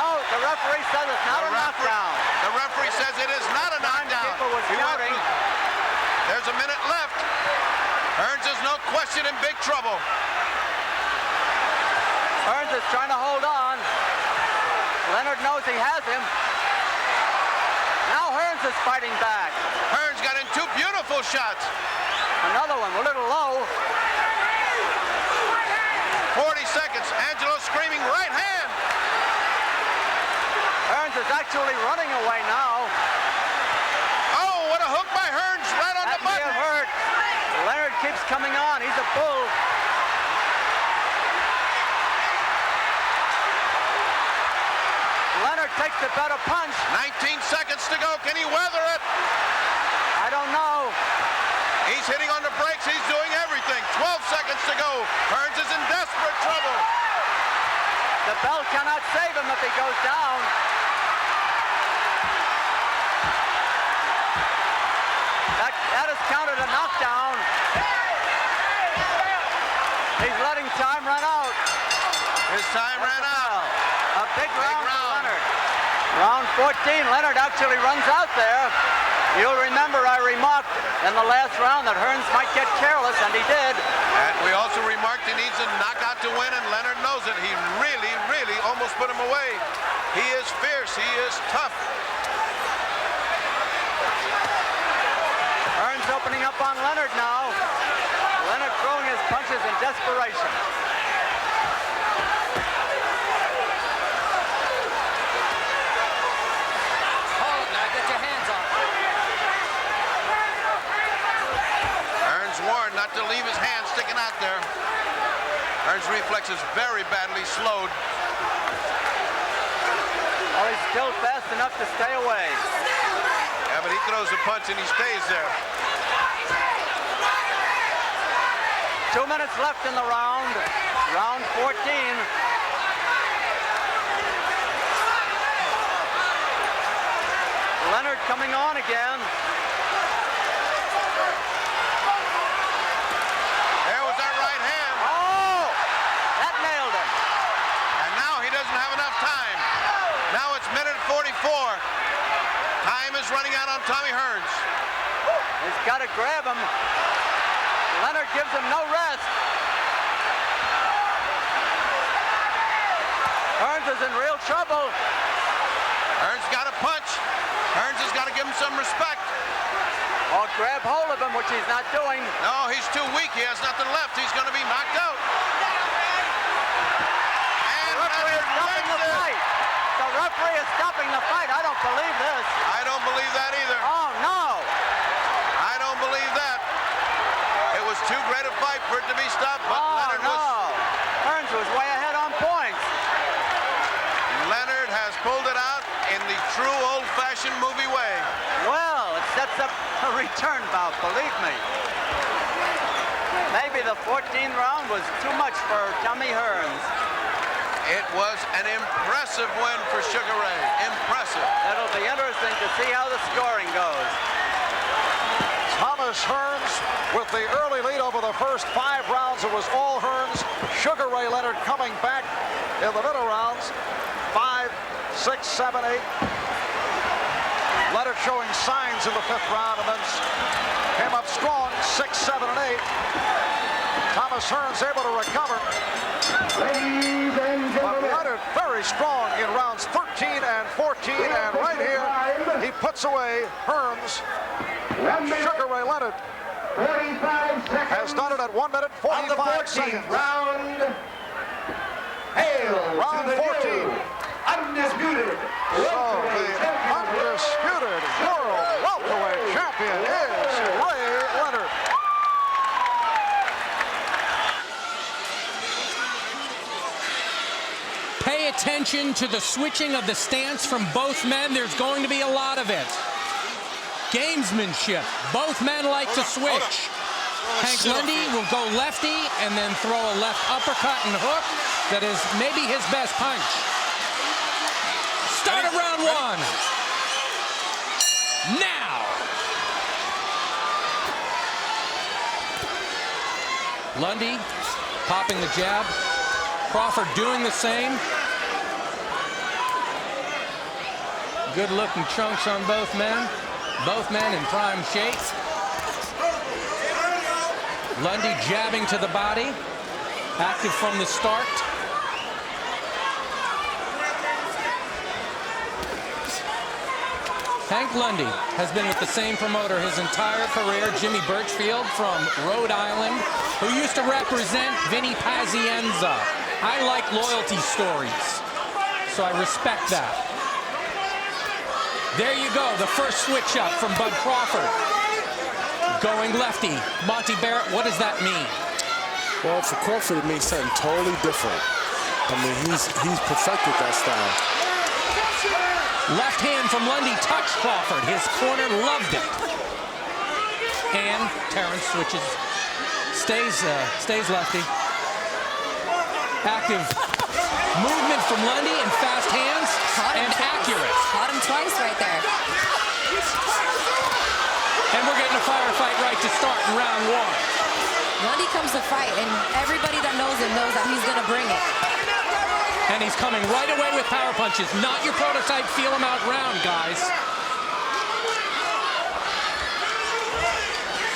No, the referee says it's not a knockdown. The referee says it is not a knockdown. People was shouting. There's a minute left. Hearns is no question in big trouble. Hearns is trying to hold on. Leonard knows he has him. Now Hearns is fighting back. Hearns got in 2 beautiful shots. Another one, a little low. 40 seconds. Angelo screaming right hand. Hearns is actually running away now. Oh, what a hook by Hearns right on the button. Hurt. Leonard keeps coming on. He's a bull. Leonard takes the better punch. 19 seconds to go. Can he weather it? I don't know. He's hitting on the brakes. He's doing everything. 12 seconds to go. Hearns is in desperate trouble. The bell cannot save him if he goes down. That is counted a knockdown. He's letting time run out. His time ran out. A big round for Leonard. Round 14, Leonard actually runs out there. You'll remember I remarked in the last round that Hearns might get careless, and he did. And we also remarked he needs a knockout to win, and Leonard knows it. He really, really almost put him away. He is fierce. He is tough. Hearns opening up on Leonard now. Leonard throwing his punches in desperation. Hold it now, get your hands off. Hearns warned not to leave his hands sticking out there. Hearns' reflex is very badly slowed. Oh, he's still fast enough to stay away. Yeah, but he throws a punch and he stays there. 2 minutes left in the round. Round 14. Leonard coming on again. There was that right hand. Oh! That nailed him. And now he doesn't have enough time. Now it's minute 44. Time is running out on Tommy Hearns. He's got to grab him. Leonard gives him no rest. Hearns is in real trouble. Hearns got a punch. Hearns has got to give him some respect. Or grab hold of him, which he's not doing. No, he's too weak. He has nothing left. He's going to be knocked out. And the referee is stopping the fight. The referee is stopping the fight. I don't believe this. I don't believe that either. Oh, no. I don't believe that. It was too great a fight for it to be stopped, but Leonard Hearns was way ahead on points. Leonard has pulled it out in the true old-fashioned movie way. Well, it sets up a return bout, believe me. Maybe the 14th round was too much for Tommy Hearns. It was an impressive win for Sugar Ray. Impressive. It'll be interesting to see how the scoring goes. Thomas Hearns with the early lead over the first 5 rounds. It was all Hearns. Sugar Ray Leonard coming back in the middle rounds. 5, 6, 7, 8. Leonard showing signs in the 5th round and then came up strong, 6, 7, and 8. Thomas Hearns able to recover. But Leonard very strong in rounds 13 and 14, and right here he puts away Hearns. And Sugar Ray Leonard has done it at 1 minute 45 seconds. Round. Hail round 14. Undisputed. So the undisputed world welterweight champion is Ray Leonard. Pay attention to the switching of the stance from both men. There's going to be a lot of it. Gamesmanship. Both men like to switch. Hank Lundy will go lefty and then throw a left uppercut and hook. That is maybe his best punch. Start of round 1. Now. Lundy popping the jab. Crawford doing the same. Good looking chunks on both men. Both men in prime shape. Lundy jabbing to the body. Active from the start. Hank Lundy has been with the same promoter his entire career, Jimmy Birchfield from Rhode Island, who used to represent Vinny Pazienza. I like loyalty stories, so I respect that. There you go, the first switch up from Bud Crawford. Going lefty. Monty Barrett, what does that mean? Well, for Crawford, it means something totally different. I mean, he's perfected that style. Left hand from Lundy touched Crawford. His corner loved it. And Terrence switches, stays lefty. Active movement from Lundy and fast hands and accurate. Caught him twice right there. And we're getting a firefight right to start in round 1. Lundy comes to fight, and everybody that knows him knows that he's going to bring it. And he's coming right away with power punches. Not your prototype feel him out round, guys.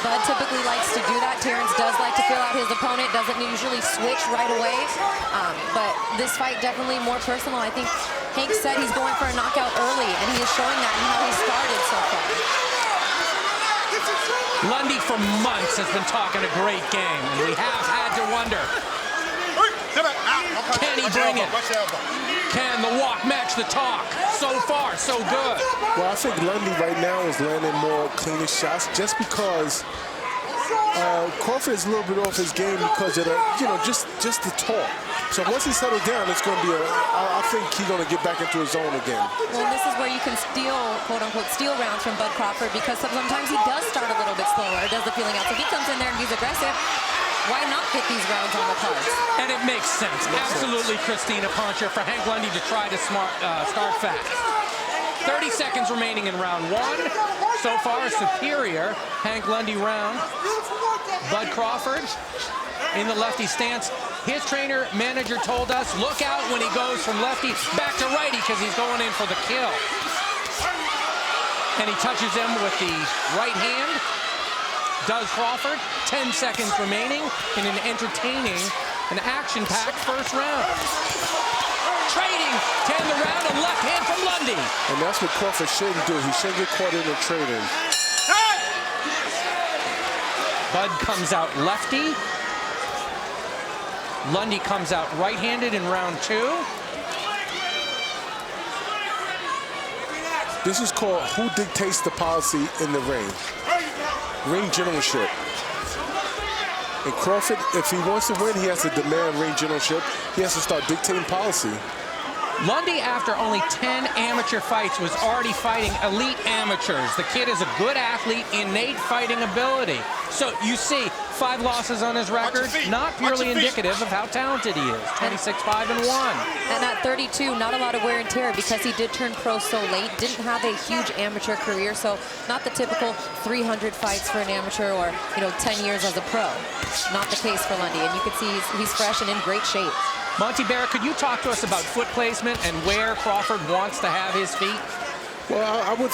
Bud typically likes to do that. Terrence does like to feel out his opponent, doesn't usually switch right away. But this fight definitely more personal. I think Hank said he's going for a knockout early, and he is showing that in how he started so far. Lundy for months has been talking a great game, and we have had to wonder, can he bring it? Can the walk match the talk? So far, so good. Well, I think Lundy right now is landing more cleaner shots just because Crawford is a little bit off his game because of the, just the talk. So once he settles down, it's going to be I think he's going to get back into his zone again. Well, this is where you can steal, quote-unquote, steal rounds from Bud Crawford because sometimes he does start a little bit slower, does the feeling out. So if he comes in there and he's aggressive, why not get these rounds on the cards? And it makes sense. Absolutely, Christina Poncher, for Hank Lundy to try to start fast. 30 seconds remaining in round 1. So far, superior Hank Lundy round. Bud Crawford in the lefty stance. His trainer, manager told us, look out when he goes from lefty back to righty because he's going in for the kill. And he touches him with the right hand. Does Crawford. 10 seconds remaining in an entertaining and action-packed first round. Trading to end the round, a left hand from Lundy. And that's what Crawford shouldn't do. He shouldn't get caught in the trading. Bud comes out lefty. Lundy comes out right-handed in round 2. This is called who dictates the policy in the ring. Ring generalship. And Crawford, if he wants to win, he has to demand ring generalship. He has to start dictating policy. Lundy, after only 10 amateur fights, was already fighting elite amateurs. The kid is a good athlete, innate fighting ability. So you see 5 losses on his record, not purely indicative of how talented he is. 26-5-1. And at 32, not a lot of wear and tear because he did turn pro so late, didn't have a huge amateur career, so not the typical 300 fights for an amateur or, 10 years as a pro. Not the case for Lundy, and you can see he's fresh and in great shape. Monty Barrett, could you talk to us about foot placement and where Crawford wants to have his feet? Well, I would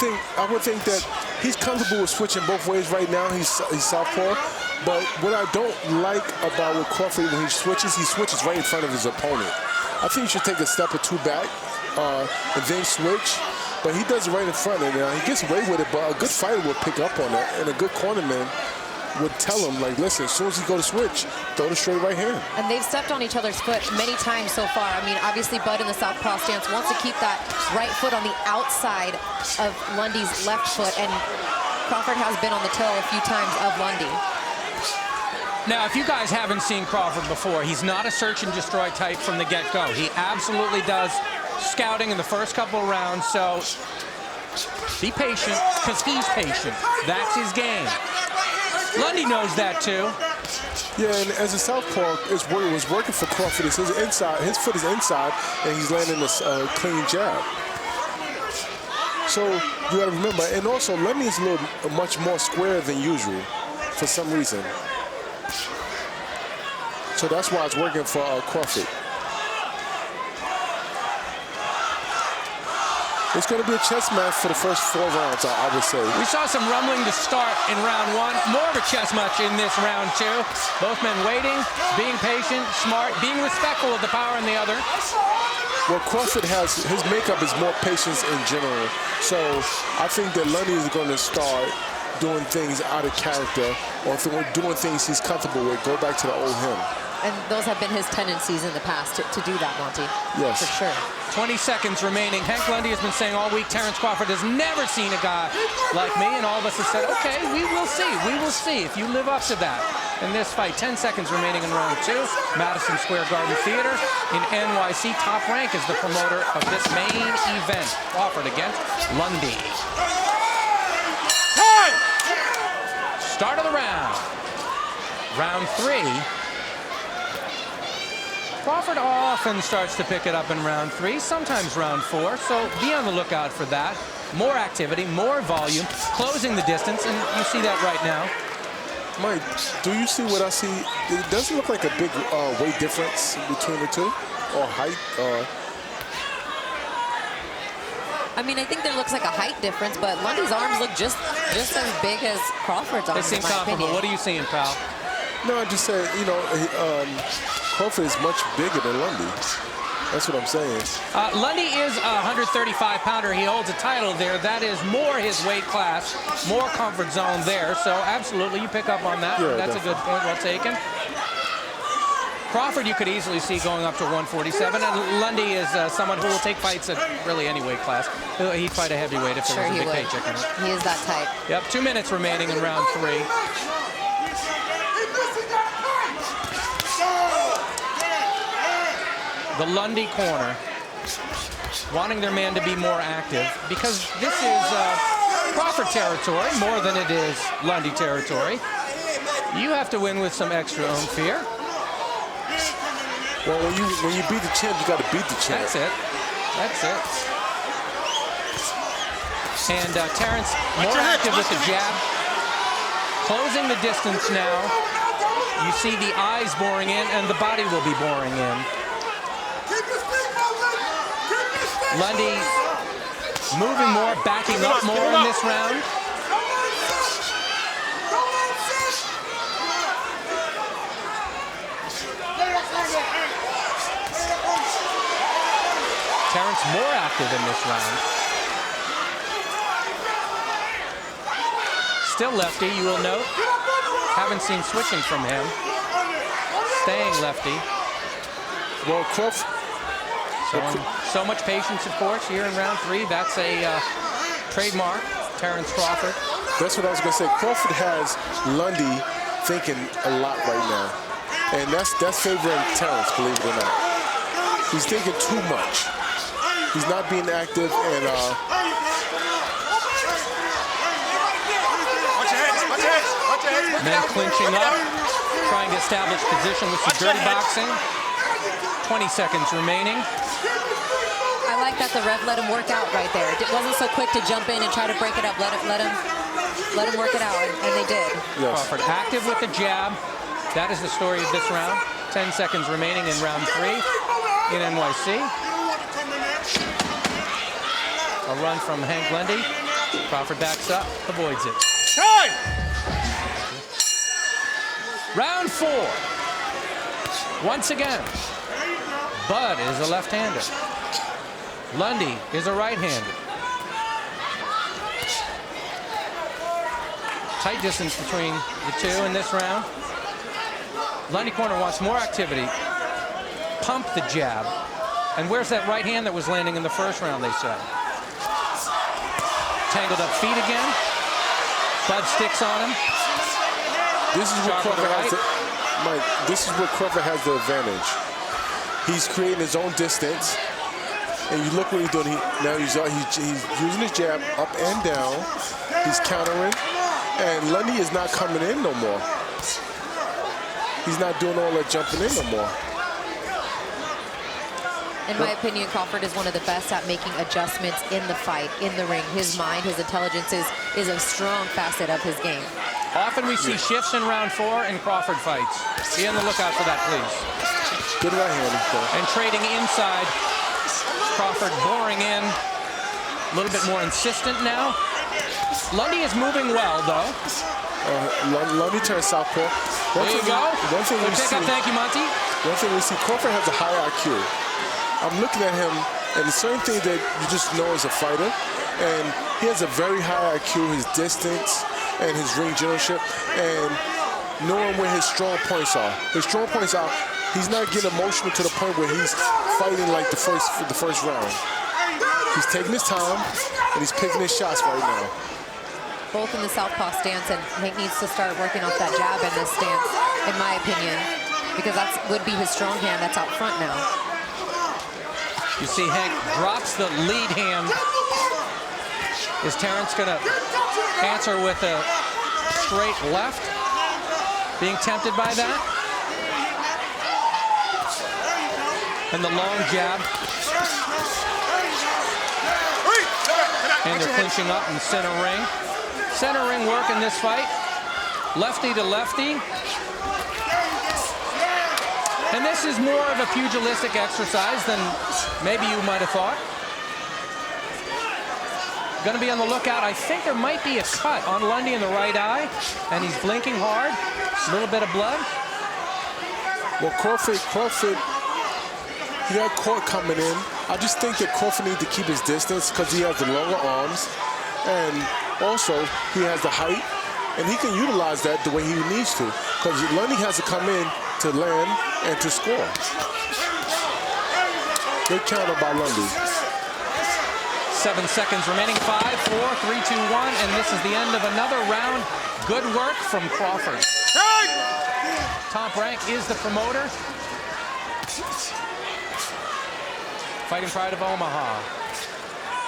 think that he's comfortable with switching both ways right now. He's southpaw. But what I don't like about with Crawford, when he switches right in front of his opponent. I think he should take a step or two back and then switch. But he does it right in front, and he gets away with it. But a good fighter will pick up on that, and a good cornerman would tell him, like, listen, as soon as he go to switch, throw the straight right hand. And they've stepped on each other's foot many times so far. I mean, obviously Bud in the southpaw stance wants to keep that right foot on the outside of Lundy's left foot, and Crawford has been on the toe a few times of Lundy. Now, if you guys haven't seen Crawford before, he's not a search and destroy type from the get-go. He absolutely does scouting in the first couple of rounds, so be patient, because he's patient. That's his game. Lundy knows that too. Yeah, and as a southpaw, it was working for Crawford. It's his inside, his foot is inside, and he's landing a clean jab. So you got to remember, and also Lundy is much more square than usual for some reason. So that's why it's working for Crawford. It's going to be a chess match for the first 4 rounds, I would say. We saw some rumbling to start in round 1. More of a chess match in this round 2. Both men waiting, being patient, smart, being respectful of the power in the other. Well, Crawford his makeup is more patience in general. So I think that Lundy is going to start doing things out of character or doing things he's comfortable with. Go back to the old him. And those have been his tendencies in the past to do that, Monty. Yes. For sure. 20 seconds remaining. Hank Lundy has been saying all week Terrence Crawford has never seen a guy like me, and all of us have said, okay, we will see. We will see if you live up to that in this fight. 10 seconds remaining in round 2. Madison Square Garden Theater in NYC. Top Rank is the promoter of this main event. Crawford against Lundy. Time! Start of the round. Round 3. Crawford often starts to pick it up in round 3, sometimes round 4, so be on the lookout for that. More activity, more volume, closing the distance, and you see that right now. Mike, do you see what I see? It doesn't look like a big weight difference between the two, or height. I mean, I think there looks like a height difference, but Lundy's arms look just as big as Crawford's arms. They seem comparable. What are you seeing, pal? No, I just said, Crawford is much bigger than Lundy. That's what I'm saying. Lundy is a 135-pounder. He holds a title there. That is more his weight class, more comfort zone there. So absolutely, you pick up on that. Yeah, that's definitely. a good point, well taken. Crawford, you could easily see going up to 147, and Lundy is someone who will take fights at really any weight class. He'd fight a heavyweight if there was a big paycheck in it. He is that type. Yep, 2 minutes remaining in round 3. The Lundy corner wanting their man to be more active because this is Crawford territory more than it is Lundy territory. You have to win with some extra oomph here. Well, when you beat the champ, you got to beat the champ. That's it. That's it. And Terrence more active with the jab. Closing the distance now. You see the eyes boring in, and the body will be boring in. Lundy moving more, backing up more in this round. Terrence more active in this round. Still lefty, you will note. Haven't seen switching from him. Staying lefty. Well, Crawford. So much patience, of course, here in round 3. That's a trademark, Terrence Crawford. That's what I was going to say. Crawford has Lundy thinking a lot right now. And that's favoring Terrence, believe it or not. He's thinking too much. He's not being active and Men clinching up, trying to establish position with some dirty boxing. 20 seconds remaining. I like that the ref let him work out right there. It wasn't so quick to jump in and try to break it up. Let him work it out, and they did. Yes. Crawford active with the jab. That is the story of this round. 10 seconds remaining in round 3 in NYC. A run from Hank Lundy. Crawford backs up, avoids it. Time! Round 4. Once again, Bud is a left-hander. Lundy is a right-hander. Tight distance between the two in this round. Lundy corner wants more activity. Pump the jab. And where's that right hand that was landing in the first round, they said? Tangled up feet again. Bud sticks on him. This is what Crawford has Mike, this is where Crawford has the advantage. He's creating his own distance. And you look what he's doing. Now he's using his jab up and down. He's countering. And Lundy is not coming in no more. He's not doing all that jumping in no more. In my opinion, Crawford is one of the best at making adjustments in the fight, in the ring. His mind, his intelligence is a strong facet of his game. Often we see shifts in round 4 in Crawford fights. Be on the lookout for that, please. Good right hand. And trading inside. Crawford boring in. A little bit more insistent now. Lundy is moving well, though. Lundy turns southpaw. There you go. Good pickup. Thank you, Monty. One thing we see, Crawford has a high IQ. I'm looking at him, and there's certain things that you just know as a fighter. And he has a very high IQ, his distance and his ring generalship, and knowing where his strong points are. His strong points are, he's not getting emotional to the point where he's fighting like the first round. He's taking his time, and he's picking his shots right now. Both in the southpaw stance, and Hank needs to start working off that jab in this stance, in my opinion, because that would be his strong hand that's out front now. You see Hank drops the lead hand. Is Terrence going to answer with a straight left? Being tempted by that? And the long jab. And they're clinching up in center ring. Center ring work in this fight. Lefty to lefty. And this is more of a pugilistic exercise than maybe you might have thought. Going to be on the lookout. I think there might be a cut on Lundy in the right eye, and he's blinking hard. A little bit of blood. Well, Crawford, he got caught coming in. I just think that Crawford needs to keep his distance because he has the longer arms, and also he has the height, and he can utilize that the way he needs to because Lundy has to come in to land and to score. Good counter by Lundy. 7 seconds remaining. 5, 4, 3, 2, 1, and this is the end of another round. Good work from Crawford. Top Rank is the promoter. Fighting Pride of Omaha.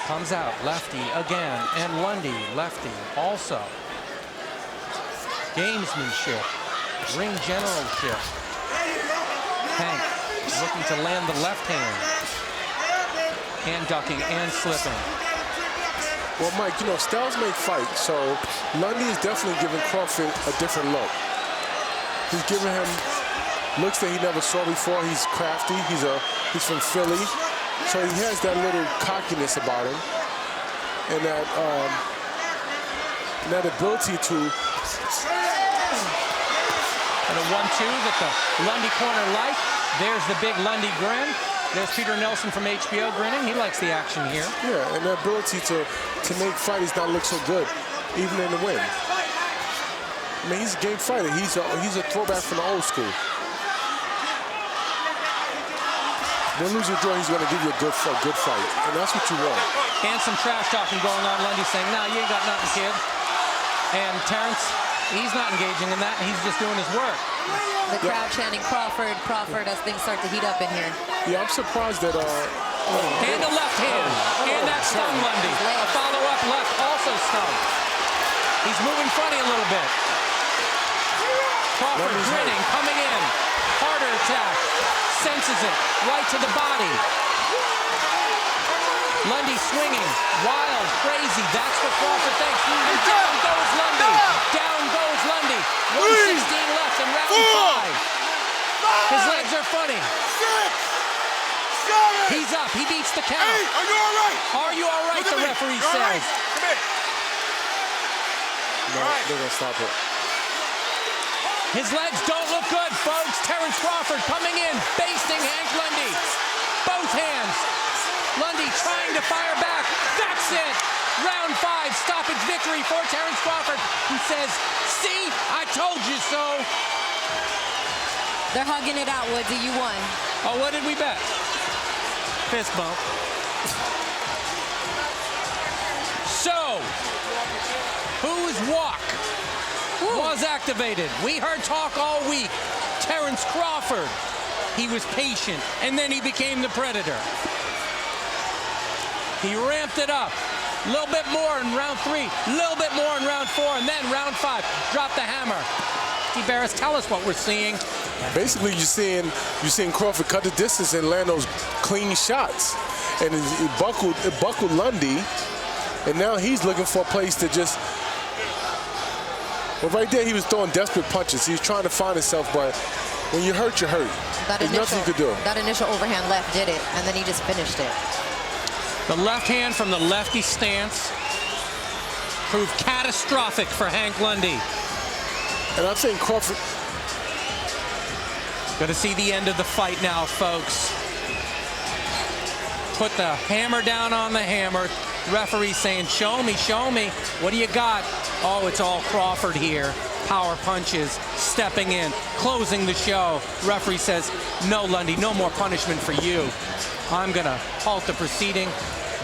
Comes out, lefty again, and Lundy, lefty also. Gamesmanship, ring generalship. Hank looking to land the left hand. And ducking and slipping. Well, Mike, you know, styles make fights, so Lundy is definitely giving Crawford a different look. He's giving him looks that he never saw before. He's crafty. He's from Philly, so he has that little cockiness about him, and that ability to. And a 1-2 that the Lundy corner liked. There's the big Lundy grin. There's Peter Nelson from HBO grinning. He likes the action here. Yeah, and the ability to make fighters not look so good, even in the win. I mean, he's a game fighter. He's a throwback from the old school. Win, lose, or draw, he's going to give you a good fight, and that's what you want. And some trash talking going on. Lundy saying, "No, you ain't got nothing, kid." And Terrence He's not engaging in that. He's just doing his work. The crowd chanting Crawford, Crawford as things start to heat up in here. Yeah, I'm surprised that... And a left hand. And that stung Lundy. A follow-up left also stung. He's moving funny a little bit. Crawford grinning, coming in. Harder attack. Senses it. Right to the body. Lundy swinging. Wild, crazy. That's what Crawford thinks. And down goes Lundy. Down goes Lundy. 1:16 left in round 5. His legs are funny. He's up. He beats the count. Hey, are you all right? Are you all right, the referee says. Right. Come here. No, they're going to stop it. His legs don't look good, folks. Terrence Crawford coming in, basting Hank Lundy. Both hands. Lundy trying to fire back. That's it. Round 5, stoppage victory for Terrence Crawford, who says, see, I told you so. They're hugging it out, Woodsy. You won. Oh, what did we bet? Fist bump. So, whose walk was activated? We heard talk all week. Terrence Crawford. He was patient, and then he became the predator. He ramped it up. A little bit more in round 3, a little bit more in round 4, and then round 5. Drop the hammer. Steve Barris, tell us what we're seeing. Basically, you're seeing Crawford cut the distance and land those clean shots. And it buckled Lundy, and now he's looking for a place to just... Well, right there, he was throwing desperate punches. He was trying to find himself, but when you hurt, you're hurt. There's nothing you could do. That initial overhand left did it, and then he just finished it. The left hand from the lefty stance proved catastrophic for Hank Lundy. And I think Crawford... Gonna see the end of the fight now, folks. Put the hammer down on the hammer. Referee saying, show me, show me. What do you got? Oh, it's all Crawford here. Power punches, stepping in, closing the show. Referee says, no, Lundy, no more punishment for you. I'm gonna halt the proceeding.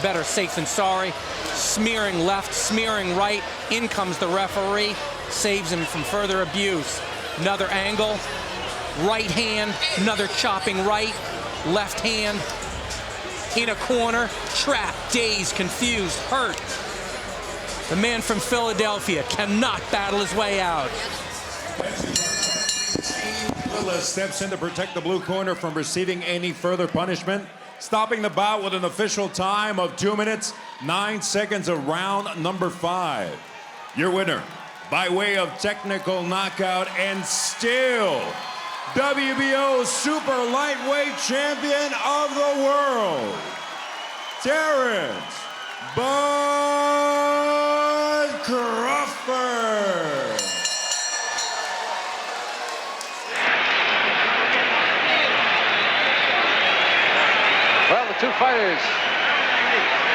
Better safe than sorry. Smearing left, smearing right. In comes the referee. Saves him from further abuse. Another angle. Right hand, another chopping right. Left hand. In a corner. Trapped, dazed, confused, hurt. The man from Philadelphia cannot battle his way out. Willis steps in to protect the blue corner from receiving any further punishment. Stopping the bout with an official time of 2 minutes, 9 seconds of round number 5. Your winner, by way of technical knockout and still WBO super lightweight champion of the world, Terrence "Bud" Crawford. Well, the two fighters,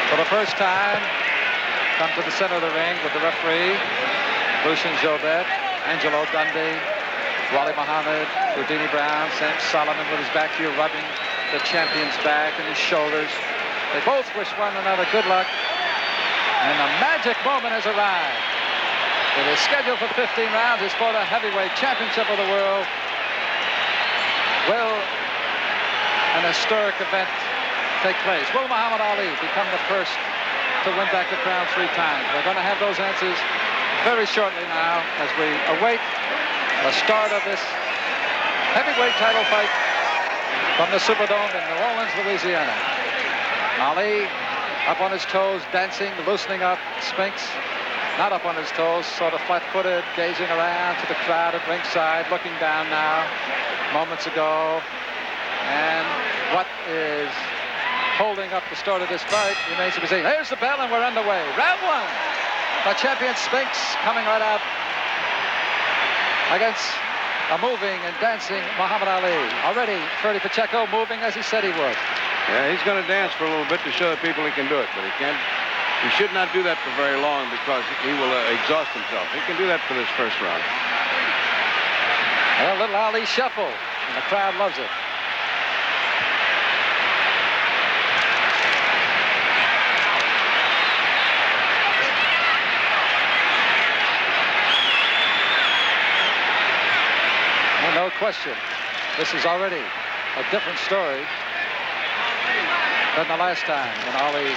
for the first time, come to the center of the ring with the referee, Lucian Jobet, Angelo Dundee, Wally Muhammad, Houdini Brown, Sam Solomon with his back here rubbing the champion's back and his shoulders. They both wish one another good luck, and the magic moment has arrived. It is scheduled for 15 rounds. It's for the heavyweight championship of the world. Will an historic event take place? Will Muhammad Ali become the first to win back the crown 3 times? We're going to have those answers very shortly now as we await the start of this heavyweight title fight from the Superdome in New Orleans, Louisiana. Ali up on his toes, dancing, loosening up. Spinks not up on his toes, sort of flat-footed, gazing around to the crowd at ringside, looking down now, moments ago. And what is holding up the start of this fight remains to be seen. Here's the bell and we're underway. Round 1. The champion Spinks coming right out against a moving and dancing Muhammad Ali. Already Freddie Pacheco moving as he said he would. Yeah, he's going to dance for a little bit to show the people he can do it, but he can't. He should not do that for very long because he will exhaust himself. He can do that for this first round. A little Ali shuffle, and the crowd loves it. no question, this is already a different story than the last time when Ali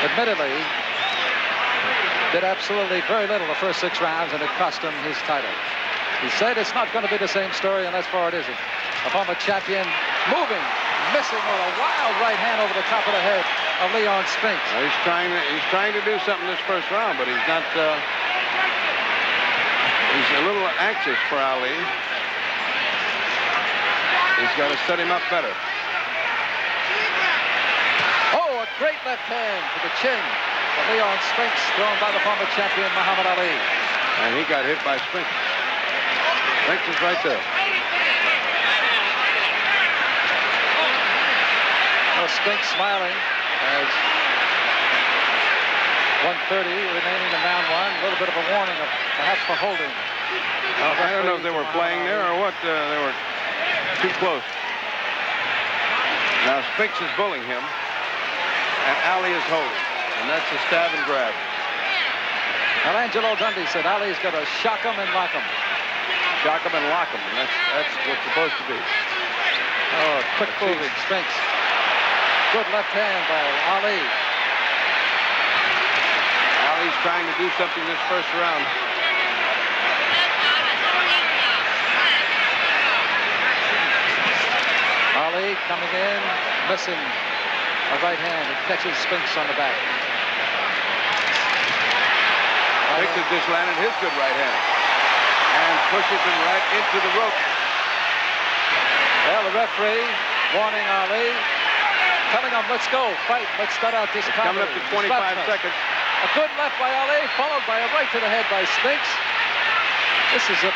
admittedly did absolutely very little the first 6 rounds, and it cost him his title. He said it's not going to be the same story, and that's far it isn't. A former champion moving, missing with a wild right hand over the top of the head of Leon Spinks. Well, he's trying to do something this first round, but he's not. He's a little anxious for Ali. He's got to set him up better. Oh, a great left hand to the chin of Leon Spinks, thrown by the former champion Muhammad Ali. And he got hit by Spinks. Spinks is right there. Well, Spinks smiling as 1:30 remaining in round 1. A little bit of a warning of perhaps for holding. I don't know if they were playing there or what. They were too close. Now Spinks is bullying him, and Ali is holding. And that's a stab and grab. Well, Angelo Dundee said Ali's got to shock him and lock him. Shock him and lock him, and that's what's supposed to be. Oh, quick moving Spinks. Good left hand by Ali. Ali's trying to do something this first round. Ali coming in, missing a right hand. It catches Spinks on the back. Spinks has just landed his good right hand and pushes him right into the rope. Well, the referee warning Ali, telling him, let's go, fight, let's start out this coming up to 25 seconds. A good left by Ali, followed by a right to the head by Spinks. This is a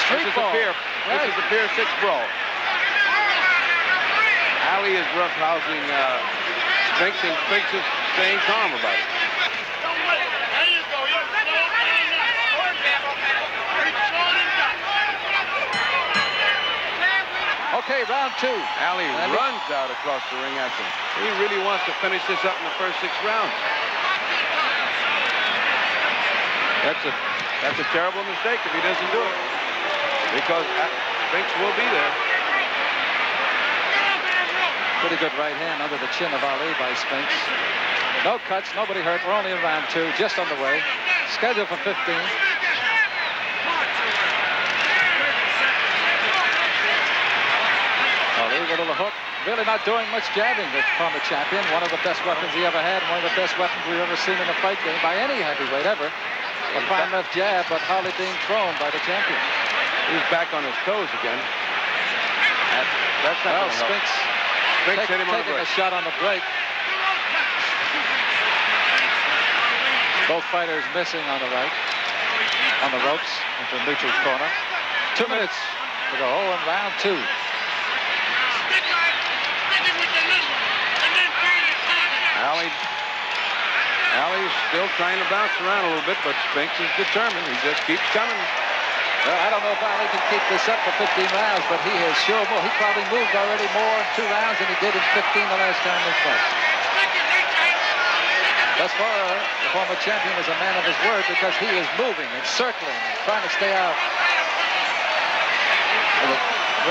street ball. This is a Pier 6 brawl. Ali is roughhousing Spinks, and Spinks is staying calm about it. Okay, round 2. Ali runs out across the ring after him. He really wants to finish this up in the first 6 rounds. That's a terrible mistake if he doesn't do it, because Spinks will be there. Pretty good right hand under the chin of Ali by Spinks. No cuts, nobody hurt. We're only in round 2, just underway. Scheduled for 15. Ali with a hook. Really not doing much jabbing, the former champion. One of the best weapons he ever had, one of the best weapons we've ever seen in a fight game by any heavyweight ever. A fine left jab, but hardly being thrown by the champion. He's back on his toes again. That's not going to help. Spinks hit him on the break. Taking a shot on the break. Both fighters missing on the right, on the ropes into the neutral corner. 2 minutes to go in round 2. Ali's still trying to bounce around a little bit, but Spinks is determined. He just keeps coming. Well, I don't know if Ali can keep this up for 15 rounds, but he has sure moved. He probably moved already more in 2 rounds than he did in 15 the last time they fought. Thus far, the former champion is a man of his word because he is moving and circling and trying to stay out of the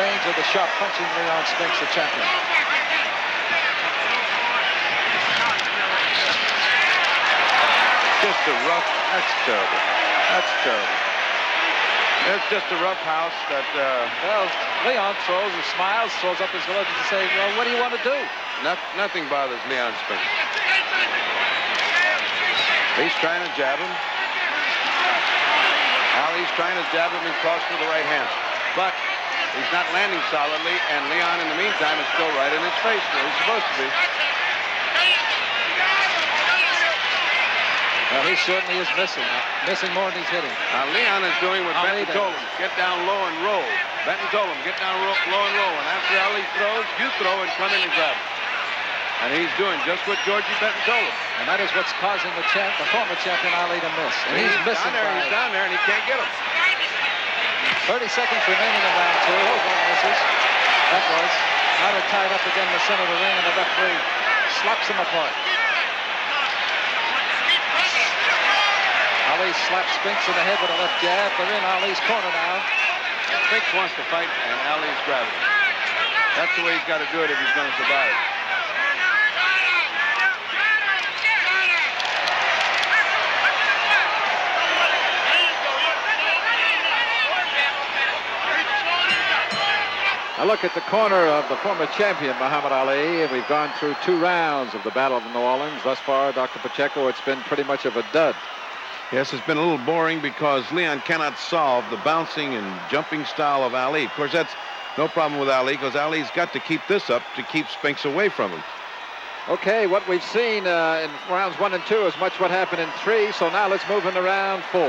range of the sharp punching Leon Spinks, the champion. Just a rough, that's terrible. That's terrible. It's just a rough house that... Well, Leon throws and smiles, throws up his gloves to say, well, what do you want to do? Nothing bothers Leon Spinks. He's trying to jab him. Ali's trying to jab him and cross with the right hand. But he's not landing solidly, and Leon, in the meantime, is still right in his face where he's supposed to be. Well, he certainly is missing more than he's hitting. Now, Leon is doing what Benton told him. Get down low and roll. Benton told him, get down low and roll. And after Ali throws, you throw and come in and grab him. And he's doing just what Georgie Benton told him. And that is what's causing the former champion Ali to miss. And he's missing. He's down there, and he can't get him. 30 seconds remaining in round 2. Oh, misses. That was. Now they're tied up again in the center of the ring, and the referee slaps him apart. Ali slaps Spinks in the head with a left jab. They're in Ali's corner now. Spinks wants to fight, and Ali's grabbing him. That's the way he's got to do it if he's going to survive. A look at the corner of the former champion, Muhammad Ali. We've gone through 2 rounds of the Battle of New Orleans. Thus far, Dr. Pacheco, it's been pretty much of a dud. Yes, it's been a little boring because Leon cannot solve the bouncing and jumping style of Ali. Of course, that's no problem with Ali because Ali's got to keep this up to keep Spinks away from him. Okay, what we've seen in rounds 1 and 2 is much what happened in 3. So now let's move into round 4.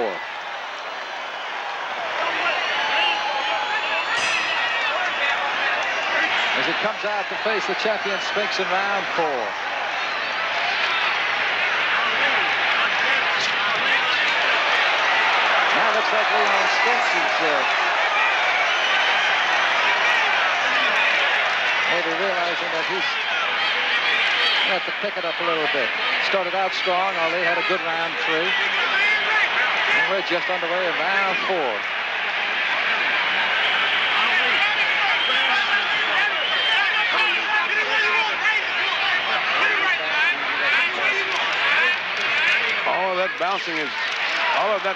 As he comes out to face the champion Spinks in round 4. Now it looks like Leon Spinks is maybe realizing that he's going to have to pick it up a little bit. Started out strong. Ali had a good round 3. And we're just underway in round 4. All of that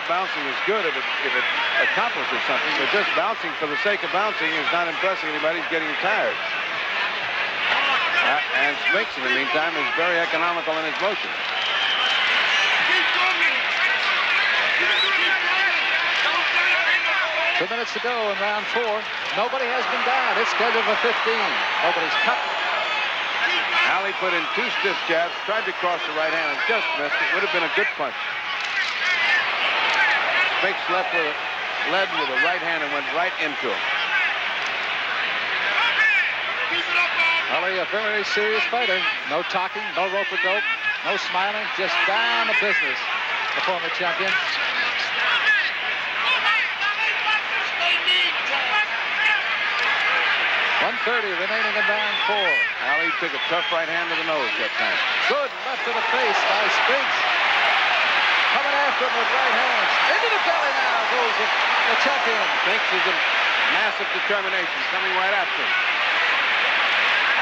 bouncing is good if it accomplishes something, but just bouncing for the sake of bouncing is not impressing anybody. He's getting tired. And Spinks, in the meantime, is very economical in his motion. Two minutes to go in round 4. Nobody has been down. It's scheduled for 15. Nobody's cut. Ali put in 2 stiff jabs, tried to cross the right hand and just missed. It would have been a good punch. Spinks led with a right hand and went right into him. Ali, a very serious fighter. No talking, no rope-a-dope, no smiling, just down to business. The former champion. 1:30 remaining in round 4. Ali took a tough right hand to the nose that time. Good left to the face by Spinks. Coming after him with right hands. Into the belly now goes the champion. Spinks is a massive determination coming right after him.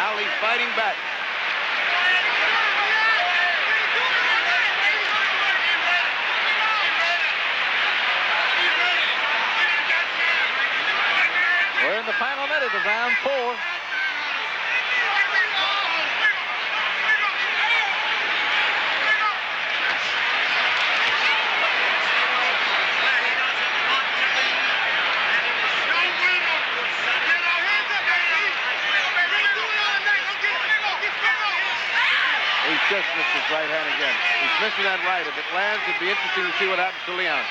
Ali fighting back. We're in the final minute of round 4. He just missed his right hand again. He's missing that right. If it lands, it'd be interesting to see what happens to Leon.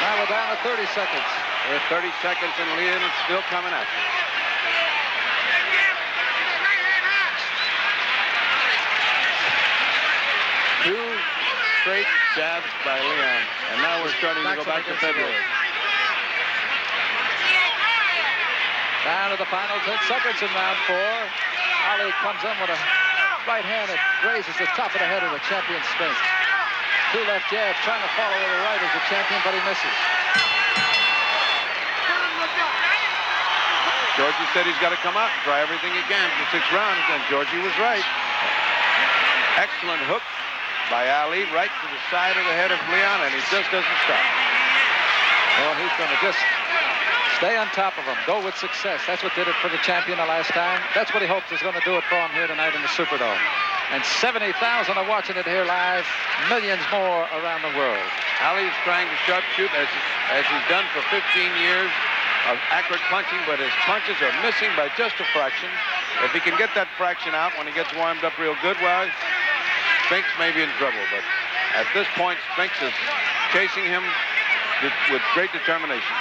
Now we're down to 30 seconds. We're 30 seconds and Leon is still coming at you. Two straight jabs by Leon. And now we're starting to go back to February. Down to the final 10 seconds in round 4. Ali comes in with a right hand that grazes the top of the head of the champion Spinks. 2 left jabs, trying to follow with the right as the champion, but he misses. Georgie said he's got to come out and try everything again for 6 rounds, and Georgie was right. Excellent hook by Ali right to the side of the head of Leon, and he just doesn't stop. Well, he's going to just stay on top of him, go with success. That's what did it for the champion the last time. That's what he hopes is going to do it for him here tonight in the Superdome. And 70,000 are watching it here live, millions more around the world. Ali is trying to sharpshoot as he's done for 15 years of accurate punching, but his punches are missing by just a fraction. If he can get that fraction out when he gets warmed up real good, well, Spinks may be in trouble. But at this point, Spinks is chasing him with great determination.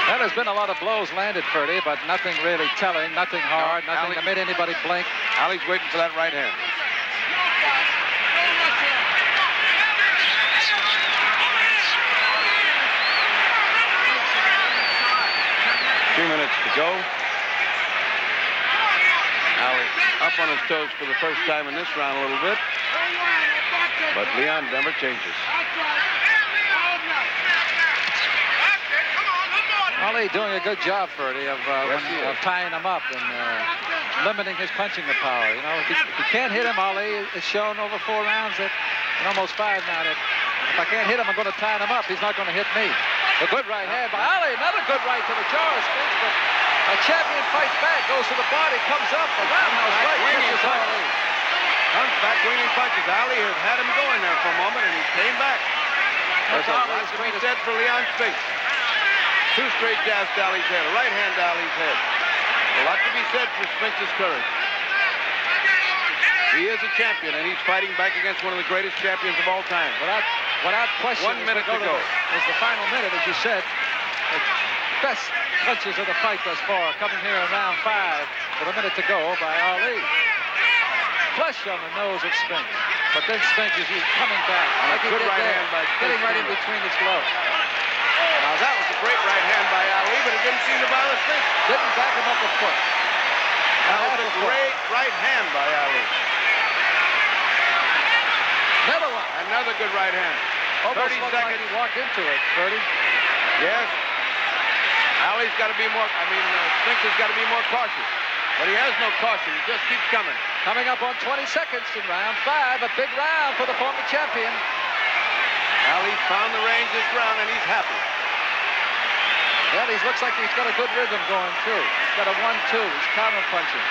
Well, there's been a lot of blows landed, Ferdy, but nothing really telling, nothing hard, nothing that made anybody blink. Ali's waiting for that right hand. Two minutes to go. Ali up up on his toes for the first time in this round a little bit. But Leon never changes. Ali doing a good job, Ferdy, of tying him up and limiting his punching power. You know, if he can't hit him, Ali has shown over 4 rounds that, and almost 5 now, that if I can't hit him, I'm going to tie him up. He's not going to hit me. A good right hand by Ali. Another good right to the jaw of Spinks, but a champion fights back, goes to the body, comes up, a roundhouse right, catches Ali. Comes back, winging punches. Ali had him going there for a moment, and he came back. That's a lot to be said for Leon Spinks. 2 straight jabs to Ali's head, a right hand to Ali's head. A lot to be said for Spinks' courage. He is a champion, and he's fighting back against one of the greatest champions of all time. Without question, 1 minute to go. It's the final minute, as you said. The best punches of the fight thus far, coming here in round 5 with a minute to go by Ali. Flush on the nose of Spinks, but then Spinks is coming back. Like he good did right there, hand by getting Spinks. right in between his gloves. Now that was a great right hand by Ali, but it didn't seem to bother Spinks. Didn't back him up a foot. That was a great right hand by Ali. Another one. Another good right hand. Almost 30 looked seconds. like he walked into it, Ferdy. Yes. Ali's got to be more, Spinks has got to be more cautious. But he has no caution. He just keeps coming. Coming up on 20 seconds in round 5. A big round for the former champion. Ali's found the range this round, and he's happy. Well, he looks like he's got a good rhythm going, too. He's got a 1-2. He's counter-punching.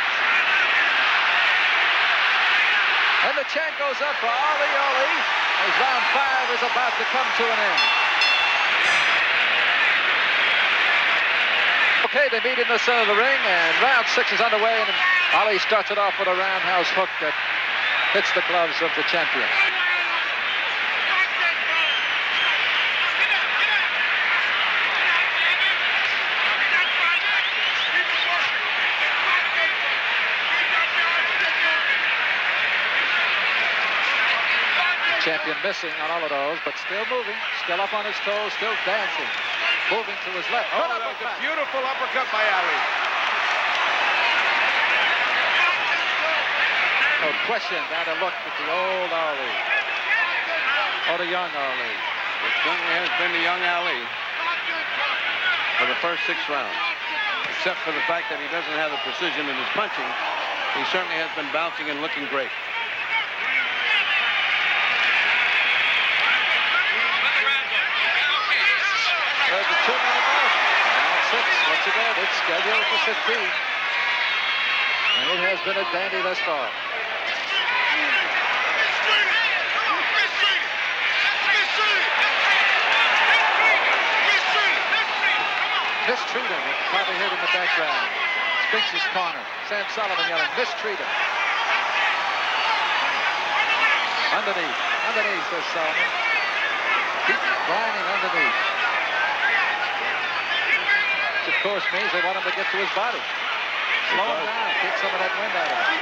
And the chant goes up for Ali as round 5 is about to come to an end. Okay, they meet in the center of the ring, and round 6 is underway, and Ali starts it off with a roundhouse hook that hits the gloves of the champion. Champion missing on all of those, but still moving, still up on his toes, still dancing, moving to his left. Oh, that was a beautiful uppercut by Ali. No question, that a look at the old Ali, or the young Ali. It certainly has been the young Ali for the first 6 rounds. Except for the fact that he doesn't have the precision in his punching, he certainly has been bouncing and looking great. There's the 2-minute mark. Round 6, once again, it's scheduled for 15. And it has been a dandy thus far. Mistreat him, you probably heard in the background. Spinks' corner. Sam Sullivan yelling, mistreat him. Underneath, says Sullivan. Keep grinding underneath. Which of course means they want him to get to his body. Slow him down, take some of that wind out of him.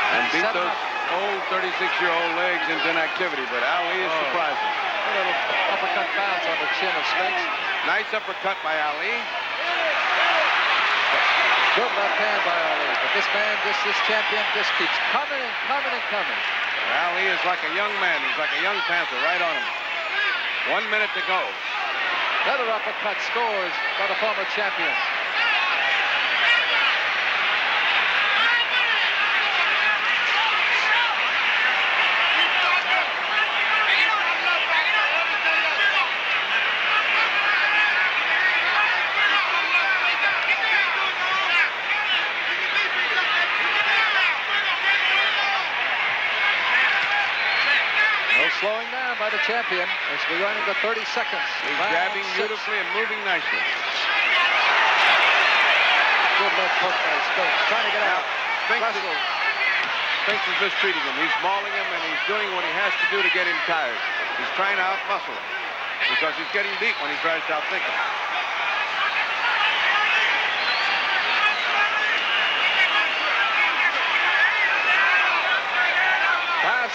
And beat those old 36-year-old legs into inactivity, but Ali is surprising. A little uppercut bounce on the chin of Spinks. Nice uppercut by Ali. Good left hand by Ali, but this man, this champion, just keeps coming and coming and coming. Ali is like a young man. He's like a young panther, right on him. 1 minute to go. Another uppercut scores by the former champion. Slowing down by the champion as we run into 30 seconds. He's grabbing beautifully and moving nicely. Good left hook by Spinks, trying to get out. Spinks is mistreating him. He's mauling him, and he's doing what he has to do to get him tired. He's trying to out-muscle him because he's getting beat when he tries to outthink him.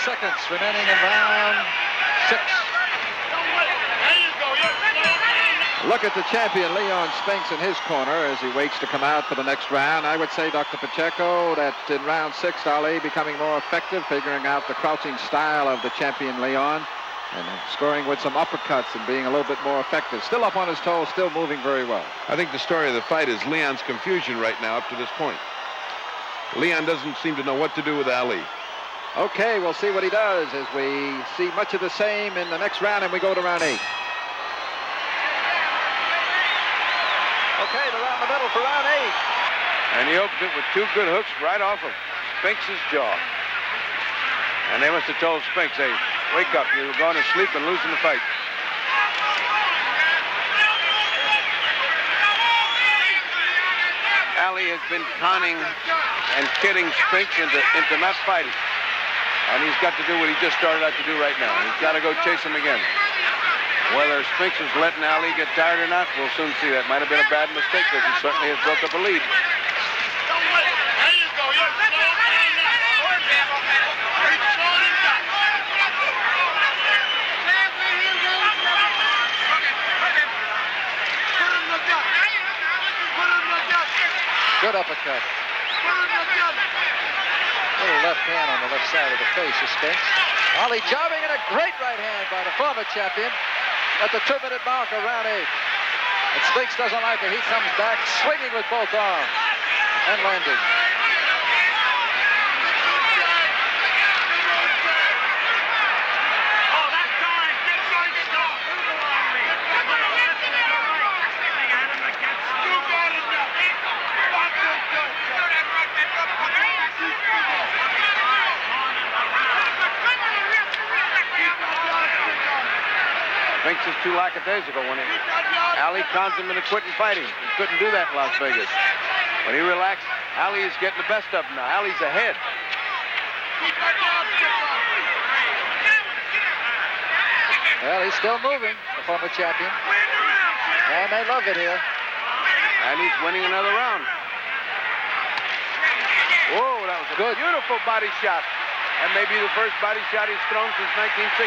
Seconds remaining in round 6. look at the champion, Leon Spinks, in his corner as he waits to come out for the next round. I would say, Dr. Pacheco, that in round 6, Ali becoming more effective, figuring out the crouching style of the champion, Leon, and scoring with some uppercuts and being a little bit more effective. Still up on his toes, still moving very well. I think the story of the fight is Leon's confusion right now up to this point. Leon doesn't seem to know what to do with Ali. Okay, we'll see what he does as we see much of the same in the next round, and we go to round 8. Okay, around the middle for round 8. And he opens it with 2 good hooks right off of Spinks' jaw. And they must have told Spinks, hey, wake up, you're going to sleep and losing the fight. Ali has been conning and kidding Spinks into not fighting. And he's got to do what he just started out to do right now. He's got to go chase him again. Whether Spinks is letting Ali get tired or not, we'll soon see. That might have been a bad mistake, because he certainly has built up a lead. Good uppercut. Little left hand on the left side of the face of Spinks. Ali jobbing, and a great right hand by the former champion at the 2-minute mark of round 8. And Spinks doesn't like it. He comes back swinging with both arms and landing. Spinks is too lackadaisical when Ali cons him into quitting fighting. He couldn't do that in Las Vegas. When he relaxed, Ali is getting the best of him now. Ali's ahead. Well, he's still moving, the former champion. And they love it here. And he's winning another round. Whoa, that was a good, beautiful body shot. And maybe the first body shot he's thrown since 1960.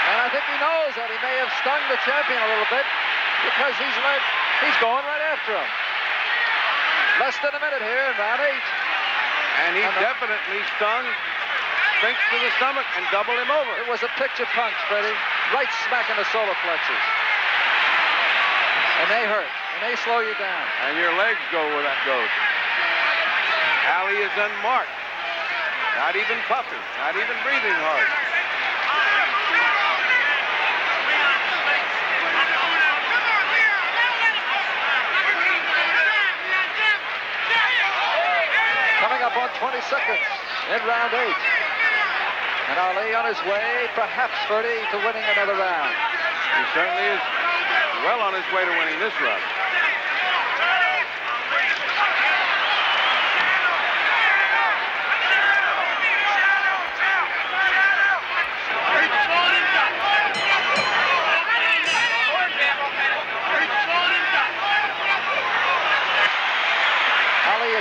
And I think he knows that he may have stung the champion a little bit, because he's going right after him. Less than a minute here in round 8. And he definitely stung Spinks to the stomach and doubled him over. It was a picture punch, Freddie. Right smack in the solar plexus. And they hurt, and they slow you down. And your legs go where that goes. Ali is unmarked. Not even puffing, not even breathing hard. Coming up on 20 seconds in round 8. And Ali on his way, perhaps, Freddie, to winning another round. He certainly is well on his way to winning this round.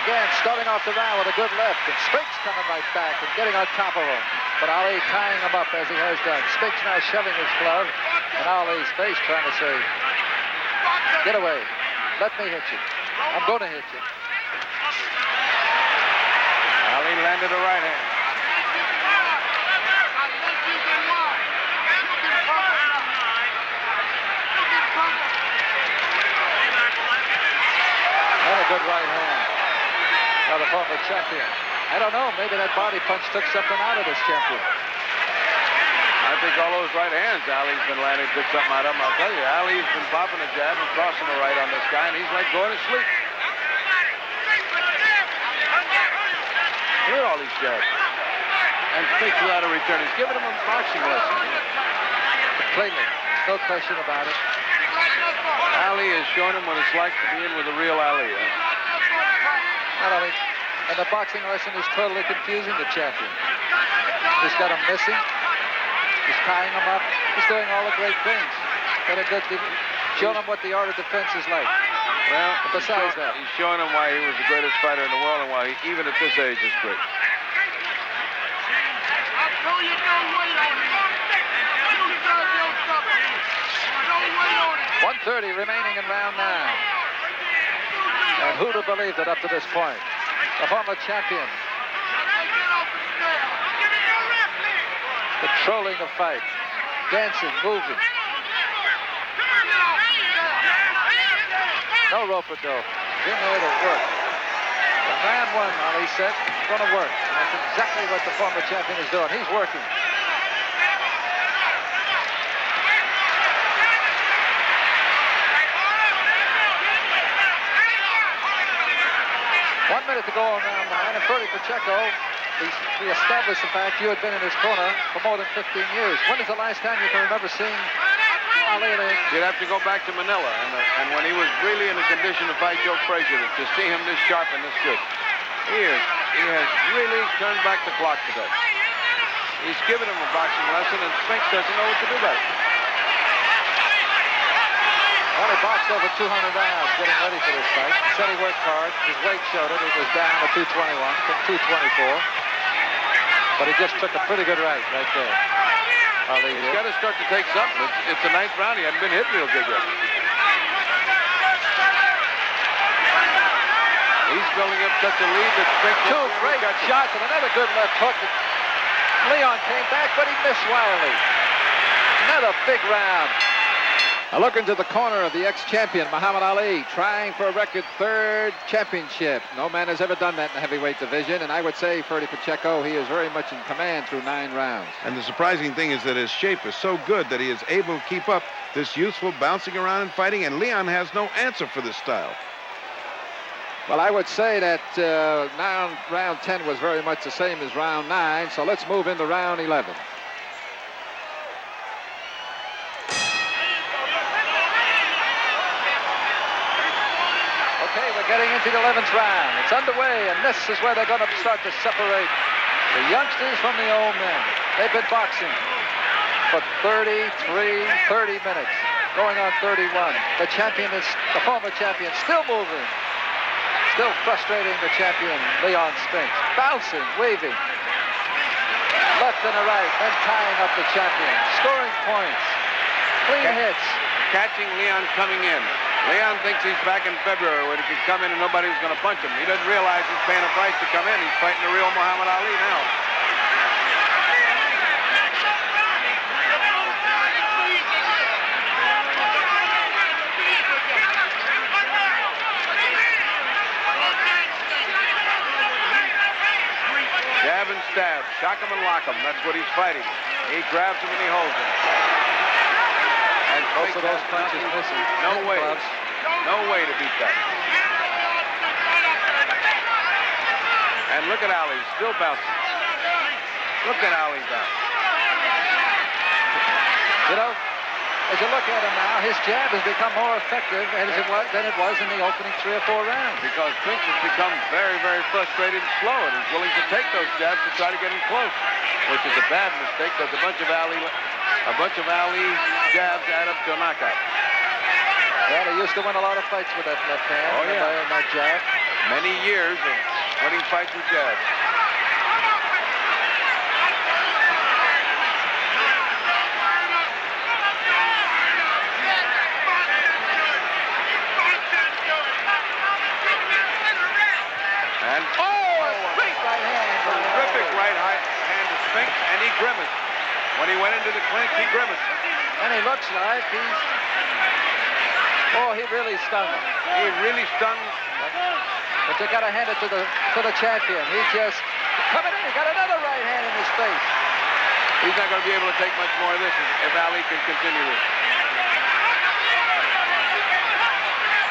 Again, starting off the round with a good left, and Spinks coming right back and getting on top of him. But Ali tying him up as he has done. Spinks now shoving his glove, and Ali's face trying to say, get away, let me hit you. I'm going to hit you. Ali landed a right hand. And a good right hand. The former champion. I don't know, maybe that body punch took something out of this champion. I think all those right hands Ali's been landing took something out of him. I'll tell you, Ali's been popping a jab and crossing a right on this guy, and he's like going to sleep. Look at all these jabs. And Spinks without a return. He's giving him a boxing lesson. Completely. No question about it. Ali has shown him what it's like to be in with the real Ali. And the boxing lesson is totally confusing the champion. He's got him missing. He's tying him up. He's doing all the great things. Showing him what the art of defense is like. Well, besides that, he's showing him why he was the greatest fighter in the world and why he, even at this age, is great. 1:30 remaining in round 9. And who'd have believed it up to this point? The former champion. Controlling the fight. Dancing, moving. No rope-a-dope. In there to work. The man one, Ali said, is going to work. And that's exactly what the former champion is doing. He's working. 1 minute to go on round 9, and Ferdy Pacheco, we established the fact you had been in his corner for more than 15 years. When is the last time you can remember seeing Ali? You'd have to go back to Manila, and when he was really in a condition to fight Joe Frazier, to see him this sharp and this good. He has really turned back the clock today. He's given him a boxing lesson, and Spinks doesn't know what to do about it. Well, he boxed over 200 rounds getting ready for this fight. Said he worked hard. His weight showed it. He was down to 221 from 224. But he just took a pretty good right there. He's got to start to take something. It's the 9th round. He hadn't been hit real good yet. He's building up such a lead that Spinks... Two great shots and another good left hook. Leon came back, but he missed wildly. Another big round. A look into the corner of the ex-champion, Muhammad Ali, trying for a record 3rd championship. No man has ever done that in the heavyweight division, and I would say, Ferdy Pacheco, he is very much in command through 9 rounds. And the surprising thing is that his shape is so good that he is able to keep up this youthful bouncing around and fighting, and Leon has no answer for this style. Well, I would say that round 10 was very much the same as round 9, so let's move into round 11. Okay, we're getting into the 11th round. It's underway, and this is where they're going to start to separate the youngsters from the old men. They've been boxing for 30 minutes, going on 31. The champion is, the former champion, still moving, still frustrating the champion, Leon Spinks. Bouncing, waving, left and a right, then tying up the champion, scoring points, clean hits. Catching Leon coming in. Leon thinks he's back in February when he can come in and nobody's going to punch him. He doesn't realize he's paying a price to come in. He's fighting the real Muhammad Ali now. Jab and stab, shock him and lock him. That's what he's fighting. He grabs him and he holds him. And both of those punches missing. No way. No way to beat that. And look at Ali, still bouncing. Look at Ali bounce. You know, as you look at him now, his jab has become more effective than it was in the opening 3 or 4 rounds. Because Spinks has become very, very frustrated and slow, and he's willing to take those jabs to try to get him close, which is a bad mistake because a bunch of Ali jabs add up to a knockout. Well, he used to win a lot of fights with that left hand. Oh, yeah. And that jab. Many years of winning fights with jabs. And a great right hand. Terrific right hand to Spinks, and he grimaced. When he went into the clinch, he grimaced. And he looks like he's... Oh, he really stung him. He really stung. But you got to hand it to the champion. He just coming in. He got another right hand in his face. He's not going to be able to take much more of this if Ali can continue this.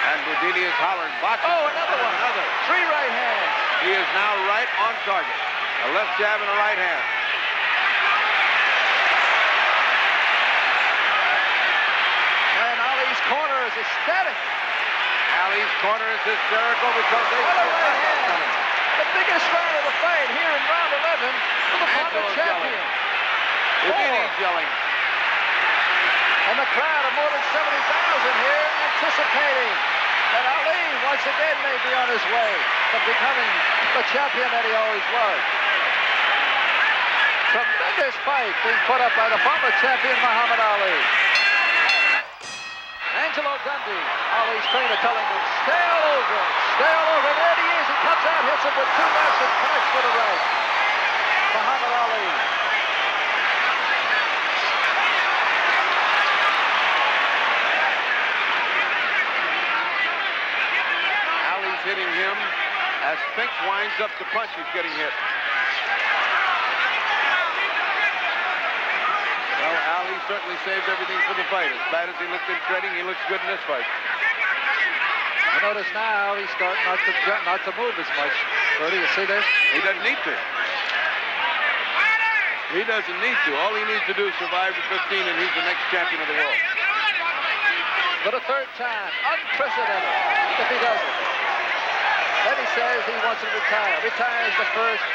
And Boudini is hollering, boxing. Oh, another one. Another. 3 right hands. He is now right on target. A left jab and a right hand. And Ali's corner is ecstatic. Ali's corner is hysterical because they... What a right hand. The biggest round of the fight here in round 11 for the former champion. Boudini's yelling. And the crowd of more than 70,000 here anticipating that Ali once again may be on his way to becoming the champion that he always was. Tremendous fight being put up by the former champion Muhammad Ali. And Angelo Gundy. Ali's trainer telling him, stay all over it. Stay all over it. There he is. He comes out, hits him with 2 lefts and connects with a right. Muhammad Ali. Ali's hitting him. As Spinks winds up to punch, he's getting hit. Well, Ali certainly saved everything for the fight. As bad as he looked in trading, he looks good in this fight. You notice now he's starting not to move as much. Bertie, you see this? He doesn't need to. He doesn't need to. All he needs to do is survive to 15, and he's the next champion of the world. For the 3rd time, unprecedented, if he doesn't. Then he says he wants to retire. Retire as the first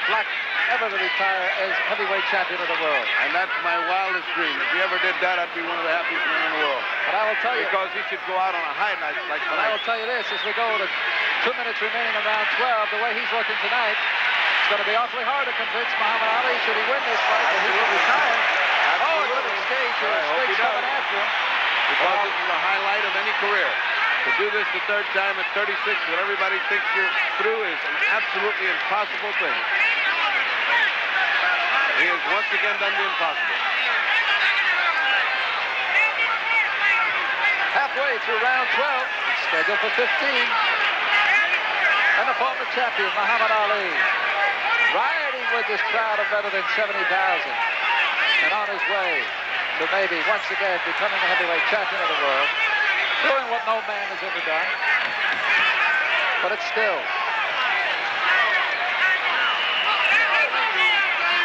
black ever to retire as heavyweight champion of the world. And that's my wildest dream. If he ever did that, I'd be one of the happiest men in the world. But I will tell you... Because he should go out on a high night like tonight. But I will tell you this, as we go to 2 minutes remaining in round 12, the way he's looking tonight, it's going to be awfully hard to convince Muhammad Ali, should he win this fight, that he will retire. Oh, it's a big stage here. Spinks coming after him. Because this is the highlight of any career. To do this the 3rd time at 36, when everybody thinks you're through, is an absolutely impossible thing. He has once again done the impossible. Halfway through round 12, scheduled for 15. And the former champion, Muhammad Ali, riding with this crowd of better than 70,000. And on his way to maybe once again becoming the heavyweight champion of the world. Doing what no man has ever done. But it's still.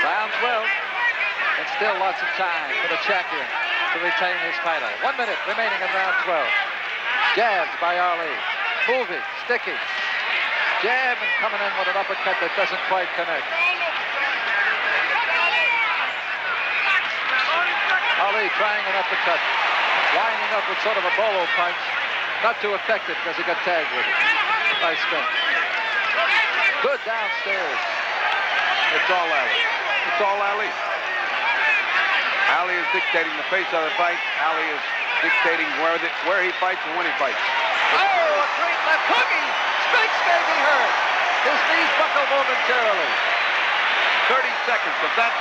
Round 12. And still lots of time for the champion to retain his title. 1 minute remaining in round 12. Jabs by Ali. Moving, sticky. Jab and coming in with an uppercut that doesn't quite connect. Ali trying an uppercut. Winding up with sort of a bolo punch. Not too effective because he got tagged with it by Spinks. Good downstairs. It's all Ali. It's all Ali. Ali is dictating the pace of the fight. Ali is dictating where he fights and when he fights. Oh, a great left hooking. Spinks may be hurt. His knees buckle momentarily. 30 seconds of that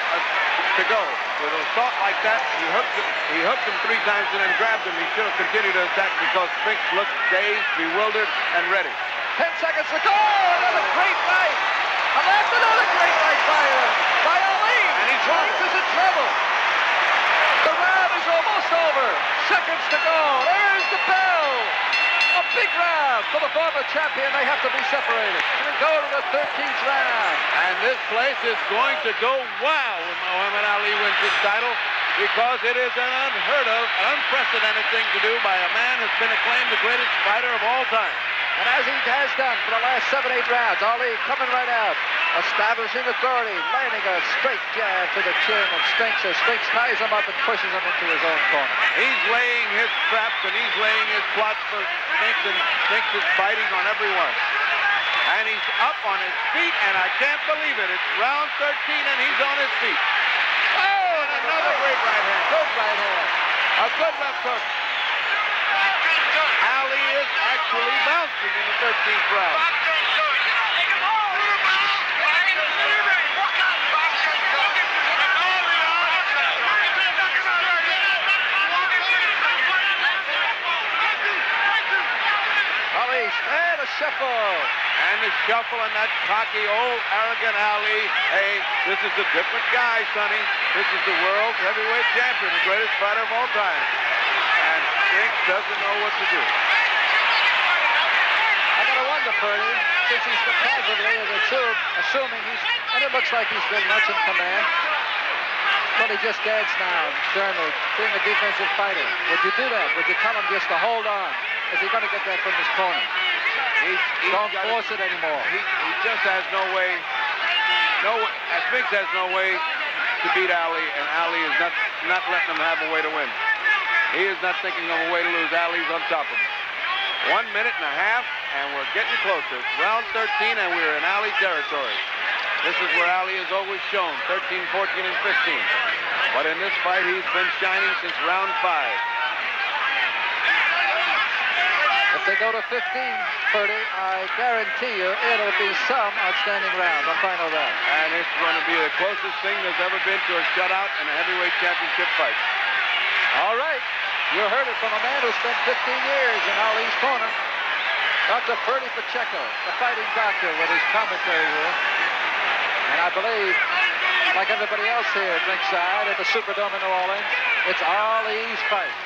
to go. With an assault like that, he hooked him 3 times and then grabbed him. He should have continued to attack because Spinks looked dazed, bewildered, and ready. 10 seconds to go. Another great right. And that's another great right by Ali. And he's is in trouble. The round is almost over. Seconds to go. There's the bell. A big round for the former champion. They have to be separated. We go to the 13th round. And this place is going to go wow when Muhammad Ali wins this title because it is an unheard of, unprecedented thing to do by a man who's been acclaimed the greatest fighter of all time. And as he has done for the last 7-8 rounds, Ali coming right out, establishing authority, landing a straight jab to the chin of Spinks as Spinks ties him up and pushes him into his own corner. He's laying his traps and he's laying his plots for Spinks, and Spinks is biting on every one. And he's up on his feet, and I can't believe it. It's round 13, and he's on his feet. Oh, and another great right hand. Good right hand. A good left hook. Ali is actually bouncing in the 13th round. Ali, and a shuffle. And the shuffle and that cocky, old, arrogant Ali. Hey, this is a different guy, Sonny. This is the world heavyweight champion, the greatest fighter of all time. And Spinks doesn't know what to do. I gotta wonder, Ferdy, since he's supposedly, assuming he's, and it looks like he's been much in command. Well, he just danced now, sternly, being a defensive fighter. Would you do that? Would you tell him just to hold on? Is he going to get that from his corner? Don't force it anymore. He just has no way. Spinks has no way to beat Ali, and Ali is not letting him have a way to win. He is not thinking of a way to lose. Ali's on top of him. 1 minute and a half, and we're getting closer. It's round 13, and we're in Ali territory. This is where Ali has always shown, 13, 14, and 15. But in this fight, he's been shining since round 5. they go to 15, Purdy, I guarantee you it'll be some outstanding round, a final round. And it's going to be the closest thing there's ever been to a shutout in a heavyweight championship fight. All right. You heard it from a man who spent 15 years in Ali's corner. Dr. Purdy Pacheco, the fighting doctor, with his commentary here. And I believe, like everybody else here at ringside at the Superdome in New Orleans, it's Ali's fight.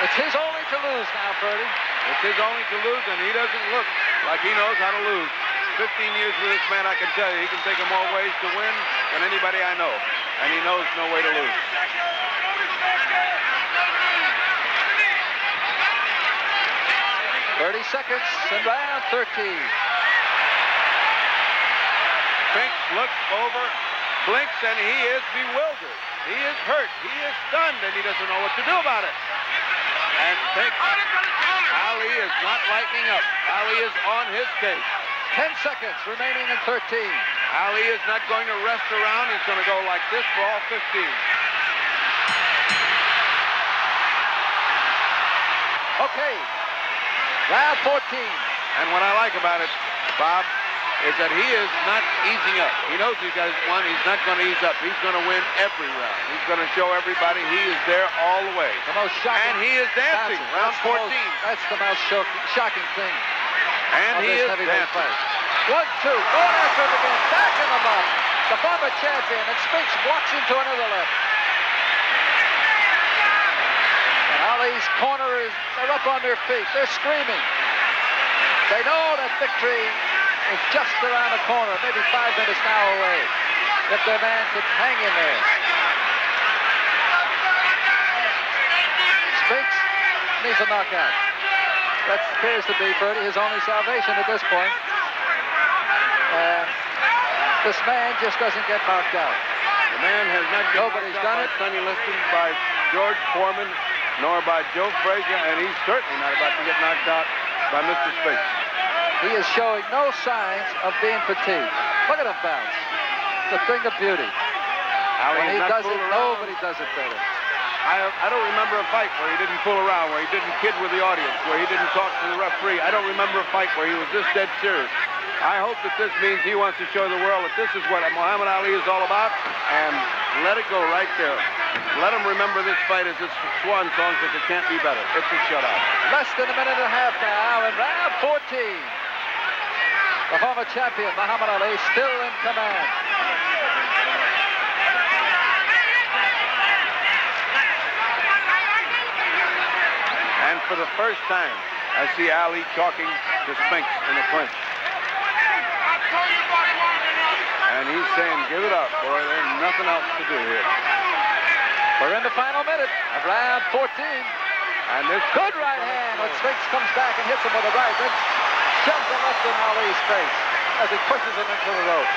It's his only to lose now, Purdy. It's his only to lose, and he doesn't look like he knows how to lose. 15 years with this man, I can tell you, he can think of more ways to win than anybody I know. And he knows no way to lose. "30 seconds in round 13. Spinks looks over, blinks, and he is bewildered. He is hurt. He is stunned, and he doesn't know what to do about it. And Spinks, Ali is not lightening up. Ali is on his case. 10 seconds remaining in 13. Ali is not going to rest around. He's going to go like this for all 15. Okay. Round 14. And what I like about it, Bob, is that he is not easing up. He knows he's got one. He's not going to ease up. He's going to win every round. He's going to show everybody he is there all the way. The most shocking. And he is dancing. Round 14. That's the most shocking thing. And he is dancing. Fight. 1, 2. Going after him again. Back in the mud. The former champion. And Spinks walks into another left. And Ali's corner they're up on their feet. They're screaming. They know that victory is just around the corner, maybe 5 minutes now away, if their man could hang in there. Spinks needs a knockout. That appears to be, Purdy, his only salvation at this point. And this man just doesn't get knocked out. The man has not Nobody's done it. Sonny Liston, by George Foreman, nor by Joe Frazier, and he's certainly not about to get knocked out by Mr. Spinks. He is showing no signs of being fatigued. Look at him bounce. The thing of beauty. When he does it, nobody does it better. I don't remember a fight where he didn't fool around, where he didn't kid with the audience, where he didn't talk to the referee. I don't remember a fight where he was this dead serious. I hope that this means he wants to show the world that this is what Muhammad Ali is all about, and let it go right there. Let him remember this fight as his swan song, because it can't be better. It's a shutout. Less than a minute and a half now in round 14. The former champion, Muhammad Ali, still in command. And for the first time, I see Ali talking to Spinks in the clinch. And he's saying, give it up, boy. There's nothing else to do here. We're in the final minute of round 14. And this good right hand when Spinks comes back and hits him with a right. Then shoves the left in Ali's face as he pushes him into the rope.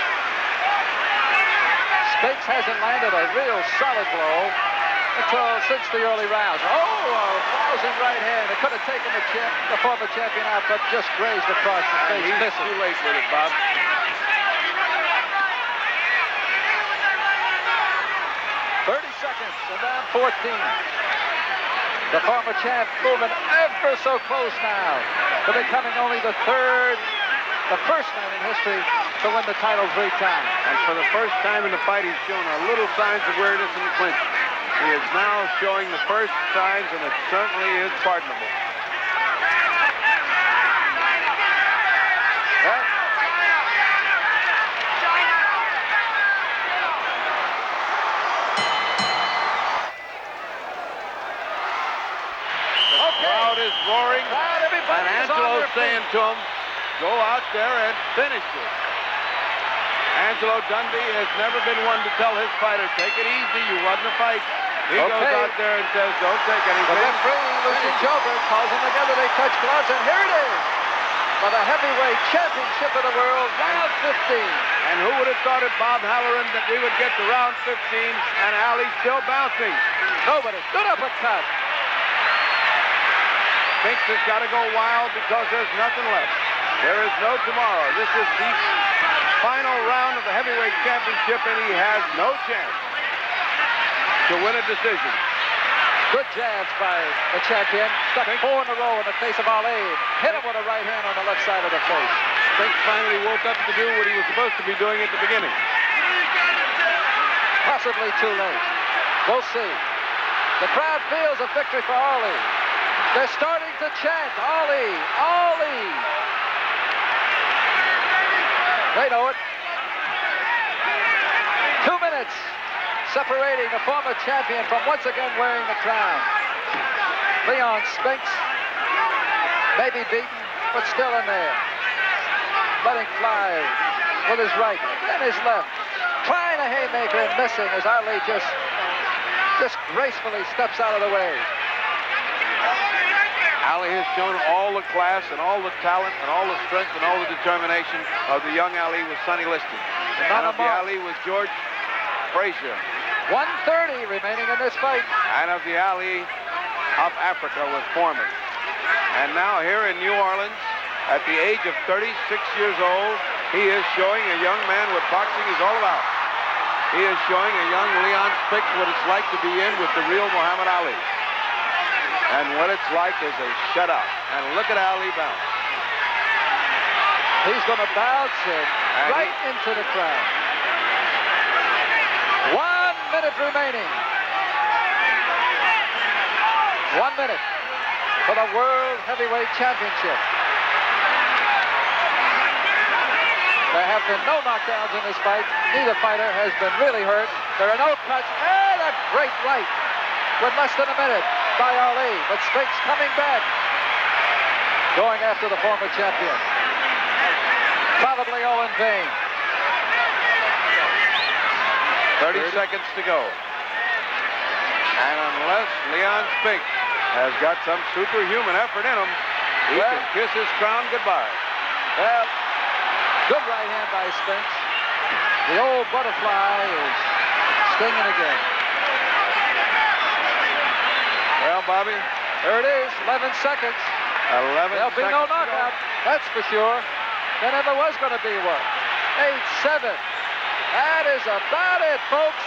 Spinks hasn't landed a real solid blow since the early rounds. Oh, a rousing right hand. It could have taken the former champion out, but just grazed across the face. He's too late with it, Bob. 30 seconds and round 14. The former champ moving ever so close now to becoming only the first man in history to win the title 3 times. And for the first time in the fight, he's shown a little signs of weariness in the clinch. He is now showing the first signs, and it certainly is pardonable. Is roaring, and Angelo's saying to him, go out there and finish it. Angelo Dundee has never been one to tell his fighter, take it easy, you won the fight. He goes out there and says, don't take anything. The referee, Lucian Jover, calls them together, they touch gloves, and here it is for the heavyweight championship of the world, round 15. And who would have thought it, Bob Halloran, that we would get to round 15 and Ali still bouncing? Nobody. Good uppercut. Spinks has got to go wild because there's nothing left. There is no tomorrow. This is the final round of the heavyweight championship, and he has no chance to win a decision. Good jabs by the champion. Stuck 4 in a row in the face of Ali. Hit him with a right hand on the left side of the face. Spinks finally woke up to do what he was supposed to be doing at the beginning. Possibly too late. We'll see. The crowd feels a victory for Ali. They're starting to chant, Ali, Ali. They know it. 2 minutes separating the former champion from once again wearing the crown. Leon Spinks may be beaten, but still in there. Letting fly with his right and his left. Trying a haymaker and missing as Ali just gracefully steps out of the way. Ali has shown all the class and all the talent and all the strength and all the determination of the young Ali with Sonny Liston. And of the Ali with George Frazier. 1:30 remaining in this fight. And of the Ali of Africa with Foreman. And now here in New Orleans, at the age of 36 years old, he is showing a young man what boxing is all about. He is showing a young Leon Spinks what it's like to be in with the real Muhammad Ali. And what it's like is a shutout. And look at Ali bounce. He's going to bounce it right into the crowd. 1 minute remaining. 1 minute for the World Heavyweight Championship. There have been no knockdowns in this fight. Neither fighter has been really hurt. There are no cuts. And a great right with less than a minute by Ali. But Spinks coming back. Going after the former champion. Probably all in vain. 30 seconds to go. And unless Leon Spinks has got some superhuman effort in him, he can kiss his crown goodbye. Well, good right hand by Spinks. The old butterfly is stinging again. Well, Bobby. There it is, 11 seconds. 11 There'll be no knockout, that's for sure. There never was going to be one. 8-7. That is about it, folks.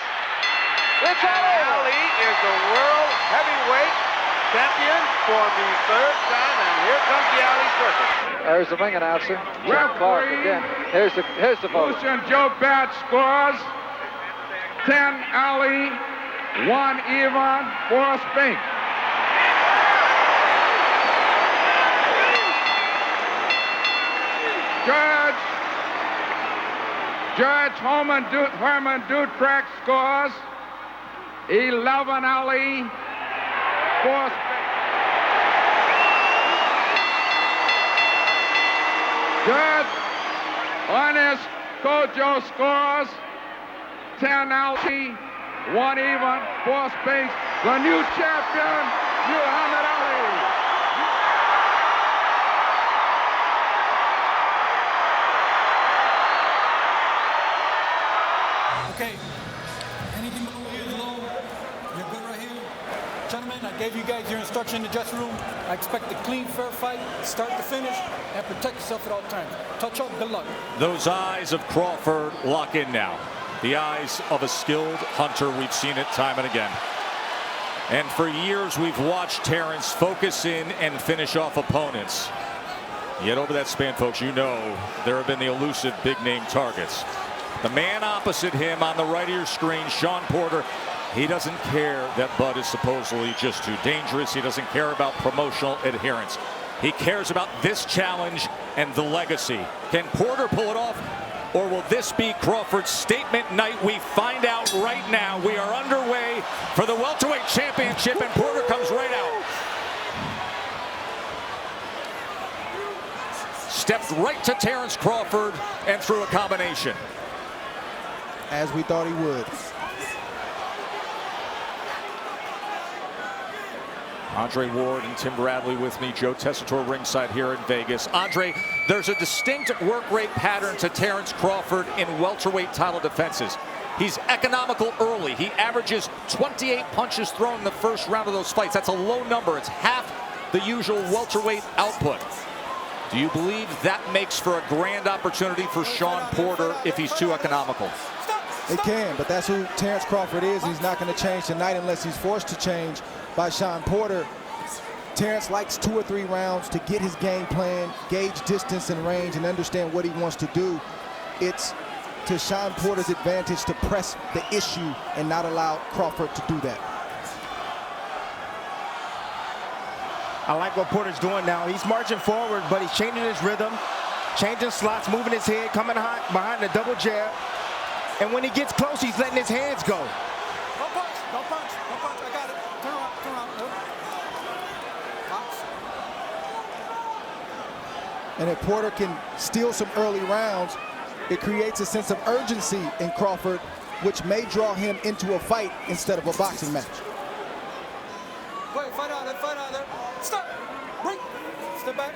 It's all over. Ali is the world heavyweight champion for the 3rd time, and here comes the Ali circus. There's the ring announcer, John Clark again. Here's the vote. Lucian Joe Batch scores 10 Ali, 1 even, 4 Spinks. Judge Herman Dutrack scores 11 Ali, 4 Spinks. Judge Ernest Kojo scores 10 Ali, 1 even, 4 Spinks. The new champion, Muhammad Ali. Okay, anything below? You're good right here? Gentlemen, I gave you guys your instruction in the dressing room. I expect a clean, fair fight, start to finish, and protect yourself at all times. Touch up, good luck. Those eyes of Crawford lock in now. The eyes of a skilled hunter. We've seen it time and again. And for years, we've watched Terrence focus in and finish off opponents. Yet over that span, folks, you know there have been the elusive big-name targets. The man opposite him on the right of your screen, Shawn Porter, he doesn't care that Bud is supposedly just too dangerous. He doesn't care about promotional adherence. He cares about this challenge and the legacy. Can Porter pull it off, or will this be Crawford's statement night? We find out right now. We are underway for the welterweight championship, and Porter comes right out. Stepped right to Terrence Crawford and threw a combination. As we thought he would. Andre Ward and Tim Bradley with me. Joe Tessitore ringside here in Vegas. Andre, there's a distinct work rate pattern to Terrence Crawford in welterweight title defenses. He's economical early. He averages 28 punches thrown in the first round of those fights. That's a low number. It's half the usual welterweight output. Do you believe that makes for a grand opportunity for Shawn Porter if he's too economical? It can, but that's who Terrence Crawford is. He's not going to change tonight unless he's forced to change. by Shawn Porter. Terrence likes 2 or 3 rounds to get his game plan, gauge distance and range, and understand what he wants to do. It's to Shawn Porter's advantage to press the issue and not allow Crawford to do that. I like what Porter's doing now. He's marching forward, but he's changing his rhythm, changing slots, moving his head, coming behind the double jab. And when he gets close, he's letting his hands go. Don't punch, don't punch, don't punch. I got it. Turn around, turn around. Box. And if Porter can steal some early rounds, it creates a sense of urgency in Crawford, which may draw him into a fight instead of a boxing match. Wait, fight out there, fight out there. Stop, break, step back.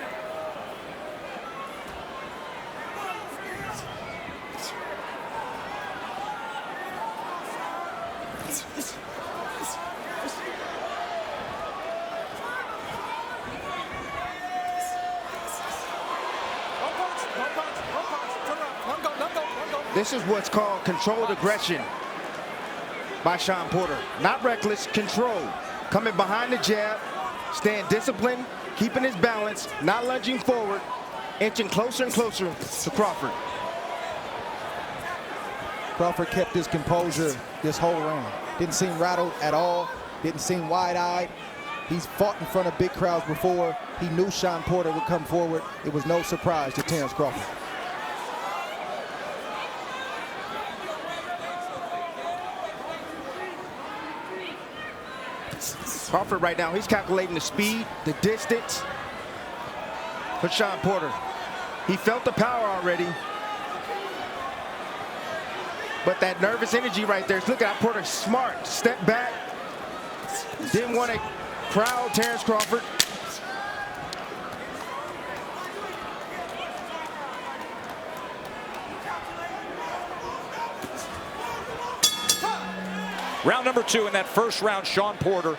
This is what's called controlled aggression by Shawn Porter. Not reckless, controlled. Coming behind the jab, staying disciplined, keeping his balance, not lunging forward, inching closer and closer to Crawford. Crawford kept his composure this whole round. Didn't seem rattled at all, didn't seem wide-eyed. He's fought in front of big crowds before. He knew Shawn Porter would come forward. It was no surprise to Terrence Crawford. Crawford right now, he's calculating the speed, the distance for Shawn Porter. He felt the power already. But that nervous energy right there, look at Porter, smart, step back. Didn't want to crowd Terrence Crawford. Round number 2 in that first round, Shawn Porter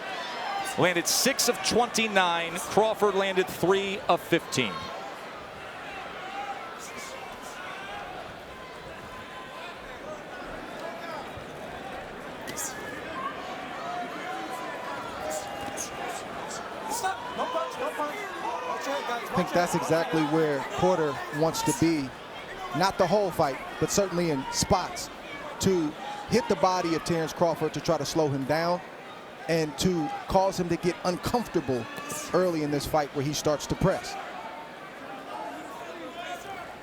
landed 6 of 29. Crawford landed 3 of 15. I think that's exactly where Porter wants to be. Not the whole fight, but certainly in spots to hit the body of Terrence Crawford to try to slow him down and to cause him to get uncomfortable early in this fight where he starts to press.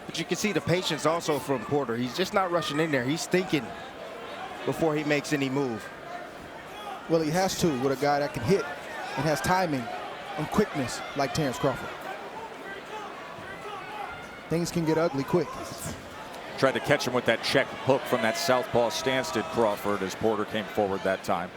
But you can see the patience also from Porter. He's just not rushing in there. He's thinking before he makes any move. Well, he has to with a guy that can hit and has timing and quickness like Terrence Crawford. Things can get ugly quick. Tried to catch him with that check hook from that southpaw stance, did Crawford, as Porter came forward that time.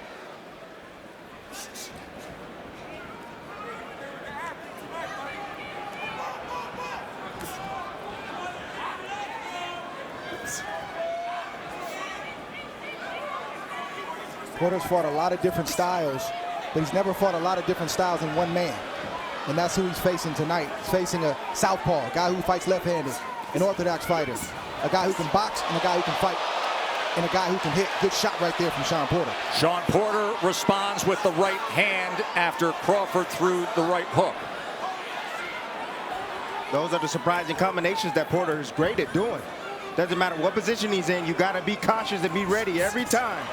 Porter's fought a lot of different styles, but he's never fought a lot of different styles in one man. And that's who he's facing tonight. He's facing a southpaw, a guy who fights left-handed, an orthodox fighter, a guy who can box and a guy who can fight, and a guy who can hit. Good shot right there from Shawn Porter. Shawn Porter responds with the right hand after Crawford threw the right hook. Those are the surprising combinations that Porter is great at doing. Doesn't matter what position he's in, you got to be cautious and be ready every time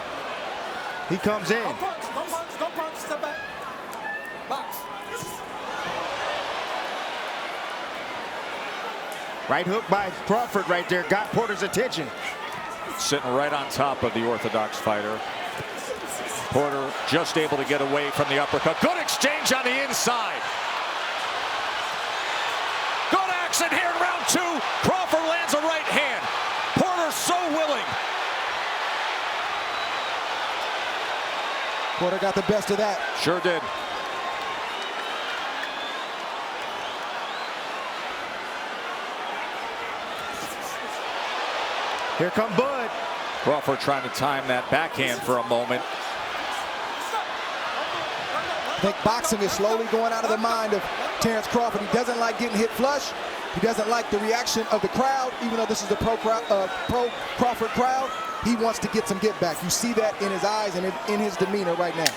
he comes in. Don't punch, don't punch, don't punch, step back. Box. Right hook by Crawford right there got Porter's attention. Sitting right on top of the orthodox fighter. Porter just able to get away from the uppercut. Good exchange on the inside. Good action here in round 2. Crawford lands a right hand. Porter so willing. Porter got the best of that. Sure did. Here come Bud. Crawford trying to time that backhand for a moment. I think boxing is slowly going out of the mind of Terrence Crawford. He doesn't like getting hit flush. He doesn't like the reaction of the crowd, even though this is the pro Crawford crowd. He wants to get some get back. You see that in his eyes and in his demeanor right now.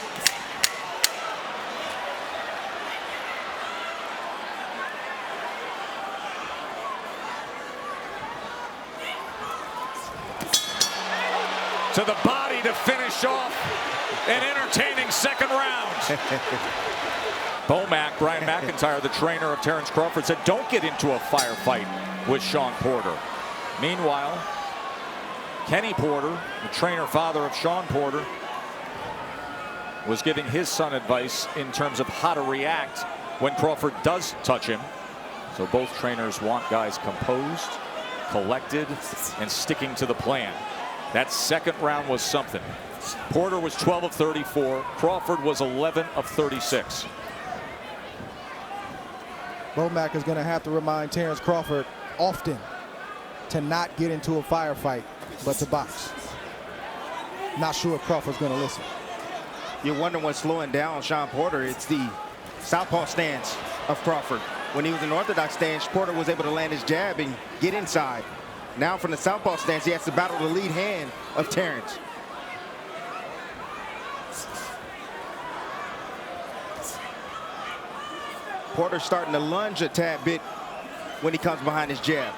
to the body to finish off an entertaining second round. Brian McIntyre, the trainer of Terrence Crawford, said don't get into a firefight with Shawn Porter. Meanwhile, Kenny Porter, the trainer father of Shawn Porter, was giving his son advice in terms of how to react when Crawford does touch him. So both trainers want guys composed, collected, and sticking to the plan. That second round was something. Porter was 12 of 34. Crawford was 11 of 36. Bomac is going to have to remind Terrence Crawford often to not get into a firefight, but to box. Not sure if Crawford's going to listen. You wonder what's slowing down Shawn Porter. It's the southpaw stance of Crawford. When he was in orthodox stance, Porter was able to land his jab and get inside. Now from the southpaw stance, he has to battle the lead hand of Terrence. Porter's starting to lunge a tad bit when he comes behind his jab.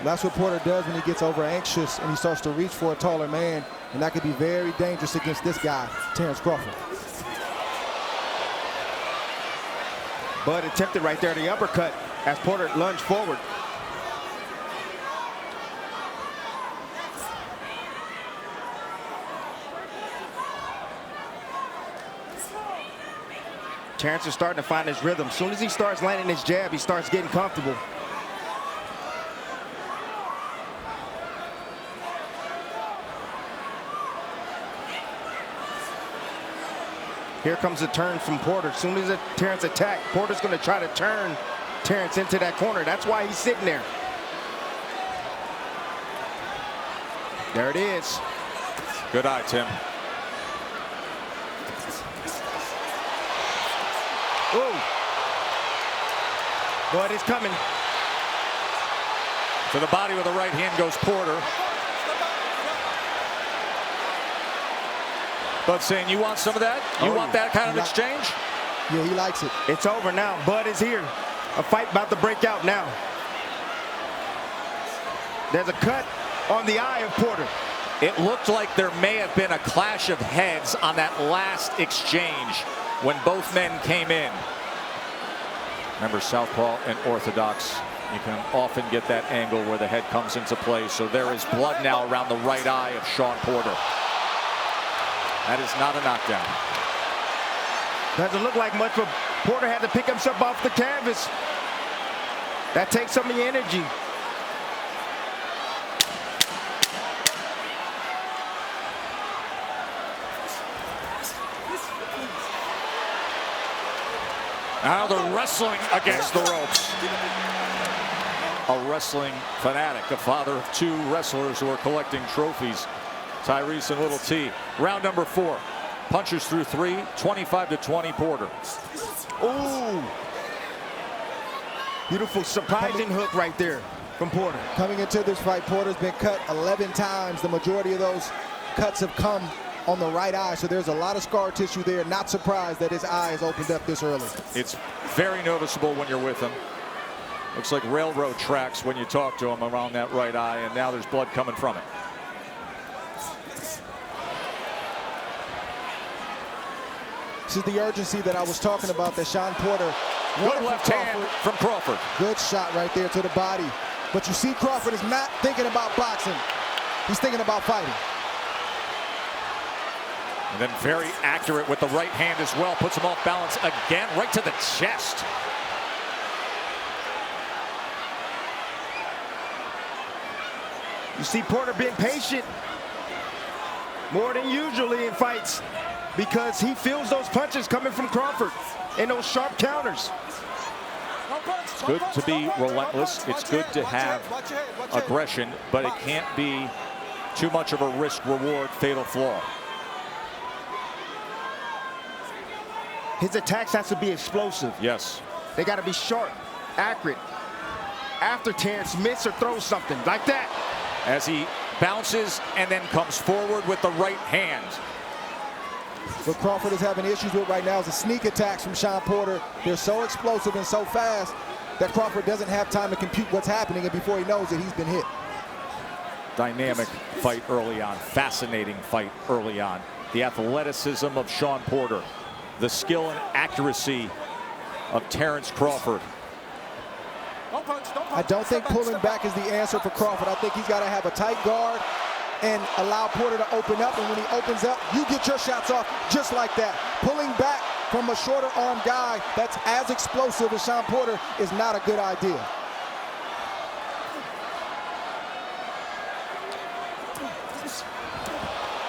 That's what Porter does when he gets over anxious and he starts to reach for a taller man, and that could be very dangerous against this guy, Terrence Crawford. Bud attempted right there the uppercut as Porter lunged forward. Terrence is starting to find his rhythm. As soon as he starts landing his jab, he starts getting comfortable. Here comes the turn from Porter. As soon as Terrence attacks, Porter's going to try to turn Terrence into that corner. That's why he's sitting there. There it is. Good eye, Tim. Ooh. Bud is coming. To the body with the right hand goes Porter. Bud saying, you want some of that? You want that kind of exchange? Yeah, he likes it. It's over now. Bud is here. A fight about to break out now. There's a cut on the eye of Porter. It looked like there may have been a clash of heads on that last exchange when both men came in. Remember, southpaw and orthodox, you can often get that angle where the head comes into play. So there is blood now around the right eye of Shawn Porter. That is not a knockdown. Doesn't look like much, but Porter had to pick himself off the canvas. That takes some of the energy. Now they're wrestling against the ropes. A wrestling fanatic, a father of two wrestlers who are collecting trophies. Tyrese and Little T. Round number 4. Punches through 3, 25-20 Porter. Ooh. Beautiful, surprising hook right there from Porter. Coming into this fight, Porter's been cut 11 times. The majority of those cuts have come on the right eye, so there's a lot of scar tissue there. Not surprised that his eye is opened up this early. It's very noticeable when you're with him. Looks like railroad tracks when you talk to him around that right eye, and now there's blood coming from it. This is the urgency that I was talking about that Shawn Porter. Good left hand from Crawford. Good shot right there to the body. But you see Crawford is not thinking about boxing. He's thinking about fighting. And then very accurate with the right hand as well. Puts him off balance again, right to the chest. You see Porter being patient more than usually in fights because he feels those punches coming from Crawford and those sharp counters. It's good to be relentless. It's good to have aggression, but it can't be too much of a risk-reward fatal flaw. His attacks has to be explosive. Yes. They got to be sharp, accurate. After Terrence misses or throws something like that. As he bounces and then comes forward with the right hand. What Crawford is having issues with right now is the sneak attacks from Shawn Porter. They're so explosive and so fast that Crawford doesn't have time to compute what's happening, and before he knows it, he's been hit. Dynamic fight early on, fascinating fight early on. The athleticism of Shawn Porter, the skill and accuracy of Terence Crawford. I don't think pulling back is the answer for Crawford. I think he's got to have a tight guard and allow Porter to open up, and when he opens up, you get your shots off just like that. Pulling back from a shorter arm guy that's as explosive as Shawn Porter is not a good idea.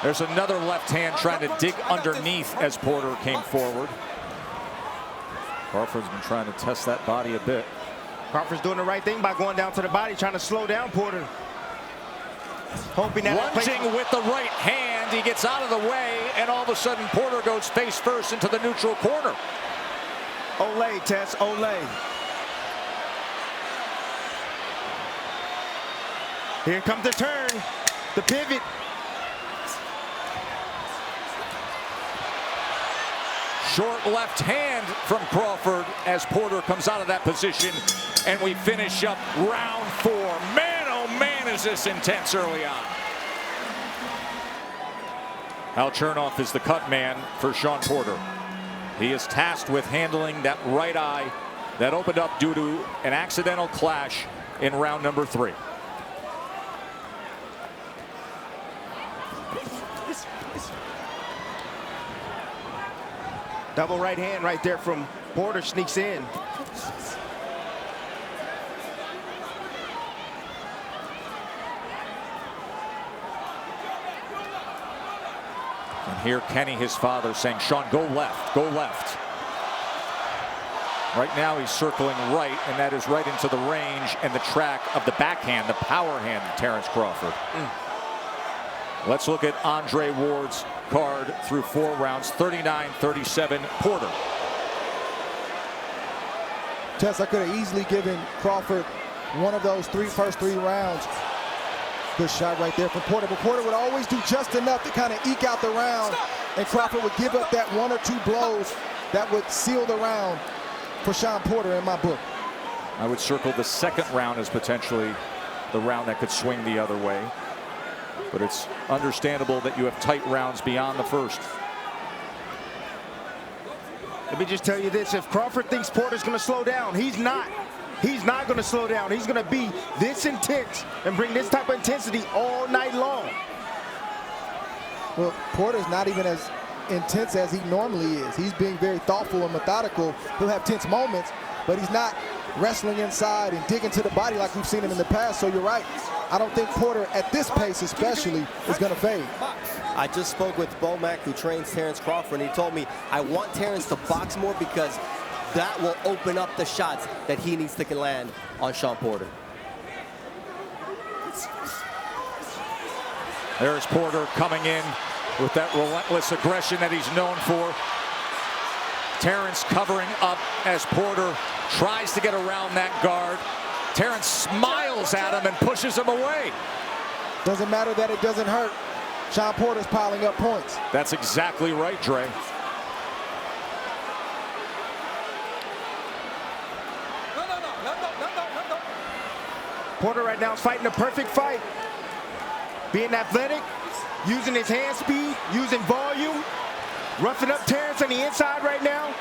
There's another left hand trying to dig underneath as Porter came forward. Crawford's been trying to test that body a bit. Crawford's doing the right thing by going down to the body, trying to slow down Porter. Hoping that lunging with the right hand, he gets out of the way, and all of a sudden Porter goes face first into the neutral corner. Olay, Tess, olay. Here comes the turn, the pivot. Short left hand from Crawford as Porter comes out of that position, and we finish up round 4. Man, oh man, is this intense early on. Al Chernoff is the cut man for Shawn Porter. He is tasked with handling that right eye that opened up due to an accidental clash in round number 3. Double right hand right there from Porter, sneaks in. And here Kenny, his father, saying, Shawn, go left, go left. Right now he's circling right, and that is right into the range and the track of the backhand, the power hand of Terence Crawford. Let's look at Andre Ward's card through 4 rounds, 39-37 Porter. Tess, I could have easily given Crawford one of those first three rounds. Good shot right there from Porter, but Porter would always do just enough to kind of eke out the round, and Crawford would give up that 1 or 2 blows that would seal the round for Shawn Porter in my book. I would circle the second round as potentially the round that could swing the other way. But it's understandable that you have tight rounds beyond the first. Let me just tell you this, if Crawford thinks Porter's going to slow down, he's not. He's not going to slow down. He's going to be this intense and bring this type of intensity all night long. Well, Porter's not even as intense as he normally is. He's being very thoughtful and methodical. He'll have tense moments, but he's not wrestling inside and digging to the body like we've seen him in the past. So you're right. I don't think Porter, at this pace especially, is going to fade. I just spoke with Bomac, who trains Terence Crawford, and he told me, I want Terence to box more because that will open up the shots that he needs to land on Shawn Porter. There's Porter coming in with that relentless aggression that he's known for. Terence covering up as Porter tries to get around that guard. Terence smiles at him and pushes him away. Doesn't matter that it doesn't hurt. Shawn Porter's piling up points. That's exactly right, Dre. Porter right now is fighting a perfect fight. Being athletic, using his hand speed, using volume, roughing up Terence on the inside right now.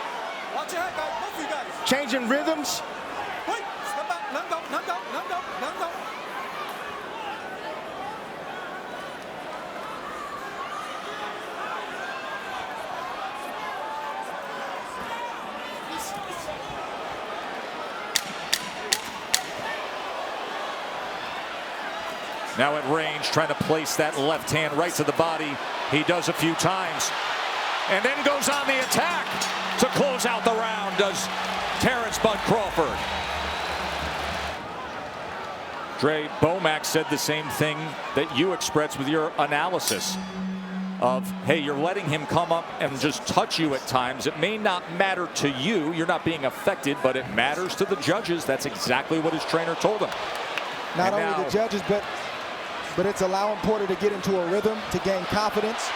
Watch your head, guys. Both of you guys. Changing rhythms. Wait, step back. Let go, let go, let go, let go. Now at range, trying to place that left hand right to the body. He does a few times. And then goes on the attack to close out the round, does Terence Bud Crawford. Dre, Bomac said the same thing that you expressed with your analysis of, hey, you're letting him come up and just touch you at times. It may not matter to you. You're not being affected, but it matters to the judges. That's exactly what his trainer told him. Not only the judges, but it's allowing Porter to get into a rhythm, to gain confidence.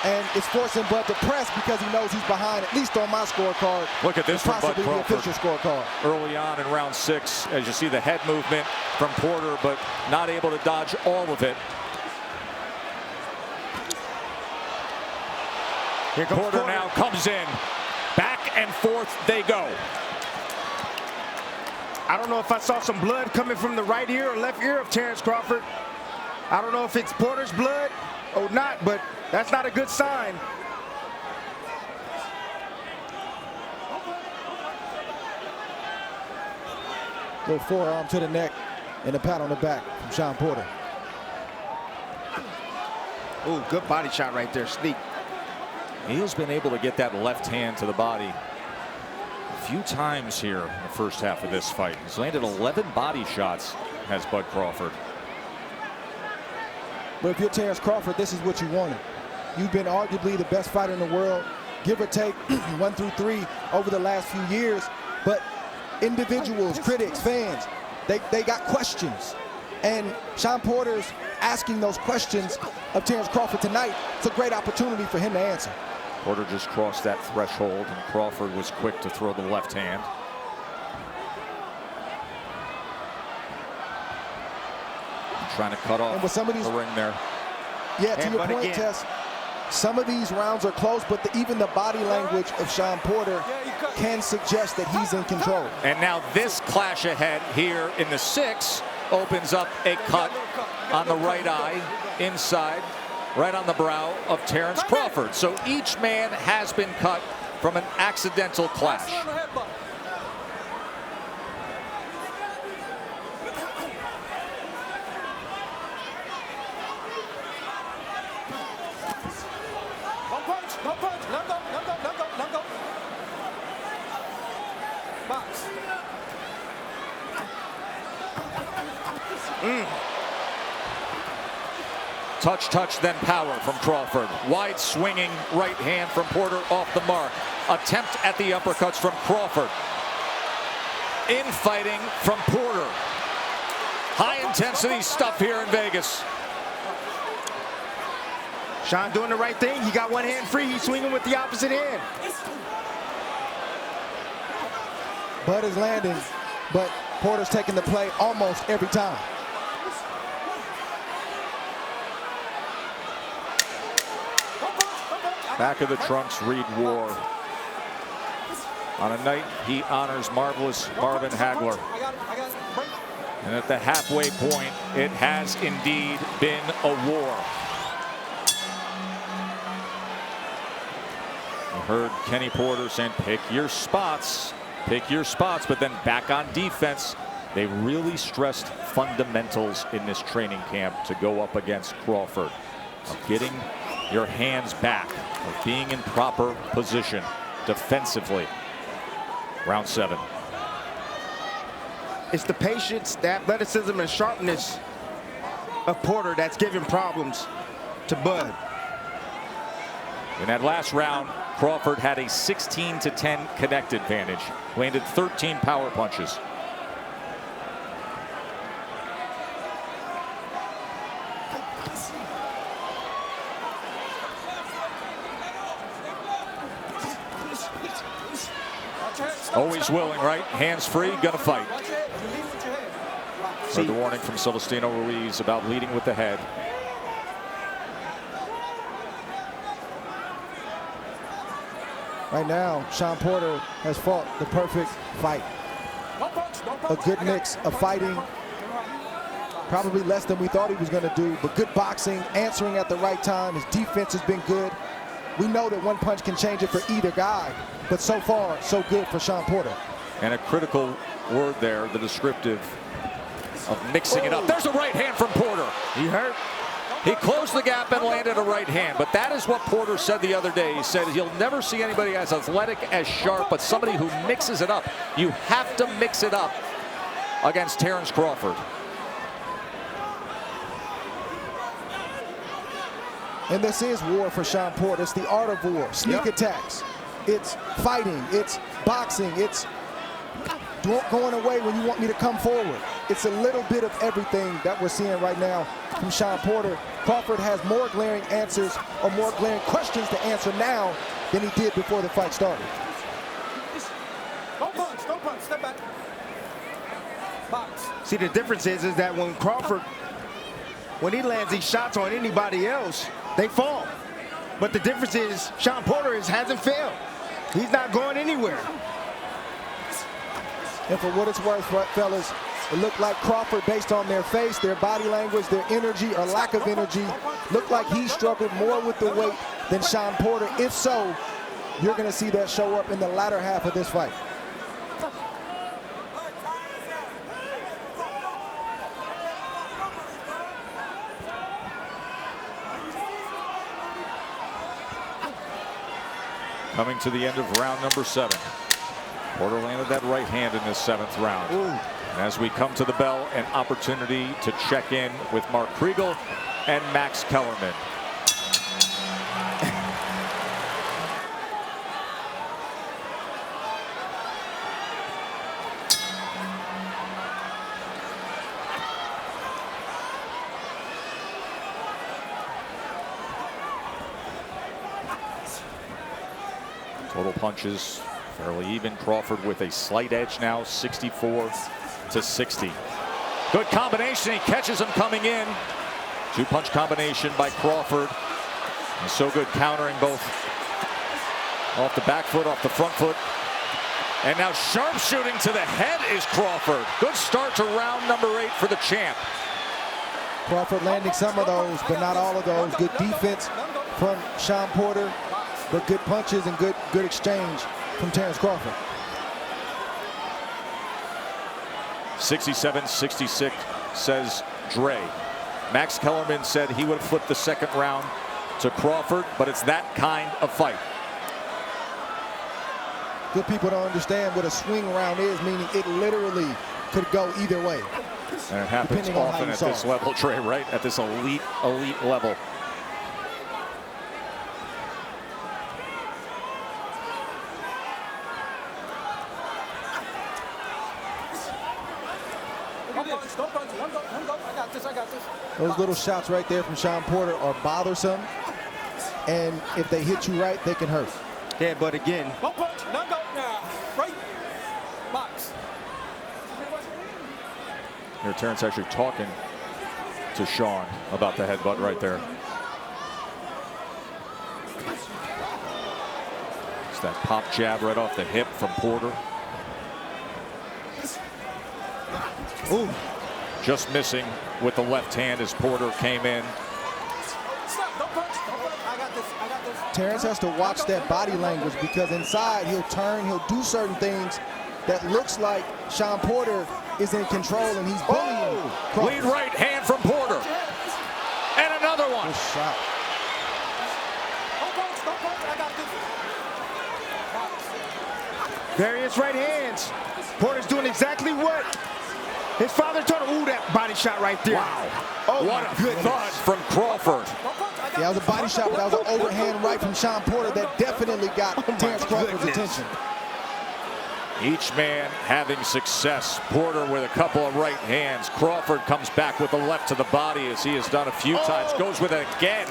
And it's forcing Bud to press because he knows he's behind, at least on my scorecard. Look at this from Bud possibly the official scorecard. Early on in round 6, as you see the head movement from Porter, but not able to dodge all of it. Here comes Porter now comes in. Back and forth they go. I don't know if I saw some blood coming from the right ear or left ear of Terrence Crawford. I don't know if it's Porter's blood or not, but that's not a good sign. Little forearm to the neck and a pat on the back from Shawn Porter. Ooh, good body shot right there, sneak. He has been able to get that left hand to the body a few times here in the first half of this fight. He's landed 11 body shots, has Bud Crawford. But if you're Terrence Crawford, this is what you wanted. You've been arguably the best fighter in the world, give or take 1 through 3 over the last few years. But individuals, critics, fans, they got questions. And Shawn Porter's asking those questions of Terrence Crawford tonight. It's a great opportunity for him to answer. Porter just crossed that threshold, and Crawford was quick to throw the left hand. Trying to cut off the ring there. Yeah, to your point, Tess, some of these rounds are close, but even the body language of Shawn Porter can suggest that he's in control. And now this clash ahead here in the 6th opens up a cut on the right eye, inside, right on the brow of Terrence Crawford. So each man has been cut from an accidental clash. Touch, touch, then power from Crawford. Wide swinging right hand from Porter off the mark. Attempt at the uppercuts from Crawford. Infighting from Porter. High intensity stuff here in Vegas. Shawn doing the right thing. He got one hand free. He's swinging with the opposite hand. Bud is landing, but Porter's taking the play almost every time. Back of the trunks, Reed War. On a night he honors marvelous Marvin Hagler. And at the halfway point, it has indeed been a war. You heard Kenny Porter saying, pick your spots, but then back on defense. They really stressed fundamentals in this training camp to go up against Crawford. Of getting your hands back, of being in proper position defensively. Round 7. It's the patience, the athleticism, and sharpness of Porter that's giving problems to Bud. In that last round, Crawford had a 16-10 connect advantage. Landed 13 power punches. Always willing, right? Hands free, gonna fight. Heard the warning from Celestino Ruiz about leading with the head. Right now, Shawn Porter has fought the perfect fight. A good mix of fighting, probably less than we thought he was going to do, but good boxing, answering at the right time. His defense has been good. We know that one punch can change it for either guy, but so far, so good for Shawn Porter. And a critical word there, the descriptive of mixing it up. There's a right hand from Porter. He hurt. He closed the gap and landed a right hand, but that is what Porter said the other day. He said he'll never see anybody as athletic, as sharp, but somebody who mixes it up. You have to mix it up against Terrence Crawford. And this is war for Shawn Porter. It's the art of war. Sneak attacks. It's fighting. It's boxing. It's going away when you want me to come forward. It's a little bit of everything that we're seeing right now from Sean Porter. Crawford has more glaring answers or more glaring questions to answer now than he did before the fight started. Don't punch, step back. Box. See, the difference is that when Crawford, when he lands these shots on anybody else, they fall. But the difference is Sean Porter hasn't failed. He's not going anywhere. And for what it's worth, fellas, it looked like Crawford, based on their face, their body language, their energy or lack of energy, looked like he struggled more with the weight than Sean Porter. If so, you're going to see that show up in the latter half of this fight. Coming to the end of round number 7. Porter landed that right hand in this 7th round. And as we come to the bell, an opportunity to check in with Mark Kriegel and Max Kellerman. Total punches fairly even. Crawford with a slight edge now, 64-60. Good combination. He catches him coming in. 2-punch combination by Crawford. And so good countering both off the back foot, off the front foot. And now sharpshooting to the head is Crawford. Good start to round number 8 for the champ. Crawford landing some of those, but not all of those. Good defense from Sean Porter, but good punches and good exchange from Terence Crawford. 67-66 says Dre. Max Kellerman said he would have flipped the 2nd round to Crawford, but it's that kind of fight. Good people don't understand what a swing round is, meaning it literally could go either way. And it happens often at this level, Dre, right? At this elite level. Those little shots right there from Sean Porter are bothersome, and if they hit you right, they can hurt. Yeah, but again, right box. Here, Terence actually talking to Sean about the headbutt right there. It's that pop jab right off the hip from Porter. Ooh. Just missing with the left hand as Porter came in. Terence has to watch that body language, because inside he'll turn, he'll do certain things that looks like Sean Porter is in control and he's bullying. Lead right hand from Porter. And another one. Good shot. various right hands. Porter's doing exactly what his father told him. Ooh, that body shot right there. Wow. Oh, what a good thought from Crawford. Yeah, that was a body shot, but that was an overhand right from Sean Porter that definitely got Terence Crawford's attention. Each man having success. Porter with a couple of right hands. Crawford comes back with the left to the body, as he has done a few times. Goes with it again.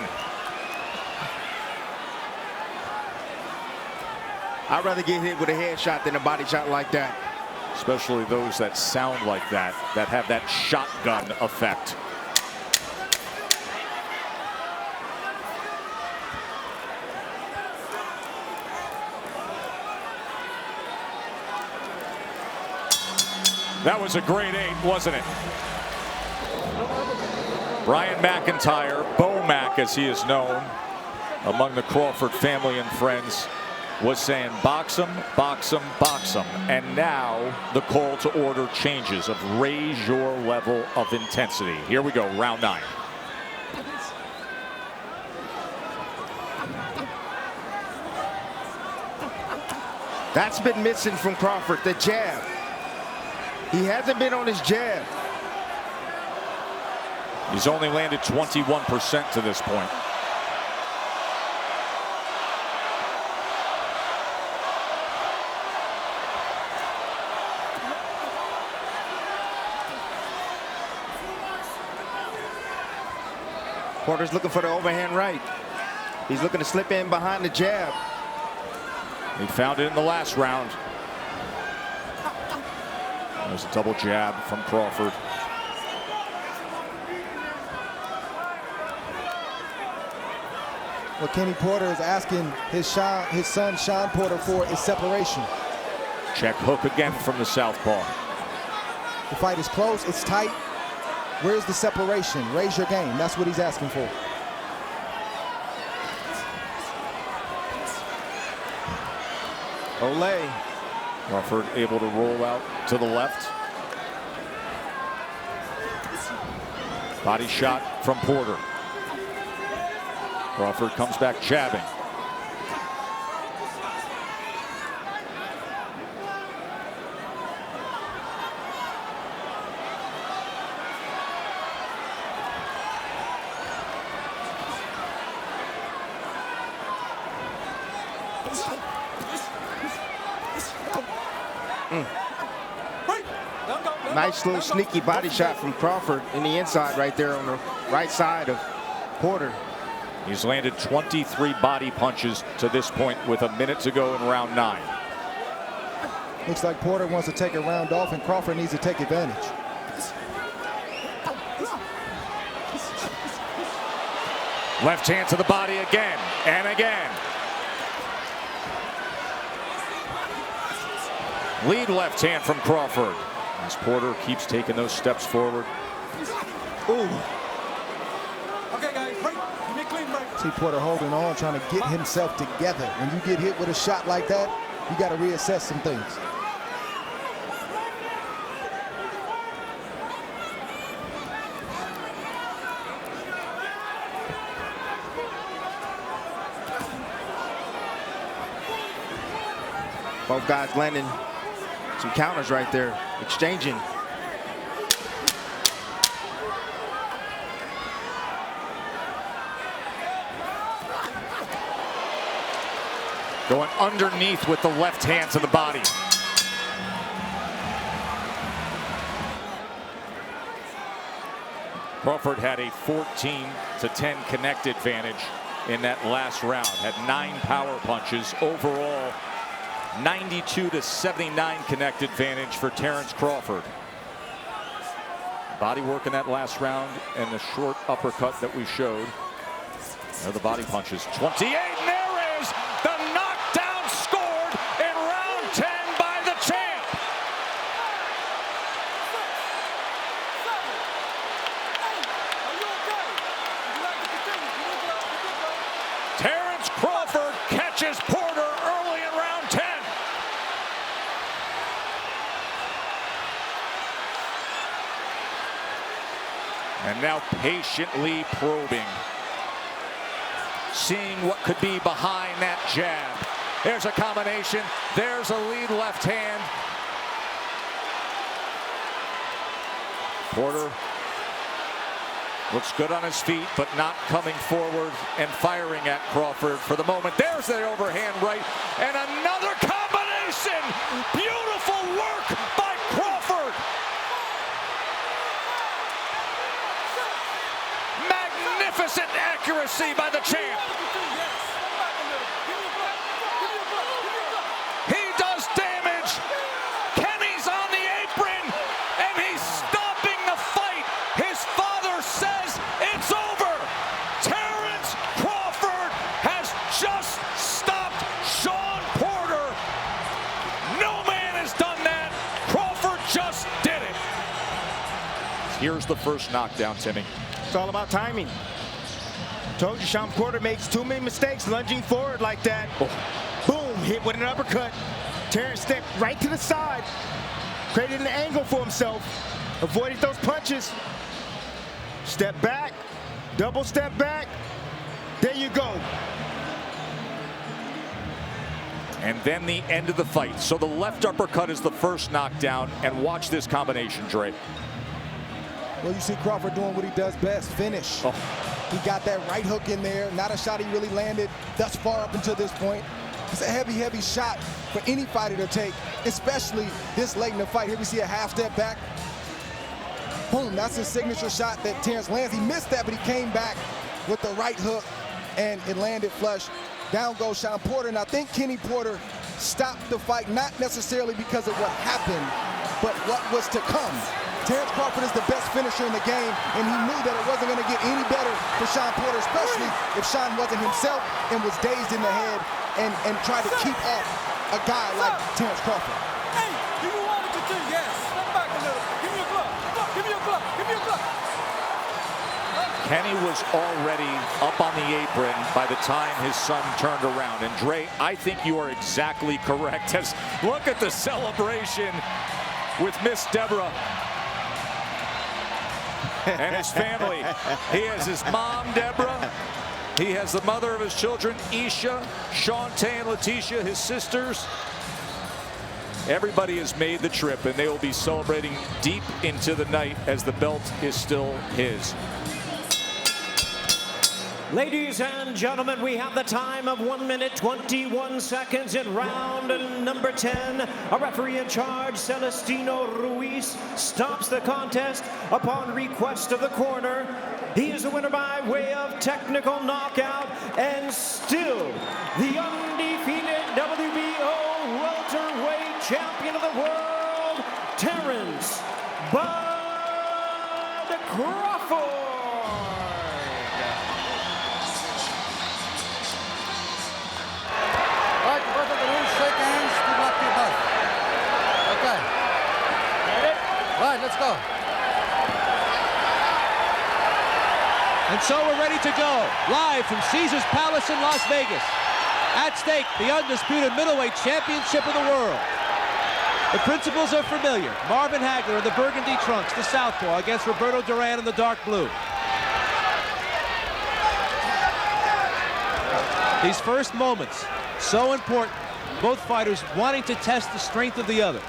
I'd rather get hit with a headshot than a body shot like that. Especially those that sound like that have that shotgun effect. That was a great 8, wasn't it? Brian McIntyre, Bo Mac as he is known among the Crawford family and friends, was saying box him, box him, box him. And now the call to order changes of raise your level of intensity. Here we go, round 9. That's been missing from Crawford, the jab. He hasn't been on his jab. He's only landed 21% to this point. Porter's looking for the overhand right. He's looking to slip in behind the jab. He found it in the last round. There's a double jab from Crawford. What Kenny Porter is asking his son Sean Porter for is separation. Check hook again from the southpaw. The fight is close, it's tight. Where's the separation? Raise your game. That's what he's asking for. Olay. Crawford able to roll out to the left. Body shot from Porter. Crawford comes back jabbing. Nice little sneaky body shot from Crawford in the inside right there on the right side of Porter. He's landed 23 body punches to this point with a minute to go in round 9. Looks like Porter wants to take a round off and Crawford needs to take advantage. Left hand to the body again and again. Lead left hand from Crawford as Porter keeps taking those steps forward. Ooh. Okay, guys, break. Give me a clean break. See Porter holding on, trying to get himself together. When you get hit with a shot like that, you got to reassess some things. Both guys landing some counters right there, exchanging. Going underneath with the left hand to the body. Crawford had a 14-10 connect advantage in that last round. Had 9 power punches. Overall, 92-79 connect advantage for Terrence Crawford. Body work in that last round and the short uppercut that we showed. There are the body punches. 28, and there is the knockdown scored in round 10 by the champ. Terrence Crawford catches Porter early in round 10. And now patiently probing. Seeing what could be behind that jab. There's a combination. There's a lead left hand. Porter looks good on his feet, but not coming forward and firing at Crawford for the moment. There's the overhand right, and another combination. Beautiful work by Crawford. Magnificent accuracy by the champ. He does damage. Kenny's on the apron, and he's stopping the fight. His father says it's over. Terrence Crawford has just stopped Sean Porter. No man has done that. Crawford just did it. Here's the first knockdown, Timmy. It's all about timing. Told you, Sean Porter makes too many mistakes lunging forward like that. Oh. Boom, hit with an uppercut. Terrence stepped right to the side, created an angle for himself, avoided those punches. Step back, double step back. There you go. And then the end of the fight. So the left uppercut is the first knockdown, and watch this combination, Dre. Well, you see Crawford doing what he does best, finish. Oh. He got that right hook in there. Not a shot he really landed thus far up until this point. It's a heavy, heavy shot for any fighter to take, especially this late in the fight. Here we see a half step back. Boom, that's his signature shot that Terrence lands. He missed that, but he came back with the right hook, and it landed flush. Down goes Shawn Porter, and I think Kenny Porter stopped the fight, not necessarily because of what happened, but what was to come. Terrence Crawford is the best finisher in the game, and he knew that it wasn't going to get any better for Shawn Porter, especially if Shawn wasn't himself and was dazed in the head and tried to keep off a guy like Terrence Crawford. Hey, do you want to continue? Yes. Step back a little. Give me a glove. Give me a glove. Give me a glove. Kenny was already up on the apron by the time his son turned around. And Dre, I think you are exactly correct. As look at the celebration with Miss Deborah and his family. He has his mom, Deborah. He has the mother of his children, Isha, Shantae, and Letitia, his sisters. Everybody has made the trip, and they will be celebrating deep into the night as the belt is still his. Ladies and gentlemen, we have the time of 1 minute 21 seconds in round number 10. A referee in charge, Celestino Ruiz, stops the contest upon request of the corner. He is the winner by way of technical knockout and still the undefeated WBO welterweight champion of the world, Terrence "Bud" Crawford. Shake hands, good luck to you both. Okay. Right, let's go. And so we're ready to go. Live from Caesars Palace in Las Vegas. At stake, the undisputed middleweight championship of the world. The principles are familiar. Marvin Hagler in the burgundy trunks, the southpaw, against Roberto Duran in the dark blue. These first moments, so important. Both fighters wanting to test the strength of the other.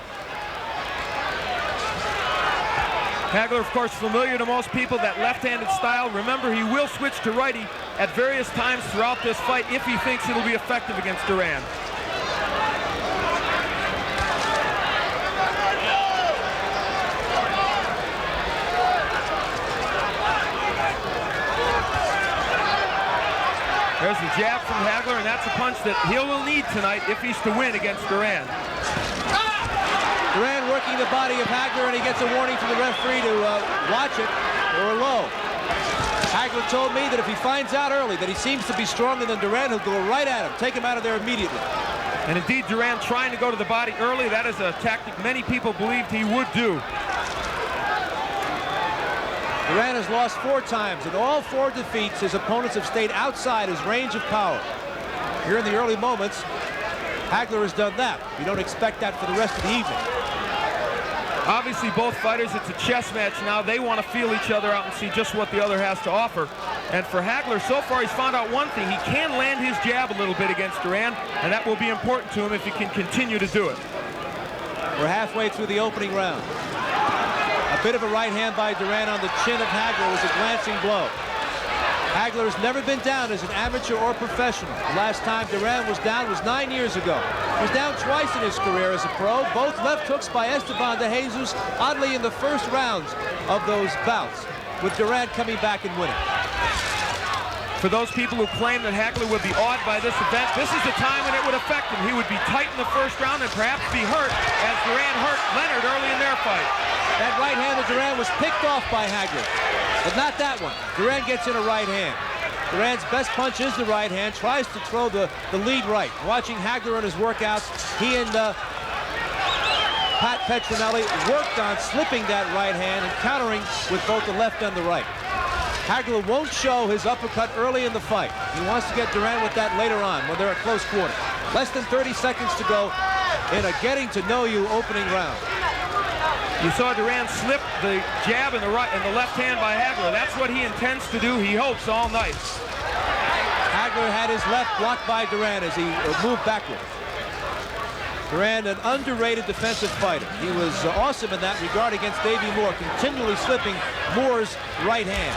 Hagler, of course, familiar to most people, that left-handed style. Remember, he will switch to righty at various times throughout this fight if he thinks it'll be effective against Duran. There's the jab from Hagler, and that's a punch that he will need tonight if he's to win against Duran. Duran working the body of Hagler, and he gets a warning from the referee to watch it or low. Hagler told me that if he finds out early that he seems to be stronger than Duran, he'll go right at him, take him out of there immediately. And indeed, Duran trying to go to the body early, that is a tactic many people believed he would do. Duran has lost 4 times. In all 4 defeats, his opponents have stayed outside his range of power. Here in the early moments, Hagler has done that. You don't expect that for the rest of the evening. Obviously, both fighters, it's a chess match now. They want to feel each other out and see just what the other has to offer. And for Hagler, so far, he's found out one thing. He can land his jab a little bit against Duran, and that will be important to him if he can continue to do it. We're halfway through the opening round. A bit of a right hand by Duran on the chin of Hagler was a glancing blow. Hagler has never been down as an amateur or professional. The last time Duran was down was 9 years ago. He was down twice in his career as a pro, both left hooks by Esteban de Jesus, oddly in the first rounds of those bouts, with Duran coming back and winning. For those people who claim that Hagler would be awed by this event, this is the time when it would affect him. He would be tight in the first round and perhaps be hurt, as Duran hurt Leonard early in their fight. That right hand of Duran was picked off by Hagler, but not that one. Duran gets in a right hand. Duran's best punch is the right hand, tries to throw the lead right. Watching Hagler in his workouts, he and Pat Petronelli worked on slipping that right hand and countering with both the left and the right. Hagler won't show his uppercut early in the fight. He wants to get Duran with that later on when they're at close quarter. Less than 30 seconds to go in a getting-to-know-you opening round. You saw Duran slip the jab in the right and the left hand by Hagler. That's what he intends to do, he hopes, all night. Hagler had his left blocked by Duran as he moved backward. Duran, an underrated defensive fighter. He was awesome in that regard against Davey Moore, continually slipping Moore's right hand.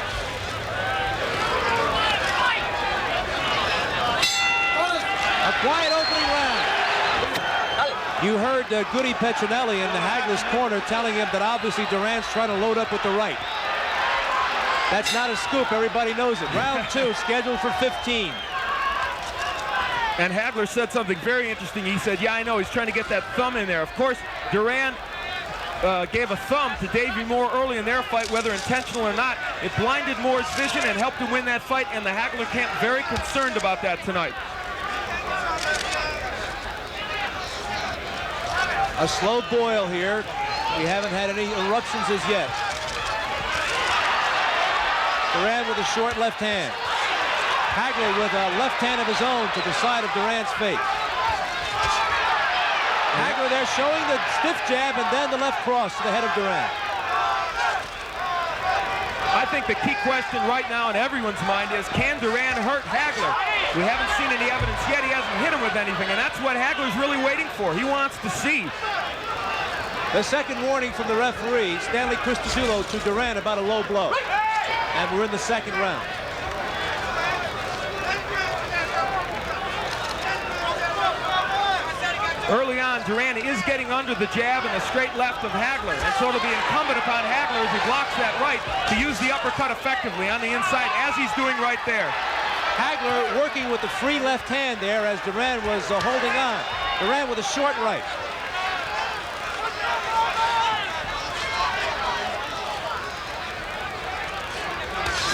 A quiet opening round. You heard Goody Petronelli in the Hagler's corner telling him that obviously Duran's trying to load up with the right. That's not a scoop. Everybody knows it. Round 2 scheduled for 15. And Hagler said something very interesting. He said, yeah, I know, he's trying to get that thumb in there. Of course, Duran gave a thumb to Davey Moore early in their fight, whether intentional or not. It blinded Moore's vision and helped him win that fight, and the Hagler camp very concerned about that tonight. A slow boil here. We haven't had any eruptions as yet. Duran with a short left hand. Hagler with a left hand of his own to the side of Duran's face. Hagler there showing the stiff jab and then the left cross to the head of Duran. I think the key question right now in everyone's mind is, can Duran hurt Hagler? We haven't seen any evidence yet. He hasn't hit him with anything, and that's what Hagler's really waiting for. He wants to see. The second warning from the referee, Stanley Cristosulo to Duran about a low blow. And we're in the second round. Early on, Duran is getting under the jab and the straight left of Hagler, and so it'll be incumbent upon Hagler, as he blocks that right, to use the uppercut effectively on the inside, as he's doing right there. Hagler working with the free left hand there as Duran was holding on. Duran with a short right.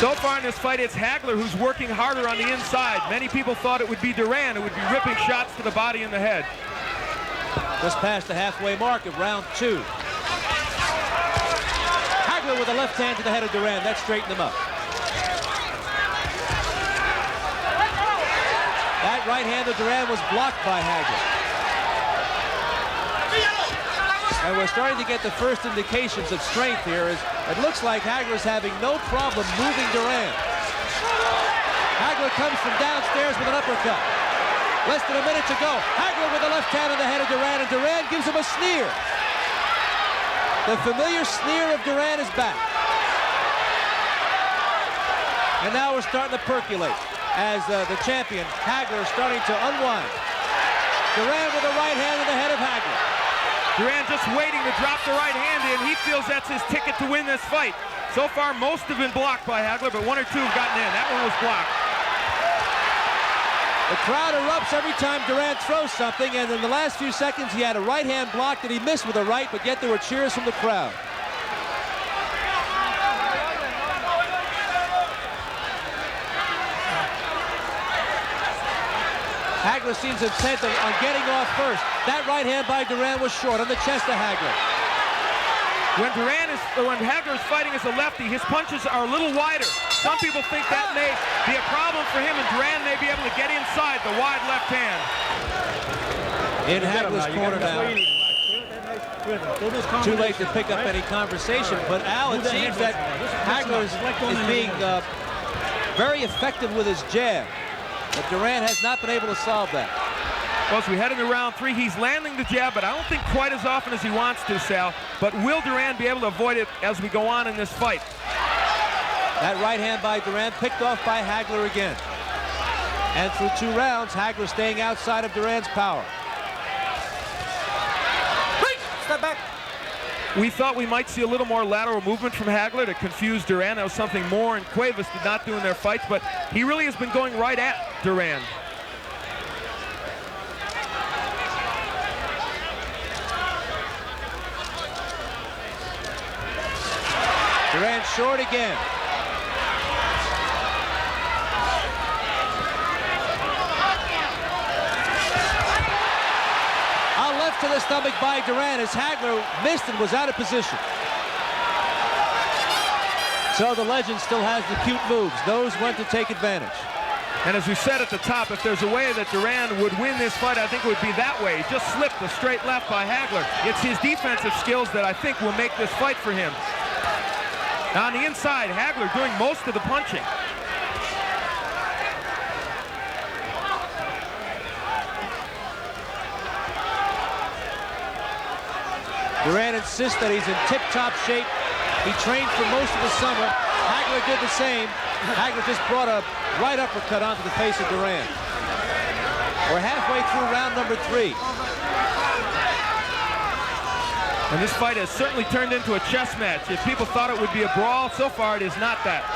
So far in this fight, it's Hagler who's working harder on the inside. Many people thought it would be Duran who would be ripping shots to the body and the head. Just past the halfway mark of round 2. Hagler with a left hand to the head of Duran. That straightened him up. That right hand of Duran was blocked by Hagler. And we're starting to get the first indications of strength here. As it looks like Hagler's having no problem moving Duran. Hagler comes from downstairs with an uppercut. Less than a minute to go. Hagler with the left hand on the head of Duran, and Duran gives him a sneer. The familiar sneer of Duran is back. And now we're starting to percolate as the champion, Hagler, is starting to unwind. Duran with the right hand on the head of Hagler. Duran just waiting to drop the right hand in. He feels that's his ticket to win this fight. So far, most have been blocked by Hagler, but 1 or 2 have gotten in. That one was blocked. The crowd erupts every time Duran throws something, and in the last few seconds, he had a right hand block that he missed with a right, but yet there were cheers from the crowd. Hagler seems intent on getting off first. That right hand by Duran was short on the chest of Hagler. When Hagler is fighting as a lefty, his punches are a little wider. Some people think that may be a problem for him, and Duran may be able to get inside the wide left hand. In Hagler's corner now. Too late to pick up any conversation, but Al, it seems that Hagler is being very effective with his jab. But Duran has not been able to solve that. Well, as we head into round 3, he's landing the jab, but I don't think quite as often as he wants to, Sal. But will Duran be able to avoid it as we go on in this fight? That right hand by Duran picked off by Hagler again. And through 2 rounds, Hagler staying outside of Duran's power. Step back. We thought we might see a little more lateral movement from Hagler to confuse Duran. That was something Moore and Cuevas did not do in their fights, but he really has been going right at Duran. Duran short again. To the stomach by Duran as Hagler missed and was out of position. So the legend still has the cute moves, knows when to take advantage. And as we said at the top, if there's a way that Duran would win this fight, I think it would be that way. He just slipped the straight left by Hagler. It's his defensive skills that I think will make this fight for him. Now on the inside, Hagler doing most of the punching. Duran insists that he's in tip-top shape. He trained for most of the summer. Hagler did the same. Hagler just brought a right uppercut onto the face of Duran. We're halfway through round number 3. And this fight has certainly turned into a chess match. If people thought it would be a brawl, so far it is not that.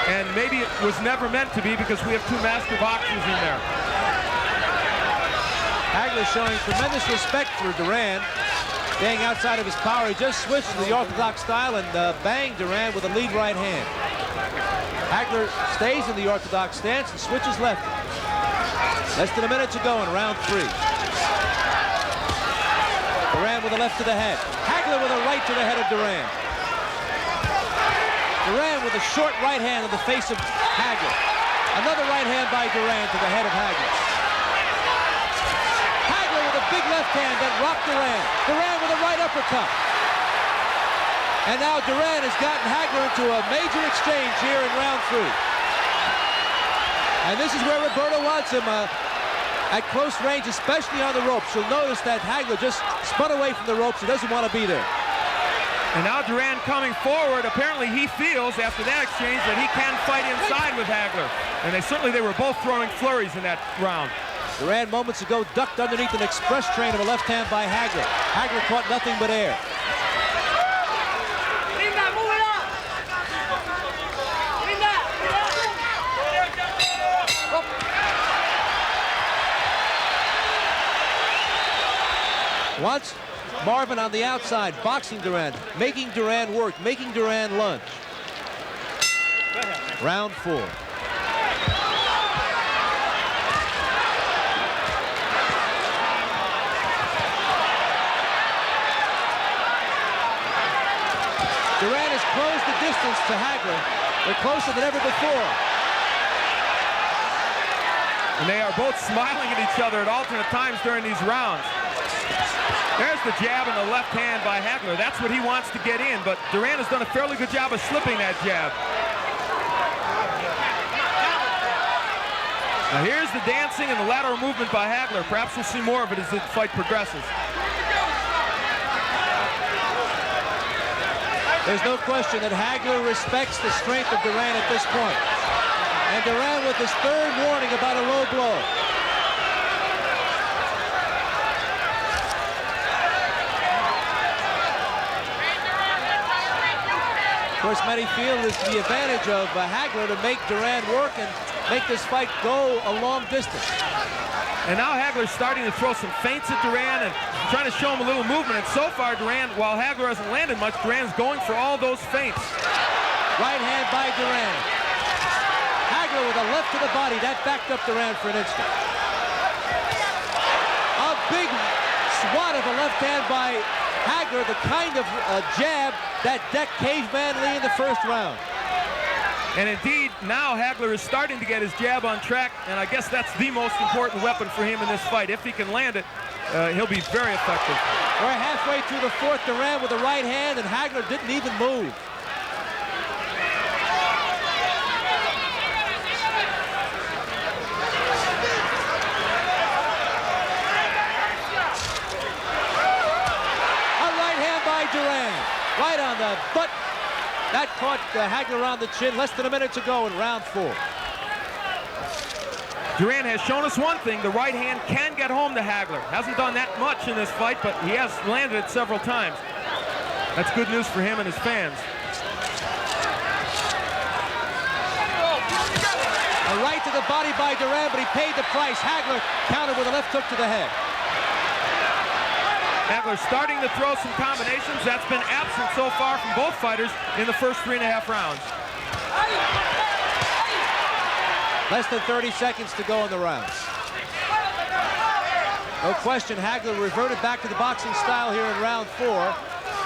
and maybe it was never meant to be because we have two master boxers in there. Hagler showing tremendous respect for Duran, staying outside of his power. He just switched to the orthodox style and banged Duran with a lead right hand. Hagler stays in the orthodox stance and switches left. Less than a minute to go in round 3. Duran with a left to the head. Hagler with a right to the head of Duran. Duran with a short right hand in the face of Hagler. Another right hand by Duran to the head of Hagler. Hagler with a big left hand that rocked Duran. Duran with a right uppercut. And now Duran has gotten Hagler into a major exchange here in round 3. And this is where Roberto wants him at close range, especially on the ropes. You'll notice that Hagler just spun away from the ropes. He doesn't want to be there. And now Duran coming forward. Apparently he feels after that exchange that he can fight inside with Hagler. And they were both throwing flurries in that round. Duran moments ago ducked underneath an express train of a left hand by Hagler. Hagler caught nothing but air. Once Marvin on the outside, boxing Duran, making Duran work, making Duran lunge. Round 4. Duran has closed the distance to Hagler. They're closer than ever before. And they are both smiling at each other at alternate times during these rounds. There's the jab and the left hand by Hagler. That's what he wants to get in, but Duran has done a fairly good job of slipping that jab. Now here's the dancing and the lateral movement by Hagler. Perhaps we'll see more of it as the fight progresses. There's no question that Hagler respects the strength of Duran at this point. And Duran with his 3rd warning about a low blow. Of course, many feel it's the advantage of Hagler to make Duran work and make this fight go a long distance. And now Hagler's starting to throw some feints at Duran and trying to show him a little movement. And so far, Duran, while Hagler hasn't landed much, Duran's going for all those feints. Right hand by Duran. Hagler with a left to the body. That backed up Duran for an instant. A big swat of a left hand by Hagler, the kind of jab that decked Caveman Lee in the 1st round. And indeed, now Hagler is starting to get his jab on track, and I guess that's the most important weapon for him in this fight. If he can land it, he'll be very effective. We're halfway through the 4th. Duran with a right hand, and Hagler didn't even move. Duran, right on the butt. That caught Hagler on the chin. Less than a minute to go in round 4. Duran has shown us one thing. The right hand can get home to Hagler. Hasn't done that much in this fight, but he has landed it several times. That's good news for him and his fans. A right to the body by Duran, but he paid the price. Hagler countered with a left hook to the head. Hagler starting to throw some combinations. That's been absent so far from both fighters in the first 3.5 rounds. Less than 30 seconds to go in the rounds. No question, Hagler reverted back to the boxing style here in round 4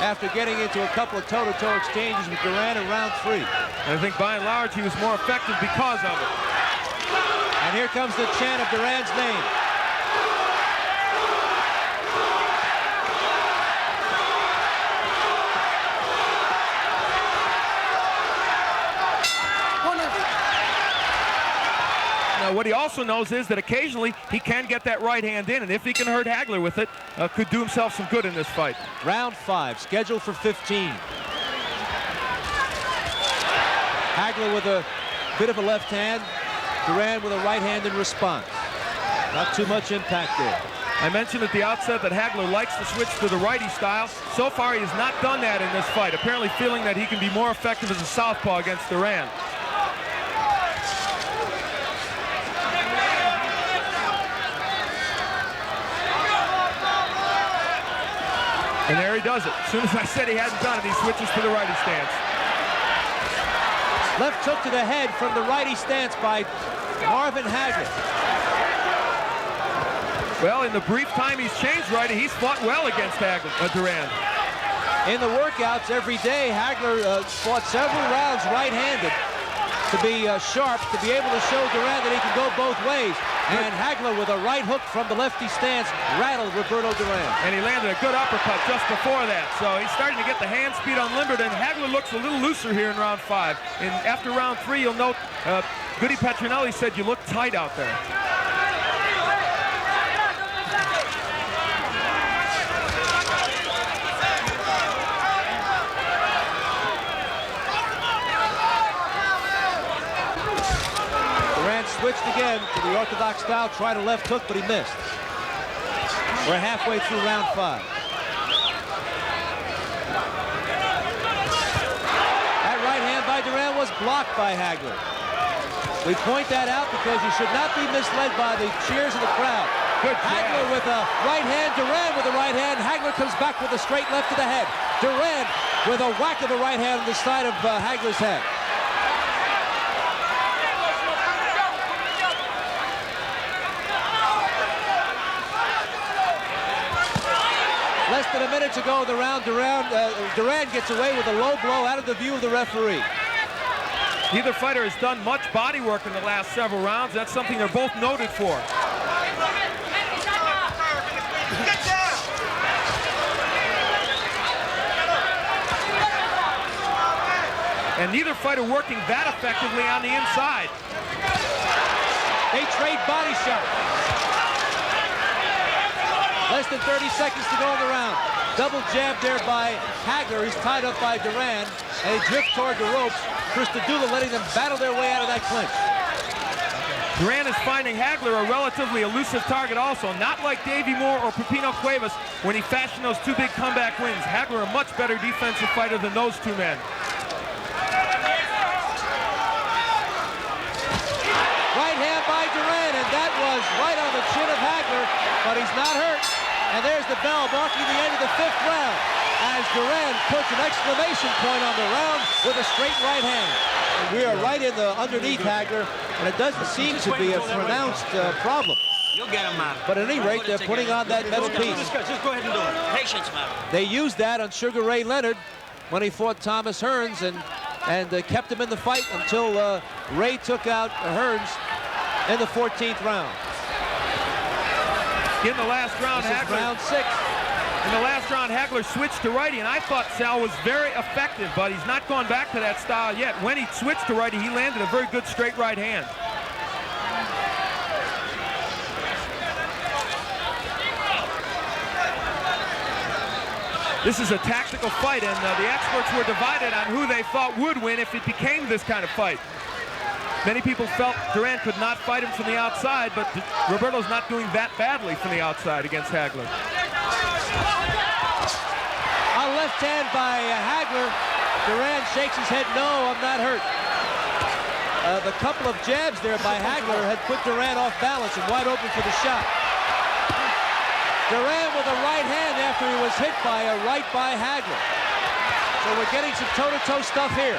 after getting into a couple of toe-to-toe exchanges with Duran in round 3. And I think by and large he was more effective because of it. And here comes the chant of Duran's name. What he also knows is that occasionally he can get that right hand in, and if he can hurt Hagler with it, could do himself some good in this fight. Round 5, scheduled for 15. Hagler with a bit of a left hand, Duran with a right hand in response. Not too much impact there. I mentioned at the outset that Hagler likes to switch to the righty style. So far, he has not done that in this fight, apparently feeling that he can be more effective as a southpaw against Duran. And there he does it. As soon as I said he hadn't done it, he switches to the righty stance. Left hook to the head from the righty stance by Marvin Hagler. Well, in the brief time he's changed righty, he's fought well against Duran. In the workouts every day, Hagler fought several rounds right-handed to be sharp, to be able to show Duran that he can go both ways. And Hagler with a right hook from the lefty stance rattled Roberto Duran. And he landed a good uppercut just before that. So he's starting to get the hand speed unlimited, and Hagler looks a little looser here in round 5. And after round 3, you'll note Goody Petronelli said you look tight out there. Switched again to the orthodox style, tried a left hook, but he missed. We're halfway through round 5. That right hand by Duran was blocked by Hagler. We point that out because you should not be misled by the cheers of the crowd. Hagler with a right hand, Duran with a right hand. Hagler comes back with a straight left to the head. Duran with a whack of a right hand on the side of Hagler's head. Less than a minute to go in the round. Duran gets away with a low blow out of the view of the referee. Neither fighter has done much body work in the last several rounds. That's something they're both noted for. And neither fighter working that effectively on the inside. They trade body shots. Less than 30 seconds to go in the round. Double jab there by Hagler. He's tied up by Duran. And they drift toward the ropes. Christodoulou letting them battle their way out of that clinch. Duran is finding Hagler a relatively elusive target also. Not like Davey Moore or Pepino Cuevas when he fashioned those 2 big comeback wins. Hagler a much better defensive fighter than those 2 men. Right hand by Duran, and that was right on the chin of Hagler, but he's not hurt. And there's the bell marking the end of the 5th round as Duran puts an exclamation point on the round with a straight right hand. And we are right in the underneath Hagler, and it doesn't seem to be a pronounced problem. You'll get him out. But at any rate, they're putting on that metal piece. Just go ahead and do it. Patience, man. They used that on Sugar Ray Leonard when he fought Thomas Hearns and kept him in the fight until Ray took out Hearns in the 14th round. In the last round, round 6. In the last round, Hagler switched to righty, and I thought Sal was very effective, but he's not gone back to that style yet. When he switched to righty, he landed a very good straight right hand. This is a tactical fight, and the experts were divided on who they thought would win if it became this kind of fight. Many people felt Duran could not fight him from the outside, but Roberto's not doing that badly from the outside against Hagler. A left hand by Hagler. Duran shakes his head, no, I'm not hurt. The couple of jabs there by Hagler had put Duran off balance and wide open for the shot. Duran with a right hand after he was hit by a right by Hagler. So we're getting some toe-to-toe stuff here.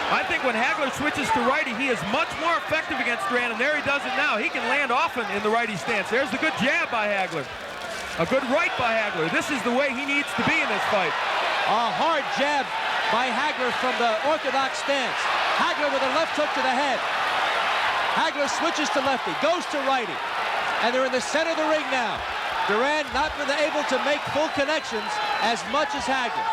I think when Hagler switches to righty, he is much more effective against Duran, and there he does it now. He can land often in the righty stance. There's the good jab by Hagler. A good right by Hagler. This is the way he needs to be in this fight. A hard jab by Hagler from the orthodox stance. Hagler with a left hook to the head. Hagler switches to lefty, goes to righty. And they're in the center of the ring now. Duran not been able to make full connections as much as Hagler.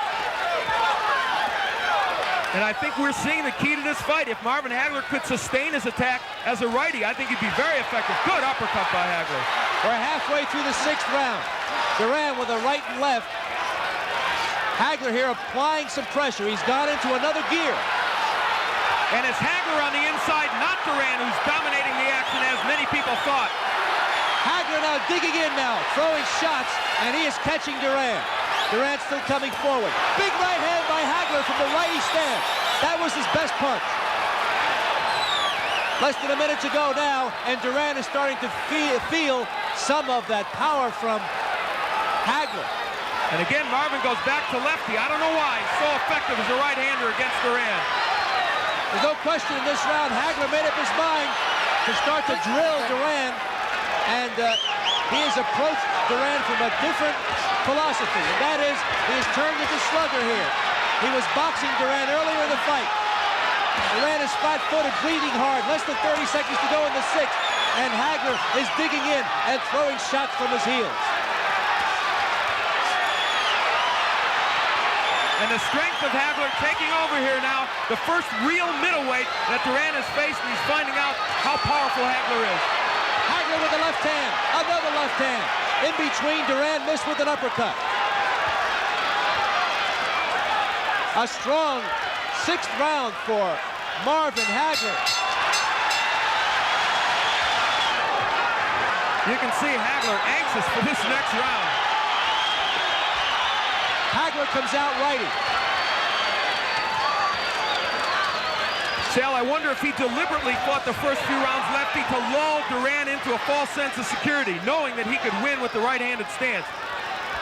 And I think we're seeing the key to this fight. If Marvin Hagler could sustain his attack as a righty, I think he'd be very effective. Good uppercut by Hagler. We're halfway through the 6th round. Duran with a right and left. Hagler here applying some pressure. He's gone into another gear. And it's Hagler on the inside, not Duran, who's dominating the action as many people thought. Hagler now digging in now, throwing shots, and he is catching Duran. Duran still coming forward. Big right hand by Hagler from the righty stance. That was his best punch. Less than a minute to go now, and Duran is starting to feel some of that power from Hagler. And again, Marvin goes back to lefty. I don't know why. He's so effective as a right-hander against Duran. There's no question in this round, Hagler made up his mind to start to drill Duran, and he has approached Duran from a different philosophy, and that is he has turned into slugger here. He was boxing Duran earlier in the fight. Duran is flat-footed, breathing hard, less than 30 seconds to go in the 6th, and Hagler is digging in and throwing shots from his heels. And the strength of Hagler taking over here now, the first real middleweight that Duran has faced, and he's finding out how powerful Hagler is. Hagler with the left hand, another left hand. In between, Duran missed with an uppercut. A strong 6th round for Marvin Hagler. You can see Hagler anxious for this next round. Hagler comes out righty. Sal, I wonder if he deliberately fought the first few rounds lefty to lull Duran into a false sense of security, knowing that he could win with the right-handed stance.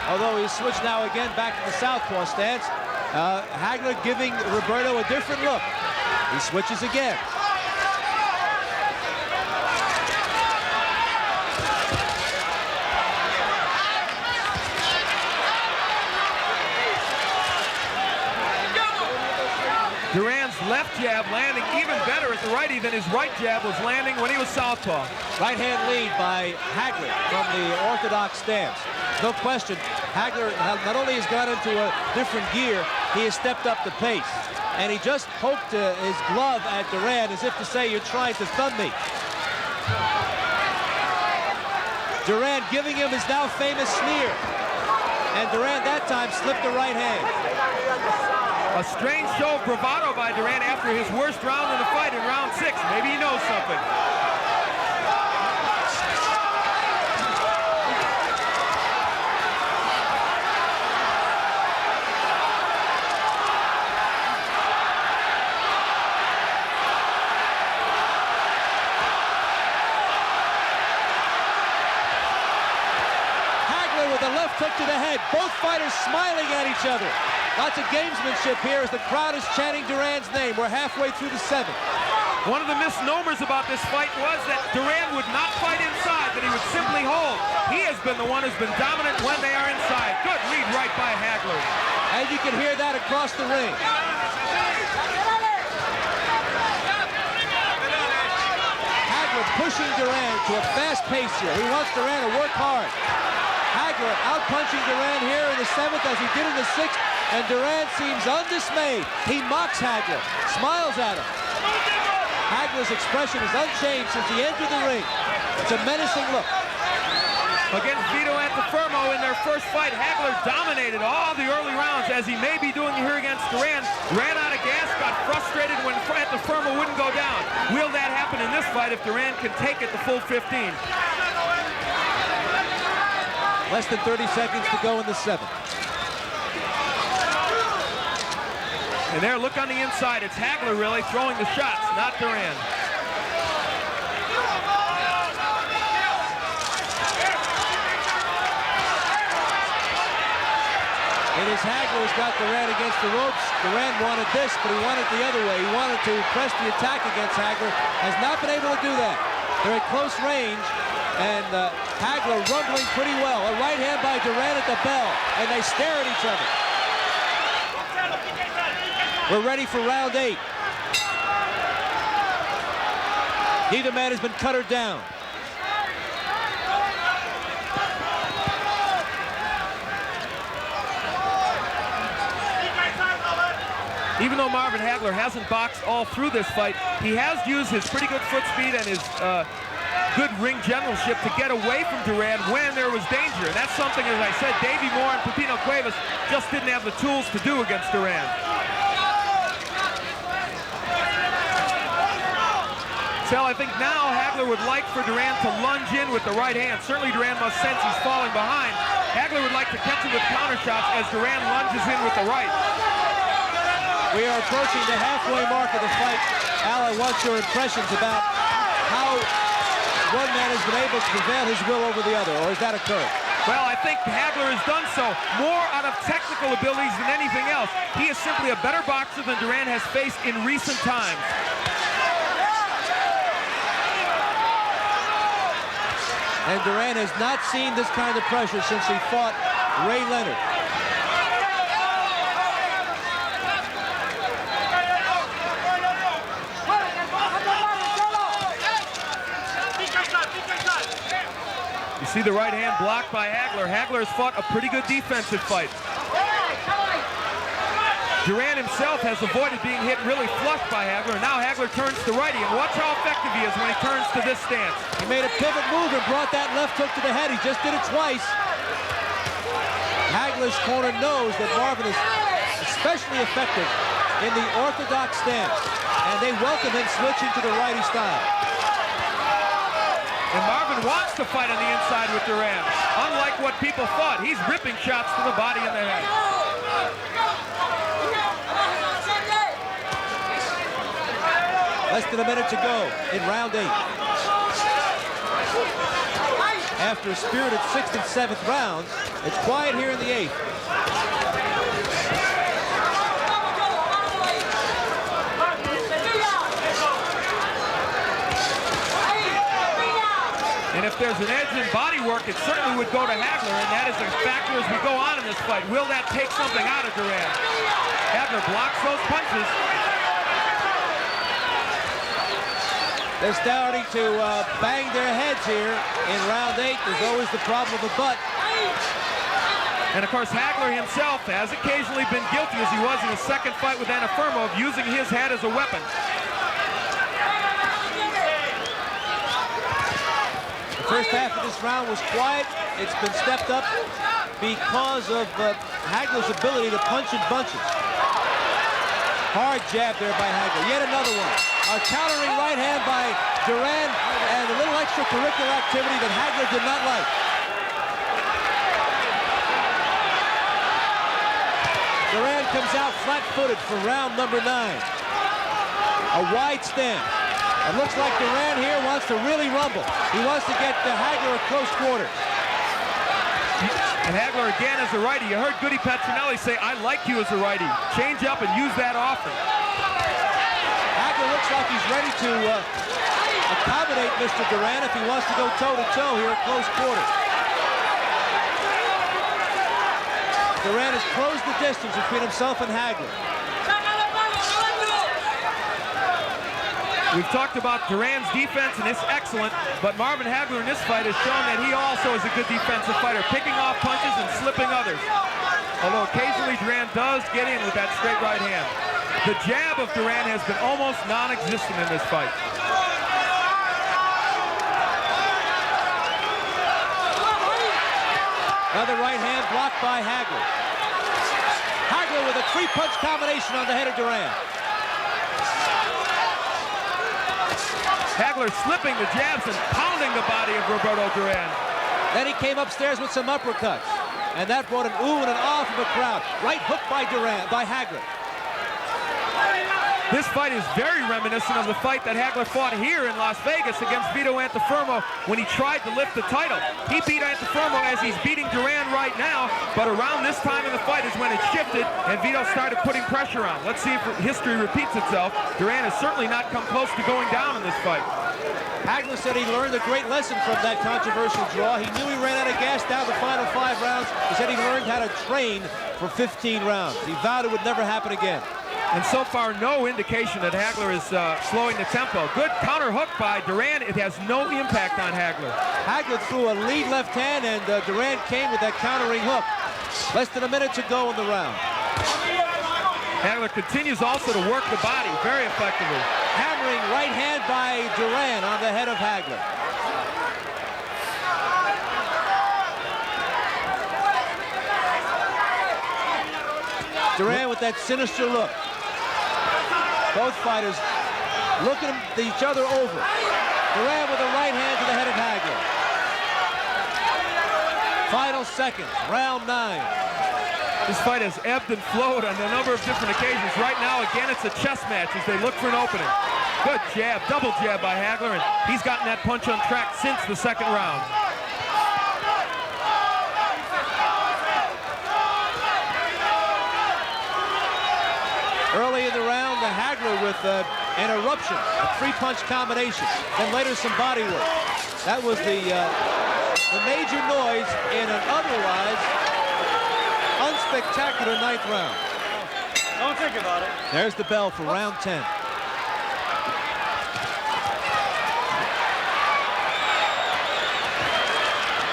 Although he's switched now again back to the southpaw stance, Hagler giving Roberto a different look. He switches again. Duran's left jab landing even better as a righty than his right jab was landing when he was southpaw. Right hand lead by Hagler from the orthodox stance. No question, Hagler not only has gone into a different gear, he has stepped up the pace. And he just poked his glove at Duran as if to say, you're trying to thumb me. Duran giving him his now famous sneer. And Duran that time slipped the right hand. A strange show of bravado by Duran after his worst round in the fight in round 6. Maybe he knows something. Hagler with a left hook to the head. Both fighters smiling at each other. Lots of gamesmanship here as the crowd is chanting Duran's name. We're halfway through the 7th. One of the misnomers about this fight was that Duran would not fight inside, that he would simply hold. He has been the one who's been dominant when they are inside. Good lead right by Hagler. And you can hear that across the ring. Hagler pushing Duran to a fast pace here. He wants Duran to work hard. Hagler out-punching Duran here in the 7th as he did in the 6th. And Duran seems undismayed. He mocks Hagler, smiles at him. Hagler's expression is unchanged since he entered the ring. It's a menacing look. Against Vito Antuofermo in their first fight, Hagler dominated all the early rounds, as he may be doing here against Duran. Ran out of gas, got frustrated when Antuofermo wouldn't go down. Will that happen in this fight if Duran can take it the full 15? Less than 30 seconds to go in the 7th. And there, look on the inside. It's Hagler really throwing the shots, not Duran. It is Hagler who's got Duran against the ropes. Duran wanted this, but he wanted the other way. He wanted to press the attack against Hagler. Has not been able to do that. They're at close range, and Hagler rumbling pretty well. A right hand by Duran at the bell, and they stare at each other. We're ready for round 8. Neither man has been cuttered down. Even though Marvin Hagler hasn't boxed all through this fight, he has used his pretty good foot speed and his good ring generalship to get away from Duran when there was danger. And that's something, as I said, Davey Moore and Pepino Cuevas just didn't have the tools to do against Duran. Sal, I think now Hagler would like for Duran to lunge in with the right hand. Certainly Duran must sense he's falling behind. Hagler would like to catch him with counter shots as Duran lunges in with the right. We are approaching the halfway mark of the fight. Al, I want your impressions about how one man has been able to prevail his will over the other, or has that occurred? Well, I think Hagler has done so more out of technical abilities than anything else. He is simply a better boxer than Duran has faced in recent times. And Duran has not seen this kind of pressure since he fought Ray Leonard. You see the right hand blocked by Hagler. Hagler has fought a pretty good defensive fight. Duran himself has avoided being hit really flush by Hagler. Now Hagler turns to righty, and watch how effective he is when he turns to this stance. He made a pivot move and brought that left hook to the head. He just did it twice. Hagler's corner knows that Marvin is especially effective in the orthodox stance, and they welcome him switching to the righty style. And Marvin wants to fight on the inside with Duran. Unlike what people thought, he's ripping shots to the body and the head. Less than a minute to go in round 8. After a spirited 6th and 7th rounds, it's quiet here in the 8th. And if there's an edge in body work, it certainly would go to Hagler, and that is a factor as we go on in this fight. Will that take something out of Duran? Hagler blocks those punches. They're starting to bang their heads here in round 8. There's always the problem of the butt. And of course, Hagler himself has occasionally been guilty, as he was in his second fight with Anafermo, of using his head as a weapon. The first half of this round was quiet. It's been stepped up because of Hagler's ability to punch in bunches. Hard jab there by Hagler. Yet another one. A countering right hand by Duran, and a little extracurricular activity that Hagler did not like. Duran comes out flat-footed for round number 9. A wide stance. It looks like Duran here wants to really rumble. He wants to get Hagler at close quarters. And Hagler again as a righty. You heard Goody Petronelli say, "I like you as a righty. Change up and use that often." Hagler looks like he's ready to accommodate Mr. Duran if he wants to go toe-to-toe here at close quarters. Duran has closed the distance between himself and Hagler. We've talked about Duran's defense, and it's excellent, but Marvin Hagler in this fight has shown that he also is a good defensive fighter, picking off punches and slipping others. Although occasionally Duran does get in with that straight right hand. The jab of Duran has been almost non-existent in this fight. Another right hand blocked by Hagler. Hagler with a 3-punch combination on the head of Duran. Hagler slipping the jabs and pounding the body of Roberto Duran. Then he came upstairs with some uppercuts, and that brought an ooh and an ah from the crowd. Right hook by Hagler. This fight is very reminiscent of the fight that Hagler fought here in Las Vegas against Vito Antuofermo when he tried to lift the title. He beat Antuofermo as he's beating Duran right now, but around this time in the fight is when it shifted and Vito started putting pressure on. Let's see if history repeats itself. Duran has certainly not come close to going down in this fight. Hagler said he learned a great lesson from that controversial draw. He knew he ran out of gas down the final 5 rounds. He said he learned how to train for 15 rounds. He vowed it would never happen again. And so far, no indication that Hagler is slowing the tempo. Good counter hook by Duran. It has no impact on Hagler. Hagler threw a lead left hand, and Duran came with that countering hook. Less than a minute to go in the round. Hagler continues also to work the body very effectively. Hammering right hand by Duran on the head of Hagler. Duran with that sinister look. Both fighters looking at each other over. Duran with a right hand to the head of Hagler. Final seconds, round 9. This fight has ebbed and flowed on a number of different occasions. Right now, again, it's a chess match as they look for an opening. Good jab, double jab by Hagler, and he's gotten that punch on track since the second round. Hagler with an eruption, a 3-punch combination, and later some body work. That was the major noise in an otherwise unspectacular 9th round. Don't think about it. There's the bell for round 10.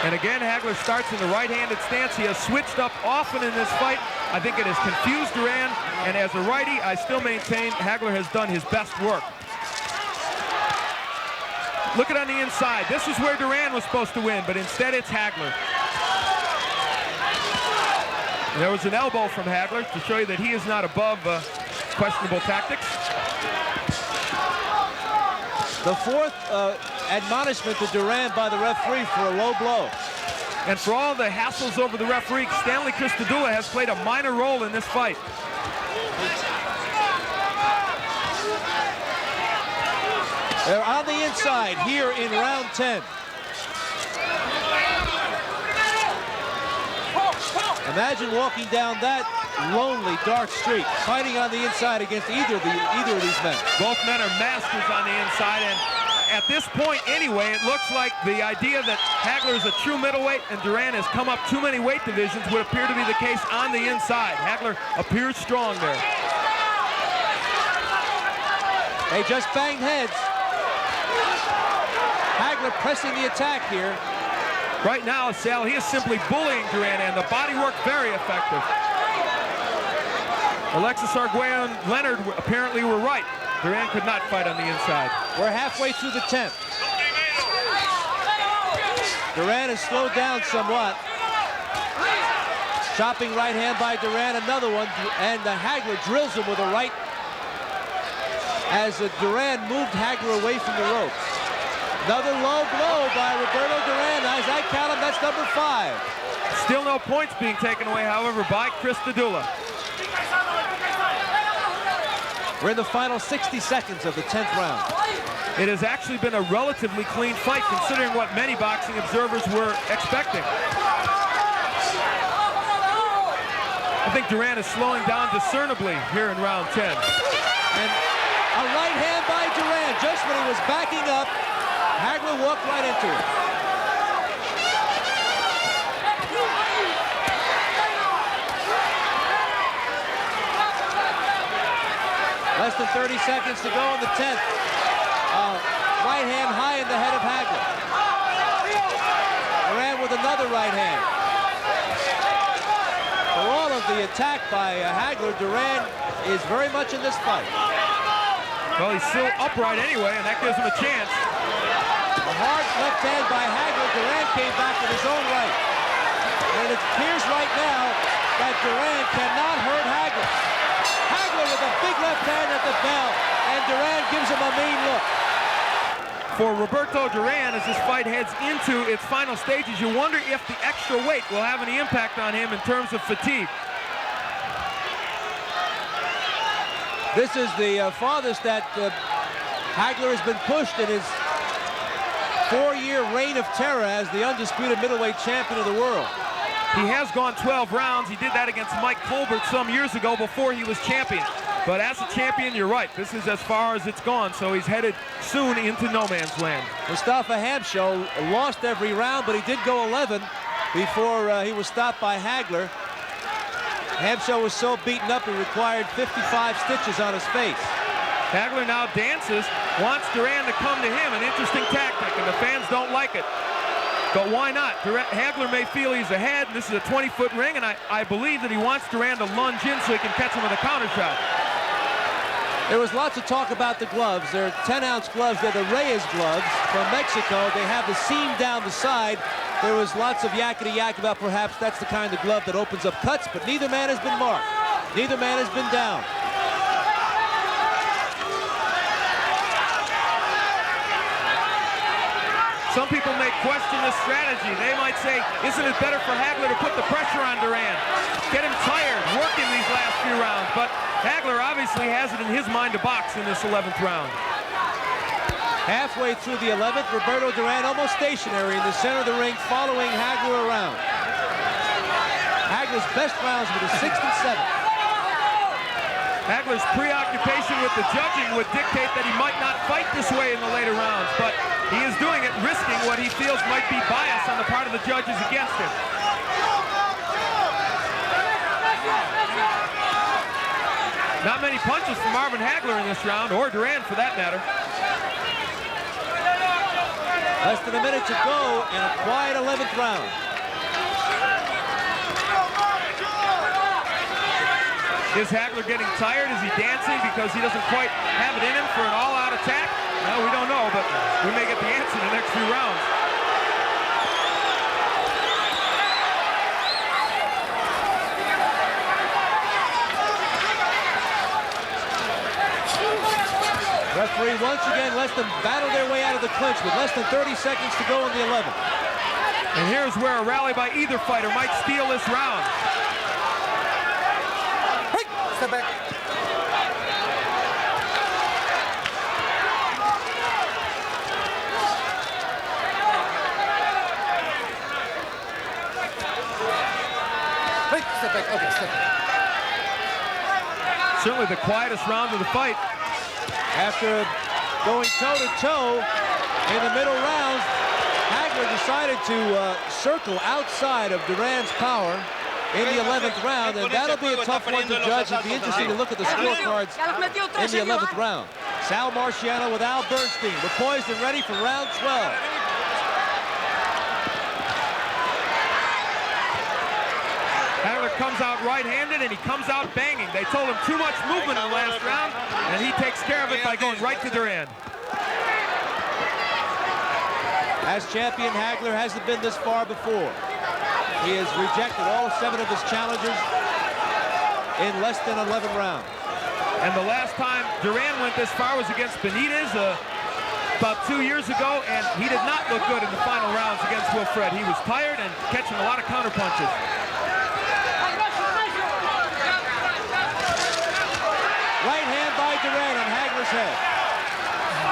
And again, Hagler starts in the right-handed stance. He has switched up often in this fight. I think it has confused Duran, and as a righty, I still maintain Hagler has done his best work. Look at on the inside. This is where Duran was supposed to win, but instead it's Hagler. There was an elbow from Hagler to show you that he is not above questionable tactics. The 4th admonishment to Duran by the referee for a low blow. And for all the hassles over the referee, Stanley Christodoulou has played a minor role in this fight. They're on the inside here in round 10. Imagine walking down that lonely, dark street, fighting on the inside against either of these men. Both men are masters on the inside, and at this point anyway, it looks like the idea that Hagler is a true middleweight and Duran has come up too many weight divisions would appear to be the case on the inside. Hagler appears strong there. They just banged heads. Hagler pressing the attack here. Right now, Sal, he is simply bullying Duran, and the body work very effective. Alexis Arguello and Leonard apparently were right. Duran could not fight on the inside. We're halfway through the 10th. Duran has slowed down somewhat. Chopping right hand by Duran, another one, and Hagler drills him with a right as Duran moved Hagler away from the ropes. Another low blow by Roberto Duran. As I count him, that's number 5. Still no points being taken away, however, by Christodoulou. We're in the final 60 seconds of the 10th round. It has actually been a relatively clean fight, considering what many boxing observers were expecting. I think Duran is slowing down discernibly here in round 10. And a right hand by Duran. Just when he was backing up, Hagler walked right into it. Less than 30 seconds to go in the 10th. Right hand high in the head of Hagler. Duran with another right hand. For all of the attack by Hagler, Duran is very much in this fight. Well, he's still upright anyway, and that gives him a chance. A hard left hand by Hagler. Duran came back with his own right. And it appears right now that Duran cannot hurt Hagler. Hagler with a big left hand at the bell, and Duran gives him a mean look. For Roberto Duran, as this fight heads into its final stages, you wonder if the extra weight will have any impact on him in terms of fatigue. This is the farthest that Hagler has been pushed in his 4-year reign of terror as the undisputed middleweight champion of the world. He has gone 12 rounds. He did that against Mike Colbert some years ago before he was champion. But as a champion, you're right. This is as far as it's gone, so he's headed soon into no man's land. Mustafa Hamsho lost every round, but he did go 11 before he was stopped by Hagler. Hamsho was so beaten up he required 55 stitches on his face. Hagler now dances, wants Duran to come to him, an interesting tactic, and the fans don't like it. But why not? Hagler may feel he's ahead, and this is a 20-foot ring, and I believe that he wants Duran to lunge in so he can catch him with a counter shot. There was lots of talk about the gloves. They're 10-ounce gloves. They're the Reyes gloves from Mexico. They have the seam down the side. There was lots of yakety-yak about perhaps that's the kind of glove that opens up cuts, but neither man has been marked. Neither man has been down. Some people may question this strategy. They might say, isn't it better for Hagler to put the pressure on Duran? Get him tired, working these last few rounds. But Hagler obviously has it in his mind to box in this 11th round. Halfway through the 11th, Roberto Duran almost stationary in the center of the ring, following Hagler around. Hagler's best rounds were the 6th and 7th. Hagler's preoccupation with the judging would dictate that he might not fight this way in the later rounds, but he is doing it, risking what he feels might be bias on the part of the judges against him. Not many punches from Marvin Hagler in this round, or Duran for that matter. Less than a minute to go in a quiet 11th round. Is Hagler getting tired? Is he dancing because he doesn't quite have it in him for an all-out attack? No, we don't know, but we may get the answer in the next few rounds. Referee once again lets them battle their way out of the clinch with less than 30 seconds to go in the 11th. And here's where a rally by either fighter might steal this round. Step back. Hey, step back. Okay, step back. Certainly the quietest round of the fight. After going toe-to-toe in the middle rounds, Hagler decided to circle outside of Duran's power in the 11th round, and that'll be a tough one to judge. It'll be interesting to look at the scorecards in the 11th round. Sal Marciano with Al Bernstein. We're poised and ready for round 12. Hagler comes out right-handed, and he comes out banging. They told him too much movement in the last round, and he takes care of it by going right to Duran. As champion, Hagler hasn't been this far before. He has rejected all 7 of his challengers in less than 11 rounds. And the last time Duran went this far was against Benitez about 2 years ago, and he did not look good in the final rounds against Wilfred. He was tired and catching a lot of counterpunches. Right hand by Duran on Hagler's head.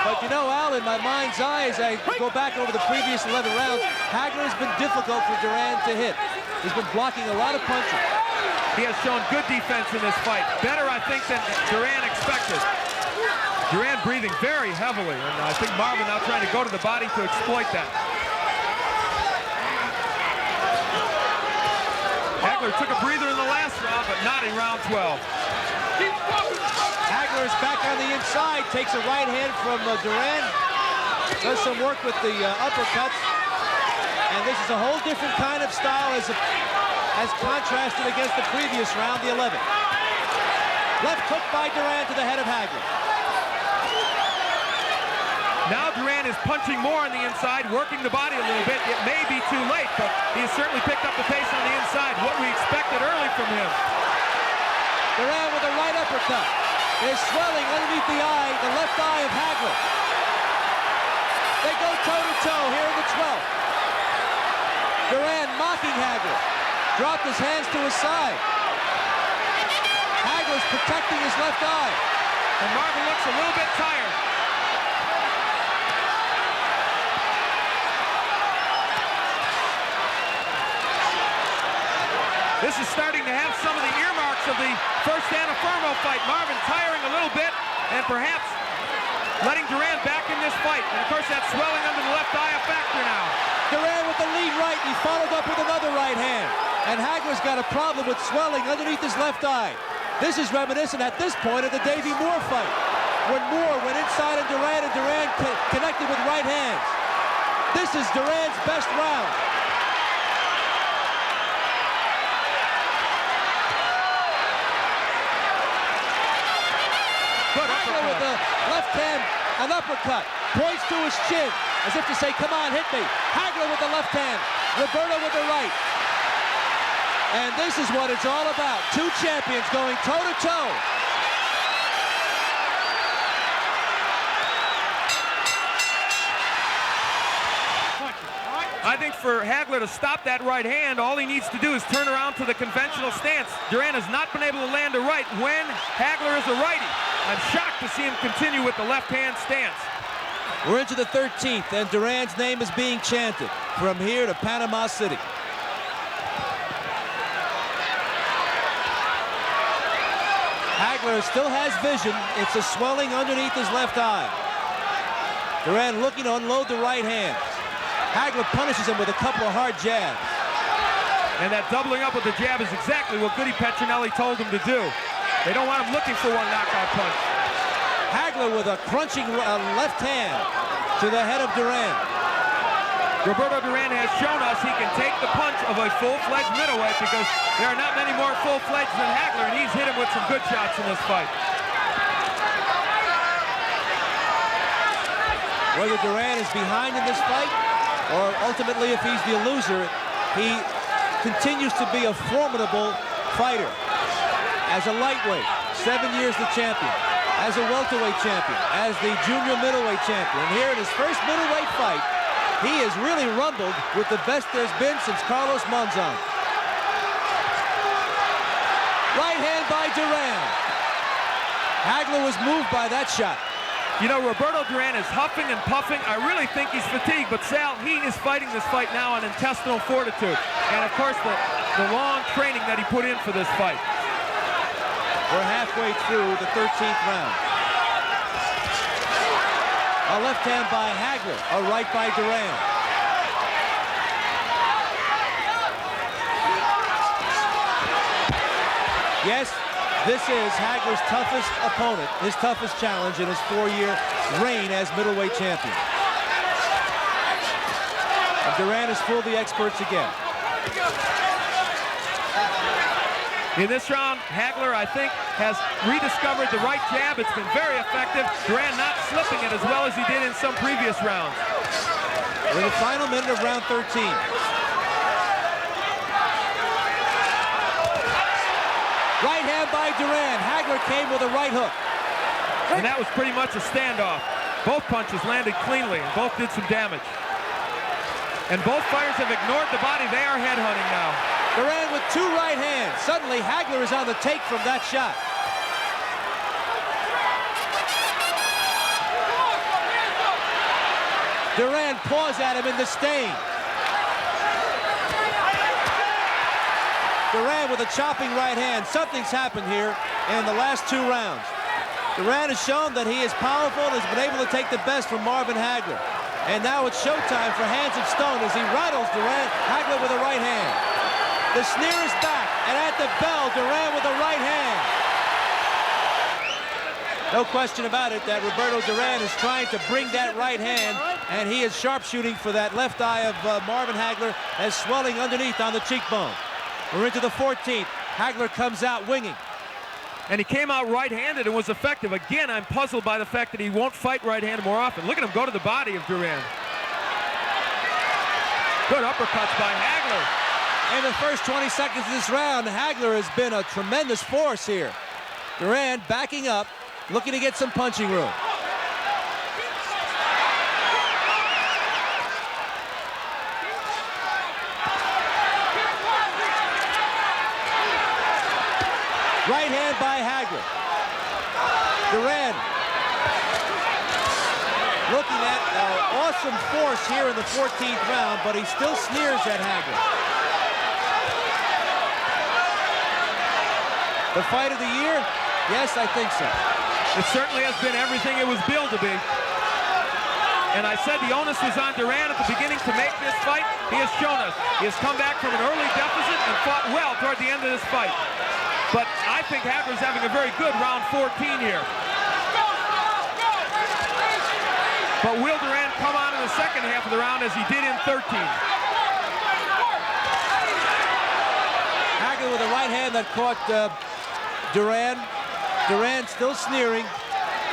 But you know, Al, in my mind's eye, as I go back over the previous 11 rounds, Hagler has been difficult for Duran to hit. He's been blocking a lot of punches. He has shown good defense in this fight. Better, I think, than Duran expected. Duran breathing very heavily, and I think Marvin now trying to go to the body to exploit that. Hagler took a breather in the last round, but not in round 12. Hagler is back on the inside, takes a right hand from Duran, does some work with the uppercuts, and this is a whole different kind of style as contrasted against the previous round, the 11th. Left hook by Duran to the head of Hagler. Now Duran is punching more on the inside, working the body a little bit. It may be too late, but he has certainly picked up the pace on the inside, what we expected early from him. Duran with a right uppercut. There's swelling underneath the eye, the left eye of Hagler. They go toe-to-toe here in the 12th. Duran mocking Hagler. Dropped his hands to his side. Hagler's protecting his left eye. And Marvin looks a little bit tired. This is starting to have some of the earmarks of the first Anna Fermo fight. Marvin tiring a little bit and perhaps letting Duran back in this fight. And of course that swelling under the left eye a factor now. Duran with the lead right, and he followed up with another right hand. And Hagler's got a problem with swelling underneath his left eye. This is reminiscent at this point of the Davey Moore fight, when Moore went inside on Duran and Duran connected with right hands. This is Duran's best round. Hagler with the left hand, an uppercut, points to his chin, as if to say, come on, hit me. Hagler with the left hand, Roberto with the right. And this is what it's all about. Two champions going toe-to-toe. I think for Hagler to stop that right hand, all he needs to do is turn around to the conventional stance. Duran has not been able to land a right when Hagler is a righty. I'm shocked to see him continue with the left-hand stance. We're into the 13th, and Duran's name is being chanted from here to Panama City. Hagler still has vision. It's a swelling underneath his left eye. Duran looking to unload the right hand. Hagler punishes him with a couple of hard jabs. And that doubling up with the jab is exactly what Goody Petronelli told him to do. They don't want him looking for one knockout punch. Hagler with a crunching left hand to the head of Duran. Roberto Duran has shown us he can take the punch of a full-fledged middleweight because there are not many more full-fledged than Hagler, and he's hit him with some good shots in this fight. Whether Duran is behind in this fight, or ultimately if he's the loser, he continues to be a formidable fighter. As a lightweight, 7 years the champion. As a welterweight champion. As the junior middleweight champion. And here in his first middleweight fight, he has really rumbled with the best there's been since Carlos Monzon. Right hand by Duran. Hagler was moved by that shot. You know, Roberto Duran is huffing and puffing. I really think he's fatigued, but Sal, he is fighting this fight now on intestinal fortitude. And of course, the long training that he put in for this fight. We're halfway through the 13th round. A left hand by Hagler, a right by Duran. Yes, this is Hagler's toughest opponent, his toughest challenge in his 4-year reign as middleweight champion. And Duran has fooled the experts again. In this round, Hagler, I think, has rediscovered the right jab. It's been very effective. Duran not slipping it as well as he did in some previous rounds. In the final minute of round 13. Right hand by Duran. Hagler came with a right hook. And that was pretty much a standoff. Both punches landed cleanly, and both did some damage. And both fighters have ignored the body. They are headhunting now. Duran with 2 right hands. Suddenly, Hagler is on the take from that shot. Duran paws at him in disdain. Duran with a chopping right hand. Something's happened here in the last 2 rounds. Duran has shown that he is powerful and has been able to take the best from Marvin Hagler. And now it's showtime for Hands of Stone as he rattles Duran. Hagler with a right hand. The sneer is back, and at the bell, Duran with a right hand. No question about it that Roberto Duran is trying to bring that right hand, and he is sharpshooting for that left eye of Marvin Hagler as swelling underneath on the cheekbone. We're into the 14th. Hagler comes out winging. And he came out right-handed and was effective. Again, I'm puzzled by the fact that he won't fight right-handed more often. Look at him go to the body of Duran. Good uppercuts by Hagler. In the first 20 seconds of this round, Hagler has been a tremendous force here. Duran backing up, looking to get some punching room. Right hand by Hagler. Duran looking at awesome force here in the 14th round, but he still sneers at Hagler. The fight of the year? Yes, I think so. It certainly has been everything it was billed to be. And I said the onus was on Duran at the beginning to make this fight. He has shown us. He has come back from an early deficit and fought well toward the end of this fight. But I think Hagler's having a very good round 14 here. But will Duran come on in the second half of the round as he did in 13? Hagler with a right hand that caught Duran. Duran still sneering.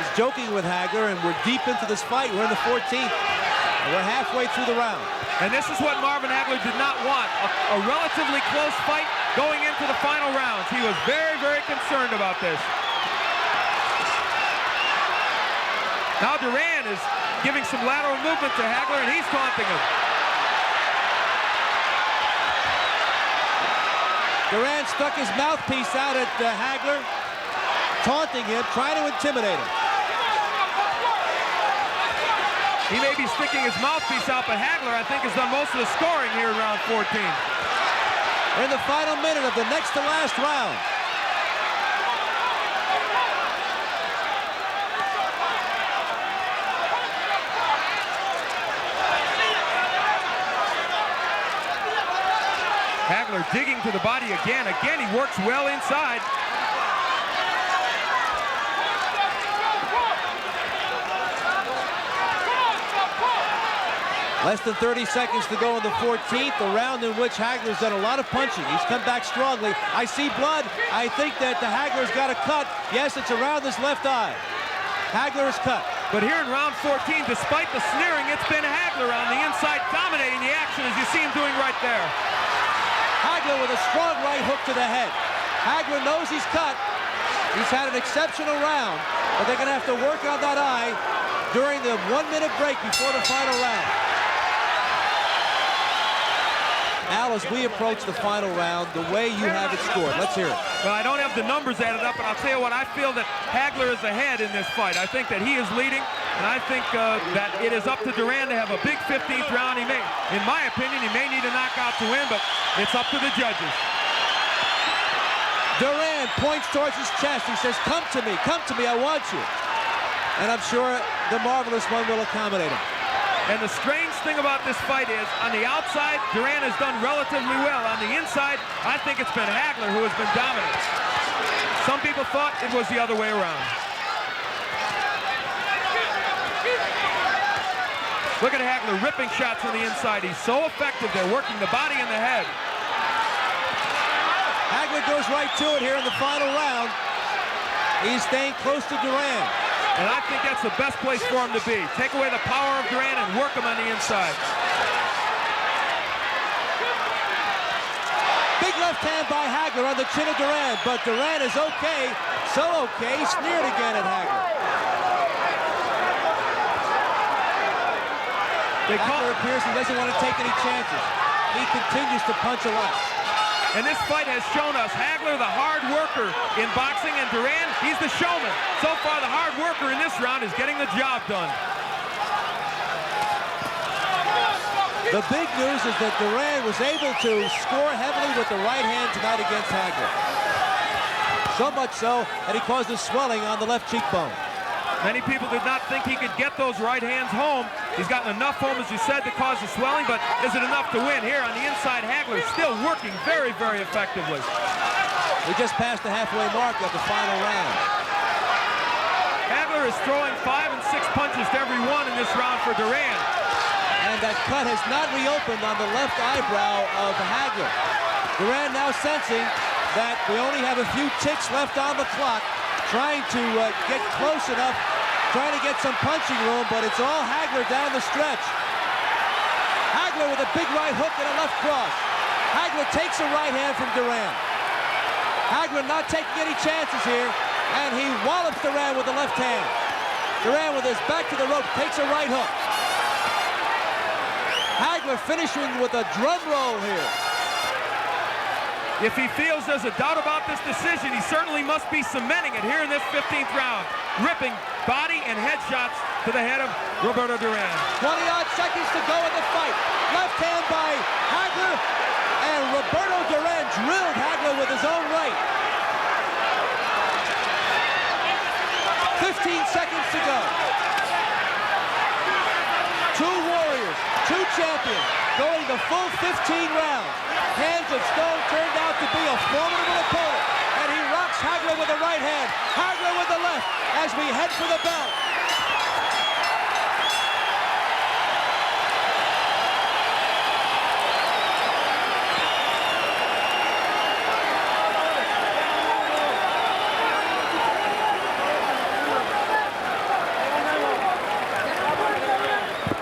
He's joking with Hagler, and we're deep into this fight. We're in the 14th, and we're halfway through the round. And this is what Marvin Hagler did not want, a relatively close fight going into the final rounds. He was very, very concerned about this. Now Duran is giving some lateral movement to Hagler, and he's taunting him. Duran stuck his mouthpiece out at Hagler, taunting him, trying to intimidate him. He may be sticking his mouthpiece out, but Hagler, I think, has done most of the scoring here in round 14. We're in the final minute of the next to last round. Hagler digging to the body again. Again, he works well inside. Less than 30 seconds to go in the 14th, a round in which Hagler's done a lot of punching. He's come back strongly. I see blood. I think that the Hagler's got a cut. Yes, it's around his left eye. Hagler is cut. But here in round 14, despite the sneering, it's been Hagler on the inside dominating the action, as you see him doing right there. Hagler with a strong right hook to the head. Hagler knows he's cut. He's had an exceptional round, but they're going to have to work on that eye during the 1-minute break before the final round. Al, as we approach the final round, the way you have it scored, let's hear it. Well, I don't have the numbers added up, but I'll tell you what, I feel that Hagler is ahead in this fight. I think that he is leading, and I think that it is up to Duran to have a big 15th round. He may, in my opinion, he may need a knockout to win, but it's up to the judges. Duran points towards his chest. He says, come to me, I want you. And I'm sure the Marvelous One will accommodate him. And the strange thing about this fight is, on the outside, Duran has done relatively well. On the inside, I think it's been Hagler who has been dominant. Some people thought it was the other way around. Look at Hagler ripping shots on the inside. He's so effective. They're working the body and the head. Hagler goes right to it here in the final round. He's staying close to Duran. And I think that's the best place for him to be. Take away the power of Duran and work him on the inside. Big left hand by Hagler on the chin of Duran, but Duran is okay, so okay, he sneered again at Hagler. Hagler appears he doesn't want to take any chances. He continues to punch a lot. And this fight has shown us Hagler, the hard worker in boxing, and Duran, he's the showman. So far, the hard worker in this round is getting the job done. The big news is that Duran was able to score heavily with the right hand tonight against Hagler. So much so that he caused a swelling on the left cheekbone. Many people did not think he could get those right hands home. He's gotten enough home, as you said, to cause the swelling, but is it enough to win? Here on the inside, Hagler still working very, very effectively. We just passed the halfway mark of the final round. Hagler is throwing 5 and 6 punches to every one in this round for Duran. And that cut has not reopened on the left eyebrow of Hagler. Duran now sensing that we only have a few ticks left on the clock, trying to get close enough, trying to get some punching room, but it's all Hagler down the stretch. Hagler with a big right hook and a left cross. Hagler takes a right hand from Duran. Hagler not taking any chances here, and he wallops Duran with the left hand. Duran with his back to the rope takes a right hook. Hagler finishing with a drum roll here. If he feels there's a doubt about this decision, he certainly must be cementing it here in this 15th round. Ripping body and head shots to the head of Roberto Duran. 20-odd seconds to go in the fight. Left hand by Hagler, and Roberto Duran drilled Hagler with his own right. 15 seconds to go. Two warriors, two champions, going the full 15 rounds. Hands of Stone turned out to be a formidable opponent, and he rocks Hagler with the right hand, Hagler with the left, as we head for the belt.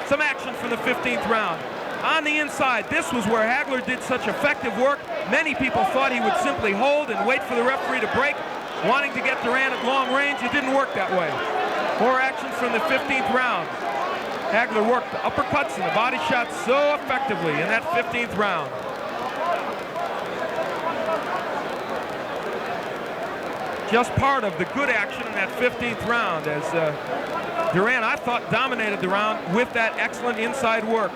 Some action from the 15th round. On the inside, this was where Hagler did such effective work. Many people thought he would simply hold and wait for the referee to break, wanting to get Duran at long range. It didn't work that way. More action from the 15th round. Hagler worked the uppercuts and the body shots so effectively in that 15th round. Just part of the good action in that 15th round, as Duran, I thought, dominated the round with that excellent inside work.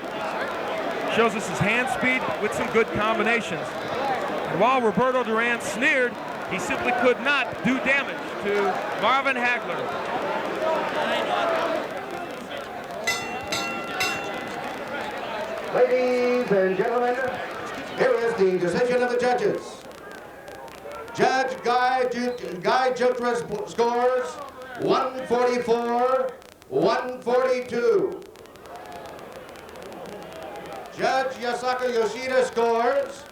Shows us his hand speed with some good combinations. And while Roberto Duran sneered, he simply could not do damage to Marvin Hagler. Ladies and gentlemen, Here is the decision of the judges. Judge Guy Jutras scores 144-142. Judge Yasaka Yoshida scores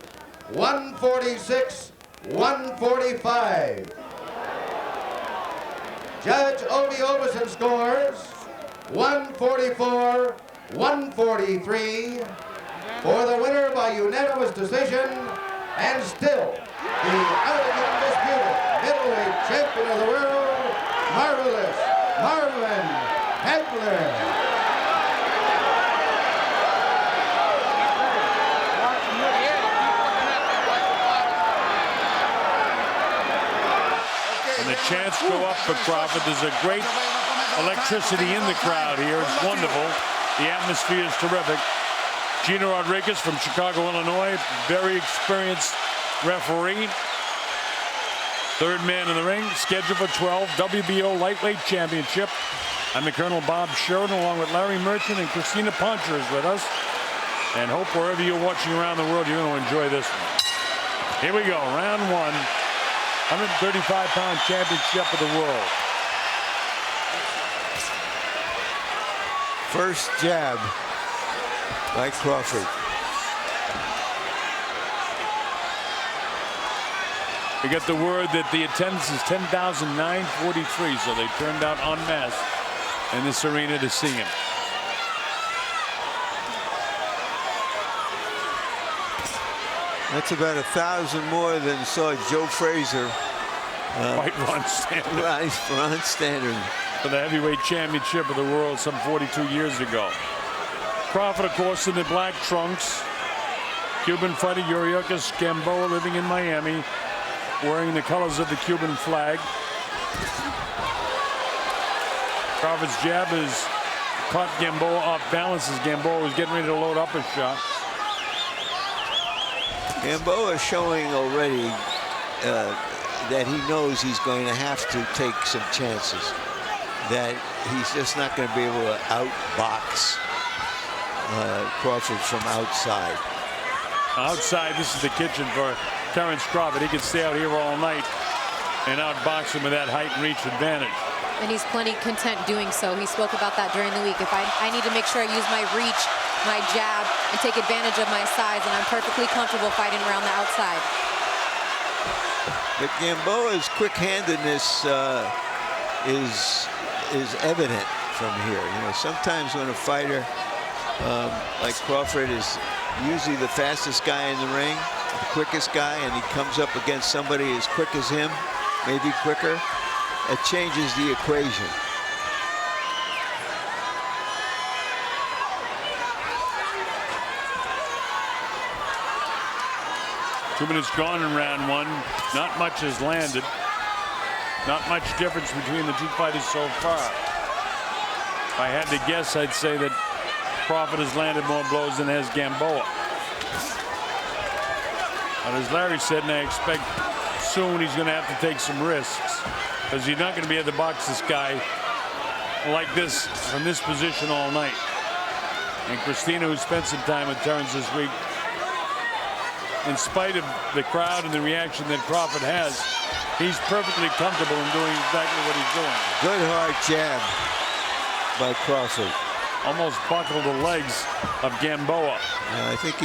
146-145. Judge Obi Oberson scores 144-143 for the winner by unanimous decision, and still the undisputed middleweight champion of the world, Marvelous Marvin Hagler. And the chants go up for Crawford. There's a great electricity in the crowd here. It's wonderful. The atmosphere is terrific. Gino Rodriguez from Chicago, Illinois, very experienced referee. Third man in the ring, scheduled for 12 WBO Lightweight Championship. I'm the Colonel Bob Sheridan, along with Larry Merchant, and Christina Poncher is with us. And hope wherever you're watching around the world, you're going to enjoy this one. Here we go, round one. 135-pound championship of the world. First jab by Crawford. We got the word that the attendance is 10,943, so they turned out en masse in this arena to see him. That's about 1,000 more than saw Joe Frazier. Right, Ron Standard. Right, Ron Standard. For the heavyweight championship of the world some 42 years ago. Crawford, of course, in the black trunks. Cuban fighter Yuriorkis Gamboa, living in Miami, wearing the colors of the Cuban flag. Crawford's jab has caught Gamboa off balance as Gamboa was getting ready to load up a shot. Gamboa is showing already that he knows he's going to have to take some chances. That he's just not going to be able to outbox Crawford from outside. Outside, this is the kitchen for Terence Crawford. He can stay out here all night and outbox him with that height and reach advantage. And he's plenty content doing so. He spoke about that during the week. If I need to make sure I use my reach, my jab, and take advantage of my size, and I'm perfectly comfortable fighting around the outside. But Gamboa's quick-handedness is evident from here. You know, sometimes when a fighter like Crawford is usually the fastest guy in the ring, the quickest guy, and he comes up against somebody as quick as him, maybe quicker, it changes the equation. Two minutes gone in round one. Not much has landed. Not much difference between the two fighters so far. If I had to guess, I'd say that Crawford has landed more blows than has Gamboa. But as Larry said, and I expect soon he's going to have to take some risks, because he's not going to be able to box this guy like this from this position all night. And Christina, who spent some time with Terence this week, in spite of the crowd and the reaction that Crawford has, he's perfectly comfortable in doing exactly what he's doing. Good hard jab by Crawford. Almost buckled the legs of Gamboa. I think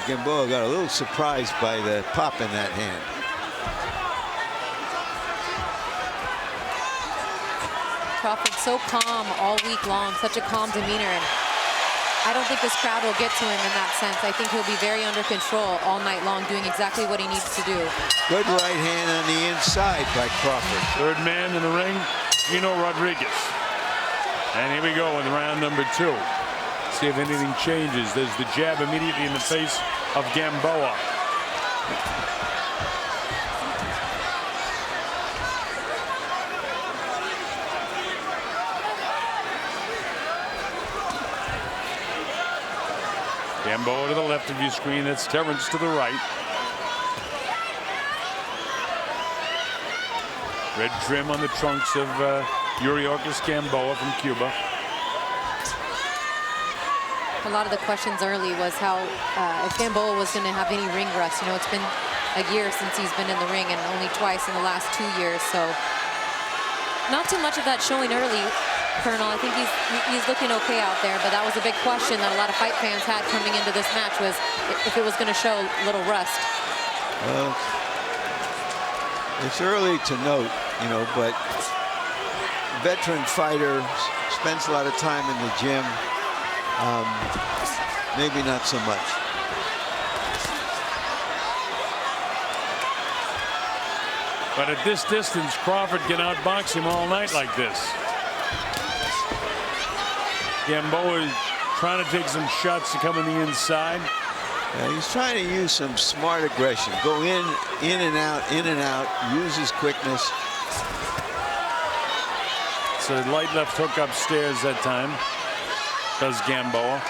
Gamboa got a little surprised by the pop in that hand. Crawford so calm all week long, such a calm demeanor, and I don't think this crowd will get to him in that sense. I think he'll be very under control all night long, doing exactly what he needs to do. Good right hand on the inside by Crawford. Third man in the ring, Gino Rodriguez. And here we go with round number two. See if anything changes. There's the jab immediately in the face of Gamboa. Gamboa to the left of your screen. That's Terence to the right. Red trim on the trunks of Yuriorkis Gamboa from Cuba. A lot of the questions early was how if Gamboa was going to have any ring rust. You know, it's been a year since he's been in the ring and only twice in the last 2 years. So not too much of that showing early, Colonel. I think he's looking okay out there, but that was a big question that a lot of fight fans had coming into this match was if it was going to show a little rust. Well, it's early to note, you know, but veteran fighter spends a lot of time in the gym. Maybe not so much. But at this distance, Crawford can outbox him all night like this. Gamboa is trying to take some shots to come in the inside. Yeah, he's trying to use some smart aggression. Go in and out, use his quickness. It's a light left hook upstairs that time. Does Gamboa.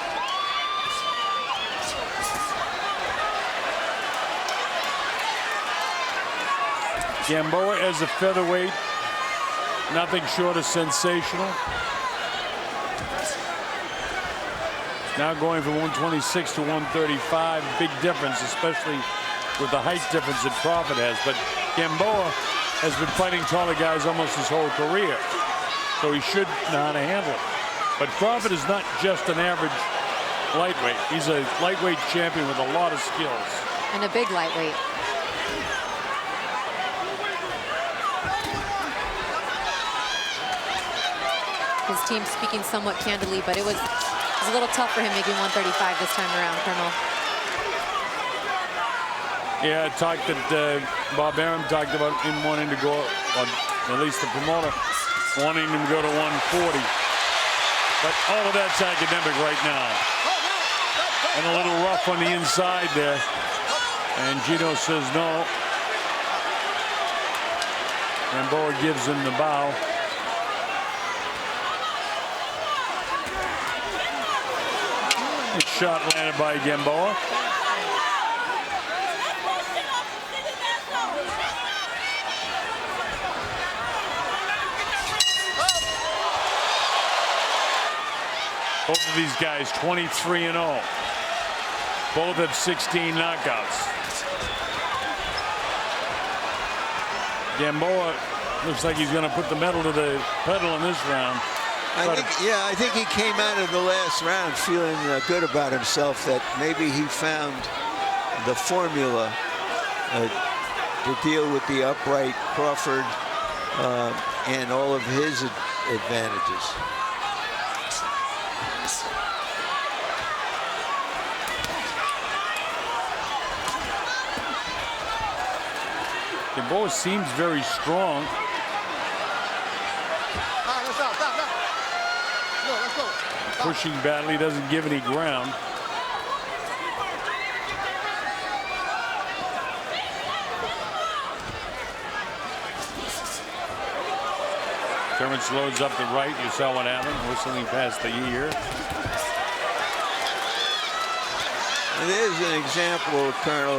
Gamboa as a featherweight, nothing short of sensational. Now going from 126 to 135, big difference, especially with the height difference that Crawford has. But Gamboa has been fighting taller guys almost his whole career, so he should know how to handle it. But Crawford is not just an average lightweight. He's a lightweight champion with a lot of skills. And a big lightweight. His team speaking somewhat candidly, but it was a little tough for him making 135 this time around, Colonel. Yeah, I talked that Bob Arum talked about him wanting to go, or at least the promoter wanting him to go to 140. But all of that's academic right now. And a little rough on the inside there. And Gino says no. Gamboa gives him the bow. Good shot landed by Gamboa. Both of these guys 23-0. Both have 16 knockouts. Gamboa looks like he's going to put the metal to the pedal in this round. I think he came out of the last round feeling good about himself, that maybe he found the formula to deal with the upright Crawford and all of his advantages. Gamboa seems very strong. Pushing badly, doesn't give any ground. Terrence loads up the right. You saw what happened, whistling past the ear. There's an example, Colonel,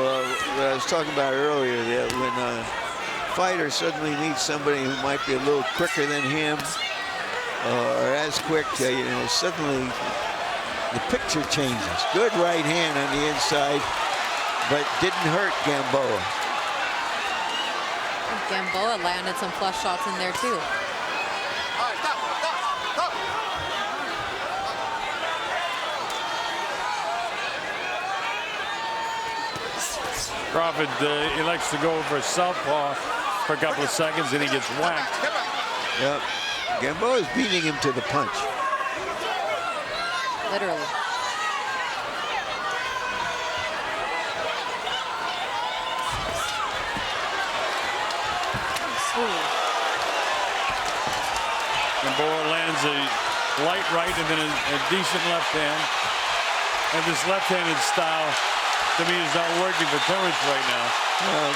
that I was talking about earlier, that when a fighter suddenly meets somebody who might be a little quicker than him, or as quick, you know, suddenly the picture changes. Good right hand on the inside, but didn't hurt Gamboa. Gamboa landed some flush shots in there too. Crawford elects to go for a southpaw for a couple of seconds, and he gets whacked. Yep. Gamboa is beating him to the punch. Literally. Gamboa lands a light right and then a decent left hand. And this left-handed style, to me, is not working for Terrence right now.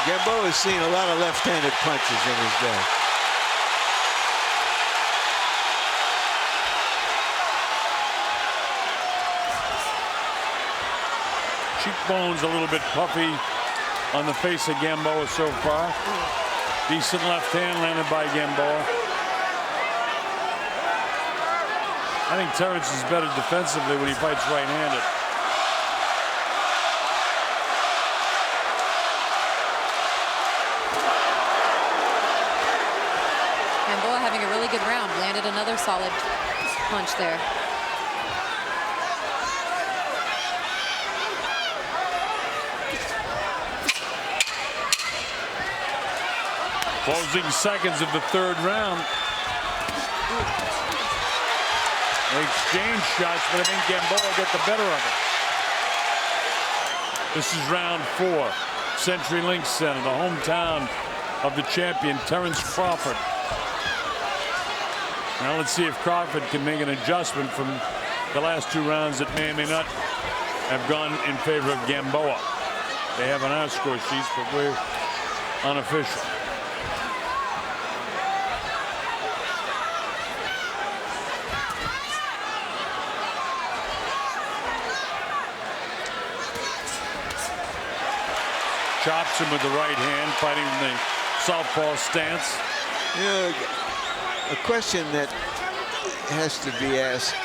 Gamboa has seen a lot of left-handed punches in his day. Cheekbones a little bit puffy on the face of Gamboa so far. Decent left hand landed by Gamboa. I think Terrence is better defensively when he fights right-handed. Gamboa having a really good round. Landed another solid punch there. Closing seconds of the third round. They exchange shots, but I think Gamboa got the better of it. This is round 4. CenturyLink Center, the hometown of the champion, Terrence Crawford. Now let's see if Crawford can make an adjustment from the last 2 rounds that may or may not have gone in favor of Gamboa. They have on our score sheets, but we're unofficial. Chops him with the right hand, fighting in the southpaw stance. You know, a question that has to be asked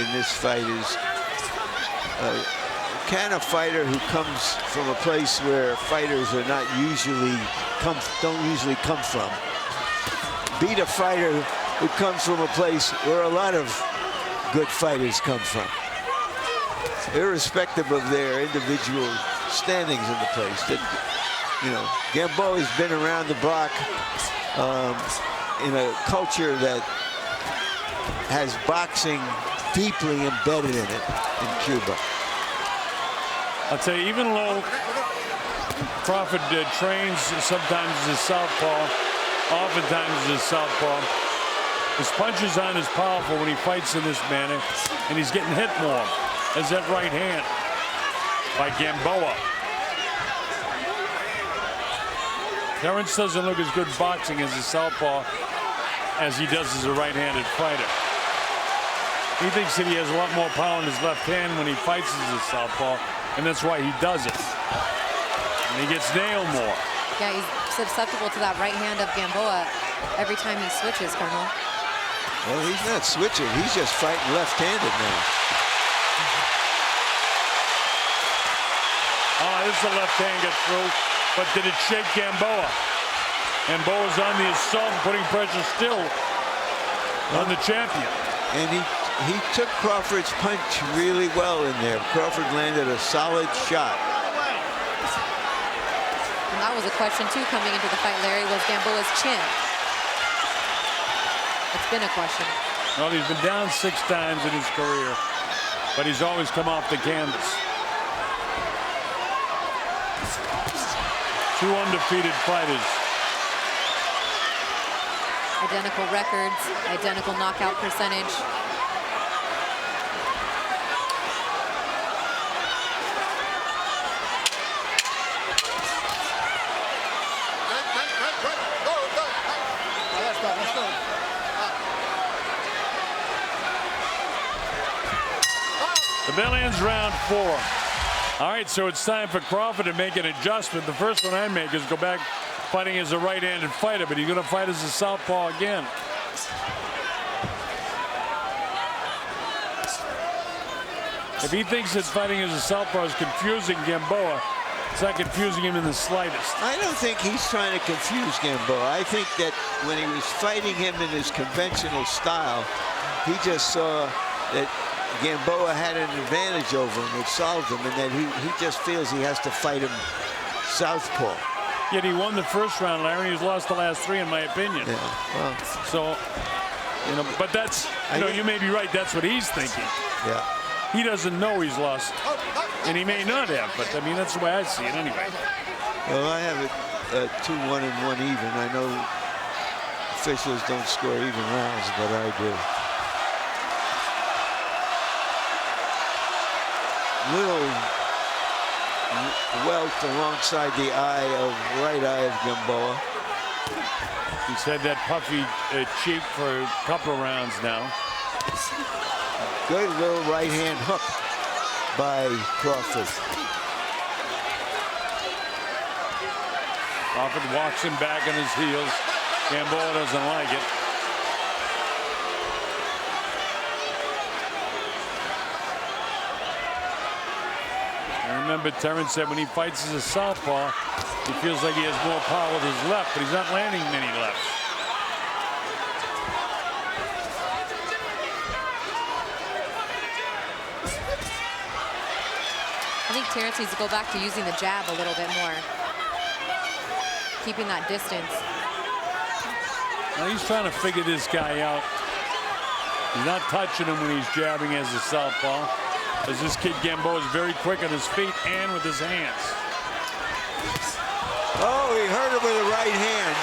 in this fight is, can a fighter who comes from a place where fighters are not usually don't usually come from beat a fighter who comes from a place where a lot of good fighters come from, irrespective of their individual standings in the place? That, you know, Gamboa's been around the block in a culture that has boxing deeply embedded in it in Cuba. I'll tell you, even though Crawford trains sometimes as a southpaw, oftentimes as a southpaw, his punches aren't as powerful when he fights in this manner, and he's getting hit more as that right hand by Gamboa. Terrence doesn't look as good boxing as a southpaw as he does as a right-handed fighter. He thinks that he has a lot more power in his left hand when he fights as a southpaw, and that's why he does it. And he gets nailed more. Yeah, he's susceptible to that right hand of Gamboa every time he switches, Colonel. Well, he's not switching. He's just fighting left-handed now. This is the left hand get through, but did it shake Gamboa? Gamboa's on the assault and putting pressure still on the champion. And he took Crawford's punch really well in there. Crawford landed a solid shot. And that was a question, too, coming into the fight, Larry, was Gamboa's chin. It's been a question. Well, he's been down 6 times in his career, but he's always come off the canvas. 2 undefeated fighters. Identical records, identical knockout percentage. The bell ends round 4. All right, so it's time for Crawford to make an adjustment. The first one I make is go back fighting as a right-handed fighter, but he's going to fight as a southpaw again. If he thinks that fighting as a southpaw is confusing Gamboa, it's not confusing him in the slightest. I don't think he's trying to confuse Gamboa. I think that when he was fighting him in his conventional style, he just saw that Gamboa had an advantage over him, which solved him, and that he just feels he has to fight him southpaw. Yet he won the first round, Larry. He's lost the last 3, in my opinion. Yeah, well. So, you know, but that's, you know, you may be right. That's what he's thinking. Yeah. He doesn't know he's lost, and he may not have, but I mean, that's the way I see it anyway. Well, I have it 2-1 and 1 even. I know officials don't score even rounds, but I do. Little welt alongside the right eye of Gamboa. He's had that puffy cheek for a couple of rounds now. Good little right hand hook by Crawford. Crawford walks him back on his heels. Gamboa doesn't like it. And remember, Terrence said when he fights as a southpaw, he feels like he has more power with his left, but he's not landing many lefts. I think Terrence needs to go back to using the jab a little bit more, keeping that distance. Now he's trying to figure this guy out. He's not touching him when he's jabbing as a southpaw, as this kid Gamboa is very quick on his feet and with his hands. Oh, he hurt him with the right hand.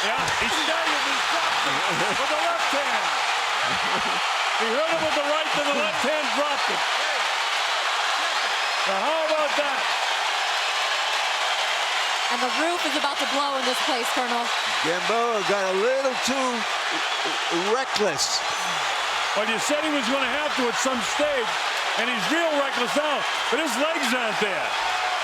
Yeah, he's staying. He's dropped him with the left hand. He hurt him with the right, then the left hand dropped him. Now how about that? And the roof is about to blow in this place, Colonel. Gamboa got a little too reckless. Well, you said he was going to have to at some stage, and he's real reckless now, but his legs aren't there.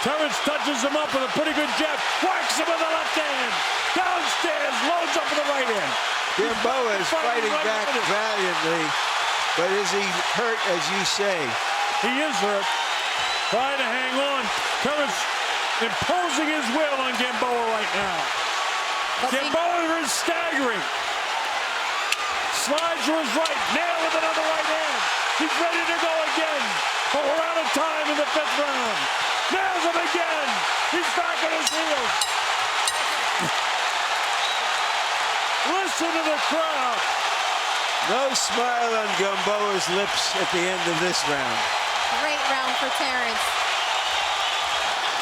Terrence touches him up with a pretty good jab, whacks him with the left hand, downstairs, loads up with the right hand. Gamboa is fighting back valiantly, but is he hurt, as you say? He is hurt. Trying to hang on. Terrence imposing his will on Gamboa right now. Gamboa is staggering. Slides to his right, nail with another right hand. He's ready to go again. But we're out of time in the 5th round. Nails him again. He's back on his heels. Listen to the crowd. No smile on Gamboa's lips at the end of this round. Great round for Terrence.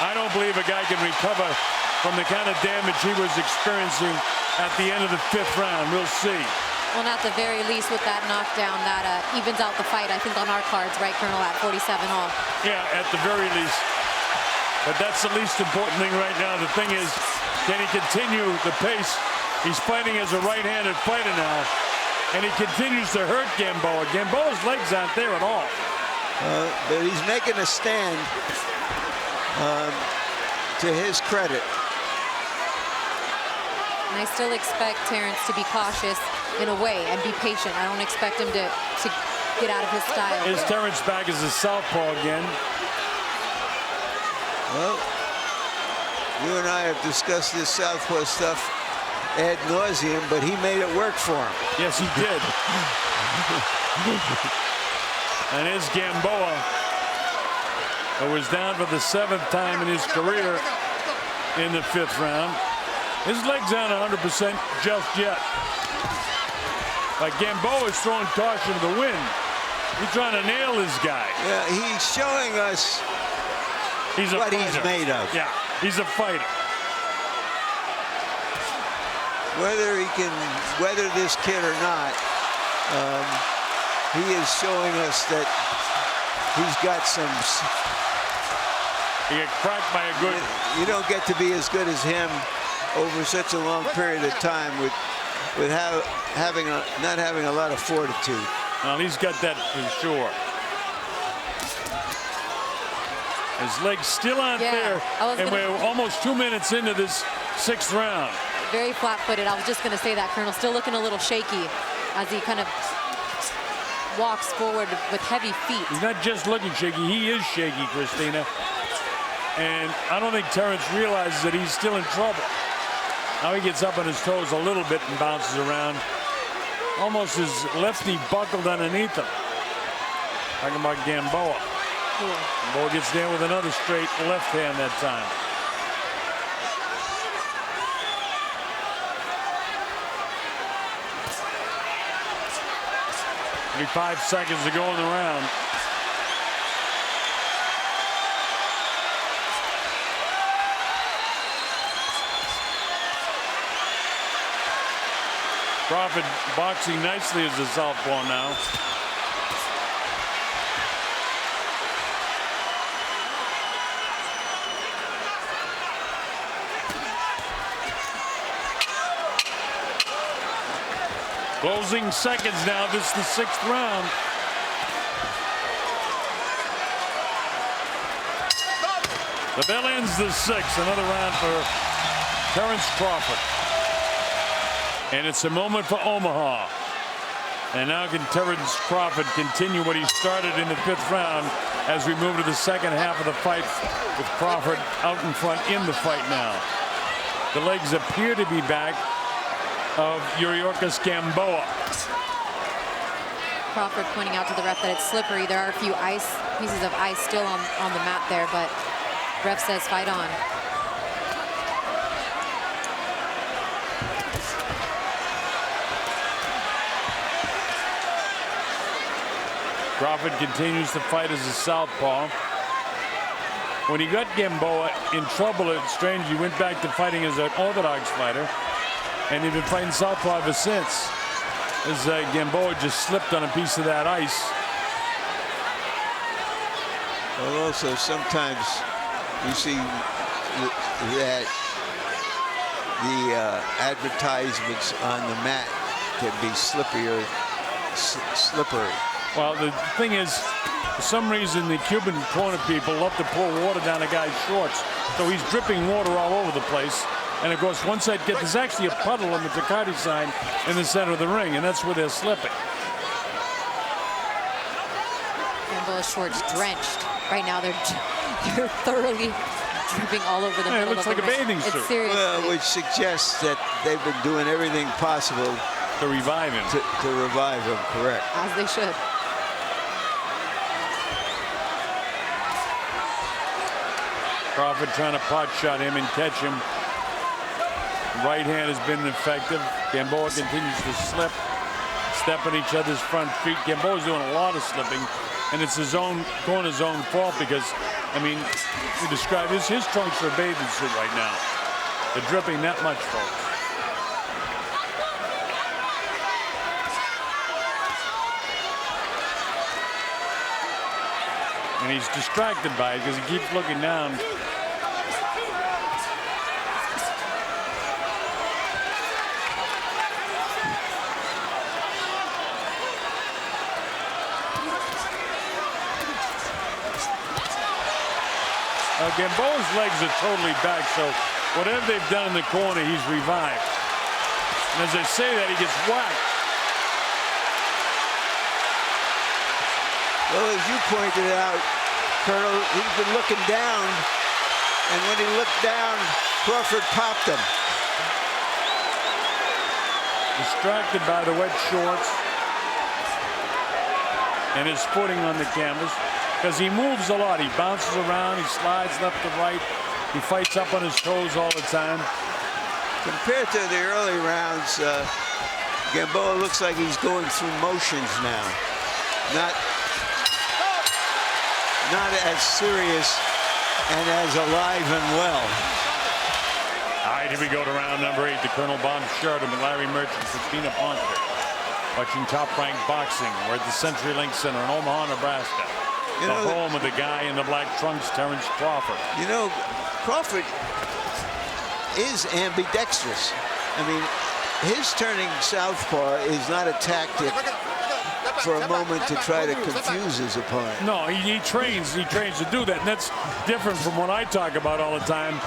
I don't believe a guy can recover from the kind of damage he was experiencing at the end of the 5th round. We'll see. Well, at the very least, with that knockdown, that evens out the fight, I think, on our cards, right, Colonel, at 47 all. Yeah, at the very least. But that's the least important thing right now. The thing is, can he continue the pace? He's fighting as a right-handed fighter now, and he continues to hurt Gamboa. Gamboa's legs aren't there at all. But he's making a stand, to his credit. And I still expect Terrence to be cautious in a way and be patient. I don't expect him to get out of his style. Is Terrence back as a southpaw again? Well, you and I have discussed this southpaw stuff ad nauseum, but he made it work for him. Yes, he did. And here's Gamboa, who was down for the 7th time in his career in the 5th round. His legs aren't 100% just yet. But Gamboa is throwing caution to the wind. He's trying to nail this guy. Yeah, he's showing us what he's made of. Yeah, he's a fighter. Whether he can weather this kid or not, he is showing us that he's got some. He got cracked by a good. You don't get to be as good as him over such a long period of time with not having a lot of fortitude. Well, he's got that for sure. His legs still aren't there, and we're almost 2 minutes into this 6th round. Very flat-footed. I was just going to say that, Colonel. Still looking a little shaky as he kind of walks forward with heavy feet. He's not just looking shaky. He is shaky, Christina. And I don't think Terrence realizes that he's still in trouble. Now he gets up on his toes a little bit and bounces around. Almost his lefty buckled underneath him. Talking about Gamboa. Cool. Gamboa gets down with another straight left hand that time. Only 5 seconds to go in the round. Crawford boxing nicely as a southpaw now. Closing seconds now. This is the 6th round. The bell ends the 6th. Another round for Terrence Crawford. And it's a moment for Omaha. And now can Terrence Crawford continue what he started in the 5th round as we move to the second half of the fight, with Crawford out in front in the fight now. The legs appear to be back of Yuriorkis Gamboa. Crawford pointing out to the ref that it's slippery. There are a few pieces of ice still on the mat there, but ref says fight on. Crawford continues to fight as a southpaw. When he got Gamboa in trouble at Strange, he went back to fighting as an orthodox fighter, and he's been fighting southpaw ever since. As Gamboa just slipped on a piece of that ice. Well, also sometimes you see that the advertisements on the mat can be slippery. Well, the thing is, for some reason, the Cuban corner people love to pour water down a guy's shorts. So he's dripping water all over the place. And of course, once that gets, there's actually a puddle on the Tecate sign in the center of the ring, and that's where they're slipping. Gamboa's shorts drenched. Right now, they're thoroughly dripping all over the middle. It looks like a bathing suit. Well, which suggests that they've been doing everything possible to revive him. To revive him, correct. As they should. Crawford trying to pot shot him and catch him. Right hand has been effective. Gamboa continues to slip, step on each other's front feet. Gamboa's doing a lot of slipping, and it's his own corner's own fault because, I mean, we described his trunks are a bathing suit right now. They're dripping that much, folks. And he's distracted by it because he keeps looking down. Gamboa's legs are totally back, so whatever they've done in the corner, he's revived. And as I say that, he gets whacked. Well, as you pointed out, Colonel, he's been looking down, and when he looked down, Crawford popped him. Distracted by the wet shorts and his footing on the canvas. Because he moves a lot. He bounces around. He slides left to right. He fights up on his toes all the time. Compared to the early rounds, Gamboa looks like he's going through motions now. Not as serious and as alive and well. All right, here we go to round number 8. The Colonel Bob Sheridan with Larry Merchant, Christina Poncher. Watching Top Rank Boxing. We're at the CenturyLink Center in Omaha, Nebraska. The home of the guy in the black trunks, Terence Crawford. You know, Crawford is ambidextrous. I mean, his turning southpaw is not a tactic for a moment to try to confuse his opponent. No, he trains to do that, and that's different from what I talk about all the time,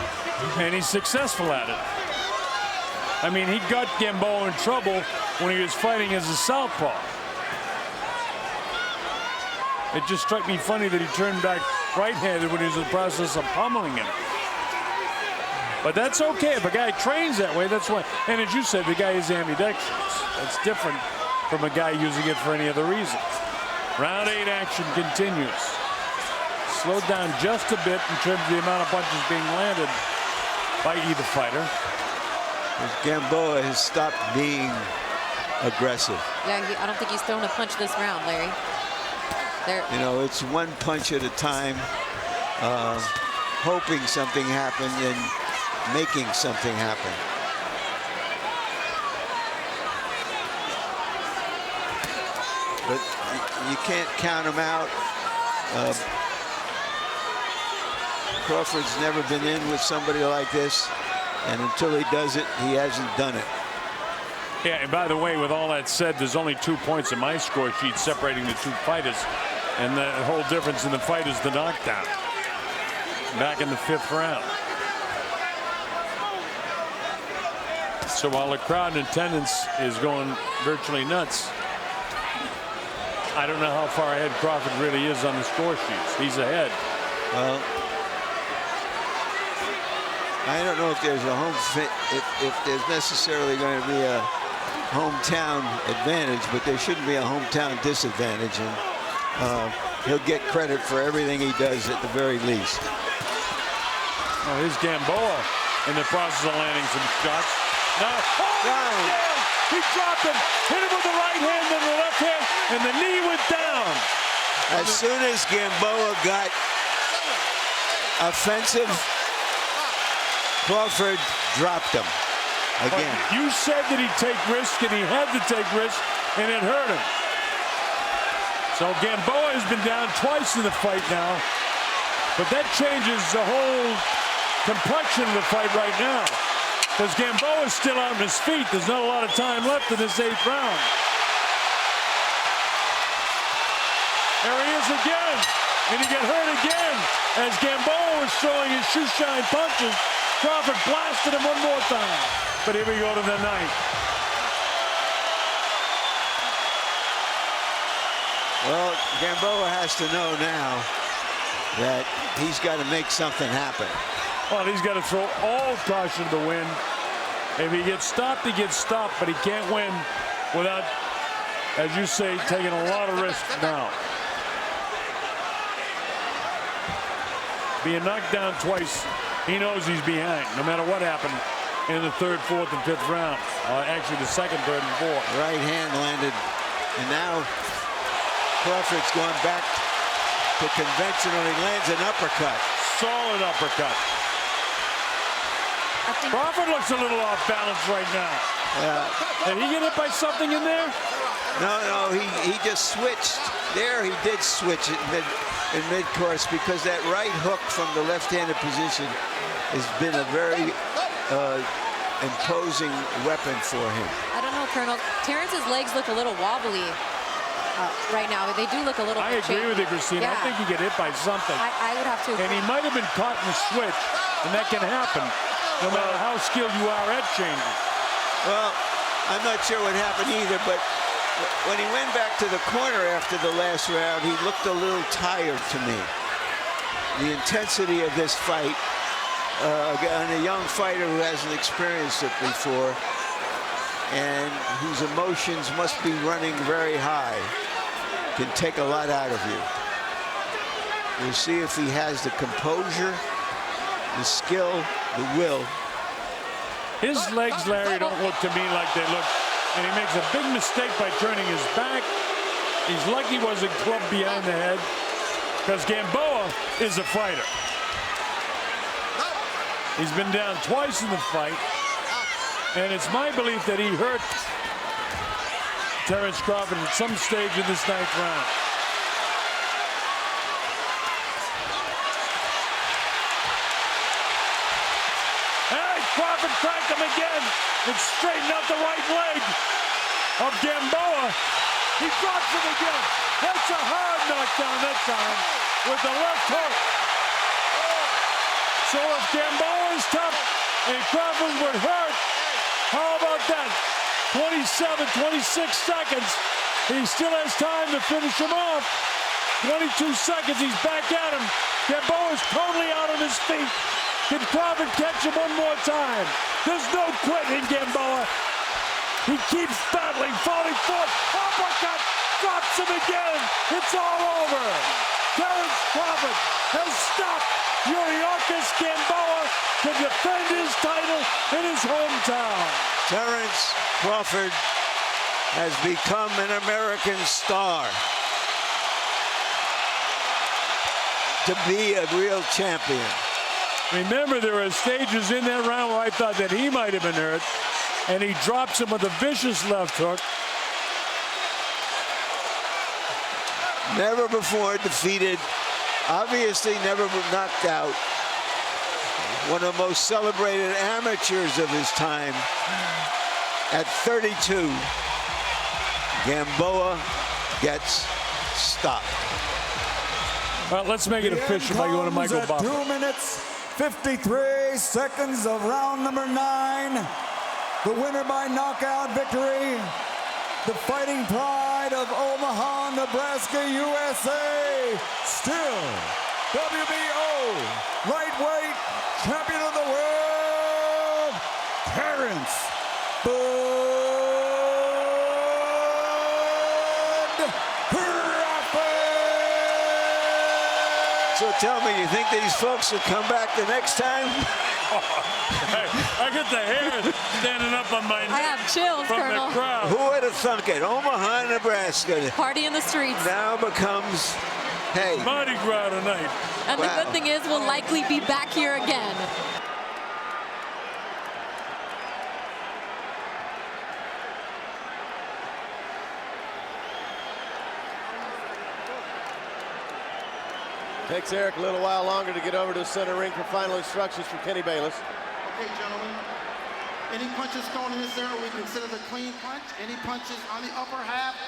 and he's successful at it. I mean, he got Gamboa in trouble when he was fighting as a southpaw. It just struck me funny that he turned back right-handed when he was in the process of pummeling him. But that's okay. If a guy trains that way, that's why. And as you said, the guy is ambidextrous. That's different from a guy using it for any other reason. Round 8 action continues. Slowed down just a bit in terms of the amount of punches being landed by either fighter. Gamboa has stopped being aggressive. Yeah, I don't think he's thrown a punch this round, Larry. You know, it's one punch at a time, hoping something happened and making something happen. But you can't count him out. Crawford's never been in with somebody like this, and until he does it, he hasn't done it. Yeah, and by the way, with all that said, there's only 2 points in my score sheet separating the two fighters. And the whole difference in the fight is the knockdown. Back in the 5th round. So while the crowd in attendance is going virtually nuts, I don't know how far ahead Crawford really is on the score sheets. He's ahead. Well, I don't know if there's a home fit, if there's necessarily going to be a hometown advantage, but there shouldn't be a hometown disadvantage, and he'll get credit for everything he does at the very least. Oh, here's Gamboa in the process of landing some shots. Now, he dropped him, hit him with the right hand and the left hand, and the knee went down. As soon as Gamboa got offensive, Crawford dropped him again. But you said that he'd take risk, and he had to take risk, and it hurt him. So Gamboa has been down twice in the fight now, but that changes the whole complexion of the fight right now. Because Gamboa is still on his feet. There's not a lot of time left in this 8th round. There he is again. And he got hurt again. As Gamboa was throwing his shoe shine punches, Crawford blasted him one more time. But here we go to the 9th. Well, Gamboa has to know now that he's got to make something happen. Well, he's got to throw all caution to the wind. If he gets stopped, he gets stopped, but he can't win without, as you say, taking a lot of risk now. Being knocked down twice, he knows he's behind, no matter what happened in the 3rd, 4th, and 5th round. Actually, the 2nd, 3rd, and 4th. Right hand landed, and now Crawford's going back to conventional. He lands an uppercut. Solid uppercut. Crawford looks a little off balance right now. Did he get hit by something in there? No, he just switched. There he did switch it in mid-course because that right hook from the left-handed position has been a very imposing weapon for him. I don't know, Colonel. Terrence's legs look a little wobbly right now. They do look a little bit I agree with you, Christina. Yeah. I think he got hit by something. I would have to. And he might have been caught in the switch, and that can happen no matter how skilled you are at changing. Well, I'm not sure what happened either, but when he went back to the corner after the last round, he looked a little tired to me. The intensity of this fight on a young fighter who hasn't experienced it before and whose emotions must be running very high can take a lot out of you. We'll see if he has the composure, the skill, the will. His legs, Larry, don't look to me like they look. And he makes a big mistake by turning his back. He's lucky he wasn't clubbed behind the head because Gamboa is a fighter. He's been down twice in the fight. And it's my belief that he hurt Terence Crawford at some stage in this 9th round. Hey, Crawford cracked him again and straightened out the right leg of Gamboa. He drops him again. That's a hard knockdown that time with the left hook. So if Gamboa is tough and Crawford would hurt, how about that? 27, 26 seconds. He still has time to finish him off. 22 seconds, he's back at him. Gamboa's totally out on his feet. Can Crawford catch him one more time? There's no quitting Gamboa. He keeps battling, falling forward. Uppercut, drops him again. It's all over. Terence Crawford has stopped Yuriorkis Gamboa to defend his title in his hometown. Terence Crawford has become an American star. To be a real champion. Remember, there are stages in that round where I thought that he might have been hurt, and he drops him with a vicious left hook. Never before defeated, obviously never knocked out. One of the most celebrated amateurs of his time. At 32, Gamboa gets stopped. Well, let's make it official by going to Michael Buffer. 2 minutes, 53 seconds of round number 9. The winner by knockout victory, the fighting pride of Omaha, Nebraska, USA, still WBO lightweight champion of the world, Terrence So tell me, you think these folks will come back the next time? I get the hair standing up on my neck. I have chills, from Colonel. the crowd. Who would have thunk it? Omaha, Nebraska. Party in the streets. Now becomes, hey. Mardi Gras tonight. And the good thing is we'll likely be back here again. Takes Eric a little while longer to get over to the center ring for final instructions from Kenny Bayless. Okay, gentlemen. Any punches thrown in this area we consider a clean punch. Any punches on the upper half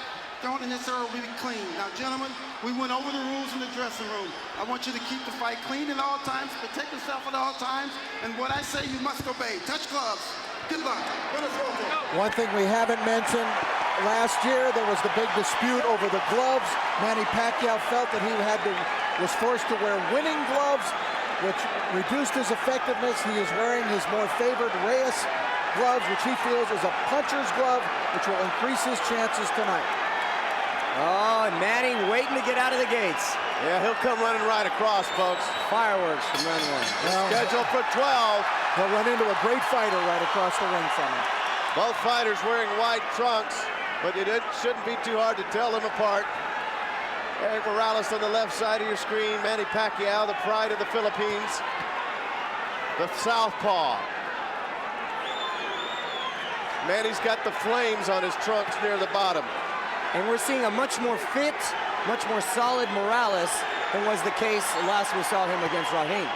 thrown in this area will be clean. Now, gentlemen, we went over the rules in the dressing room. I want you to keep the fight clean at all times, protect yourself at all times, and what I say you must obey. Touch gloves. Good luck. One thing we haven't mentioned, last year there was the big dispute over the gloves. Manny Pacquiao felt that he was forced to wear winning gloves, which reduced his effectiveness. He is wearing his more favored Reyes gloves, which he feels is a puncher's glove, which will increase his chances tonight. Oh, and Manny waiting to get out of the gates. Yeah, he'll come running right across, folks. Fireworks from round one. Scheduled for 12. He'll run into a great fighter right across the ring from him. Both fighters wearing white trunks, but it shouldn't be too hard to tell them apart. Eric Morales on the left side of your screen. Manny Pacquiao, the pride of the Philippines. The southpaw. Manny's got the flames on his trunks near the bottom. And we're seeing a much more fit, much more solid Morales than was the case last we saw him against Raheem.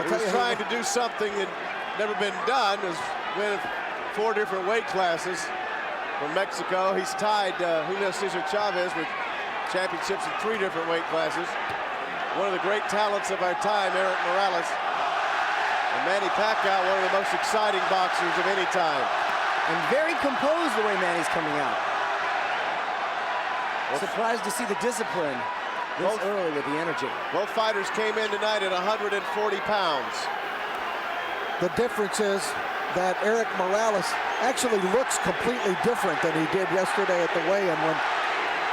He was trying to do something that never been done, is win 4 different weight classes from Mexico. He's tied Julio Cesar Chavez with championships in 3 different weight classes. One of the great talents of our time, Eric Morales. And Manny Pacquiao, one of the most exciting boxers of any time. And very composed the way Manny's coming out. Surprised to see the discipline this early with the energy. Both fighters came in tonight at 140 pounds. The difference is that Eric Morales actually looks completely different than he did yesterday at the weigh-in, when,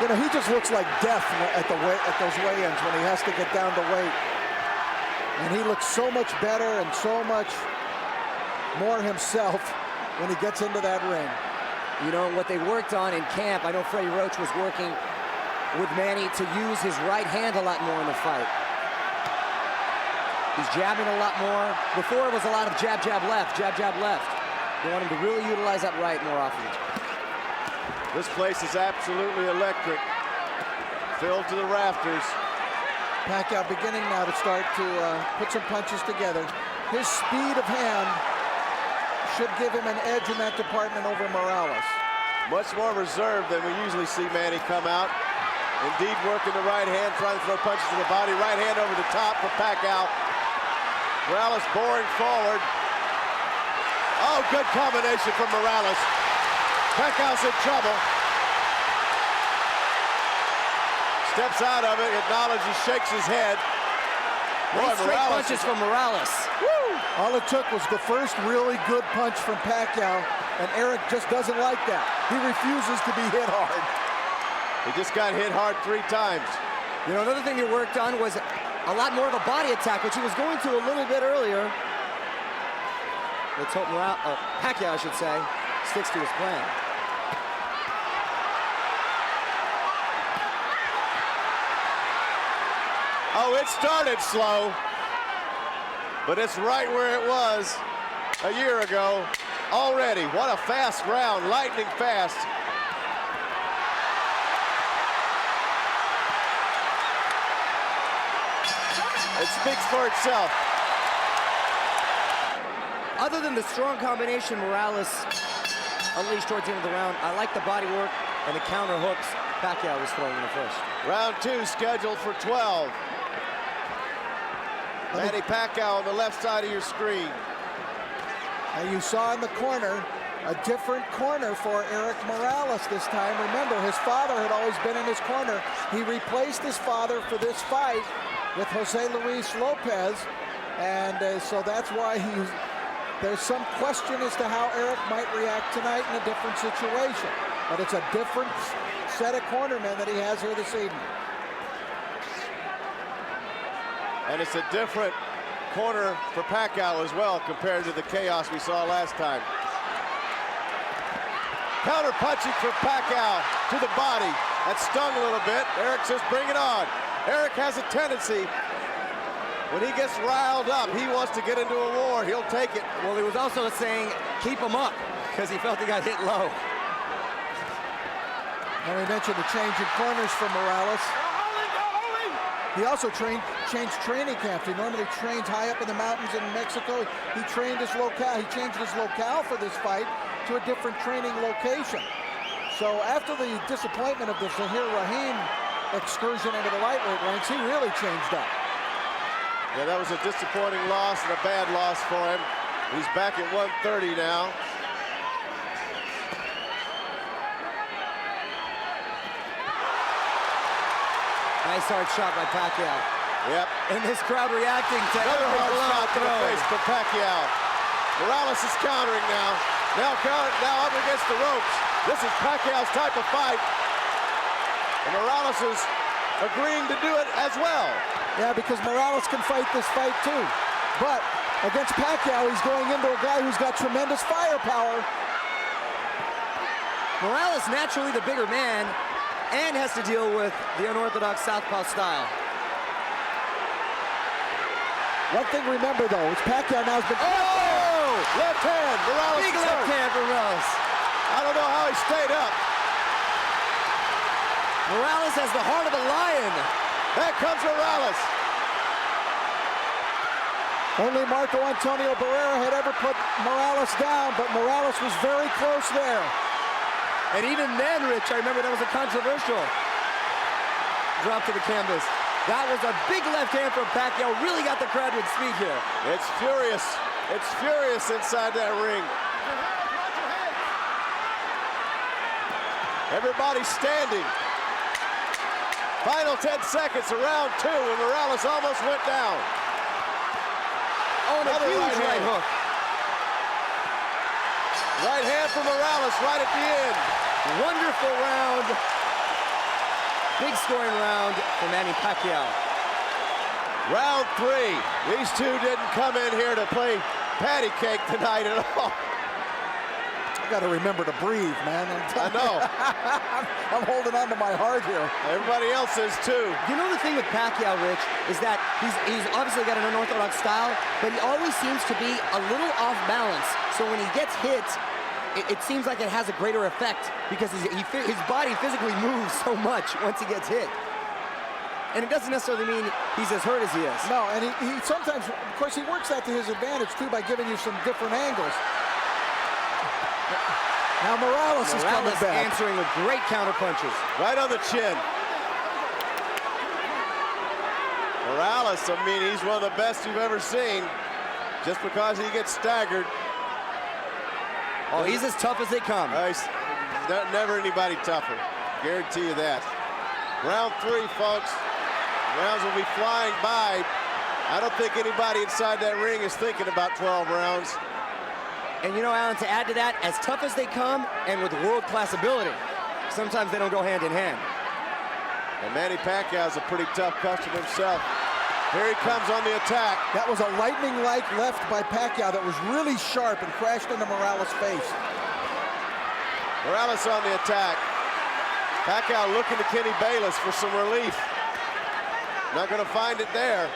you know, he just looks like death at those weigh-ins when he has to get down to weight. And he looks so much better and so much more himself when he gets into that ring. You know, what they worked on in camp, I know Freddie Roach was working with Manny to use his right hand a lot more in the fight. He's jabbing a lot more. Before it was a lot of jab, jab, left, jab, jab, left. They want him to really utilize that right more often. This place is absolutely electric. Filled to the rafters. Pacquiao beginning now to start to put some punches together. His speed of hand should give him an edge in that department over Morales. Much more reserved than we usually see Manny come out. Indeed, working the right hand, trying to throw punches to the body. Right hand over the top for Pacquiao. Morales boring forward. Oh, good combination from Morales. Pacquiao's in trouble. Steps out of it, acknowledges, shakes his head. Boy, Morales. Punches from Morales. Woo! All it took was the first really good punch from Pacquiao, and Eric just doesn't like that. He refuses to be hit hard. He just got hit hard 3 times. You know, another thing he worked on was a lot more of a body attack, which he was going to a little bit earlier. Let's hope Pacquiao, I should say, sticks to his plan. Oh, it started slow, but it's right where it was a year ago already. What a fast round, lightning fast. It speaks for itself. Other than the strong combination Morales unleashed towards the end of the round, I like the body work and the counter hooks Pacquiao was throwing in the first. Round 2 scheduled for 12. Manny Pacquiao on the left side of your screen. And you saw in the corner a different corner for Eric Morales this time. Remember, his father had always been in his corner. He replaced his father for this fight with Jose Luis Lopez, and so that's why there's some question as to how Eric might react tonight in a different situation. But it's a different set of cornermen that he has here this evening. And it's a different corner for Pacquiao as well compared to the chaos we saw last time. Counter punching for Pacquiao to the body. That stung a little bit. Eric says, bring it on. Eric has a tendency, when he gets riled up, he wants to get into a war. He'll take it. Well, he was also saying, keep him up, because he felt he got hit low. And we mentioned the change in corners for Morales. He also changed training camps. He normally trains high up in the mountains in Mexico. He trained his locale. He changed his locale for this fight to a different training location. So after the disappointment of the Zahir Rahim excursion into the lightweight ranks, he really changed up. Yeah, that was a disappointing loss and a bad loss for him. He's back at 130 now. Nice hard shot by Pacquiao. Yep. And this crowd reacting to another hard shot to the face for Pacquiao. Morales is countering now. Now up against the ropes. This is Pacquiao's type of fight. And Morales is agreeing to do it as well. Yeah, because Morales can fight this fight too. But against Pacquiao, he's going into a guy who's got tremendous firepower. Morales naturally the bigger man and has to deal with the unorthodox southpaw style. One thing to remember though, is Pacquiao now has been... Oh! Left hand, Morales. Big left hand for Morales. I don't know how he stayed up. Morales has the heart of a lion. Back comes Morales. Only Marco Antonio Barrera had ever put Morales down, but Morales was very close there. And even then, Rich, I remember that was a controversial drop to the canvas. That was a big left hand from Pacquiao. Really got the crowd with speed here. It's furious. It's furious inside that ring. Everybody's standing. Final 10 seconds of round 2, and Morales almost went down. Oh, another huge right hook. Right hand for Morales right at the end. Wonderful round. Big scoring round for Manny Pacquiao. Round 3. These two didn't come in here to play patty cake tonight at all. I got to remember to breathe, man. I know. I'm holding on to my heart here. Everybody else is too. You know the thing with Pacquiao, Rich, is that he's obviously got an unorthodox style, but he always seems to be a little off balance. So when he gets hit, it seems like it has a greater effect because his body physically moves so much once he gets hit. And it doesn't necessarily mean he's as hurt as he is. No, and he sometimes, of course, he works that to his advantage too by giving you some different angles. Now Morales is coming back. Answering with great counter punches. Right on the chin. Morales, I mean, he's one of the best you've ever seen. Just because he gets staggered. Oh, he's as tough as they come. Never anybody tougher. Guarantee you that. Round 3, folks. Rounds will be flying by. I don't think anybody inside that ring is thinking about 12 rounds. And you know, Alan, to add to that, as tough as they come and with world-class ability, sometimes they don't go hand in hand. And Manny Pacquiao's a pretty tough customer himself. Here he comes on the attack. That was a lightning-like left by Pacquiao that was really sharp and crashed into Morales' face. Morales on the attack. Pacquiao looking to Kenny Bayless for some relief. Not going to find it there.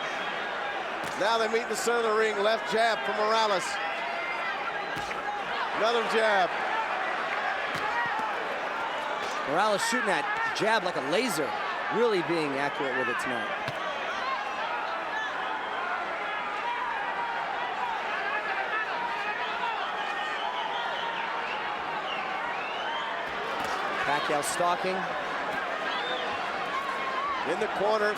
Now they meet in the center of the ring. Left jab from Morales. Another jab. Morales shooting that jab like a laser. Really being accurate with it tonight. Pacquiao stalking. In the corner.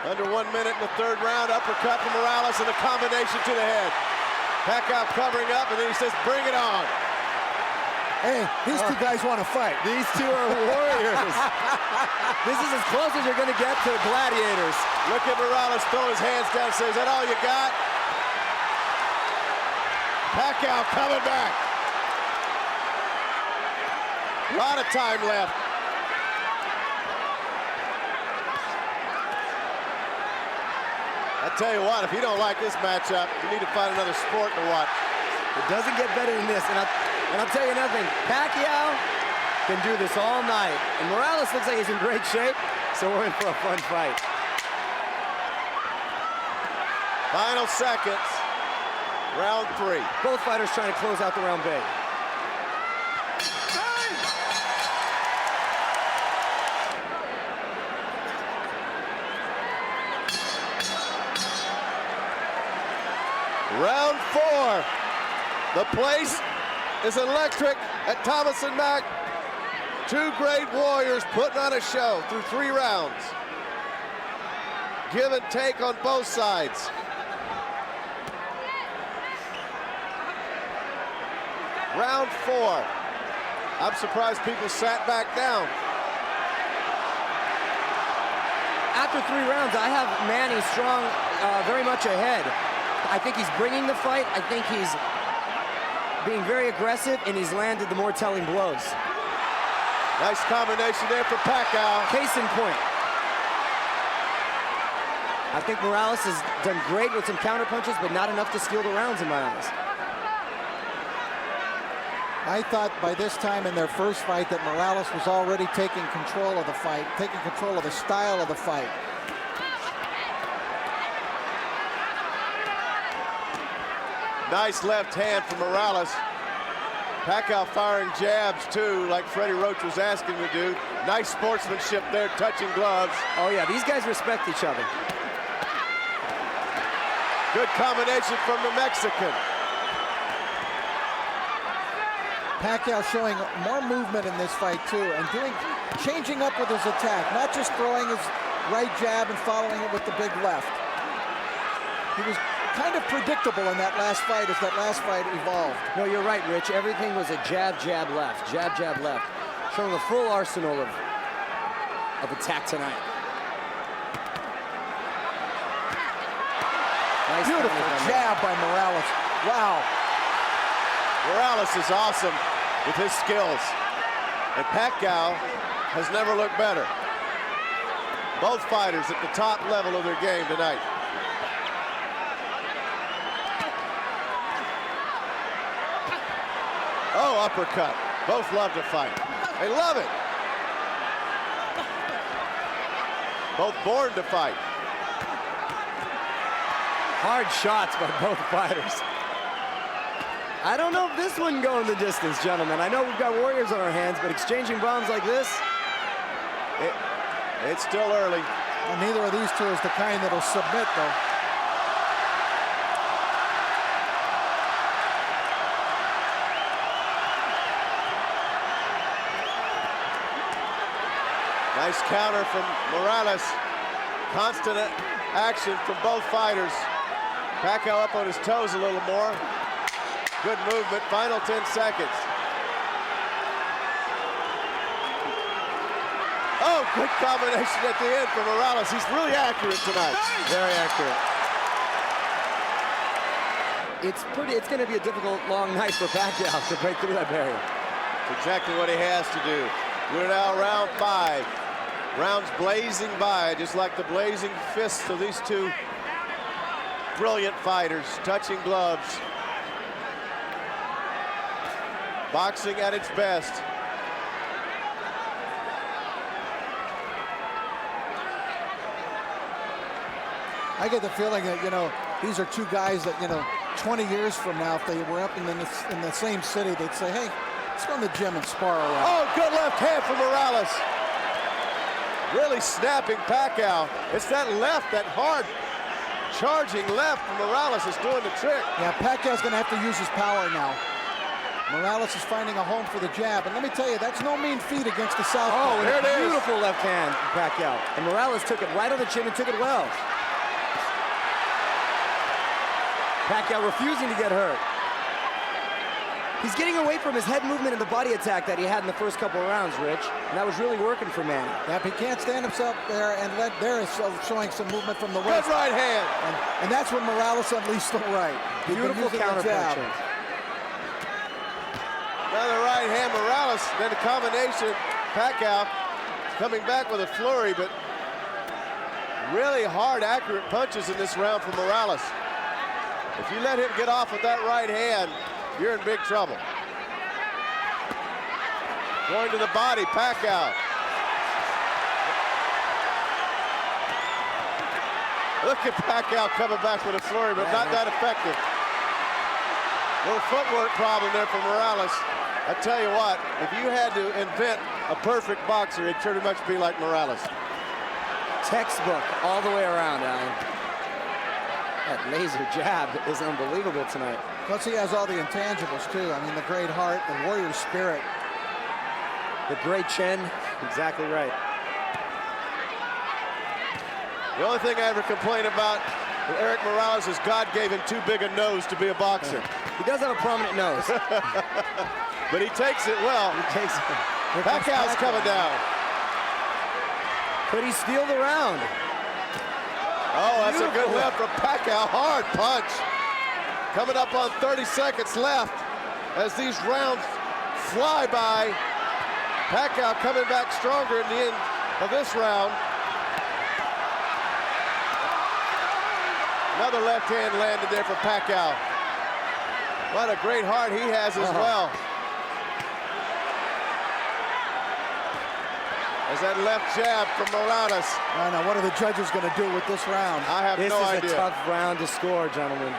Under 1 minute in the third round. Uppercut from Morales and a combination to the head. Pacquiao covering up, and then he says, bring it on. Hey, these two guys want to fight. These two are warriors. This is as close as you're going to get to gladiators. Look at Morales throw his hands down and say, is that all you got? Pacquiao coming back. A lot of time left. I tell you what, if you don't like this matchup, you need to find another sport to watch. It doesn't get better than this. And I'll tell you another thing. Pacquiao can do this all night. And Morales looks like he's in great shape, so we're in for a fun fight. Final seconds, round 3. Both fighters trying to close out the round big. Round 4. The place is electric at Thomas & Mack. Two great warriors putting on a show through 3 rounds. Give and take on both sides. Round 4. I'm surprised people sat back down. After 3 rounds, I have Manny strong, very much ahead. I think he's bringing the fight. I think he's being very aggressive, and he's landed the more telling blows. Nice combination there for Pacquiao. Case in point. I think Morales has done great with some counter punches, but not enough to steal the rounds in my eyes. I thought by this time in their first fight that Morales was already taking control of the fight, taking control of the style of the fight. Nice left hand from Morales. Pacquiao firing jabs too, like Freddie Roach was asking to do. Nice sportsmanship there, touching gloves. Oh yeah, these guys respect each other. Good combination from the Mexican. Pacquiao showing more movement in this fight too, and changing up with his attack, not just throwing his right jab and following it with the big left. He was kind of predictable in that last fight as that last fight evolved. No, you're right, Rich. Everything was a jab, jab, left. Jab, jab, left. Showing a full arsenal of attack tonight. Nice beautiful jab by Morales. Wow. Morales is awesome with his skills. And Pacquiao has never looked better. Both fighters at the top level of their game tonight. Oh, uppercut. Both love to fight. They love it. Both born to fight. Hard shots by both fighters. I don't know if this one going the distance, gentlemen. I know we've got warriors on our hands, but exchanging bombs like this, it's still early. And neither of these two is the kind that'll submit, though. Nice counter from Morales. Constant action from both fighters. Pacquiao up on his toes a little more. Good movement, final 10 seconds. Oh, good combination at the end for Morales. He's really accurate tonight. Very accurate. It's going to be a difficult, long night for Pacquiao to break through that barrier. It's exactly what he has to do. We're now round 5. Rounds blazing by, just like the blazing fists of these two brilliant fighters, touching gloves. Boxing at its best. I get the feeling that, these are two guys that, 20 years from now, if they were up in the same city, they'd say, hey, let's go in the gym and spar around. Oh, good left hand from Morales. Really snapping Pacquiao. It's that left, that hard charging left from Morales is doing the trick. Yeah, Pacquiao's going to have to use his power now. Morales is finding a home for the jab. And let me tell you, that's no mean feat against the southpaw. Oh, and a beautiful left hand, Pacquiao. And Morales took it right on the chin and took it well. Pacquiao refusing to get hurt. He's getting away from his head movement and the body attack that he had in the first couple of rounds, Rich. And that was really working for Manny. Yep, he can't stand himself there, and there is showing some movement from the wrist. Good right hand. And that's when Morales unleashed the right. Beautiful counterpunching. Another right hand, Morales. Then a combination, Pacquiao coming back with a flurry, but really hard, accurate punches in this round for Morales. If you let him get off with that right hand, you're in big trouble. Going to the body, Pacquiao. Look at Pacquiao coming back with a flurry, but not that effective. Little footwork problem there for Morales. I tell you what, if you had to invent a perfect boxer, it'd pretty much be like Morales. Textbook all the way around, Alan. That laser jab is unbelievable tonight. Plus he has all the intangibles too. I mean, the great heart, the warrior spirit. The great chin, exactly right. The only thing I ever complain about with Eric Morales is God gave him too big a nose to be a boxer. He does have a prominent nose. But he takes it well. He takes it. Pacquiao's coming down. Could he steal the round? Oh, that's a good left from Pacquiao. Hard punch. Coming up on 30 seconds left as these rounds fly by. Pacquiao coming back stronger in the end of this round. Another left hand landed there for Pacquiao. What a great heart he has as well. As that left jab from Morales. I know, what are the judges going to do with this round? I have no idea. This is a tough round to score, gentlemen.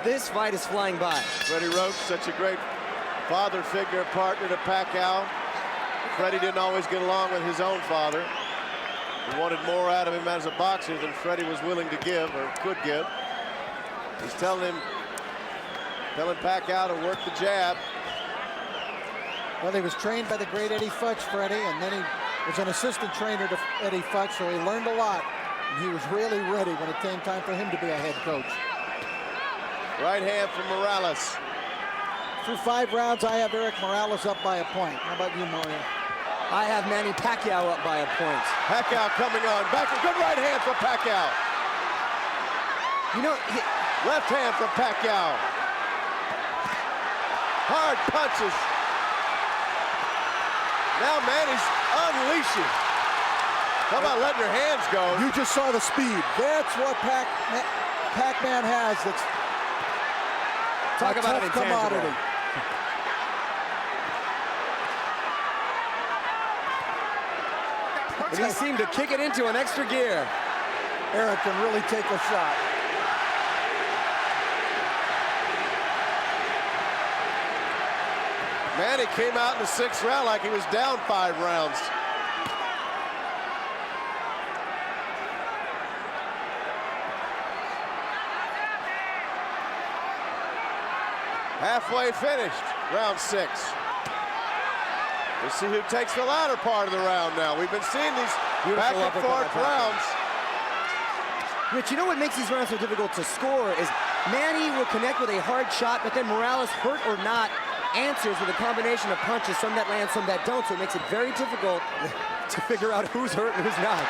This fight is flying by. Freddie Roach, such a great father figure, partner to Pacquiao. Freddie didn't always get along with his own father. He wanted more out of him as a boxer than Freddie was willing to give or could give. He's telling Pacquiao to work the jab. Well, he was trained by the great Eddie Futch, Freddie, and then he was an assistant trainer to Eddie Futch, so he learned a lot. And he was really ready when it came time for him to be a head coach. Right hand from Morales. Through 5 rounds, I have Eric Morales up by a point. How about you, Mario? I have Manny Pacquiao up by a point. Pacquiao coming on. Back, a good right hand from Pacquiao. You know, left hand from Pacquiao. Hard punches. Now Manny's unleashing. How about letting your hands go? You just saw the speed. That's what Pac-Man has. That's talk about an intangible. And he seemed to kick it into an extra gear. Eric can really take a shot. Manny came out in the 6th round like he was down 5 rounds. Halfway finished, round 6. We'll see who takes the latter part of the round now. We've been seeing these back and forth rounds. Rich, you know what makes these rounds so difficult to score is Manny will connect with a hard shot, but then Morales, hurt or not, answers with a combination of punches, some that land, some that don't, so it makes it very difficult to figure out who's hurt and who's not.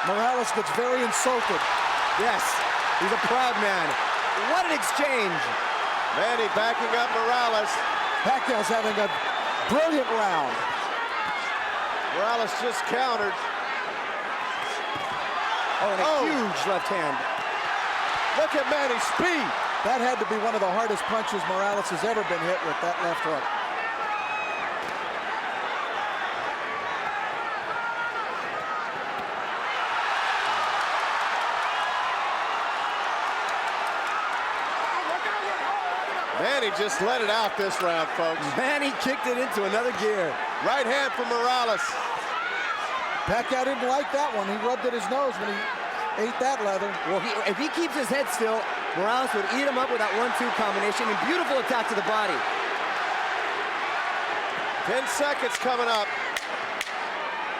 Morales gets very insulted. Yes, he's a proud man. What an exchange. Manny backing up Morales. Pacquiao's having a brilliant round. Morales just countered. Oh, and a huge left hand. Look at Manny's speed. That had to be one of the hardest punches Morales has ever been hit with, that left hook. Manny just let it out this round, folks. Manny kicked it into another gear. Right hand from Morales. Pacquiao didn't like that one. He rubbed at his nose when he ate that leather. Well, if he keeps his head still, Morales would eat him up with that 1-2 combination, and beautiful attack to the body. 10 seconds coming up.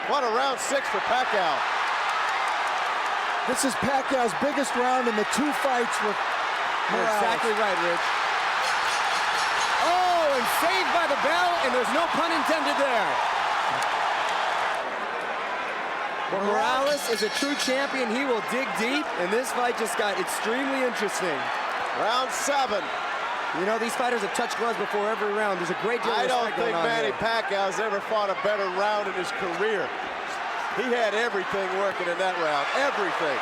What a round 6 for Pacquiao. This is Pacquiao's biggest round in the 2 fights with Morales. You're exactly right, Rich. Oh, and saved by the bell, and there's no pun intended there. But Morales is a true champion. He will dig deep, and this fight just got extremely interesting. Round 7. You know, these fighters have touched gloves before every round. There's a great deal of I don't respect think going on Manny here. Pacquiao's ever fought a better round in his career. He had everything working in that round, everything.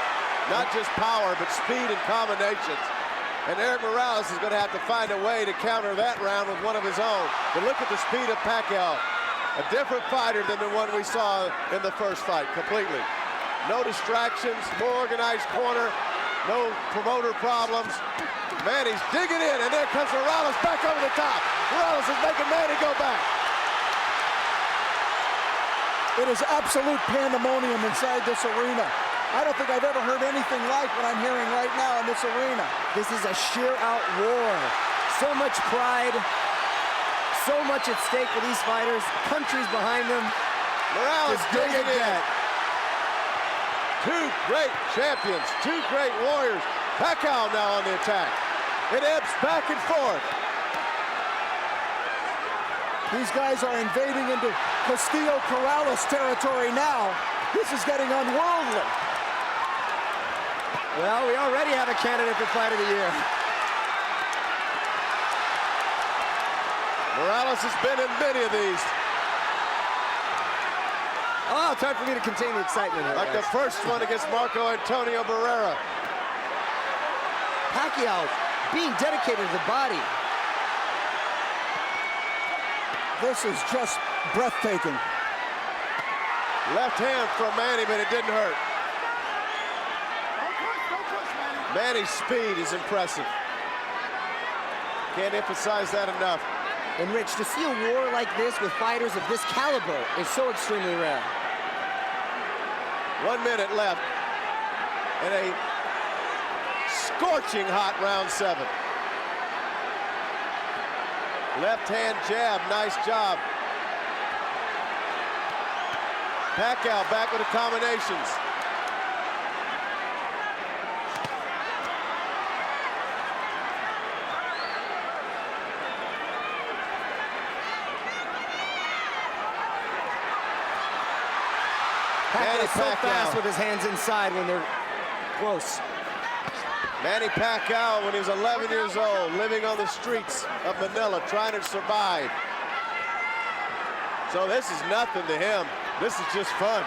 Not just power, but speed and combinations. And Eric Morales is going to have to find a way to counter that round with one of his own. But look at the speed of Pacquiao. A different fighter than the one we saw in the first fight, completely. No distractions, more organized corner, no promoter problems. Manny's digging in, and there comes Morales back over the top. Morales is making Manny go back. It is absolute pandemonium inside this arena. I don't think I've ever heard anything like what I'm hearing right now in this arena. This is a sheer-out war. So much pride, so much at stake for these fighters. Countries behind them. Morales digging in. 2 great champions, 2 great warriors. Pacquiao now on the attack. It ebbs back and forth. These guys are invading into Castillo-Corrales territory now. This is getting unworldly. Well, we already have a candidate for Fight of the Year. Morales has been in many of these. Oh, it's hard for me to contain the excitement here, like guys. the first one against Marco Antonio Barrera. Pacquiao being dedicated to the body. This is just breathtaking. Left hand from Manny, but it didn't hurt. Manny's speed is impressive. Can't emphasize that enough. And Rich, to see a war like this with fighters of this caliber is so extremely rare. 1 minute left in a scorching hot round 7. Left hand jab, nice job. Pacquiao back with the combinations. Pacquiao so fast with his hands inside when they're close. Manny Pacquiao, when he was 11 years old, living on the streets of Manila, trying to survive. So this is nothing to him. This is just fun.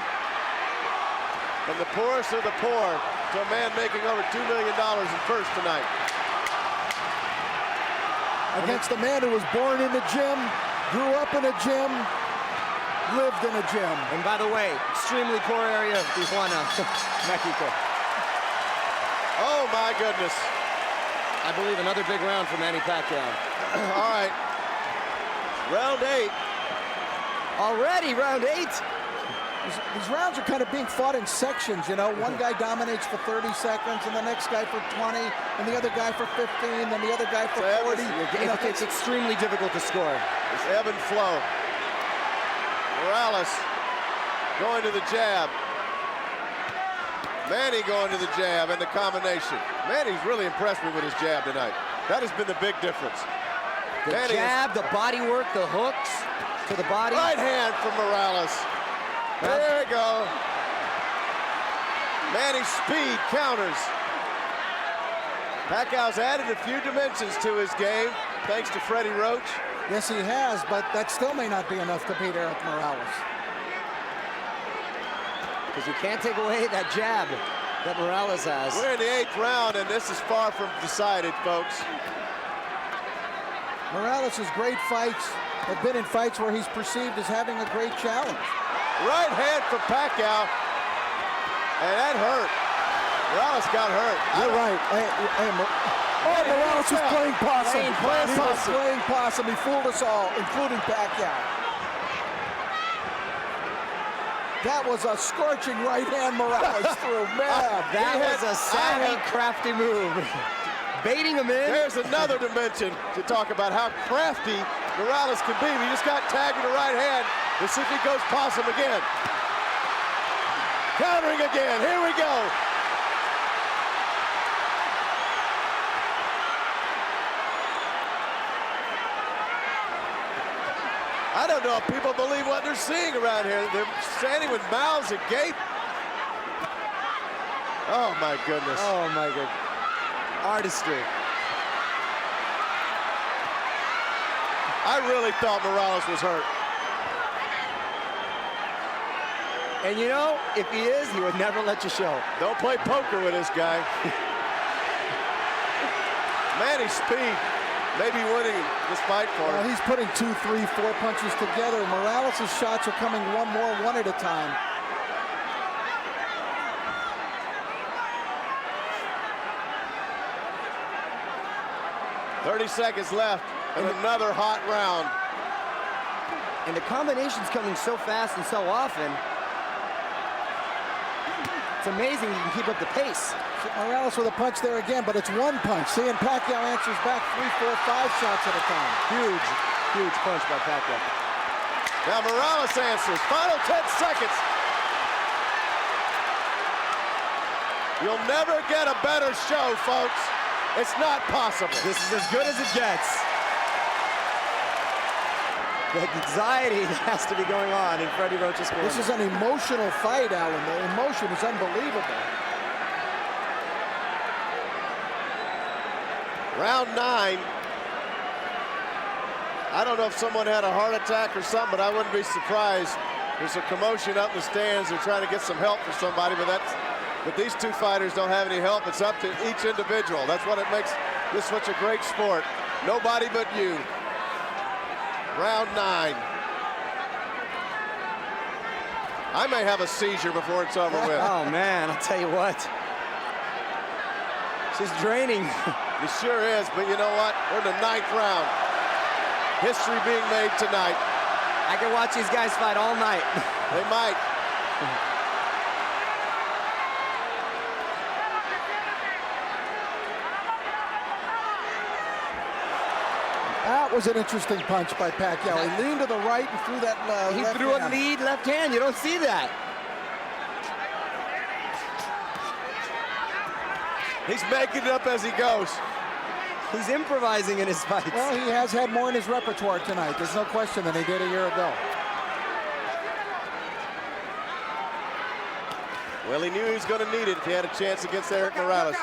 From the poorest of the poor to a man making over $2 million in purse tonight. Against a man who was born in a gym, grew up in a gym, lived in a gym. And by the way, extremely poor area of Tijuana, Mexico. Oh my goodness. I believe another big round for Manny Pacquiao. All right. Round 8. Already round 8. These rounds are kind of being fought in sections, you know. One guy dominates for 30 seconds, and the next guy for 20, and the other guy for 15, and the other guy for 40. It's extremely difficult to score. It's ebb and flow. Morales going to the jab. Manny going to the jab and the combination. Manny's really impressed me with his jab tonight. That has been the big difference. The jab, the body work, the hooks to the body. Right hand from Morales. There we go. Manny's speed counters. Pacquiao's added a few dimensions to his game, thanks to Freddie Roach. Yes, he has, but that still may not be enough to beat Eric Morales. Because you can't take away that jab that Morales has. We're in the 8th round, and this is far from decided, folks. Morales' great fights have been in fights where he's perceived as having a great challenge. Right hand from Pacquiao, and that hurt. Morales got hurt. You're right. Morales was playing possum. He was playing possum. He fooled us all, including Pacquiao. That was a scorching right hand Morales threw. Man, that was a savvy, crafty move. Baiting him in. There's another dimension to talk about how crafty Morales can be. He just got tagged with the right hand. Let's see if he goes possum again. Countering again. Here we go. I don't know if people believe what they're seeing around here. They're standing with mouths agape. Oh my goodness. Oh my goodness. Artistry. I really thought Morales was hurt. And you know, if he is, he would never let you show. Don't play poker with this guy. Manny's speed may be winning this fight for him. He's putting 2, 3, 4 punches together. Morales' shots are coming one at a time. .30 seconds left and another hot round. And the combination's coming so fast and so often. It's amazing you can keep up the pace. Morales with a punch there again, but it's one punch. See, and Pacquiao answers back 3, 4, 5 shots at a time. Huge, huge punch by Pacquiao. Now Morales answers. Final 10 seconds. You'll never get a better show, folks. It's not possible. This is as good as it gets. The anxiety has to be going on in Freddie Roach's corner. This is an emotional fight, Alan. The emotion is unbelievable. Round 9. I don't know if someone had a heart attack or something, but I wouldn't be surprised. There's a commotion up in the stands. They're trying to get some help for somebody, but these two fighters don't have any help. It's up to each individual. That's what it makes this such a great sport. Nobody but you. Round 9. I may have a seizure before it's over with. Oh man, I'll tell you what. This is draining. It sure is, but you know what? We're in the 9th round. History being made tonight. I can watch these guys fight all night. They might. That was an interesting punch by Pacquiao. He leaned to the right and threw that he left threw hand. a lead left hand. You don't see that. He's making it up as he goes. He's improvising in his fights. Well, he has had more in his repertoire tonight. There's no question than he did a year ago. Well, he knew he was going to need it if he had a chance against Eric Morales.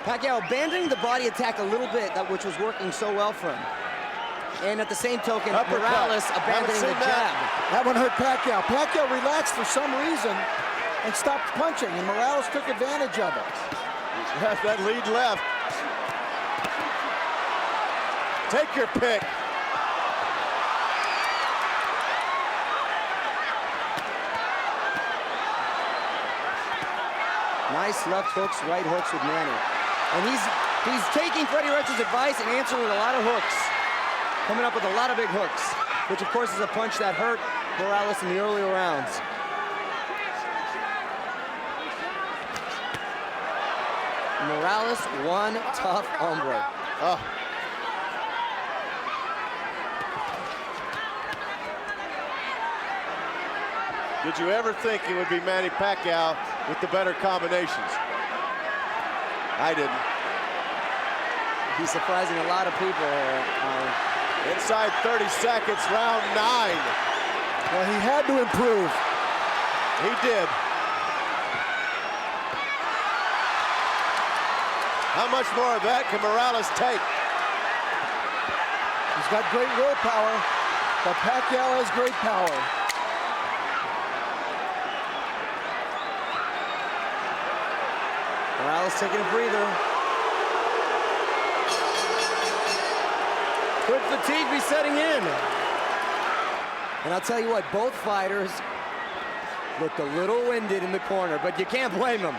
Pacquiao abandoning the body attack a little bit, which was working so well for him. And at the same token, Morales abandoning the jab. That one hurt Pacquiao. Pacquiao relaxed for some reason and stopped punching, and Morales took advantage of it. That lead left. Take your pick. Nice left hooks, right hooks with Manny. And he's taking Freddie Roach's advice and answering with a lot of hooks. Coming up with a lot of big hooks, which of course is a punch that hurt Morales in the earlier rounds. Morales, one tough hombre. Oh. Did you ever think it would be Manny Pacquiao with the better combinations? I didn't. He's surprising a lot of people here. Inside 30 seconds, round 9. Well, he had to improve. He did. How much more of that can Morales take? He's got great willpower, but Pacquiao has great power. Morales taking a breather. Could fatigue be setting in? And I'll tell you what, both fighters looked a little winded in the corner, but you can't blame them.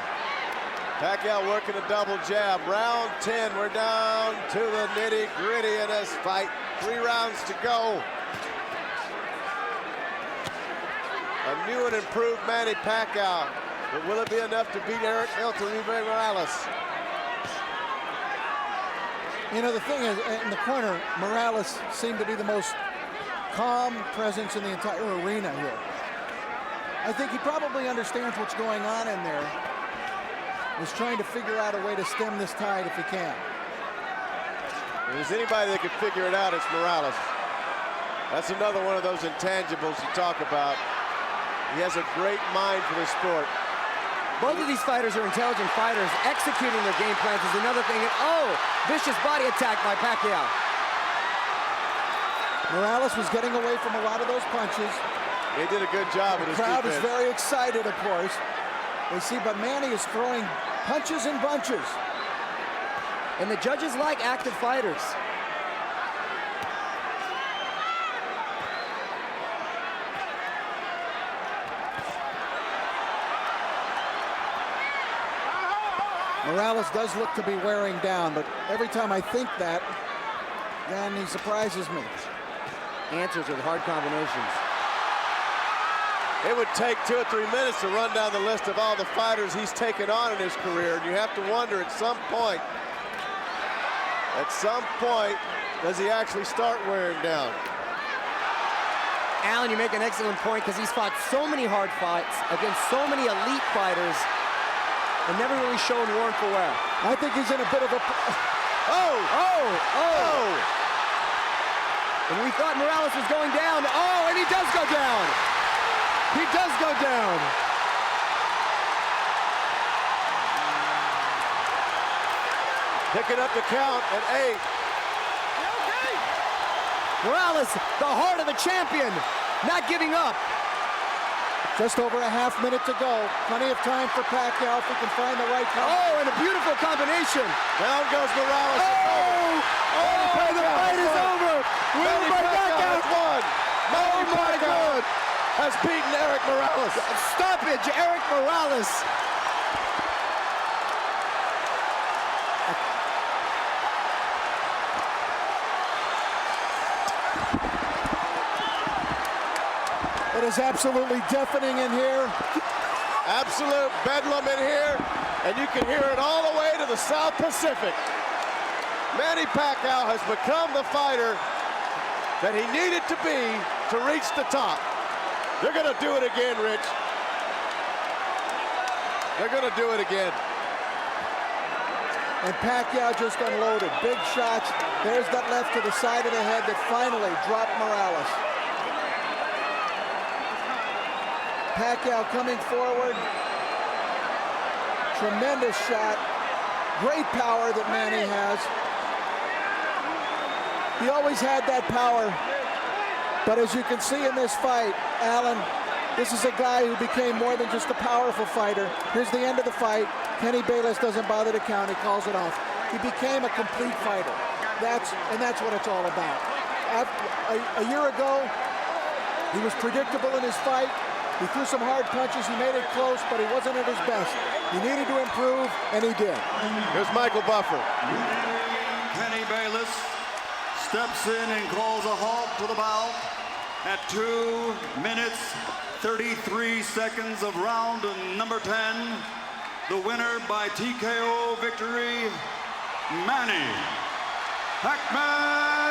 Pacquiao working a double jab. Round 10, we're down to the nitty-gritty in this fight. 3 rounds to go. A new and improved Manny Pacquiao. But will it be enough to beat Eric Morales? You know, the thing is, in the corner, Morales seemed to be the most calm presence in the entire arena here. I think he probably understands what's going on in there. He's trying to figure out a way to stem this tide if he can. If there's anybody that can figure it out, it's Morales. That's another one of those intangibles you talk about. He has a great mind for this sport. Both of these fighters are intelligent fighters. Executing their game plans is another thing. And oh, vicious body attack by Pacquiao. Morales was getting away from a lot of those punches. They did a good job with his defense. The crowd is defense. very excited, of course. They see, but Manny is throwing punches and bunches. And the judges like active fighters. Morales does look to be wearing down, but every time I think that, then he surprises me. Answers with hard combinations. It would take 2 or 3 minutes to run down the list of all the fighters he's taken on in his career, and you have to wonder at some point, does he actually start wearing down? Alan, you make an excellent point because he's fought so many hard fights against so many elite fighters and never really shown worn for wear. I think he's in a bit of a... Oh! And we thought Morales was going down. Oh, and he does go down. He does go down. Picking up the count at 8. Morales, the heart of a champion, not giving up. Just over a half minute to go. Plenty of time for Pacquiao if he can find the right time. Oh, and a beautiful combination. Down goes Morales. The fight is over. Manny Pacquiao has won. Manny Pacquiao has beaten Eric Morales. Stoppage, Eric Morales. It is absolutely deafening in here. Absolute bedlam in here, and you can hear it all the way to the South Pacific. Manny Pacquiao has become the fighter that he needed to be to reach the top. They're going to do it again, Rich. They're going to do it again. And Pacquiao just unloaded. Big shots. There's that left to the side of the head that finally dropped Morales. Pacquiao coming forward. Tremendous shot. Great power that Manny has. He always had that power. But as you can see in this fight, Alan, this is a guy who became more than just a powerful fighter. Here's the end of the fight. Kenny Bayless doesn't bother to count. He calls it off. He became a complete fighter. That's what it's all about. A year ago, he was predictable in his fight. He threw some hard punches. He made it close, but he wasn't at his best. He needed to improve, and he did. Here's Michael Buffer. Kenny Bayless steps in and calls a halt to the bout at 2 minutes, 33 seconds of round number 10. The winner by TKO victory, Manny Pacquiao.